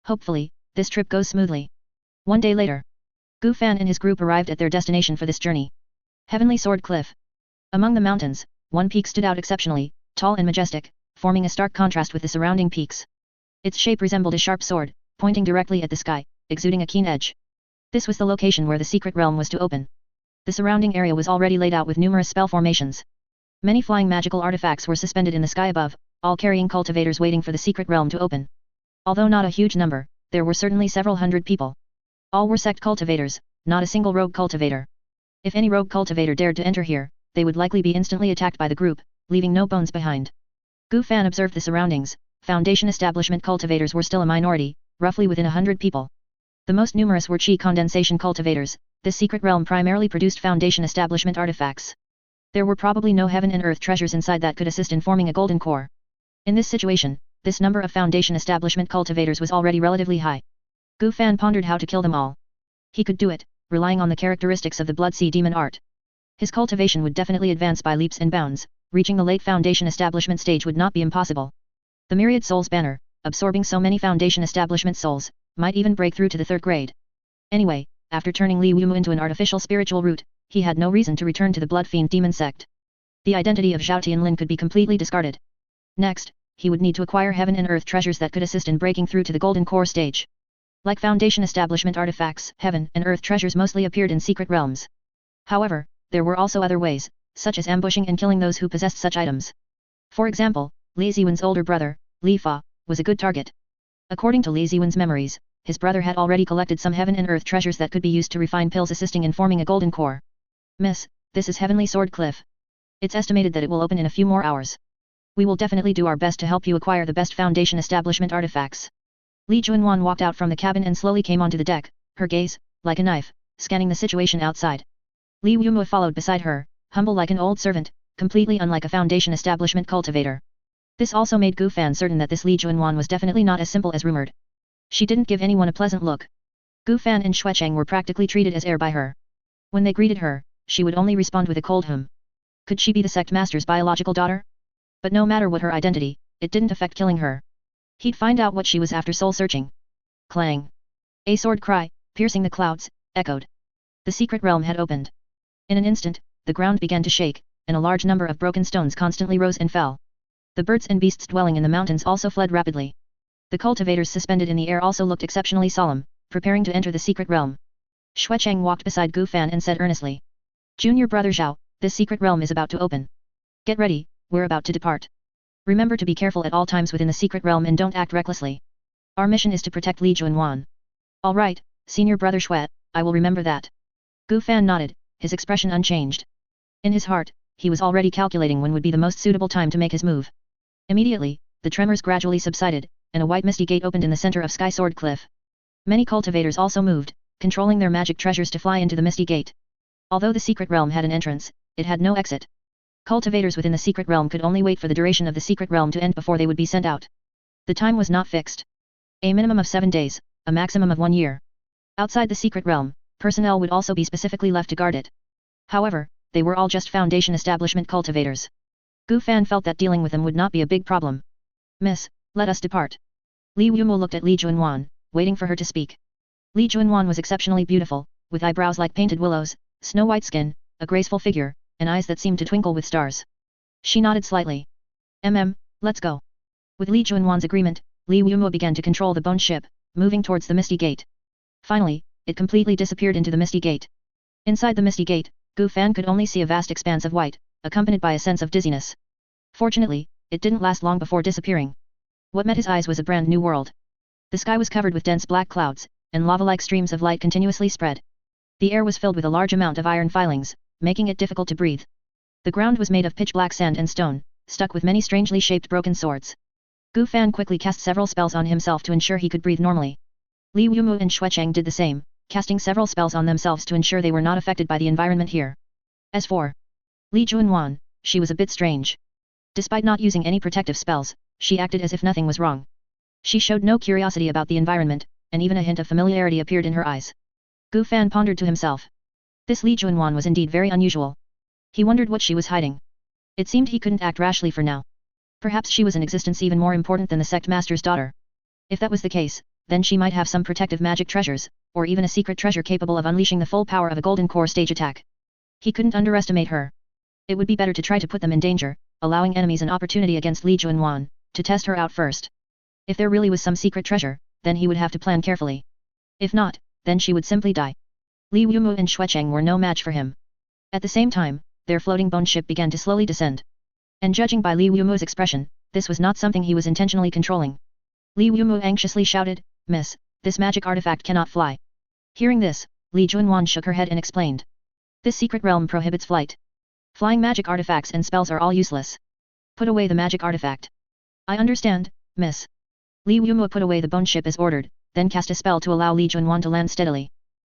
Hopefully, this trip goes smoothly. One day later, Gu Fan and his group arrived at their destination for this journey. Heavenly Sword Cliff. Among the mountains, one peak stood out exceptionally, tall and majestic, forming a stark contrast with the surrounding peaks. Its shape resembled a sharp sword, pointing directly at the sky, exuding a keen edge. This was the location where the secret realm was to open. The surrounding area was already laid out with numerous spell formations. Many flying magical artifacts were suspended in the sky above, all carrying cultivators waiting for the secret realm to open. Although not a huge number, there were certainly several hundred people. All were sect cultivators, not a single rogue cultivator. If any rogue cultivator dared to enter here, they would likely be instantly attacked by the group, leaving no bones behind. Gu Fan observed the surroundings. Foundation establishment cultivators were still a minority, roughly within 100 people. The most numerous were Qi condensation cultivators. This secret realm primarily produced foundation establishment artifacts. There were probably no heaven and earth treasures inside that could assist in forming a golden core. In this situation, this number of foundation establishment cultivators was already relatively high. Gu Fan pondered how to kill them all. He could do it, relying on the characteristics of the Blood Sea Demon art. His cultivation would definitely advance by leaps and bounds, reaching the late foundation establishment stage would not be impossible. The myriad souls banner, absorbing so many foundation establishment souls, might even break through to the 3rd grade. Anyway, after turning Li Wumu into an artificial spiritual root, he had no reason to return to the Blood Fiend Demon Sect. The identity of Zhao Tianlin could be completely discarded. Next, he would need to acquire heaven and earth treasures that could assist in breaking through to the golden core stage. Like foundation establishment artifacts, heaven and earth treasures mostly appeared in secret realms. However, there were also other ways, such as ambushing and killing those who possessed such items. For example, Li Ziwen's older brother, Li Fa, was a good target. According to Li Ziwen's memories, his brother had already collected some heaven and earth treasures that could be used to refine pills assisting in forming a golden core. Miss, this is Heavenly Sword Cliff. It's estimated that it will open in a few more hours. We will definitely do our best to help you acquire the best foundation establishment artifacts. Li Junwan walked out from the cabin and slowly came onto the deck, her gaze, like a knife, scanning the situation outside. Li Yumue followed beside her, humble like an old servant, completely unlike a foundation establishment cultivator. This also made Gu Fan certain that this Li Junwan was definitely not as simple as rumored. She didn't give anyone a pleasant look. Gu Fan and Xuecheng were practically treated as air by her. When they greeted her, she would only respond with a cold hum. Could she be the sect master's biological daughter? But no matter what her identity, it didn't affect killing her. He'd find out what she was after soul-searching. Clang! A sword cry, piercing the clouds, echoed. The secret realm had opened. In an instant, the ground began to shake, and a large number of broken stones constantly rose and fell. The birds and beasts dwelling in the mountains also fled rapidly. The cultivators suspended in the air also looked exceptionally solemn, preparing to enter the secret realm. Xuecheng walked beside Gu Fan and said earnestly. Junior brother Zhao, this secret realm is about to open. Get ready, we're about to depart. Remember to be careful at all times within the secret realm and don't act recklessly. Our mission is to protect Li Junwan. All right, senior brother Xue, I will remember that. Gu Fan nodded, his expression unchanged. In his heart, he was already calculating when would be the most suitable time to make his move. Immediately, the tremors gradually subsided, and a white misty gate opened in the center of Sky Sword Cliff. Many cultivators also moved, controlling their magic treasures to fly into the misty gate. Although the secret realm had an entrance, it had no exit. Cultivators within the secret realm could only wait for the duration of the secret realm to end before they would be sent out. The time was not fixed. A minimum of 7 days, a maximum of 1 year. Outside the secret realm, personnel would also be specifically left to guard it. However, they were all just foundation establishment cultivators. Gu Fan felt that dealing with them would not be a big problem. Miss, let us depart. Li Yumou looked at Li Junwan, waiting for her to speak. Li Junwan was exceptionally beautiful, with eyebrows like painted willows, snow-white skin, a graceful figure, and eyes that seemed to twinkle with stars. She nodded slightly. Let's go. With Li Junwan's agreement, Li Yumou began to control the bone ship, moving towards the misty gate. Finally, it completely disappeared into the misty gate. Inside the misty gate, Gu Fan could only see a vast expanse of white, accompanied by a sense of dizziness. Fortunately, it didn't last long before disappearing. What met his eyes was a brand new world. The sky was covered with dense black clouds, and lava-like streams of light continuously spread. The air was filled with a large amount of iron filings, making it difficult to breathe. The ground was made of pitch-black sand and stone, stuck with many strangely shaped broken swords. Gu Fan quickly cast several spells on himself to ensure he could breathe normally. Li Yumou and Xuecheng did the same, casting several spells on themselves to ensure they were not affected by the environment here. As for Li Junwan, she was a bit strange. Despite not using any protective spells, she acted as if nothing was wrong. She showed no curiosity about the environment, and even a hint of familiarity appeared in her eyes. Gu Fan pondered to himself. This Li Junwan was indeed very unusual. He wondered what she was hiding. It seemed he couldn't act rashly for now. Perhaps she was an existence even more important than the sect master's daughter. If that was the case, then she might have some protective magic treasures, or even a secret treasure capable of unleashing the full power of a golden core stage attack. He couldn't underestimate her. It would be better to try to put them in danger, allowing enemies an opportunity against Li Junwan, to test her out first. If there really was some secret treasure, then he would have to plan carefully. If not, then she would simply die. Li Yumou and Xuecheng were no match for him. At the same time, their floating bone ship began to slowly descend. And judging by Li Yumou's expression, this was not something he was intentionally controlling. Li Yumou anxiously shouted, Miss, this magic artifact cannot fly. Hearing this, Li Junwan shook her head and explained. This secret realm prohibits flight. Flying magic artifacts and spells are all useless. Put away the magic artifact. I understand, Miss. Li Yumou put away the bone ship as ordered, then cast a spell to allow Li Junwan to land steadily.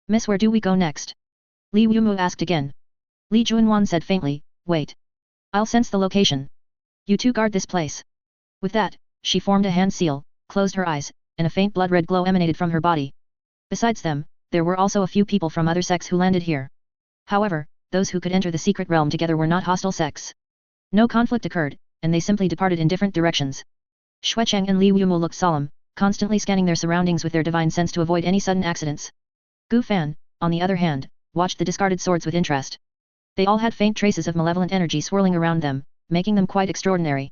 Miss, where do we go next? Li Yumou asked again. Li Junwan said faintly, wait. I'll sense the location. You two guard this place. With that, she formed a hand seal, closed her eyes, and a faint blood-red glow emanated from her body. Besides them, there were also a few people from other sects who landed here. However, those who could enter the secret realm together were not hostile sects. No conflict occurred, and they simply departed in different directions. Xuecheng and Li Yumou looked solemn, constantly scanning their surroundings with their divine sense to avoid any sudden accidents. Gu Fan, on the other hand, watched the discarded swords with interest. They all had faint traces of malevolent energy swirling around them, making them quite extraordinary.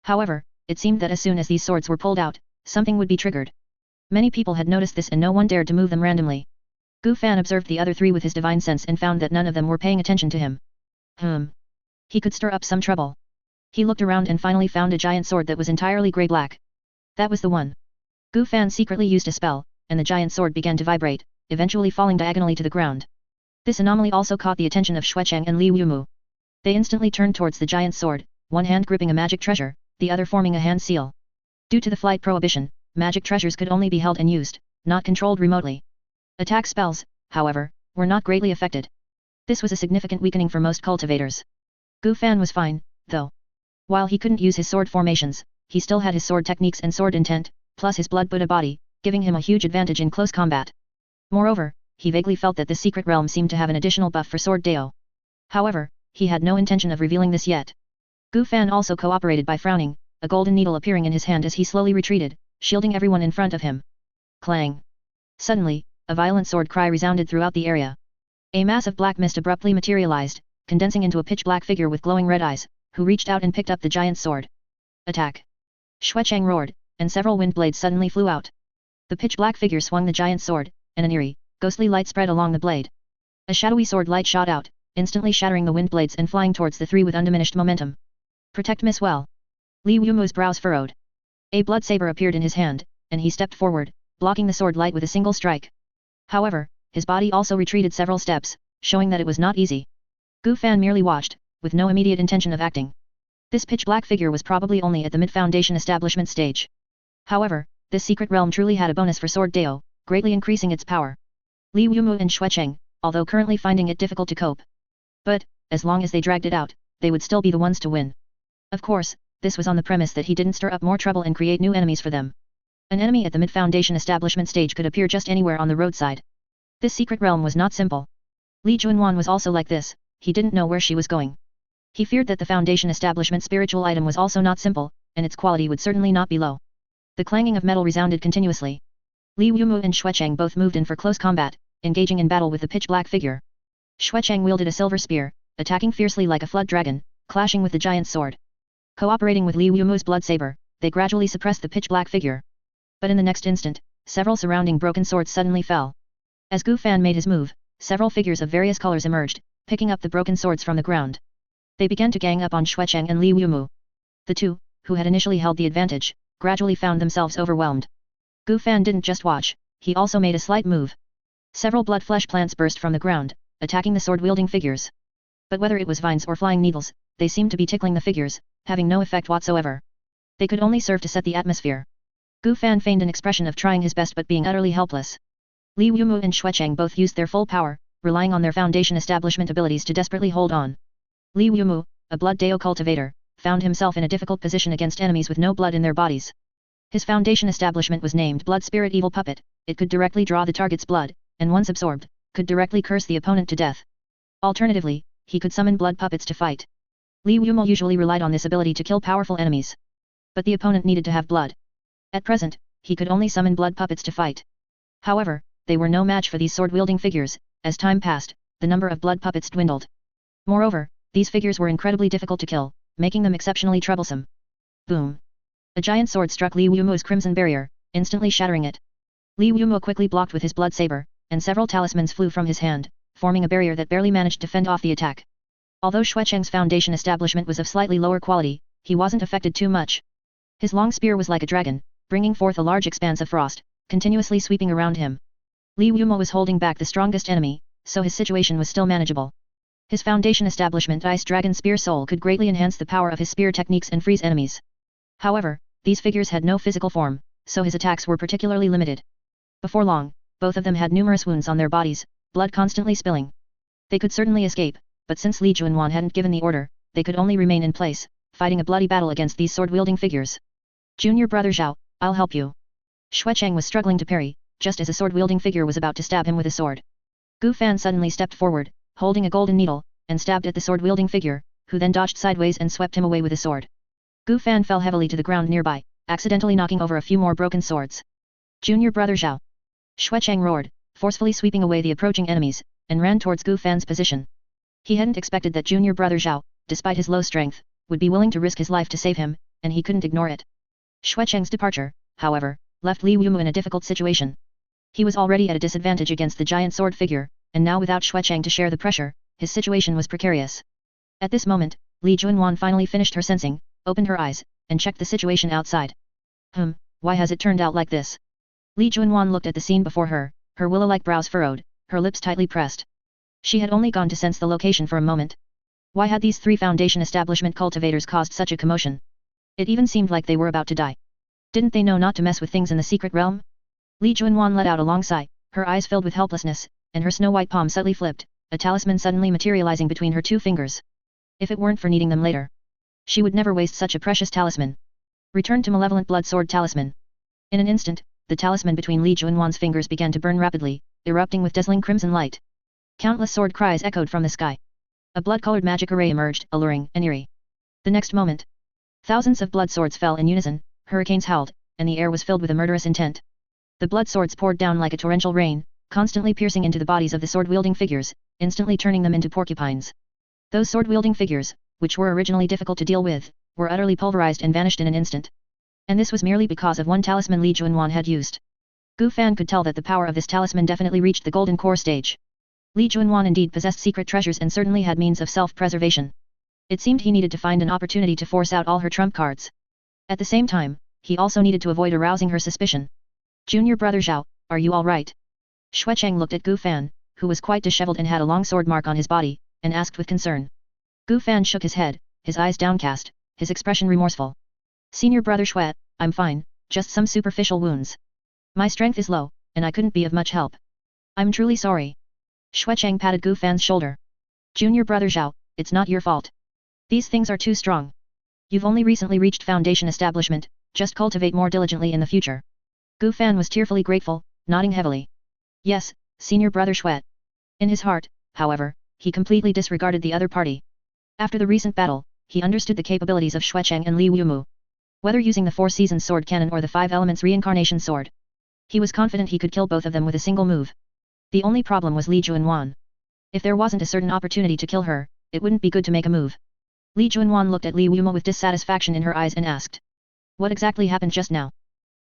However, it seemed that as soon as these swords were pulled out, something would be triggered. Many people had noticed this and no one dared to move them randomly. Gu Fan observed the other three with his divine sense and found that none of them were paying attention to him. He could stir up some trouble. He looked around and finally found a giant sword that was entirely grey-black. That was the one. Gu Fan secretly used a spell, and the giant sword began to vibrate, eventually falling diagonally to the ground. This anomaly also caught the attention of Xuecheng and Li Yumu. They instantly turned towards the giant sword, one hand gripping a magic treasure, the other forming a hand seal. Due to the flight prohibition, magic treasures could only be held and used, not controlled remotely. Attack spells, however, were not greatly affected. This was a significant weakening for most cultivators. Gu Fan was fine, though. While he couldn't use his sword formations, he still had his sword techniques and sword intent, plus his blood Buddha body, giving him a huge advantage in close combat. Moreover, he vaguely felt that the secret realm seemed to have an additional buff for sword Dao. However, he had no intention of revealing this yet. Gu Fan also cooperated by frowning, a golden needle appearing in his hand as he slowly retreated, shielding everyone in front of him. Clang! Suddenly, a violent sword cry resounded throughout the area. A mass of black mist abruptly materialized, condensing into a pitch-black figure with glowing red eyes, who reached out and picked up the giant sword. Attack! Xuecheng roared, and several wind blades suddenly flew out. The pitch-black figure swung the giant sword, and an eerie, ghostly light spread along the blade. A shadowy sword light shot out, instantly shattering the wind blades and flying towards the three with undiminished momentum. Protect Miss well. Li Yumu's brows furrowed. A blood saber appeared in his hand, and he stepped forward, blocking the sword light with a single strike. However, his body also retreated several steps, showing that it was not easy. Gu Fan merely watched, with no immediate intention of acting. This pitch-black figure was probably only at the mid-foundation establishment stage. However, this secret realm truly had a bonus for sword Dao, greatly increasing its power. Li Yumu and Xuecheng, although currently finding it difficult to cope. But, as long as they dragged it out, they would still be the ones to win. Of course, this was on the premise that he didn't stir up more trouble and create new enemies for them. An enemy at the mid-foundation establishment stage could appear just anywhere on the roadside. This secret realm was not simple. Li Junwan was also like this, he didn't know where she was going. He feared that the foundation establishment spiritual item was also not simple, and its quality would certainly not be low. The clanging of metal resounded continuously. Li Yumu and Xuecheng both moved in for close combat, engaging in battle with the pitch-black figure. Xuecheng wielded a silver spear, attacking fiercely like a flood dragon, clashing with the giant sword. Cooperating with Li Yumu's blood saber, they gradually suppressed the pitch-black figure. But in the next instant, several surrounding broken swords suddenly fell. As Gu Fan made his move, several figures of various colors emerged, picking up the broken swords from the ground. They began to gang up on Xuecheng and Li Yumu. The two, who had initially held the advantage, gradually found themselves overwhelmed. Gu Fan didn't just watch, he also made a slight move. Several blood flesh plants burst from the ground, attacking the sword-wielding figures. But whether it was vines or flying needles, they seemed to be tickling the figures, having no effect whatsoever. They could only serve to set the atmosphere. Gu Fan feigned an expression of trying his best but being utterly helpless. Li Yumu and Xuecheng both used their full power, relying on their foundation establishment abilities to desperately hold on. Li Yumu, a blood Dao cultivator, found himself in a difficult position against enemies with no blood in their bodies. His foundation establishment was named Blood Spirit Evil Puppet, it could directly draw the target's blood, and once absorbed, could directly curse the opponent to death. Alternatively, he could summon blood puppets to fight. Li Yumu usually relied on this ability to kill powerful enemies. But the opponent needed to have blood. At present, he could only summon blood puppets to fight. However, they were no match for these sword-wielding figures. As time passed, the number of blood puppets dwindled. Moreover, these figures were incredibly difficult to kill, making them exceptionally troublesome. Boom! A giant sword struck Li Yumu's crimson barrier, instantly shattering it. Li Yumu quickly blocked with his blood saber, and several talismans flew from his hand, forming a barrier that barely managed to fend off the attack. Although Xuecheng's foundation establishment was of slightly lower quality, he wasn't affected too much. His long spear was like a dragon, bringing forth a large expanse of frost, continuously sweeping around him. Li Yumu was holding back the strongest enemy, so his situation was still manageable. His foundation establishment Ice Dragon Spear Soul could greatly enhance the power of his spear techniques and freeze enemies. However, these figures had no physical form, so his attacks were particularly limited. Before long, both of them had numerous wounds on their bodies, blood constantly spilling. They could certainly escape, but since Li Junwan hadn't given the order, they could only remain in place, fighting a bloody battle against these sword-wielding figures. Junior brother Zhao, I'll help you. Xuecheng was struggling to parry, just as a sword-wielding figure was about to stab him with a sword. Gu Fan suddenly stepped forward, holding a golden needle, and stabbed at the sword-wielding figure, who then dodged sideways and swept him away with a sword. Gu Fan fell heavily to the ground nearby, accidentally knocking over a few more broken swords. Junior brother Zhao. Xuecheng roared, forcefully sweeping away the approaching enemies, and ran towards Gu Fan's position. He hadn't expected that junior brother Zhao, despite his low strength, would be willing to risk his life to save him, and he couldn't ignore it. Xuecheng's departure, however, left Li Yumu in a difficult situation. He was already at a disadvantage against the giant sword figure, and now without Xuecheng to share the pressure, his situation was precarious. At this moment, Li Junwan finally finished her sensing, opened her eyes, and checked the situation outside. Why has it turned out like this? Li Junwan looked at the scene before her, her willow-like brows furrowed, her lips tightly pressed. She had only gone to sense the location for a moment. Why had these 3 Foundation establishment cultivators caused such a commotion? It even seemed like they were about to die. Didn't they know not to mess with things in the secret realm? Li Junwan let out a long sigh, her eyes filled with helplessness, and her snow-white palm subtly flipped, a talisman suddenly materializing between her 2 fingers. If it weren't for needing them later, she would never waste such a precious talisman. Return to Malevolent Blood Sword Talisman. In an instant, the talisman between Li Junwan's fingers began to burn rapidly, erupting with dazzling crimson light. Countless sword cries echoed from the sky. A blood-colored magic array emerged, alluring and eerie. The next moment, thousands of blood swords fell in unison, hurricanes howled, and the air was filled with a murderous intent. The blood swords poured down like a torrential rain, constantly piercing into the bodies of the sword-wielding figures, instantly turning them into porcupines. Those sword-wielding figures, which were originally difficult to deal with, were utterly pulverized and vanished in an instant. And this was merely because of one talisman Li Junwan had used. Gu Fan could tell that the power of this talisman definitely reached the golden core stage. Li Junwan indeed possessed secret treasures and certainly had means of self-preservation. It seemed he needed to find an opportunity to force out all her trump cards. At the same time, he also needed to avoid arousing her suspicion. Junior brother Zhao, are you alright? Xuecheng looked at Gu Fan, who was quite disheveled and had a long sword mark on his body, and asked with concern. Gu Fan shook his head, his eyes downcast, his expression remorseful. Senior brother Xue, I'm fine, just some superficial wounds. My strength is low, and I couldn't be of much help. I'm truly sorry. Xuecheng patted Gu Fan's shoulder. Junior brother Zhao, it's not your fault. These things are too strong. You've only recently reached Foundation establishment, just cultivate more diligently in the future. Gu Fan was tearfully grateful, nodding heavily. Yes, senior brother Xue. In his heart, however, he completely disregarded the other party. After the recent battle, he understood the capabilities of Xuecheng and Li Wumu. Whether using the 4-season sword cannon or the 5 elements reincarnation sword, he was confident he could kill both of them with a single move. The only problem was Li Junwan. If there wasn't a certain opportunity to kill her, it wouldn't be good to make a move. Li Junwan looked at Li Wumu with dissatisfaction in her eyes and asked. What exactly happened just now?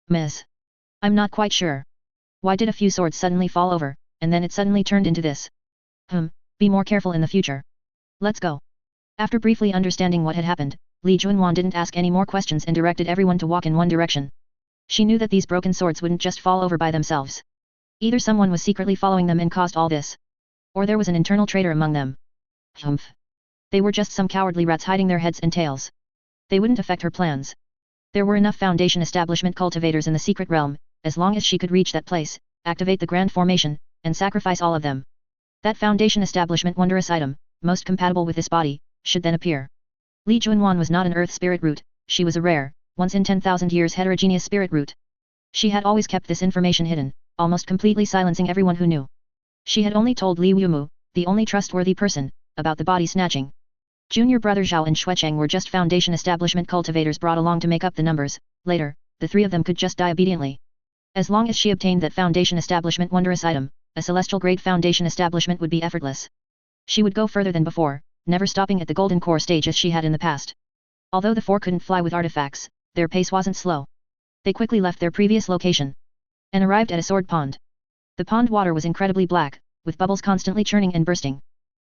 Miss. I'm not quite sure. Why did a few swords suddenly fall over, and then it suddenly turned into this? Be more careful in the future. Let's go. After briefly understanding what had happened, Li Junwan didn't ask any more questions and directed everyone to walk in one direction. She knew that these broken swords wouldn't just fall over by themselves. Either someone was secretly following them and caused all this, or there was an internal traitor among them. They were just some cowardly rats hiding their heads and tails. They wouldn't affect her plans. There were enough Foundation establishment cultivators in the secret realm, as long as she could reach that place, activate the Grand Formation, and sacrifice all of them. That Foundation establishment wondrous item, most compatible with this body, should then appear. Li Junwan was not an earth spirit root, she was a rare, once in 10,000 years heterogeneous spirit root. She had always kept this information hidden, almost completely silencing everyone who knew. She had only told Li Wumu, the only trustworthy person, about the body snatching. Junior brother Zhao and Xuecheng were just Foundation establishment cultivators brought along to make up the numbers. Later, the 3 of them could just die obediently. As long as she obtained that Foundation establishment wondrous item, a celestial grade Foundation establishment would be effortless. She would go further than before, never stopping at the golden core stage as she had in the past. Although the 4 couldn't fly with artifacts, their pace wasn't slow. They quickly left their previous location and arrived at a sword pond. The pond water was incredibly black, with bubbles constantly churning and bursting.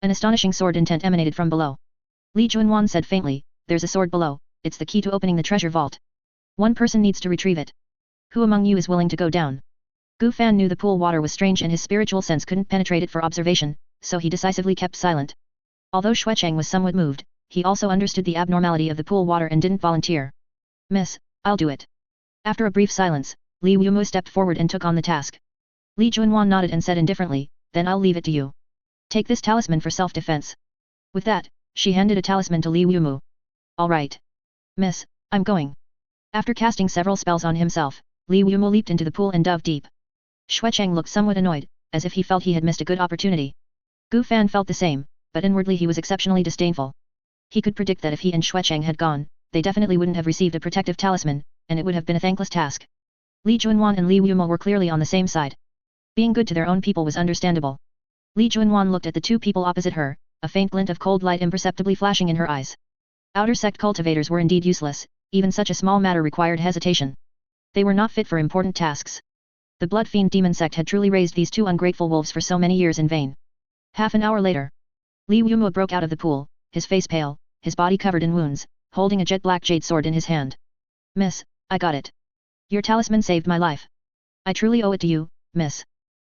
An astonishing sword intent emanated from below. Li Junwan said faintly, there's a sword below, it's the key to opening the treasure vault. One person needs to retrieve it. Who among you is willing to go down? Gu Fan knew the pool water was strange and his spiritual sense couldn't penetrate it for observation, so he decisively kept silent. Although Xuecheng was somewhat moved, he also understood the abnormality of the pool water and didn't volunteer. Miss, I'll do it. After a brief silence, Li Wumu stepped forward and took on the task. Li Junwan nodded and said indifferently, then I'll leave it to you. Take this talisman for self-defense. With that, she handed a talisman to Li Wumu. Alright. Miss, I'm going. After casting several spells on himself, Li Wumu leaped into the pool and dove deep. Xuecheng looked somewhat annoyed, as if he felt he had missed a good opportunity. Gu Fan felt the same, but inwardly he was exceptionally disdainful. He could predict that if he and Xuecheng had gone, they definitely wouldn't have received a protective talisman, and it would have been a thankless task. Li Junwan and Li Wumu were clearly on the same side. Being good to their own people was understandable. Li Junwan looked at the 2 people opposite her, a faint glint of cold light imperceptibly flashing in her eyes. Outer sect cultivators were indeed useless, even such a small matter required hesitation. They were not fit for important tasks. The Blood Fiend Demon Sect had truly raised these 2 ungrateful wolves for so many years in vain. Half an hour later, Li Wumu broke out of the pool, his face pale, his body covered in wounds, holding a jet black jade sword in his hand. Miss, I got it. Your talisman saved my life. I truly owe it to you, miss.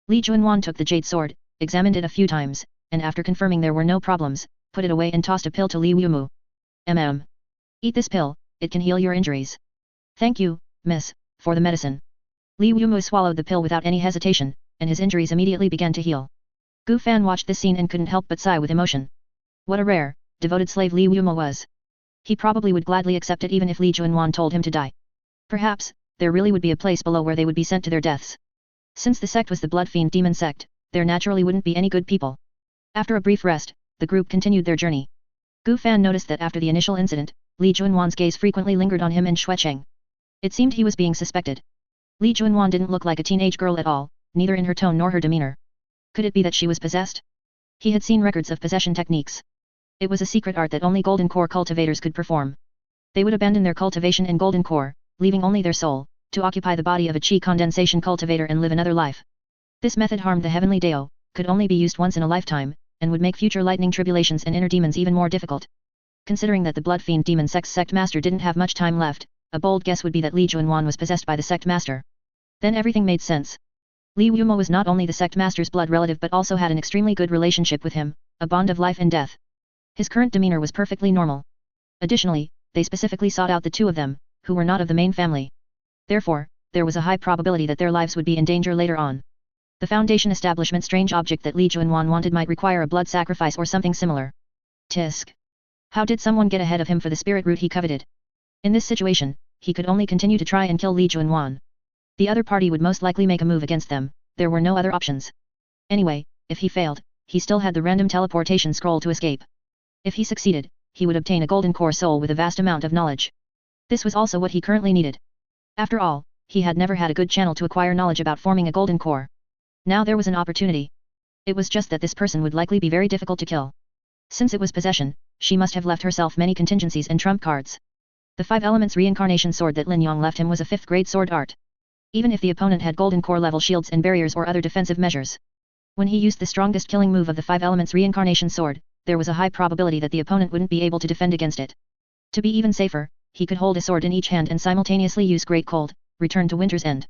Li Juanwan took the jade sword, examined it a few times, and after confirming there were no problems, put it away and tossed a pill to Li Wumu. Eat this pill, it can heal your injuries. Thank you, miss, for the medicine. Li Wumu swallowed the pill without any hesitation, and his injuries immediately began to heal. Gu Fan watched this scene and couldn't help but sigh with emotion. What a rare, devoted slave Li Wumu was. He probably would gladly accept it even if Li Juanwan told him to die. Perhaps, there really would be a place below where they would be sent to their deaths. Since the sect was the Blood Fiend Demon Sect, there naturally wouldn't be any good people. After a brief rest, the group continued their journey. Gu Fan noticed that after the initial incident, Li Juanwan's gaze frequently lingered on him and Xuecheng. It seemed he was being suspected. Li Juanwan didn't look like a teenage girl at all, neither in her tone nor her demeanor. Could it be that she was possessed? He had seen records of possession techniques. It was a secret art that only golden core cultivators could perform. They would abandon their cultivation and golden core, leaving only their soul, to occupy the body of a chi condensation cultivator and live another life. This method harmed the heavenly Dao, could only be used once in a lifetime, and would make future lightning tribulations and inner demons even more difficult. Considering that the Blood Fiend Demon Sect's sect master didn't have much time left, a bold guess would be that Li Juanwan was possessed by the sect master. Then everything made sense. Li Wumo was not only the sect master's blood relative but also had an extremely good relationship with him, a bond of life and death. His current demeanor was perfectly normal. Additionally, they specifically sought out the two of them, who were not of the main family. Therefore, there was a high probability that their lives would be in danger later on. The Foundation establishment's strange object that Li Juanwan wanted might require a blood sacrifice or something similar. Tisk. How did someone get ahead of him for the spirit root he coveted? In this situation, he could only continue to try and kill Li Juanwan. The other party would most likely make a move against them, there were no other options. Anyway, if he failed, he still had the random teleportation scroll to escape. If he succeeded, he would obtain a golden core soul with a vast amount of knowledge. This was also what he currently needed. After all, he had never had a good channel to acquire knowledge about forming a golden core. Now there was an opportunity. It was just that this person would likely be very difficult to kill. Since it was possession, she must have left herself many contingencies and trump cards. The 5 elements reincarnation sword that Lin Yong left him was a 5th grade sword art. Even if the opponent had golden core level shields and barriers or other defensive measures. When he used the strongest killing move of the 5 elements reincarnation sword, there was a high probability that the opponent wouldn't be able to defend against it. To be even safer, he could hold a sword in each hand and simultaneously use Great Cold, return to Winter's End.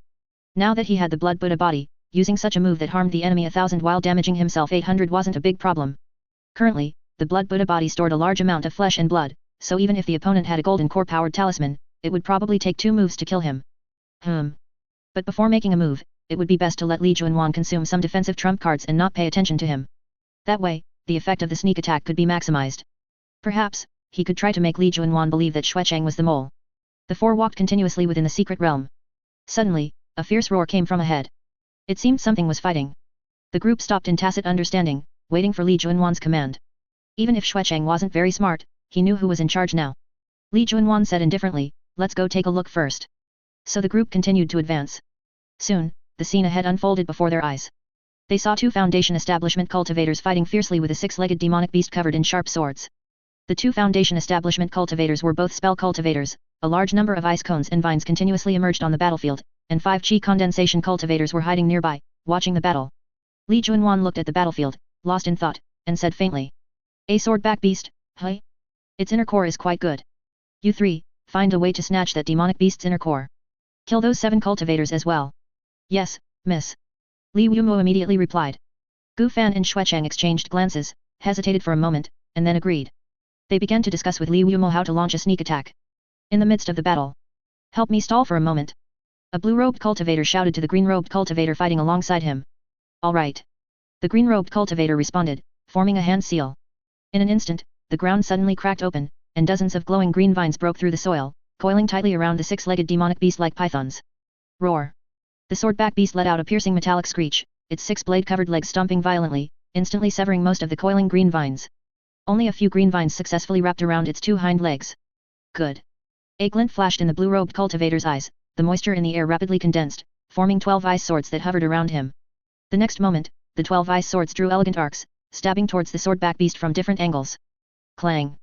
Now that he had the Blood Buddha body, using such a move that harmed the enemy 1000 while damaging himself 800 wasn't a big problem. Currently, the Blood Buddha body stored a large amount of flesh and blood, so even if the opponent had a golden core powered talisman, it would probably take 2 moves to kill him. But before making a move, it would be best to let Li Juanwan consume some defensive trump cards and not pay attention to him. That way, the effect of the sneak attack could be maximized. Perhaps, he could try to make Li Juanwan believe that Xuecheng was the mole. The 4 walked continuously within the secret realm. Suddenly, a fierce roar came from ahead. It seemed something was fighting. The group stopped in tacit understanding, waiting for Li Juanwan's command. Even if Xuecheng wasn't very smart, he knew who was in charge now. Li Juanwan said indifferently, "Let's go take a look first." So the group continued to advance. Soon, the scene ahead unfolded before their eyes. They saw 2 Foundation establishment cultivators fighting fiercely with a 6-legged demonic beast covered in sharp swords. The 2 Foundation establishment cultivators were both spell cultivators, a large number of ice cones and vines continuously emerged on the battlefield, and 5 chi condensation cultivators were hiding nearby, watching the battle. Li Juanwan looked at the battlefield, lost in thought, and said faintly. "A swordback beast, huh? Its inner core is quite good. You 3, find a way to snatch that demonic beast's inner core. Kill those 7 cultivators as well." "Yes, miss." Li Wumo immediately replied. Gu Fan and Xuecheng exchanged glances, hesitated for a moment, and then agreed. They began to discuss with Li Wumo how to launch a sneak attack. In the midst of the battle. "Help me stall for a moment." A blue-robed cultivator shouted to the green-robed cultivator fighting alongside him. "All right." The green-robed cultivator responded, forming a hand seal. In an instant, the ground suddenly cracked open, and dozens of glowing green vines broke through the soil, coiling tightly around the 6-legged demonic beast like pythons. Roar! The swordback beast let out a piercing metallic screech, its 6-blade-covered legs stomping violently, instantly severing most of the coiling green vines. Only a few green vines successfully wrapped around its 2 hind legs. Good. A glint flashed in the blue-robed cultivator's eyes, the moisture in the air rapidly condensed, forming 12 ice swords that hovered around him. The next moment, the 12 ice swords drew elegant arcs, stabbing towards the swordback beast from different angles. Clang!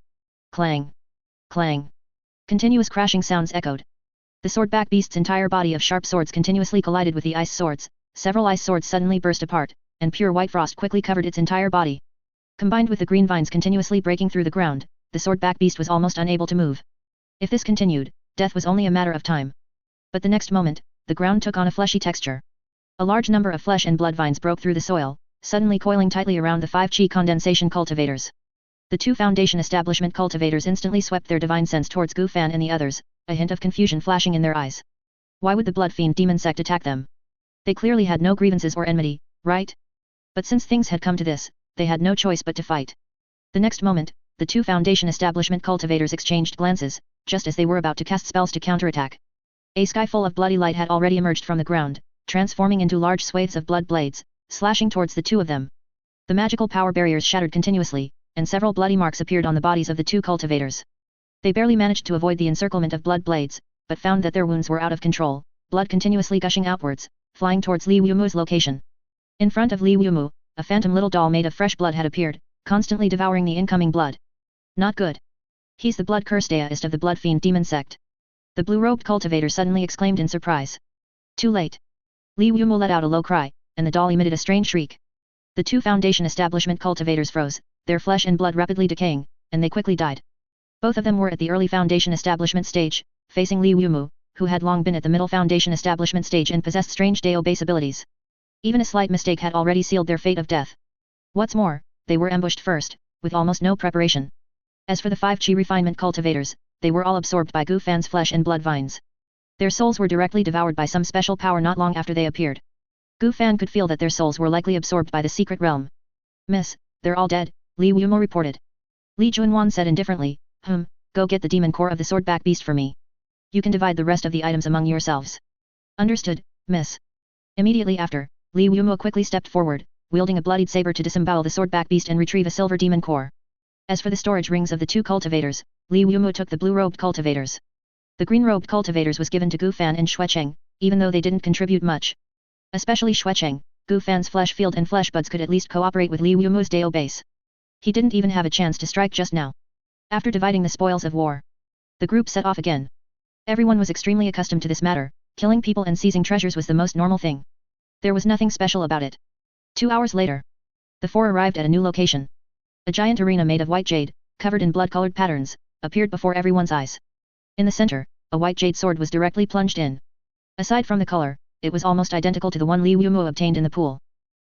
Clang! Clang! Continuous crashing sounds echoed. The swordback beast's entire body of sharp swords continuously collided with the ice swords, several ice swords suddenly burst apart, and pure white frost quickly covered its entire body. Combined with the green vines continuously breaking through the ground, the sword-back beast was almost unable to move. If this continued, death was only a matter of time. But the next moment, the ground took on a fleshy texture. A large number of flesh and blood vines broke through the soil, suddenly coiling tightly around the 5 chi condensation cultivators. The 2 foundation establishment cultivators instantly swept their divine sense towards Gu Fan and the others, a hint of confusion flashing in their eyes. Why would the blood fiend demon sect attack them? They clearly had no grievances or enmity, right? But since things had come to this, they had no choice but to fight. The next moment, the 2 foundation establishment cultivators exchanged glances, just as they were about to cast spells to counterattack. A sky full of bloody light had already emerged from the ground, transforming into large swathes of blood blades, slashing towards the 2 of them. The magical power barriers shattered continuously, and several bloody marks appeared on the bodies of the 2 cultivators. They barely managed to avoid the encirclement of blood blades, but found that their wounds were out of control, blood continuously gushing outwards, flying towards Li Wumu's location. In front of Li Wumu, a phantom little doll made of fresh blood had appeared, constantly devouring the incoming blood. Not good. He's the blood-cursed deist of the blood fiend demon sect. The blue-robed cultivator suddenly exclaimed in surprise. Too late. Li Wumu let out a low cry, and the doll emitted a strange shriek. The 2 foundation establishment cultivators froze, their flesh and blood rapidly decaying, and they quickly died. Both of them were at the early foundation establishment stage, facing Li Wumu, who had long been at the middle foundation establishment stage and possessed strange Dao base abilities. Even a slight mistake had already sealed their fate of death. What's more, they were ambushed first, with almost no preparation. As for the 5 chi refinement cultivators, they were all absorbed by Gu Fan's flesh and blood vines. Their souls were directly devoured by some special power not long after they appeared. Gu Fan could feel that their souls were likely absorbed by the secret realm. Miss, they're all dead, Li Wumo reported. Li Junwan said indifferently, go get the demon core of the swordback beast for me. You can divide the rest of the items among yourselves. Understood, miss. Immediately after, Li Wumo quickly stepped forward, wielding a bloodied saber to disembowel the swordback beast and retrieve a silver demon core. As for the storage rings of the 2 cultivators, Li Wumu took the blue-robed cultivators. The green-robed cultivators was given to Gu Fan and Xuecheng, even though they didn't contribute much. Especially Xuecheng, Gu Fan's flesh field and flesh buds could at least cooperate with Li Wumu's Dao base. He didn't even have a chance to strike just now. After dividing the spoils of war, the group set off again. Everyone was extremely accustomed to this matter, killing people and seizing treasures was the most normal thing. There was nothing special about it. 2 hours later, the 4 arrived at a new location. A giant arena made of white jade, covered in blood-colored patterns, appeared before everyone's eyes. In the center, a white jade sword was directly plunged in. Aside from the color, it was almost identical to the one Li Wumu obtained in the pool.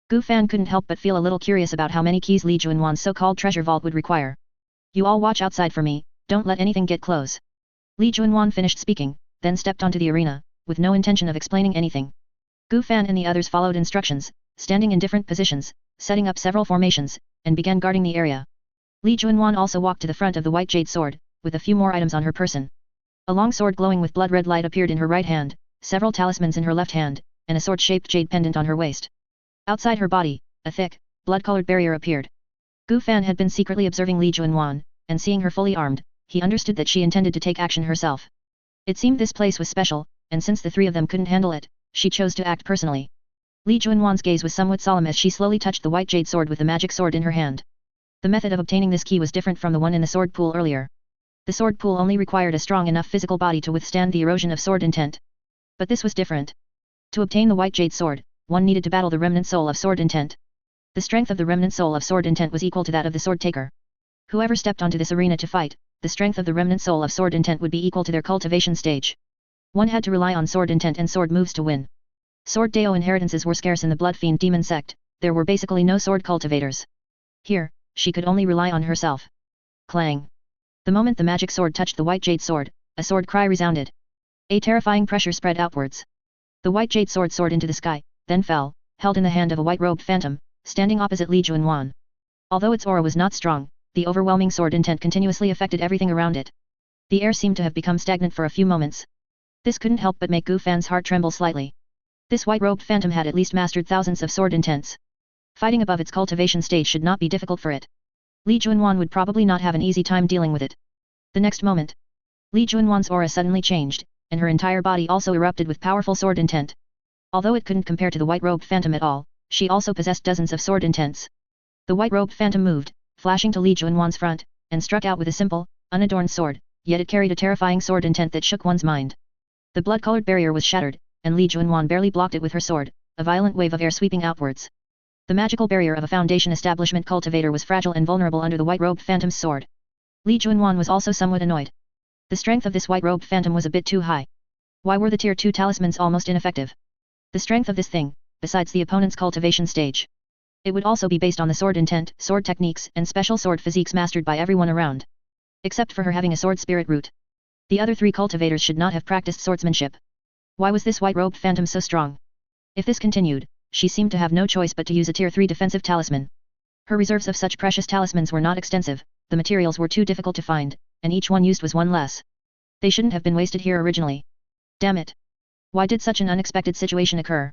Gu Fan couldn't help but feel a little curious about how many keys Li Junwan's so-called treasure vault would require. You all watch outside for me, don't let anything get close. Li Junwan finished speaking, then stepped onto the arena, with no intention of explaining anything. Gu Fan and the others followed instructions, standing in different positions, setting up several formations, and began guarding the area. Li Junwan also walked to the front of the white jade sword, with a few more items on her person. A long sword glowing with blood-red light appeared in her right hand, several talismans in her left hand, and a sword-shaped jade pendant on her waist. Outside her body, a thick, blood-colored barrier appeared. Gu Fan had been secretly observing Li Junwan, and seeing her fully armed, he understood that she intended to take action herself. It seemed this place was special, and since the 3 of them couldn't handle it, she chose to act personally. Li Junwan's gaze was somewhat solemn as she slowly touched the white jade sword with the magic sword in her hand. The method of obtaining this key was different from the one in the sword pool earlier. The sword pool only required a strong enough physical body to withstand the erosion of sword intent. But this was different. To obtain the white jade sword, one needed to battle the remnant soul of sword intent. The strength of the remnant soul of sword intent was equal to that of the sword taker. Whoever stepped onto this arena to fight, the strength of the remnant soul of sword intent would be equal to their cultivation stage. One had to rely on sword intent and sword moves to win. Sword Dao inheritances were scarce in the blood fiend demon sect, there were basically no sword cultivators. Here, she could only rely on herself. Clang. The moment the magic sword touched the white jade sword, a sword cry resounded. A terrifying pressure spread outwards. The white jade sword soared into the sky, then fell, held in the hand of a white-robed phantom, standing opposite Li Junwan. Although its aura was not strong, the overwhelming sword intent continuously affected everything around it. The air seemed to have become stagnant for a few moments. This couldn't help but make Gu Fan's heart tremble slightly. This white-robed phantom had at least mastered thousands of sword intents. Fighting above its cultivation stage should not be difficult for it. Li Junwan would probably not have an easy time dealing with it. The next moment, Li Junwan's aura suddenly changed, and her entire body also erupted with powerful sword intent. Although it couldn't compare to the white-robed phantom at all, she also possessed dozens of sword intents. The white-robed phantom moved, flashing to Li Junwan's front, and struck out with a simple, unadorned sword, yet it carried a terrifying sword intent that shook one's mind. The blood-colored barrier was shattered, and Li Junwan barely blocked it with her sword, a violent wave of air sweeping outwards. The magical barrier of a foundation establishment cultivator was fragile and vulnerable under the white-robed phantom's sword. Li Juanwan was also somewhat annoyed. The strength of this white-robed phantom was a bit too high. Why were the tier 2 talismans almost ineffective? The strength of this thing, besides the opponent's cultivation stage. It would also be based on the sword intent, sword techniques, and special sword physiques mastered by everyone around. Except for her having a sword spirit root. The other 3 cultivators should not have practiced swordsmanship. Why was this white-robed phantom so strong? If this continued, she seemed to have no choice but to use a tier 3 defensive talisman. Her reserves of such precious talismans were not extensive, the materials were too difficult to find, and each one used was one less. They shouldn't have been wasted here originally. Damn it. Why did such an unexpected situation occur?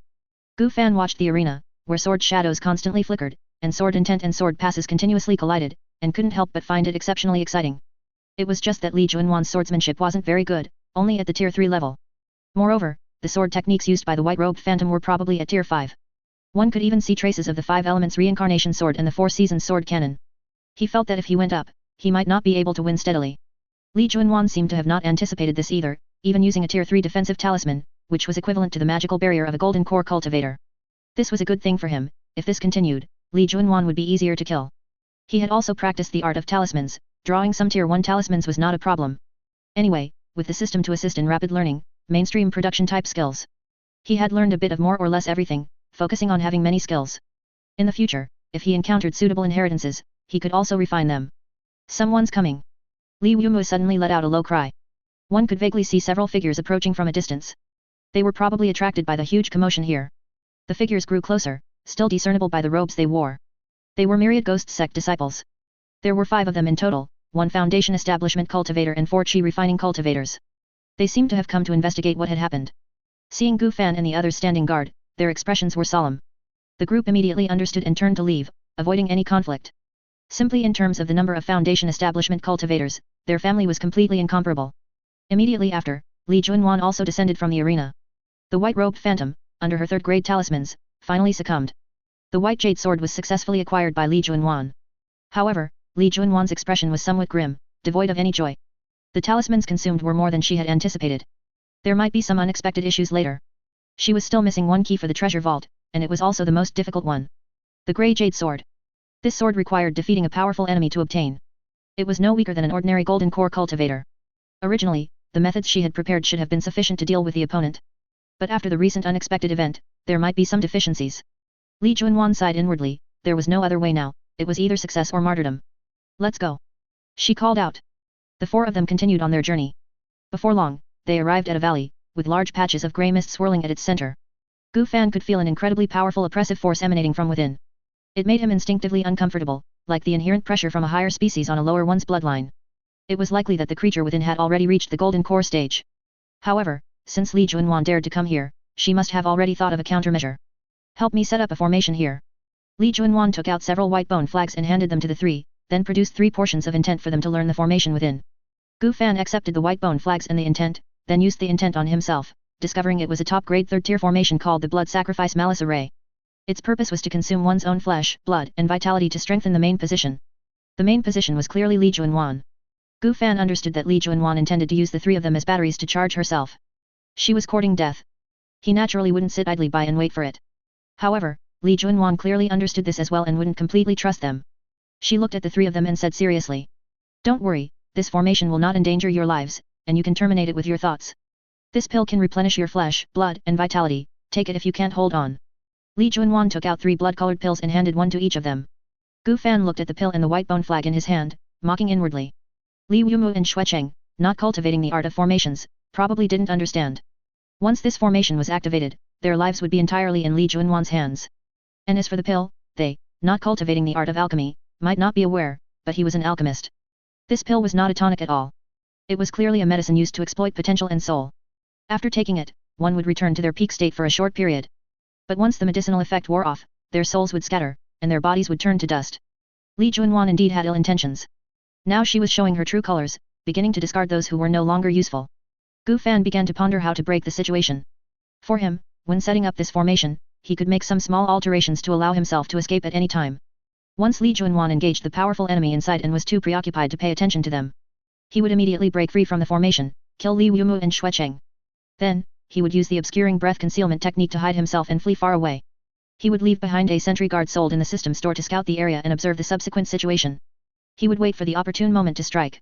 Gu Fan watched the arena, where sword shadows constantly flickered, and sword intent and sword passes continuously collided, and couldn't help but find it exceptionally exciting. It was just that Li Juanwan's swordsmanship wasn't very good, only at the tier 3 level. Moreover, the sword techniques used by the white-robed phantom were probably at tier 5. One could even see traces of the 5 elements reincarnation sword and the 4 seasons sword cannon. He felt that if he went up, he might not be able to win steadily. Li Juanwan seemed to have not anticipated this either, even using a tier 3 defensive talisman, which was equivalent to the magical barrier of a golden core cultivator. This was a good thing for him. If this continued, Li Juanwan would be easier to kill. He had also practiced the art of talismans, drawing some tier 1 talismans was not a problem. Anyway, with the system to assist in rapid learning, mainstream production type skills. He had learned a bit of more or less everything, focusing on having many skills. In the future, if he encountered suitable inheritances, he could also refine them. Someone's coming. Li Wumu suddenly let out a low cry. One could vaguely see several figures approaching from a distance. They were probably attracted by the huge commotion here. The figures grew closer, still discernible by the robes they wore. They were myriad ghost sect disciples. There were 5 of them in total, 1 foundation establishment cultivator and 4 chi refining cultivators. They seemed to have come to investigate what had happened. Seeing Gu Fan and the others standing guard, their expressions were solemn. The group immediately understood and turned to leave, avoiding any conflict. Simply in terms of the number of foundation establishment cultivators, their family was completely incomparable. Immediately after, Li Juanwan also descended from the arena. The white-robed phantom, under her 3rd grade talismans, finally succumbed. The white jade sword was successfully acquired by Li Juanwan. However, Li Juanwan's expression was somewhat grim, devoid of any joy. The talismans consumed were more than she had anticipated. There might be some unexpected issues later. She was still missing 1 key for the treasure vault, and it was also the most difficult one. The grey jade sword. This sword required defeating a powerful enemy to obtain. It was no weaker than an ordinary golden core cultivator. Originally, the methods she had prepared should have been sufficient to deal with the opponent. But after the recent unexpected event, there might be some deficiencies. Li Juanwan sighed inwardly, there was no other way now, it was either success or martyrdom. Let's go. She called out. The 4 of them continued on their journey. Before long, they arrived at a valley, with large patches of grey mist swirling at its center. Gu Fan could feel an incredibly powerful oppressive force emanating from within. It made him instinctively uncomfortable, like the inherent pressure from a higher species on a lower one's bloodline. It was likely that the creature within had already reached the golden core stage. However, since Li Juanwan dared to come here, she must have already thought of a countermeasure. Help me set up a formation here. Li Juanwan took out several white bone flags and handed them to the 3, then produced 3 portions of intent for them to learn the formation within. Gu Fan accepted the white bone flags and the intent, then used the intent on himself, discovering it was a top-grade 3rd tier formation called the Blood Sacrifice Malice Array. Its purpose was to consume one's own flesh, blood, and vitality to strengthen the main position. The main position was clearly Li Juanwan. Gu Fan understood that Li Juanwan intended to use the 3 of them as batteries to charge herself. She was courting death. He naturally wouldn't sit idly by and wait for it. However, Li Juanwan clearly understood this as well and wouldn't completely trust them. She looked at the 3 of them and said seriously. Don't worry, this formation will not endanger your lives, and you can terminate it with your thoughts. This pill can replenish your flesh, blood, and vitality, take it if you can't hold on. Li Juanwan took out 3 blood-colored pills and handed 1 to each of them. Gu Fan looked at the pill and the white bone flag in his hand, mocking inwardly. Li Wumu and Xuecheng, not cultivating the art of formations, probably didn't understand. Once this formation was activated, their lives would be entirely in Li Juanwan's hands. And as for the pill, they, not cultivating the art of alchemy, might not be aware, but he was an alchemist. This pill was not a tonic at all. It was clearly a medicine used to exploit potential and soul. After taking it, one would return to their peak state for a short period. But once the medicinal effect wore off, their souls would scatter, and their bodies would turn to dust. Li Juanwan indeed had ill intentions. Now she was showing her true colors, beginning to discard those who were no longer useful. Gu Fan began to ponder how to break the situation. For him, when setting up this formation, he could make some small alterations to allow himself to escape at any time. Once Li Juanwan engaged the powerful enemy inside and was too preoccupied to pay attention to them, he would immediately break free from the formation, kill Li Wumu and Xuecheng. Then, he would use the obscuring breath concealment technique to hide himself and flee far away. He would leave behind a sentry guard sold in the system store to scout the area and observe the subsequent situation. He would wait for the opportune moment to strike.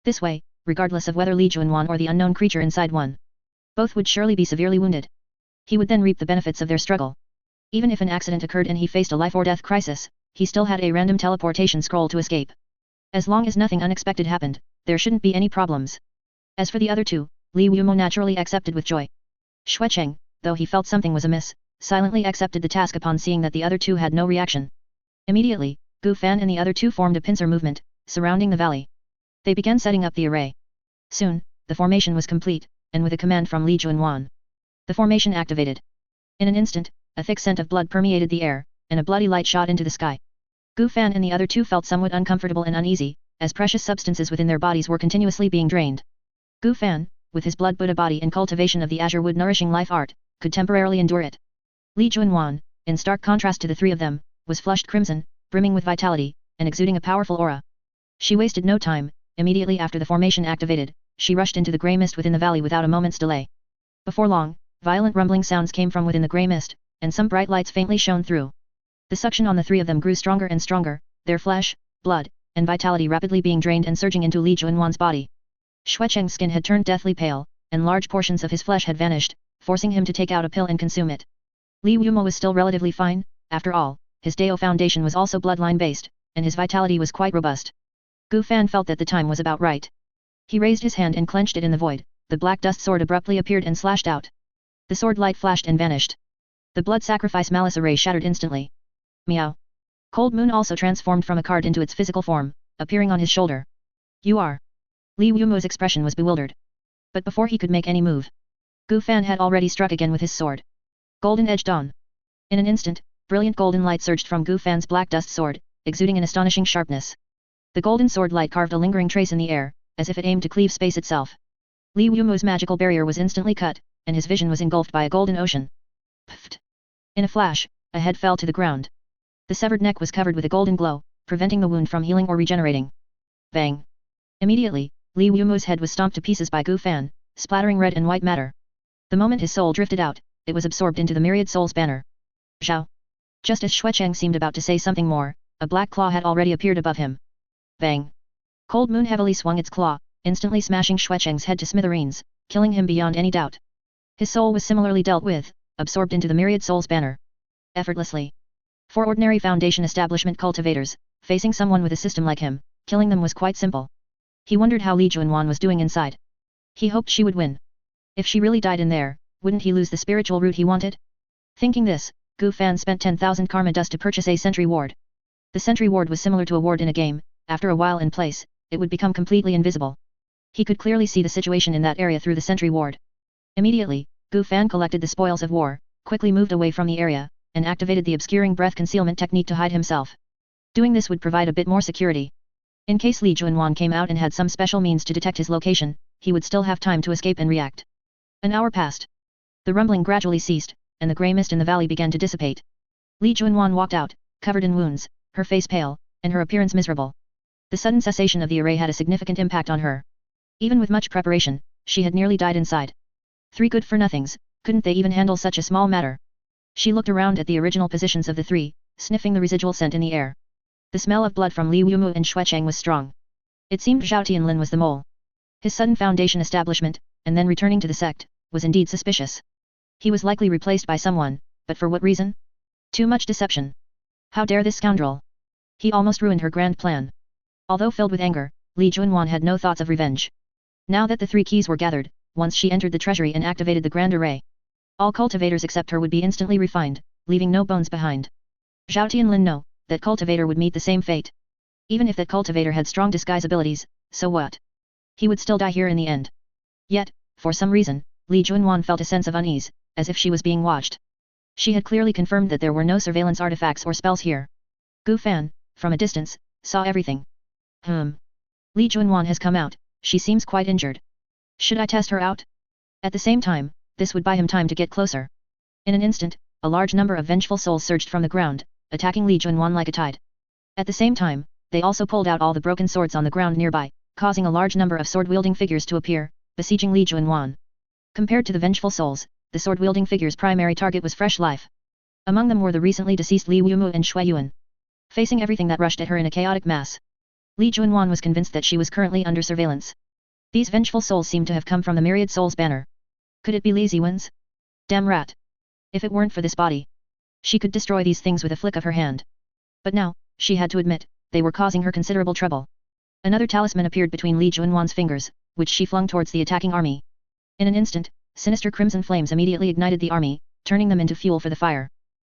This way, regardless of whether Li Juanwan or the unknown creature inside won, both would surely be severely wounded. He would then reap the benefits of their struggle. Even if an accident occurred and he faced a life-or-death crisis, he still had a random teleportation scroll to escape. As long as nothing unexpected happened, there shouldn't be any problems. As for the other two, Li Wumo naturally accepted with joy. Xuecheng, though he felt something was amiss, silently accepted the task upon seeing that the other two had no reaction. Immediately, Gu Fan and the other two formed a pincer movement, surrounding the valley. They began setting up the array. Soon, the formation was complete, and with a command from Li Juanwan, the formation activated. In an instant, a thick scent of blood permeated the air, and a bloody light shot into the sky. Gu Fan and the other two felt somewhat uncomfortable and uneasy, as precious substances within their bodies were continuously being drained. Gu Fan, with his blood Buddha body and cultivation of the azure wood nourishing life art, could temporarily endure it. Li Juanwan, in stark contrast to the three of them, was flushed crimson, brimming with vitality, and exuding a powerful aura. She wasted no time. Immediately after the formation activated, she rushed into the grey mist within the valley without a moment's delay. Before long, violent rumbling sounds came from within the grey mist, and some bright lights faintly shone through. The suction on the three of them grew stronger and stronger, their flesh, blood, and vitality rapidly being drained and surging into Li Juanwan's body. Xuecheng's skin had turned deathly pale, and large portions of his flesh had vanished, forcing him to take out a pill and consume it. Li Wumo was still relatively fine, after all, his Dao foundation was also bloodline-based, and his vitality was quite robust. Gu Fan felt that the time was about right. He raised his hand and clenched it in the void, the black dust sword abruptly appeared and slashed out. The sword light flashed and vanished. The blood sacrifice malice array shattered instantly. Meow. Cold Moon also transformed from a card into its physical form, appearing on his shoulder. You are. Li Wumo's expression was bewildered. But before he could make any move, Gu Fan had already struck again with his sword. Golden edged on. In an instant, brilliant golden light surged from Gu Fan's black dust sword, exuding an astonishing sharpness. The golden sword light carved a lingering trace in the air, as if it aimed to cleave space itself. Li Wumo's magical barrier was instantly cut, and his vision was engulfed by a golden ocean. Pfft! In a flash, a head fell to the ground. The severed neck was covered with a golden glow, preventing the wound from healing or regenerating. Bang! Immediately, Li Wumo's head was stomped to pieces by Gu Fan, splattering red and white matter. The moment his soul drifted out, it was absorbed into the myriad souls banner. Zhao! Just as Xuecheng seemed about to say something more, a black claw had already appeared above him. Bang! Cold Moon heavily swung its claw, instantly smashing Xuecheng's head to smithereens, killing him beyond any doubt. His soul was similarly dealt with, absorbed into the myriad souls banner. Effortlessly. For ordinary foundation establishment cultivators, facing someone with a system like him, killing them was quite simple. He wondered how Li Juanwan was doing inside. He hoped she would win. If she really died in there, wouldn't he lose the spiritual root he wanted? Thinking this, Gu Fan spent 10,000 karma dust to purchase a sentry ward. The sentry ward was similar to a ward in a game. After a while in place, it would become completely invisible. He could clearly see the situation in that area through the sentry ward. Immediately, Gu Fan collected the spoils of war, quickly moved away from the area, and activated the obscuring breath concealment technique to hide himself. Doing this would provide a bit more security. In case Li Juanwan came out and had some special means to detect his location, he would still have time to escape and react. An hour passed. The rumbling gradually ceased, and the grey mist in the valley began to dissipate. Li Juanwan walked out, covered in wounds, her face pale, and her appearance miserable. The sudden cessation of the array had a significant impact on her. Even with much preparation, she had nearly died inside. Three good-for-nothings, couldn't they even handle such a small matter? She looked around at the original positions of the three, sniffing the residual scent in the air. The smell of blood from Li Wumo and Xuecheng was strong. It seemed Zhao Tianlin was the mole. His sudden foundation establishment, and then returning to the sect, was indeed suspicious. He was likely replaced by someone, but for what reason? Too much deception. How dare this scoundrel? He almost ruined her grand plan. Although filled with anger, Li Juanwan had no thoughts of revenge. Now that the three keys were gathered, once she entered the treasury and activated the grand array, all cultivators except her would be instantly refined, leaving no bones behind. Zhao Tianlin knew that cultivator would meet the same fate. Even if that cultivator had strong disguise abilities, so what? He would still die here in the end. Yet, for some reason, Li Juanwan felt a sense of unease, as if she was being watched. She had clearly confirmed that there were no surveillance artifacts or spells here. Gu Fan, from a distance, saw everything. Li Juanwan has come out, she seems quite injured. Should I test her out? At the same time, this would buy him time to get closer. In an instant, a large number of vengeful souls surged from the ground, attacking Li Juanwan like a tide. At the same time, they also pulled out all the broken swords on the ground nearby, causing a large number of sword-wielding figures to appear, besieging Li Juanwan. Compared to the vengeful souls, the sword-wielding figures' primary target was fresh life. Among them were the recently deceased Li Wumu and Shui Yuan. Facing everything that rushed at her in a chaotic mass, Li Juanwan was convinced that she was currently under surveillance. These vengeful souls seemed to have come from the Myriad Souls banner. Could it be Li Ziwen's? Damn rat. If it weren't for this body, she could destroy these things with a flick of her hand. But now, she had to admit, they were causing her considerable trouble. Another talisman appeared between Li Juanwan's fingers, which she flung towards the attacking army. In an instant, sinister crimson flames immediately ignited the army, turning them into fuel for the fire.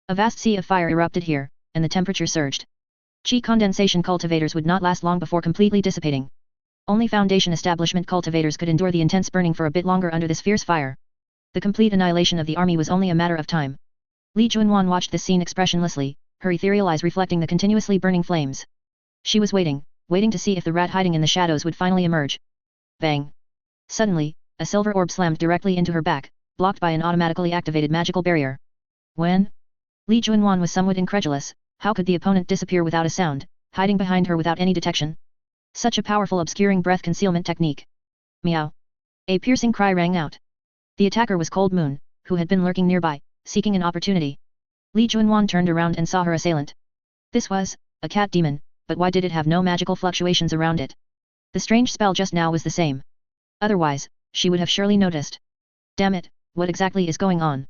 A vast sea of fire erupted here, and the temperature surged. Qi condensation cultivators would not last long before completely dissipating. Only Foundation establishment cultivators could endure the intense burning for a bit longer under this fierce fire. The complete annihilation of the army was only a matter of time. Li Juanwan watched this scene expressionlessly, her ethereal eyes reflecting the continuously burning flames. She was waiting to see if the rat hiding in the shadows would finally emerge. Bang! Suddenly, a silver orb slammed directly into her back, blocked by an automatically activated magical barrier. When? Li Juanwan was somewhat incredulous. How could the opponent disappear without a sound, hiding behind her without any detection? Such a powerful obscuring breath concealment technique. Meow! A piercing cry rang out. The attacker was Cold Moon, who had been lurking nearby, seeking an opportunity. Li Juanwan turned around and saw her assailant. This was a cat demon, but why did it have no magical fluctuations around it? The strange spell just now was the same. Otherwise, she would have surely noticed. Damn it, what exactly is going on?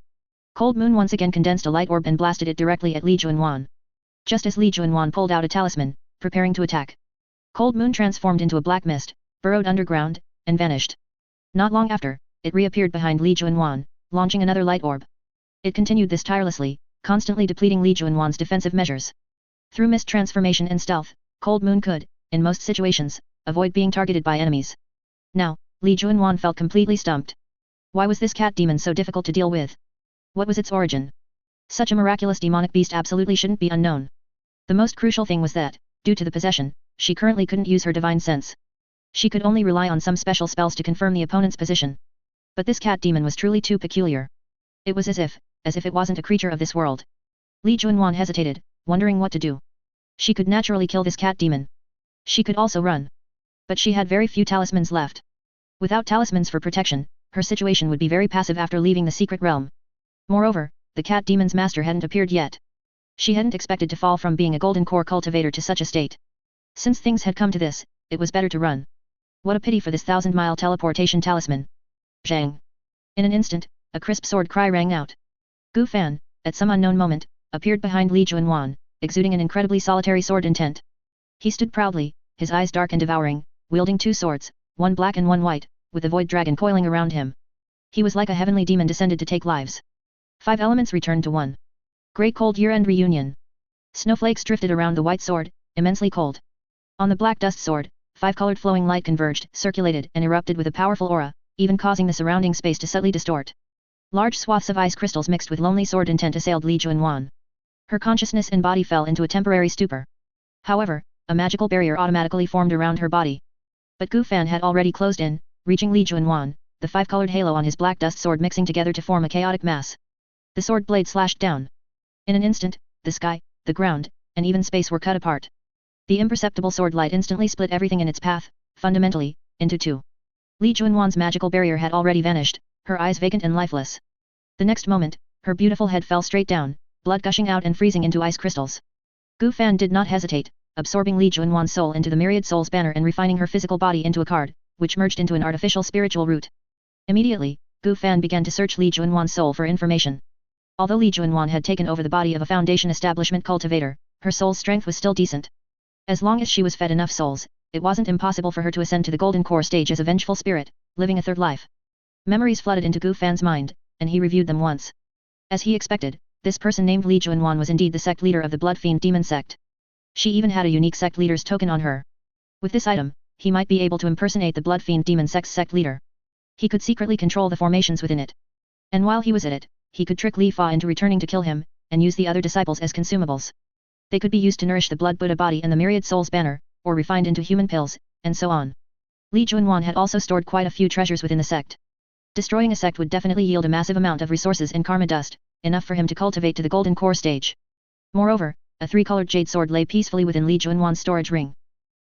Cold Moon once again condensed a light orb and blasted it directly at Li Juanwan. Just as Li Juanwan pulled out a talisman, preparing to attack, Cold Moon transformed into a black mist, burrowed underground, and vanished. Not long after, it reappeared behind Li Juanwan, launching another light orb. It continued this tirelessly, constantly depleting Li Juanwan's defensive measures. Through mist transformation and stealth, Cold Moon could, in most situations, avoid being targeted by enemies. Now, Li Juanwan felt completely stumped. Why was this cat demon so difficult to deal with? What was its origin? Such a miraculous demonic beast absolutely shouldn't be unknown. The most crucial thing was that, due to the possession, she currently couldn't use her divine sense. She could only rely on some special spells to confirm the opponent's position. But this cat demon was truly too peculiar. It was as if it wasn't a creature of this world. Li Juanwan hesitated, wondering what to do. She could naturally kill this cat demon. She could also run. But she had very few talismans left. Without talismans for protection, her situation would be very passive after leaving the secret realm. Moreover, the cat demon's master hadn't appeared yet. She hadn't expected to fall from being a golden core cultivator to such a state. Since things had come to this, it was better to run. What a pity for this 1000-mile teleportation talisman. Zhang! In an instant, a crisp sword cry rang out. Gu Fan, at some unknown moment, appeared behind Li Juanwan, exuding an incredibly solitary sword intent. He stood proudly, his eyes dark and devouring, wielding two swords, one black and one white, with the void dragon coiling around him. He was like a heavenly demon descended to take lives. 5 elements returned to 1. Great cold year-end reunion. Snowflakes drifted around the white sword, immensely cold. On the black dust sword, 5-colored flowing light converged, circulated and erupted with a powerful aura, even causing the surrounding space to subtly distort. Large swaths of ice crystals mixed with lonely sword intent assailed Li Juanwan. Her consciousness and body fell into a temporary stupor. However, a magical barrier automatically formed around her body. But Gu Fan had already closed in, reaching Li Juanwan, the 5-colored halo on his black dust sword mixing together to form a chaotic mass. The sword blade slashed down. In an instant, the sky, the ground, and even space were cut apart. The imperceptible sword light instantly split everything in its path, fundamentally, into 2. Li Juanwan's magical barrier had already vanished, her eyes vacant and lifeless. The next moment, her beautiful head fell straight down, blood gushing out and freezing into ice crystals. Gu Fan did not hesitate, absorbing Li Juanwan's soul into the Myriad Souls banner and refining her physical body into a card, which merged into an artificial spiritual root. Immediately, Gu Fan began to search Li Juanwan's soul for information. Although Li Juanwan had taken over the body of a Foundation establishment cultivator, her soul's strength was still decent. As long as she was fed enough souls, it wasn't impossible for her to ascend to the golden core stage as a vengeful spirit, living a third life. Memories flooded into Gu Fan's mind, and he reviewed them once. As he expected, this person named Li Juanwan was indeed the sect leader of the Blood Fiend Demon Sect. She even had a unique sect leader's token on her. With this item, he might be able to impersonate the Blood Fiend Demon Sect's sect leader. He could secretly control the formations within it. And while he was at it, he could trick Li Fa into returning to kill him, and use the other disciples as consumables. They could be used to nourish the Blood Buddha body and the Myriad Souls banner, or refined into human pills, and so on. Li Juanwan had also stored quite a few treasures within the sect. Destroying a sect would definitely yield a massive amount of resources and karma dust, enough for him to cultivate to the golden core stage. Moreover, a 3-colored jade sword lay peacefully within Li Juanwan's storage ring.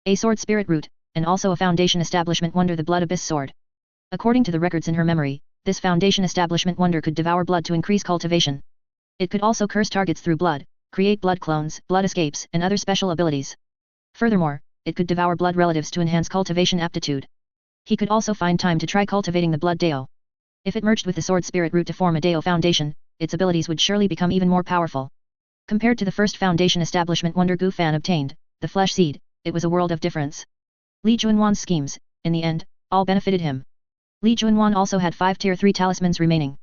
A sword spirit root, and also a Foundation establishment wonder, the Blood Abyss sword. According to the records in her memory, this Foundation establishment wonder could devour blood to increase cultivation. It could also curse targets through blood, create blood clones, blood escapes, and other special abilities. Furthermore, it could devour blood relatives to enhance cultivation aptitude. He could also find time to try cultivating the blood Dao. If it merged with the sword spirit root to form a Dao foundation, its abilities would surely become even more powerful. Compared to the first foundation establishment wonder Gu Fan obtained, the flesh seed, it was a world of difference. Li Junwan's schemes, in the end, all benefited him. Li Junwan also had 5 tier 3 talismans remaining.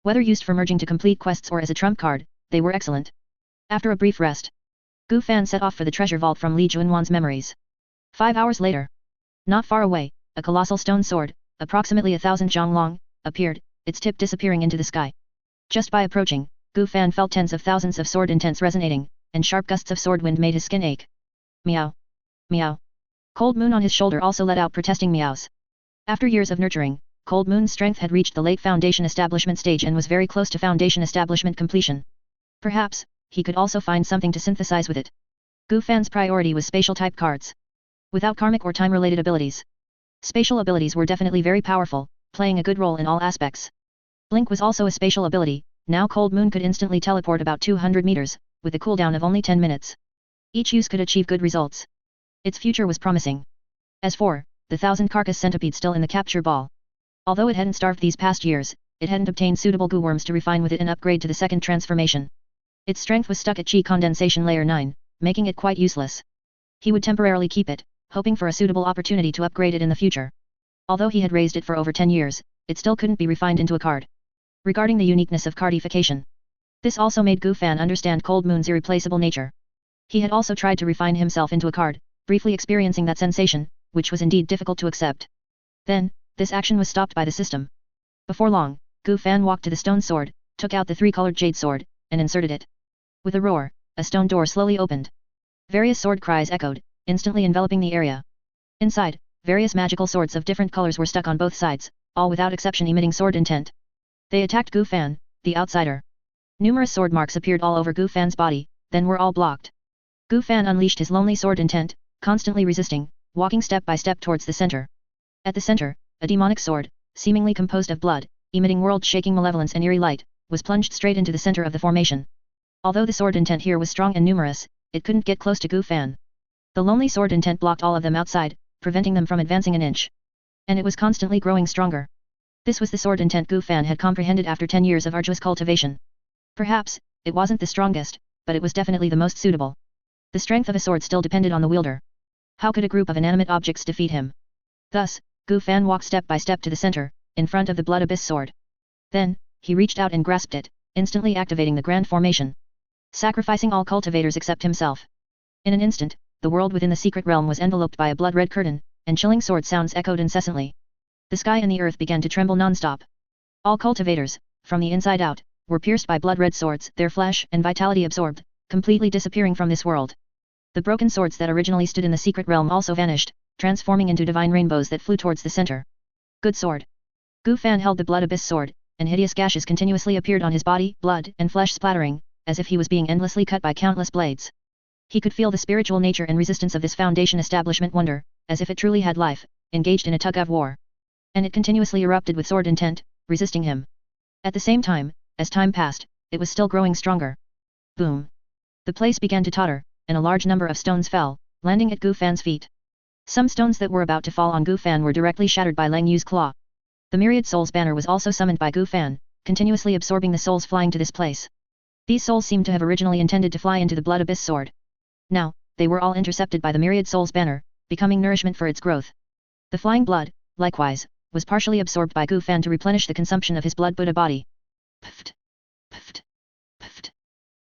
Whether used for merging to complete quests or as a trump card, they were excellent. After a brief rest, Gu Fan set off for the treasure vault from Li Junwan's memories. 5 hours later, not far away, a colossal stone sword, approximately 1,000 zhang long, appeared, its tip disappearing into the sky. Just by approaching, Gu Fan felt tens of thousands of sword intents resonating, and sharp gusts of sword wind made his skin ache. Meow. Meow. Cold Moon on his shoulder also let out protesting meows. After years of nurturing, Cold Moon's strength had reached the late foundation establishment stage and was very close to foundation establishment completion. Perhaps, he could also find something to synthesize with it. Gu Fan's priority was spatial type cards. Without karmic or time-related abilities. Spatial abilities were definitely very powerful, playing a good role in all aspects. Blink was also a spatial ability. Now Cold Moon could instantly teleport about 200 meters, with a cooldown of only 10 minutes. Each use could achieve good results. Its future was promising. As for the 1,000 carcass centipede still in the capture ball. Although it hadn't starved these past years, it hadn't obtained suitable goo worms to refine with it and upgrade to the second transformation. Its strength was stuck at Qi condensation layer 9, making it quite useless. He would temporarily keep it, hoping for a suitable opportunity to upgrade it in the future. Although he had raised it for over 10 years, it still couldn't be refined into a card. Regarding the uniqueness of cardification, this also made Gu Fan understand Cold Moon's irreplaceable nature. He had also tried to refine himself into a card, briefly experiencing that sensation, which was indeed difficult to accept. Then, this action was stopped by the system. Before long, Gu Fan walked to the stone sword, took out the 3-colored jade sword, and inserted it. With a roar, a stone door slowly opened. Various sword cries echoed, instantly enveloping the area. Inside, various magical swords of different colors were stuck on both sides, all without exception emitting sword intent. They attacked Gu Fan, the outsider. Numerous sword marks appeared all over Gu Fan's body, then were all blocked. Gu Fan unleashed his lonely sword intent, constantly resisting, walking step by step towards the center. At the center, a demonic sword, seemingly composed of blood, emitting world-shaking malevolence and eerie light, was plunged straight into the center of the formation. Although the sword intent here was strong and numerous, it couldn't get close to Gu Fan. The lonely sword intent blocked all of them outside, preventing them from advancing an inch. And it was constantly growing stronger. This was the sword intent Gu Fan had comprehended after 10 years of arduous cultivation. Perhaps, it wasn't the strongest, but it was definitely the most suitable. The strength of a sword still depended on the wielder. How could a group of inanimate objects defeat him? Thus, Gu Fan walked step by step to the center, in front of the Blood Abyss sword. Then, he reached out and grasped it, instantly activating the Grand Formation. Sacrificing all cultivators except himself. In an instant, the world within the secret realm was enveloped by a blood-red curtain, and chilling sword sounds echoed incessantly. The sky and the earth began to tremble non-stop. All cultivators, from the inside out, were pierced by blood-red swords, their flesh and vitality absorbed, completely disappearing from this world. The broken swords that originally stood in the secret realm also vanished, transforming into divine rainbows that flew towards the center. Good sword. Gu Fan held the Blood Abyss sword, and hideous gashes continuously appeared on his body, blood and flesh splattering, as if he was being endlessly cut by countless blades. He could feel the spiritual nature and resistance of this foundation establishment wonder, as if it truly had life, engaged in a tug-of-war. And it continuously erupted with sword intent, resisting him. At the same time, as time passed, it was still growing stronger. Boom. The place began to totter, and a large number of stones fell, landing at Gu Fan's feet. Some stones that were about to fall on Gu Fan were directly shattered by Lang Yu's claw. The Myriad Souls banner was also summoned by Gu Fan, continuously absorbing the souls flying to this place. These souls seemed to have originally intended to fly into the Blood Abyss sword. Now, they were all intercepted by the Myriad Souls banner, becoming nourishment for its growth. The flying blood, likewise, was partially absorbed by Gu Fan to replenish the consumption of his blood Buddha body. Pft! Pft! Pft!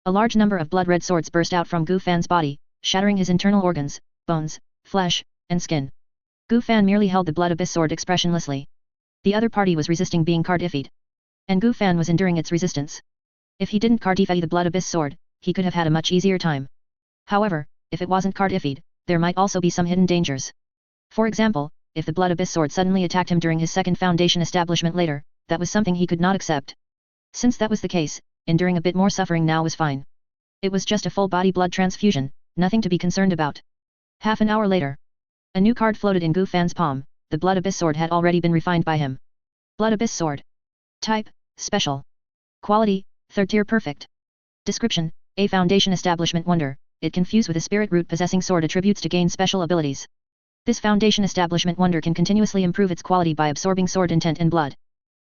A large number of blood-red swords burst out from Gu Fan's body, shattering his internal organs, bones, flesh, and skin. Gu Fan merely held the Blood Abyss sword expressionlessly. The other party was resisting being cardified. And Gu Fan was enduring its resistance. If he didn't cardify the Blood Abyss sword, he could have had a much easier time. However, if it wasn't cardified, there might also be some hidden dangers. For example, if the Blood Abyss sword suddenly attacked him during his second foundation establishment later, that was something he could not accept. Since that was the case, enduring a bit more suffering now was fine. It was just a full-body blood transfusion, nothing to be concerned about. Half an hour later, a new card floated in Gu Fan's palm. The Blood Abyss sword had already been refined by him. Blood Abyss sword. Type, Special. Quality, 3rd tier perfect. Description, a foundation establishment wonder, it can fuse with a spirit root possessing sword attributes to gain special abilities. This Foundation Establishment Wonder can continuously improve its quality by absorbing sword intent and blood.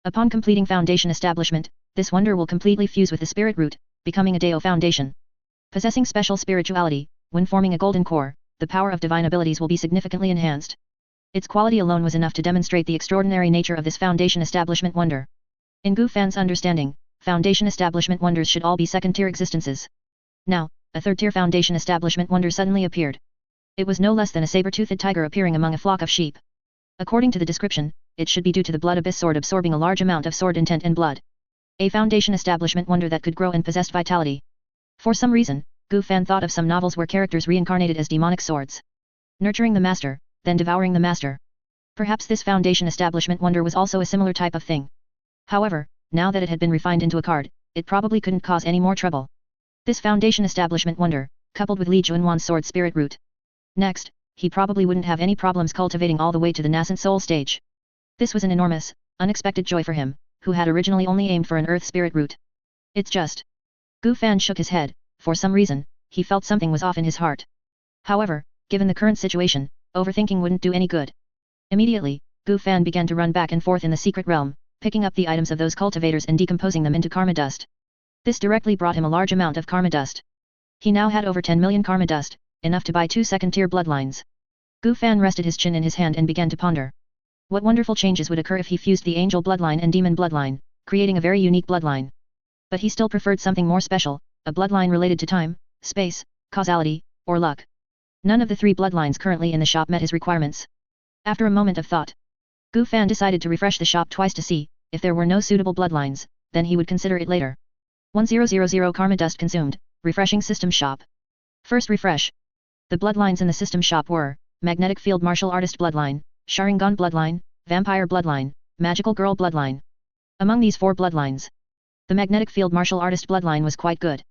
Upon completing Foundation Establishment, this wonder will completely fuse with the spirit root, becoming a Deo Foundation. Possessing special spirituality, when forming a golden core, the power of divine abilities will be significantly enhanced. Its quality alone was enough to demonstrate the extraordinary nature of this Foundation Establishment Wonder. In Gu Fan's understanding, Foundation Establishment Wonders should all be second-tier existences. Now, a third-tier Foundation Establishment Wonder suddenly appeared. It was no less than a saber-toothed tiger appearing among a flock of sheep. According to the description, it should be due to the Blood Abyss sword absorbing a large amount of sword intent and blood. A Foundation Establishment Wonder that could grow and possessed vitality. For some reason, Gu Fan thought of some novels where characters reincarnated as demonic swords. Nurturing the master, then devouring the master. Perhaps this Foundation Establishment Wonder was also a similar type of thing. However, now that it had been refined into a card, it probably couldn't cause any more trouble. This Foundation Establishment Wonder, coupled with Li Junwan's sword spirit root. Next, he probably wouldn't have any problems cultivating all the way to the nascent soul stage. This was an enormous, unexpected joy for him, who had originally only aimed for an earth spirit root. It's just. Gu Fan shook his head. For some reason, he felt something was off in his heart. However, given the current situation, overthinking wouldn't do any good. Immediately, Gu Fan began to run back and forth in the secret realm, picking up the items of those cultivators and decomposing them into karma dust. This directly brought him a large amount of karma dust. He now had over 10 million karma dust, enough to buy 2 second-tier bloodlines. Gu Fan rested his chin in his hand and began to ponder. What wonderful changes would occur if he fused the angel bloodline and demon bloodline, creating a very unique bloodline. But he still preferred something more special, a bloodline related to time, space, causality, or luck. None of the 3 bloodlines currently in the shop met his requirements. After a moment of thought, Gu Fan decided to refresh the shop twice to see, if there were no suitable bloodlines, then he would consider it later. 1000 karma dust consumed, refreshing system shop. First refresh. The bloodlines in the system shop were, Magnetic Field Martial Artist Bloodline, Sharingan Bloodline, Vampire Bloodline, Magical Girl Bloodline. Among these 4 bloodlines, the Magnetic Field Martial Artist Bloodline was quite good.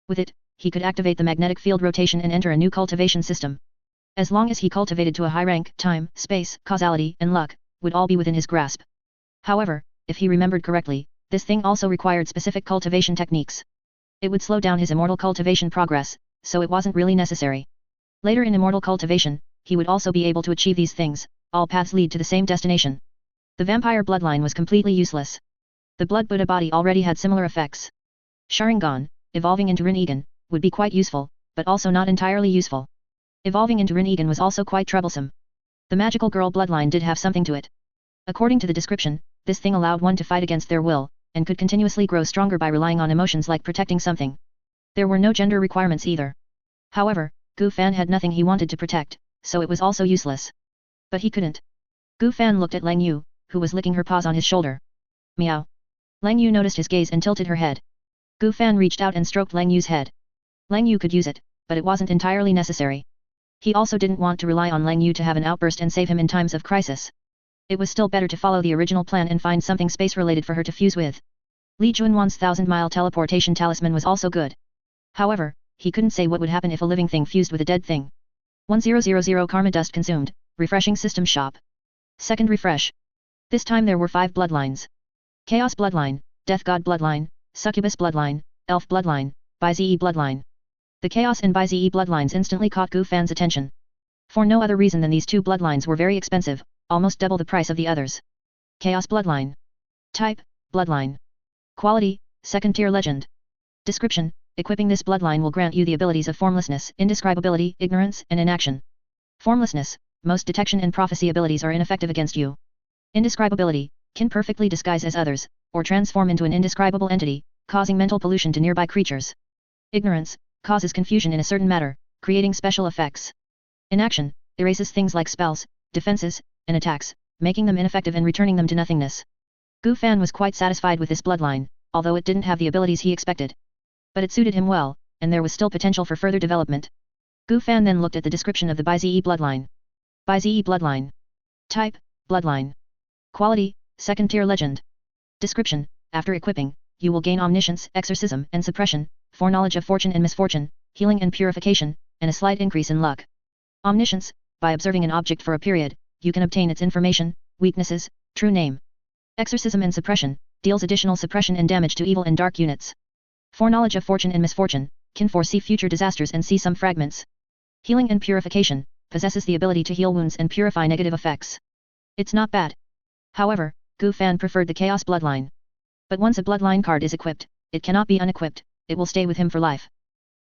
With it, he could activate the magnetic field rotation and enter a new cultivation system. As long as he cultivated to a high rank, time, space, causality, and luck, would all be within his grasp. However, if he remembered correctly, this thing also required specific cultivation techniques. It would slow down his immortal cultivation progress, so it wasn't really necessary. Later in immortal cultivation, he would also be able to achieve these things, all paths lead to the same destination. The vampire bloodline was completely useless. The Blood Buddha body already had similar effects. Sharingan, evolving into Rinnegan, would be quite useful, but also not entirely useful. Evolving into Rinnegan was also quite troublesome. The magical girl bloodline did have something to it. According to the description, this thing allowed one to fight against their will, and could continuously grow stronger by relying on emotions like protecting something. There were no gender requirements either. However, Gu Fan had nothing he wanted to protect, so it was also useless. But he couldn't. Gu Fan looked at Lang Yu, who was licking her paws on his shoulder. Meow. Lang Yu noticed his gaze and tilted her head. Gu Fan reached out and stroked Lang Yu's head. Lang Yu could use it, but it wasn't entirely necessary. He also didn't want to rely on Lang Yu to have an outburst and save him in times of crisis. It was still better to follow the original plan and find something space-related for her to fuse with. Li Junwan's 1000-mile teleportation talisman was also good. However, he couldn't say what would happen if a living thing fused with a dead thing. 1000 karma dust consumed, refreshing system shop. Second refresh. This time there were 5 bloodlines. Chaos Bloodline, Death God Bloodline, Succubus Bloodline, Elf Bloodline, Bize Bloodline. The Chaos and Bize bloodlines instantly caught Gu Fan's attention. For no other reason than these 2 bloodlines were very expensive, almost double the price of the others. Chaos Bloodline. Type, Bloodline. Quality, second-tier legend. Description, equipping this bloodline will grant you the abilities of formlessness, indescribability, ignorance, and inaction. Formlessness, most detection and prophecy abilities are ineffective against you. Indescribability, can perfectly disguise as others, or transform into an indescribable entity, causing mental pollution to nearby creatures. Ignorance, causes confusion in a certain matter, creating special effects. Inaction, erases things like spells, defenses, and attacks, making them ineffective and returning them to nothingness. Gu Fan was quite satisfied with this bloodline, although it didn't have the abilities he expected. But it suited him well, and there was still potential for further development. Gu Fan then looked at the description of the Bize bloodline. Bize bloodline. Type, Bloodline. Quality, second-tier legend. Description, after equipping, you will gain omniscience, exorcism and suppression, foreknowledge of fortune and misfortune, healing and purification, and a slight increase in luck. Omniscience, by observing an object for a period, you can obtain its information, weaknesses, true name. Exorcism and suppression, deals additional suppression and damage to evil and dark units. Foreknowledge of fortune and misfortune, can foresee future disasters and see some fragments. Healing and Purification, possesses the ability to heal wounds and purify negative effects. It's not bad. However, Gu Fan preferred the Chaos Bloodline. But once a Bloodline card is equipped, it cannot be unequipped, it will stay with him for life.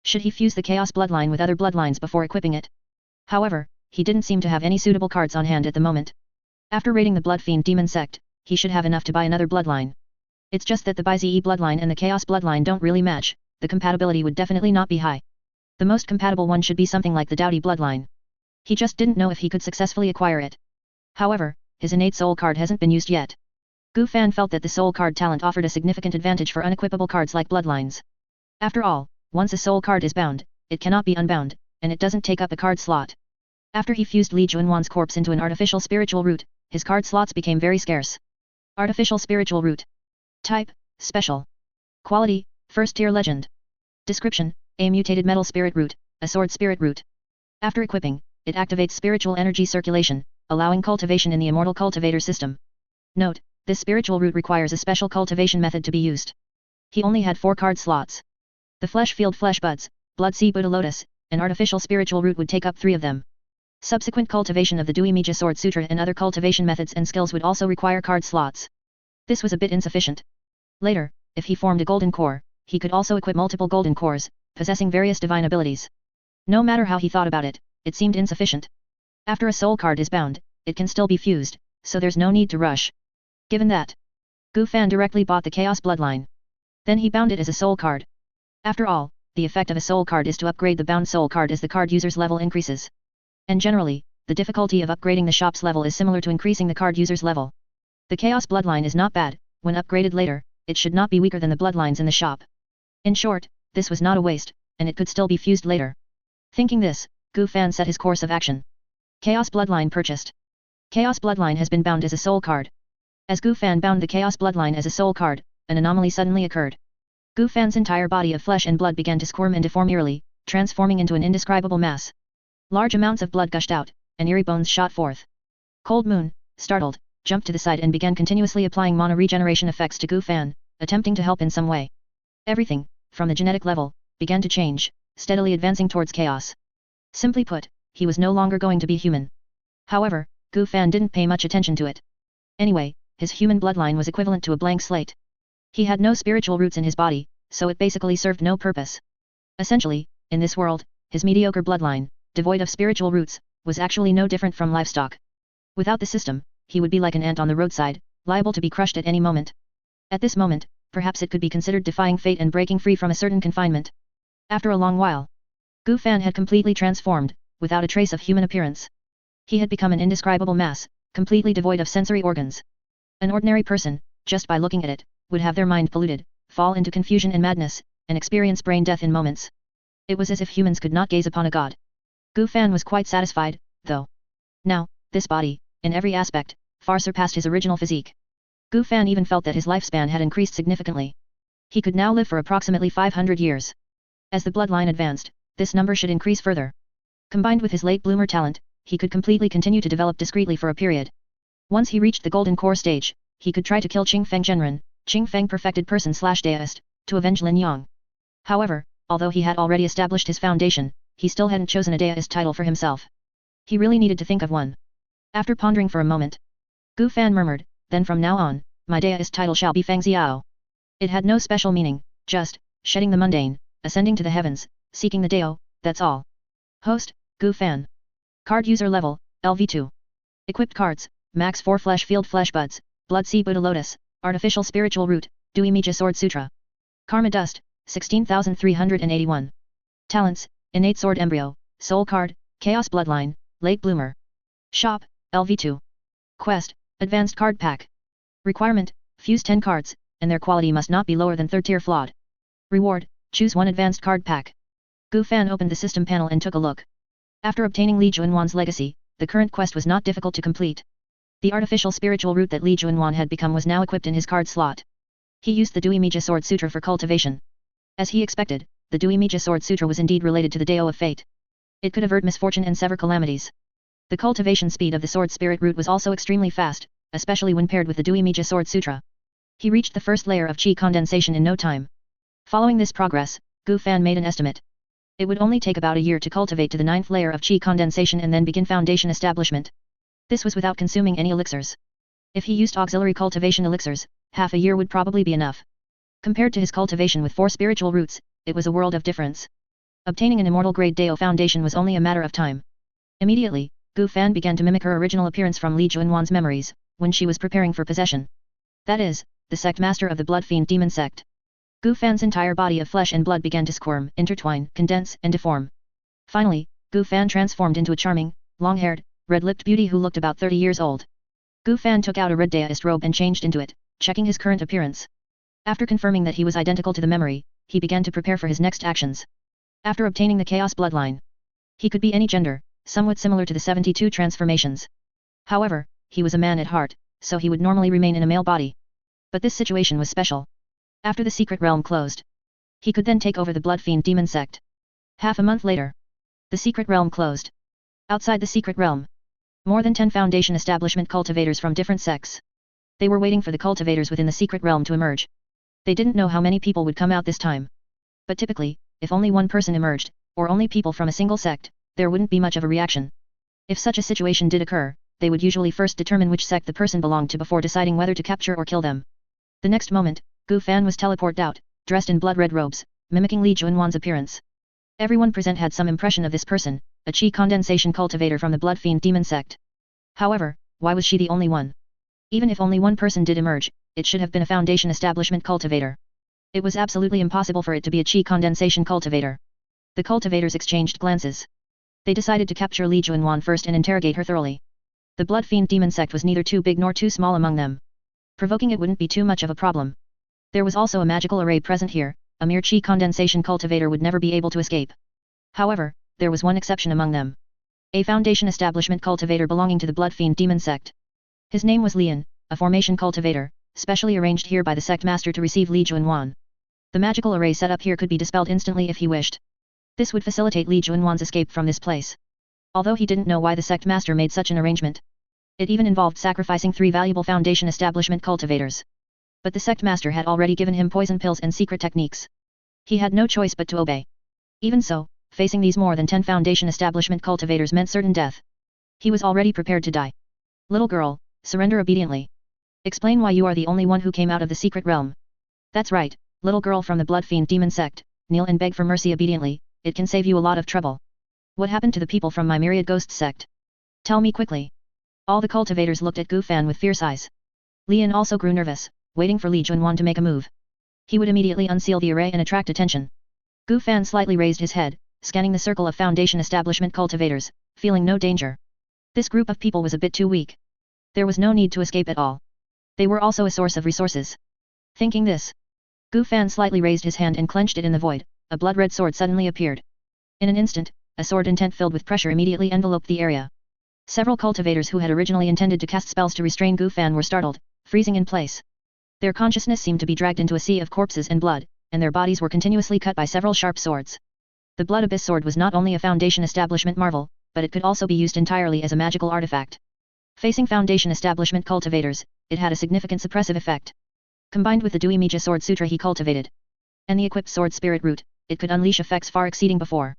Should he fuse the Chaos Bloodline with other bloodlines before equipping it? However, he didn't seem to have any suitable cards on hand at the moment. After raiding the Blood Fiend Demon Sect, he should have enough to buy another bloodline. It's just that the Bize bloodline and the Chaos bloodline don't really match, the compatibility would definitely not be high. The most compatible one should be something like the Doughty bloodline. He just didn't know if he could successfully acquire it. However, his innate soul card hasn't been used yet. Gu Fan felt that the soul card talent offered a significant advantage for unequipable cards like bloodlines. After all, once a soul card is bound, it cannot be unbound, and it doesn't take up a card slot. After he fused Li Juanwan's corpse into an artificial spiritual root, his card slots became very scarce. Artificial spiritual root. Type, Special. Quality, First tier legend. Description, a mutated metal spirit root, a sword spirit root. After equipping, it activates spiritual energy circulation, allowing cultivation in the immortal cultivator system. Note, this spiritual root requires a special cultivation method to be used. He only had 4 card slots. The flesh field flesh buds, blood sea Buddha lotus, an artificial spiritual root would take up 3 of them. Subsequent cultivation of the Dui Mija Sword Sutra and other cultivation methods and skills would also require card slots. This was a bit insufficient. Later, if he formed a golden core, he could also equip multiple golden cores, possessing various divine abilities. No matter how he thought about it, it seemed insufficient. After a soul card is bound, it can still be fused, so there's no need to rush. Given that, Gu Fan directly bought the Chaos Bloodline. Then he bound it as a soul card. After all, the effect of a soul card is to upgrade the bound soul card as the card user's level increases. And generally, the difficulty of upgrading the shop's level is similar to increasing the card user's level. The Chaos Bloodline is not bad, when upgraded later, it should not be weaker than the bloodlines in the shop. In short, this was not a waste, and it could still be fused later. Thinking this, Gu Fan set his course of action. Chaos Bloodline purchased. Chaos Bloodline has been bound as a soul card. As Gu Fan bound the Chaos Bloodline as a soul card, an anomaly suddenly occurred. Gu Fan's entire body of flesh and blood began to squirm and deform eerily, transforming into an indescribable mass. Large amounts of blood gushed out, and eerie bones shot forth. Cold Moon, startled, jumped to the side and began continuously applying mana regeneration effects to Gu Fan, attempting to help in some way. Everything, from the genetic level, began to change, steadily advancing towards chaos. Simply put, he was no longer going to be human. However, Gu Fan didn't pay much attention to it. Anyway, his human bloodline was equivalent to a blank slate. He had no spiritual roots in his body, so it basically served no purpose. Essentially, in this world, his mediocre bloodline, devoid of spiritual roots, was actually no different from livestock. Without the system, he would be like an ant on the roadside, liable to be crushed at any moment. At this moment, perhaps it could be considered defying fate and breaking free from a certain confinement. After a long while, Gu Fan had completely transformed, without a trace of human appearance. He had become an indescribable mass, completely devoid of sensory organs. An ordinary person, just by looking at it, would have their mind polluted, fall into confusion and madness, and experience brain death in moments. It was as if humans could not gaze upon a god. Gu Fan was quite satisfied, though. Now, this body, in every aspect, far surpassed his original physique. Gu Fan even felt that his lifespan had increased significantly. He could now live for approximately 500 years. As the bloodline advanced, this number should increase further. Combined with his late bloomer talent, he could completely continue to develop discreetly for a period. Once he reached the golden core stage, he could try to kill Qing Feng Genren, Qing Feng perfected person/deist, to avenge Lin Yang. However, although he had already established his foundation, he still hadn't chosen a deist title for himself. He really needed to think of one. After pondering for a moment, Gu Fan murmured, then from now on, my deist title shall be Feng Xiao. It had no special meaning, just, shedding the mundane, ascending to the heavens, seeking the Dao, that's all. Host, Gu Fan. Card user level, LV2. Equipped cards, max 4 flesh field flesh buds, blood sea Buddha lotus, artificial spiritual root, Dui Mija Sword Sutra. Karma dust, 16,381. Talents, innate sword embryo, soul card, chaos bloodline, late bloomer. Shop, LV2. Quest, advanced card pack. Requirement, fuse 10 cards, and their quality must not be lower than 3rd tier flawed. Reward, choose 1 advanced card pack. Gu Fan opened the system panel and took a look. After obtaining Li Juanwan's legacy, the current quest was not difficult to complete. The artificial spiritual root that Li Juanwan had become was now equipped in his card slot. He used the Dui Mija Sword Sutra for cultivation. As he expected, the Dui Mija Sword Sutra was indeed related to the Dao of Fate. It could avert misfortune and sever calamities. The cultivation speed of the Sword Spirit root was also extremely fast, especially when paired with the Dui Mija Sword Sutra. He reached the first layer of Qi condensation in no time. Following this progress, Gu Fan made an estimate. It would only take about a year to cultivate to the 9th layer of qi condensation and then begin foundation establishment. This was without consuming any elixirs. If he used auxiliary cultivation elixirs, half a year would probably be enough. Compared to his cultivation with 4 spiritual roots, it was a world of difference. Obtaining an immortal grade Dao foundation was only a matter of time. Immediately, Gu Fan began to mimic her original appearance from Li Junwan's memories, when she was preparing for possession. That is, the sect master of the Blood Fiend Demon Sect. Gu Fan's entire body of flesh and blood began to squirm, intertwine, condense, and deform. Finally, Gu Fan transformed into a charming, long-haired, red-lipped beauty who looked about 30 years old. Gu Fan took out a red Daoist robe and changed into it, checking his current appearance. After confirming that he was identical to the memory, he began to prepare for his next actions. After obtaining the Chaos Bloodline, he could be any gender, somewhat similar to the 72 transformations. However, he was a man at heart, so he would normally remain in a male body. But this situation was special. After the secret realm closed, he could then take over the Blood Fiend Demon Sect. Half a month later, the secret realm closed. Outside the secret realm, more than 10 foundation establishment cultivators from different sects. They were waiting for the cultivators within the secret realm to emerge. They didn't know how many people would come out this time. But typically, if only one person emerged, or only people from a single sect, there wouldn't be much of a reaction. If such a situation did occur, they would usually first determine which sect the person belonged to before deciding whether to capture or kill them. The next moment, Gu Fan was teleported out, dressed in blood-red robes, mimicking Li Junwan's appearance. Everyone present had some impression of this person, a qi condensation cultivator from the Blood Fiend Demon Sect. However, why was she the only one? Even if only one person did emerge, it should have been a foundation establishment cultivator. It was absolutely impossible for it to be a qi condensation cultivator. The cultivators exchanged glances. They decided to capture Li Junwan first and interrogate her thoroughly. The Blood Fiend Demon Sect was neither too big nor too small among them. Provoking it wouldn't be too much of a problem. There was also a magical array present here, a mere qi condensation cultivator would never be able to escape. However, there was one exception among them. A foundation establishment cultivator belonging to the Blood Fiend Demon Sect. His name was Lian, a formation cultivator, specially arranged here by the sect master to receive Li Junwan. The magical array set up here could be dispelled instantly if he wished. This would facilitate Li Junwan's escape from this place. Although he didn't know why the sect master made such an arrangement. It even involved sacrificing 3 valuable foundation establishment cultivators. But the sect master had already given him poison pills and secret techniques. He had no choice but to obey. Even so, facing these more than 10 foundation establishment cultivators meant certain death. He was already prepared to die. Little girl, surrender obediently. Explain why you are the only one who came out of the secret realm. That's right, little girl from the Blood Fiend Demon Sect, kneel and beg for mercy obediently, it can save you a lot of trouble. What happened to the people from my myriad ghost sect? Tell me quickly. All the cultivators looked at Gu Fan with fierce eyes. Lian also grew nervous, waiting for Li Junwan to make a move. He would immediately unseal the array and attract attention. Gu Fan slightly raised his head, scanning the circle of foundation establishment cultivators, feeling no danger. This group of people was a bit too weak. There was no need to escape at all. They were also a source of resources. Thinking this, Gu Fan slightly raised his hand and clenched it in the void, a blood-red sword suddenly appeared. In an instant, a sword intent filled with pressure immediately enveloped the area. Several cultivators who had originally intended to cast spells to restrain Gu Fan were startled, freezing in place. Their consciousness seemed to be dragged into a sea of corpses and blood, and their bodies were continuously cut by several sharp swords. The Blood Abyss sword was not only a foundation establishment marvel, but it could also be used entirely as a magical artifact. Facing foundation establishment cultivators, it had a significant suppressive effect. Combined with the Dui Mija sword sutra he cultivated, and the equipped sword spirit root, it could unleash effects far exceeding before.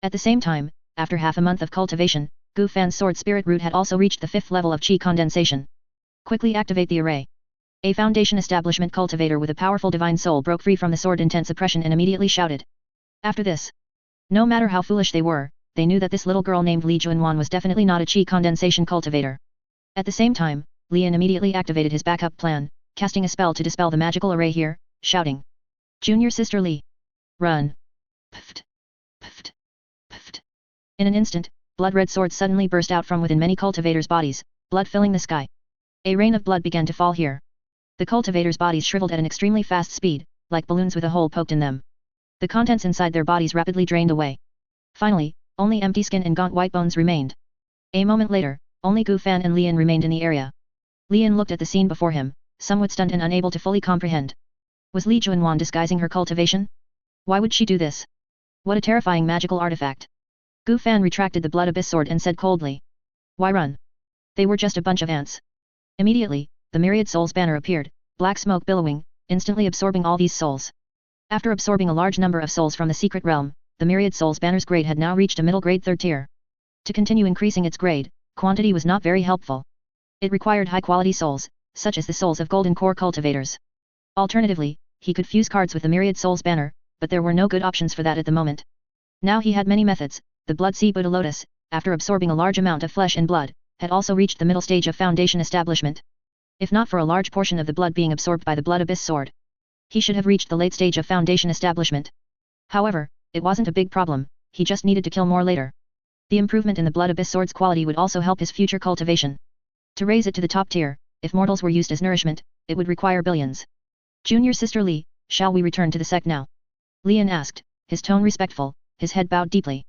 At the same time, after half a month of cultivation, Gu Fan's sword spirit root had also reached the 5th level of qi condensation. Quickly activate the array. A foundation establishment cultivator with a powerful divine soul broke free from the sword intent suppression and immediately shouted. After this, no matter how foolish they were, they knew that this little girl named Li Junwan was definitely not a qi condensation cultivator. At the same time, Lian immediately activated his backup plan, casting a spell to dispel the magical array here, shouting. Junior Sister Li. Run. Pft. Pft. Pft. In an instant, blood-red swords suddenly burst out from within many cultivators' bodies, blood filling the sky. A rain of blood began to fall here. The cultivators' bodies shriveled at an extremely fast speed, like balloons with a hole poked in them. The contents inside their bodies rapidly drained away. Finally, only empty skin and gaunt white bones remained. A moment later, only Gu Fan and Lian remained in the area. Lian looked at the scene before him, somewhat stunned and unable to fully comprehend. Was Li Junwan disguising her cultivation? Why would she do this? What a terrifying magical artifact. Gu Fan retracted the Blood Abyss sword and said coldly. Why run? They were just a bunch of ants. Immediately, the Myriad Souls banner appeared, black smoke billowing, instantly absorbing all these souls. After absorbing a large number of souls from the secret realm, the myriad souls banner's grade had now reached a middle grade 3rd tier. To continue increasing its grade, quantity was not very helpful. It required high-quality souls, such as the souls of golden core cultivators. Alternatively, he could fuse cards with the myriad souls banner, but there were no good options for that at the moment. Now he had many methods. The blood sea Buddha lotus, after absorbing a large amount of flesh and blood, had also reached the middle stage of foundation establishment. If not for a large portion of the blood being absorbed by the blood abyss sword, he should have reached the late stage of foundation establishment. However, it wasn't a big problem, he just needed to kill more later. The improvement in the blood abyss sword's quality would also help his future cultivation. To raise it to the top tier, if mortals were used as nourishment, it would require billions. Junior sister Li, shall we return to the sect now? Lian asked, his tone respectful, his head bowed deeply.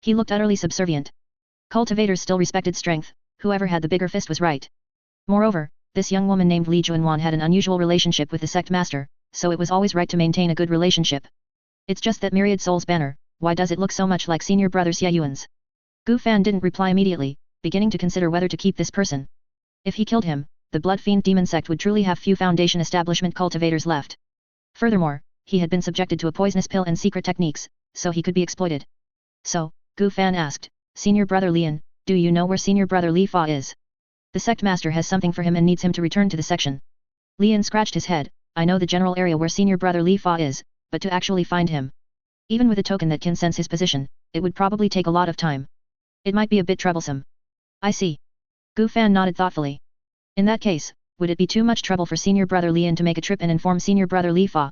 He looked utterly subservient. Cultivators still respected strength, whoever had the bigger fist was right. Moreover, this young woman named Li Junwan had an unusual relationship with the sect master, so it was always right to maintain a good relationship. It's just that myriad souls banner, why does it look so much like senior brother Xie Yuan's? Gu Fan didn't reply immediately, beginning to consider whether to keep this person. If he killed him, the blood fiend demon sect would truly have few foundation establishment cultivators left. Furthermore, he had been subjected to a poisonous pill and secret techniques, so he could be exploited. So, Gu Fan asked, Senior brother Lian, do you know where senior brother Li Fa is? The sect master has something for him and needs him to return to the section. Lian scratched his head, I know the general area where senior brother Li Fa is, but to actually find him, even with a token that can sense his position, it would probably take a lot of time. It might be a bit troublesome. I see. Gu Fan nodded thoughtfully. In that case, would it be too much trouble for senior brother Lian to make a trip and inform senior brother Li Fa?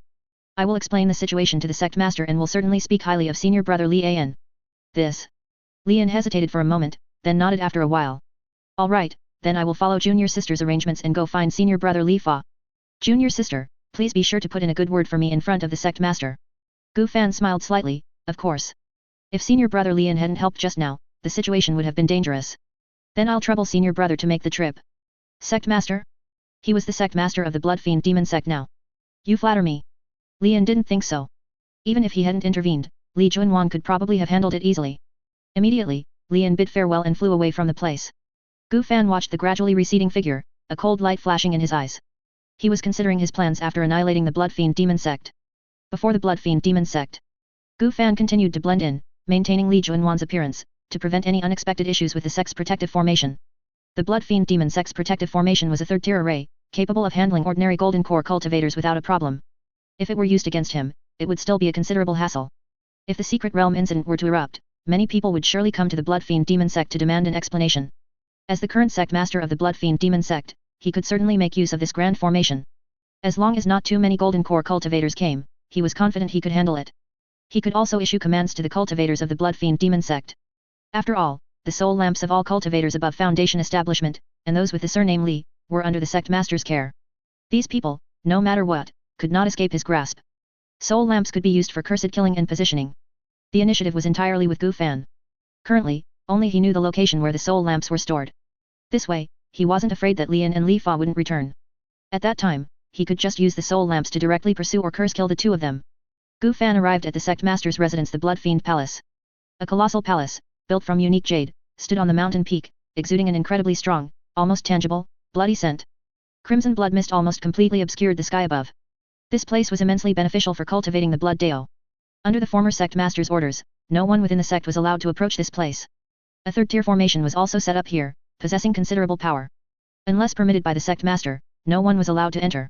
I will explain the situation to the sect master and will certainly speak highly of senior brother Li An. This. Lian hesitated for a moment, then nodded after a while. All right, then I will follow junior sister's arrangements and go find senior brother Li Fa. Junior sister, please be sure to put in a good word for me in front of the sect master. Gu Fan smiled slightly, of course. If senior brother Lian hadn't helped just now, the situation would have been dangerous. Then I'll trouble senior brother to make the trip. Sect master? He was the sect master of the blood fiend demon sect now. You flatter me. Lian didn't think so. Even if he hadn't intervened, Li Junwan could probably have handled it easily. Immediately, Lian bid farewell and flew away from the place. Gu Fan watched the gradually receding figure, a cold light flashing in his eyes. He was considering his plans after annihilating the blood fiend demon sect. Before the blood fiend demon sect, Gu Fan continued to blend in, maintaining Li Junwan's appearance, to prevent any unexpected issues with the sect's protective formation. The blood fiend demon sect's protective formation was a 3rd-tier array, capable of handling ordinary golden core cultivators without a problem. If it were used against him, it would still be a considerable hassle. If the secret realm incident were to erupt, many people would surely come to the blood fiend demon sect to demand an explanation. As the current sect master of the blood fiend demon sect, he could certainly make use of this grand formation. As long as not too many golden core cultivators came, he was confident he could handle it. He could also issue commands to the cultivators of the blood fiend demon sect. After all, the soul lamps of all cultivators above foundation establishment, and those with the surname Li, were under the sect master's care. These people, no matter what, could not escape his grasp. Soul lamps could be used for cursed killing and positioning. The initiative was entirely with Gu Fan. Currently, only he knew the location where the soul lamps were stored. This way, he wasn't afraid that Lian and Li Fa wouldn't return. At that time, he could just use the soul lamps to directly pursue or curse kill the two of them. Gu Fan arrived at the sect master's residence, the Blood Fiend Palace. A colossal palace, built from unique jade, stood on the mountain peak, exuding an incredibly strong, almost tangible, bloody scent. Crimson blood mist almost completely obscured the sky above. This place was immensely beneficial for cultivating the blood Dao. Under the former sect master's orders, no one within the sect was allowed to approach this place. A 3rd-tier formation was also set up here, possessing considerable power. Unless permitted by the sect master, no one was allowed to enter.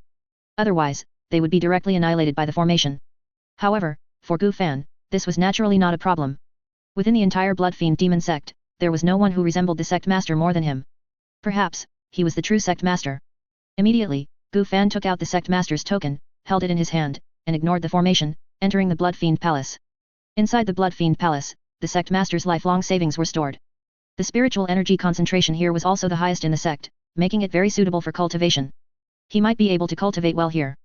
Otherwise, they would be directly annihilated by the formation. However, for Gu Fan, this was naturally not a problem. Within the entire blood fiend demon sect, there was no one who resembled the sect master more than him. Perhaps, he was the true sect master. Immediately, Gu Fan took out the sect master's token, held it in his hand, and ignored the formation, entering the Blood Fiend Palace. Inside the Blood Fiend Palace, the sect master's lifelong savings were stored. The spiritual energy concentration here was also the highest in the sect, making it very suitable for cultivation. He might be able to cultivate well here.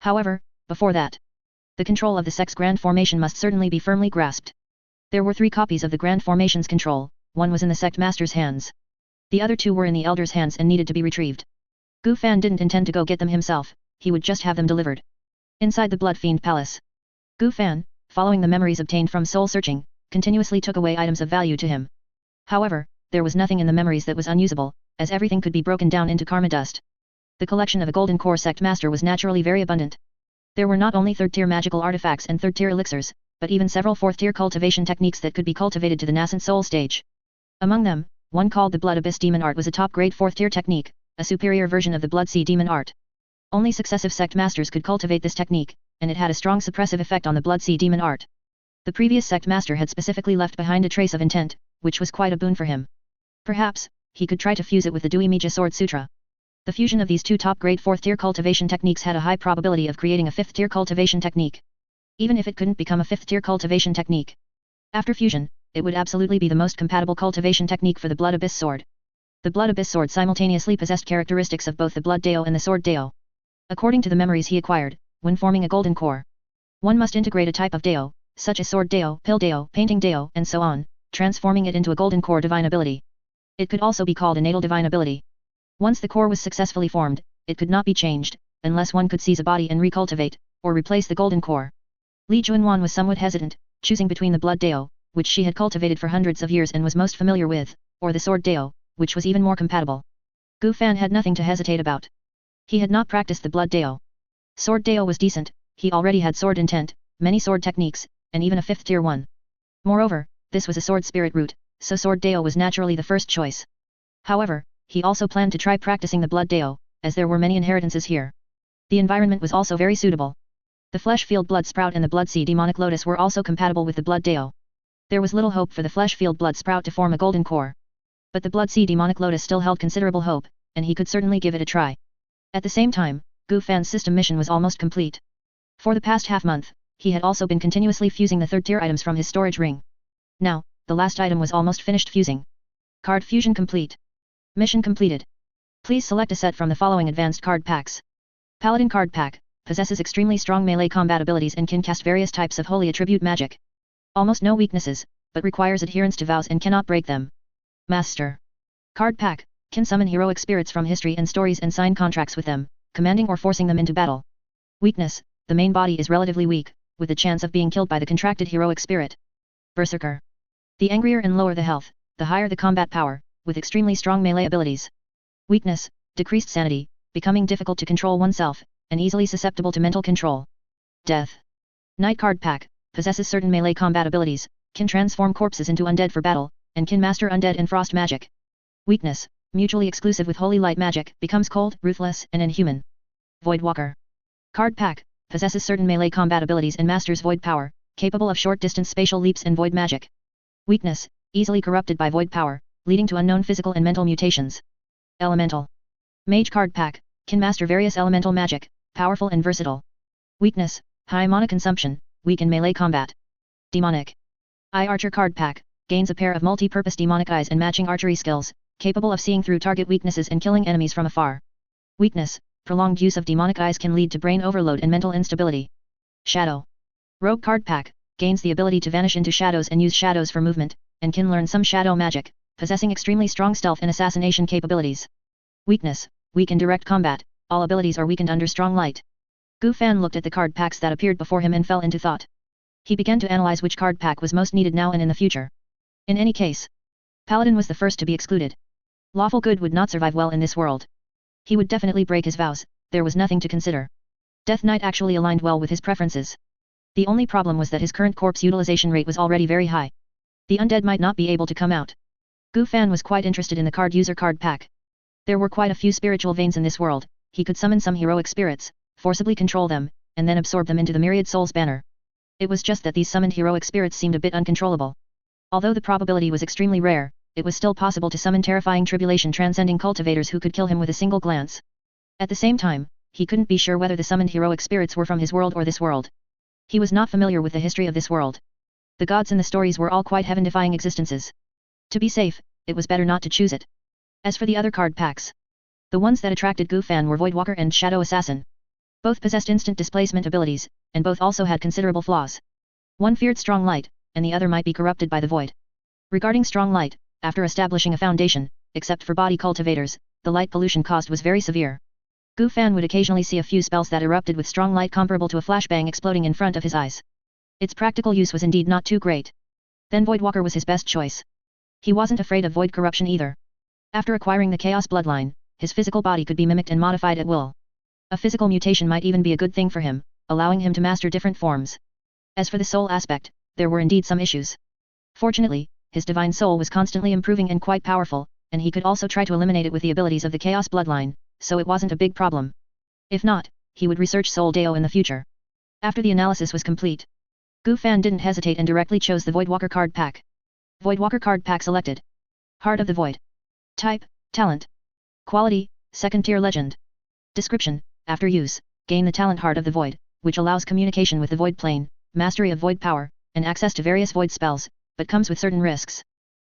However, before that, the control of the sect's grand formation must certainly be firmly grasped. There were 3 copies of the grand formation's control, one was in the sect master's hands. The other 2 were in the elder's hands and needed to be retrieved. Gu Fan didn't intend to go get them himself, he would just have them delivered. Inside the Blood Fiend Palace, Gu Fan, following the memories obtained from soul searching, continuously took away items of value to him. However, there was nothing in the memories that was unusable, as everything could be broken down into karma dust. The collection of a golden core sect master was naturally very abundant. There were not only third-tier magical artifacts and third-tier elixirs, but even several fourth-tier cultivation techniques that could be cultivated to the nascent soul stage. Among them, one called the Blood Abyss Demon Art was a top-grade fourth-tier technique, a superior version of the Blood Sea Demon Art. Only successive sect masters could cultivate this technique, and it had a strong suppressive effect on the Blood Sea Demon Art. The previous sect master had specifically left behind a trace of intent, which was quite a boon for him. Perhaps, he could try to fuse it with the Dui Mija Sword Sutra. The fusion of these two top-grade fourth-tier cultivation techniques had a high probability of creating a fifth-tier cultivation technique. Even if it couldn't become a fifth-tier cultivation technique. After fusion, it would absolutely be the most compatible cultivation technique for the Blood Abyss Sword. The Blood Abyss Sword simultaneously possessed characteristics of both the Blood Deo and the Sword Deo. According to the memories he acquired, when forming a golden core, one must integrate a type of Deo, such as Sword Deo, Pill Deo, Painting Deo, and so on, transforming it into a golden core divine ability. It could also be called a natal divine ability. Once the core was successfully formed, it could not be changed, unless one could seize a body and recultivate, or replace the golden core. Li Juanwan was somewhat hesitant, choosing between the Blood Deo, which she had cultivated for hundreds of years and was most familiar with, or the Sword Deo, which was even more compatible. Gu Fan had nothing to hesitate about. He had not practiced the Blood Deo. Sword Deo was decent, he already had sword intent, many sword techniques, and even a fifth-tier one. Moreover, this was a sword spirit route, so Sword Deo was naturally the first choice. However, he also planned to try practicing the Blood Deo, as there were many inheritances here. The environment was also very suitable. The Flesh Field Blood Sprout and the Blood Sea Demonic Lotus were also compatible with the Blood Deo. There was little hope for the Flesh Field Blood Sprout to form a golden core. But the Blood Sea Demonic Lotus still held considerable hope, and he could certainly give it a try. At the same time, Gu Fan's system mission was almost complete. For the past half-month, he had also been continuously fusing the third-tier items from his storage ring. Now, the last item was almost finished fusing. Card fusion complete. Mission completed. Please select a set from the following advanced card packs. Paladin Card Pack possesses extremely strong melee combat abilities and can cast various types of holy attribute magic. Almost no weaknesses, but requires adherence to vows and cannot break them. Master Card Pack can summon heroic spirits from history and stories and sign contracts with them, commanding or forcing them into battle. Weakness: the main body is relatively weak, with the chance of being killed by the contracted heroic spirit. Berserker. The angrier and lower the health, the higher the combat power, with extremely strong melee abilities. Weakness: decreased sanity, becoming difficult to control oneself, and easily susceptible to mental control. Death. Night Card Pack possesses certain melee combat abilities, can transform corpses into undead for battle, and can master undead and frost magic. Weakness: mutually exclusive with holy light magic, becomes cold, ruthless, and inhuman. Void Walker. Card Pack possesses certain melee combat abilities and masters void power, capable of short-distance spatial leaps and void magic. Weakness: easily corrupted by void power, leading to unknown physical and mental mutations. Elemental. Mage Card Pack can master various elemental magic, powerful and versatile. Weakness: high mana consumption, weak in melee combat. Demonic. Eye Archer Card Pack gains a pair of multi-purpose demonic eyes and matching archery skills, capable of seeing through target weaknesses and killing enemies from afar. Weakness: prolonged use of demonic eyes can lead to brain overload and mental instability. Shadow. Rogue Card Pack gains the ability to vanish into shadows and use shadows for movement, and can learn some shadow magic, possessing extremely strong stealth and assassination capabilities. Weakness: weak in direct combat, all abilities are weakened under strong light. Gu Fan looked at the card packs that appeared before him and fell into thought. He began to analyze which card pack was most needed now and in the future. In any case, Paladin was the first to be excluded. Lawful good would not survive well in this world. He would definitely break his vows, there was nothing to consider. Death Knight actually aligned well with his preferences. The only problem was that his current corpse utilization rate was already very high. The undead might not be able to come out. Gu Fan was quite interested in the card user card pack. There were quite a few spiritual veins in this world, he could summon some heroic spirits, forcibly control them, and then absorb them into the myriad souls banner. It was just that these summoned heroic spirits seemed a bit uncontrollable. Although the probability was extremely rare, it was still possible to summon terrifying tribulation transcending cultivators who could kill him with a single glance. At the same time, he couldn't be sure whether the summoned heroic spirits were from his world or this world. He was not familiar with the history of this world. The gods in the stories were all quite heaven-defying existences. To be safe, it was better not to choose it. As for the other card packs, the ones that attracted Gu Fan were Voidwalker and Shadow Assassin. Both possessed instant displacement abilities, and both also had considerable flaws. One feared strong light, and the other might be corrupted by the void. Regarding strong light, after establishing a foundation, except for body cultivators, the light pollution caused was very severe. Gu Fan would occasionally see a few spells that erupted with strong light comparable to a flashbang exploding in front of his eyes. Its practical use was indeed not too great. Then Voidwalker was his best choice. He wasn't afraid of void corruption either. After acquiring the Chaos Bloodline, his physical body could be mimicked and modified at will. A physical mutation might even be a good thing for him, allowing him to master different forms. As for the soul aspect, there were indeed some issues. Fortunately, his divine soul was constantly improving and quite powerful, and he could also try to eliminate it with the abilities of the Chaos bloodline, so it wasn't a big problem. If not, he would research Soul Deo in the future. After the analysis was complete, Gu Fan didn't hesitate and directly chose the Voidwalker card pack. Voidwalker card pack selected. Heart of the Void. Type, Talent. Quality, Second Tier Legend. Description, after use, gain the talent Heart of the Void, which allows communication with the Void Plane, mastery of Void Power, and access to various Void spells, but comes with certain risks.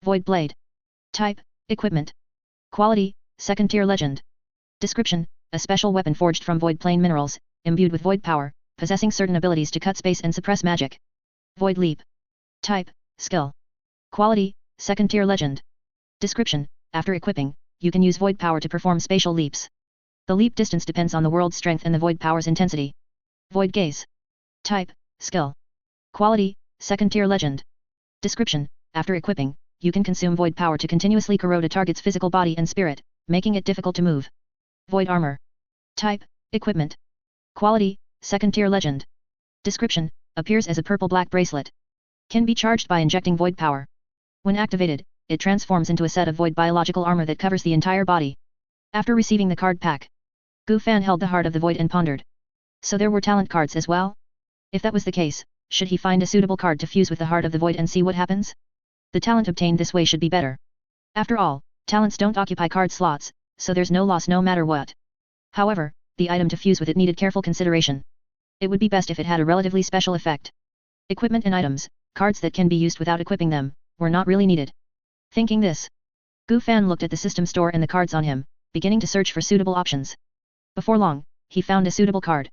Void Blade. Type, Equipment. Quality, Second Tier Legend. Description, a special weapon forged from Void Plane minerals, imbued with Void Power, possessing certain abilities to cut space and suppress magic. Void Leap. Type, Skill. Quality, Second Tier Legend. Description, after equipping, you can use Void Power to perform spatial leaps. The leap distance depends on the world's strength and the Void Power's intensity. Void Gaze. Type, Skill. Quality, Second Tier Legend. Description, after equipping, you can consume Void Power to continuously corrode a target's physical body and spirit, making it difficult to move. Void Armor. Type, Equipment. Quality, Second Tier Legend. Description, appears as a purple-black bracelet. Can be charged by injecting Void Power. When activated, it transforms into a set of Void biological armor that covers the entire body. After receiving the card pack, Gu Fan held the Heart of the Void and pondered. So there were talent cards as well? If that was the case, should he find a suitable card to fuse with the Heart of the Void and see what happens? The talent obtained this way should be better. After all, talents don't occupy card slots, so there's no loss no matter what. However, the item to fuse with it needed careful consideration. It would be best if it had a relatively special effect. Equipment and items, cards that can be used without equipping them, were not really needed. Thinking this, Gu Fan looked at the system store and the cards on him, beginning to search for suitable options. Before long, he found a suitable card.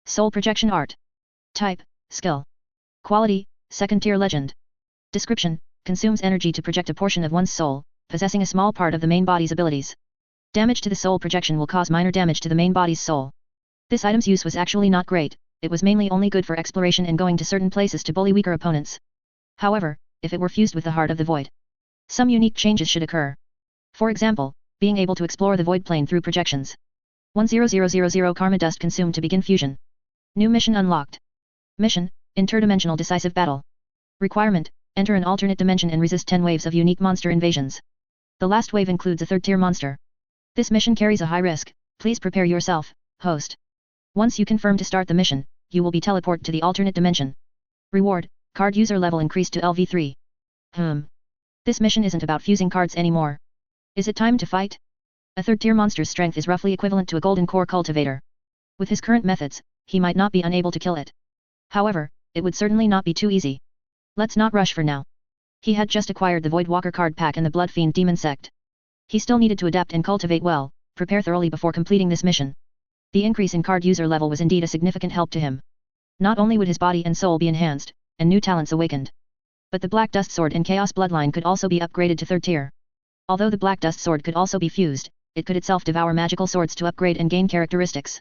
Soul Projection Art. Type, Skill. Quality, Second Tier Legend. Description, consumes energy to project a portion of one's soul, possessing a small part of the main body's abilities. Damage to the soul projection will cause minor damage to the main body's soul. This item's use was actually not great, it was mainly only good for exploration and going to certain places to bully weaker opponents. However, if it were fused with the Heart of the Void, some unique changes should occur. For example, being able to explore the Void Plane through projections. 10000 Karma Dust consumed to begin fusion. New mission unlocked. Mission, Interdimensional Decisive Battle. Requirement, enter an alternate dimension and resist 10 waves of unique monster invasions. The last wave includes a third-tier monster. This mission carries a high risk, please prepare yourself, host. Once you confirm to start the mission, you will be teleported to the alternate dimension. Reward, card user level increased to LV3. This mission isn't about fusing cards anymore. Is it time to fight? A third-tier monster's strength is roughly equivalent to a golden core cultivator. With his current methods, he might not be unable to kill it. However, it would certainly not be too easy. Let's not rush for now. He had just acquired the Voidwalker card pack and the Blood Fiend Demon Sect. He still needed to adapt and cultivate well, prepare thoroughly before completing this mission. The increase in card user level was indeed a significant help to him. Not only would his body and soul be enhanced, and new talents awakened, but the Black Dust Sword and Chaos Bloodline could also be upgraded to third tier. Although the Black Dust Sword could also be fused, it could itself devour magical swords to upgrade and gain characteristics.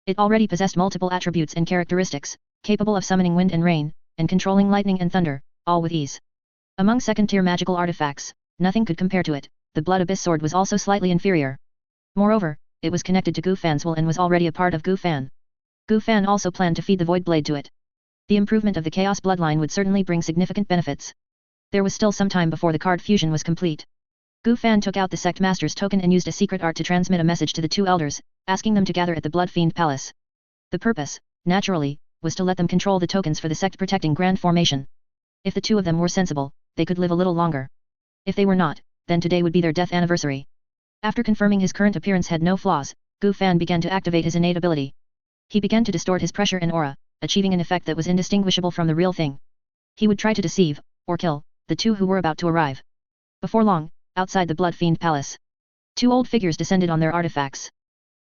It already possessed multiple attributes and characteristics, capable of summoning wind and rain, and controlling lightning and thunder, all with ease. Among second-tier magical artifacts, nothing could compare to it. The Blood Abyss Sword was also slightly inferior. Moreover, it was connected to Gu Fan's will and was already a part of Gu Fan. Gu Fan also planned to feed the Void Blade to it. The improvement of the Chaos Bloodline would certainly bring significant benefits. There was still some time before the card fusion was complete. Gu Fan took out the Sect Master's token and used a secret art to transmit a message to the two elders, asking them to gather at the Blood Fiend Palace. The purpose, naturally, was to let them control the tokens for the sect protecting Grand Formation. If the two of them were sensible, they could live a little longer. If they were not, then today would be their death anniversary. After confirming his current appearance had no flaws, Gu Fan began to activate his innate ability. He began to distort his pressure and aura, achieving an effect that was indistinguishable from the real thing. He would try to deceive, or kill, the two who were about to arrive. Before long, outside the Blood Fiend Palace, two old figures descended on their artifacts.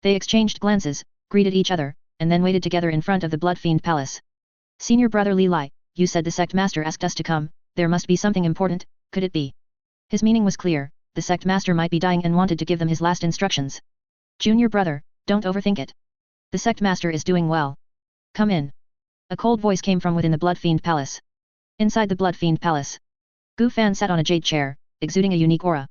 They exchanged glances, greeted each other, and then waited together in front of the Blood Fiend Palace. Senior Brother Li Lai, you said the Sect Master asked us to come, there must be something important, could it be? His meaning was clear, the Sect Master might be dying and wanted to give them his last instructions. Junior Brother, don't overthink it. The Sect Master is doing well. Come in. A cold voice came from within the Blood Fiend Palace. Inside the Blood Fiend Palace, Gu Fan sat on a jade chair, exuding a unique aura.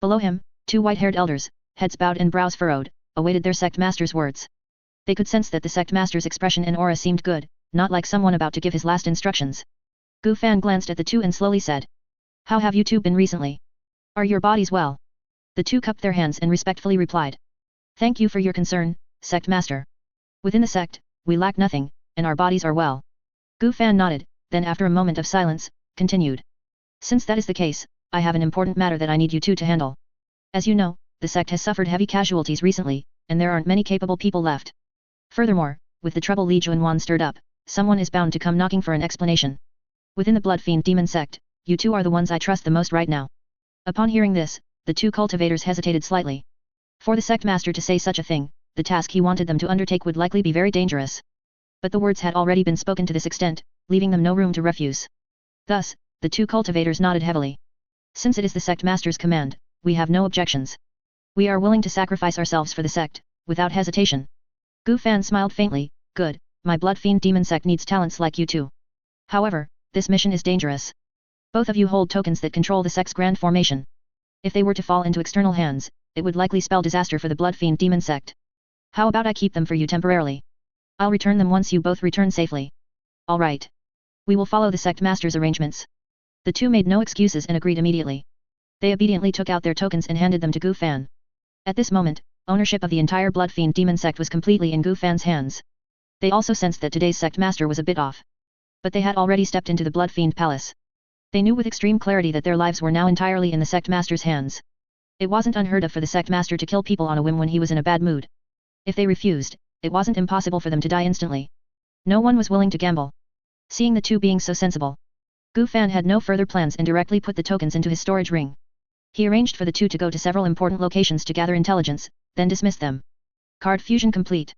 Below him, two white-haired elders, heads bowed and brows furrowed, awaited their Sect Master's words. They could sense that the sect master's expression and aura seemed good, not like someone about to give his last instructions. Gu Fan glanced at the two and slowly said, "How have you two been recently? Are your bodies well?" The two cupped their hands and respectfully replied, "Thank you for your concern, sect master. Within the sect, we lack nothing, and our bodies are well." Gu Fan nodded, then after a moment of silence, continued. "Since that is the case, I have an important matter that I need you two to handle. As you know, the sect has suffered heavy casualties recently, and there aren't many capable people left. Furthermore, with the trouble Li Juanwan stirred up, someone is bound to come knocking for an explanation. Within the Blood Fiend Demon sect, you two are the ones I trust the most right now." Upon hearing this, the two cultivators hesitated slightly. For the sect master to say such a thing, the task he wanted them to undertake would likely be very dangerous. But the words had already been spoken to this extent, leaving them no room to refuse. Thus, the two cultivators nodded heavily. "Since it is the sect master's command, we have no objections. We are willing to sacrifice ourselves for the sect, without hesitation." Gu Fan smiled faintly, "Good, my Blood Fiend Demon sect needs talents like you two. However, this mission is dangerous. Both of you hold tokens that control the sect's grand formation. If they were to fall into external hands, it would likely spell disaster for the Blood Fiend Demon sect. How about I keep them for you temporarily? I'll return them once you both return safely." "All right. We will follow the sect master's arrangements." The two made no excuses and agreed immediately. They obediently took out their tokens and handed them to Gu Fan. At this moment, ownership of the entire Blood Fiend Demon sect was completely in Gu Fan's hands. They also sensed that today's sect master was a bit off. But they had already stepped into the Blood Fiend Palace. They knew with extreme clarity that their lives were now entirely in the sect master's hands. It wasn't unheard of for the sect master to kill people on a whim when he was in a bad mood. If they refused, it wasn't impossible for them to die instantly. No one was willing to gamble. Seeing the two being so sensible, Gu Fan had no further plans and directly put the tokens into his storage ring. He arranged for the two to go to several important locations to gather intelligence, then dismissed them. Card fusion complete.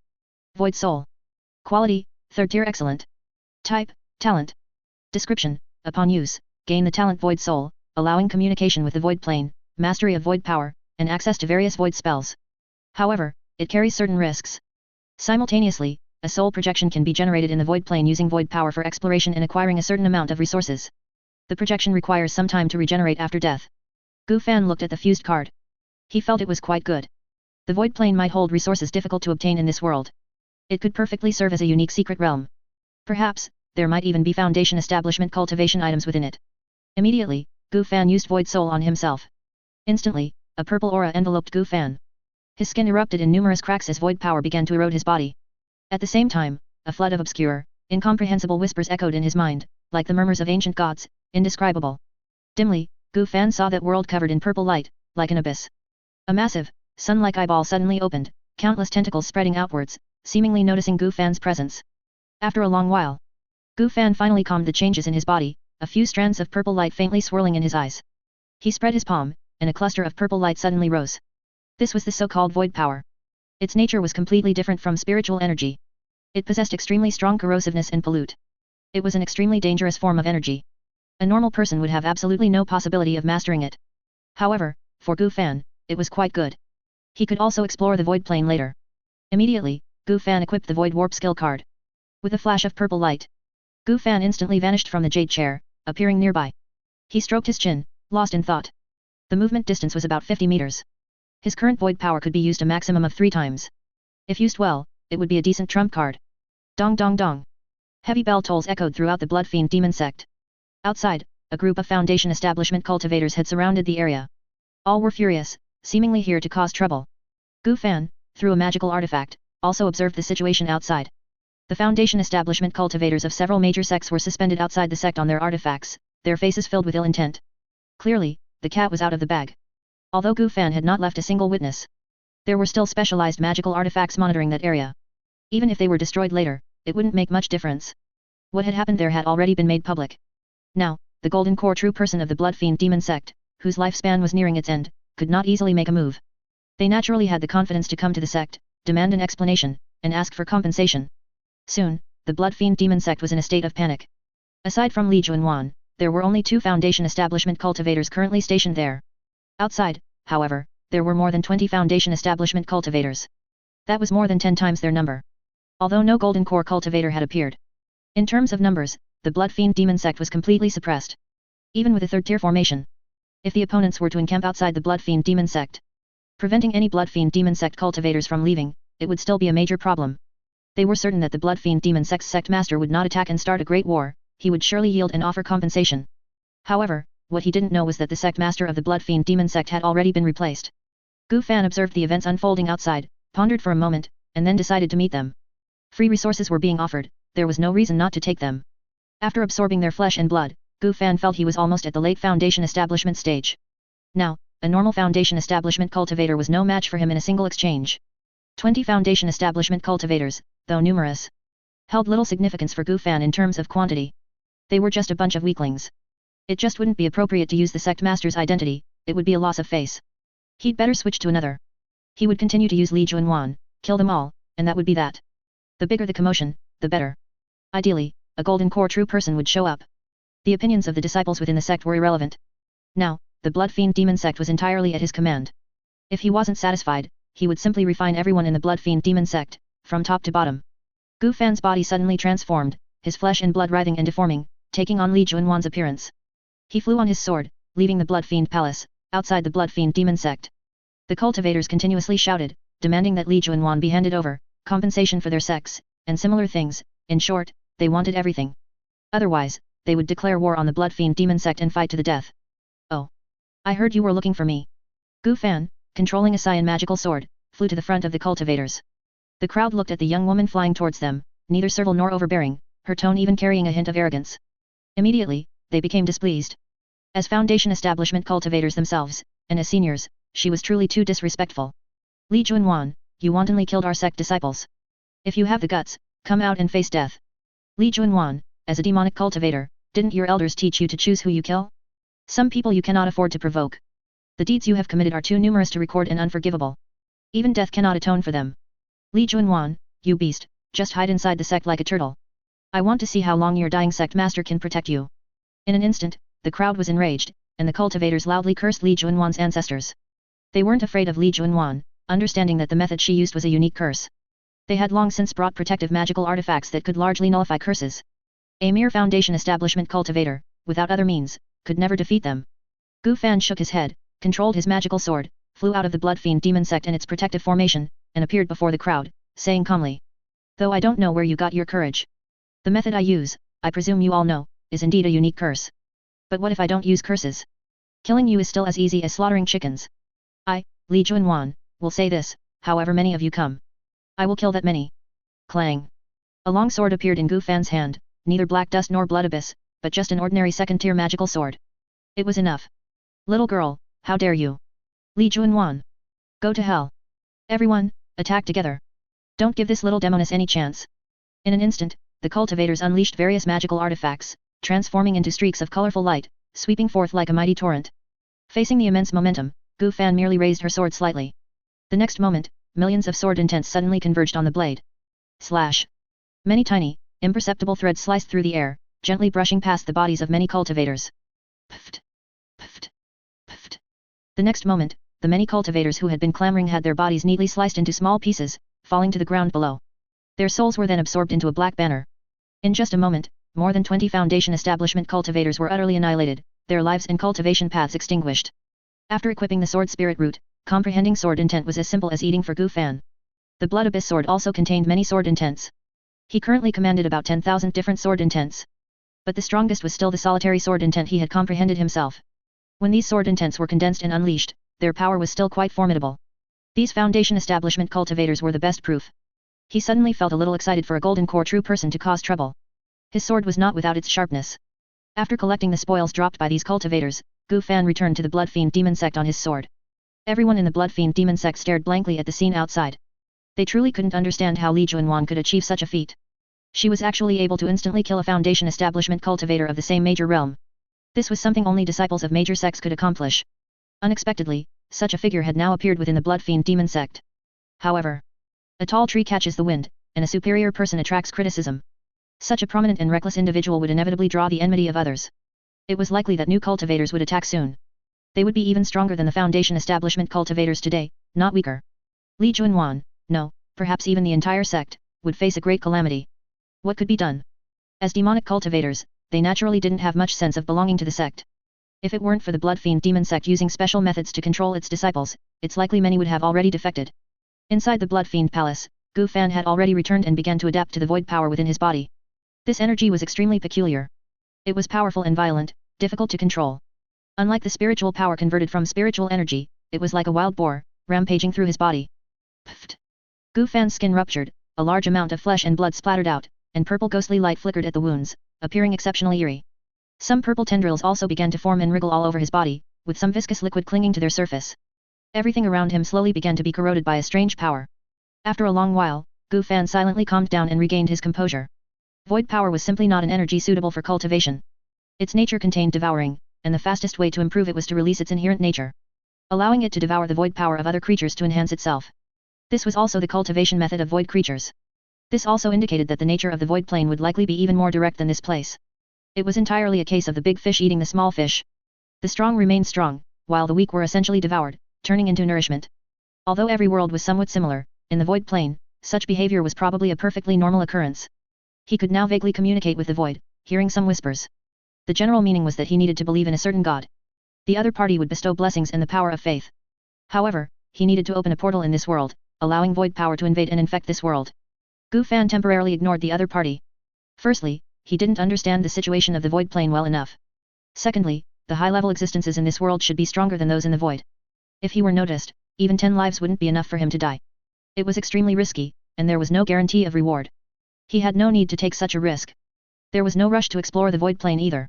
Void Soul. Quality, 3rd tier excellent. Type, talent. Description, upon use, gain the talent Void Soul, allowing communication with the Void Plane, mastery of Void Power, and access to various Void spells. However, it carries certain risks. Simultaneously, a soul projection can be generated in the Void Plane using Void Power for exploration and acquiring a certain amount of resources. The projection requires some time to regenerate after death. Gu Fan looked at the fused card. He felt it was quite good. The Void Plane might hold resources difficult to obtain in this world. It could perfectly serve as a unique secret realm. Perhaps, there might even be Foundation establishment cultivation items within it. Immediately, Gu Fan used Void Soul on himself. Instantly, a purple aura enveloped Gu Fan. His skin erupted in numerous cracks as Void Power began to erode his body. At the same time, a flood of obscure, incomprehensible whispers echoed in his mind, like the murmurs of ancient gods, indescribable. Dimly, Gu Fan saw that world covered in purple light, like an abyss. A massive, sun-like eyeball suddenly opened, countless tentacles spreading outwards, seemingly noticing Gu Fan's presence. After a long while, Gu Fan finally calmed the changes in his body, a few strands of purple light faintly swirling in his eyes. He spread his palm, and a cluster of purple light suddenly rose. This was the so-called Void Power. Its nature was completely different from spiritual energy. It possessed extremely strong corrosiveness and pollute. It was an extremely dangerous form of energy. A normal person would have absolutely no possibility of mastering it. However, for Gu Fan, it was quite good. He could also explore the Void Plane later. Immediately, Gu Fan equipped the Void Warp skill card. With a flash of purple light, Gu Fan instantly vanished from the jade chair, appearing nearby. He stroked his chin, lost in thought. The movement distance was about 50 meters. His current Void Power could be used a maximum of 3 times. If used well, it would be a decent trump card. Dong dong dong. Heavy bell tolls echoed throughout the Blood Fiend Demon sect. Outside, a group of Foundation establishment cultivators had surrounded the area. All were furious, seemingly here to cause trouble. Gu Fan, through a magical artifact, also observed the situation outside. The Foundation establishment cultivators of several major sects were suspended outside the sect on their artifacts, their faces filled with ill intent. Clearly, the cat was out of the bag. Although Gu Fan had not left a single witness, there were still specialized magical artifacts monitoring that area. Even if they were destroyed later, it wouldn't make much difference. What had happened there had already been made public. Now, the Golden Core true person of the Blood Fiend Demon sect, whose lifespan was nearing its end, could not easily make a move. They naturally had the confidence to come to the sect, demand an explanation, and ask for compensation. Soon, the Blood Fiend Demon sect was in a state of panic. Aside from Li Juanwan, there were only 2 Foundation establishment cultivators currently stationed there. Outside, however, there were more than 20 Foundation establishment cultivators. That was more than 10 times their number. Although no Golden Core cultivator had appeared. In terms of numbers, the Blood Fiend Demon sect was completely suppressed. Even with a 3rd tier formation. If the opponents were to encamp outside the Blood Fiend Demon sect, preventing any Blood Fiend Demon sect cultivators from leaving, it would still be a major problem. They were certain that the Blood Fiend Demon Sect's sect master would not attack and start a great war, he would surely yield and offer compensation. However, what he didn't know was that the sect master of the Blood Fiend Demon Sect had already been replaced. Gu Fan observed the events unfolding outside, pondered for a moment, and then decided to meet them. Free resources were being offered, there was no reason not to take them. After absorbing their flesh and blood, Gu Fan felt he was almost at the late Foundation establishment stage. Now, a normal Foundation establishment cultivator was no match for him in a single exchange. 20 Foundation establishment cultivators, though numerous, held little significance for Gu Fan in terms of quantity. They were just a bunch of weaklings. It just wouldn't be appropriate to use the sect master's identity, it would be a loss of face. He'd better switch to another. He would continue to use Li Junwan, kill them all, and that would be that. The bigger the commotion, the better. Ideally, a golden core true person would show up. The opinions of the disciples within the sect were irrelevant. Now, the Blood Fiend Demon Sect was entirely at his command. If he wasn't satisfied, he would simply refine everyone in the Blood Fiend Demon Sect, from top to bottom. Gu Fan's body suddenly transformed, his flesh and blood writhing and deforming, taking on Li Junwan's appearance. He flew on his sword, leaving the Blood Fiend Palace, outside the Blood Fiend Demon Sect. The cultivators continuously shouted, demanding that Li Junwan be handed over, compensation for their sects, and similar things. In short, they wanted everything. Otherwise, they would declare war on the Blood Fiend Demon Sect and fight to the death. Oh. I heard you were looking for me. Gu Fan, controlling a cyan magical sword, flew to the front of the cultivators. The crowd looked at the young woman flying towards them, neither servile nor overbearing, her tone even carrying a hint of arrogance. Immediately, they became displeased. As Foundation establishment cultivators themselves, and as seniors, she was truly too disrespectful. Li Junwan, you wantonly killed our sect disciples. If you have the guts, come out and face death. Li Junwan, as a demonic cultivator, didn't your elders teach you to choose who you kill? Some people you cannot afford to provoke. The deeds you have committed are too numerous to record and unforgivable. Even death cannot atone for them. Li Junwan, you beast, just hide inside the sect like a turtle. I want to see how long your dying sect master can protect you. In an instant, the crowd was enraged, and the cultivators loudly cursed Li Junwan's ancestors. They weren't afraid of Li Junwan, understanding that the method she used was a unique curse. They had long since brought protective magical artifacts that could largely nullify curses. A mere Foundation establishment cultivator, without other means, could never defeat them. Gu Fan shook his head, controlled his magical sword, flew out of the Blood Fiend Demon Sect and its protective formation, and appeared before the crowd, saying calmly. Though I don't know where you got your courage. The method I use, I presume you all know, is indeed a unique curse. But what if I don't use curses? Killing you is still as easy as slaughtering chickens. I, Li Junwan, will say this, however many of you come. I will kill that many. Clang. A long sword appeared in Gu Fan's hand, neither black dust nor blood abyss, but just an ordinary second-tier magical sword. It was enough. Little girl, how dare you? Li Junwan. Go to hell. Everyone, attack together. Don't give this little demoness any chance. In an instant, the cultivators unleashed various magical artifacts, transforming into streaks of colorful light, sweeping forth like a mighty torrent. Facing the immense momentum, Gu Fan merely raised her sword slightly. The next moment, millions of sword intents suddenly converged on the blade. Slash. Many tiny, imperceptible threads sliced through the air, gently brushing past the bodies of many cultivators. Pft. Pft. Pft. The next moment, the many cultivators who had been clamoring had their bodies neatly sliced into small pieces, falling to the ground below. Their souls were then absorbed into a black banner. In just a moment, more than 20 Foundation establishment cultivators were utterly annihilated, their lives and cultivation paths extinguished. After equipping the sword spirit root, comprehending sword intent was as simple as eating for Gu Fan. The Blood Abyss sword also contained many sword intents. He currently commanded about 10,000 different sword intents. But the strongest was still the solitary sword intent he had comprehended himself. When these sword intents were condensed and unleashed, their power was still quite formidable. These Foundation establishment cultivators were the best proof. He suddenly felt a little excited for a golden core true person to cause trouble. His sword was not without its sharpness. After collecting the spoils dropped by these cultivators, Gu Fan returned to the Blood Fiend Demon Sect on his sword. Everyone in the Blood Fiend Demon Sect stared blankly at the scene outside. They truly couldn't understand how Li Junwan could achieve such a feat. She was actually able to instantly kill a Foundation establishment cultivator of the same major realm. This was something only disciples of major sects could accomplish. Unexpectedly, such a figure had now appeared within the Blood Fiend Demon Sect. However, a tall tree catches the wind, and a superior person attracts criticism. Such a prominent and reckless individual would inevitably draw the enmity of others. It was likely that new cultivators would attack soon. They would be even stronger than the Foundation establishment cultivators today, not weaker. Li Junwan, no, perhaps even the entire sect, would face a great calamity. What could be done? As demonic cultivators, they naturally didn't have much sense of belonging to the sect. If it weren't for the Blood Fiend Demon Sect using special methods to control its disciples, it's likely many would have already defected. Inside the Blood Fiend Palace, Gu Fan had already returned and began to adapt to the void power within his body. This energy was extremely peculiar. It was powerful and violent, difficult to control. Unlike the spiritual power converted from spiritual energy, it was like a wild boar, rampaging through his body. Pfft! Gu Fan's skin ruptured, a large amount of flesh and blood splattered out, and purple ghostly light flickered at the wounds, appearing exceptionally eerie. Some purple tendrils also began to form and wriggle all over his body, with some viscous liquid clinging to their surface. Everything around him slowly began to be corroded by a strange power. After a long while, Gu Fan silently calmed down and regained his composure. Void power was simply not an energy suitable for cultivation. Its nature contained devouring, and the fastest way to improve it was to release its inherent nature, allowing it to devour the void power of other creatures to enhance itself. This was also the cultivation method of void creatures. This also indicated that the nature of the void plane would likely be even more direct than this place. It was entirely a case of the big fish eating the small fish. The strong remained strong, while the weak were essentially devoured, turning into nourishment. Although every world was somewhat similar, in the void plane, such behavior was probably a perfectly normal occurrence. He could now vaguely communicate with the void, hearing some whispers. The general meaning was that he needed to believe in a certain god. The other party would bestow blessings and the power of faith. However, he needed to open a portal in this world, allowing void power to invade and infect this world. Gu Fan temporarily ignored the other party. Firstly, he didn't understand the situation of the void plane well enough. Secondly, the high-level existences in this world should be stronger than those in the void. If he were noticed, even 10 lives wouldn't be enough for him to die. It was extremely risky, and there was no guarantee of reward. He had no need to take such a risk. There was no rush to explore the void plane either.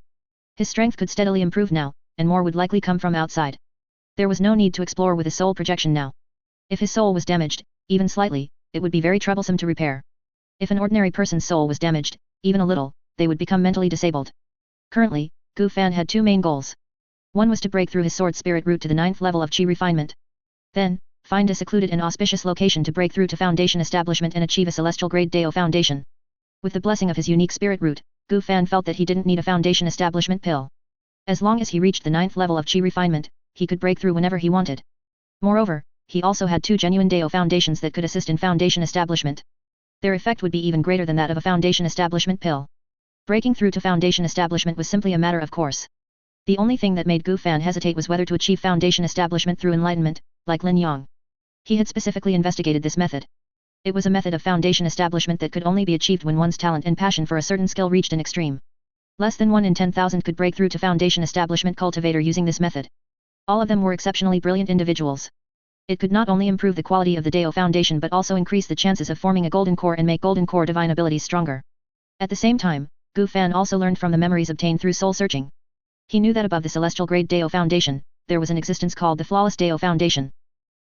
His strength could steadily improve now, and more would likely come from outside. There was no need to explore with his soul projection now. If his soul was damaged, even slightly, it would be very troublesome to repair. If an ordinary person's soul was damaged, even a little, they would become mentally disabled. Currently, Gu Fan had two main goals. One was to break through his sword spirit route to the 9th level of Qi refinement. Then, find a secluded and auspicious location to break through to Foundation establishment and achieve a celestial grade Dao Foundation. With the blessing of his unique spirit route, Gu Fan felt that he didn't need a Foundation establishment pill. As long as he reached the 9th level of Qi refinement, he could break through whenever he wanted. Moreover, he also had two genuine Dao Foundations that could assist in Foundation establishment. Their effect would be even greater than that of a Foundation establishment pill. Breaking through to Foundation establishment was simply a matter of course. The only thing that made Gu Fan hesitate was whether to achieve Foundation establishment through enlightenment, like Lin Yang. He had specifically investigated this method. It was a method of Foundation establishment that could only be achieved when one's talent and passion for a certain skill reached an extreme. Less than 1 in 10,000 could break through to Foundation establishment cultivator using this method. All of them were exceptionally brilliant individuals. It could not only improve the quality of the Dao Foundation but also increase the chances of forming a golden core and make golden core divine abilities stronger. At the same time, Gu Fan also learned from the memories obtained through soul searching. He knew that above the celestial grade Dao Foundation, there was an existence called the Flawless Dao Foundation.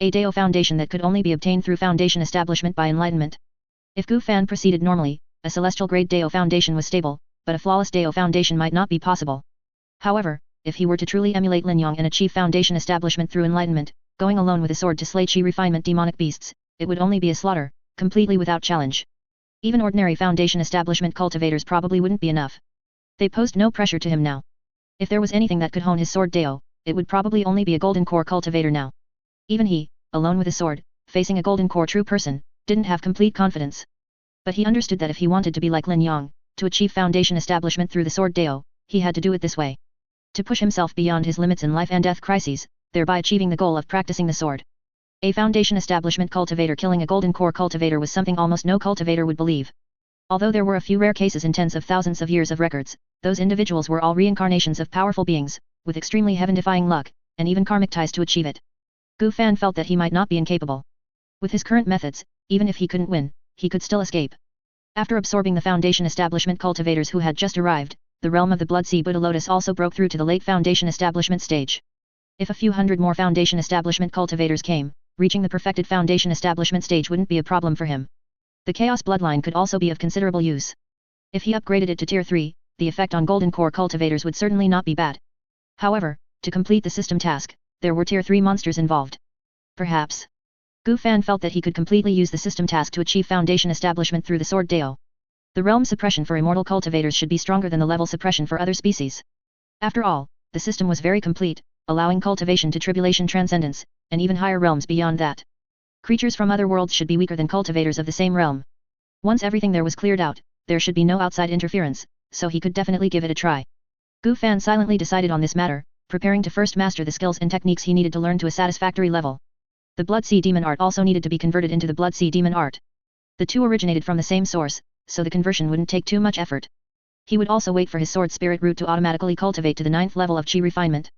A Dao Foundation that could only be obtained through Foundation establishment by enlightenment. If Gu Fan proceeded normally, a celestial grade Dao Foundation was stable, but a flawless Dao Foundation might not be possible. However, if he were to truly emulate Lin Yang and achieve Foundation establishment through enlightenment, going alone with a sword to slay Qi refinement demonic beasts, it would only be a slaughter, completely without challenge. Even ordinary Foundation establishment cultivators probably wouldn't be enough. They posed no pressure to him now. If there was anything that could hone his sword Dao, it would probably only be a golden core cultivator now. Even he, alone with a sword, facing a golden core true person, didn't have complete confidence. But he understood that if he wanted to be like Lin Yang, to achieve Foundation establishment through the sword Dao, he had to do it this way. To push himself beyond his limits in life and death crises, thereby achieving the goal of practicing the sword. A Foundation establishment cultivator killing a golden core cultivator was something almost no cultivator would believe. Although there were a few rare cases in tens of thousands of years of records, those individuals were all reincarnations of powerful beings, with extremely heaven-defying luck, and even karmic ties to achieve it. Gu Fan felt that he might not be incapable. With his current methods, even if he couldn't win, he could still escape. After absorbing the Foundation establishment cultivators who had just arrived, the realm of the Blood Sea Buddha Lotus also broke through to the late Foundation establishment stage. If a few hundred more Foundation establishment cultivators came, reaching the perfected Foundation establishment stage wouldn't be a problem for him. The Chaos Bloodline could also be of considerable use. If he upgraded it to Tier 3, the effect on Golden Core cultivators would certainly not be bad. However, to complete the system task, there were Tier 3 monsters involved. Perhaps. Gu Fan felt that he could completely use the system task to achieve Foundation establishment through the Sword Dao. The realm suppression for immortal cultivators should be stronger than the level suppression for other species. After all, the system was very complete, allowing cultivation to tribulation transcendence, and even higher realms beyond that. Creatures from other worlds should be weaker than cultivators of the same realm. Once everything there was cleared out, there should be no outside interference, so he could definitely give it a try. Gu Fan silently decided on this matter, preparing to first master the skills and techniques he needed to learn to a satisfactory level. The Blood Sea Demon art also needed to be converted into the Blood Sea Demon art. The two originated from the same source, so the conversion wouldn't take too much effort. He would also wait for his sword spirit root to automatically cultivate to the 9th level of Qi refinement.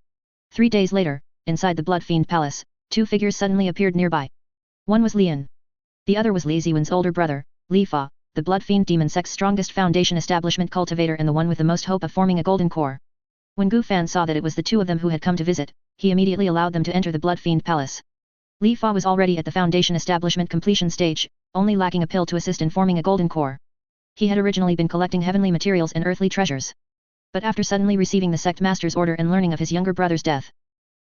3 days later, inside the Blood Fiend Palace, 2 figures suddenly appeared nearby. One was Lian. The other was Li Ziwen's older brother, Li Fa, the Blood Fiend Demon Sect's strongest foundation establishment cultivator and the one with the most hope of forming a golden core. When Gu Fan saw that it was the two of them who had come to visit, he immediately allowed them to enter the Blood Fiend Palace. Li Fa was already at the foundation establishment completion stage, only lacking a pill to assist in forming a golden core. He had originally been collecting heavenly materials and earthly treasures. But after suddenly receiving the sect master's order and learning of his younger brother's death,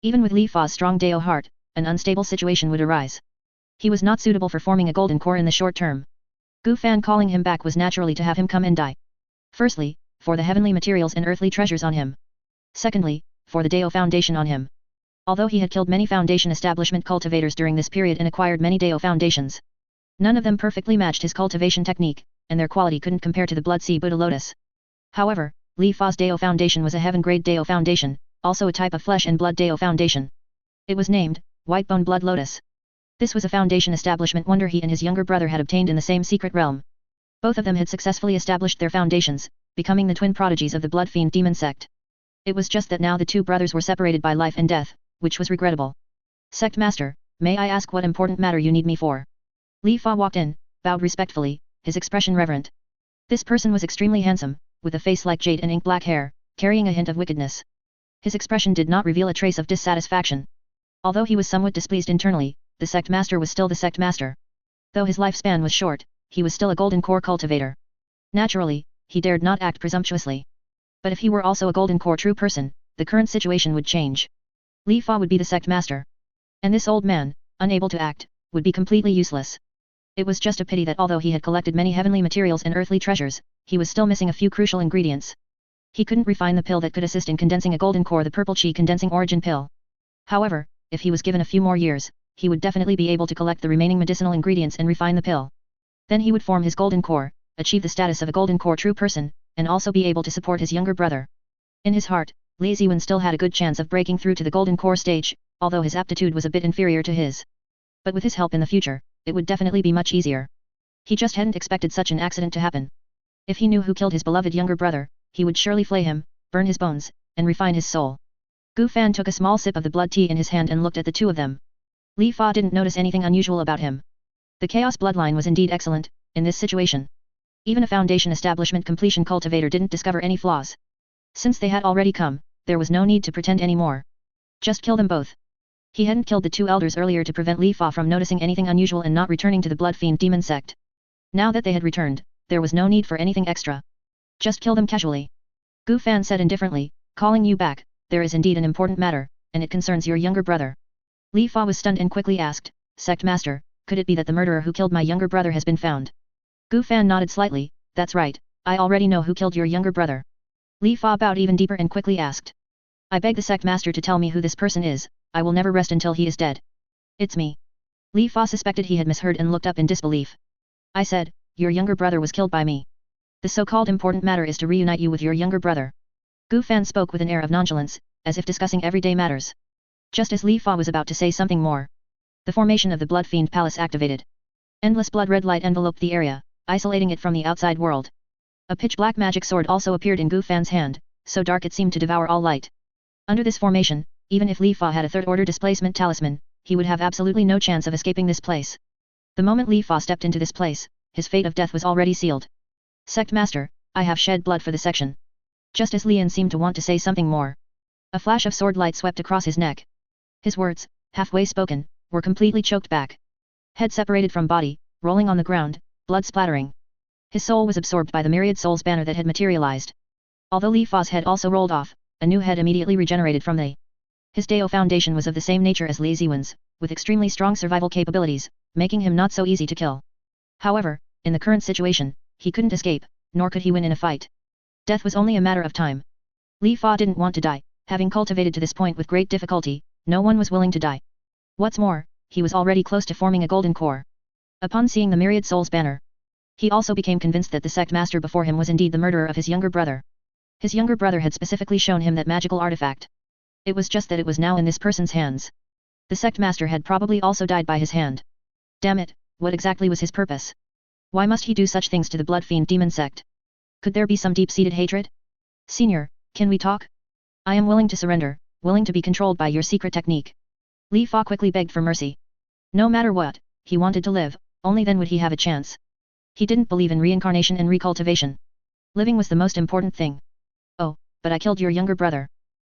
even with Li Fa's strong Dao heart, an unstable situation would arise. He was not suitable for forming a golden core in the short term. Gu Fan calling him back was naturally to have him come and die. Firstly, for the heavenly materials and earthly treasures on him. Secondly, for the Dao foundation on him. Although he had killed many foundation establishment cultivators during this period and acquired many Dao foundations, none of them perfectly matched his cultivation technique, and their quality couldn't compare to the Blood Sea Buddha Lotus. However, Li Fa's Dao foundation was a heaven-grade Dao foundation, also a type of flesh and blood Dao foundation. It was named Whitebone Blood Lotus. This was a foundation establishment wonder he and his younger brother had obtained in the same secret realm. Both of them had successfully established their foundations, becoming the twin prodigies of the Blood Fiend Demon Sect. It was just that now the two brothers were separated by life and death, which was regrettable. Sect Master, may I ask what important matter you need me for? Li Fa walked in, bowed respectfully, his expression reverent. This person was extremely handsome, with a face like jade and ink-black hair, carrying a hint of wickedness. His expression did not reveal a trace of dissatisfaction. Although he was somewhat displeased internally, the sect master was still the sect master. Though his lifespan was short, he was still a golden core cultivator. Naturally, he dared not act presumptuously. But if he were also a golden core true person, the current situation would change. Li Fa would be the sect master. And this old man, unable to act, would be completely useless. It was just a pity that although he had collected many heavenly materials and earthly treasures, he was still missing a few crucial ingredients. He couldn't refine the pill that could assist in condensing a golden core, the purple chi condensing origin pill. However, if he was given a few more years, he would definitely be able to collect the remaining medicinal ingredients and refine the pill. Then he would form his golden core, achieve the status of a golden core true person, and also be able to support his younger brother. In his heart, Li Ziwen still had a good chance of breaking through to the golden core stage, although his aptitude was a bit inferior to his. But with his help in the future, it would definitely be much easier. He just hadn't expected such an accident to happen. If he knew who killed his beloved younger brother, he would surely flay him, burn his bones, and refine his soul. Gu Fan took a small sip of the blood tea in his hand and looked at the two of them. Li Fa didn't notice anything unusual about him. The Chaos bloodline was indeed excellent, in this situation. Even a foundation establishment completion cultivator didn't discover any flaws. Since they had already come, there was no need to pretend anymore. Just kill them both. He hadn't killed the two elders earlier to prevent Li Fa from noticing anything unusual and not returning to the Blood Fiend Demon Sect. Now that they had returned, there was no need for anything extra. Just kill them casually. Gu Fan said indifferently, calling you back, there is indeed an important matter, and it concerns your younger brother. Li Fa was stunned and quickly asked, Sect Master, could it be that the murderer who killed my younger brother has been found? Gu Fan nodded slightly, that's right, I already know who killed your younger brother. Li Fa bowed even deeper and quickly asked. I beg the Sect Master to tell me who this person is, I will never rest until he is dead. It's me. Li Fa suspected he had misheard and looked up in disbelief. I said, your younger brother was killed by me. The so-called important matter is to reunite you with your younger brother. Gu Fan spoke with an air of nonchalance, as if discussing everyday matters. Just as Li Fa was about to say something more, the formation of the Blood Fiend Palace activated. Endless blood-red light enveloped the area, isolating it from the outside world. A pitch-black magic sword also appeared in Gu Fan's hand, so dark it seemed to devour all light. Under this formation, even if Li Fa had a third-order displacement talisman, he would have absolutely no chance of escaping this place. The moment Li Fa stepped into this place, his fate of death was already sealed. Sect Master, I have shed blood for the section. Just as Lian seemed to want to say something more, a flash of sword light swept across his neck. His words, halfway spoken, were completely choked back. Head separated from body, rolling on the ground, blood splattering. His soul was absorbed by the myriad souls banner that had materialized. Although Li Fa's head also rolled off, a new head immediately regenerated from the. His Dao foundation was of the same nature as Li Ziwen's, with extremely strong survival capabilities, making him not so easy to kill. However, in the current situation, he couldn't escape, nor could he win in a fight. Death was only a matter of time. Li Fa didn't want to die, having cultivated to this point with great difficulty, no one was willing to die. What's more, he was already close to forming a golden core. Upon seeing the myriad souls banner, he also became convinced that the sect master before him was indeed the murderer of his younger brother. His younger brother had specifically shown him that magical artifact. It was just that it was now in this person's hands. The sect master had probably also died by his hand. Damn it, what exactly was his purpose? Why must he do such things to the blood fiend demon sect? Could there be some deep-seated hatred? Senior, can we talk? I am willing to surrender, willing to be controlled by your secret technique. Li Fa quickly begged for mercy. No matter what, he wanted to live, only then would he have a chance. He didn't believe in reincarnation and recultivation. Living was the most important thing. Oh, but I killed your younger brother.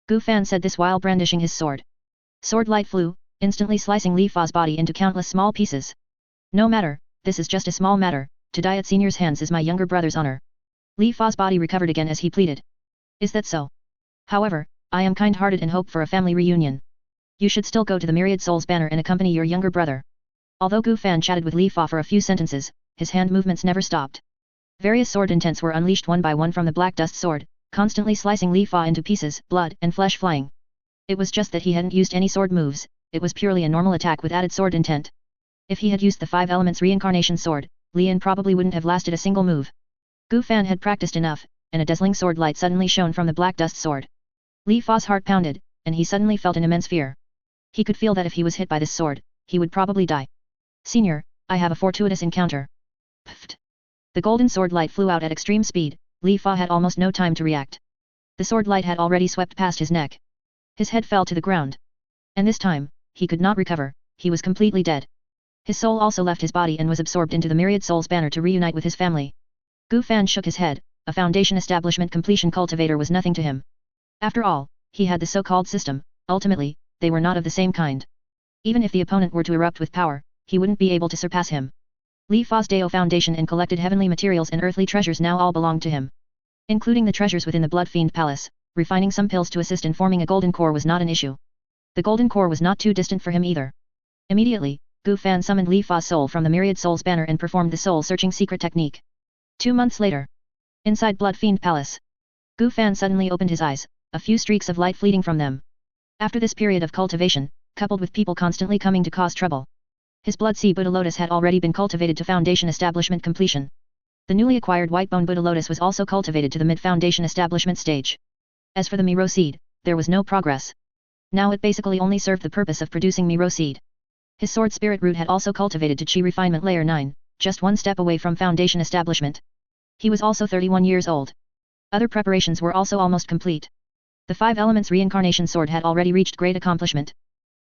Gu Fan said this while brandishing his sword. Sword light flew, instantly slicing Li Fa's body into countless small pieces. No matter, this is just a small matter, to die at senior's hands is my younger brother's honor. Li Fa's body recovered again as he pleaded. Is that so? However, I am kind-hearted and hope for a family reunion. You should still go to the Myriad Souls banner and accompany your younger brother. Although Gu Fan chatted with Li Fa for a few sentences, his hand movements never stopped. Various sword intents were unleashed one by one from the Black Dust sword, constantly slicing Li Fa into pieces, blood and flesh flying. It was just that he hadn't used any sword moves, it was purely a normal attack with added sword intent. If he had used the 5 elements reincarnation sword, Li Yan probably wouldn't have lasted a single move. Gu Fan had practiced enough, and a dazzling sword light suddenly shone from the Black Dust sword. Li Fa's heart pounded, and he suddenly felt an immense fear. He could feel that if he was hit by this sword, he would probably die. Senior, I have a fortuitous encounter. Pfft. The golden sword light flew out at extreme speed, Li Fa had almost no time to react. The sword light had already swept past his neck. His head fell to the ground. And this time, he could not recover, he was completely dead. His soul also left his body and was absorbed into the Myriad Souls banner to reunite with his family. Gu Fan shook his head, a foundation establishment completion cultivator was nothing to him. After all, he had the so-called system, ultimately, they were not of the same kind. Even if the opponent were to erupt with power, he wouldn't be able to surpass him. Li Fa's Dao Foundation and collected heavenly materials and earthly treasures now all belonged to him. Including the treasures within the Blood Fiend Palace, refining some pills to assist in forming a golden core was not an issue. The golden core was not too distant for him either. Immediately, Gu Fan summoned Li Fa's soul from the Myriad Souls banner and performed the soul-searching secret technique. 2 months later. Inside Blood Fiend Palace. Gu Fan suddenly opened his eyes, a few streaks of light fleeting from them. After this period of cultivation, coupled with people constantly coming to cause trouble, his Blood Sea Buddha Lotus had already been cultivated to foundation establishment completion. The newly acquired White Bone Buddha Lotus was also cultivated to the mid-foundation establishment stage. As for the Miro Seed, there was no progress. Now it basically only served the purpose of producing Miro Seed. His Sword Spirit Root had also cultivated to Chi Refinement Layer 9, just one step away from foundation establishment. He was also 31 years old. Other preparations were also almost complete. The 5 Elements Reincarnation Sword had already reached great accomplishment.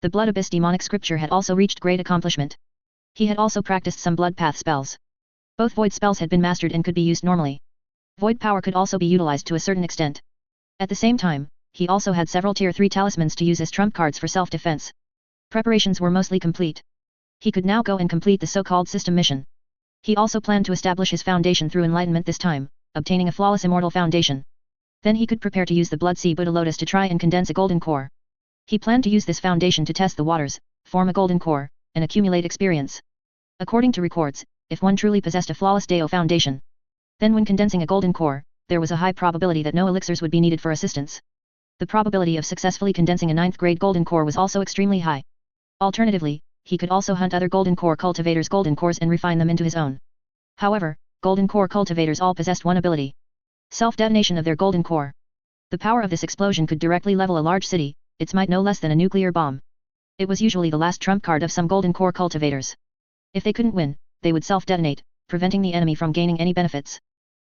The Blood Abyss Demonic Scripture had also reached great accomplishment. He had also practiced some Blood Path spells. Both Void spells had been mastered and could be used normally. Void power could also be utilized to a certain extent. At the same time, he also had several Tier 3 talismans to use as trump cards for self-defense. Preparations were mostly complete. He could now go and complete the so-called system mission. He also planned to establish his foundation through enlightenment this time, obtaining a flawless immortal foundation. Then he could prepare to use the Blood Sea Buddha Lotus to try and condense a golden core. He planned to use this foundation to test the waters, form a golden core, and accumulate experience. According to records, if one truly possessed a flawless Dao foundation, then when condensing a golden core, there was a high probability that no elixirs would be needed for assistance. The probability of successfully condensing a 9th grade golden core was also extremely high. Alternatively, he could also hunt other golden core cultivators' golden cores and refine them into his own. However, golden core cultivators all possessed one ability: self-detonation of their golden core. The power of this explosion could directly level a large city, its might no less than a nuclear bomb. It was usually the last trump card of some golden core cultivators. If they couldn't win, they would self-detonate, preventing the enemy from gaining any benefits.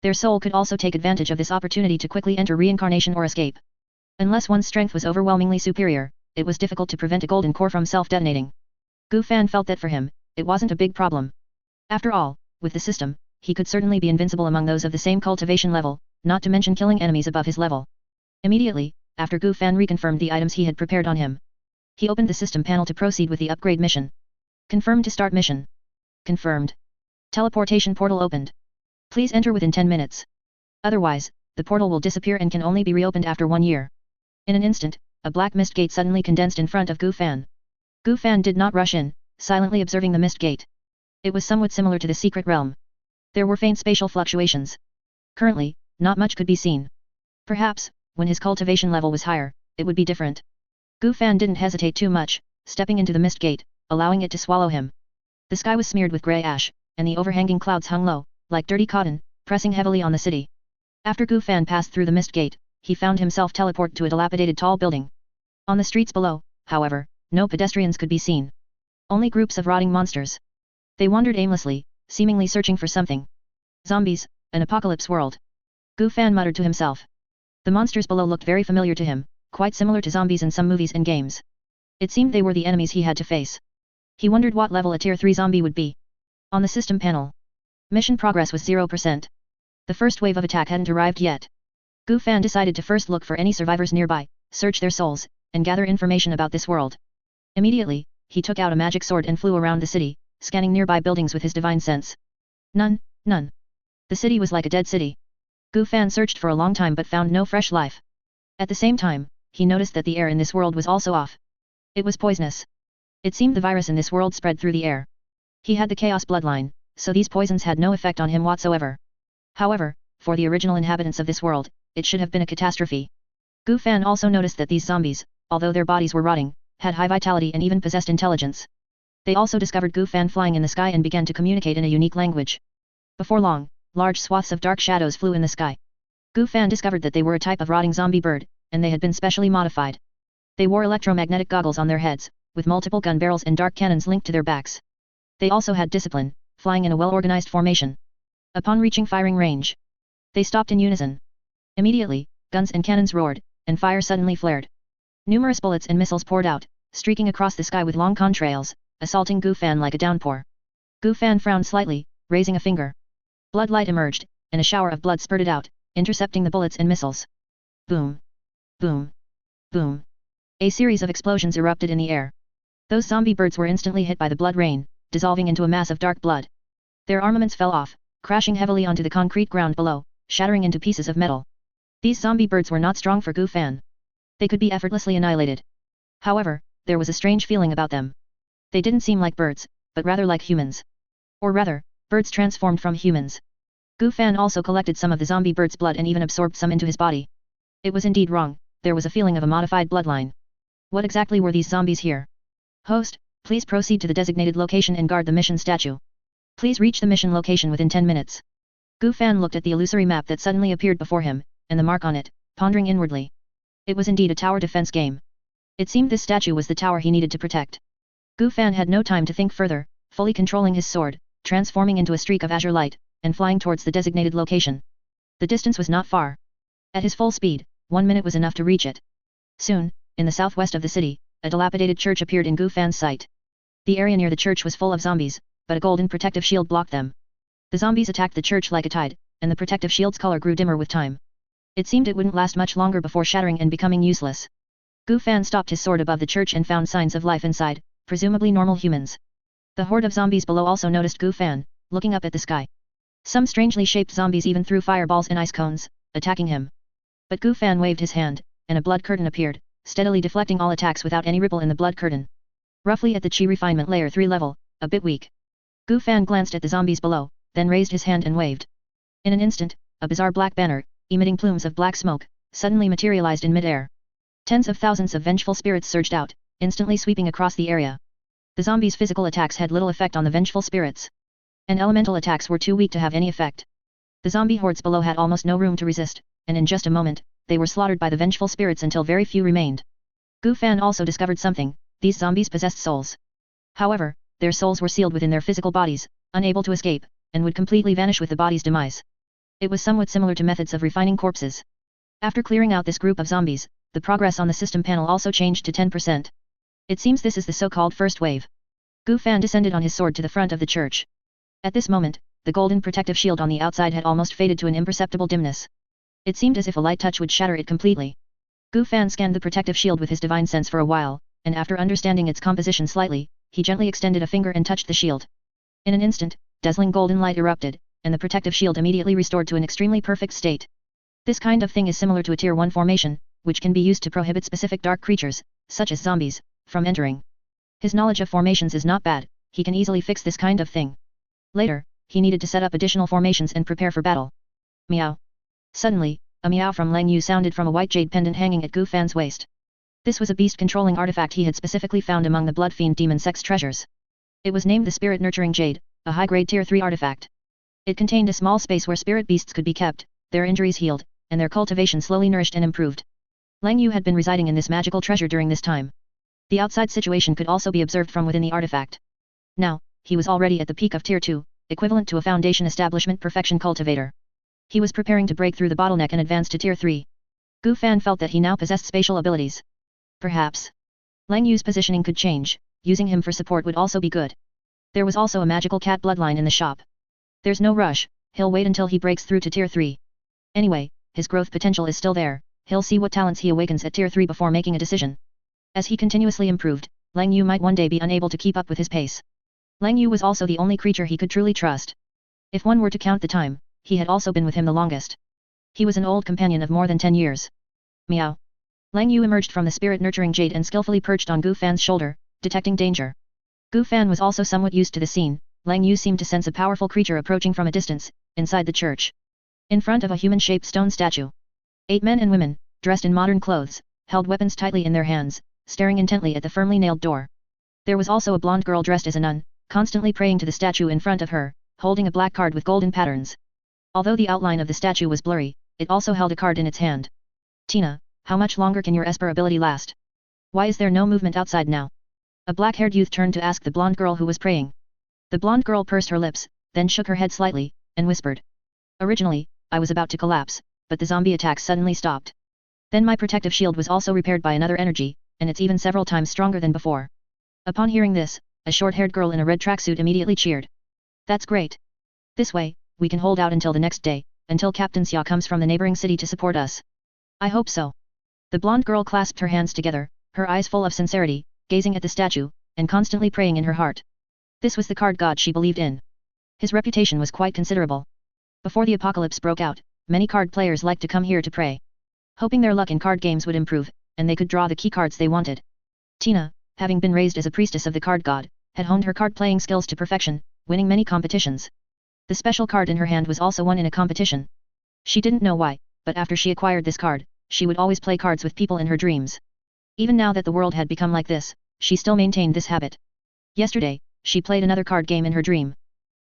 Their soul could also take advantage of this opportunity to quickly enter reincarnation or escape. Unless one's strength was overwhelmingly superior, it was difficult to prevent a golden core from self-detonating. Gu Fan felt that for him, it wasn't a big problem. After all, with the system, he could certainly be invincible among those of the same cultivation level, not to mention killing enemies above his level. Immediately, after Gu Fan reconfirmed the items he had prepared on him, he opened the system panel to proceed with the upgrade mission. Confirmed to start mission. Confirmed. Teleportation portal opened. Please enter within 10 minutes. Otherwise, the portal will disappear and can only be reopened after 1 year. In an instant, a black mist gate suddenly condensed in front of Gu Fan. Gu Fan did not rush in, silently observing the mist gate. It was somewhat similar to the secret realm. There were faint spatial fluctuations. Currently, not much could be seen. Perhaps, when his cultivation level was higher, it would be different. Gu Fan didn't hesitate too much, stepping into the mist gate, allowing it to swallow him. The sky was smeared with grey ash, and the overhanging clouds hung low, like dirty cotton, pressing heavily on the city. After Gu Fan passed through the mist gate, he found himself teleported to a dilapidated tall building. On the streets below, however, no pedestrians could be seen. Only groups of rotting monsters. They wandered aimlessly, seemingly searching for something. Zombies, an apocalypse world. Gu Fan muttered to himself. The monsters below looked very familiar to him, quite similar to zombies in some movies and games. It seemed they were the enemies he had to face. He wondered what level a tier 3 zombie would be. On the system panel. Mission progress was 0%. The first wave of attack hadn't arrived yet. Gu Fan decided to first look for any survivors nearby, search their souls, and gather information about this world. Immediately, he took out a magic sword and flew around the city, scanning nearby buildings with his divine sense. None. The city was like a dead city. Gu Fan searched for a long time but found no fresh life. At the same time, he noticed that the air in this world was also off. It was poisonous. It seemed the virus in this world spread through the air. He had the chaos bloodline, so these poisons had no effect on him whatsoever. However, for the original inhabitants of this world, it should have been a catastrophe. Gu Fan also noticed that these zombies, although their bodies were rotting, had high vitality and even possessed intelligence. They also discovered Gu Fan flying in the sky and began to communicate in a unique language. Before long, large swaths of dark shadows flew in the sky. Gu Fan discovered that they were a type of rotting zombie bird, and they had been specially modified. They wore electromagnetic goggles on their heads, with multiple gun barrels and dark cannons linked to their backs. They also had discipline, flying in a well-organized formation. Upon reaching firing range, they stopped in unison. Immediately, guns and cannons roared, and fire suddenly flared. Numerous bullets and missiles poured out, streaking across the sky with long contrails, assaulting Gu Fan like a downpour. Gu Fan frowned slightly, raising a finger. Blood light emerged, and a shower of blood spurted out, intercepting the bullets and missiles. Boom! Boom! Boom! A series of explosions erupted in the air. Those zombie birds were instantly hit by the blood rain, dissolving into a mass of dark blood. Their armaments fell off, crashing heavily onto the concrete ground below, shattering into pieces of metal. These zombie birds were not strong for Gu Fan. They could be effortlessly annihilated. However, there was a strange feeling about them. They didn't seem like birds, but rather like humans. Or rather, birds transformed from humans. Gu Fan also collected some of the zombie bird's blood and even absorbed some into his body. It was indeed wrong, there was a feeling of a modified bloodline. What exactly were these zombies here? Host, please proceed to the designated location and guard the mission statue. Please reach the mission location within 10 minutes. Gu Fan looked at the illusory map that suddenly appeared before him, and the mark on it, pondering inwardly. It was indeed a tower defense game. It seemed this statue was the tower he needed to protect. Gu Fan had no time to think further, fully controlling his sword, transforming into a streak of azure light, and flying towards the designated location. The distance was not far. At his full speed, 1 minute was enough to reach it. Soon, in the southwest of the city, a dilapidated church appeared in Gu Fan's sight. The area near the church was full of zombies, but a golden protective shield blocked them. The zombies attacked the church like a tide, and the protective shield's color grew dimmer with time. It seemed it wouldn't last much longer before shattering and becoming useless. Gu Fan stopped his sword above the church and found signs of life inside, presumably normal humans. The horde of zombies below also noticed Gu Fan, looking up at the sky. Some strangely shaped zombies even threw fireballs and ice cones, attacking him. But Gu Fan waved his hand, and a blood curtain appeared, steadily deflecting all attacks without any ripple in the blood curtain. Roughly at the Chi Refinement Layer 3 level, a bit weak. Gu Fan glanced at the zombies below, then raised his hand and waved. In an instant, a bizarre black banner, emitting plumes of black smoke, suddenly materialized in mid-air. Tens of thousands of vengeful spirits surged out, instantly sweeping across the area. The zombies' physical attacks had little effect on the vengeful spirits. And elemental attacks were too weak to have any effect. The zombie hordes below had almost no room to resist, and in just a moment, they were slaughtered by the vengeful spirits until very few remained. Gu Fan also discovered something: these zombies possessed souls. However, their souls were sealed within their physical bodies, unable to escape, and would completely vanish with the body's demise. It was somewhat similar to methods of refining corpses. After clearing out this group of zombies, the progress on the system panel also changed to 10%. It seems this is the so-called first wave. Gu Fan descended on his sword to the front of the church. At this moment, the golden protective shield on the outside had almost faded to an imperceptible dimness. It seemed as if a light touch would shatter it completely. Gu Fan scanned the protective shield with his divine sense for a while, and after understanding its composition slightly, he gently extended a finger and touched the shield. In an instant, dazzling golden light erupted, and the protective shield immediately restored to an extremely perfect state. This kind of thing is similar to a Tier 1 formation, which can be used to prohibit specific dark creatures, such as zombies, from entering. His knowledge of formations is not bad, he can easily fix this kind of thing. Later, he needed to set up additional formations and prepare for battle. Meow. Suddenly, a meow from Lang Yu sounded from a white jade pendant hanging at Gu Fan's waist. This was a beast-controlling artifact he had specifically found among the Blood Fiend Demon Sect's treasures. It was named the Spirit Nurturing Jade, a high-grade Tier 3 artifact. It contained a small space where spirit beasts could be kept, their injuries healed, and their cultivation slowly nourished and improved. Lang Yu had been residing in this magical treasure during this time. The outside situation could also be observed from within the artifact. Now, he was already at the peak of Tier 2, equivalent to a Foundation Establishment Perfection Cultivator. He was preparing to break through the bottleneck and advance to Tier 3. Gu Fan felt that he now possessed spatial abilities. Perhaps Lang Yu's positioning could change, using him for support would also be good. There was also a magical cat bloodline in the shop. There's no rush, he'll wait until he breaks through to Tier 3. Anyway, his growth potential is still there, he'll see what talents he awakens at Tier 3 before making a decision. As he continuously improved, Lang Yu might one day be unable to keep up with his pace. Lang Yu was also the only creature he could truly trust. If one were to count the time, he had also been with him the longest. He was an old companion of more than 10 years. Meow. Lang Yu emerged from the spirit-nurturing jade and skillfully perched on Gu Fan's shoulder, detecting danger. Gu Fan was also somewhat used to the scene. Lang Yu seemed to sense a powerful creature approaching from a distance, inside the church. In front of a human-shaped stone statue. 8 men and women, dressed in modern clothes, held weapons tightly in their hands, staring intently at the firmly nailed door. There was also a blonde girl dressed as a nun, constantly praying to the statue in front of her, holding a black card with golden patterns. Although the outline of the statue was blurry, it also held a card in its hand. Tina, how much longer can your Esper ability last? Why is there no movement outside now? A black-haired youth turned to ask the blonde girl who was praying. The blonde girl pursed her lips, then shook her head slightly, and whispered. Originally, I was about to collapse, but the zombie attacks suddenly stopped. Then my protective shield was also repaired by another energy, and it's even several times stronger than before. Upon hearing this, a short-haired girl in a red tracksuit immediately cheered. That's great. This way, we can hold out until the next day, until Captain Xia comes from the neighboring city to support us. I hope so. The blonde girl clasped her hands together, her eyes full of sincerity, gazing at the statue, and constantly praying in her heart. This was the card god she believed in. His reputation was quite considerable. Before the apocalypse broke out, many card players liked to come here to pray, hoping their luck in card games would improve, and they could draw the key cards they wanted. Tina, having been raised as a priestess of the card god, had honed her card-playing skills to perfection, winning many competitions. The special card in her hand was also won in a competition. She didn't know why, but after she acquired this card, she would always play cards with people in her dreams. Even now that the world had become like this, she still maintained this habit. Yesterday, she played another card game in her dream.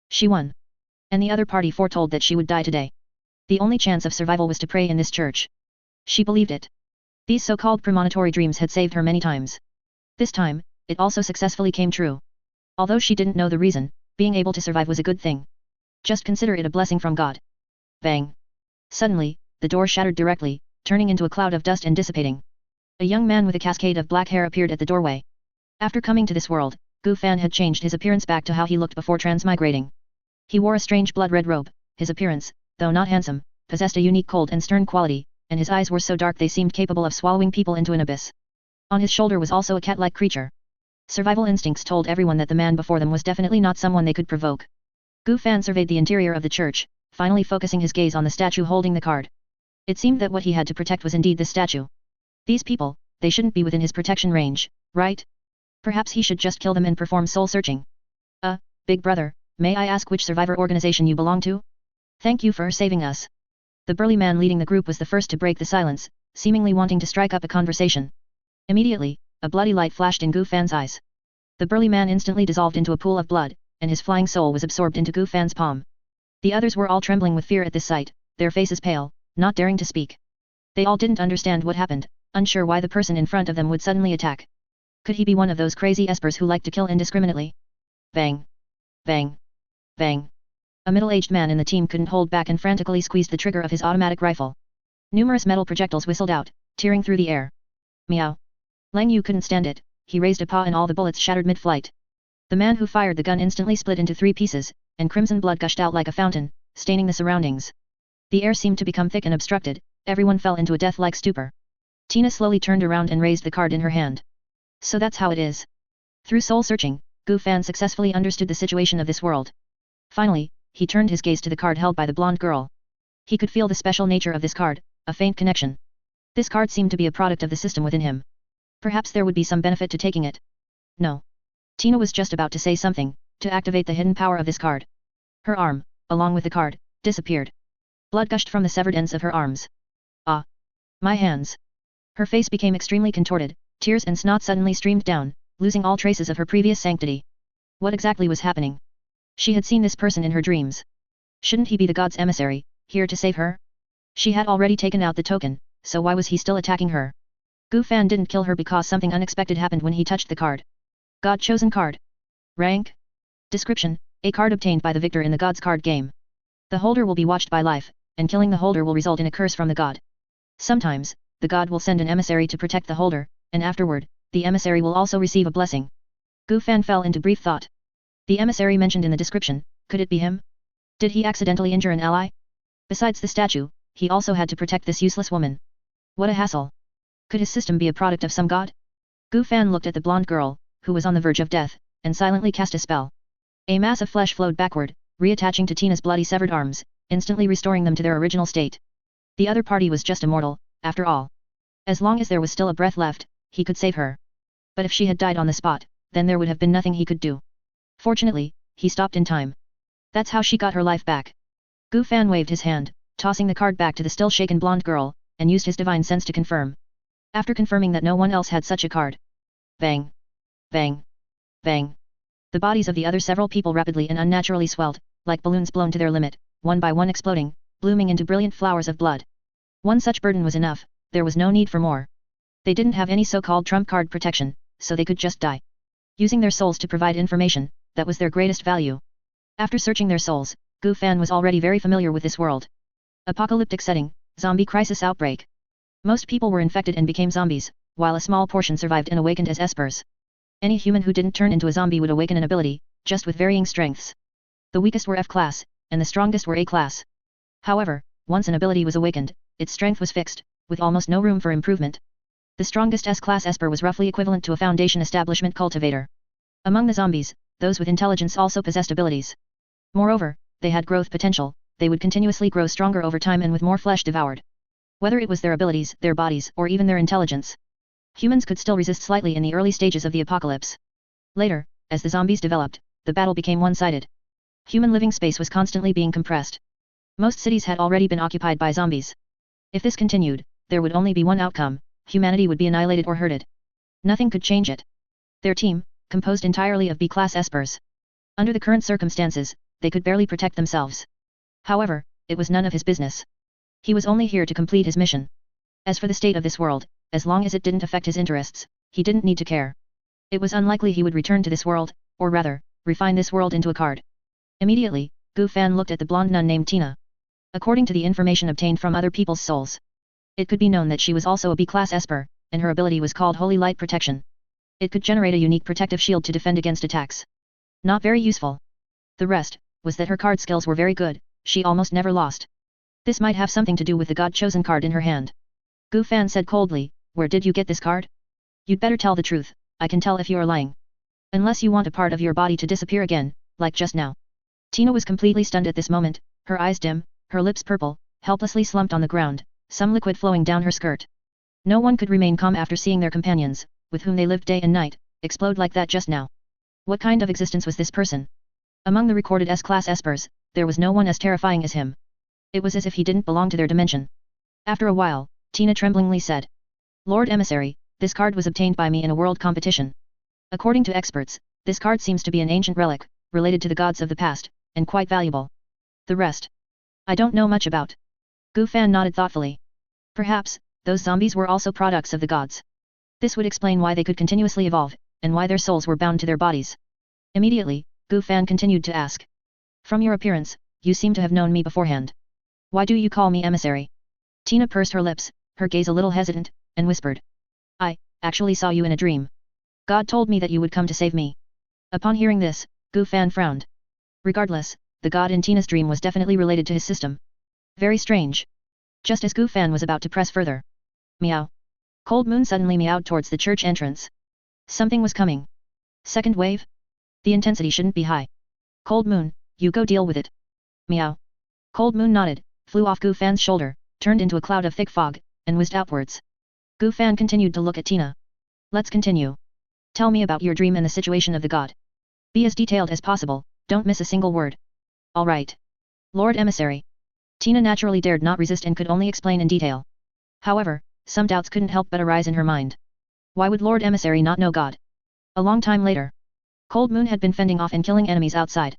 She won. And the other party foretold that she would die today. The only chance of survival was to pray in this church. She believed it. These so-called premonitory dreams had saved her many times. This time, it also successfully came true. Although she didn't know the reason, being able to survive was a good thing. Just consider it a blessing from God. Bang. Suddenly, the door shattered directly, turning into a cloud of dust and dissipating. A young man with a cascade of black hair appeared at the doorway. After coming to this world, Gu Fan had changed his appearance back to how he looked before transmigrating. He wore a strange blood-red robe. His appearance, though not handsome, possessed a unique cold and stern quality, and his eyes were so dark they seemed capable of swallowing people into an abyss. On his shoulder was also a cat-like creature. Survival instincts told everyone that the man before them was definitely not someone they could provoke. Gu Fan surveyed the interior of the church, finally focusing his gaze on the statue holding the card. It seemed that what he had to protect was indeed the statue. These people, they shouldn't be within his protection range, right? Perhaps he should just kill them and perform soul searching. Big brother, may I ask which survivor organization you belong to? Thank you for saving us. The burly man leading the group was the first to break the silence, seemingly wanting to strike up a conversation. Immediately, a bloody light flashed in Gu Fan's eyes. The burly man instantly dissolved into a pool of blood, and his flying soul was absorbed into Gu Fan's palm. The others were all trembling with fear at this sight, their faces pale, not daring to speak. They all didn't understand what happened, unsure why the person in front of them would suddenly attack. Could he be one of those crazy espers who like to kill indiscriminately? Bang! Bang! Bang! A middle-aged man in the team couldn't hold back and frantically squeezed the trigger of his automatic rifle. Numerous metal projectiles whistled out, tearing through the air. Meow! Lang Yu couldn't stand it, he raised a paw and all the bullets shattered mid-flight. The man who fired the gun instantly split into 3 pieces, and crimson blood gushed out like a fountain, staining the surroundings. The air seemed to become thick and obstructed, everyone fell into a death-like stupor. Tina slowly turned around and raised the card in her hand. So that's how it is. Through soul-searching, Gu Fan successfully understood the situation of this world. Finally, he turned his gaze to the card held by the blonde girl. He could feel the special nature of this card, a faint connection. This card seemed to be a product of the system within him. Perhaps there would be some benefit to taking it. No. Tina was just about to say something, to activate the hidden power of this card. Her arm, along with the card, disappeared. Blood gushed from the severed ends of her arms. Ah! My hands! Her face became extremely contorted, tears and snot suddenly streamed down, losing all traces of her previous sanctity. What exactly was happening? She had seen this person in her dreams. Shouldn't he be the god's emissary, here to save her? She had already taken out the token, so why was he still attacking her? Gu Fan didn't kill her because something unexpected happened when he touched the card. God-chosen card. Rank? Description: a card obtained by the victor in the god's card game. The holder will be watched by life, and killing the holder will result in a curse from the god. Sometimes, the god will send an emissary to protect the holder, and afterward, the emissary will also receive a blessing. Gu Fan fell into brief thought. The emissary mentioned in the description, could it be him? Did he accidentally injure an ally? Besides the statue, he also had to protect this useless woman. What a hassle. Could his system be a product of some god? Gu Fan looked at the blonde girl, who was on the verge of death, and silently cast a spell. A mass of flesh flowed backward, reattaching to Tina's bloody severed arms, instantly restoring them to their original state. The other party was just a mortal, after all. As long as there was still a breath left, he could save her. But if she had died on the spot, then there would have been nothing he could do. Fortunately, he stopped in time. That's how she got her life back. Gu Fan waved his hand, tossing the card back to the still shaken blonde girl, and used his divine sense to confirm. After confirming that no one else had such a card. Bang! Bang! Bang! The bodies of the other several people rapidly and unnaturally swelled, like balloons blown to their limit, one by one exploding, blooming into brilliant flowers of blood. One such burden was enough, there was no need for more. They didn't have any so-called trump card protection, so they could just die. Using their souls to provide information, that was their greatest value. After searching their souls, Gu Fan was already very familiar with this world. Apocalyptic setting, zombie crisis outbreak. Most people were infected and became zombies, while a small portion survived and awakened as espers. Any human who didn't turn into a zombie would awaken an ability, just with varying strengths. The weakest were F class, and the strongest were A class. However, once an ability was awakened, its strength was fixed, with almost no room for improvement. The strongest S-class esper was roughly equivalent to a foundation establishment cultivator. Among the zombies, those with intelligence also possessed abilities. Moreover, they had growth potential, they would continuously grow stronger over time and with more flesh devoured. Whether it was their abilities, their bodies, or even their intelligence. Humans could still resist slightly in the early stages of the apocalypse. Later, as the zombies developed, the battle became one-sided. Human living space was constantly being compressed. Most cities had already been occupied by zombies. If this continued, there would only be one outcome: humanity would be annihilated or herded. Nothing could change it. Their team, composed entirely of B-class espers. Under the current circumstances, they could barely protect themselves. However, it was none of his business. He was only here to complete his mission. As for the state of this world, as long as it didn't affect his interests, he didn't need to care. It was unlikely he would return to this world, or rather, refine this world into a card. Immediately, Gu Fan looked at the blonde nun named Tina. According to the information obtained from other people's souls, it could be known that she was also a B-class esper, and her ability was called Holy Light Protection. It could generate a unique protective shield to defend against attacks. Not very useful. The rest, was that her card skills were very good, she almost never lost. This might have something to do with the God-chosen card in her hand. Gu Fan said coldly, "Where did you get this card? You'd better tell the truth, I can tell if you are lying. Unless you want a part of your body to disappear again, like just now." Tina was completely stunned at this moment, her eyes dim, her lips purple, helplessly slumped on the ground, some liquid flowing down her skirt. No one could remain calm after seeing their companions, with whom they lived day and night, explode like that just now. What kind of existence was this person? Among the recorded S-class espers, there was no one as terrifying as him. It was as if he didn't belong to their dimension. After a while, Tina tremblingly said, "Lord Emissary, this card was obtained by me in a world competition. According to experts, this card seems to be an ancient relic, related to the gods of the past, and quite valuable. The rest, I don't know much about." Gu Fan nodded thoughtfully. Perhaps, those zombies were also products of the gods. This would explain why they could continuously evolve, and why their souls were bound to their bodies. Immediately, Gu Fan continued to ask. "From your appearance, you seem to have known me beforehand. Why do you call me emissary?" Tina pursed her lips, her gaze a little hesitant, and whispered. "I, actually saw you in a dream. God told me that you would come to save me." Upon hearing this, Gu Fan frowned. Regardless, the god in Tina's dream was definitely related to his system. Very strange. Just as Gu Fan was about to press further. Meow. Cold Moon suddenly meowed towards the church entrance. Something was coming. Second wave? The intensity shouldn't be high. Cold Moon, you go deal with it. Meow. Cold Moon nodded, flew off Gu Fan's shoulder, turned into a cloud of thick fog, and whizzed outwards. Gu Fan continued to look at Tina. "Let's continue. Tell me about your dream and the situation of the god. Be as detailed as possible, don't miss a single word." "All right. Lord Emissary." Tina naturally dared not resist and could only explain in detail. However, some doubts couldn't help but arise in her mind. Why would Lord Emissary not know God? A long time later, Cold Moon had been fending off and killing enemies outside,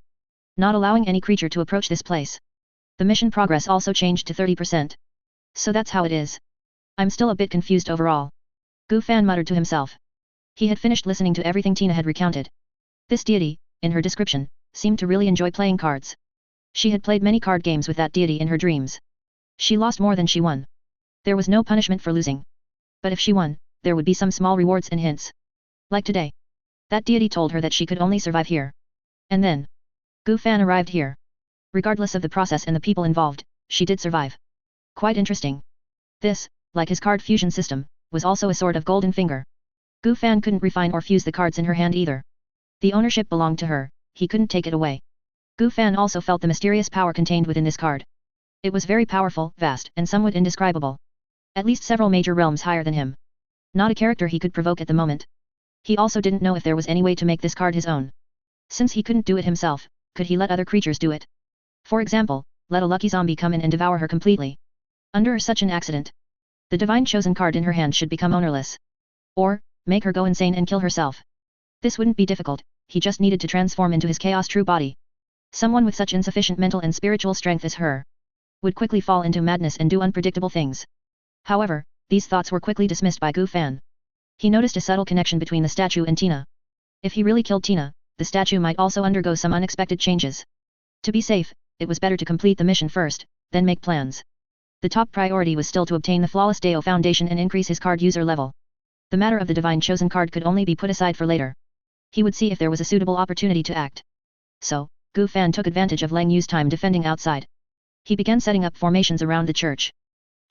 not allowing any creature to approach this place. The mission progress also changed to 30%. So that's how it is. I'm still a bit confused overall. Gu Fan muttered to himself. He had finished listening to everything Tina had recounted. This deity, in her description, seemed to really enjoy playing cards. She had played many card games with that deity in her dreams. She lost more than she won. There was no punishment for losing. But if she won, there would be some small rewards and hints. Like today. That deity told her that she could only survive here. And then, Gu Fan arrived here. Regardless of the process and the people involved, she did survive. Quite interesting. This, like his card fusion system, was also a sort of golden finger. Gu Fan couldn't refine or fuse the cards in her hand either. The ownership belonged to her, he couldn't take it away. Gu Fan also felt the mysterious power contained within this card. It was very powerful, vast, and somewhat indescribable. At least several major realms higher than him. Not a character he could provoke at the moment. He also didn't know if there was any way to make this card his own. Since he couldn't do it himself, could he let other creatures do it? For example, let a lucky zombie come in and devour her completely. Under such an accident, the divine chosen card in her hand should become ownerless. Or, make her go insane and kill herself. This wouldn't be difficult, he just needed to transform into his chaos true body. Someone with such insufficient mental and spiritual strength as her would quickly fall into madness and do unpredictable things. However, these thoughts were quickly dismissed by Gu Fan. He noticed a subtle connection between the statue and Tina. If he really killed Tina, the statue might also undergo some unexpected changes. To be safe, it was better to complete the mission first, then make plans. The top priority was still to obtain the flawless Deo foundation and increase his card user level. The matter of the divine chosen card could only be put aside for later. He would see if there was a suitable opportunity to act. So, Gu Fan took advantage of Lang Yu's time defending outside. He began setting up formations around the church.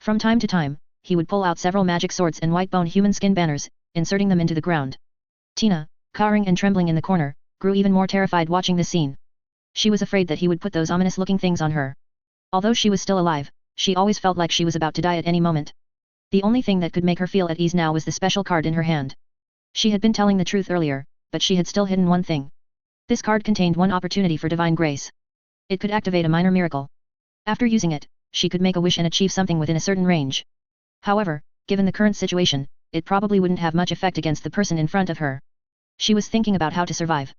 From time to time, he would pull out several magic swords and white-bone human skin banners, inserting them into the ground. Tina, cowering and trembling in the corner, grew even more terrified watching this scene. She was afraid that he would put those ominous-looking things on her. Although she was still alive, she always felt like she was about to die at any moment. The only thing that could make her feel at ease now was the special card in her hand. She had been telling the truth earlier, but she had still hidden one thing. This card contained one opportunity for divine grace. It could activate a minor miracle. After using it, she could make a wish and achieve something within a certain range. However, given the current situation, it probably wouldn't have much effect against the person in front of her. She was thinking about how to survive.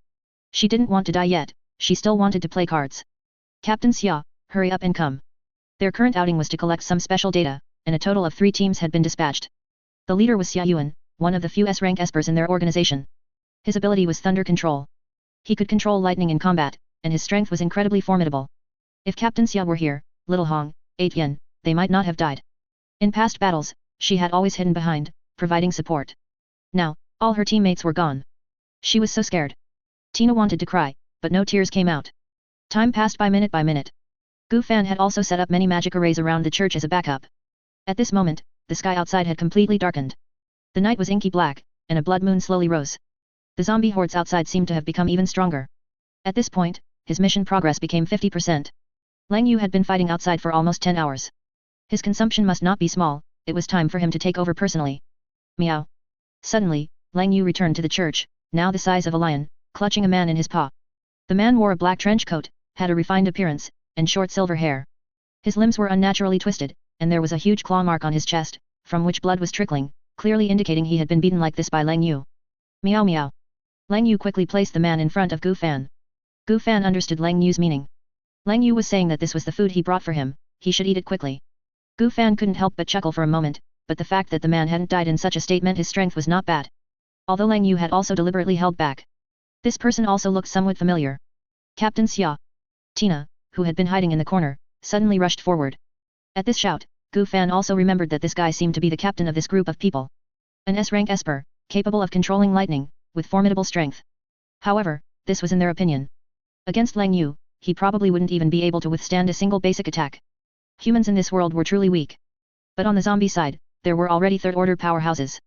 She didn't want to die yet, she still wanted to play cards. Captain Xia, hurry up and come. Their current outing was to collect some special data, and a total of 3 teams had been dispatched. The leader was Xia Yuan, one of the few S-rank espers in their organization. His ability was thunder control. He could control lightning in combat, and his strength was incredibly formidable. If Captain Xia were here, Little Hong, 8 Yen, they might not have died. In past battles, she had always hidden behind, providing support. Now, all her teammates were gone. She was so scared. Tina wanted to cry, but no tears came out. Time passed by minute by minute. Gu Fan had also set up many magic arrays around the church as a backup. At this moment, the sky outside had completely darkened. The night was inky black, and a blood moon slowly rose. The zombie hordes outside seemed to have become even stronger. At this point, his mission progress became 50%. Lang Yu had been fighting outside for almost 10 hours. His consumption must not be small, it was time for him to take over personally. Meow. Suddenly, Lang Yu returned to the church, now the size of a lion, clutching a man in his paw. The man wore a black trench coat, had a refined appearance, and short silver hair. His limbs were unnaturally twisted, and there was a huge claw mark on his chest, from which blood was trickling, clearly indicating he had been beaten like this by Lang Yu. Meow meow. Lang Yu quickly placed the man in front of Gu Fan. Gu Fan understood Lang Yu's meaning. Lang Yu was saying that this was the food he brought for him, he should eat it quickly. Gu Fan couldn't help but chuckle for a moment, but the fact that the man hadn't died in such a state meant his strength was not bad. Although Lang Yu had also deliberately held back. This person also looked somewhat familiar. Captain Xia. Tina, who had been hiding in the corner, suddenly rushed forward. At this shout, Gu Fan also remembered that this guy seemed to be the captain of this group of people. An S-rank esper, capable of controlling lightning, with formidable strength. However, this was in their opinion. Against Lang Yu, he probably wouldn't even be able to withstand a single basic attack. Humans in this world were truly weak. But on the zombie side, there were already third-order powerhouses.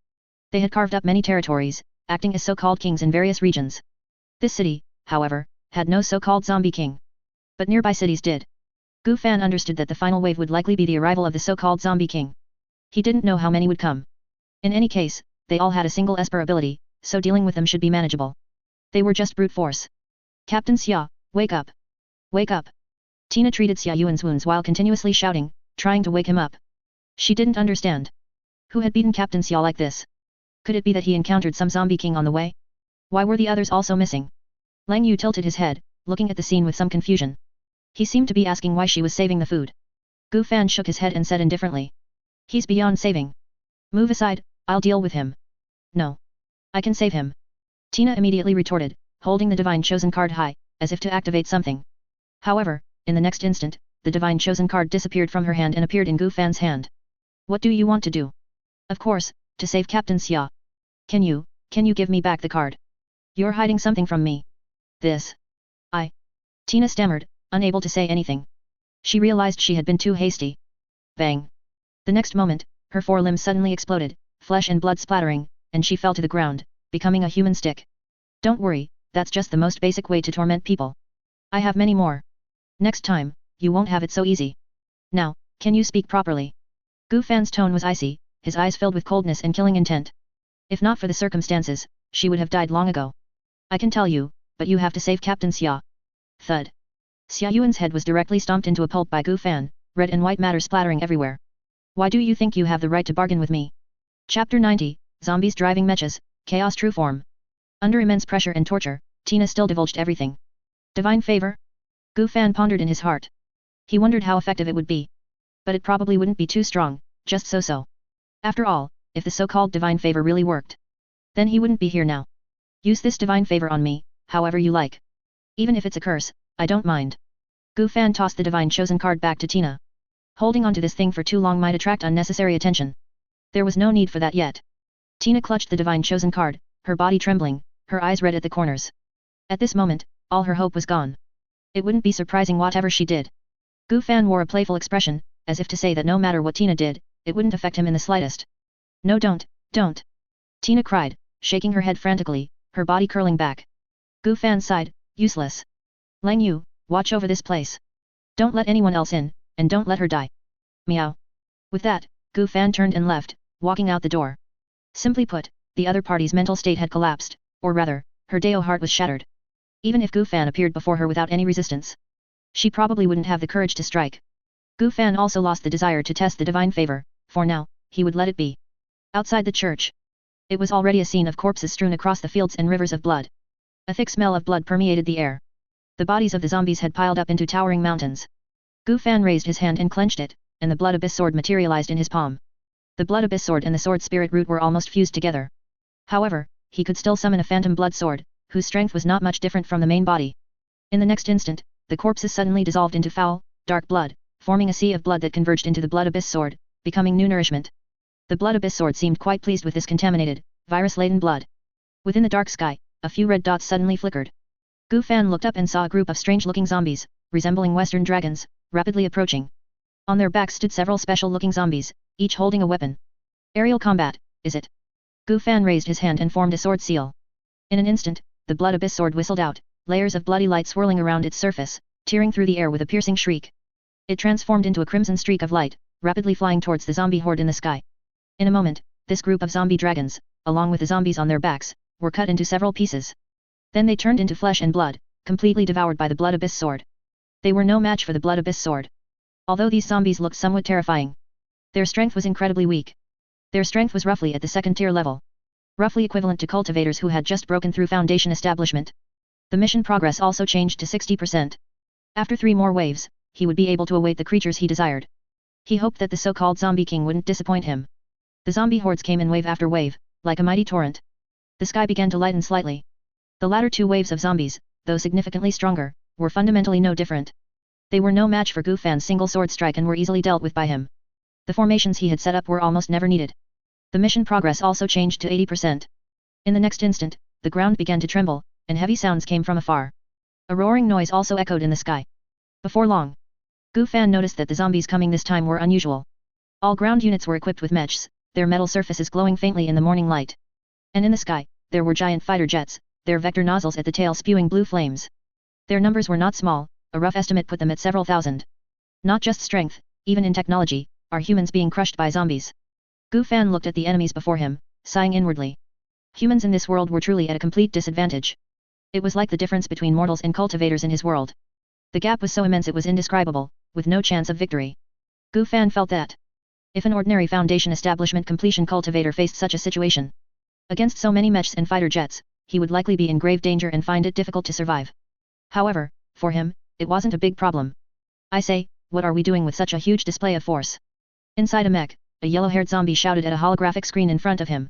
They had carved up many territories, acting as so-called kings in various regions. This city, however, had no so-called zombie king. But nearby cities did. Gu Fan understood that the final wave would likely be the arrival of the so-called zombie king. He didn't know how many would come. In any case, they all had a single esper ability, so dealing with them should be manageable. They were just brute force. Captain Xia, wake up! Wake up! Tina treated Xia Yuan's wounds while continuously shouting, trying to wake him up. She didn't understand. Who had beaten Captain Xia like this? Could it be that he encountered some zombie king on the way? Why were the others also missing? Lang Yu tilted his head, looking at the scene with some confusion. He seemed to be asking why she was saving the food. Gu Fan shook his head and said indifferently. He's beyond saving. Move aside, I'll deal with him. No. I can save him. Tina immediately retorted, holding the divine chosen card high, as if to activate something. However, in the next instant, the divine chosen card disappeared from her hand and appeared in Gu Fan's hand. What do you want to do? Of course, to save Captain Xia. Can you give me back the card? You're hiding something from me. This. Tina stammered, unable to say anything. She realized she had been too hasty. Bang. The next moment, her forelimbs suddenly exploded, flesh and blood splattering, and she fell to the ground, becoming a human stick. Don't worry, that's just the most basic way to torment people. I have many more. Next time, you won't have it so easy. Now, can you speak properly? Gu Fan's tone was icy, his eyes filled with coldness and killing intent. If not for the circumstances, she would have died long ago. I can tell you, but you have to save Captain Xia. Thud. Xia Yuan's head was directly stomped into a pulp by Gu Fan, red and white matter splattering everywhere. Why do you think you have the right to bargain with me? Chapter 90, Zombies Driving Mechas, Chaos True Form. Under immense pressure and torture, Tina still divulged everything. Divine favor? Gu Fan pondered in his heart. He wondered how effective it would be. But it probably wouldn't be too strong, just so-so. After all, if the so-called divine favor really worked, then he wouldn't be here now. Use this divine favor on me, however you like. Even if it's a curse, I don't mind. Gu Fan tossed the divine chosen card back to Tina. Holding onto this thing for too long might attract unnecessary attention. There was no need for that yet. Tina clutched the divine chosen card, her body trembling, her eyes red at the corners. At this moment, all her hope was gone. It wouldn't be surprising whatever she did. Gu Fan wore a playful expression, as if to say that no matter what Tina did, it wouldn't affect him in the slightest. No, don't. Tina cried, shaking her head frantically, her body curling back. Gu Fan sighed, useless. Lang Yu, watch over this place. Don't let anyone else in, and don't let her die. Meow. With that, Gu Fan turned and left, walking out the door. Simply put, the other party's mental state had collapsed, or rather, her Dao heart was shattered. Even if Gu Fan appeared before her without any resistance, she probably wouldn't have the courage to strike. Gu Fan also lost the desire to test the divine favor, for now, he would let it be. Outside the church, it was already a scene of corpses strewn across the fields and rivers of blood. A thick smell of blood permeated the air. The bodies of the zombies had piled up into towering mountains. Gu Fan raised his hand and clenched it, and the Blood Abyss sword materialized in his palm. The Blood Abyss sword and the sword spirit root were almost fused together. However, he could still summon a phantom blood sword, whose strength was not much different from the main body. In the next instant, the corpses suddenly dissolved into foul, dark blood, forming a sea of blood that converged into the Blood Abyss sword, becoming new nourishment. The Blood Abyss sword seemed quite pleased with this contaminated, virus-laden blood. Within the dark sky, a few red dots suddenly flickered. Gu Fan looked up and saw a group of strange-looking zombies, resembling Western dragons, rapidly approaching. On their backs stood several special-looking zombies, each holding a weapon. Aerial combat, is it? Gu Fan raised his hand and formed a sword seal. In an instant, the Blood Abyss sword whistled out, layers of bloody light swirling around its surface, tearing through the air with a piercing shriek. It transformed into a crimson streak of light, rapidly flying towards the zombie horde in the sky. In a moment, this group of zombie dragons, along with the zombies on their backs, were cut into several pieces. Then they turned into flesh and blood, completely devoured by the Blood Abyss sword. They were no match for the Blood Abyss sword. Although these zombies looked somewhat terrifying, their strength was incredibly weak. Their strength was roughly at the second-tier level. Roughly equivalent to cultivators who had just broken through Foundation establishment. The mission progress also changed to 60%. After 3 more waves, he would be able to await the creatures he desired. He hoped that the so-called Zombie King wouldn't disappoint him. The zombie hordes came in wave after wave, like a mighty torrent. The sky began to lighten slightly. The latter 2 waves of zombies, though significantly stronger, were fundamentally no different. They were no match for Gu Fan's single sword strike and were easily dealt with by him. The formations he had set up were almost never needed. The mission progress also changed to 80%. In the next instant, the ground began to tremble, and heavy sounds came from afar. A roaring noise also echoed in the sky. Before long, Gu Fan noticed that the zombies coming this time were unusual. All ground units were equipped with mechs, their metal surfaces glowing faintly in the morning light. And in the sky, there were giant fighter jets, their vector nozzles at the tail spewing blue flames. Their numbers were not small, a rough estimate put them at several thousand. Not just strength, even in technology, are humans being crushed by zombies. Gu Fan looked at the enemies before him, sighing inwardly. Humans in this world were truly at a complete disadvantage. It was like the difference between mortals and cultivators in his world. The gap was so immense it was indescribable, with no chance of victory. Gu Fan felt that if an ordinary Foundation establishment completion cultivator faced such a situation, against so many mechs and fighter jets, he would likely be in grave danger and find it difficult to survive. However, for him, it wasn't a big problem. I say, what are we doing with such a huge display of force? Inside a mech, a yellow-haired zombie shouted at a holographic screen in front of him.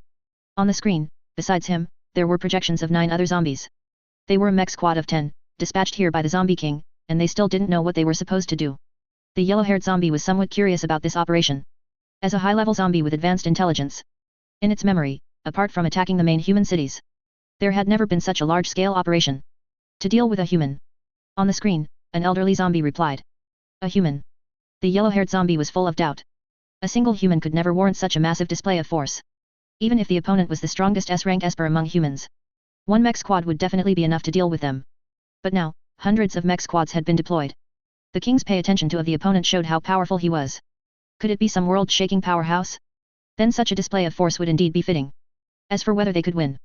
On the screen, besides him, there were projections of 9 other zombies. They were a mech squad of 10, dispatched here by the Zombie King, and they still didn't know what they were supposed to do. The yellow-haired zombie was somewhat curious about this operation. As a high-level zombie with advanced intelligence, in its memory, apart from attacking the main human cities, there had never been such a large-scale operation. To deal with a human. On the screen, an elderly zombie replied. A human. The yellow-haired zombie was full of doubt. A single human could never warrant such a massive display of force. Even if the opponent was the strongest S-rank Esper among humans. One mech squad would definitely be enough to deal with them. But now, hundreds of mech squads had been deployed. The king's pay attention to of the opponent showed how powerful he was. Could it be some world-shaking powerhouse? Then such a display of force would indeed be fitting. As for whether they could win,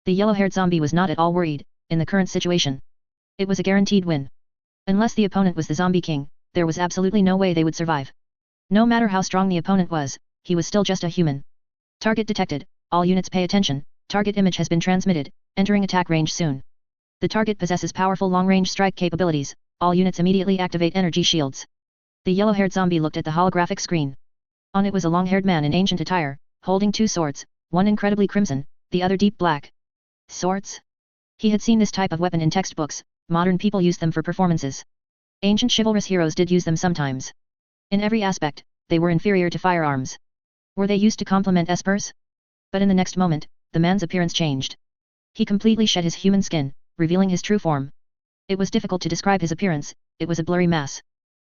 the yellow-haired zombie was not at all worried. In the current situation, it was a guaranteed win. Unless the opponent was the Zombie King, there was absolutely no way they would survive. No matter how strong the opponent was, he was still just a human. Target detected. All units pay attention. Target image has been transmitted. Entering attack range soon. The target possesses powerful long-range strike capabilities. All units immediately activate energy shields. The yellow-haired zombie looked at the holographic screen. On it was a long-haired man in ancient attire, holding two swords, one incredibly crimson, the other deep black. Swords? He had seen this type of weapon in textbooks. Modern people use them for performances. Ancient chivalrous heroes did use them sometimes. In every aspect, they were inferior to firearms. Were they used to complement espers? But in the next moment, the man's appearance changed. He completely shed his human skin, revealing his true form. It was difficult to describe his appearance. It was a blurry mass.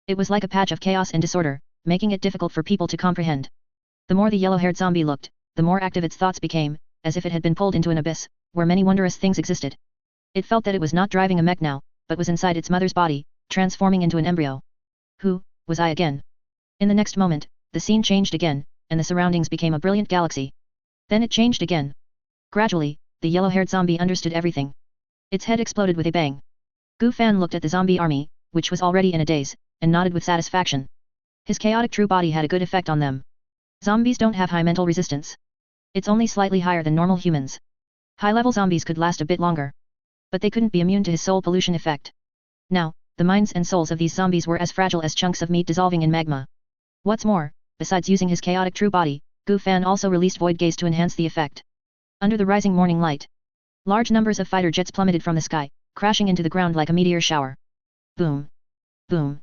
It was like a patch of chaos and disorder, making it difficult for people to comprehend. The more the yellow-haired zombie looked, the more active its thoughts became, as if it had been pulled into an abyss, where many wondrous things existed. It felt that it was not driving a mech now, but was inside its mother's body, transforming into an embryo. Who was I again? In the next moment, the scene changed again, and the surroundings became a brilliant galaxy. Then it changed again. Gradually, the yellow-haired zombie understood everything. Its head exploded with a bang. Gu Fan looked at the zombie army, which was already in a daze, and nodded with satisfaction. His chaotic true body had a good effect on them. Zombies don't have high mental resistance. It's only slightly higher than normal humans. High-level zombies could last a bit longer. But they couldn't be immune to his soul pollution effect. Now, the minds and souls of these zombies were as fragile as chunks of meat dissolving in magma. What's more, besides using his chaotic true body, Gu Fan also released void gaze to enhance the effect. Under the rising morning light, large numbers of fighter jets plummeted from the sky, crashing into the ground like a meteor shower. Boom. Boom.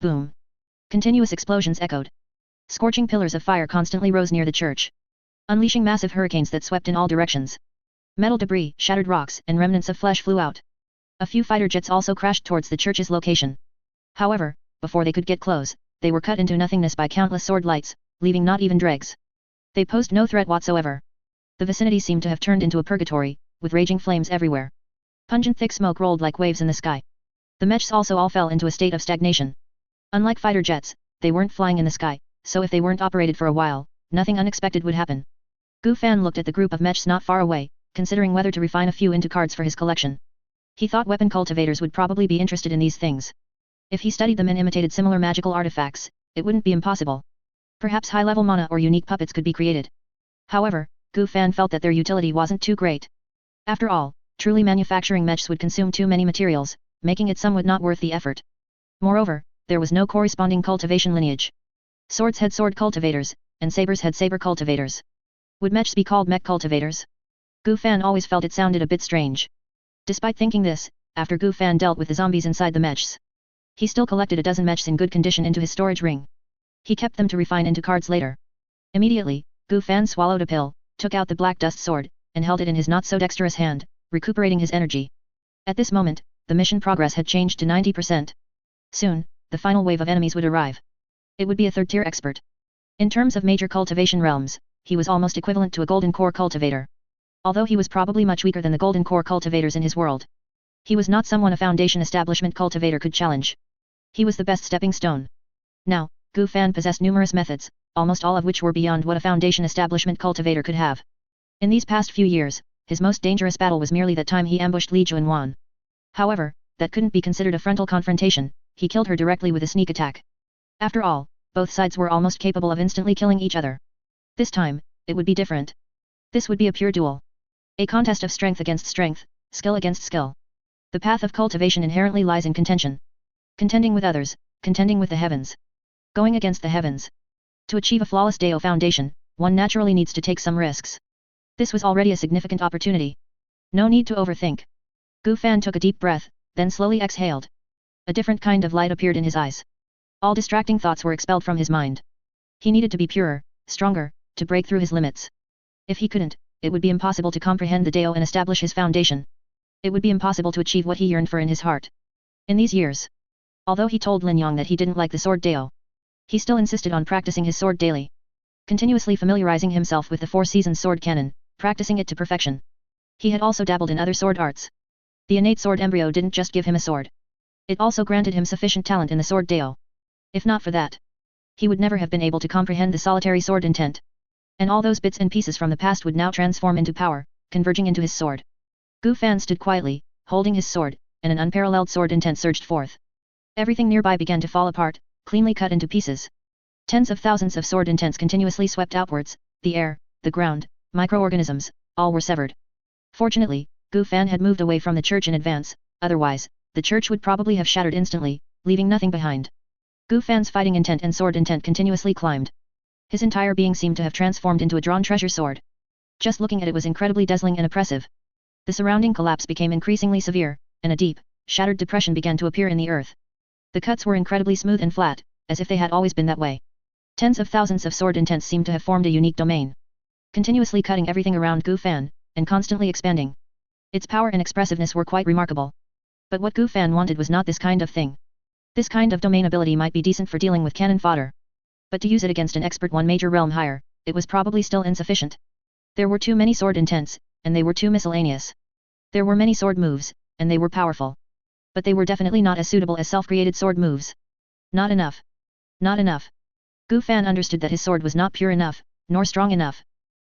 Boom. Continuous explosions echoed. Scorching pillars of fire constantly rose near the church, unleashing massive hurricanes that swept in all directions. Metal debris, shattered rocks, and remnants of flesh flew out. A few fighter jets also crashed towards the church's location. However, before they could get close, they were cut into nothingness by countless sword lights, leaving not even dregs. They posed no threat whatsoever. The vicinity seemed to have turned into a purgatory, with raging flames everywhere. Pungent thick smoke rolled like waves in the sky. The mechs also all fell into a state of stagnation. Unlike fighter jets, they weren't flying in the sky, so if they weren't operated for a while, nothing unexpected would happen. Gu Fan looked at the group of mechs not far away, considering whether to refine a few into cards for his collection. He thought weapon cultivators would probably be interested in these things. If he studied them and imitated similar magical artifacts, it wouldn't be impossible. Perhaps high-level mana or unique puppets could be created. However, Gu Fan felt that their utility wasn't too great. After all, truly manufacturing mechs would consume too many materials, making it somewhat not worth the effort. Moreover, there was no corresponding cultivation lineage. Swords had sword cultivators, and sabers had saber cultivators. Would mechs be called mech cultivators? Gu Fan always felt it sounded a bit strange. Despite thinking this, after Gu Fan dealt with the zombies inside the mechs, he still collected a dozen mechs in good condition into his storage ring. He kept them to refine into cards later. Immediately, Gu Fan swallowed a pill, took out the black dust sword, and held it in his not-so-dexterous hand, recuperating his energy. At this moment, the mission progress had changed to 90%. Soon, the final wave of enemies would arrive. It would be a third-tier expert. In terms of major cultivation realms, he was almost equivalent to a golden core cultivator. Although he was probably much weaker than the golden core cultivators in his world, he was not someone a foundation establishment cultivator could challenge. He was the best stepping stone. Now, Gu Fan possessed numerous methods, almost all of which were beyond what a foundation establishment cultivator could have. In these past few years, his most dangerous battle was merely that time he ambushed Li Juanwan. However, that couldn't be considered a frontal confrontation. He killed her directly with a sneak attack. After all, both sides were almost capable of instantly killing each other. This time, it would be different. This would be a pure duel. A contest of strength against strength, skill against skill. The path of cultivation inherently lies in contention. Contending with others, contending with the heavens. Going against the heavens. To achieve a flawless Dao foundation, one naturally needs to take some risks. This was already a significant opportunity. No need to overthink. Gu Fan took a deep breath, then slowly exhaled. A different kind of light appeared in his eyes. All distracting thoughts were expelled from his mind. He needed to be purer, stronger, to break through his limits. If he couldn't, it would be impossible to comprehend the Dao and establish his foundation. It would be impossible to achieve what he yearned for in his heart. In these years, although he told Lin Yang that he didn't like the sword Dao, he still insisted on practicing his sword daily. Continuously familiarizing himself with the 4 seasons sword canon, practicing it to perfection. He had also dabbled in other sword arts. The innate sword embryo didn't just give him a sword. It also granted him sufficient talent in the sword Dao. If not for that, he would never have been able to comprehend the solitary sword intent. And all those bits and pieces from the past would now transform into power, converging into his sword. Gu Fan stood quietly, holding his sword, and an unparalleled sword intent surged forth. Everything nearby began to fall apart, cleanly cut into pieces. Tens of thousands of sword intents continuously swept outwards, the air, the ground, microorganisms, all were severed. Fortunately, Gu Fan had moved away from the church in advance, otherwise, the church would probably have shattered instantly, leaving nothing behind. Gu Fan's fighting intent and sword intent continuously climbed. His entire being seemed to have transformed into a drawn treasure sword. Just looking at it was incredibly dazzling and oppressive. The surrounding collapse became increasingly severe, and a deep, shattered depression began to appear in the earth. The cuts were incredibly smooth and flat, as if they had always been that way. Tens of thousands of sword intents seemed to have formed a unique domain, continuously cutting everything around Gu Fan, and constantly expanding. Its power and expressiveness were quite remarkable. But what Gu Fan wanted was not this kind of thing. This kind of domain ability might be decent for dealing with cannon fodder. But to use it against an expert one major realm higher, it was probably still insufficient. There were too many sword intents, and they were too miscellaneous. There were many sword moves, and they were powerful. But they were definitely not as suitable as self-created sword moves. Not enough. Not enough. Gu Fan understood that his sword was not pure enough, nor strong enough.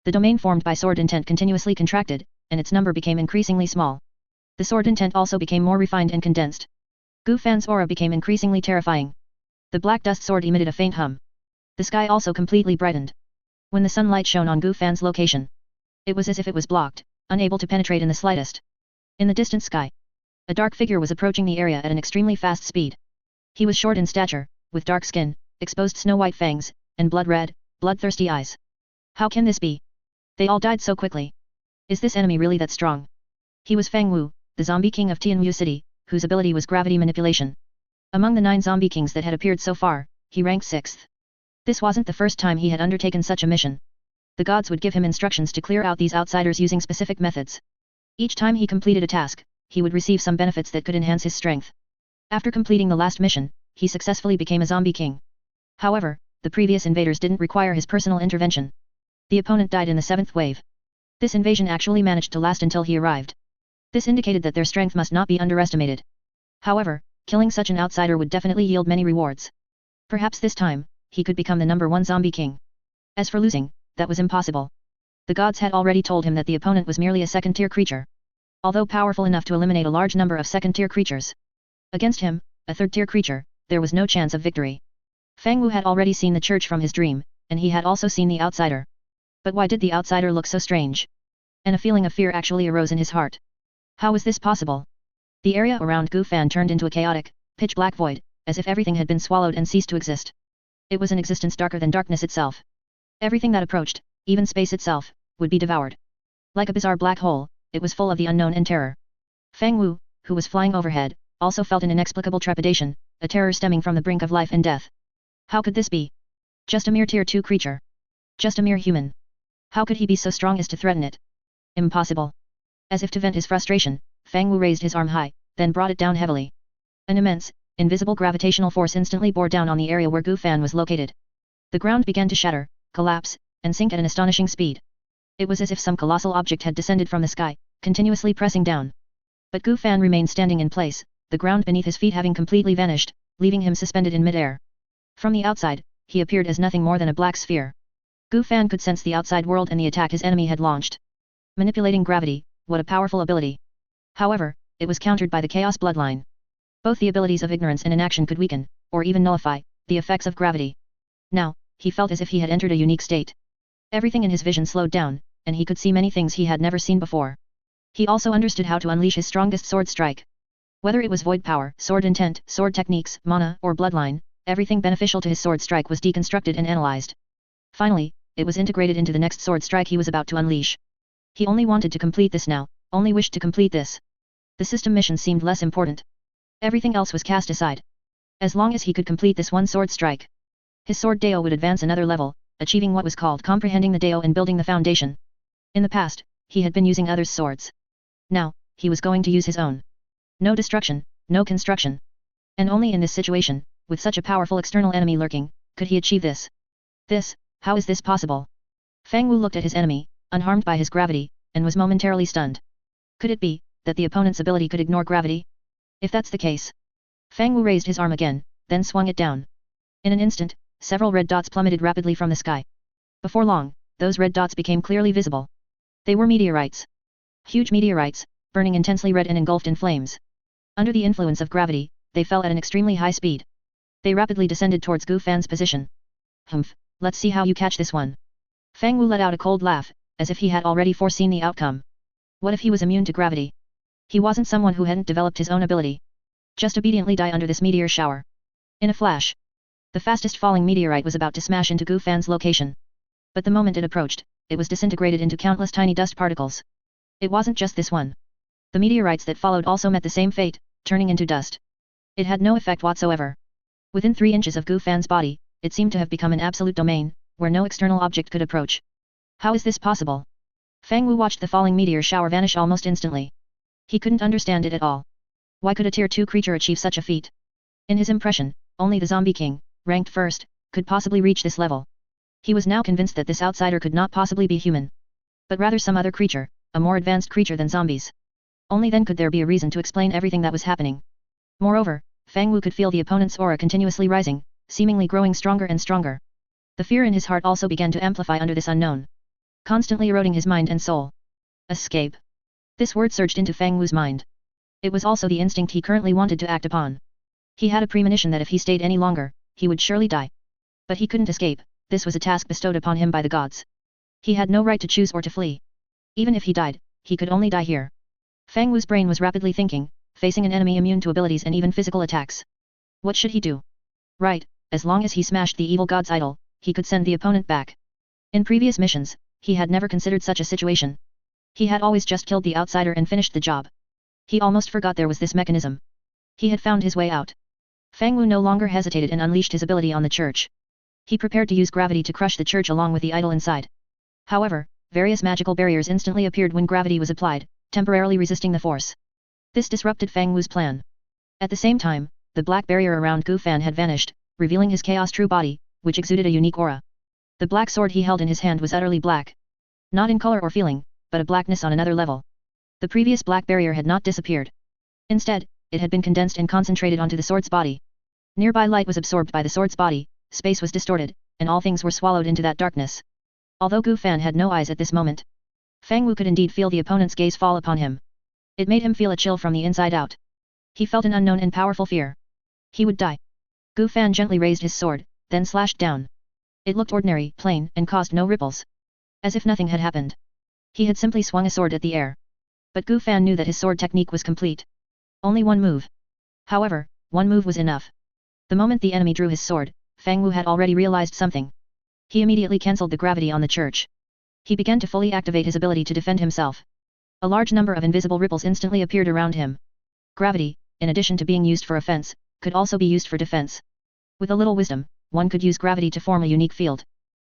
The domain formed by sword intent continuously contracted, and its number became increasingly small. The sword intent also became more refined and condensed. Gu Fan's aura became increasingly terrifying. The black dust sword emitted a faint hum. The sky also completely brightened. When the sunlight shone on Gu Fan's location, it was as if it was blocked, unable to penetrate in the slightest. In the distant sky, a dark figure was approaching the area at an extremely fast speed. He was short in stature, with dark skin, exposed snow-white fangs, and blood-red, bloodthirsty eyes. How can this be? They all died so quickly. Is this enemy really that strong? He was Fang Wu, the zombie king of Tianwu City, whose ability was gravity manipulation. Among the 9 zombie kings that had appeared so far, he ranked 6th. This wasn't the first time he had undertaken such a mission. The gods would give him instructions to clear out these outsiders using specific methods. Each time he completed a task, he would receive some benefits that could enhance his strength. After completing the last mission, he successfully became a zombie king. However, the previous invaders didn't require his personal intervention. The opponent died in the 7th wave. This invasion actually managed to last until he arrived. This indicated that their strength must not be underestimated. However, killing such an outsider would definitely yield many rewards. Perhaps this time, he could become the #1 zombie king. As for losing, that was impossible. The gods had already told him that the opponent was merely a second-tier creature. Although powerful enough to eliminate a large number of second-tier creatures, against him, a third-tier creature, there was no chance of victory. Fang Wu had already seen the church from his dream, and he had also seen the outsider. But why did the outsider look so strange? And a feeling of fear actually arose in his heart. How was this possible? The area around Gu Fan turned into a chaotic, pitch-black void, as if everything had been swallowed and ceased to exist. It was an existence darker than darkness itself. Everything that approached, even space itself, would be devoured. Like a bizarre black hole, it was full of the unknown and terror. Fang Wu, who was flying overhead, also felt an inexplicable trepidation, a terror stemming from the brink of life and death. How could this be? Just a mere tier 2 creature. Just a mere human. How could he be so strong as to threaten it? Impossible. As if to vent his frustration, Fang Wu raised his arm high, then brought it down heavily. An immense, invisible gravitational force instantly bore down on the area where Gu Fan was located. The ground began to shatter, collapse, and sink at an astonishing speed. It was as if some colossal object had descended from the sky, continuously pressing down. But Gu Fan remained standing in place, the ground beneath his feet having completely vanished, leaving him suspended in midair. From the outside, he appeared as nothing more than a black sphere. Gu Fan could sense the outside world and the attack his enemy had launched. Manipulating gravity, what a powerful ability. However, it was countered by the chaos bloodline. Both the abilities of ignorance and inaction could weaken, or even nullify, the effects of gravity. Now, he felt as if he had entered a unique state. Everything in his vision slowed down, and he could see many things he had never seen before. He also understood how to unleash his strongest sword strike. Whether it was void power, sword intent, sword techniques, mana, or bloodline, everything beneficial to his sword strike was deconstructed and analyzed. Finally, it was integrated into the next sword strike he was about to unleash. He only wanted to complete this now, only wished to complete this. The system mission seemed less important. Everything else was cast aside. As long as he could complete this one sword strike, his sword Dao would advance another level, achieving what was called comprehending the Dao and building the foundation. In the past, he had been using others' swords. Now, he was going to use his own. No destruction, no construction. And only in this situation, with such a powerful external enemy lurking, could he achieve this. How is this possible? Fang Wu looked at his enemy, unharmed by his gravity, and was momentarily stunned. Could it be, that the opponent's ability could ignore gravity? If that's the case. Fang Wu raised his arm again, then swung it down. In an instant, several red dots plummeted rapidly from the sky. Before long, those red dots became clearly visible. They were meteorites. Huge meteorites, burning intensely red and engulfed in flames. Under the influence of gravity, they fell at an extremely high speed. They rapidly descended towards Gu Fan's position. Humph, let's see how you catch this one. Fang Wu let out a cold laugh, as if he had already foreseen the outcome. What if he was immune to gravity? He wasn't someone who hadn't developed his own ability. Just obediently die under this meteor shower. In a flash, the fastest falling meteorite was about to smash into Gu Fan's location. But the moment it approached, it was disintegrated into countless tiny dust particles. It wasn't just this one. The meteorites that followed also met the same fate, turning into dust. It had no effect whatsoever. Within 3 inches of Gu Fan's body, it seemed to have become an absolute domain, where no external object could approach. How is this possible? Fang Wu watched the falling meteor shower vanish almost instantly. He couldn't understand it at all. Why could a tier 2 creature achieve such a feat? In his impression, only the zombie king, ranked first, could possibly reach this level. He was now convinced that this outsider could not possibly be human, but rather some other creature, a more advanced creature than zombies. Only then could there be a reason to explain everything that was happening. Moreover, Fang Wu could feel the opponent's aura continuously rising, seemingly growing stronger and stronger. The fear in his heart also began to amplify under this unknown, constantly eroding his mind and soul. Escape. This word surged into Fang Wu's mind. It was also the instinct he currently wanted to act upon. He had a premonition that if he stayed any longer, he would surely die. But he couldn't escape, this was a task bestowed upon him by the gods. He had no right to choose or to flee. Even if he died, he could only die here. Fang Wu's brain was rapidly thinking, facing an enemy immune to abilities and even physical attacks. What should he do? Right, as long as he smashed the evil god's idol, he could send the opponent back. In previous missions, he had never considered such a situation. He had always just killed the outsider and finished the job. He almost forgot there was this mechanism. He had found his way out. Fang Wu no longer hesitated and unleashed his ability on the church. He prepared to use gravity to crush the church along with the idol inside. However, various magical barriers instantly appeared when gravity was applied, temporarily resisting the force. This disrupted Fang Wu's plan. At the same time, the black barrier around Gu Fan had vanished, revealing his chaos true body, which exuded a unique aura. The black sword he held in his hand was utterly black. Not in color or feeling, but a blackness on another level. The previous black barrier had not disappeared. Instead, it had been condensed and concentrated onto the sword's body. Nearby light was absorbed by the sword's body, space was distorted, and all things were swallowed into that darkness. Although Gu Fan had no eyes at this moment, Fang Wu could indeed feel the opponent's gaze fall upon him. It made him feel a chill from the inside out. He felt an unknown and powerful fear. He would die. Gu Fan gently raised his sword, then slashed down. It looked ordinary, plain, and caused no ripples. As if nothing had happened. He had simply swung a sword at the air. But Gu Fan knew that his sword technique was complete. Only one move. However, one move was enough. The moment the enemy drew his sword, Fang Wu had already realized something. He immediately cancelled the gravity on the church. He began to fully activate his ability to defend himself. A large number of invisible ripples instantly appeared around him. Gravity, in addition to being used for offense, could also be used for defense. With a little wisdom, one could use gravity to form a unique field.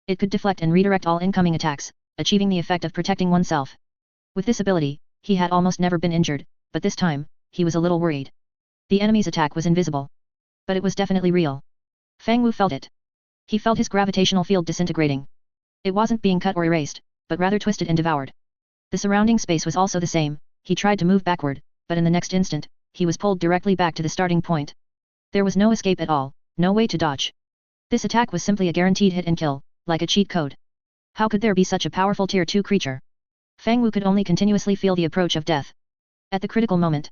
It could deflect and redirect all incoming attacks, achieving the effect of protecting oneself. With this ability, he had almost never been injured, but this time, he was a little worried. The enemy's attack was invisible. But it was definitely real. Fang Wu felt it. He felt his gravitational field disintegrating. It wasn't being cut or erased, but rather twisted and devoured. The surrounding space was also the same. He tried to move backward, but in the next instant, he was pulled directly back to the starting point. There was no escape at all, no way to dodge. This attack was simply a guaranteed hit and kill, like a cheat code. How could there be such a powerful tier 2 creature? Fang Wu could only continuously feel the approach of death. At the critical moment,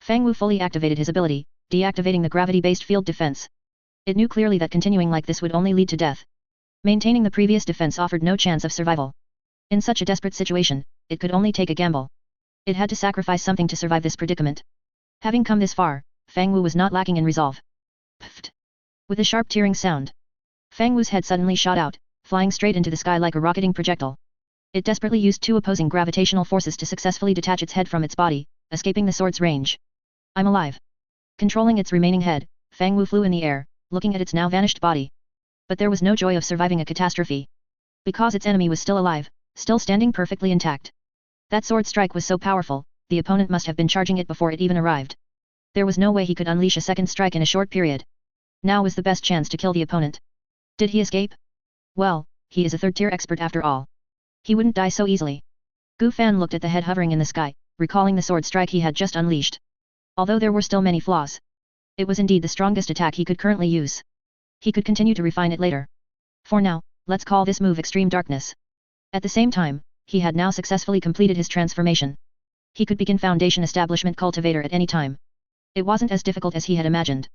Fang Wu fully activated his ability, deactivating the gravity-based field defense. It knew clearly that continuing like this would only lead to death. Maintaining the previous defense offered no chance of survival. In such a desperate situation, it could only take a gamble. It had to sacrifice something to survive this predicament. Having come this far, Fang Wu was not lacking in resolve. Pfft! With a sharp tearing sound, Fang Wu's head suddenly shot out, flying straight into the sky like a rocketing projectile. It desperately used two opposing gravitational forces to successfully detach its head from its body, escaping the sword's range. I'm alive. Controlling its remaining head, Fang Wu flew in the air, looking at its now vanished body. But there was no joy of surviving a catastrophe. Because its enemy was still alive, still standing perfectly intact. That sword strike was so powerful, the opponent must have been charging it before it even arrived. There was no way he could unleash a second strike in a short period. Now was the best chance to kill the opponent. Did he escape? Well, he is a third-tier expert after all. He wouldn't die so easily. Gu Fan looked at the head hovering in the sky, recalling the sword strike he had just unleashed. Although there were still many flaws, it was indeed the strongest attack he could currently use. He could continue to refine it later. For now, let's call this move Extreme Darkness. At the same time, he had now successfully completed his transformation. He could begin Foundation Establishment Cultivator at any time. It wasn't as difficult as he had imagined.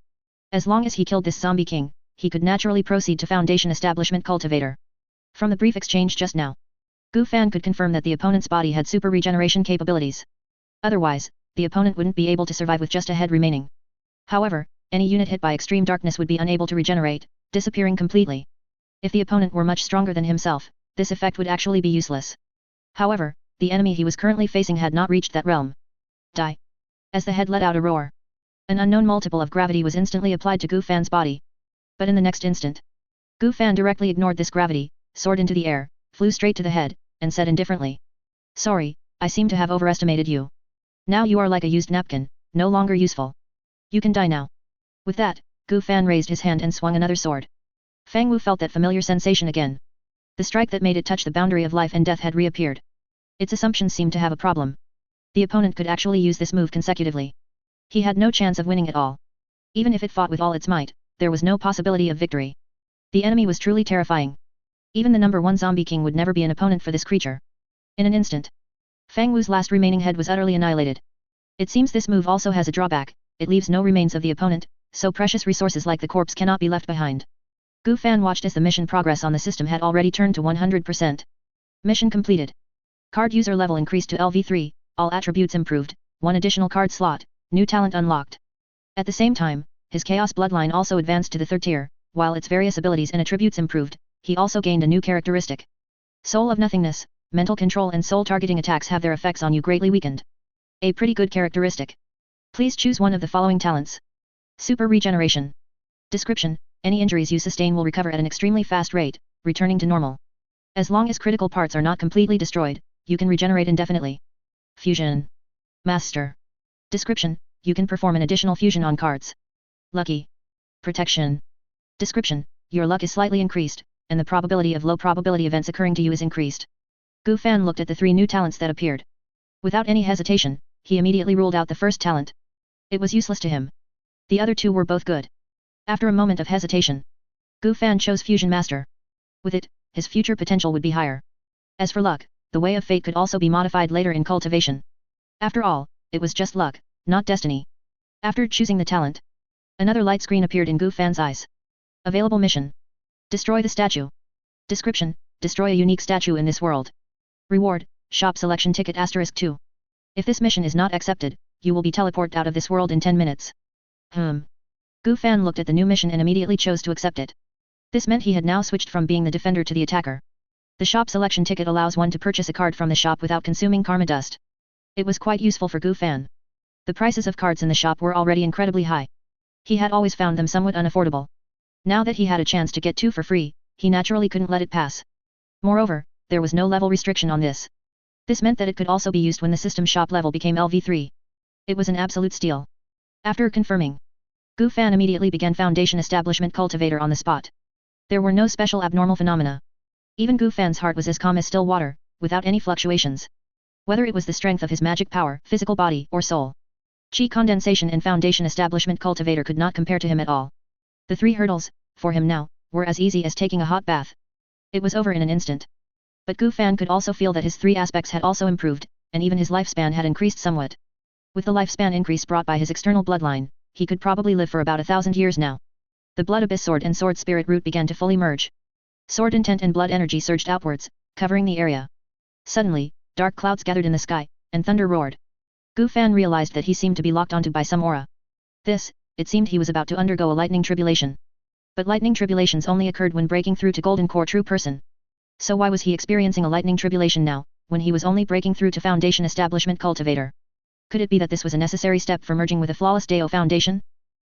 As long as he killed this zombie king, he could naturally proceed to Foundation Establishment Cultivator. From the brief exchange just now, Gu Fan could confirm that the opponent's body had super regeneration capabilities. Otherwise, the opponent wouldn't be able to survive with just a head remaining. However, any unit hit by extreme darkness would be unable to regenerate, disappearing completely. If the opponent were much stronger than himself, this effect would actually be useless. However, the enemy he was currently facing had not reached that realm. Die! As the head let out a roar, an unknown multiple of gravity was instantly applied to Gu Fan's body. But in the next instant, Gu Fan directly ignored this gravity, soared into the air, flew straight to the head, and said indifferently. Sorry, I seem to have overestimated you. Now you are like a used napkin, no longer useful. You can die now. With that, Gu Fan raised his hand and swung another sword. Fang Wu felt that familiar sensation again. The strike that made it touch the boundary of life and death had reappeared. Its assumptions seemed to have a problem. The opponent could actually use this move consecutively. He had no chance of winning at all. Even if it fought with all its might, there was no possibility of victory. The enemy was truly terrifying. Even the number 1 zombie king would never be an opponent for this creature. In an instant, Fang Wu's last remaining head was utterly annihilated. It seems this move also has a drawback, it leaves no remains of the opponent, so precious resources like the corpse cannot be left behind. Gu Fan watched as the mission progress on the system had already turned to 100%. Mission completed. Card user level increased to LV3, all attributes improved, 1 additional card slot, new talent unlocked. At the same time, his Chaos Bloodline also advanced to the 3rd tier, while its various abilities and attributes improved, he also gained a new characteristic. Soul of Nothingness, mental control and soul targeting attacks have their effects on you greatly weakened. A pretty good characteristic. Please choose one of the following talents. Super Regeneration. Description: any injuries you sustain will recover at an extremely fast rate, returning to normal. As long as critical parts are not completely destroyed, you can regenerate indefinitely. Fusion. Master. Description: you can perform an additional fusion on cards. Lucky. Protection. Description: your luck is slightly increased, and the probability of low probability events occurring to you is increased. Gu Fan looked at the 3 new talents that appeared. Without any hesitation, he immediately ruled out the first talent. It was useless to him. The other 2 were both good. After a moment of hesitation, Gu Fan chose Fusion Master. With it, his future potential would be higher. As for luck, the way of fate could also be modified later in cultivation. After all, it was just luck, not destiny. After choosing the talent, another light screen appeared in Gu Fan's eyes. Available mission. Destroy the statue. Description: destroy a unique statue in this world. Reward: shop selection ticket *2. If this mission is not accepted, you will be teleported out of this world in 10 minutes. Gu Fan looked at the new mission and immediately chose to accept it. This meant he had now switched from being the defender to the attacker. The shop selection ticket allows one to purchase a card from the shop without consuming karma dust. It was quite useful for Gu Fan. The prices of cards in the shop were already incredibly high. He had always found them somewhat unaffordable. Now that he had a chance to get 2 for free, he naturally couldn't let it pass. Moreover, there was no level restriction on this. This meant that it could also be used when the system shop level became LV3. It was an absolute steal. After confirming, Gu Fan immediately began Foundation Establishment Cultivator on the spot. There were no special abnormal phenomena. Even Gu Fan's heart was as calm as still water, without any fluctuations. Whether it was the strength of his magic power, physical body, or soul, Qi condensation and Foundation Establishment Cultivator could not compare to him at all. The 3 hurdles, for him now, were as easy as taking a hot bath. It was over in an instant. But Gu Fan could also feel that his 3 aspects had also improved, and even his lifespan had increased somewhat. With the lifespan increase brought by his external bloodline, he could probably live for about 1,000 years now. The Blood Abyss Sword and Sword Spirit root began to fully merge. Sword intent and blood energy surged outwards, covering the area. Suddenly, dark clouds gathered in the sky, and thunder roared. Gu Fan realized that he seemed to be locked onto by some aura. It seemed he was about to undergo a lightning tribulation. But lightning tribulations only occurred when breaking through to Golden Core True Person. So why was he experiencing a lightning tribulation now, when he was only breaking through to Foundation Establishment Cultivator? Could it be that this was a necessary step for merging with a flawless Deo foundation?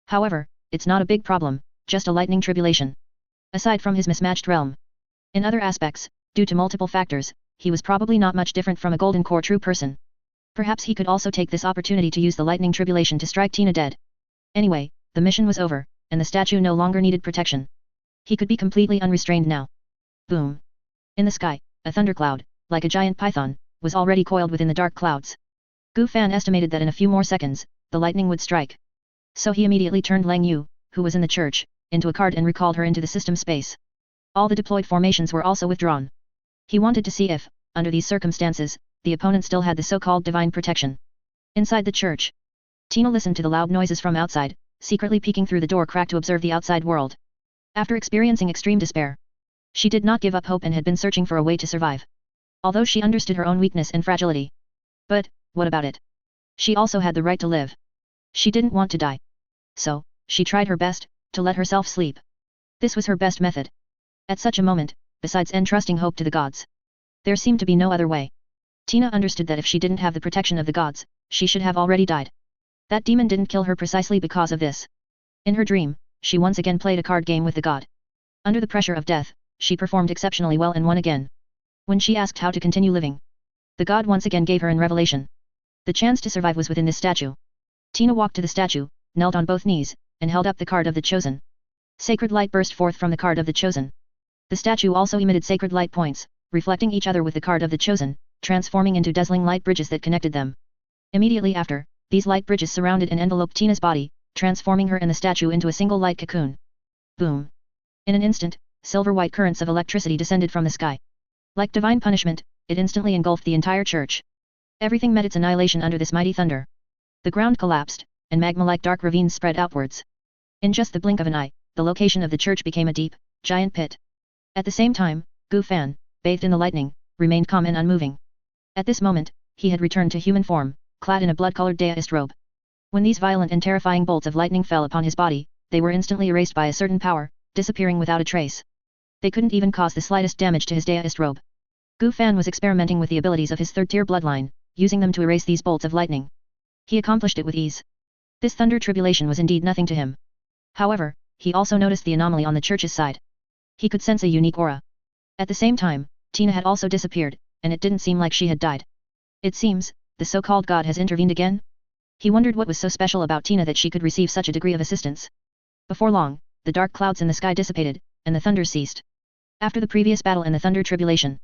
However, it's not a big problem, just a lightning tribulation. Aside from his mismatched realm. In other aspects, due to multiple factors, he was probably not much different from a golden core true person. Perhaps he could also take this opportunity to use the lightning tribulation to strike Tina dead. Anyway, the mission was over, and the statue no longer needed protection. He could be completely unrestrained now. Boom. In the sky, a thundercloud, like a giant python, was already coiled within the dark clouds. Gu Fan estimated that in a few more seconds, the lightning would strike. So he immediately turned Lang Yu, who was in the church, into a card and recalled her into the system space. All the deployed formations were also withdrawn. He wanted to see if, under these circumstances, the opponent still had the so-called divine protection. Inside the church, Tina listened to the loud noises from outside, secretly peeking through the door crack to observe the outside world. After experiencing extreme despair, she did not give up hope and had been searching for a way to survive. Although she understood her own weakness and fragility. But, what about it? She also had the right to live. She didn't want to die. So, she tried her best, to let herself sleep. This was her best method. At such a moment, besides entrusting hope to the gods, there seemed to be no other way. Tina understood that if she didn't have the protection of the gods, she should have already died. That demon didn't kill her precisely because of this. In her dream, she once again played a card game with the god. Under the pressure of death, she performed exceptionally well and won again. When she asked how to continue living, the god once again gave her in revelation. The chance to survive was within this statue. Tina walked to the statue, knelt on both knees, and held up the card of the chosen. Sacred light burst forth from the card of the chosen. The statue also emitted sacred light points, reflecting each other with the card of the chosen, transforming into dazzling light bridges that connected them. Immediately after, these light bridges surrounded and enveloped Tina's body, transforming her and the statue into a single light cocoon. Boom! In an instant, silver-white currents of electricity descended from the sky. Like divine punishment, it instantly engulfed the entire church. Everything met its annihilation under this mighty thunder. The ground collapsed, and magma-like dark ravines spread outwards. In just the blink of an eye, the location of the church became a deep, giant pit. At the same time, Gu Fan, bathed in the lightning, remained calm and unmoving. At this moment, he had returned to human form, clad in a blood-colored daist robe. When these violent and terrifying bolts of lightning fell upon his body, they were instantly erased by a certain power, disappearing without a trace. They couldn't even cause the slightest damage to his daist robe. Gu Fan was experimenting with the abilities of his third-tier bloodline, using them to erase these bolts of lightning. He accomplished it with ease. This thunder tribulation was indeed nothing to him. However, he also noticed the anomaly on the church's side. He could sense a unique aura. At the same time, Tina had also disappeared, and it didn't seem like she had died. It seems, the so-called god has intervened again? He wondered what was so special about Tina that she could receive such a degree of assistance. Before long, the dark clouds in the sky dissipated, and the thunder ceased. After the previous battle and the thunder tribulation,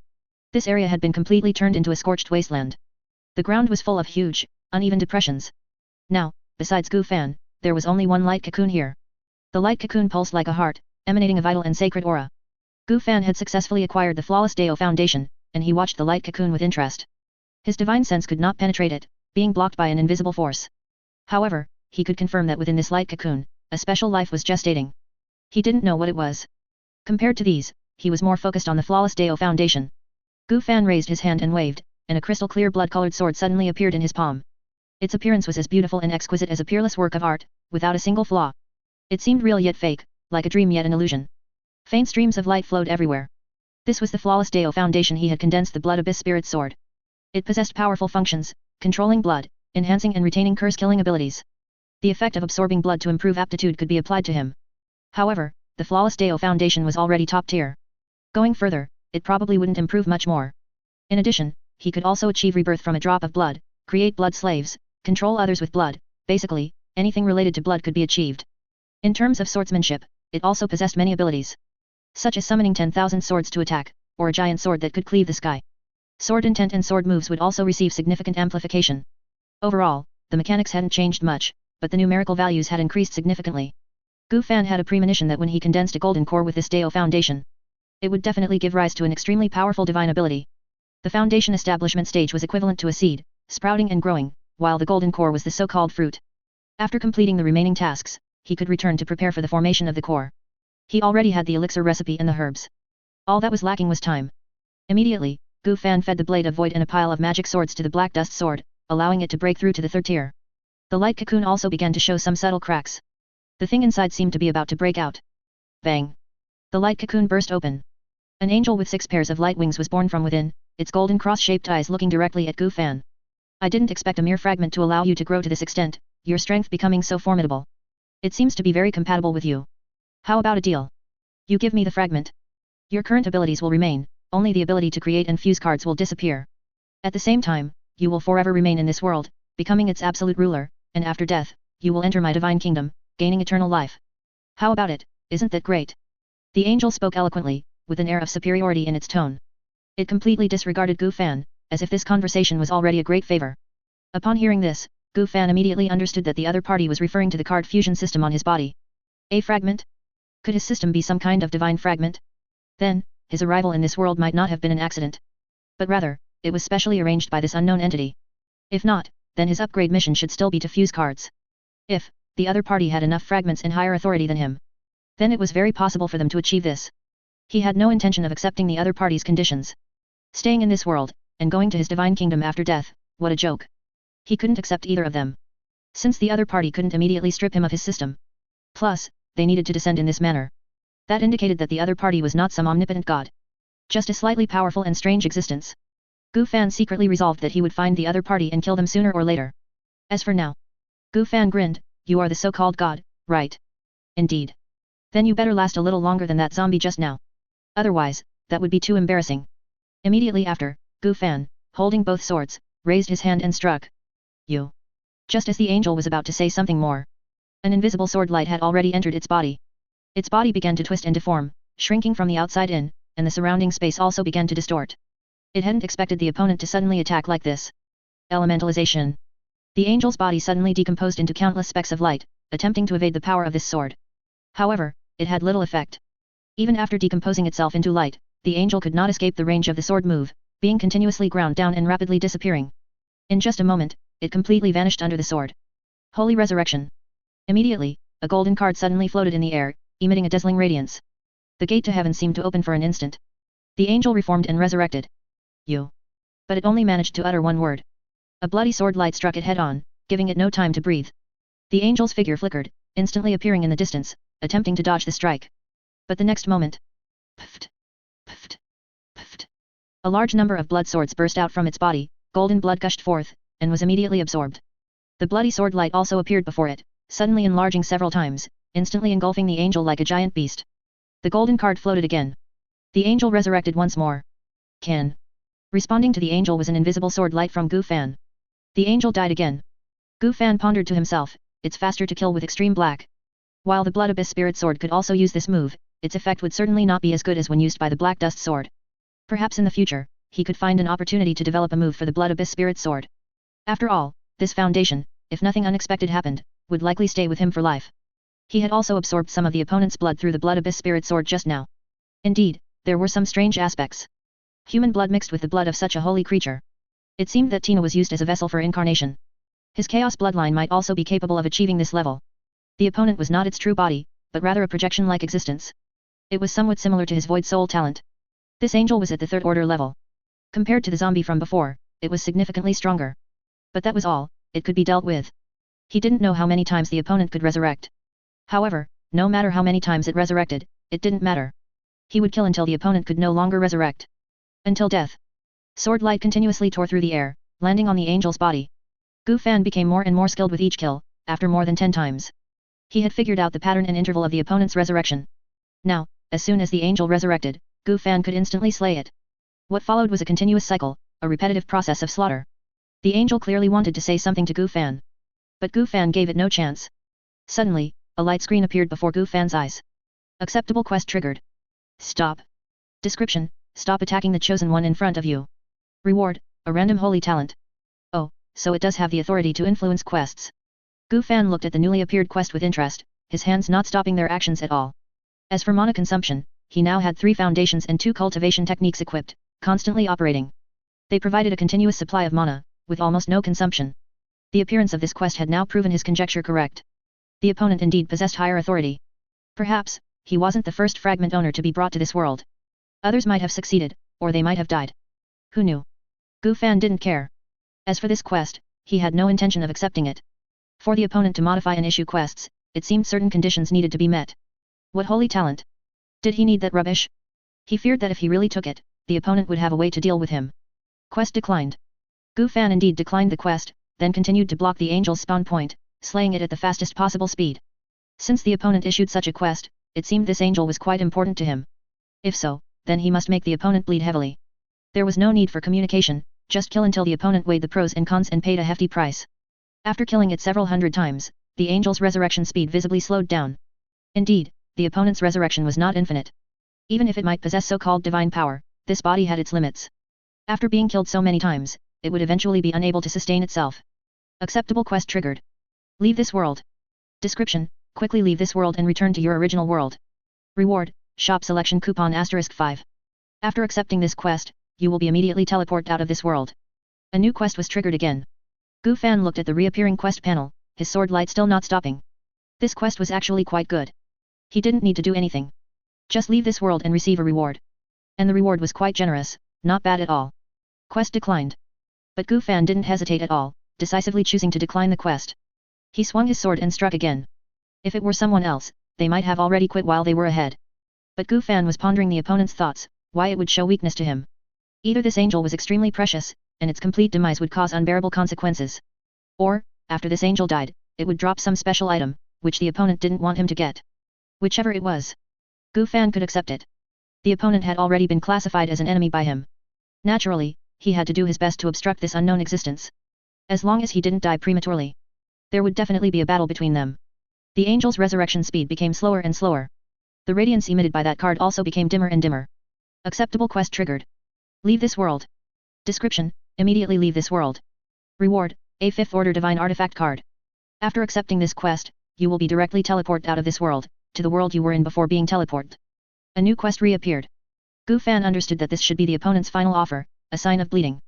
this area had been completely turned into a scorched wasteland. The ground was full of huge, uneven depressions. Now, besides Gu Fan, there was only one light cocoon here. The light cocoon pulsed like a heart, emanating a vital and sacred aura. Gu Fan had successfully acquired the flawless Deo foundation, and he watched the light cocoon with interest. His divine sense could not penetrate it, being blocked by an invisible force. However, he could confirm that within this light cocoon, a special life was gestating. He didn't know what it was. Compared to these, he was more focused on the flawless Deo foundation. Gu Fan raised his hand and waved, and a crystal-clear blood-colored sword suddenly appeared in his palm. Its appearance was as beautiful and exquisite as a peerless work of art, without a single flaw. It seemed real yet fake, like a dream yet an illusion. Faint streams of light flowed everywhere. This was the flawless Deo foundation he had condensed the blood abyss spirit sword. It possessed powerful functions, controlling blood, enhancing and retaining curse-killing abilities. The effect of absorbing blood to improve aptitude could be applied to him. However, the flawless Deo foundation was already top tier. Going further, it probably wouldn't improve much more. In addition, he could also achieve rebirth from a drop of blood, create blood slaves, control others with blood, basically, anything related to blood could be achieved. In terms of swordsmanship, it also possessed many abilities. Such as summoning 10,000 swords to attack, or a giant sword that could cleave the sky. Sword intent and sword moves would also receive significant amplification. Overall, the mechanics hadn't changed much, but the numerical values had increased significantly. Gu Fan had a premonition that when he condensed a golden core with this Deo foundation, it would definitely give rise to an extremely powerful divine ability. The foundation establishment stage was equivalent to a seed, sprouting and growing, while the golden core was the so-called fruit. After completing the remaining tasks, he could return to prepare for the formation of the core. He already had the elixir recipe and the herbs. All that was lacking was time. Immediately, Gu Fan fed the blade of void and a pile of magic swords to the black dust sword, allowing it to break through to the third tier. The light cocoon also began to show some subtle cracks. The thing inside seemed to be about to break out. Bang! The light cocoon burst open. An angel with 6 pairs of light wings was born from within, its golden cross-shaped eyes looking directly at Gu Fan. I didn't expect a mere fragment to allow you to grow to this extent, your strength becoming so formidable. It seems to be very compatible with you. How about a deal? You give me the fragment. Your current abilities will remain, only the ability to create and fuse cards will disappear. At the same time, you will forever remain in this world, becoming its absolute ruler, and after death, you will enter my divine kingdom, gaining eternal life. How about it, isn't that great? The angel spoke eloquently, with an air of superiority in its tone. It completely disregarded Gu Fan, as if this conversation was already a great favor. Upon hearing this, Gu Fan immediately understood that the other party was referring to the card fusion system on his body. A fragment? Could his system be some kind of divine fragment? Then, his arrival in this world might not have been an accident. But rather, it was specially arranged by this unknown entity. If not, then his upgrade mission should still be to fuse cards. If the other party had enough fragments and higher authority than him, then it was very possible for them to achieve this. He had no intention of accepting the other party's conditions. Staying in this world, and going to his divine kingdom after death, what a joke. He couldn't accept either of them. Since the other party couldn't immediately strip him of his system. Plus, they needed to descend in this manner. That indicated that the other party was not some omnipotent god. Just a slightly powerful and strange existence. Gu Fan secretly resolved that he would find the other party and kill them sooner or later. As for now. Gu Fan grinned, you are the so-called god, right? Indeed. Then you better last a little longer than that zombie just now. Otherwise, that would be too embarrassing. Immediately after, Gu Fan, holding both swords, raised his hand and struck. You. Just as the angel was about to say something more. An invisible sword light had already entered its body. Its body began to twist and deform, shrinking from the outside in, and the surrounding space also began to distort. It hadn't expected the opponent to suddenly attack like this. Elementalization. The angel's body suddenly decomposed into countless specks of light, attempting to evade the power of this sword. However, it had little effect. Even after decomposing itself into light, the angel could not escape the range of the sword move, being continuously ground down and rapidly disappearing. In just a moment, it completely vanished under the sword. Holy Resurrection. Immediately, a golden card suddenly floated in the air, emitting a dazzling radiance. The gate to heaven seemed to open for an instant. The angel reformed and resurrected. You. But it only managed to utter one word. A bloody sword light struck it head-on, giving it no time to breathe. The angel's figure flickered, instantly appearing in the distance, attempting to dodge the strike. But the next moment... Puffed. Puffed. Puffed. A large number of blood swords burst out from its body, golden blood gushed forth, and was immediately absorbed. The bloody sword light also appeared before it, suddenly enlarging several times, instantly engulfing the angel like a giant beast. The golden card floated again. The angel resurrected once more. Can. Responding to the angel was an invisible sword light from Gu Fan. The angel died again. Gu Fan pondered to himself, it's faster to kill with extreme black. While the Blood Abyss Spirit Sword could also use this move, its effect would certainly not be as good as when used by the Black Dust Sword. Perhaps in the future, he could find an opportunity to develop a move for the Blood Abyss Spirit Sword. After all, this foundation, if nothing unexpected happened, would likely stay with him for life. He had also absorbed some of the opponent's blood through the Blood Abyss Spirit Sword just now. Indeed, there were some strange aspects. Human blood mixed with the blood of such a holy creature. It seemed that Tina was used as a vessel for incarnation. His chaos bloodline might also be capable of achieving this level. The opponent was not its true body, but rather a projection-like existence. It was somewhat similar to his void soul talent. This angel was at the third order level. Compared to the zombie from before, it was significantly stronger. But that was all, it could be dealt with. He didn't know how many times the opponent could resurrect. However, no matter how many times it resurrected, it didn't matter. He would kill until the opponent could no longer resurrect. Until death. Sword light continuously tore through the air, landing on the angel's body. Gu Fan became more and more skilled with each kill, after more than 10 times. He had figured out the pattern and interval of the opponent's resurrection. Now, as soon as the angel resurrected, Gu Fan could instantly slay it. What followed was a continuous cycle, a repetitive process of slaughter. The angel clearly wanted to say something to Gu Fan. But Gu Fan gave it no chance. Suddenly, a light screen appeared before Gu Fan's eyes. Acceptable quest triggered. Stop. Description: stop attacking the chosen one in front of you. Reward: a random holy talent. Oh, so it does have the authority to influence quests. Gu Fan looked at the newly appeared quest with interest, his hands not stopping their actions at all. As for mana consumption, he now had 3 foundations and 2 cultivation techniques equipped, constantly operating. They provided a continuous supply of mana, with almost no consumption. The appearance of this quest had now proven his conjecture correct. The opponent indeed possessed higher authority. Perhaps, he wasn't the first fragment owner to be brought to this world. Others might have succeeded, or they might have died. Who knew? Gu Fan didn't care. As for this quest, he had no intention of accepting it. For the opponent to modify and issue quests, it seemed certain conditions needed to be met. What holy talent? Did he need that rubbish? He feared that if he really took it, the opponent would have a way to deal with him. Quest declined. Gu Fan indeed declined the quest, then continued to block the angel's spawn point, slaying it at the fastest possible speed. Since the opponent issued such a quest, it seemed this angel was quite important to him. If so, then he must make the opponent bleed heavily. There was no need for communication, just kill until the opponent weighed the pros and cons and paid a hefty price. After killing it several hundred times, the angel's resurrection speed visibly slowed down. Indeed, the opponent's resurrection was not infinite. Even if it might possess so-called divine power, this body had its limits. After being killed so many times, it would eventually be unable to sustain itself. Acceptable quest triggered. Leave this world. Description: quickly leave this world and return to your original world. Reward: shop selection coupon *5. After accepting this quest, you will be immediately teleported out of this world. A new quest was triggered again. Gu Fan looked at the reappearing quest panel, his sword light still not stopping. This quest was actually quite good. He didn't need to do anything. Just leave this world and receive a reward. And the reward was quite generous, not bad at all. Quest declined. But Gu Fan didn't hesitate at all, decisively choosing to decline the quest. He swung his sword and struck again. If it were someone else, they might have already quit while they were ahead. But Gu Fan was pondering the opponent's thoughts, why it would show weakness to him. Either this angel was extremely precious, and its complete demise would cause unbearable consequences. Or, after this angel died, it would drop some special item, which the opponent didn't want him to get. Whichever it was, Gu Fan could accept it. The opponent had already been classified as an enemy by him. Naturally, he had to do his best to obstruct this unknown existence. As long as he didn't die prematurely, there would definitely be a battle between them. The angel's resurrection speed became slower and slower. The radiance emitted by that card also became dimmer and dimmer. Acceptable quest triggered. Leave this world. Description: immediately leave this world. Reward: a 5th order divine artifact card. After accepting this quest, you will be directly teleported out of this world, to the world you were in before being teleported. A new quest reappeared. Gu Fan understood that this should be the opponent's final offer, a sign of bleeding.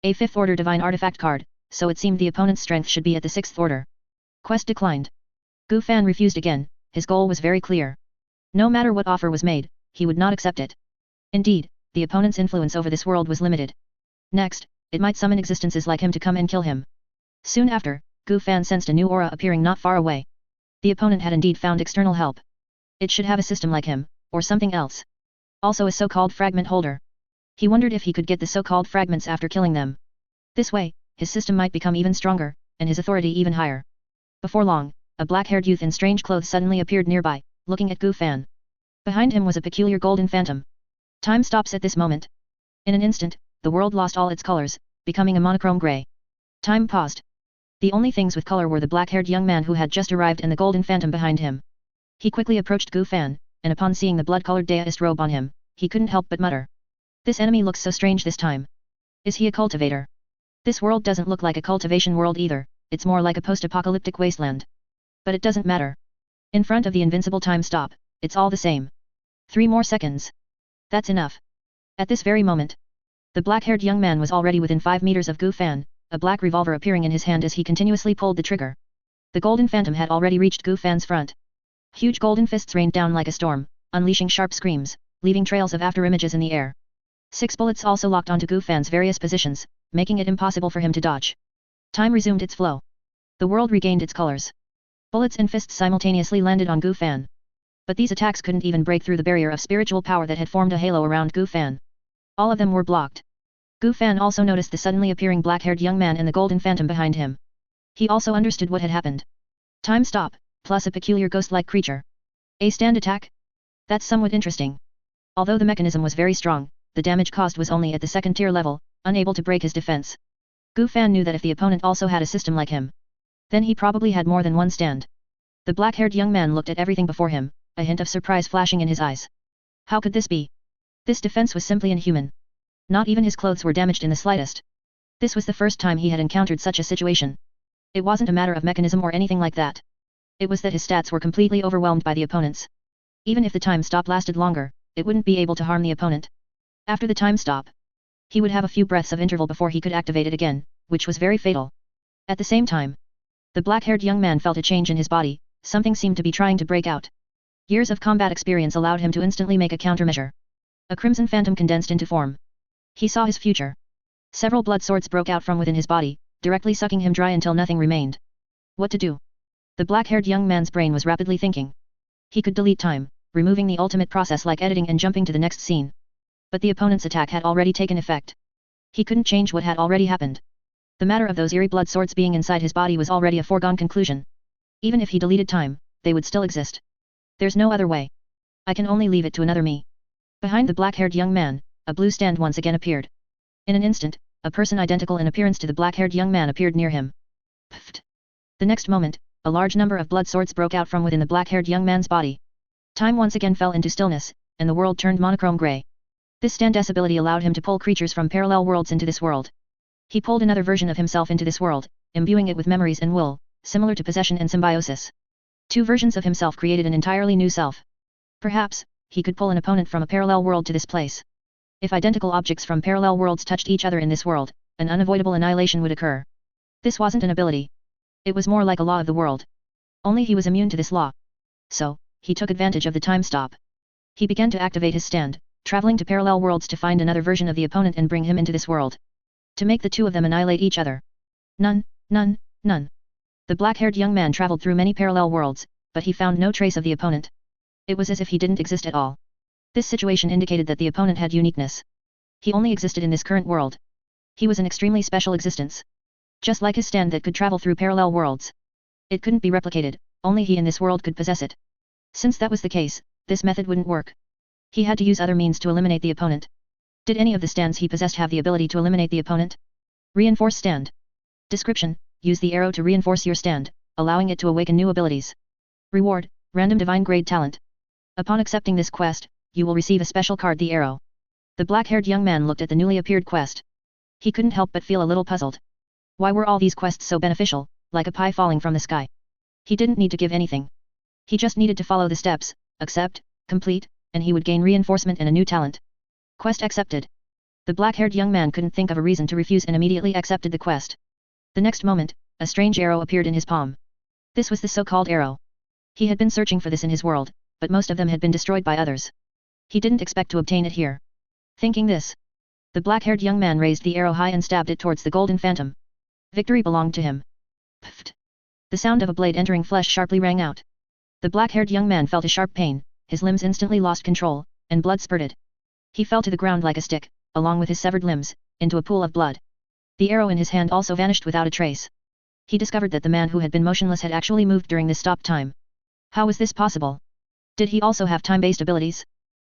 A 5th order divine artifact card, so it seemed the opponent's strength should be at the 6th order. Quest declined. Gu Fan refused again, his goal was very clear. No matter what offer was made, he would not accept it. Indeed, the opponent's influence over this world was limited. Next, it might summon existences like him to come and kill him. Soon after, Gu Fan sensed a new aura appearing not far away. The opponent had indeed found external help. It should have a system like him, or something else. Also a so-called fragment holder. He wondered if he could get the so-called fragments after killing them. This way, his system might become even stronger, and his authority even higher. Before long, a black-haired youth in strange clothes suddenly appeared nearby, looking at Gu Fan. Behind him was a peculiar golden phantom. Time stops at this moment. In an instant, the world lost all its colors, becoming a monochrome gray. Time paused. The only things with color were the black-haired young man who had just arrived and the golden phantom behind him. He quickly approached Gu Fan, and upon seeing the blood-colored daist robe on him, he couldn't help but mutter. This enemy looks so strange this time. Is he a cultivator? This world doesn't look like a cultivation world either, it's more like a post-apocalyptic wasteland. But it doesn't matter. In front of the invincible time stop, it's all the same. 3 more seconds. That's enough. At this very moment, the black-haired young man was already within 5 meters of Gu Fan, a black revolver appearing in his hand as he continuously pulled the trigger. The golden phantom had already reached Gu Fan's front. Huge golden fists rained down like a storm, unleashing sharp screams, leaving trails of after-images in the air. 6 bullets also locked onto Gu Fan's various positions, making it impossible for him to dodge. Time resumed its flow. The world regained its colors. Bullets and fists simultaneously landed on Gu Fan. But these attacks couldn't even break through the barrier of spiritual power that had formed a halo around Gu Fan. All of them were blocked. Gu Fan also noticed the suddenly appearing black-haired young man and the golden phantom behind him. He also understood what had happened. Time stop, plus a peculiar ghost-like creature. A stand attack? That's somewhat interesting. Although the mechanism was very strong, the damage caused was only at the 2nd tier level, unable to break his defense. Gu Fan knew that if the opponent also had a system like him, then he probably had more than one stand. The black-haired young man looked at everything before him, a hint of surprise flashing in his eyes. How could this be? This defense was simply inhuman. Not even his clothes were damaged in the slightest. This was the first time he had encountered such a situation. It wasn't a matter of mechanism or anything like that. It was that his stats were completely overwhelmed by the opponent's. Even if the time stop lasted longer, it wouldn't be able to harm the opponent. After the time stop, he would have a few breaths of interval before he could activate it again, which was very fatal. At the same time, the black-haired young man felt a change in his body, something seemed to be trying to break out. Years of combat experience allowed him to instantly make a countermeasure. A crimson phantom condensed into form. He saw his future. Several blood swords broke out from within his body, directly sucking him dry until nothing remained. What to do? The black-haired young man's brain was rapidly thinking. He could delete time, removing the ultimate process like editing and jumping to the next scene. But the opponent's attack had already taken effect. He couldn't change what had already happened. The matter of those eerie blood swords being inside his body was already a foregone conclusion. Even if he deleted time, they would still exist. There's no other way. I can only leave it to another me. Behind the black-haired young man, a blue stand once again appeared. In an instant, a person identical in appearance to the black-haired young man appeared near him. Pfft. The next moment, a large number of blood swords broke out from within the black-haired young man's body. Time once again fell into stillness, and the world turned monochrome gray. This stand-S ability allowed him to pull creatures from parallel worlds into this world. He pulled another version of himself into this world, imbuing it with memories and will, similar to possession and symbiosis. Two versions of himself created an entirely new self. Perhaps, he could pull an opponent from a parallel world to this place. If identical objects from parallel worlds touched each other in this world, an unavoidable annihilation would occur. This wasn't an ability. It was more like a law of the world. Only he was immune to this law. So, he took advantage of the time stop. He began to activate his stand, traveling to parallel worlds to find another version of the opponent and bring him into this world. To make the two of them annihilate each other. None. The black-haired young man traveled through many parallel worlds, but he found no trace of the opponent. It was as if he didn't exist at all. This situation indicated that the opponent had uniqueness. He only existed in this current world. He was an extremely special existence. Just like his stand that could travel through parallel worlds. It couldn't be replicated, only he in this world could possess it. Since that was the case, this method wouldn't work. He had to use other means to eliminate the opponent. Did any of the stands he possessed have the ability to eliminate the opponent? Reinforce stand. Description: use the arrow to reinforce your stand, allowing it to awaken new abilities. Reward: random divine grade talent. Upon accepting this quest, you will receive a special card, the arrow. The black-haired young man looked at the newly appeared quest. He couldn't help but feel a little puzzled. Why were all these quests so beneficial, like a pie falling from the sky? He didn't need to give anything. He just needed to follow the steps, accept, complete, and he would gain reinforcement and a new talent. Quest accepted. The black-haired young man couldn't think of a reason to refuse and immediately accepted the quest. The next moment, a strange arrow appeared in his palm. This was the so-called arrow. He had been searching for this in his world, but most of them had been destroyed by others. He didn't expect to obtain it here. Thinking this, the black-haired young man raised the arrow high and stabbed it towards the golden phantom. Victory belonged to him. Pfft. The sound of a blade entering flesh sharply rang out. The black-haired young man felt a sharp pain, his limbs instantly lost control, and blood spurted. He fell to the ground like a stick, along with his severed limbs, into a pool of blood. The arrow in his hand also vanished without a trace. He discovered that the man who had been motionless had actually moved during this stop time. How was this possible? Did he also have time-based abilities?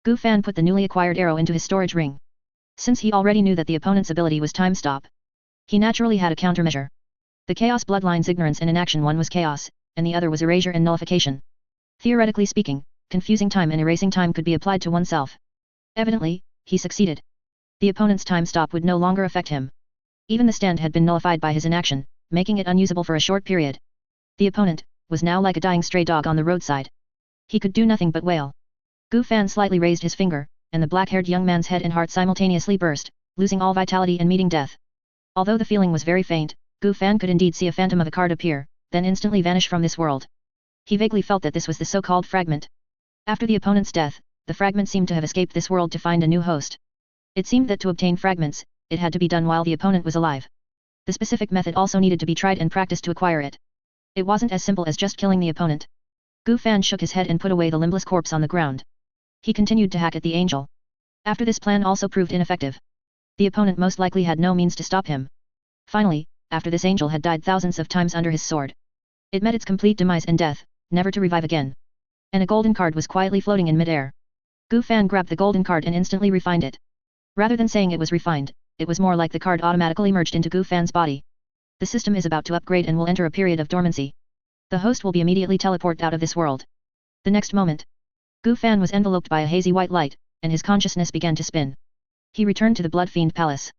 Gu Fan put the newly acquired arrow into his storage ring. Since he already knew that the opponent's ability was time stop, he naturally had a countermeasure. The Chaos Bloodline's ignorance and inaction, one was chaos, and the other was erasure and nullification. Theoretically speaking, confusing time and erasing time could be applied to oneself. Evidently, he succeeded. The opponent's time stop would no longer affect him. Even the stand had been nullified by his inaction, making it unusable for a short period. The opponent was now like a dying stray dog on the roadside. He could do nothing but wail. Gu Fan slightly raised his finger, and the black-haired young man's head and heart simultaneously burst, losing all vitality and meeting death. Although the feeling was very faint, Gu Fan could indeed see a phantom of a card appear, then instantly vanish from this world. He vaguely felt that this was the so-called fragment. After the opponent's death, the fragment seemed to have escaped this world to find a new host. It seemed that to obtain fragments, it had to be done while the opponent was alive. The specific method also needed to be tried and practiced to acquire it. It wasn't as simple as just killing the opponent. Gu Fan shook his head and put away the limbless corpse on the ground. He continued to hack at the angel. After this plan also proved ineffective. The opponent most likely had no means to stop him. Finally, after this angel had died thousands of times under his sword, it met its complete demise and death, never to revive again. And a golden card was quietly floating in midair. Gu Fan grabbed the golden card and instantly refined it. Rather than saying it was refined, it was more like the card automatically merged into Gu Fan's body. The system is about to upgrade and will enter a period of dormancy. The host will be immediately teleported out of this world. The next moment, Gu Fan was enveloped by a hazy white light, and his consciousness began to spin. He returned to the Blood Fiend Palace.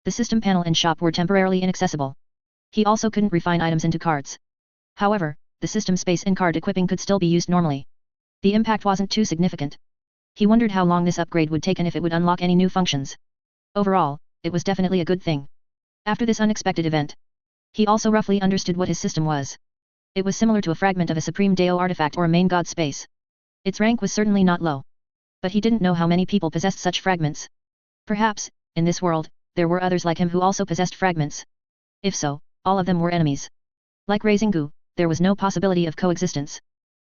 The system panel and shop were temporarily inaccessible. He also couldn't refine items into cards. However, the system space and card equipping could still be used normally. The impact wasn't too significant. He wondered how long this upgrade would take and if it would unlock any new functions. Overall, it was definitely a good thing. After this unexpected event, he also roughly understood what his system was. It was similar to a fragment of a Supreme Deo artifact or a main god space. Its rank was certainly not low. But he didn't know how many people possessed such fragments. Perhaps, in this world, there were others like him who also possessed fragments. If so, all of them were enemies. Like raising Gu, there was no possibility of coexistence.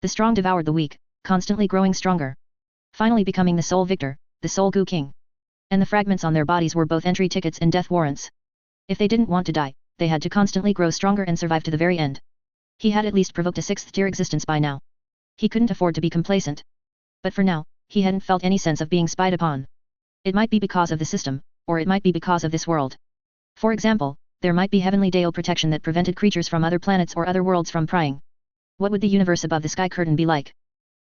The strong devoured the weak, constantly growing stronger. Finally becoming the sole victor, the sole Gu King. And the fragments on their bodies were both entry tickets and death warrants. If they didn't want to die, they had to constantly grow stronger and survive to the very end. He had at least provoked a 6th-tier existence by now. He couldn't afford to be complacent. But for now, he hadn't felt any sense of being spied upon. It might be because of the system, or it might be because of this world. For example, there might be heavenly Deo protection that prevented creatures from other planets or other worlds from prying. What would the universe above the sky curtain be like?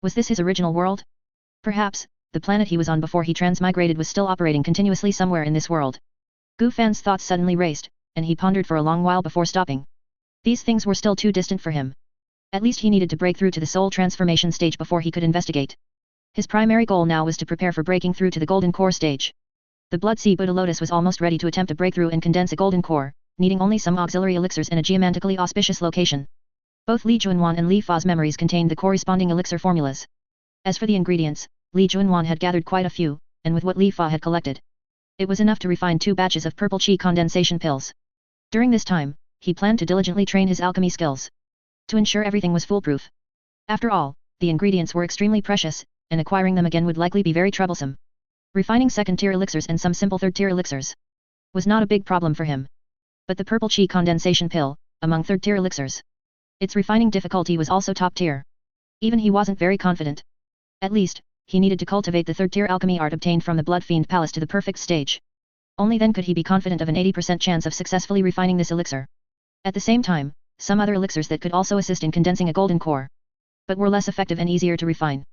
Was this his original world? Perhaps, the planet he was on before he transmigrated was still operating continuously somewhere in this world. Gu Fan's thoughts suddenly raced, and he pondered for a long while before stopping. These things were still too distant for him. At least he needed to break through to the soul transformation stage before he could investigate. His primary goal now was to prepare for breaking through to the golden core stage. The Blood Sea Buddha Lotus was almost ready to attempt a breakthrough and condense a golden core, needing only some auxiliary elixirs in a geomantically auspicious location. Both Li Junwan and Li Fa's memories contained the corresponding elixir formulas. As for the ingredients, Li Junwan had gathered quite a few, and with what Li Fa had collected, it was enough to refine 2 batches of purple chi condensation pills. During this time, he planned to diligently train his alchemy skills to ensure everything was foolproof. After all, the ingredients were extremely precious, and acquiring them again would likely be very troublesome. Refining 2nd-tier elixirs and some simple 3rd-tier elixirs was not a big problem for him. But the purple chi condensation pill, among 3rd-tier elixirs, its refining difficulty was also top tier. Even he wasn't very confident. At least, he needed to cultivate the 3rd-tier alchemy art obtained from the Blood Fiend Palace to the perfect stage. Only then could he be confident of an 80% chance of successfully refining this elixir. At the same time, some other elixirs that could also assist in condensing a golden core, but were less effective and easier to refine.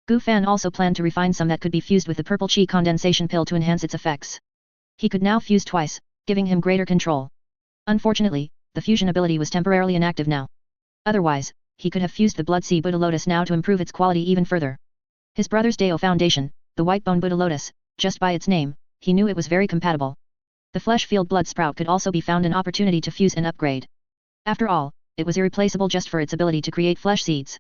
Gu Fan also planned to refine some that could be fused with the purple chi condensation pill to enhance its effects. He could now fuse twice, giving him greater control. Unfortunately, the fusion ability was temporarily inactive now. Otherwise, he could have fused the Blood Sea Buddha Lotus now to improve its quality even further. His brother's Deo Foundation, the White Bone Buddha Lotus, just by its name, he knew it was very compatible. The Flesh Field Blood Sprout could also be found an opportunity to fuse and upgrade. After all, it was irreplaceable just for its ability to create flesh seeds.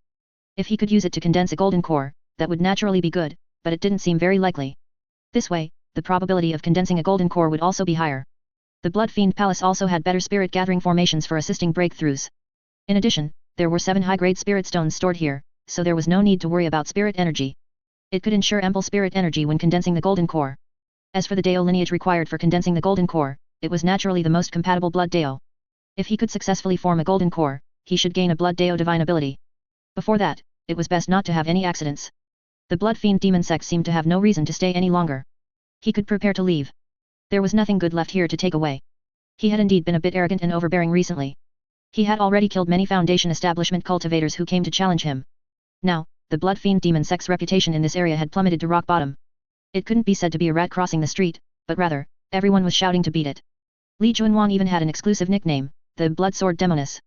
If he could use it to condense a golden core, that would naturally be good, but it didn't seem very likely. This way, the probability of condensing a golden core would also be higher. The Blood Fiend Palace also had better spirit gathering formations for assisting breakthroughs. In addition, there were 7 high-grade spirit stones stored here, so there was no need to worry about spirit energy. It could ensure ample spirit energy when condensing the golden core. As for the Deo lineage required for condensing the golden core, it was naturally the most compatible Blood Deo. If he could successfully form a golden core, he should gain a Blood Deo divine ability. Before that, it was best not to have any accidents. The Blood Fiend Demon Sect seemed to have no reason to stay any longer. He could prepare to leave. There was nothing good left here to take away. He had indeed been a bit arrogant and overbearing recently. He had already killed many Foundation establishment cultivators who came to challenge him. Now, the Blood Fiend Demon Sect's reputation in this area had plummeted to rock bottom. It couldn't be said to be a rat crossing the street, but rather, everyone was shouting to beat it. Li Junwan even had an exclusive nickname, the Blood Sword Demoness.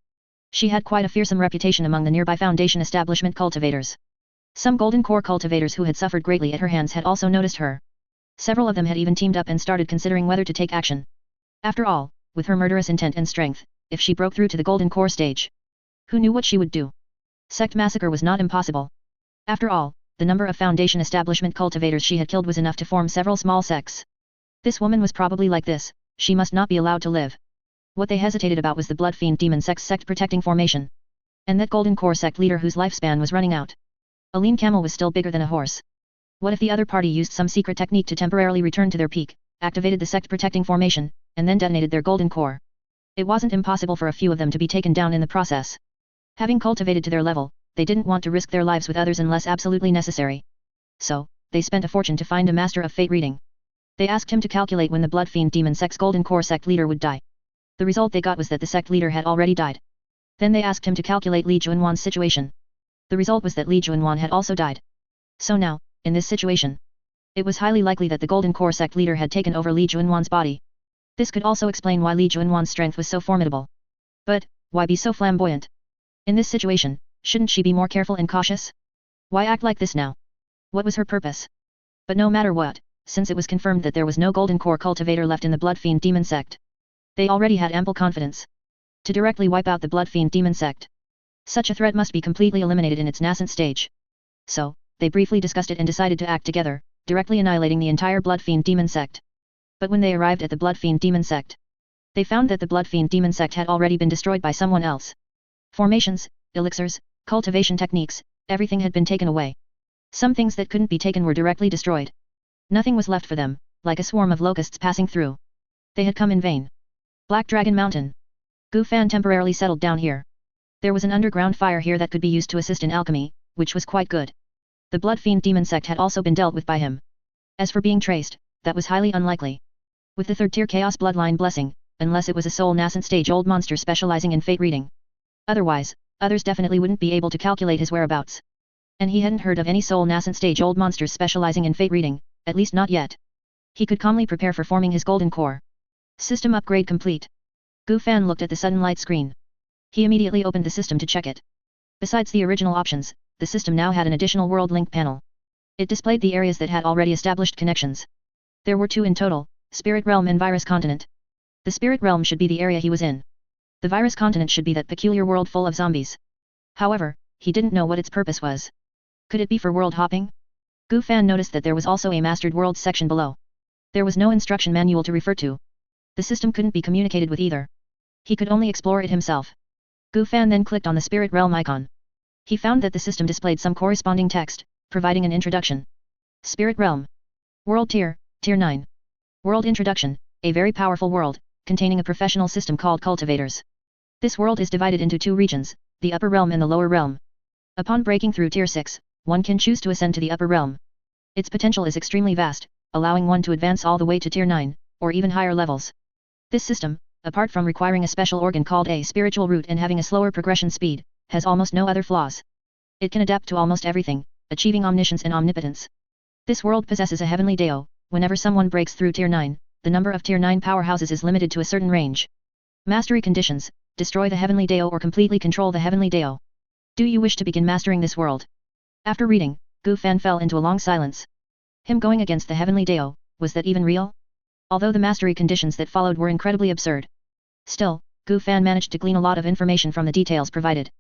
She had quite a fearsome reputation among the nearby Foundation establishment cultivators. Some golden core cultivators who had suffered greatly at her hands had also noticed her. Several of them had even teamed up and started considering whether to take action. After all, with her murderous intent and strength, if she broke through to the golden core stage, who knew what she would do? Sect massacre was not impossible. After all, the number of Foundation establishment cultivators she had killed was enough to form several small sects. This woman was probably like this, she must not be allowed to live. What they hesitated about was the Blood Fiend Demon Sect's sect protecting formation. And that golden core sect leader whose lifespan was running out. A lean camel was still bigger than a horse. What if the other party used some secret technique to temporarily return to their peak, activated the sect protecting formation, and then detonated their golden core? It wasn't impossible for a few of them to be taken down in the process. Having cultivated to their level, they didn't want to risk their lives with others unless absolutely necessary. So, they spent a fortune to find a master of fate reading. They asked him to calculate when the Blood Fiend Demon Sect's golden core sect leader would die. The result they got was that the sect leader had already died. Then they asked him to calculate Li Junwan's situation. The result was that Li Junwan had also died. So now, in this situation, it was highly likely that the golden core sect leader had taken over Li Junwan's body. This could also explain why Li Junwan's strength was so formidable. But, why be so flamboyant? In this situation, shouldn't she be more careful and cautious? Why act like this now? What was her purpose? But no matter what, since it was confirmed that there was no golden core cultivator left in the Blood Fiend Demon Sect, they already had ample confidence to directly wipe out the Blood Fiend Demon Sect. Such a threat must be completely eliminated in its nascent stage. So, they briefly discussed it and decided to act together, directly annihilating the entire Blood Fiend Demon Sect. But when they arrived at the Blood Fiend Demon Sect, they found that the Blood Fiend Demon Sect had already been destroyed by someone else. Formations, elixirs, cultivation techniques, everything had been taken away. Some things that couldn't be taken were directly destroyed. Nothing was left for them, like a swarm of locusts passing through. They had come in vain. Black Dragon Mountain. Gu Fan temporarily settled down here. There was an underground fire here that could be used to assist in alchemy, which was quite good. The Blood Fiend Demon Sect had also been dealt with by him. As for being traced, that was highly unlikely. With the third tier Chaos Bloodline blessing, unless it was a soul nascent stage old monster specializing in fate reading. Otherwise, others definitely wouldn't be able to calculate his whereabouts. And he hadn't heard of any soul nascent stage old monsters specializing in fate reading, at least not yet. He could calmly prepare for forming his golden core. System upgrade complete. Gu Fan looked at the sudden light screen. He immediately opened the system to check it. Besides the original options, the system now had an additional world link panel. It displayed the areas that had already established connections. There were 2 in total, Spirit Realm and Virus Continent. The Spirit Realm should be the area he was in. The Virus Continent should be that peculiar world full of zombies. However, he didn't know what its purpose was. Could it be for world hopping? Gu Fan noticed that there was also a Mastered Worlds section below. There was no instruction manual to refer to. The system couldn't be communicated with either. He could only explore it himself. Gu Fan then clicked on the Spirit Realm icon. He found that the system displayed some corresponding text, providing an introduction. Spirit Realm. World Tier, Tier 9. World Introduction, a very powerful world, containing a professional system called Cultivators. This world is divided into 2 regions, the Upper Realm and the Lower Realm. Upon breaking through Tier 6, one can choose to ascend to the Upper Realm. Its potential is extremely vast, allowing one to advance all the way to Tier 9, or even higher levels. This system, apart from requiring a special organ called a spiritual root and having a slower progression speed, has almost no other flaws. It can adapt to almost everything, achieving omniscience and omnipotence. This world possesses a heavenly Dao. Whenever someone breaks through Tier 9, the number of Tier 9 powerhouses is limited to a certain range. Mastery conditions: destroy the heavenly Dao or completely control the heavenly Dao. Do you wish to begin mastering this world? After reading, Gu Fan fell into a long silence. Him going against the heavenly Dao, was that even real? Although the mastery conditions that followed were incredibly absurd. Still, Gu Fan managed to glean a lot of information from the details provided.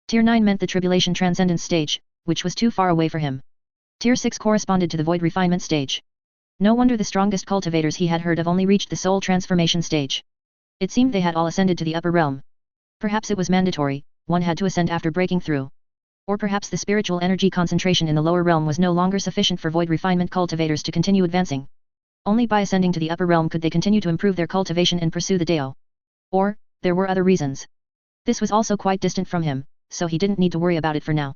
Tier 9 meant the Tribulation Transcendence stage, which was too far away for him. Tier 6 corresponded to the Void Refinement stage. No wonder the strongest cultivators he had heard of only reached the Soul Transformation stage. It seemed they had all ascended to the Upper Realm. Perhaps it was mandatory, one had to ascend after breaking through. Or perhaps the spiritual energy concentration in the Lower Realm was no longer sufficient for Void Refinement cultivators to continue advancing. Only by ascending to the Upper Realm could they continue to improve their cultivation and pursue the Dao. Or, there were other reasons. This was also quite distant from him, so he didn't need to worry about it for now.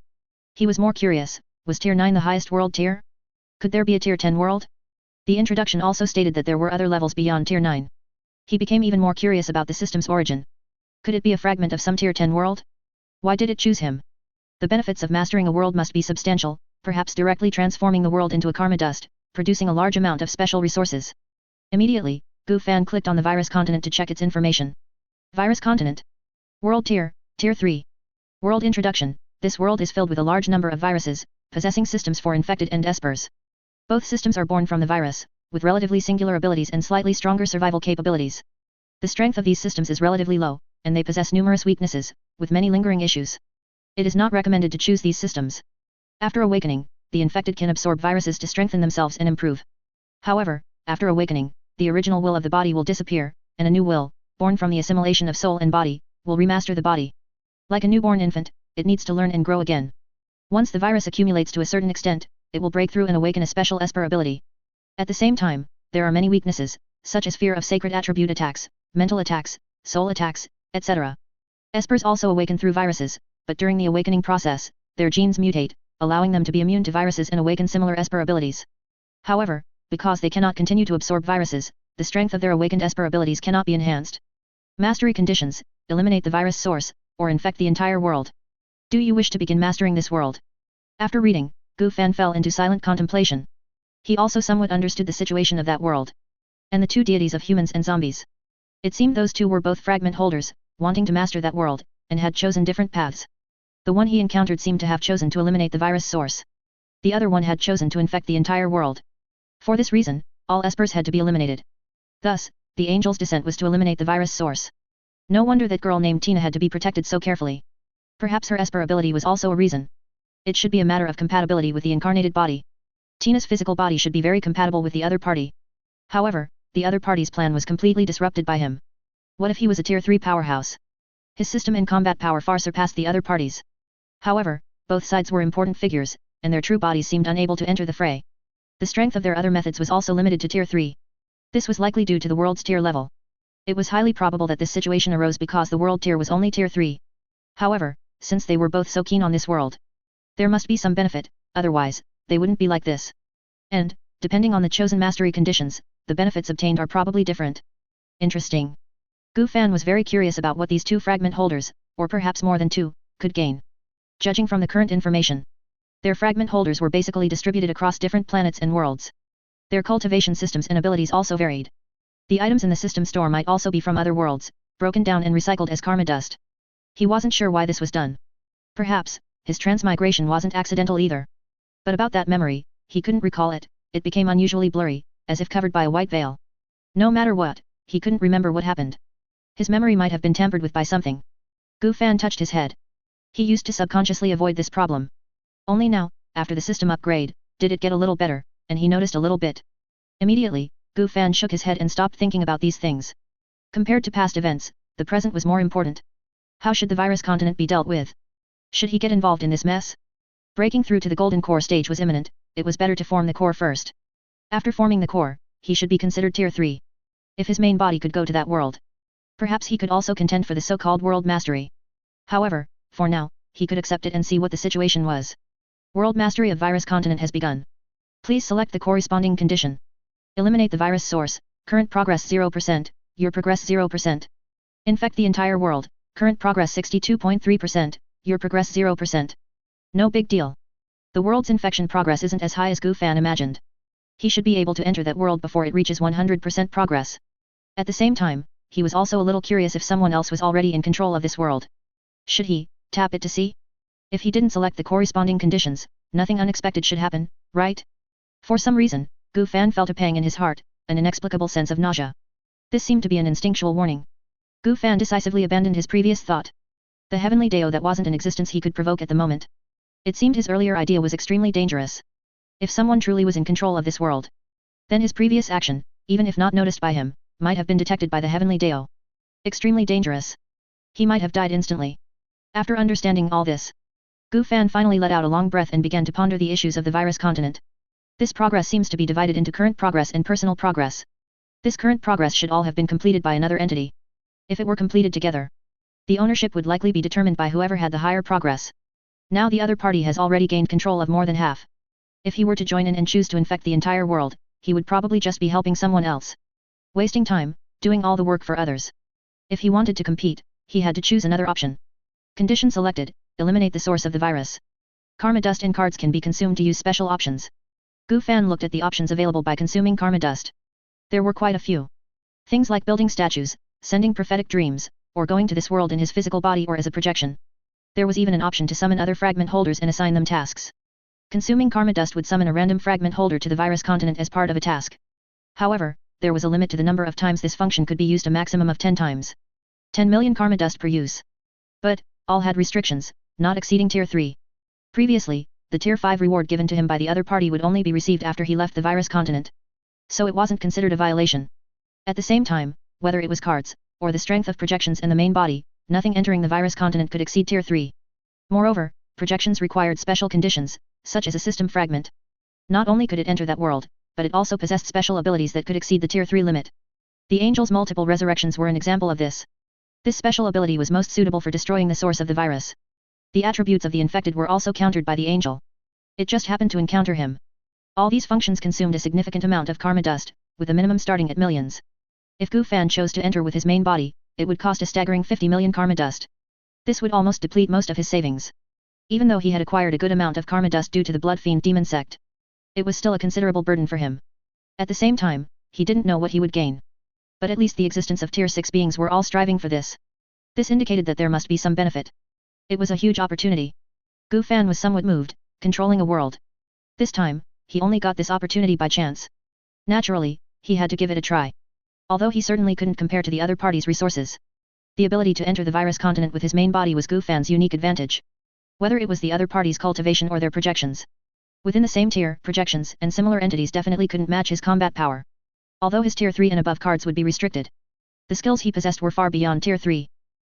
He was more curious: was Tier 9 the highest world tier? Could there be a Tier 10 world? The introduction also stated that there were other levels beyond Tier 9. He became even more curious about the system's origin. Could it be a fragment of some Tier 10 world? Why did it choose him? The benefits of mastering a world must be substantial, perhaps directly transforming the world into a karma dust, producing a large amount of special resources. Immediately, Gu Fan clicked on the Virus Continent to check its information. Virus Continent. World Tier, Tier 3. World Introduction: this world is filled with a large number of viruses, possessing systems for infected and espers. Both systems are born from the virus, with relatively singular abilities and slightly stronger survival capabilities. The strength of these systems is relatively low, and they possess numerous weaknesses, with many lingering issues. It is not recommended to choose these systems. After awakening, the infected can absorb viruses to strengthen themselves and improve. However, after awakening, the original will of the body will disappear, and a new will, born from the assimilation of soul and body, will remaster the body. Like a newborn infant, it needs to learn and grow again. Once the virus accumulates to a certain extent, it will break through and awaken a special esper ability. At the same time, there are many weaknesses, such as fear of sacred attribute attacks, mental attacks, soul attacks, etc. Espers also awaken through viruses, but during the awakening process, their genes mutate, allowing them to be immune to viruses and awaken similar esper abilities. However, because they cannot continue to absorb viruses, the strength of their awakened esper abilities cannot be enhanced. Mastery conditions: eliminate the virus source, or infect the entire world. Do you wish to begin mastering this world? After reading, Gu Fan fell into silent contemplation. He also somewhat understood the situation of that world. And the 2 deities of humans and zombies. It seemed those 2 were both fragment holders, wanting to master that world, and had chosen different paths. The one he encountered seemed to have chosen to eliminate the virus source. The other one had chosen to infect the entire world. For this reason, all espers had to be eliminated. Thus, the angel's descent was to eliminate the virus source. No wonder that girl named Tina had to be protected so carefully. Perhaps her esper ability was also a reason. It should be a matter of compatibility with the incarnated body. Tina's physical body should be very compatible with the other party. However, the other party's plan was completely disrupted by him. What if he was a Tier 3 powerhouse? His system and combat power far surpassed the other parties. However, both sides were important figures, and their true bodies seemed unable to enter the fray. The strength of their other methods was also limited to Tier 3. This was likely due to the world's tier level. It was highly probable that this situation arose because the world tier was only tier 3. However, since they were both so keen on this world, there must be some benefit, otherwise, they wouldn't be like this. And, depending on the chosen mastery conditions, the benefits obtained are probably different. Interesting. Gu Fan was very curious about what these two fragment holders, or perhaps more than two, could gain. Judging from the current information, their fragment holders were basically distributed across different planets and worlds. Their cultivation systems and abilities also varied. The items in the system store might also be from other worlds, broken down and recycled as karma dust. He wasn't sure why this was done. Perhaps, his transmigration wasn't accidental either. But about that memory, he couldn't recall it, it became unusually blurry, as if covered by a white veil. No matter what, he couldn't remember what happened. His memory might have been tampered with by something. Gu Fan touched his head. He used to subconsciously avoid this problem. Only now, after the system upgrade, did it get a little better, and he noticed a little bit. Immediately, Gu Fan shook his head and stopped thinking about these things. Compared to past events, the present was more important. How should the virus continent be dealt with? Should he get involved in this mess? Breaking through to the golden core stage was imminent, it was better to form the core first. After forming the core, he should be considered tier 3. If his main body could go to that world, perhaps he could also contend for the so-called world mastery. However, for now, he could accept it and see what the situation was. World mastery of virus continent has begun. Please select the corresponding condition. Eliminate the virus source, current progress 0%, your progress 0%. Infect the entire world, current progress 62.3%, your progress 0%. No big deal. The world's infection progress isn't as high as Gu Fan imagined. He should be able to enter that world before it reaches 100% progress. At the same time, he was also a little curious if someone else was already in control of this world. Should he tap it to see? If he didn't select the corresponding conditions, nothing unexpected should happen, right? For some reason, Gu Fan felt a pang in his heart, an inexplicable sense of nausea. This seemed to be an instinctual warning. Gu Fan decisively abandoned his previous thought. The heavenly Dao that wasn't in existence he could provoke at the moment. It seemed his earlier idea was extremely dangerous. If someone truly was in control of this world, then his previous action, even if not noticed by him, might have been detected by the heavenly Dao. Extremely dangerous. He might have died instantly. After understanding all this, Gu Fan finally let out a long breath and began to ponder the issues of the virus continent. This progress seems to be divided into current progress and personal progress. This current progress should all have been completed by another entity. If it were completed together, the ownership would likely be determined by whoever had the higher progress. Now the other party has already gained control of more than half. If he were to join in and choose to infect the entire world, he would probably just be helping someone else. Wasting time, doing all the work for others. If he wanted to compete, he had to choose another option. Condition selected, eliminate the source of the virus. Karma dust and cards can be consumed to use special options. Gu Fan looked at the options available by consuming karma dust. There were quite a few. Things like building statues, sending prophetic dreams, or going to this world in his physical body or as a projection. There was even an option to summon other fragment holders and assign them tasks. Consuming karma dust would summon a random fragment holder to the virus continent as part of a task. However, there was a limit to the number of times this function could be used, a maximum of 10 times. 10 million karma dust per use. But, all had restrictions, not exceeding tier 3. Previously, the tier 5 reward given to him by the other party would only be received after he left the virus continent. So it wasn't considered a violation. At the same time, whether it was cards, or the strength of projections in the main body, nothing entering the virus continent could exceed tier 3. Moreover, projections required special conditions, such as a system fragment. Not only could it enter that world, but it also possessed special abilities that could exceed the tier 3 limit. The angel's multiple resurrections were an example of this. This special ability was most suitable for destroying the source of the virus. The attributes of the infected were also countered by the angel. It just happened to encounter him. All these functions consumed a significant amount of karma dust, with a minimum starting at millions. If Gu Fan chose to enter with his main body, it would cost a staggering 50 million karma dust. This would almost deplete most of his savings. Even though he had acquired a good amount of karma dust due to the Blood Fiend Demon Sect, it was still a considerable burden for him. At the same time, he didn't know what he would gain. But at least the existence of tier 6 beings were all striving for this. This indicated that there must be some benefit. It was a huge opportunity. Gu Fan was somewhat moved, controlling a world. This time, he only got this opportunity by chance. Naturally, he had to give it a try. Although he certainly couldn't compare to the other party's resources. The ability to enter the virus continent with his main body was Gu Fan's unique advantage. Whether it was the other party's cultivation or their projections. Within the same tier, projections and similar entities definitely couldn't match his combat power. Although his tier 3 and above cards would be restricted. The skills he possessed were far beyond tier 3.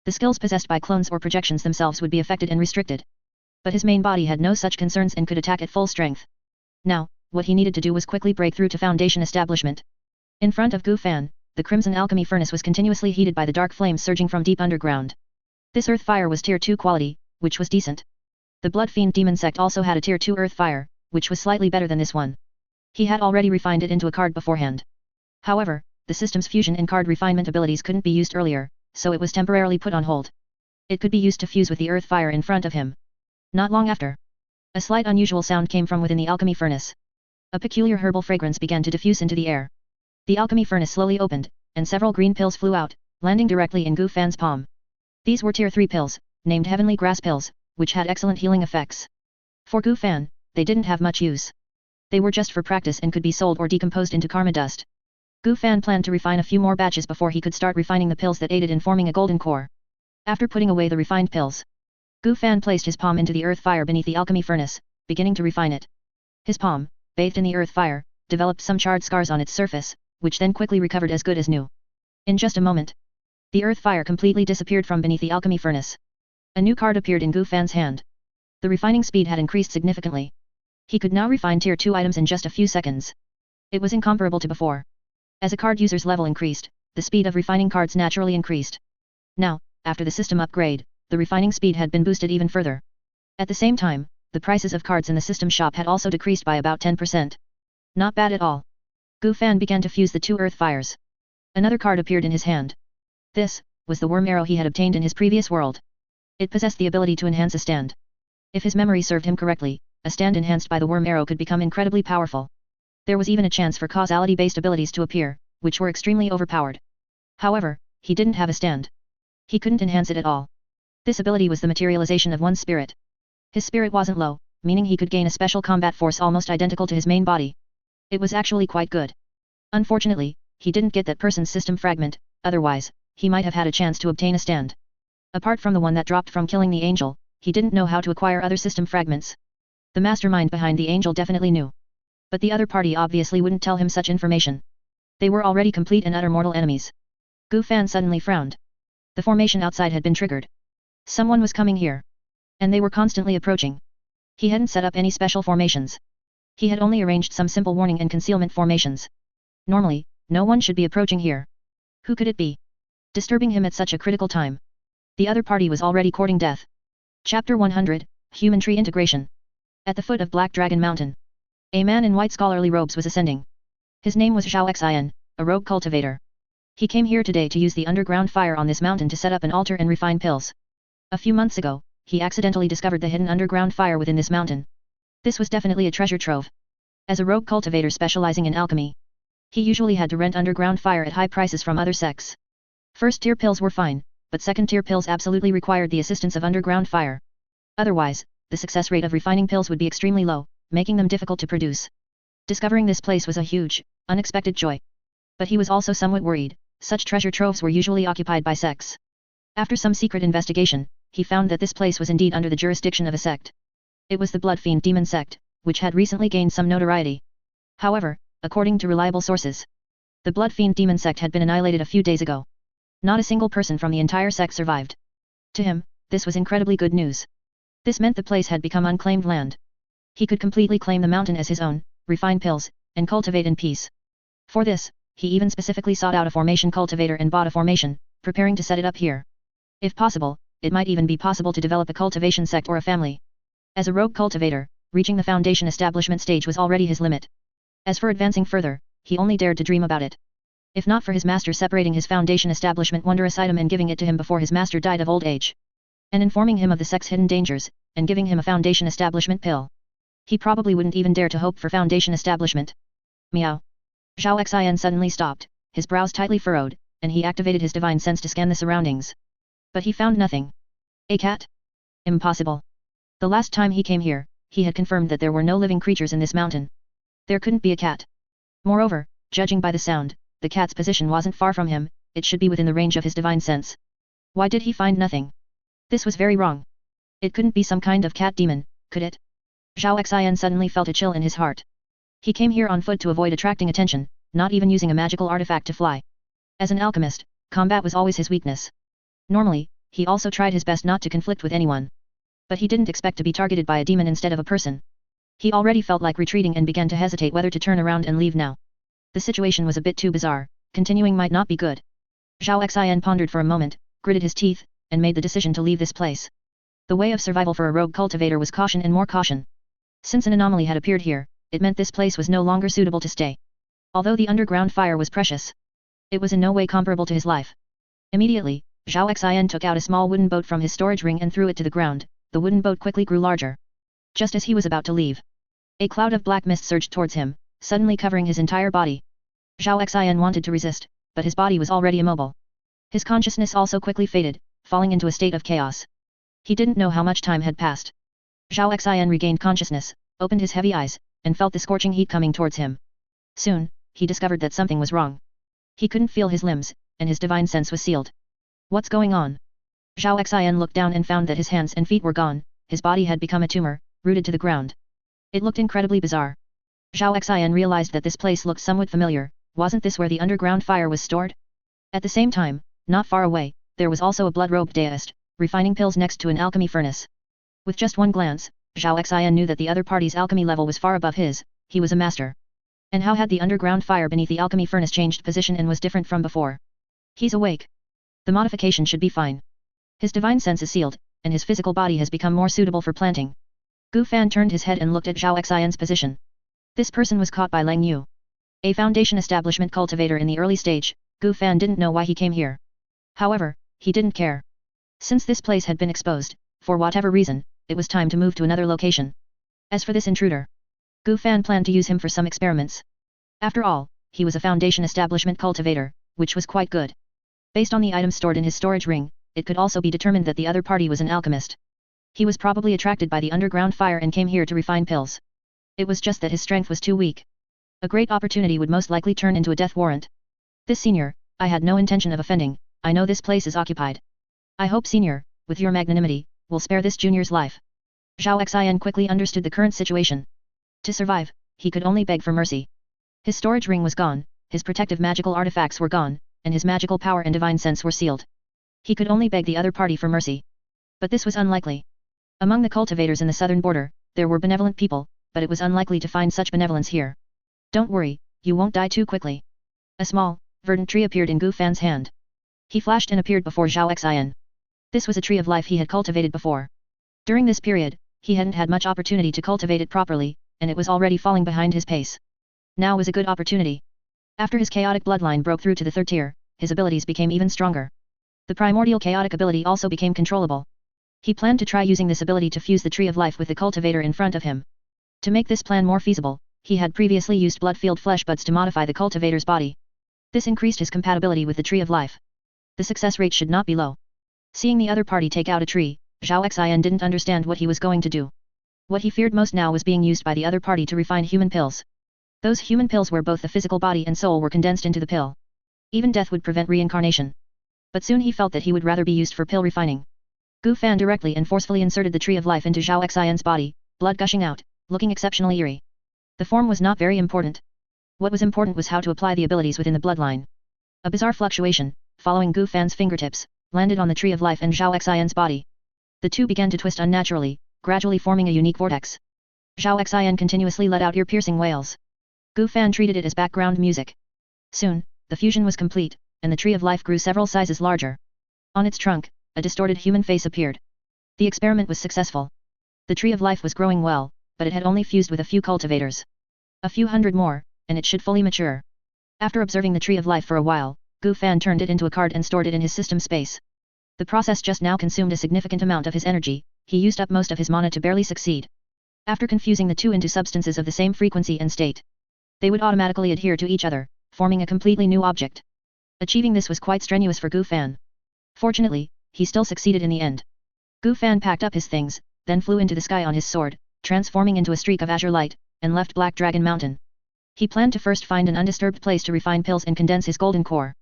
The skills possessed by clones or projections themselves would be affected and restricted. But his main body had no such concerns and could attack at full strength. Now, what he needed to do was quickly break through to Foundation establishment. In front of Gu Fan, the crimson alchemy furnace was continuously heated by the dark flames surging from deep underground. This earth fire was tier 2 quality, which was decent. The Blood Fiend Demon Sect also had a tier 2 earth fire, which was slightly better than this one. He had already refined it into a card beforehand. However, the system's fusion and card refinement abilities couldn't be used earlier, so it was temporarily put on hold. It could be used to fuse with the earth fire in front of him. Not long after, a slight unusual sound came from within the alchemy furnace. A peculiar herbal fragrance began to diffuse into the air. The alchemy furnace slowly opened, and several green pills flew out, landing directly in Gu Fan's palm. These were tier 3 pills, named Heavenly Grass Pills, which had excellent healing effects. For Gu Fan, they didn't have much use. They were just for practice and could be sold or decomposed into karma dust. Gu Fan planned to refine a few more batches before he could start refining the pills that aided in forming a golden core. After putting away the refined pills, Gu Fan placed his palm into the earth fire beneath the alchemy furnace, beginning to refine it. His palm, bathed in the earth fire, developed some charred scars on its surface, which then quickly recovered as good as new. In just a moment, the earth fire completely disappeared from beneath the alchemy furnace. A new card appeared in Gu Fan's hand. The refining speed had increased significantly. He could now refine tier 2 items in just a few seconds. It was incomparable to before. As a card user's level increased, the speed of refining cards naturally increased. Now, after the system upgrade, the refining speed had been boosted even further. At the same time, the prices of cards in the system shop had also decreased by about 10%. Not bad at all. Gu Fan began to fuse the 2 earth fires. Another card appeared in his hand. This was the worm arrow he had obtained in his previous world. It possessed the ability to enhance a stand. If his memory served him correctly, a stand enhanced by the worm arrow could become incredibly powerful. There was even a chance for causality-based abilities to appear, which were extremely overpowered. However, he didn't have a stand. He couldn't enhance it at all. This ability was the materialization of one's spirit. His spirit wasn't low, meaning he could gain a special combat force almost identical to his main body. It was actually quite good. Unfortunately, he didn't get that person's system fragment, otherwise, he might have had a chance to obtain a stand. Apart from the one that dropped from killing the angel, he didn't know how to acquire other system fragments. The mastermind behind the angel definitely knew. But the other party obviously wouldn't tell him such information. They were already complete and utter mortal enemies. Gu Fan suddenly frowned. The formation outside had been triggered. Someone was coming here. And they were constantly approaching. He hadn't set up any special formations. He had only arranged some simple warning and concealment formations. Normally, no one should be approaching here. Who could it be? Disturbing him at such a critical time. The other party was already courting death. Chapter 100, Human Tree Integration. At the foot of Black Dragon Mountain, a man in white scholarly robes was ascending. His name was Zhao Xian, a rogue cultivator. He came here today to use the underground fire on this mountain to set up an altar and refine pills. A few months ago, he accidentally discovered the hidden underground fire within this mountain. This was definitely a treasure trove. As a rogue cultivator specializing in alchemy, he usually had to rent underground fire at high prices from other sects. First-tier pills were fine, but second-tier pills absolutely required the assistance of underground fire. Otherwise, the success rate of refining pills would be extremely low, making them difficult to produce. Discovering this place was a huge, unexpected joy. But he was also somewhat worried. Such treasure troves were usually occupied by sects. After some secret investigation, he found that this place was indeed under the jurisdiction of a sect. It was the Blood Fiend Demon Sect, which had recently gained some notoriety. However, according to reliable sources, the Blood Fiend Demon Sect had been annihilated a few days ago. Not a single person from the entire sect survived. To him, this was incredibly good news. This meant the place had become unclaimed land. He could completely claim the mountain as his own, refine pills, and cultivate in peace. For this, he even specifically sought out a formation cultivator and bought a formation, preparing to set it up here. If possible, it might even be possible to develop a cultivation sect or a family. As a rogue cultivator, reaching the foundation establishment stage was already his limit. As for advancing further, he only dared to dream about it. If not for his master separating his foundation establishment wondrous item and giving it to him before his master died of old age, and informing him of the sect's hidden dangers, and giving him a foundation establishment pill, he probably wouldn't even dare to hope for foundation establishment. Meow. Zhao Xian suddenly stopped, his brows tightly furrowed, and he activated his divine sense to scan the surroundings. But he found nothing. A cat? Impossible. The last time he came here, he had confirmed that there were no living creatures in this mountain. There couldn't be a cat. Moreover, judging by the sound, the cat's position wasn't far from him, it should be within the range of his divine sense. Why did he find nothing? This was very wrong. It couldn't be some kind of cat demon, could it? Zhao Xian suddenly felt a chill in his heart. He came here on foot to avoid attracting attention, not even using a magical artifact to fly. As an alchemist, combat was always his weakness. Normally, he also tried his best not to conflict with anyone. But he didn't expect to be targeted by a demon instead of a person. He already felt like retreating and began to hesitate whether to turn around and leave now. The situation was a bit too bizarre, Continuing might not be good. Zhao Xian pondered for a moment, gritted his teeth, and made the decision to leave this place. The way of survival for a rogue cultivator was caution and more caution. Since an anomaly had appeared here, it meant this place was no longer suitable to stay. Although the underground fire was precious, it was in no way comparable to his life. Immediately, Zhao Xian took out a small wooden boat from his storage ring and threw it to the ground. The wooden boat quickly grew larger. Just as he was about to leave, a cloud of black mist surged towards him, suddenly covering his entire body. Zhao Xian wanted to resist, but his body was already immobile. His consciousness also quickly faded, falling into a state of chaos. He didn't know how much time had passed. Zhao Xian regained consciousness, opened his heavy eyes, and felt the scorching heat coming towards him. Soon, he discovered that something was wrong. He couldn't feel his limbs, and his divine sense was sealed. What's going on? Zhao Xian looked down and found that his hands and feet were gone, his body had become a tumor, rooted to the ground. It looked incredibly bizarre. Zhao Xian realized that this place looked somewhat familiar. Wasn't this where the underground fire was stored? At the same time, not far away, there was also a blood-robed deist, refining pills next to an alchemy furnace. With just one glance, Zhao Xian knew that the other party's alchemy level was far above his. He was a master. And how had the underground fire beneath the alchemy furnace changed position and was different from before? He's awake. The modification should be fine. His divine sense is sealed, and his physical body has become more suitable for planting. Gu Fan turned his head and looked at Zhao Xian's position. This person was caught by Lang Yu. A foundation establishment cultivator in the early stage. Gu Fan didn't know why he came here. However, he didn't care. Since this place had been exposed, for whatever reason, it was time to move to another location. As for this intruder, Gu Fan planned to use him for some experiments. After all, he was a foundation establishment cultivator, which was quite good. Based on the items stored in his storage ring, it could also be determined that the other party was an alchemist. He was probably attracted by the underground fire and came here to refine pills. It was just that his strength was too weak. A great opportunity would most likely turn into a death warrant. This senior, I had no intention of offending. I know this place is occupied. I hope senior, with your magnanimity, will spare this junior's life. Zhao Xian quickly understood the current situation. To survive, he could only beg for mercy. His storage ring was gone, his protective magical artifacts were gone, and his magical power and divine sense were sealed. He could only beg the other party for mercy. But this was unlikely. Among the cultivators in the southern border, there were benevolent people, but it was unlikely to find such benevolence here. Don't worry, you won't die too quickly. A small, verdant tree appeared in Gu Fan's hand. He flashed and appeared before Zhao Xian. This was a tree of life he had cultivated before. During this period, he hadn't had much opportunity to cultivate it properly, and it was already falling behind his pace. Now was a good opportunity. After his chaotic bloodline broke through to the third tier, his abilities became even stronger. The primordial chaotic ability also became controllable. He planned to try using this ability to fuse the tree of life with the cultivator in front of him. To make this plan more feasible, he had previously used blood-filled flesh buds to modify the cultivator's body. This increased his compatibility with the tree of life. The success rate should not be low. Seeing the other party take out a tree, Zhao Xian didn't understand what he was going to do. What he feared most now was being used by the other party to refine human pills. Those human pills where both the physical body and soul were condensed into the pill. Even death would prevent reincarnation. But soon he felt that he would rather be used for pill refining. Gu Fan directly and forcefully inserted the tree of life into Zhao Xian's body, blood gushing out, looking exceptionally eerie. The form was not very important. What was important was how to apply the abilities within the bloodline. A bizarre fluctuation, following Gu Fan's fingertips, landed on the tree of life and Zhao Xian's body. The two began to twist unnaturally, gradually forming a unique vortex. Zhao Xian continuously let out ear-piercing wails. Gu Fan treated it as background music. Soon, the fusion was complete, and the tree of life grew several sizes larger. On its trunk, a distorted human face appeared. The experiment was successful. The tree of life was growing well, but it had only fused with a few cultivators. A few hundred more, and it should fully mature. After observing the tree of life for a while, Gu Fan turned it into a card and stored it in his system space. The process just now consumed a significant amount of his energy. He used up most of his mana to barely succeed. After confusing the two into substances of the same frequency and state, they would automatically adhere to each other, forming a completely new object. Achieving this was quite strenuous for Gu Fan. Fortunately, he still succeeded in the end. Gu Fan packed up his things, then flew into the sky on his sword, transforming into a streak of azure light, and left Black Dragon Mountain. He planned to first find an undisturbed place to refine pills and condense his golden core.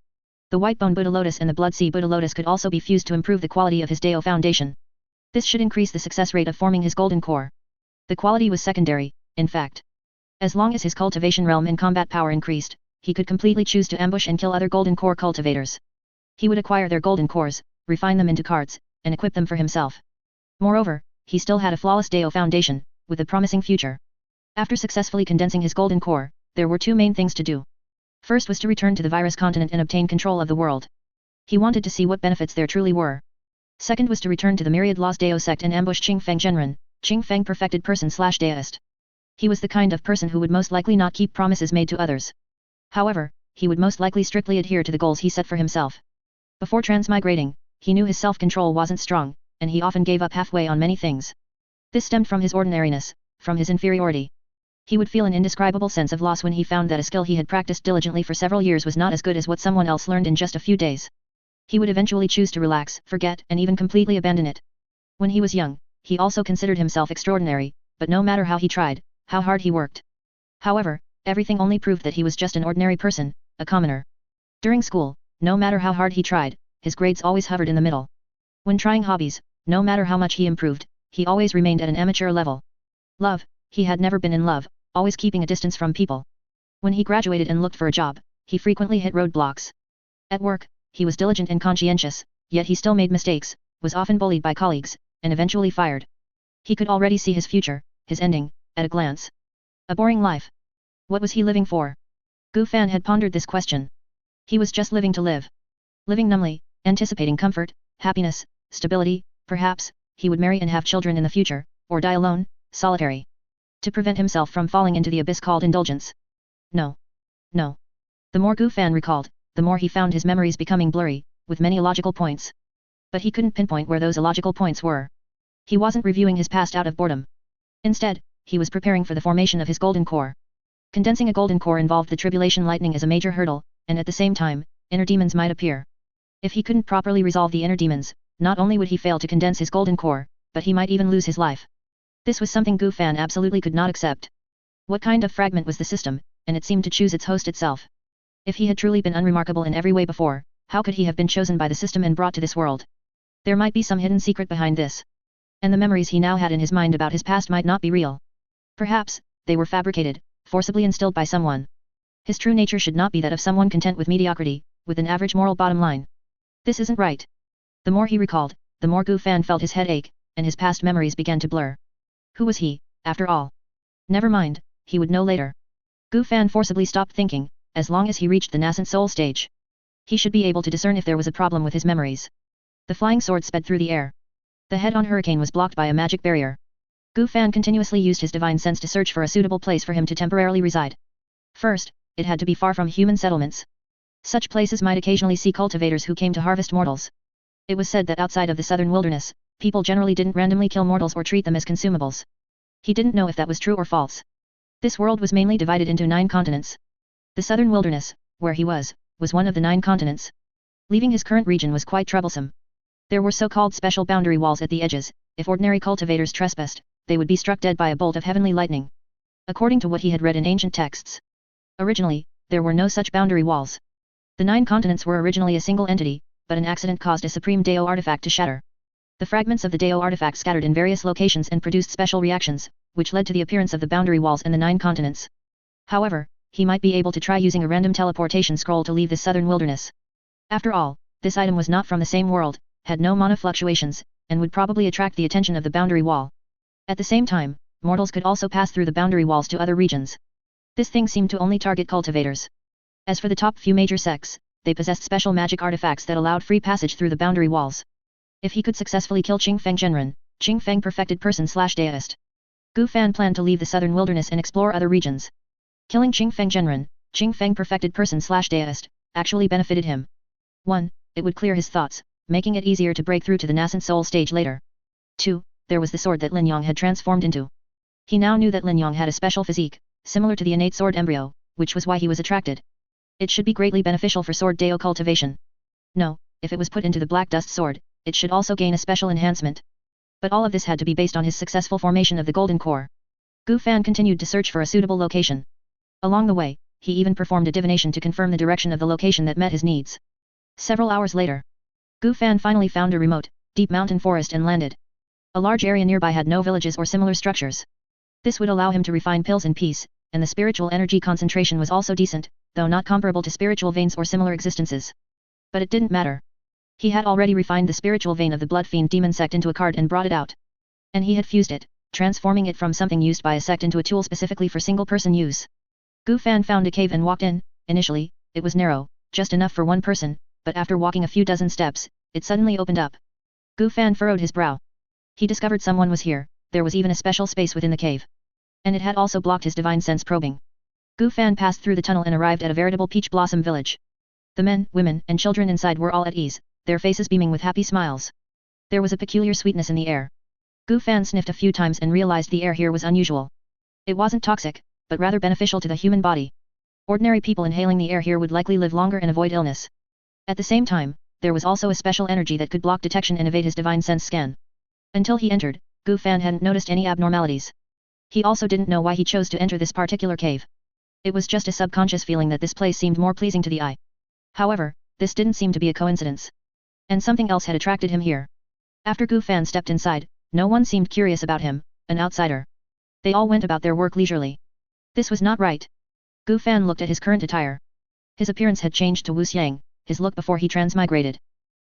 The White Bone Buddha Lotus and the Blood Sea Buddha Lotus could also be fused to improve the quality of his Dao foundation. This should increase the success rate of forming his golden core. The quality was secondary, in fact. As long as his cultivation realm and combat power increased, he could completely choose to ambush and kill other golden core cultivators. He would acquire their golden cores, refine them into cards, and equip them for himself. Moreover, he still had a flawless Dao foundation, with a promising future. After successfully condensing his golden core, there were two main things to do. First was to return to the virus continent and obtain control of the world. He wanted to see what benefits there truly were. Second was to return to the myriad Lost Dao sect and ambush Qingfeng Genren, Qingfeng perfected person/Daoist. He was the kind of person who would most likely not keep promises made to others. However, he would most likely strictly adhere to the goals he set for himself. Before transmigrating, he knew his self-control wasn't strong, and he often gave up halfway on many things. This stemmed from his ordinariness, from his inferiority. He would feel an indescribable sense of loss when he found that a skill he had practiced diligently for several years was not as good as what someone else learned in just a few days. He would eventually choose to relax, forget, and even completely abandon it. When he was young, he also considered himself extraordinary, but no matter how he tried, how hard he worked. However, everything only proved that he was just an ordinary person, a commoner. During school, no matter how hard he tried, his grades always hovered in the middle. When trying hobbies, no matter how much he improved, he always remained at an amateur level. Love, he had never been in love, always keeping a distance from people. When he graduated and looked for a job, he frequently hit roadblocks. At work, he was diligent and conscientious, yet he still made mistakes, was often bullied by colleagues, and eventually fired. He could already see his future, his ending, at a glance. A boring life. What was he living for? Gu Fan had pondered this question. He was just living to live. Living numbly, anticipating comfort, happiness, stability, perhaps, he would marry and have children in the future, or die alone, solitary. To prevent himself from falling into the abyss called indulgence. No. No. The more Gu Fan recalled, the more he found his memories becoming blurry, with many illogical points. But he couldn't pinpoint where those illogical points were. He wasn't reviewing his past out of boredom. Instead, he was preparing for the formation of his golden core. Condensing a golden core involved the tribulation lightning as a major hurdle, and at the same time, inner demons might appear. If he couldn't properly resolve the inner demons, not only would he fail to condense his golden core, but he might even lose his life. This was something Gu Fan absolutely could not accept. What kind of fragment was the system, and it seemed to choose its host itself. If he had truly been unremarkable in every way before, how could he have been chosen by the system and brought to this world? There might be some hidden secret behind this. And the memories he now had in his mind about his past might not be real. Perhaps, they were fabricated, forcibly instilled by someone. His true nature should not be that of someone content with mediocrity, with an average moral bottom line. This isn't right. The more he recalled, the more Gu Fan felt his head ache, and his past memories began to blur. Who was he, after all? Never mind, he would know later. Gu Fan forcibly stopped thinking, as long as he reached the nascent soul stage. He should be able to discern if there was a problem with his memories. The flying sword sped through the air. The head-on hurricane was blocked by a magic barrier. Gu Fan continuously used his divine sense to search for a suitable place for him to temporarily reside. First, it had to be far from human settlements. Such places might occasionally see cultivators who came to harvest mortals. It was said that outside of the southern wilderness, people generally didn't randomly kill mortals or treat them as consumables. He didn't know if that was true or false. This world was mainly divided into 9 continents. The southern wilderness, where he was one of the 9 continents. Leaving his current region was quite troublesome. There were so-called special boundary walls at the edges. If ordinary cultivators trespassed, they would be struck dead by a bolt of heavenly lightning. According to what he had read in ancient texts. Originally, there were no such boundary walls. The 9 continents were originally a single entity, but an accident caused a supreme Dao artifact to shatter. The fragments of the Dao artifact scattered in various locations and produced special reactions, which led to the appearance of the boundary walls in the 9 continents. However, he might be able to try using a random teleportation scroll to leave the southern wilderness. After all, this item was not from the same world, had no mana fluctuations, and would probably attract the attention of the boundary wall. At the same time, mortals could also pass through the boundary walls to other regions. This thing seemed to only target cultivators. As for the top few major sects, they possessed special magic artifacts that allowed free passage through the boundary walls. If he could successfully kill Qingfeng Genren, Qingfeng perfected person/Daoist. Gu Fan planned to leave the southern wilderness and explore other regions. Killing Qingfeng Genren, Qingfeng perfected person/Daoist, actually benefited him. 1. It would clear his thoughts, making it easier to break through to the nascent soul stage later. 2. There was the sword that Lin Yong had transformed into. He now knew that Lin Yong had a special physique, similar to the innate sword embryo, which was why he was attracted. It should be greatly beneficial for sword Dao cultivation. No, if it was put into the Black Dust sword, it should also gain a special enhancement. But all of this had to be based on his successful formation of the golden core. Gu Fan continued to search for a suitable location. Along the way, he even performed a divination to confirm the direction of the location that met his needs. Several hours later, Gu Fan finally found a remote, deep mountain forest and landed. A large area nearby had no villages or similar structures. This would allow him to refine pills in peace, and the spiritual energy concentration was also decent, though not comparable to spiritual veins or similar existences. But it didn't matter. He had already refined the spiritual vein of the Blood Fiend demon sect into a card and brought it out. And he had fused it, transforming it from something used by a sect into a tool specifically for single-person use. Gu Fan found a cave and walked in. Initially, it was narrow, just enough for one person, but after walking a few dozen steps, it suddenly opened up. Gu Fan furrowed his brow. He discovered someone was here, there was even a special space within the cave. And it had also blocked his divine sense probing. Gu Fan passed through the tunnel and arrived at a veritable peach blossom village. The men, women, and children inside were all at ease, their faces beaming with happy smiles. There was a peculiar sweetness in the air. Gu Fan sniffed a few times and realized the air here was unusual. It wasn't toxic, but rather beneficial to the human body. Ordinary people inhaling the air here would likely live longer and avoid illness. At the same time, there was also a special energy that could block detection and evade his divine sense scan. Until he entered, Gu Fan hadn't noticed any abnormalities. He also didn't know why he chose to enter this particular cave. It was just a subconscious feeling that this place seemed more pleasing to the eye. However, this didn't seem to be a coincidence. And something else had attracted him here. After Gu Fan stepped inside, no one seemed curious about him, an outsider. They all went about their work leisurely. This was not right. Gu Fan looked at his current attire. His appearance had changed to Wu Xiang, his look before he transmigrated.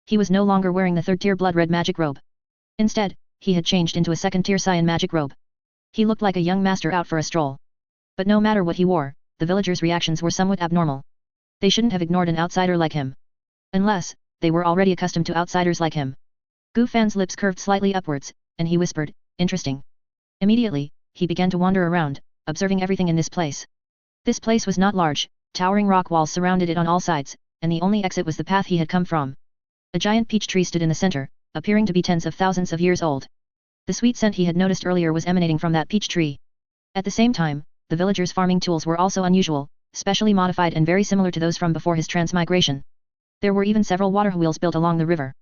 He was no longer wearing the third-tier blood-red magic robe. Instead, he had changed into a second-tier cyan magic robe. He looked like a young master out for a stroll. But no matter what he wore, the villagers' reactions were somewhat abnormal. They shouldn't have ignored an outsider like him. Unless, they were already accustomed to outsiders like him. Gu Fan's lips curved slightly upwards, and he whispered, "Interesting." Immediately, he began to wander around, observing everything in this place. This place was not large, towering rock walls surrounded it on all sides, and the only exit was the path he had come from. A giant peach tree stood in the center, appearing to be tens of thousands of years old. The sweet scent he had noticed earlier was emanating from that peach tree. At the same time, the villagers' farming tools were also unusual, specially modified and very similar to those from before his transmigration. There were even several water wheels built along the river.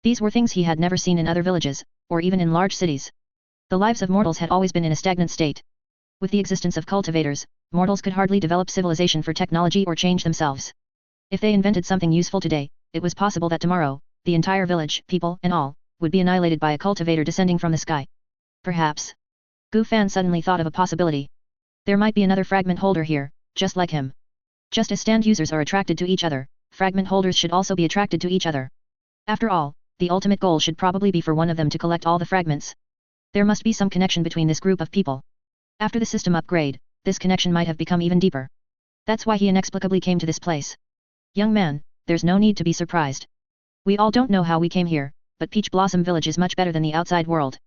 These were things he had never seen in other villages, or even in large cities. The lives of mortals had always been in a stagnant state. With the existence of cultivators, mortals could hardly develop civilization for technology or change themselves. If they invented something useful today, it was possible that tomorrow, the entire village, people and all, would be annihilated by a cultivator descending from the sky. Perhaps. Gu Fan suddenly thought of a possibility. There might be another fragment holder here, just like him. Just as stand users are attracted to each other, fragment holders should also be attracted to each other. After all, the ultimate goal should probably be for one of them to collect all the fragments. There must be some connection between this group of people. After the system upgrade, this connection might have become even deeper. That's why he inexplicably came to this place. Young man, there's no need to be surprised. We all don't know how we came here, but Peach Blossom Village is much better than the outside world.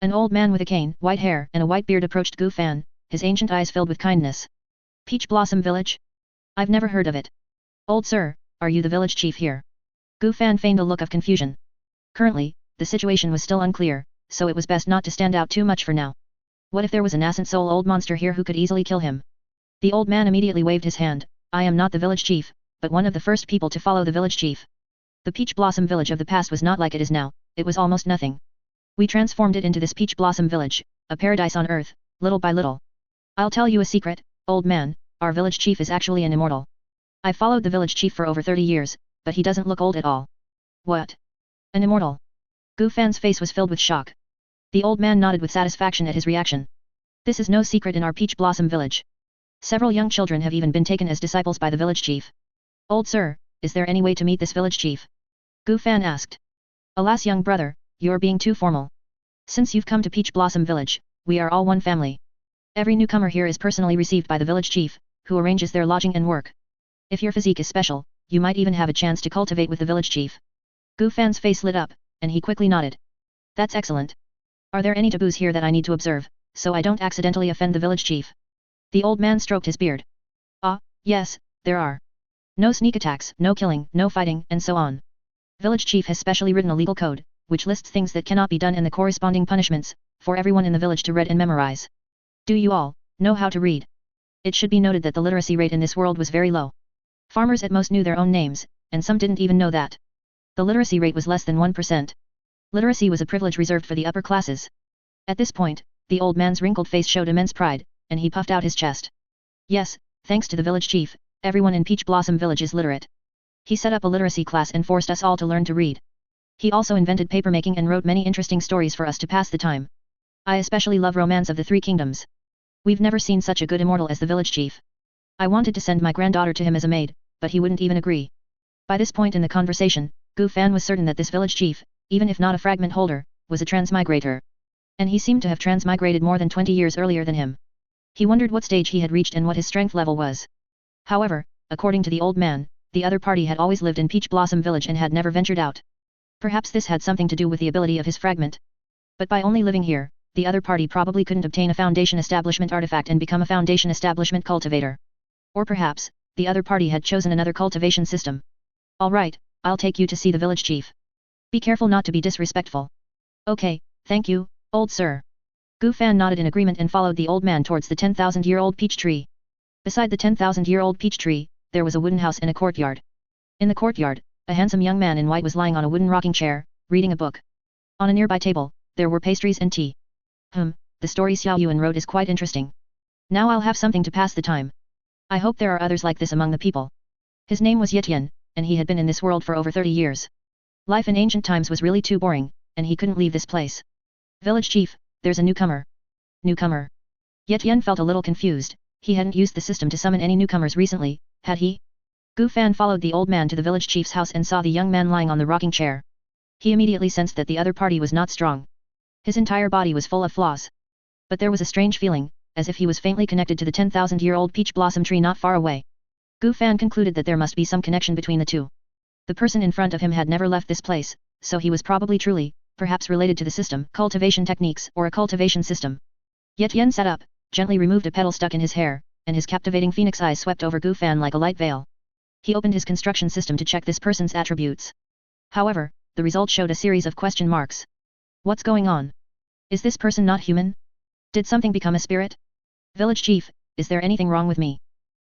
An old man with a cane, white hair, and a white beard approached Gu Fan, his ancient eyes filled with kindness. Peach Blossom Village? I've never heard of it. Old sir, are you the village chief here? Gu Fan feigned a look of confusion. Currently, the situation was still unclear, so it was best not to stand out too much for now. What if there was a nascent soul old monster here who could easily kill him? The old man immediately waved his hand. I am not the village chief, but one of the first people to follow the village chief. The Peach Blossom Village of the past was not like it is now, it was almost nothing. We transformed it into this Peach Blossom Village, a paradise on earth, little by little. I'll tell you a secret, old man, our village chief is actually an immortal. I followed the village chief for over 30 years, but he doesn't look old at all. What? An immortal? Gu Fan's face was filled with shock. The old man nodded with satisfaction at his reaction. This is no secret in our Peach Blossom Village. Several young children have even been taken as disciples by the village chief. Old sir, is there any way to meet this village chief? Gu Fan asked. Alas young brother, you're being too formal. Since you've come to Peach Blossom Village, we are all one family. Every newcomer here is personally received by the village chief, who arranges their lodging and work. If your physique is special, you might even have a chance to cultivate with the village chief. Gu Fan's face lit up, and he quickly nodded. That's excellent. Are there any taboos here that I need to observe, so I don't accidentally offend the village chief? The old man stroked his beard. Ah, yes, there are. No sneak attacks, no killing, no fighting, and so on. Village chief has specially written a legal code, which lists things that cannot be done and the corresponding punishments, for everyone in the village to read and memorize. Do you all know how to read? It should be noted that the literacy rate in this world was very low. Farmers at most knew their own names, and some didn't even know that. The literacy rate was less than 1%. Literacy was a privilege reserved for the upper classes. At this point, the old man's wrinkled face showed immense pride, and he puffed out his chest. Yes, thanks to the village chief, everyone in Peach Blossom Village is literate. He set up a literacy class and forced us all to learn to read. He also invented papermaking and wrote many interesting stories for us to pass the time. I especially love Romance of the Three Kingdoms. We've never seen such a good immortal as the village chief. I wanted to send my granddaughter to him as a maid, but he wouldn't even agree. By this point in the conversation, Gu Fan was certain that this village chief, even if not a fragment holder, was a transmigrator. And he seemed to have transmigrated more than 20 years earlier than him. He wondered what stage he had reached and what his strength level was. However, according to the old man, the other party had always lived in Peach Blossom Village and had never ventured out. Perhaps this had something to do with the ability of his fragment. But by only living here, the other party probably couldn't obtain a Foundation Establishment artifact and become a Foundation Establishment cultivator. Or perhaps, the other party had chosen another cultivation system. Alright, I'll take you to see the village chief. Be careful not to be disrespectful. Okay, thank you, old sir. Gu Fan nodded in agreement and followed the old man towards the 10,000-year-old peach tree. Beside the 10,000-year-old peach tree, there was a wooden house in a courtyard. In the courtyard, a handsome young man in white was lying on a wooden rocking chair, reading a book. On a nearby table, there were pastries and tea. The story Xiao Yuan wrote is quite interesting. Now I'll have something to pass the time. I hope there are others like this among the people. His name was Yetian, and he had been in this world for over 30 years. Life in ancient times was really too boring, and he couldn't leave this place. Village chief, there's a newcomer. Newcomer. Yetian felt a little confused. He hadn't used the system to summon any newcomers recently, had he? Gu Fan followed the old man to the village chief's house and saw the young man lying on the rocking chair. He immediately sensed that the other party was not strong. His entire body was full of flaws. But there was a strange feeling, as if he was faintly connected to the 10,000-year-old peach blossom tree not far away. Gu Fan concluded that there must be some connection between the two. The person in front of him had never left this place, so he was probably truly, perhaps related to the system, cultivation techniques, or a cultivation system. Yetian sat up, gently removed a petal stuck in his hair, and his captivating phoenix eyes swept over Gu Fan like a light veil. He opened his construction system to check this person's attributes. However, the result showed a series of question marks. What's going on? Is this person not human? Did something become a spirit? Village chief, is there anything wrong with me?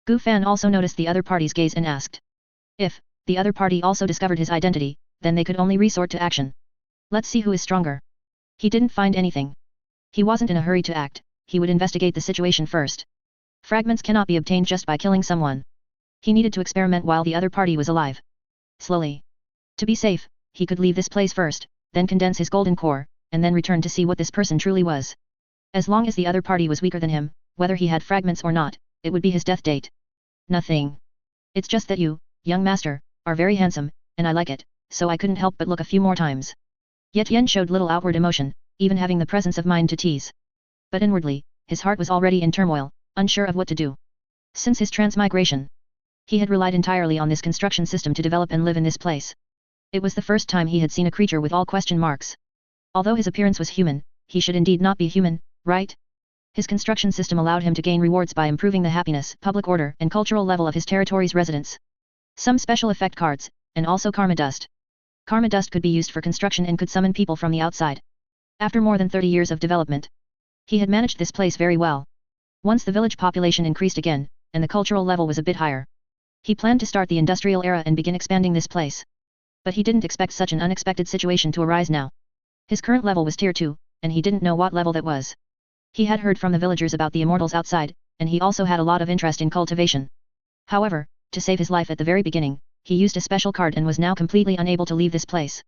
Gu Fan also noticed the other party's gaze and asked. If the other party also discovered his identity, then they could only resort to action. Let's see who is stronger. He didn't find anything. He wasn't in a hurry to act, he would investigate the situation first. Fragments cannot be obtained just by killing someone. He needed to experiment while the other party was alive. Slowly. To be safe, he could leave this place first, then condense his golden core, and then return to see what this person truly was. As long as the other party was weaker than him, whether he had fragments or not, it would be his death date. Nothing. It's just that you, young master, are very handsome, and I like it, so I couldn't help but look a few more times. Yetian showed little outward emotion, even having the presence of mind to tease. But inwardly, his heart was already in turmoil, unsure of what to do. Since his transmigration, he had relied entirely on this construction system to develop and live in this place. It was the first time he had seen a creature with all question marks. Although his appearance was human, he should indeed not be human, right? His construction system allowed him to gain rewards by improving the happiness, public order, and cultural level of his territory's residents. Some special effect cards, and also karma dust. Karma dust could be used for construction and could summon people from the outside. After more than 30 years of development, he had managed this place very well. Once the village population increased again, and the cultural level was a bit higher, he planned to start the industrial era and begin expanding this place. But he didn't expect such an unexpected situation to arise now. His current level was tier 2, and he didn't know what level that was. He had heard from the villagers about the immortals outside, and he also had a lot of interest in cultivation. However, to save his life at the very beginning, he used a special card and was now completely unable to leave this place.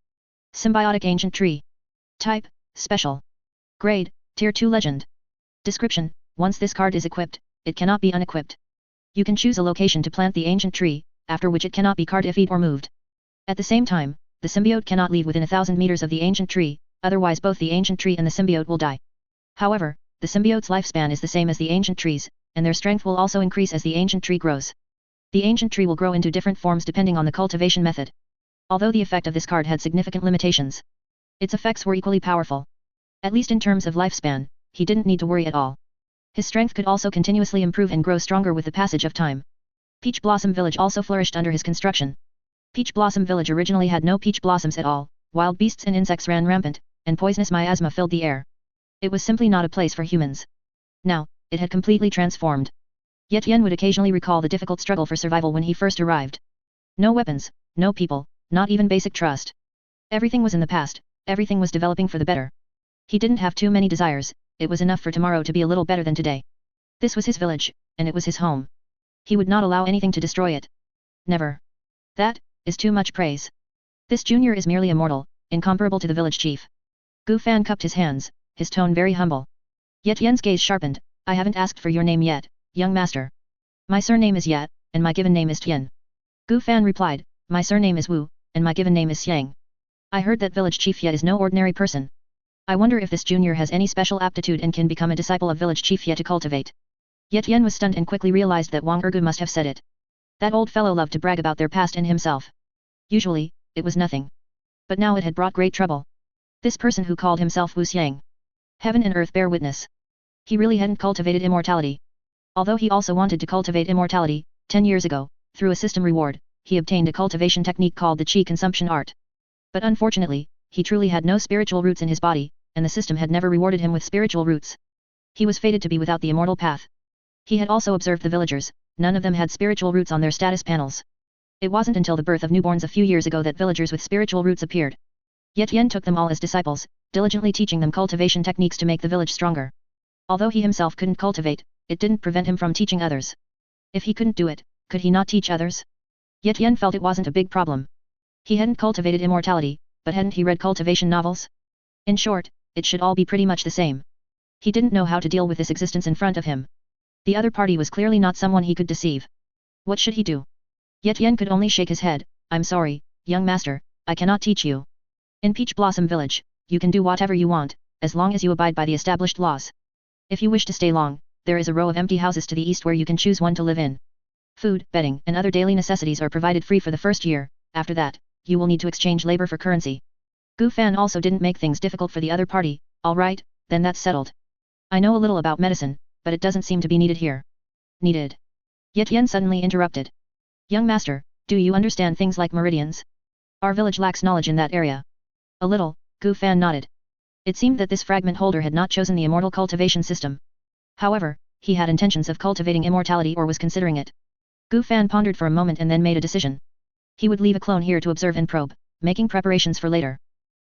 Symbiotic Ancient Tree. Type, Special. Grade, Tier 2 Legend. Description, once this card is equipped, it cannot be unequipped. You can choose a location to plant the ancient tree, after which it cannot be card-ified or moved. At the same time, the symbiote cannot leave within 1,000 meters of the ancient tree, otherwise both the ancient tree and the symbiote will die. However, the symbiote's lifespan is the same as the ancient tree's, and their strength will also increase as the ancient tree grows. The ancient tree will grow into different forms depending on the cultivation method. Although the effect of this card had significant limitations, its effects were equally powerful. At least in terms of lifespan, he didn't need to worry at all. His strength could also continuously improve and grow stronger with the passage of time. Peach Blossom Village also flourished under his construction. Peach Blossom Village originally had no peach blossoms at all, wild beasts and insects ran rampant, and poisonous miasma filled the air. It was simply not a place for humans. Now, it had completely transformed. Yet Yen would occasionally recall the difficult struggle for survival when he first arrived. No weapons, no people, not even basic trust. Everything was in the past, everything was developing for the better. He didn't have too many desires, it was enough for tomorrow to be a little better than today. This was his village, and it was his home. He would not allow anything to destroy it. Never. That is too much praise. This junior is merely immortal, incomparable to the village chief. Gu Fan cupped his hands, his tone very humble. Yet Yen's gaze sharpened. I haven't asked for your name yet, young master. My surname is Yet, and my given name is Tian. Gu Fan replied, my surname is Wu, and my given name is Xiang. I heard that village chief Yet is no ordinary person. I wonder if this junior has any special aptitude and can become a disciple of village chief Yet to cultivate. Yet Yen was stunned and quickly realized that Wang Ergu must have said it. That old fellow loved to brag about their past and himself. Usually, it was nothing. But now it had brought great trouble. This person who called himself Wu Xiang. Heaven and earth bear witness. He really hadn't cultivated immortality. Although he also wanted to cultivate immortality, 10 years ago, through a system reward, he obtained a cultivation technique called the Qi consumption art. But unfortunately, he truly had no spiritual roots in his body, and the system had never rewarded him with spiritual roots. He was fated to be without the immortal path. He had also observed the villagers, none of them had spiritual roots on their status panels. It wasn't until the birth of newborns a few years ago that villagers with spiritual roots appeared. Yet Yen took them all as disciples, diligently teaching them cultivation techniques to make the village stronger. Although he himself couldn't cultivate, it didn't prevent him from teaching others. If he couldn't do it, could he not teach others? Yet Yen felt it wasn't a big problem. He hadn't cultivated immortality, but hadn't he read cultivation novels? In short, it should all be pretty much the same. He didn't know how to deal with this existence in front of him. The other party was clearly not someone he could deceive. What should he do? Yet Yen could only shake his head. I'm sorry, young master, I cannot teach you. In Peach Blossom Village, you can do whatever you want, as long as you abide by the established laws. If you wish to stay long, there is a row of empty houses to the east where you can choose one to live in. Food, bedding, and other daily necessities are provided free for the first year. After that, you will need to exchange labor for currency. Gu Fan also didn't make things difficult for the other party. Alright, then that's settled. I know a little about medicine, but it doesn't seem to be needed here. Needed. Yet Yen suddenly interrupted. Young master, do you understand things like meridians? Our village lacks knowledge in that area. A little, Gu Fan nodded. It seemed that this fragment holder had not chosen the immortal cultivation system. However, he had intentions of cultivating immortality or was considering it. Gu Fan pondered for a moment and then made a decision. He would leave a clone here to observe and probe, making preparations for later.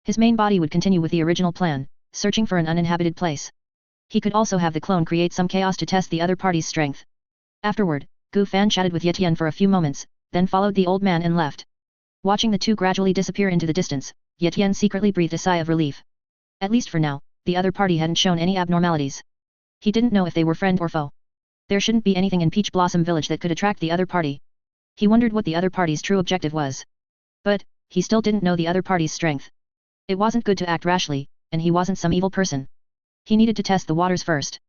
His main body would continue with the original plan, searching for an uninhabited place. He could also have the clone create some chaos to test the other party's strength. Afterward, Gu Fan chatted with Yetian for a few moments, then followed the old man and left. Watching the two gradually disappear into the distance, Yetian secretly breathed a sigh of relief. At least for now, the other party hadn't shown any abnormalities. He didn't know if they were friend or foe. There shouldn't be anything in Peach Blossom Village that could attract the other party. He wondered what the other party's true objective was. But, he still didn't know the other party's strength. It wasn't good to act rashly, and he wasn't some evil person. He needed to test the waters first.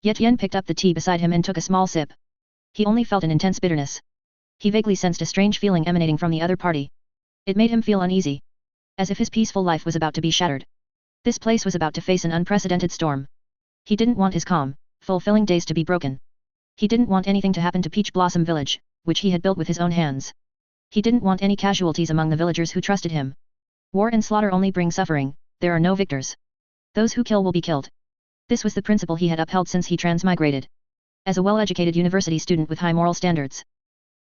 Yetian picked up the tea beside him and took a small sip. He only felt an intense bitterness. He vaguely sensed a strange feeling emanating from the other party. It made him feel uneasy. As if his peaceful life was about to be shattered. This place was about to face an unprecedented storm. He didn't want his calm, fulfilling days to be broken. He didn't want anything to happen to Peach Blossom Village, which he had built with his own hands. He didn't want any casualties among the villagers who trusted him. War and slaughter only bring suffering, there are no victors. Those who kill will be killed. This was the principle he had upheld since he transmigrated. As a well-educated university student with high moral standards.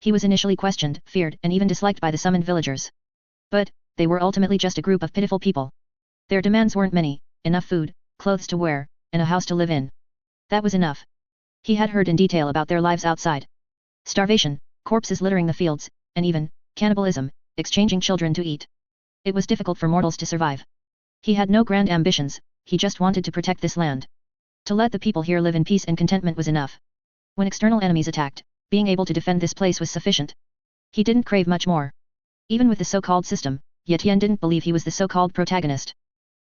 He was initially questioned, feared, and even disliked by the summoned villagers. But, they were ultimately just a group of pitiful people. Their demands weren't many, enough food, clothes to wear, and a house to live in. That was enough. He had heard in detail about their lives outside. Starvation, corpses littering the fields, and even, cannibalism, exchanging children to eat. It was difficult for mortals to survive. He had no grand ambitions, he just wanted to protect this land. To let the people here live in peace and contentment was enough. When external enemies attacked, being able to defend this place was sufficient. He didn't crave much more. Even with the so-called system, Yetian didn't believe he was the so-called protagonist.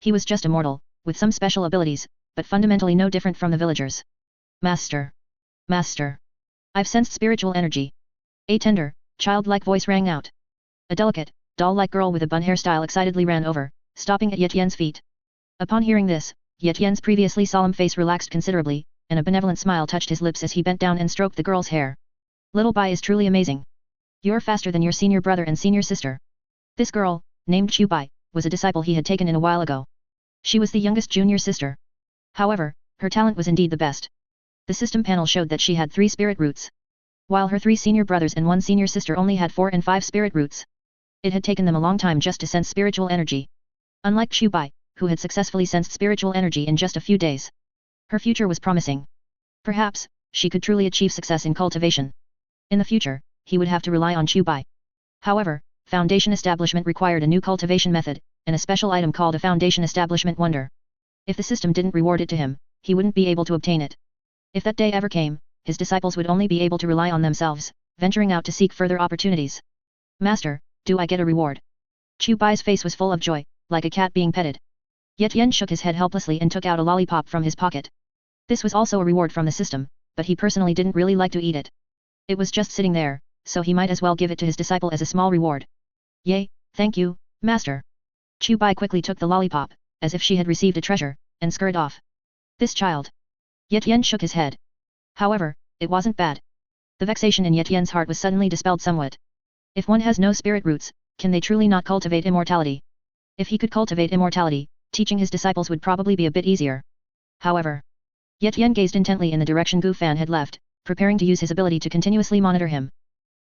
He was just a mortal, with some special abilities, but fundamentally no different from the villagers. Master. Master. I've sensed spiritual energy. A tender, childlike voice rang out. A delicate, doll-like girl with a bun hairstyle excitedly ran over, stopping at Yetian's feet. Upon hearing this, Yetian's previously solemn face relaxed considerably, and a benevolent smile touched his lips as he bent down and stroked the girl's hair. Little Bai is truly amazing. You're faster than your senior brother and senior sister. This girl, named Chu Bai, was a disciple he had taken in a while ago. She was the youngest junior sister. However, her talent was indeed the best. The system panel showed that she had 3 spirit roots. While her 3 senior brothers and 1 senior sister only had 4 and 5 spirit roots. It had taken them a long time just to sense spiritual energy. Unlike Chu Bai, who had successfully sensed spiritual energy in just a few days. Her future was promising. Perhaps, she could truly achieve success in cultivation. In the future, he would have to rely on Chu Bai. However, foundation establishment required a new cultivation method, and a special item called a foundation establishment wonder. If the system didn't reward it to him, he wouldn't be able to obtain it. If that day ever came, his disciples would only be able to rely on themselves, venturing out to seek further opportunities. Master, do I get a reward? Chu Bai's face was full of joy, like a cat being petted. Yetian shook his head helplessly and took out a lollipop from his pocket. This was also a reward from the system, but he personally didn't really like to eat it. It was just sitting there, so he might as well give it to his disciple as a small reward. Yay, thank you, master. Chu Bai quickly took the lollipop, as if she had received a treasure, and scurried off. This child. Ye Tian shook his head. However, it wasn't bad. The vexation in Ye Tian's heart was suddenly dispelled somewhat. If one has no spirit roots, can they truly not cultivate immortality? If he could cultivate immortality, teaching his disciples would probably be a bit easier. However, Ye Tian gazed intently in the direction Gu Fan had left, preparing to use his ability to continuously monitor him.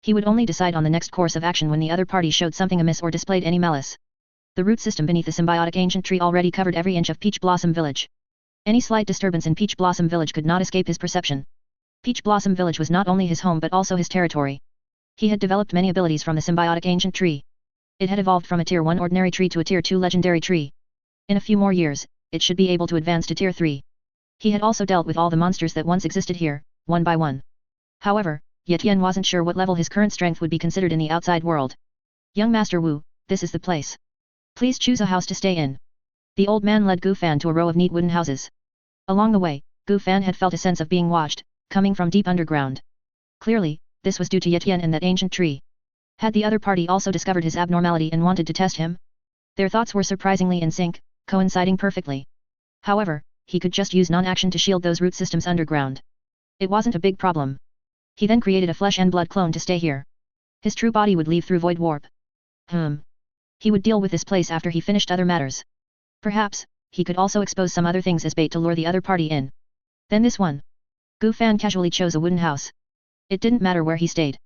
He would only decide on the next course of action when the other party showed something amiss or displayed any malice. The root system beneath the symbiotic ancient tree already covered every inch of Peach Blossom Village. Any slight disturbance in Peach Blossom Village could not escape his perception. Peach Blossom Village was not only his home but also his territory. He had developed many abilities from the symbiotic ancient tree. It had evolved from a Tier 1 ordinary tree to a Tier 2 legendary tree. In a few more years, it should be able to advance to Tier 3. He had also dealt with all the monsters that once existed here, one by one. However, Ye Tian wasn't sure what level his current strength would be considered in the outside world. Young Master Wu, this is the place. Please choose a house to stay in. The old man led Gu Fan to a row of neat wooden houses. Along the way, Gu Fan had felt a sense of being watched, coming from deep underground. Clearly, this was due to Ye Tian and that ancient tree. Had the other party also discovered his abnormality and wanted to test him? Their thoughts were surprisingly in sync, coinciding perfectly. However, he could just use non-action to shield those root systems underground. It wasn't a big problem. He then created a flesh and blood clone to stay here. His true body would leave through void warp. He would deal with this place after he finished other matters. Perhaps, he could also expose some other things as bait to lure the other party in. Then this one. Gu Fan casually chose a wooden house. It didn't matter where he stayed.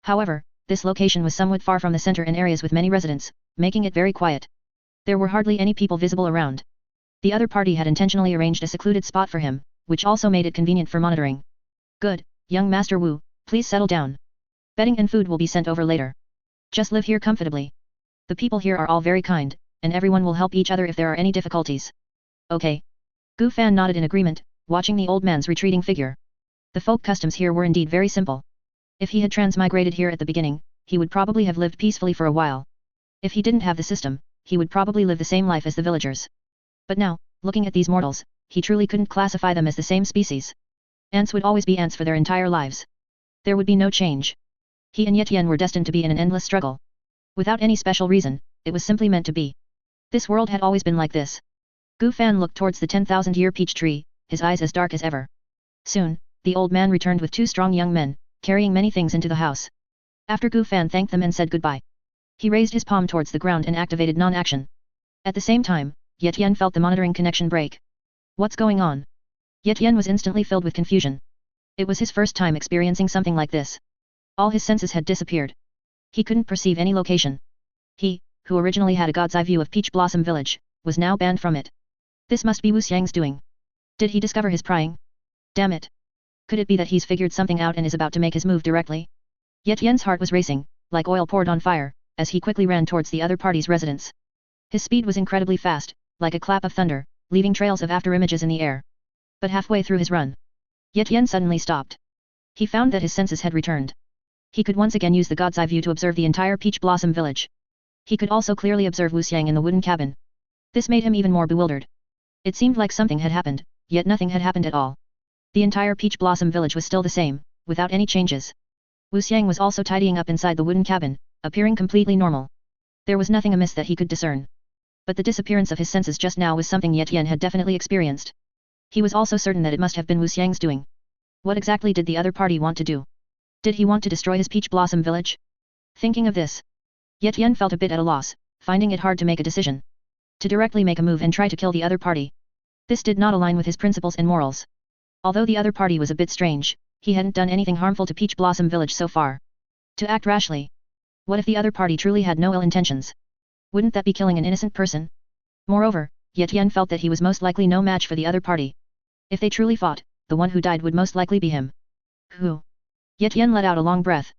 However, this location was somewhat far from the center in areas with many residents, making it very quiet. There were hardly any people visible around. The other party had intentionally arranged a secluded spot for him, which also made it convenient for monitoring. Good, young Master Wu, please settle down. Bedding and food will be sent over later. Just live here comfortably. The people here are all very kind, and everyone will help each other if there are any difficulties. Okay. Gu Fan nodded in agreement, watching the old man's retreating figure. The folk customs here were indeed very simple. If he had transmigrated here at the beginning, he would probably have lived peacefully for a while. If he didn't have the system, he would probably live the same life as the villagers. But now, looking at these mortals, he truly couldn't classify them as the same species. Ants would always be ants for their entire lives. There would be no change. He and Ye Tian were destined to be in an endless struggle. Without any special reason, it was simply meant to be. This world had always been like this. Gu Fan looked towards the 10,000-year peach tree, his eyes as dark as ever. Soon, the old man returned with two strong young men, carrying many things into the house. After Gu Fan thanked them and said goodbye, he raised his palm towards the ground and activated non-action. At the same time, Ye Tian felt the monitoring connection break. What's going on? Ye Tian was instantly filled with confusion. It was his first time experiencing something like this. All his senses had disappeared. He couldn't perceive any location. He, who originally had a god's eye view of Peach Blossom Village, was now banned from it. This must be Wu Xiang's doing. Did he discover his prying? Damn it. Could it be that he's figured something out and is about to make his move directly? Ye Tian's heart was racing, like oil poured on fire, as he quickly ran towards the other party's residence. His speed was incredibly fast, like a clap of thunder, leaving trails of afterimages in the air. But halfway through his run, Ye Tian suddenly stopped. He found that his senses had returned. He could once again use the god's eye view to observe the entire Peach Blossom Village. He could also clearly observe Wu Xiang in the wooden cabin. This made him even more bewildered. It seemed like something had happened, yet nothing had happened at all. The entire Peach Blossom Village was still the same, without any changes. Wu Xiang was also tidying up inside the wooden cabin, appearing completely normal. There was nothing amiss that he could discern. But the disappearance of his senses just now was something Ye Tian had definitely experienced. He was also certain that it must have been Wu Xiang's doing. What exactly did the other party want to do? Did he want to destroy his Peach Blossom Village? Thinking of this, Ye Tian felt a bit at a loss, finding it hard to make a decision. To directly make a move and try to kill the other party. This did not align with his principles and morals. Although the other party was a bit strange, he hadn't done anything harmful to Peach Blossom Village so far. To act rashly. What if the other party truly had no ill intentions? Wouldn't that be killing an innocent person? Moreover, Ye Tian felt that he was most likely no match for the other party. If they truly fought, the one who died would most likely be him. Who? Ye Tian let out a long breath.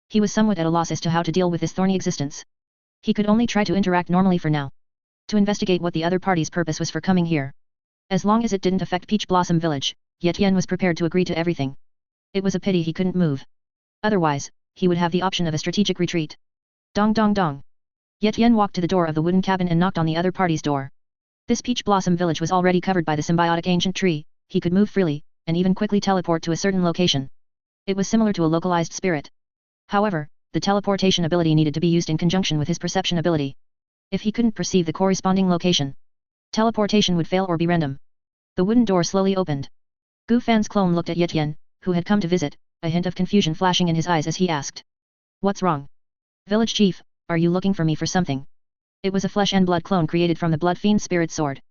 He was somewhat at a loss as to how to deal with this thorny existence. He could only try to interact normally for now. To investigate what the other party's purpose was for coming here. As long as it didn't affect Peach Blossom Village, Ye Tian was prepared to agree to everything. It was a pity he couldn't move. Otherwise, he would have the option of a strategic retreat. Dong dong dong. Ye Tian walked to the door of the wooden cabin and knocked on the other party's door. This Peach Blossom Village was already covered by the symbiotic ancient tree, he could move freely, and even quickly teleport to a certain location. It was similar to a localized spirit. However, the teleportation ability needed to be used in conjunction with his perception ability. If he couldn't perceive the corresponding location, teleportation would fail or be random. The wooden door slowly opened. Gu Fan's clone looked at Ye Tian, who had come to visit, a hint of confusion flashing in his eyes as he asked. What's wrong? Village chief, are you looking for me for something? It was a flesh and blood clone created from the Blood Fiend's spirit sword.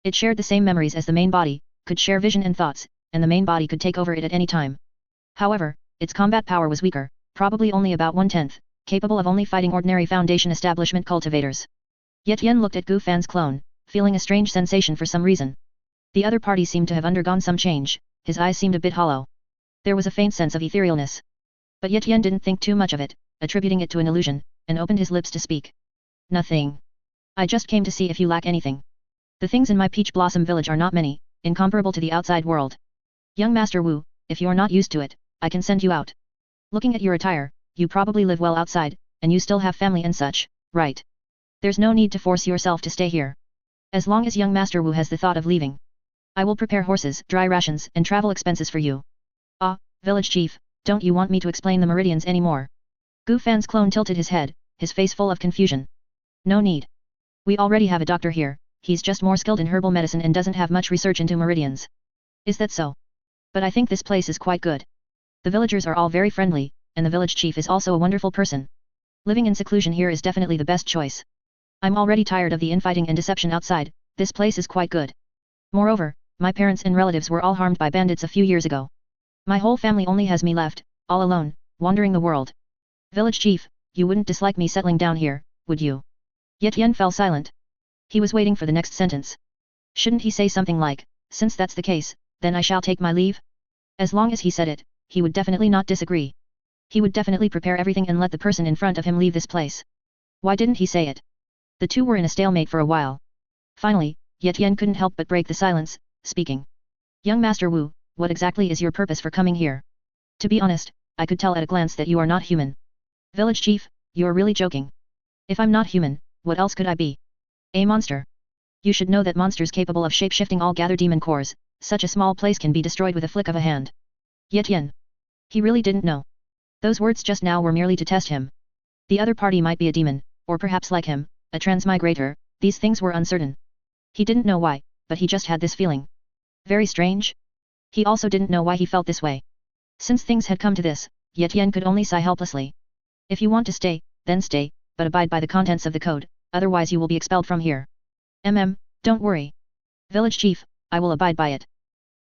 It shared the same memories as the main body, could share vision and thoughts, and the main body could take over it at any time. However, its combat power was weaker, probably only about 1/10, capable of only fighting ordinary Foundation establishment cultivators. Ye Tian looked at Gu Fan's clone, feeling a strange sensation for some reason. The other party seemed to have undergone some change, his eyes seemed a bit hollow. There was a faint sense of etherealness. But Ye Tian didn't think too much of it, attributing it to an illusion, and opened his lips to speak. Nothing. I just came to see if you lack anything. The things in my Peach Blossom village are not many, incomparable to the outside world. Young Master Wu, if you're not used to it, I can send you out. Looking at your attire, you probably live well outside, and you still have family and such, right? There's no need to force yourself to stay here. As long as young Master Wu has the thought of leaving, I will prepare horses, dry rations, and travel expenses for you. Ah, village chief, don't you want me to explain the meridians anymore? Gu Fan's clone tilted his head, his face full of confusion. No need. We already have a doctor here, he's just more skilled in herbal medicine and doesn't have much research into meridians. Is that so? But I think this place is quite good. The villagers are all very friendly, and the village chief is also a wonderful person. Living in seclusion here is definitely the best choice. I'm already tired of the infighting and deception outside, this place is quite good. Moreover, my parents and relatives were all harmed by bandits a few years ago. My whole family only has me left, all alone, wandering the world. Village chief, you wouldn't dislike me settling down here, would you? Ye Tian fell silent. He was waiting for the next sentence. Shouldn't he say something like, since that's the case, then I shall take my leave? As long as he said it, he would definitely not disagree. He would definitely prepare everything and let the person in front of him leave this place. Why didn't he say it? The two were in a stalemate for a while. Finally, Ye Tian couldn't help but break the silence, speaking. Young Master Wu, what exactly is your purpose for coming here? To be honest, I could tell at a glance that you are not human. Village chief, you're really joking. If I'm not human, what else could I be? A monster. You should know that monsters capable of shape-shifting all gather demon cores, such a small place can be destroyed with a flick of a hand. Ye Tian. He really didn't know. Those words just now were merely to test him. The other party might be a demon, or perhaps like him, a transmigrator, these things were uncertain. He didn't know why, but he just had this feeling. Very strange. He also didn't know why he felt this way. Since things had come to this, Ye Tian could only sigh helplessly. If you want to stay, then stay, but abide by the contents of the code, otherwise you will be expelled from here. Don't worry. Village chief, I will abide by it.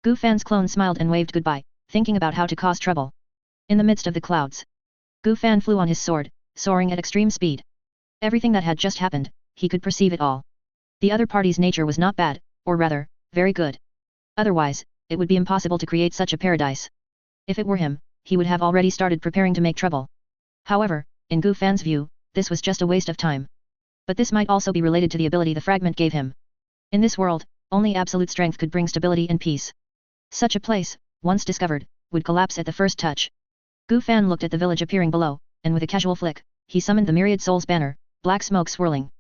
Gu Fan's clone smiled and waved goodbye, thinking about how to cause trouble. In the midst of the clouds, Gu Fan flew on his sword, soaring at extreme speed. Everything that had just happened, he could perceive it all. The other party's nature was not bad, or rather, very good. Otherwise, it would be impossible to create such a paradise. If it were him, he would have already started preparing to make trouble. However, in Gu Fan's view, this was just a waste of time. But this might also be related to the ability the fragment gave him. In this world, only absolute strength could bring stability and peace. Such a place, once discovered, would collapse at the first touch. Gu Fan looked at the village appearing below, and with a casual flick, he summoned the Myriad Souls banner, black smoke swirling.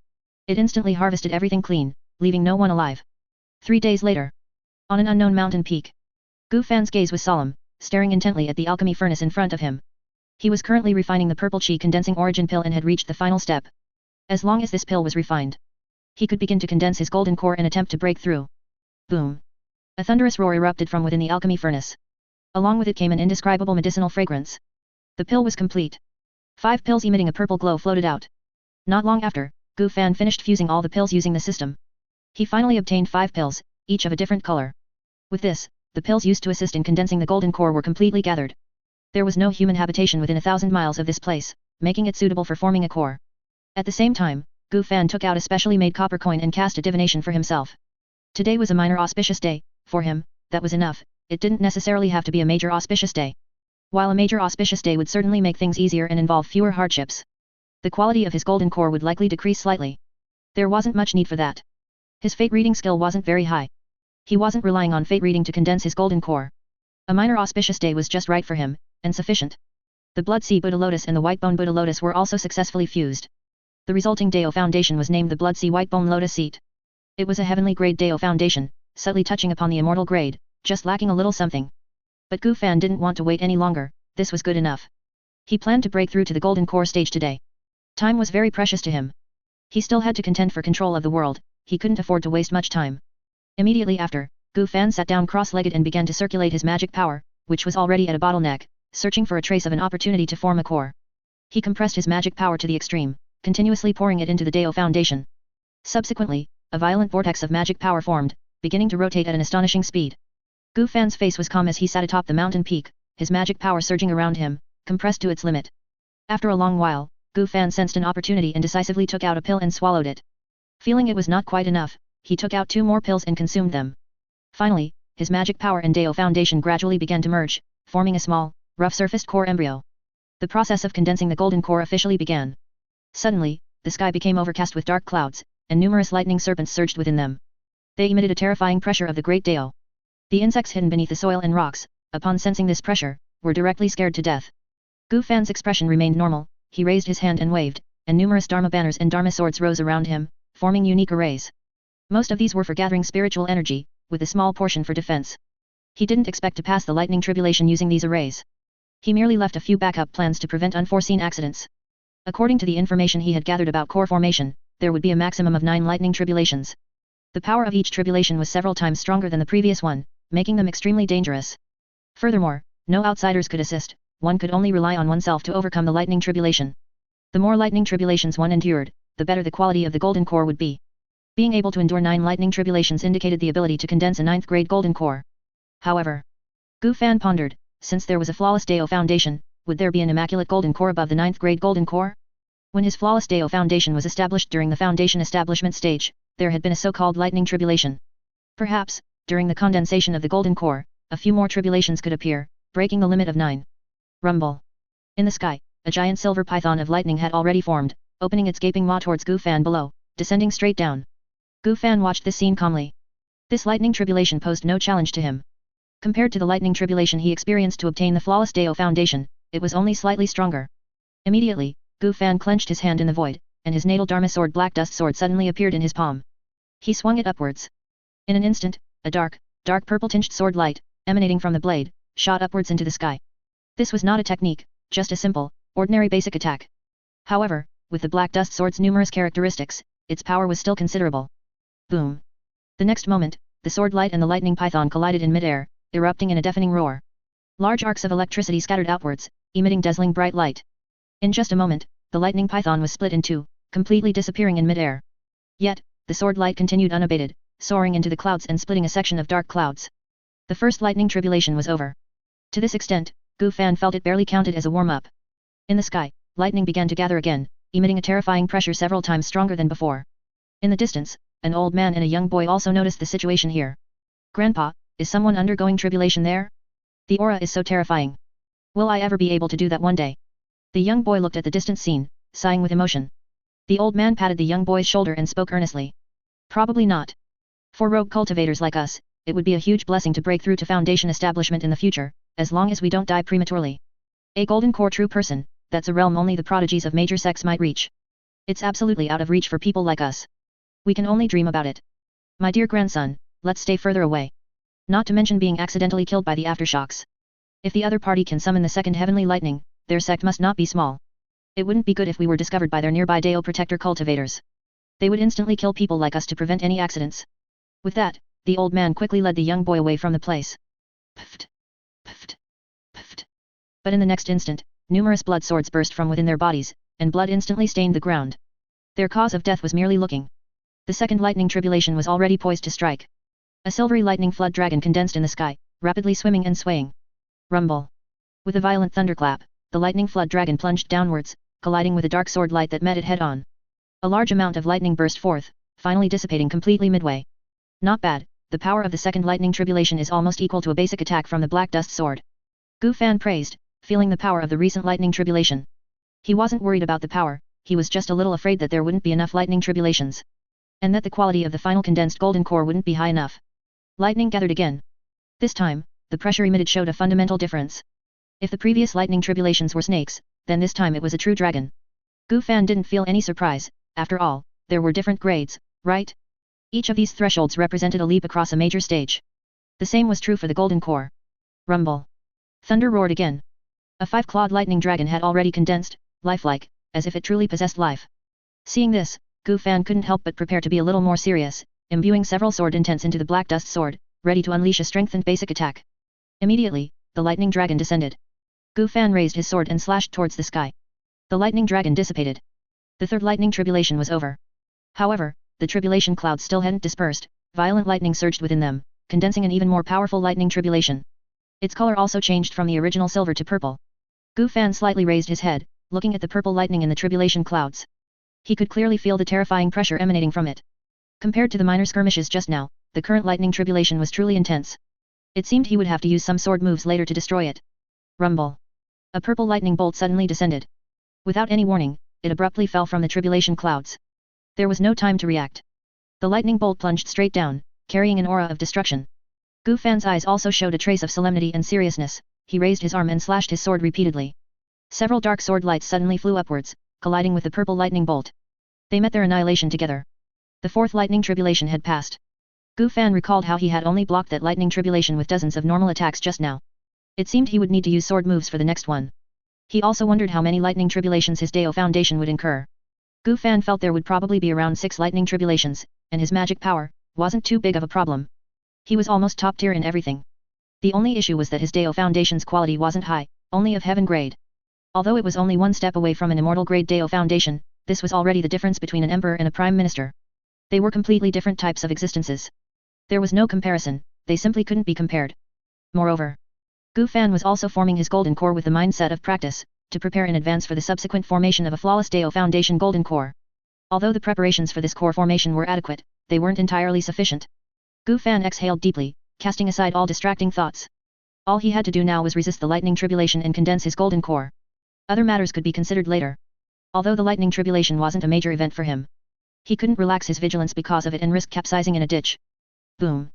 It instantly harvested everything clean, leaving no one alive. 3 days later, on an unknown mountain peak, Gu Fan's gaze was solemn, staring intently at the alchemy furnace in front of him. He was currently refining the purple chi condensing origin pill and had reached the final step. As long as this pill was refined, he could begin to condense his golden core and attempt to break through. Boom! A thunderous roar erupted from within the alchemy furnace. Along with it came an indescribable medicinal fragrance. The pill was complete. 5 pills emitting a purple glow floated out. Not long after, Gu Fan finished fusing all the pills using the system. He finally obtained 5 pills, each of a different color. With this, the pills used to assist in condensing the golden core were completely gathered. There was no human habitation within 1,000 miles of this place, making it suitable for forming a core. At the same time, Gu Fan took out a specially made copper coin and cast a divination for himself. Today was a minor auspicious day, for him, that was enough, it didn't necessarily have to be a major auspicious day. While a major auspicious day would certainly make things easier and involve fewer hardships, the quality of his golden core would likely decrease slightly. There wasn't much need for that. His fate reading skill wasn't very high. He wasn't relying on fate reading to condense his golden core. A minor auspicious day was just right for him, and sufficient. The Blood Sea Buddha Lotus and the White Bone Buddha Lotus were also successfully fused. The resulting Dao Foundation was named the Blood Sea White Bone Lotus Seat. It was a heavenly grade Dao Foundation, subtly touching upon the immortal grade, just lacking a little something. But Gu Fan didn't want to wait any longer, this was good enough. He planned to break through to the Golden Core stage today. Time was very precious to him. He still had to contend for control of the world, he couldn't afford to waste much time. Immediately after, Gu Fan sat down cross-legged and began to circulate his magic power, which was already at a bottleneck, searching for a trace of an opportunity to form a core. He compressed his magic power to the extreme, continuously pouring it into the Dao foundation. Subsequently, a violent vortex of magic power formed, beginning to rotate at an astonishing speed. Gu Fan's face was calm as he sat atop the mountain peak, his magic power surging around him, compressed to its limit. After a long while, Gu Fan sensed an opportunity and decisively took out a pill and swallowed it. Feeling it was not quite enough, he took out 2 more pills and consumed them. Finally, his magic power and Dao foundation gradually began to merge, forming a small, rough-surfaced core embryo. The process of condensing the golden core officially began. Suddenly, the sky became overcast with dark clouds, and numerous lightning serpents surged within them. They emitted a terrifying pressure of the great Dao. The insects hidden beneath the soil and rocks, upon sensing this pressure, were directly scared to death. Gu Fan's expression remained normal, he raised his hand and waved, and numerous Dharma banners and Dharma swords rose around him, forming unique arrays. Most of these were for gathering spiritual energy, with a small portion for defense. He didn't expect to pass the lightning tribulation using these arrays. He merely left a few backup plans to prevent unforeseen accidents. According to the information he had gathered about core formation, there would be a maximum of 9 lightning tribulations. The power of each tribulation was several times stronger than the previous one, making them extremely dangerous. Furthermore, no outsiders could assist, one could only rely on oneself to overcome the lightning tribulation. The more lightning tribulations one endured, the better the quality of the golden core would be. Being able to endure 9 lightning tribulations indicated the ability to condense a 9th grade golden core. However, Gu Fan pondered, since there was a flawless Dao foundation, would there be an immaculate golden core above the 9th grade golden core? When his flawless Dao foundation was established during the foundation establishment stage, there had been a so-called lightning tribulation. Perhaps, during the condensation of the golden core, a few more tribulations could appear, breaking the limit of 9. Rumble. In the sky, a giant silver python of lightning had already formed, opening its gaping maw towards Gu Fan below, descending straight down. Gu Fan watched this scene calmly. This lightning tribulation posed no challenge to him. Compared to the lightning tribulation he experienced to obtain the flawless Dao foundation, it was only slightly stronger. Immediately, Gu Fan clenched his hand in the void, and his natal Dharma sword Black Dust Sword suddenly appeared in his palm. He swung it upwards. In an instant, a dark purple-tinged sword light, emanating from the blade, shot upwards into the sky. This was not a technique, just a simple, ordinary basic attack. However, with the Black Dust Sword's numerous characteristics, its power was still considerable. Boom! The next moment, the sword light and the lightning python collided in midair, erupting in a deafening roar. Large arcs of electricity scattered outwards, emitting dazzling bright light. In just a moment, the lightning python was split in 2, completely disappearing in midair. Yet, the sword light continued unabated, soaring into the clouds and splitting a section of dark clouds. The first lightning tribulation was over. To this extent, Gu Fan felt it barely counted as a warm-up. In the sky, lightning began to gather again, emitting a terrifying pressure several times stronger than before. In the distance, an old man and a young boy also noticed the situation here. Grandpa, is someone undergoing tribulation there? The aura is so terrifying. Will I ever be able to do that one day? The young boy looked at the distant scene, sighing with emotion. The old man patted the young boy's shoulder and spoke earnestly. Probably not. For rogue cultivators like us, it would be a huge blessing to break through to foundation establishment in the future, as long as we don't die prematurely. A golden core true person, that's a realm only the prodigies of major sects might reach. It's absolutely out of reach for people like us. We can only dream about it. My dear grandson, let's stay further away. Not to mention being accidentally killed by the aftershocks. If the other party can summon the second heavenly lightning, their sect must not be small. It wouldn't be good if we were discovered by their nearby Dao protector cultivators. They would instantly kill people like us to prevent any accidents. With that, the old man quickly led the young boy away from the place. Puffed. Puffed. Puffed. But in the next instant, numerous blood swords burst from within their bodies, and blood instantly stained the ground. Their cause of death was merely looking. The second lightning tribulation was already poised to strike. A silvery lightning flood dragon condensed in the sky, rapidly swimming and swaying. Rumble. With a violent thunderclap, the lightning flood dragon plunged downwards, colliding with a dark sword light that met it head-on. A large amount of lightning burst forth, finally dissipating completely midway. Not bad, the power of the second lightning tribulation is almost equal to a basic attack from the Black Dust Sword. Gu Fan praised, feeling the power of the recent lightning tribulation. He wasn't worried about the power, he was just a little afraid that there wouldn't be enough lightning tribulations. And that the quality of the final condensed golden core wouldn't be high enough. Lightning gathered again. This time, the pressure emitted showed a fundamental difference. If the previous lightning tribulations were snakes, then this time it was a true dragon. Gu Fan didn't feel any surprise, after all, there were different grades, right? Each of these thresholds represented a leap across a major stage. The same was true for the golden core. Rumble. Thunder roared again. A five-clawed lightning dragon had already condensed, lifelike, as if it truly possessed life. Seeing this, Gu Fan couldn't help but prepare to be a little more serious, imbuing several sword intents into the Black Dust Sword, ready to unleash a strengthened basic attack. Immediately, the lightning dragon descended. Gu Fan raised his sword and slashed towards the sky. The lightning dragon dissipated. The third lightning tribulation was over. However, the tribulation clouds still hadn't dispersed, violent lightning surged within them, condensing an even more powerful lightning tribulation. Its color also changed from the original silver to purple. Gu Fan slightly raised his head, looking at the purple lightning in the tribulation clouds. He could clearly feel the terrifying pressure emanating from it. Compared to the minor skirmishes just now, the current lightning tribulation was truly intense. It seemed he would have to use some sword moves later to destroy it. Rumble. A purple lightning bolt suddenly descended. Without any warning, it abruptly fell from the tribulation clouds. There was no time to react. The lightning bolt plunged straight down, carrying an aura of destruction. Gu Fan's eyes also showed a trace of solemnity and seriousness. He raised his arm and slashed his sword repeatedly. Several dark sword lights suddenly flew upwards, colliding with the purple lightning bolt. They met their annihilation together. The fourth lightning tribulation had passed. Gu Fan recalled how he had only blocked that lightning tribulation with dozens of normal attacks just now. It seemed he would need to use sword moves for the next one. He also wondered how many lightning tribulations his Dao Foundation would incur. Gu Fan felt there would probably be around 6 lightning tribulations, and his magic power wasn't too big of a problem. He was almost top tier in everything. The only issue was that his Dao Foundation's quality wasn't high, only of heaven grade. Although it was only one step away from an immortal grade Dao Foundation, this was already the difference between an emperor and a prime minister. They were completely different types of existences. There was no comparison, they simply couldn't be compared. Moreover, Gu Fan was also forming his golden core with the mindset of practice, to prepare in advance for the subsequent formation of a flawless Dao Foundation golden core. Although the preparations for this core formation were adequate, they weren't entirely sufficient. Gu Fan exhaled deeply, casting aside all distracting thoughts. All he had to do now was resist the lightning tribulation and condense his golden core. Other matters could be considered later. Although the lightning tribulation wasn't a major event for him, he couldn't relax his vigilance because of it and risk capsizing in a ditch. Boom.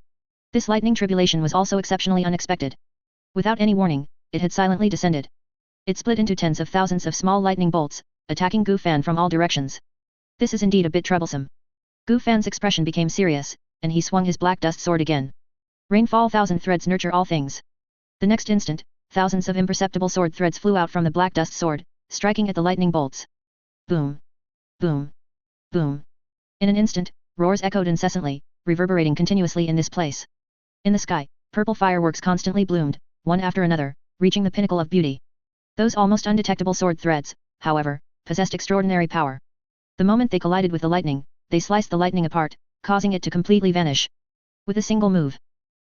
This lightning tribulation was also exceptionally unexpected. Without any warning, it had silently descended. It split into tens of thousands of small lightning bolts, attacking Gu Fan from all directions. This is indeed a bit troublesome. Gu Fan's expression became serious, and he swung his black dust sword again. Rainfall thousand threads nurture all things. The next instant, thousands of imperceptible sword threads flew out from the black dust sword, striking at the lightning bolts. Boom. Boom. Boom. In an instant, roars echoed incessantly, reverberating continuously in this place. In the sky, purple fireworks constantly bloomed, one after another, reaching the pinnacle of beauty. Those almost undetectable sword threads, however, possessed extraordinary power. The moment they collided with the lightning, they sliced the lightning apart, causing it to completely vanish. With a single move,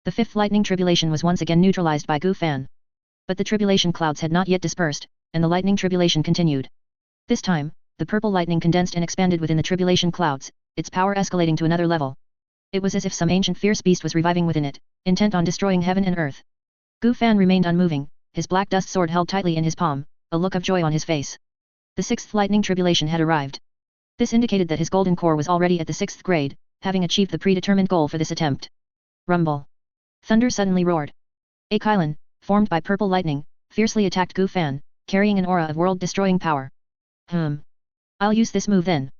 the fifth lightning tribulation was once again neutralized by Gu Fan. But the tribulation clouds had not yet dispersed, and the lightning tribulation continued. This time, the purple lightning condensed and expanded within the tribulation clouds, its power escalating to another level. It was as if some ancient fierce beast was reviving within it, intent on destroying heaven and earth. Gu Fan remained unmoving, his black dust sword held tightly in his palm, a look of joy on his face. The sixth lightning tribulation had arrived. This indicated that his golden core was already at the 6th grade, having achieved the predetermined goal for this attempt. Rumble. Thunder suddenly roared. A Kylon, formed by purple lightning, fiercely attacked Gu Fan, carrying an aura of world-destroying power. I'll use this move then.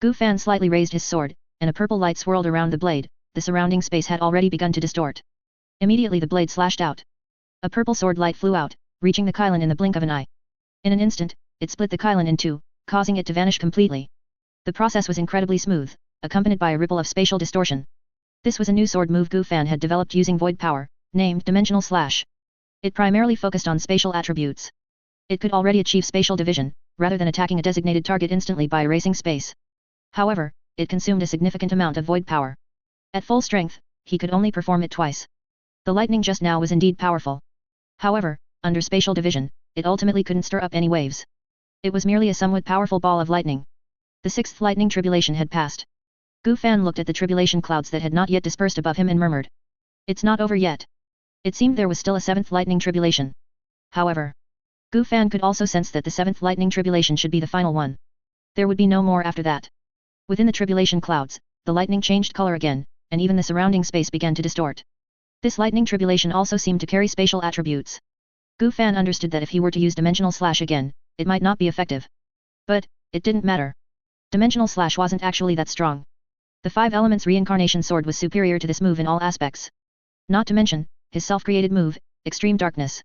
Gu Fan slightly raised his sword, and a purple light swirled around the blade. The surrounding space had already begun to distort. Immediately the blade slashed out. A purple sword light flew out, reaching the Kylon in the blink of an eye. In an instant, it split the Kylon in two, causing it to vanish completely. The process was incredibly smooth, accompanied by a ripple of spatial distortion. This was a new sword move Gu Fan had developed using void power, named Dimensional Slash. It primarily focused on spatial attributes. It could already achieve spatial division, rather than attacking a designated target instantly by erasing space. However, it consumed a significant amount of void power. At full strength, he could only perform it twice. The lightning just now was indeed powerful. However, under spatial division, it ultimately couldn't stir up any waves. It was merely a somewhat powerful ball of lightning. The 6th lightning tribulation had passed. Gu Fan looked at the tribulation clouds that had not yet dispersed above him and murmured. It's not over yet. It seemed there was still a 7th lightning tribulation. However, Gu Fan could also sense that the 7th lightning tribulation should be the final one. There would be no more after that. Within the tribulation clouds, the lightning changed color again, and even the surrounding space began to distort. This lightning tribulation also seemed to carry spatial attributes. Gu Fan understood that if he were to use Dimensional Slash again, it might not be effective. But, it didn't matter. Dimensional Slash wasn't actually that strong. The 5 Elements Reincarnation Sword was superior to this move in all aspects. Not to mention, his self-created move, Extreme Darkness.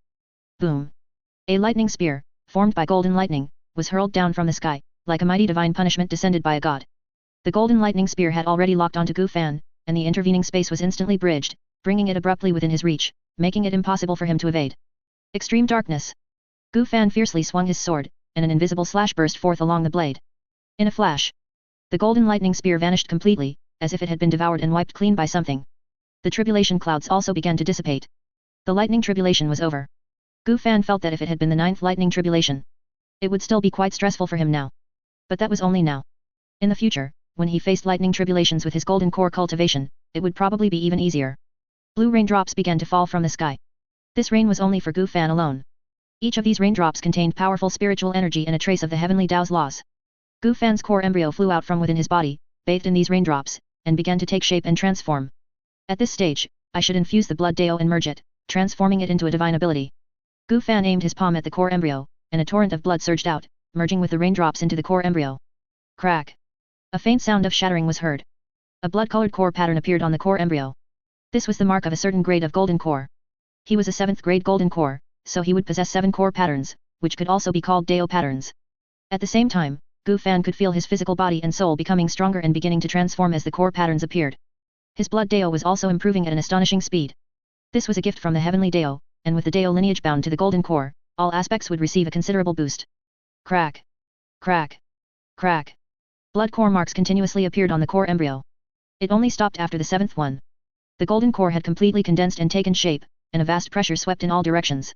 Boom. A lightning spear, formed by golden lightning, was hurled down from the sky, like a mighty divine punishment descended by a god. The golden lightning spear had already locked onto Gu Fan, and the intervening space was instantly bridged, bringing it abruptly within his reach, making it impossible for him to evade. Extreme darkness. Gu Fan fiercely swung his sword, and an invisible slash burst forth along the blade. In a flash, the golden lightning spear vanished completely, as if it had been devoured and wiped clean by something. The tribulation clouds also began to dissipate. The lightning tribulation was over. Gu Fan felt that if it had been the 9th lightning tribulation, it would still be quite stressful for him now. But that was only now. In the future, when he faced lightning tribulations with his golden core cultivation, it would probably be even easier. Blue raindrops began to fall from the sky. This rain was only for Gu Fan alone. Each of these raindrops contained powerful spiritual energy and a trace of the heavenly Tao's laws. Gu Fan's core embryo flew out from within his body, bathed in these raindrops, and began to take shape and transform. At this stage, I should infuse the blood Dao and merge it, transforming it into a divine ability. Gu Fan aimed his palm at the core embryo, and a torrent of blood surged out, merging with the raindrops into the core embryo. Crack! A faint sound of shattering was heard. A blood-colored core pattern appeared on the core embryo. This was the mark of a certain grade of golden core. He was a 7th grade golden core, so he would possess 7 core patterns, which could also be called Dao patterns. At the same time, Gu Fan could feel his physical body and soul becoming stronger and beginning to transform as the core patterns appeared. His blood Dao was also improving at an astonishing speed. This was a gift from the heavenly Dao, and with the Dao lineage bound to the golden core, all aspects would receive a considerable boost. Crack! Crack! Crack! Blood core marks continuously appeared on the core embryo. It only stopped after the 7th one. The golden core had completely condensed and taken shape, and a vast pressure swept in all directions.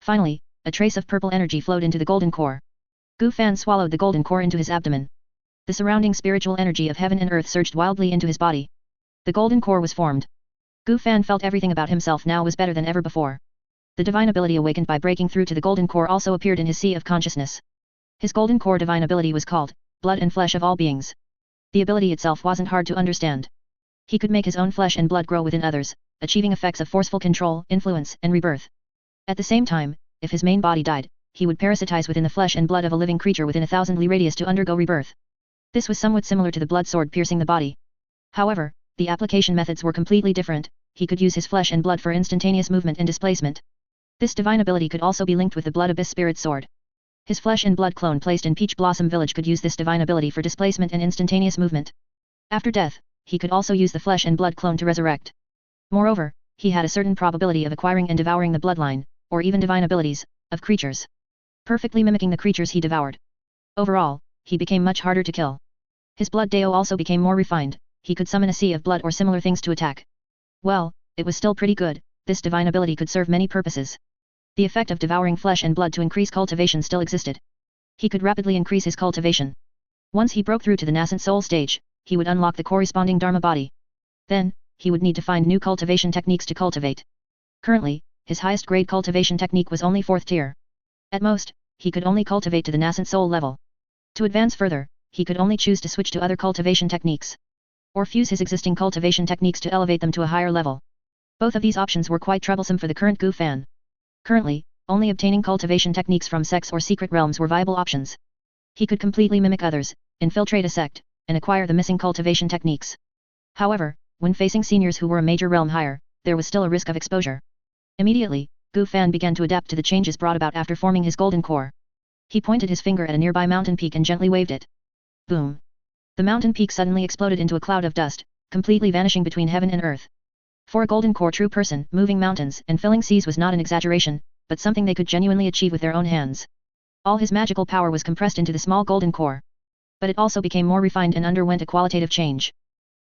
Finally, a trace of purple energy flowed into the golden core. Gu Fan swallowed the golden core into his abdomen. The surrounding spiritual energy of heaven and earth surged wildly into his body. The golden core was formed. Gu Fan felt everything about himself now was better than ever before. The divine ability awakened by breaking through to the golden core also appeared in his sea of consciousness. His golden core divine ability was called blood and flesh of all beings. The ability itself wasn't hard to understand. He could make his own flesh and blood grow within others, achieving effects of forceful control, influence, and rebirth. At the same time, if his main body died, he would parasitize within the flesh and blood of a living creature within 1,000 li radius to undergo rebirth. This was somewhat similar to the blood sword piercing the body. However, the application methods were completely different. He could use his flesh and blood for instantaneous movement and displacement. This divine ability could also be linked with the blood abyss spirit sword. His flesh and blood clone placed in Peach Blossom Village could use this divine ability for displacement and instantaneous movement. After death, he could also use the flesh and blood clone to resurrect. Moreover, he had a certain probability of acquiring and devouring the bloodline, or even divine abilities, of creatures, perfectly mimicking the creatures he devoured. Overall, he became much harder to kill. His blood Dao also became more refined. He could summon a sea of blood or similar things to attack. Well, it was still pretty good. This divine ability could serve many purposes. The effect of devouring flesh and blood to increase cultivation still existed. He could rapidly increase his cultivation. Once he broke through to the nascent soul stage, he would unlock the corresponding Dharma body. Then, he would need to find new cultivation techniques to cultivate. Currently, his highest grade cultivation technique was only 4th tier. At most, he could only cultivate to the nascent soul level. To advance further, he could only choose to switch to other cultivation techniques, or fuse his existing cultivation techniques to elevate them to a higher level. Both of these options were quite troublesome for the current Gu Fan. Currently, only obtaining cultivation techniques from sects or secret realms were viable options. He could completely mimic others, infiltrate a sect, and acquire the missing cultivation techniques. However, when facing seniors who were a major realm higher, there was still a risk of exposure. Immediately, Gu Fan began to adapt to the changes brought about after forming his golden core. He pointed his finger at a nearby mountain peak and gently waved it. Boom! The mountain peak suddenly exploded into a cloud of dust, completely vanishing between heaven and earth. For a golden core true person, moving mountains and filling seas was not an exaggeration, but something they could genuinely achieve with their own hands. All his magical power was compressed into the small golden core. But it also became more refined and underwent a qualitative change.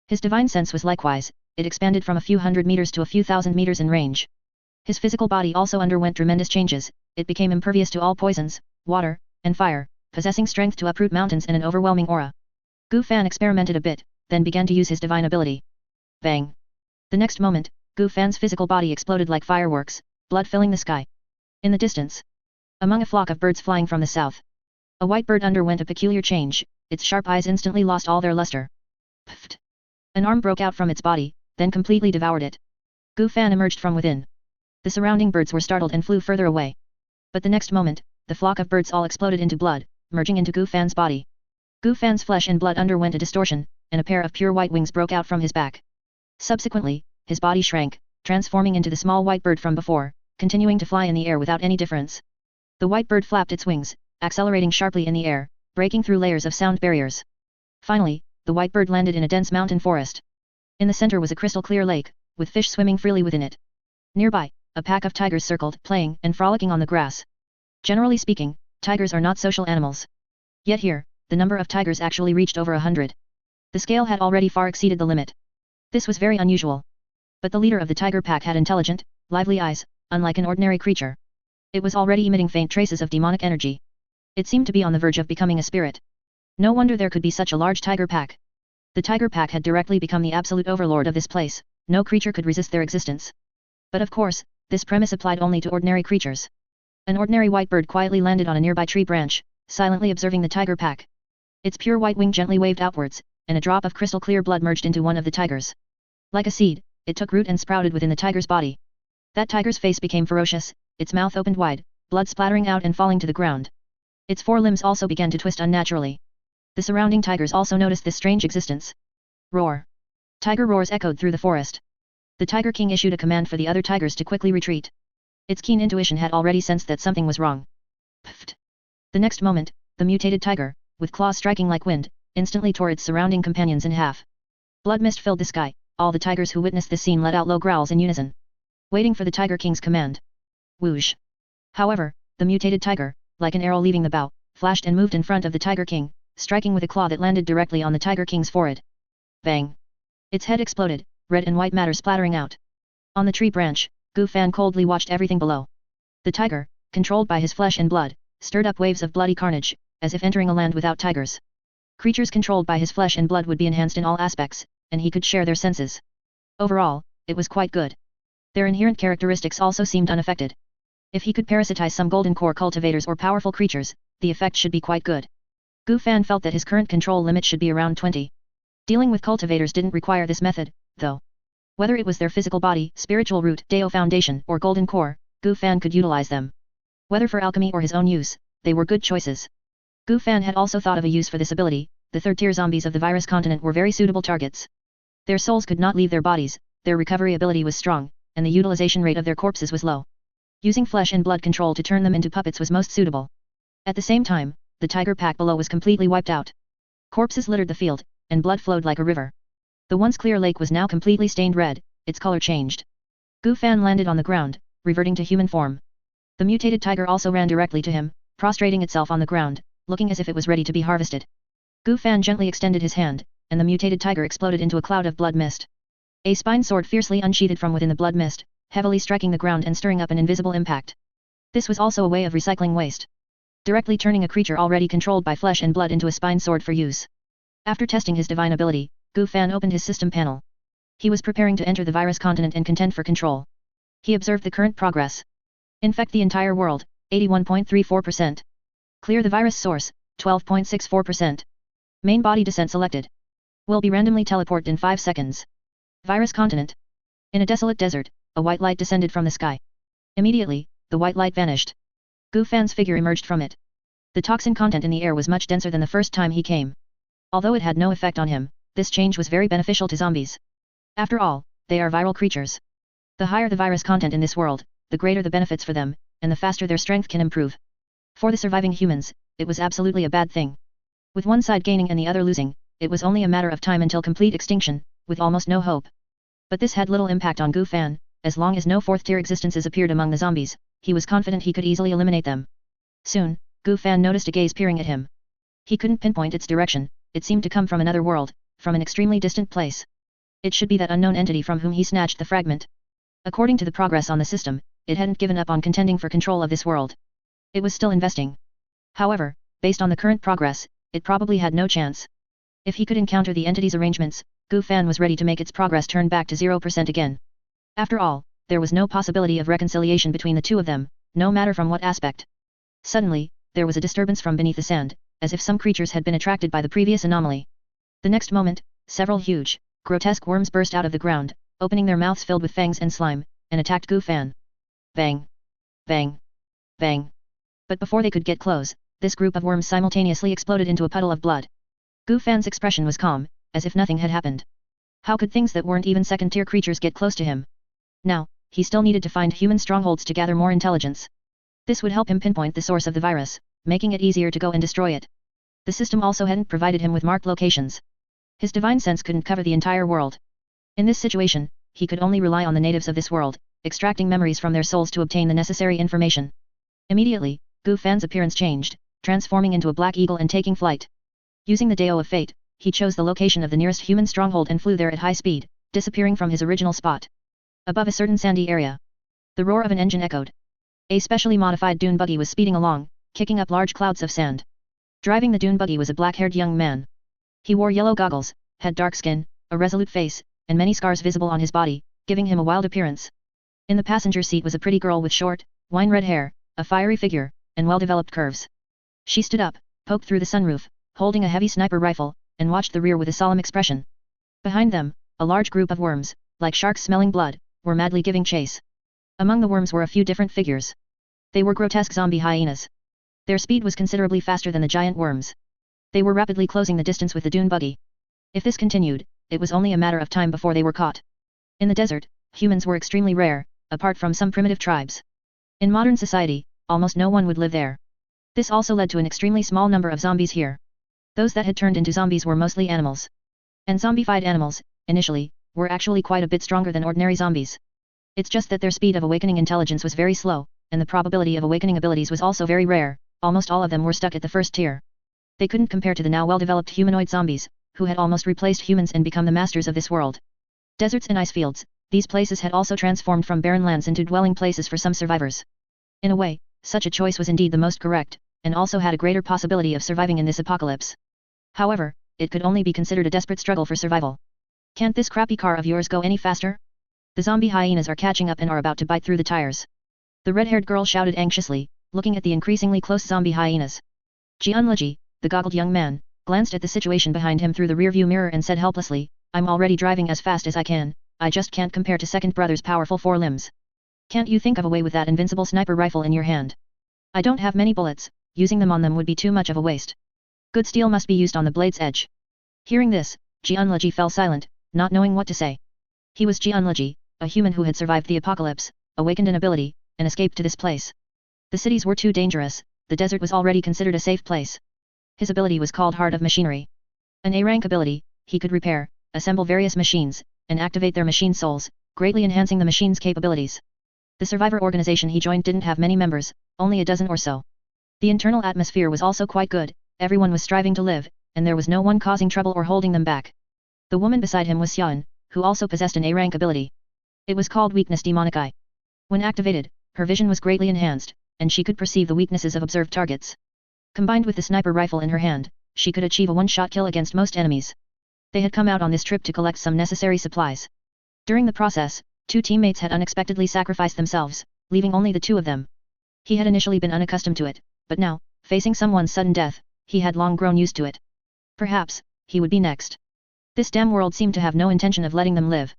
His divine sense was likewise, it expanded from a few hundred meters to a few thousand meters in range. His physical body also underwent tremendous changes. It became impervious to all poisons, water, and fire, possessing strength to uproot mountains and an overwhelming aura. Gu Fan experimented a bit, then began to use his divine ability. Bang! The next moment, Gu Fan's physical body exploded like fireworks, blood filling the sky. In the distance, among a flock of birds flying from the south, a white bird underwent a peculiar change. Its sharp eyes instantly lost all their luster. Pfft! An arm broke out from its body, then completely devoured it. Gu Fan emerged from within. The surrounding birds were startled and flew further away. But the next moment, the flock of birds all exploded into blood, merging into Gu Fan's body. Gu Fan's flesh and blood underwent a distortion, and a pair of pure white wings broke out from his back. Subsequently, his body shrank, transforming into the small white bird from before, continuing to fly in the air without any difference. The white bird flapped its wings, accelerating sharply in the air, breaking through layers of sound barriers. Finally, the white bird landed in a dense mountain forest. In the center was a crystal-clear lake, with fish swimming freely within it. Nearby, a pack of tigers circled, playing and frolicking on the grass. Generally speaking, tigers are not social animals. Yet here, the number of tigers actually reached over 100. The scale had already far exceeded the limit. This was very unusual. But the leader of the tiger pack had intelligent, lively eyes, unlike an ordinary creature. It was already emitting faint traces of demonic energy. It seemed to be on the verge of becoming a spirit. No wonder there could be such a large tiger pack. The tiger pack had directly become the absolute overlord of this place, no creature could resist their existence. But of course, this premise applied only to ordinary creatures. An ordinary white bird quietly landed on a nearby tree branch, silently observing the tiger pack. Its pure white wing gently waved outwards, and a drop of crystal clear blood merged into one of the tigers. Like a seed, it took root and sprouted within the tiger's body. That tiger's face became ferocious, its mouth opened wide, blood splattering out and falling to the ground. Its forelimbs also began to twist unnaturally. The surrounding tigers also noticed this strange existence. Roar! Tiger roars echoed through the forest. The Tiger King issued a command for the other tigers to quickly retreat. Its keen intuition had already sensed that something was wrong. Pfft! The next moment, the mutated tiger, with claws striking like wind, instantly tore its surrounding companions in half. Blood mist filled the sky, all the tigers who witnessed this scene let out low growls in unison, waiting for the Tiger King's command. Whoosh! However, the mutated tiger, like an arrow leaving the bow, flashed and moved in front of the Tiger King, striking with a claw that landed directly on the Tiger King's forehead. Bang! Its head exploded, red and white matter splattering out. On the tree branch, Gu Fan coldly watched everything below. The tiger, controlled by his flesh and blood, stirred up waves of bloody carnage, as if entering a land without tigers. Creatures controlled by his flesh and blood would be enhanced in all aspects, and he could share their senses. Overall, it was quite good. Their inherent characteristics also seemed unaffected. If he could parasitize some golden core cultivators or powerful creatures, the effect should be quite good. Gu Fan felt that his current control limit should be around 20. Dealing with cultivators didn't require this method, though. Whether it was their physical body, spiritual root, Dao Foundation, or golden core, Gu Fan could utilize them. Whether for alchemy or his own use, they were good choices. Gu Fan had also thought of a use for this ability. The third-tier zombies of the virus continent were very suitable targets. Their souls could not leave their bodies, their recovery ability was strong, and the utilization rate of their corpses was low. Using flesh and blood control to turn them into puppets was most suitable. At the same time, the tiger pack below was completely wiped out. Corpses littered the field, and blood flowed like a river. The once clear lake was now completely stained red, its color changed. Gu Fan landed on the ground, reverting to human form. The mutated tiger also ran directly to him, prostrating itself on the ground, looking as if it was ready to be harvested. Gu Fan gently extended his hand, and the mutated tiger exploded into a cloud of blood mist. A spine sword fiercely unsheathed from within the blood mist, heavily striking the ground and stirring up an invisible impact. This was also a way of recycling waste. Directly turning a creature already controlled by flesh and blood into a spine sword for use. After testing his divine ability, Gu Fan opened his system panel. He was preparing to enter the virus continent and contend for control. He observed the current progress. Infect the entire world, 81.34%. Clear the virus source, 12.64%. Main body descent selected. Will be randomly teleported in 5 seconds. Virus continent. In a desolate desert, a white light descended from the sky. Immediately, the white light vanished. Gu Fan's figure emerged from it. The toxin content in the air was much denser than the first time he came. Although it had no effect on him, this change was very beneficial to zombies. After all, they are viral creatures. The higher the virus content in this world, the greater the benefits for them, and the faster their strength can improve. For the surviving humans, it was absolutely a bad thing. With one side gaining and the other losing, it was only a matter of time until complete extinction, with almost no hope. But this had little impact on Gu Fan. As long as no fourth-tier existences appeared among the zombies, he was confident he could easily eliminate them. Soon, Gu Fan noticed a gaze peering at him. He couldn't pinpoint its direction, it seemed to come from another world, from an extremely distant place. It should be that unknown entity from whom he snatched the fragment. According to the progress on the system, it hadn't given up on contending for control of this world. It was still investing. However, based on the current progress, it probably had no chance. If he could encounter the entity's arrangements, Gu Fan was ready to make its progress turn back to 0% again. After all, there was no possibility of reconciliation between the two of them, no matter from what aspect. Suddenly, there was a disturbance from beneath the sand, as if some creatures had been attracted by the previous anomaly. The next moment, several huge, grotesque worms burst out of the ground, opening their mouths filled with fangs and slime, and attacked Gu Fan. Bang! Bang! Bang! But before they could get close, this group of worms simultaneously exploded into a puddle of blood. Gu Fan's expression was calm, as if nothing had happened. How could things that weren't even second-tier creatures get close to him? Now, he still needed to find human strongholds to gather more intelligence. This would help him pinpoint the source of the virus, making it easier to go and destroy it. The system also hadn't provided him with marked locations. His divine sense couldn't cover the entire world. In this situation, he could only rely on the natives of this world, extracting memories from their souls to obtain the necessary information. Immediately, Gu Fan's appearance changed, transforming into a black eagle and taking flight. Using the Dao of Fate, he chose the location of the nearest human stronghold and flew there at high speed, disappearing from his original spot. Above a certain sandy area, the roar of an engine echoed. A specially modified dune buggy was speeding along, kicking up large clouds of sand. Driving the dune buggy was a black-haired young man. He wore yellow goggles, had dark skin, a resolute face, and many scars visible on his body, giving him a wild appearance. In the passenger seat was a pretty girl with short, wine-red hair, a fiery figure, and well-developed curves. She stood up, poked through the sunroof, holding a heavy sniper rifle, and watched the rear with a solemn expression. Behind them, a large group of worms, like sharks smelling blood, were madly giving chase. Among the worms were a few different figures. They were grotesque zombie hyenas. Their speed was considerably faster than the giant worms. They were rapidly closing the distance with the dune buggy. If this continued, it was only a matter of time before they were caught. In the desert, humans were extremely rare, apart from some primitive tribes. In modern society, almost no one would live there. This also led to an extremely small number of zombies here. Those that had turned into zombies were mostly animals. And zombified animals, initially, were actually quite a bit stronger than ordinary zombies. It's just that their speed of awakening intelligence was very slow, and the probability of awakening abilities was also very rare. Almost all of them were stuck at the first tier. They couldn't compare to the now well-developed humanoid zombies, who had almost replaced humans and become the masters of this world. Deserts and ice fields, these places had also transformed from barren lands into dwelling places for some survivors. In a way, such a choice was indeed the most correct, and also had a greater possibility of surviving in this apocalypse. However, it could only be considered a desperate struggle for survival. Can't this crappy car of yours go any faster? The zombie hyenas are catching up and are about to bite through the tires. The red-haired girl shouted anxiously, looking at the increasingly close zombie hyenas. Jianleji, the goggled young man, glanced at the situation behind him through the rearview mirror and said helplessly, I'm already driving as fast as I can, I just can't compare to second brother's powerful 4 limbs. Can't you think of a way with that invincible sniper rifle in your hand? I don't have many bullets, using them on them would be too much of a waste. Good steel must be used on the blade's edge. Hearing this, Jianleji fell silent, not knowing what to say. He was Jianleji, a human who had survived the apocalypse, awakened an ability, and escaped to this place. The cities were too dangerous, the desert was already considered a safe place. His ability was called Heart of Machinery. An A-rank ability, he could repair, assemble various machines, and activate their machine souls, greatly enhancing the machine's capabilities. The survivor organization he joined didn't have many members, only a dozen or so. The internal atmosphere was also quite good, everyone was striving to live, and there was no one causing trouble or holding them back. The woman beside him was Xian, who also possessed an A-rank ability. It was called Weakness Demonic Eye. When activated, her vision was greatly enhanced, and she could perceive the weaknesses of observed targets. Combined with the sniper rifle in her hand, she could achieve a one-shot kill against most enemies. They had come out on this trip to collect some necessary supplies. During the process, 2 teammates had unexpectedly sacrificed themselves, leaving only the 2 of them. He had initially been unaccustomed to it, but now, facing someone's sudden death, he had long grown used to it. Perhaps, he would be next. This damn world seemed to have no intention of letting them live.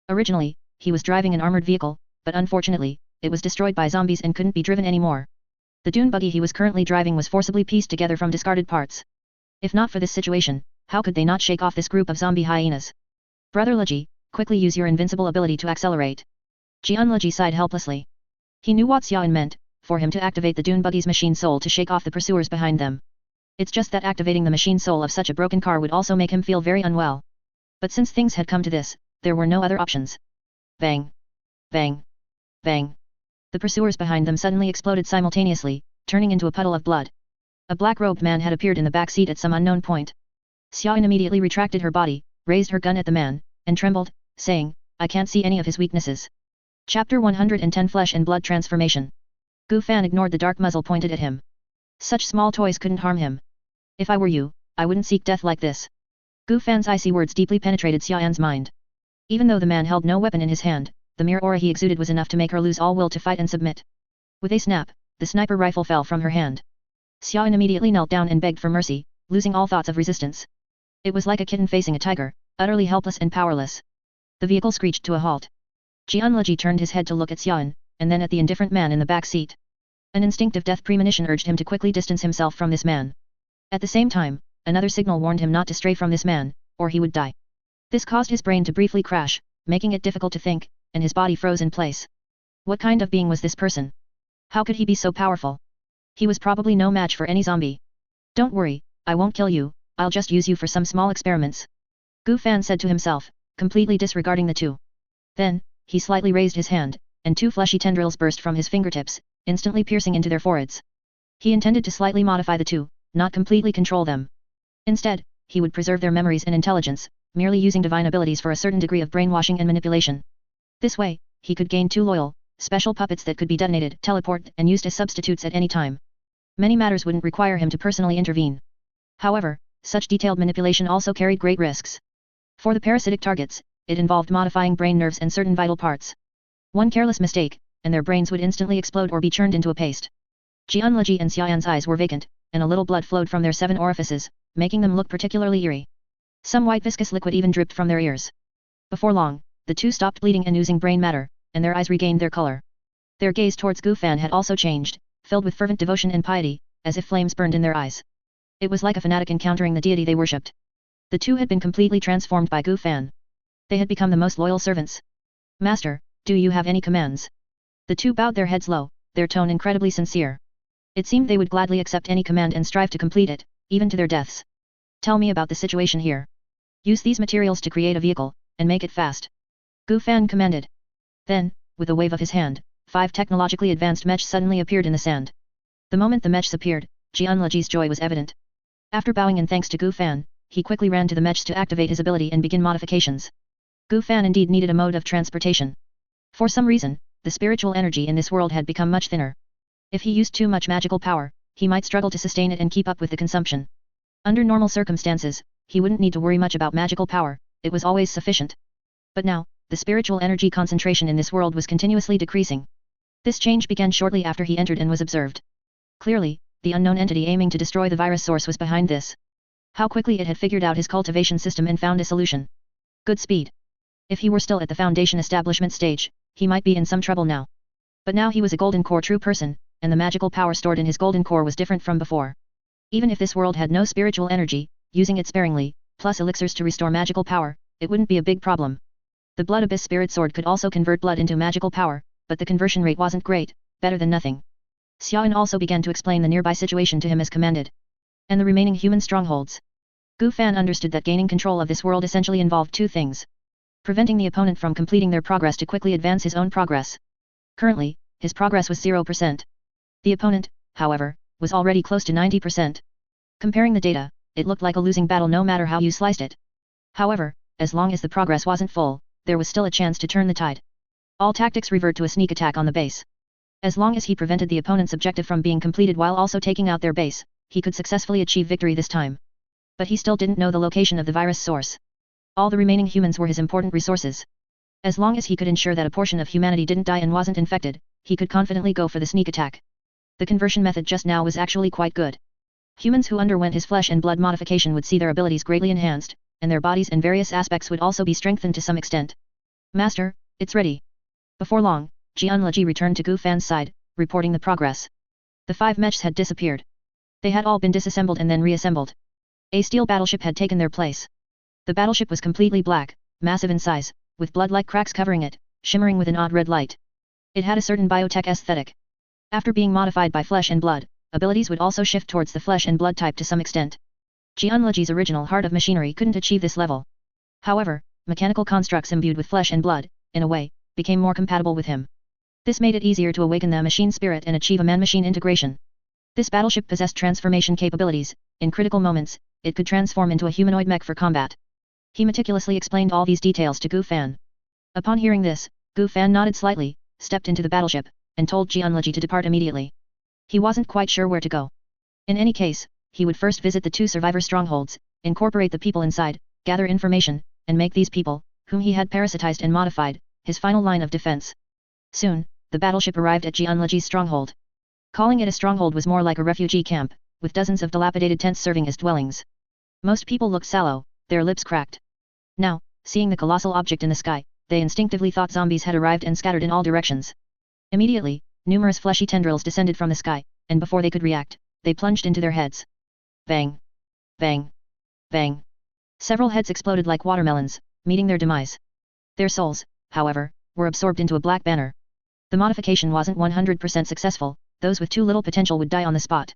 Originally, he was driving an armored vehicle, but unfortunately, it was destroyed by zombies and couldn't be driven anymore. The dune buggy he was currently driving was forcibly pieced together from discarded parts. If not for this situation, how could they not shake off this group of zombie hyenas? Brother Leji, quickly use your invincible ability to accelerate. Jianleji sighed helplessly. He knew what Xiaoyan meant, for him to activate the dune buggy's machine soul to shake off the pursuers behind them. It's just that activating the machine soul of such a broken car would also make him feel very unwell. But since things had come to this, there were no other options. Bang! Bang! Bang! The pursuers behind them suddenly exploded simultaneously, turning into a puddle of blood. A black-robed man had appeared in the back seat at some unknown point. Xiaoyan immediately retracted her body, raised her gun at the man, and trembled, saying, I can't see any of his weaknesses. Chapter 110 Flesh and Blood Transformation. Gu Fan ignored the dark muzzle pointed at him. Such small toys couldn't harm him. If I were you, I wouldn't seek death like this. Gu Fan's icy words deeply penetrated Xiaoyan's mind. Even though the man held no weapon in his hand, the mere aura he exuded was enough to make her lose all will to fight and submit. With a snap, the sniper rifle fell from her hand. Xiaoyan immediately knelt down and begged for mercy, losing all thoughts of resistance. It was like a kitten facing a tiger, utterly helpless and powerless. The vehicle screeched to a halt. Jianleji turned his head to look at Xiaoyan, and then at the indifferent man in the back seat. An instinctive death premonition urged him to quickly distance himself from this man. At the same time, another signal warned him not to stray from this man, or he would die. This caused his brain to briefly crash, making it difficult to think, and his body froze in place. What kind of being was this person? How could he be so powerful? He was probably no match for any zombie. Don't worry, I won't kill you, I'll just use you for some small experiments. Gu Fan said to himself, completely disregarding the two. Then, he slightly raised his hand, and two fleshy tendrils burst from his fingertips, instantly piercing into their foreheads. He intended to slightly modify the two, not completely control them. Instead, he would preserve their memories and intelligence, merely using divine abilities for a certain degree of brainwashing and manipulation. This way, he could gain two loyal, special puppets that could be detonated, teleported, and used as substitutes at any time. Many matters wouldn't require him to personally intervene. However, such detailed manipulation also carried great risks. For the parasitic targets, it involved modifying brain nerves and certain vital parts. One careless mistake, and their brains would instantly explode or be churned into a paste. Jianleji and Xiaoyan's eyes were vacant, and a little blood flowed from their 7 orifices, making them look particularly eerie. Some white viscous liquid even dripped from their ears. Before long, the two stopped bleeding and oozing brain matter, and their eyes regained their color. Their gaze towards Gu Fan had also changed, filled with fervent devotion and piety, as if flames burned in their eyes. It was like a fanatic encountering the deity they worshipped. The two had been completely transformed by Gu Fan. They had become the most loyal servants. Master, do you have any commands? The two bowed their heads low, their tone incredibly sincere. It seemed they would gladly accept any command and strive to complete it, even to their deaths. Tell me about the situation here. Use these materials to create a vehicle, and make it fast. Gu Fan commanded. Then, with a wave of his hand, 5 technologically advanced mechs suddenly appeared in the sand. The moment the mechs appeared, Jianleji's joy was evident. After bowing in thanks to Gu Fan, he quickly ran to the mechs to activate his ability and begin modifications. Gu Fan indeed needed a mode of transportation. For some reason, the spiritual energy in this world had become much thinner. If he used too much magical power, he might struggle to sustain it and keep up with the consumption. Under normal circumstances, he wouldn't need to worry much about magical power, it was always sufficient. But now, the spiritual energy concentration in this world was continuously decreasing. This change began shortly after he entered and was observed. Clearly, the unknown entity aiming to destroy the virus source was behind this. How quickly it had figured out his cultivation system and found a solution. Good speed. If he were still at the foundation establishment stage, he might be in some trouble now. But now he was a golden core true person, and the magical power stored in his golden core was different from before. Even if this world had no spiritual energy, using it sparingly, plus elixirs to restore magical power, it wouldn't be a big problem. The Blood Abyss Spirit Sword could also convert blood into magical power, but the conversion rate wasn't great, better than nothing. Xiaoyan also began to explain the nearby situation to him as commanded. And the remaining human strongholds. Gu Fan understood that gaining control of this world essentially involved two things. Preventing the opponent from completing their progress to quickly advance his own progress. Currently, his progress was 0%. The opponent, however, was already close to 90%. Comparing the data, it looked like a losing battle no matter how you sliced it. However, as long as the progress wasn't full, there was still a chance to turn the tide. All tactics revert to a sneak attack on the base. As long as he prevented the opponent's objective from being completed while also taking out their base, he could successfully achieve victory this time. But he still didn't know the location of the virus source. All the remaining humans were his important resources. As long as he could ensure that a portion of humanity didn't die and wasn't infected, he could confidently go for the sneak attack. The conversion method just now was actually quite good. Humans who underwent his flesh and blood modification would see their abilities greatly enhanced, and their bodies and various aspects would also be strengthened to some extent. Master, it's ready. Before long, Jianleji returned to Gu Fan's side, reporting the progress. The 5 mechs had disappeared. They had all been disassembled and then reassembled. A steel battleship had taken their place. The battleship was completely black, massive in size, with blood-like cracks covering it, shimmering with an odd red light. It had a certain biotech aesthetic. After being modified by flesh and blood, abilities would also shift towards the flesh and blood type to some extent. Jianleji's original heart of machinery couldn't achieve this level. However, mechanical constructs imbued with flesh and blood, in a way, became more compatible with him. This made it easier to awaken the machine spirit and achieve a man-machine integration. This battleship possessed transformation capabilities. In critical moments, it could transform into a humanoid mech for combat. He meticulously explained all these details to Gu Fan. Upon hearing this, Gu Fan nodded slightly, stepped into the battleship, and told Jianleji to depart immediately. He wasn't quite sure where to go. In any case, he would first visit the 2 survivor strongholds, incorporate the people inside, gather information, and make these people, whom he had parasitized and modified, his final line of defense. Soon, the battleship arrived at Jianleji's stronghold. Calling it a stronghold was more like a refugee camp, with dozens of dilapidated tents serving as dwellings. Most people looked sallow, their lips cracked. Now, seeing the colossal object in the sky, they instinctively thought zombies had arrived and scattered in all directions. Immediately, numerous fleshy tendrils descended from the sky, and before they could react, they plunged into their heads. Bang! Bang! Bang! Several heads exploded like watermelons, meeting their demise. Their souls, however, were absorbed into a black banner. The modification wasn't 100% successful, those with too little potential would die on the spot.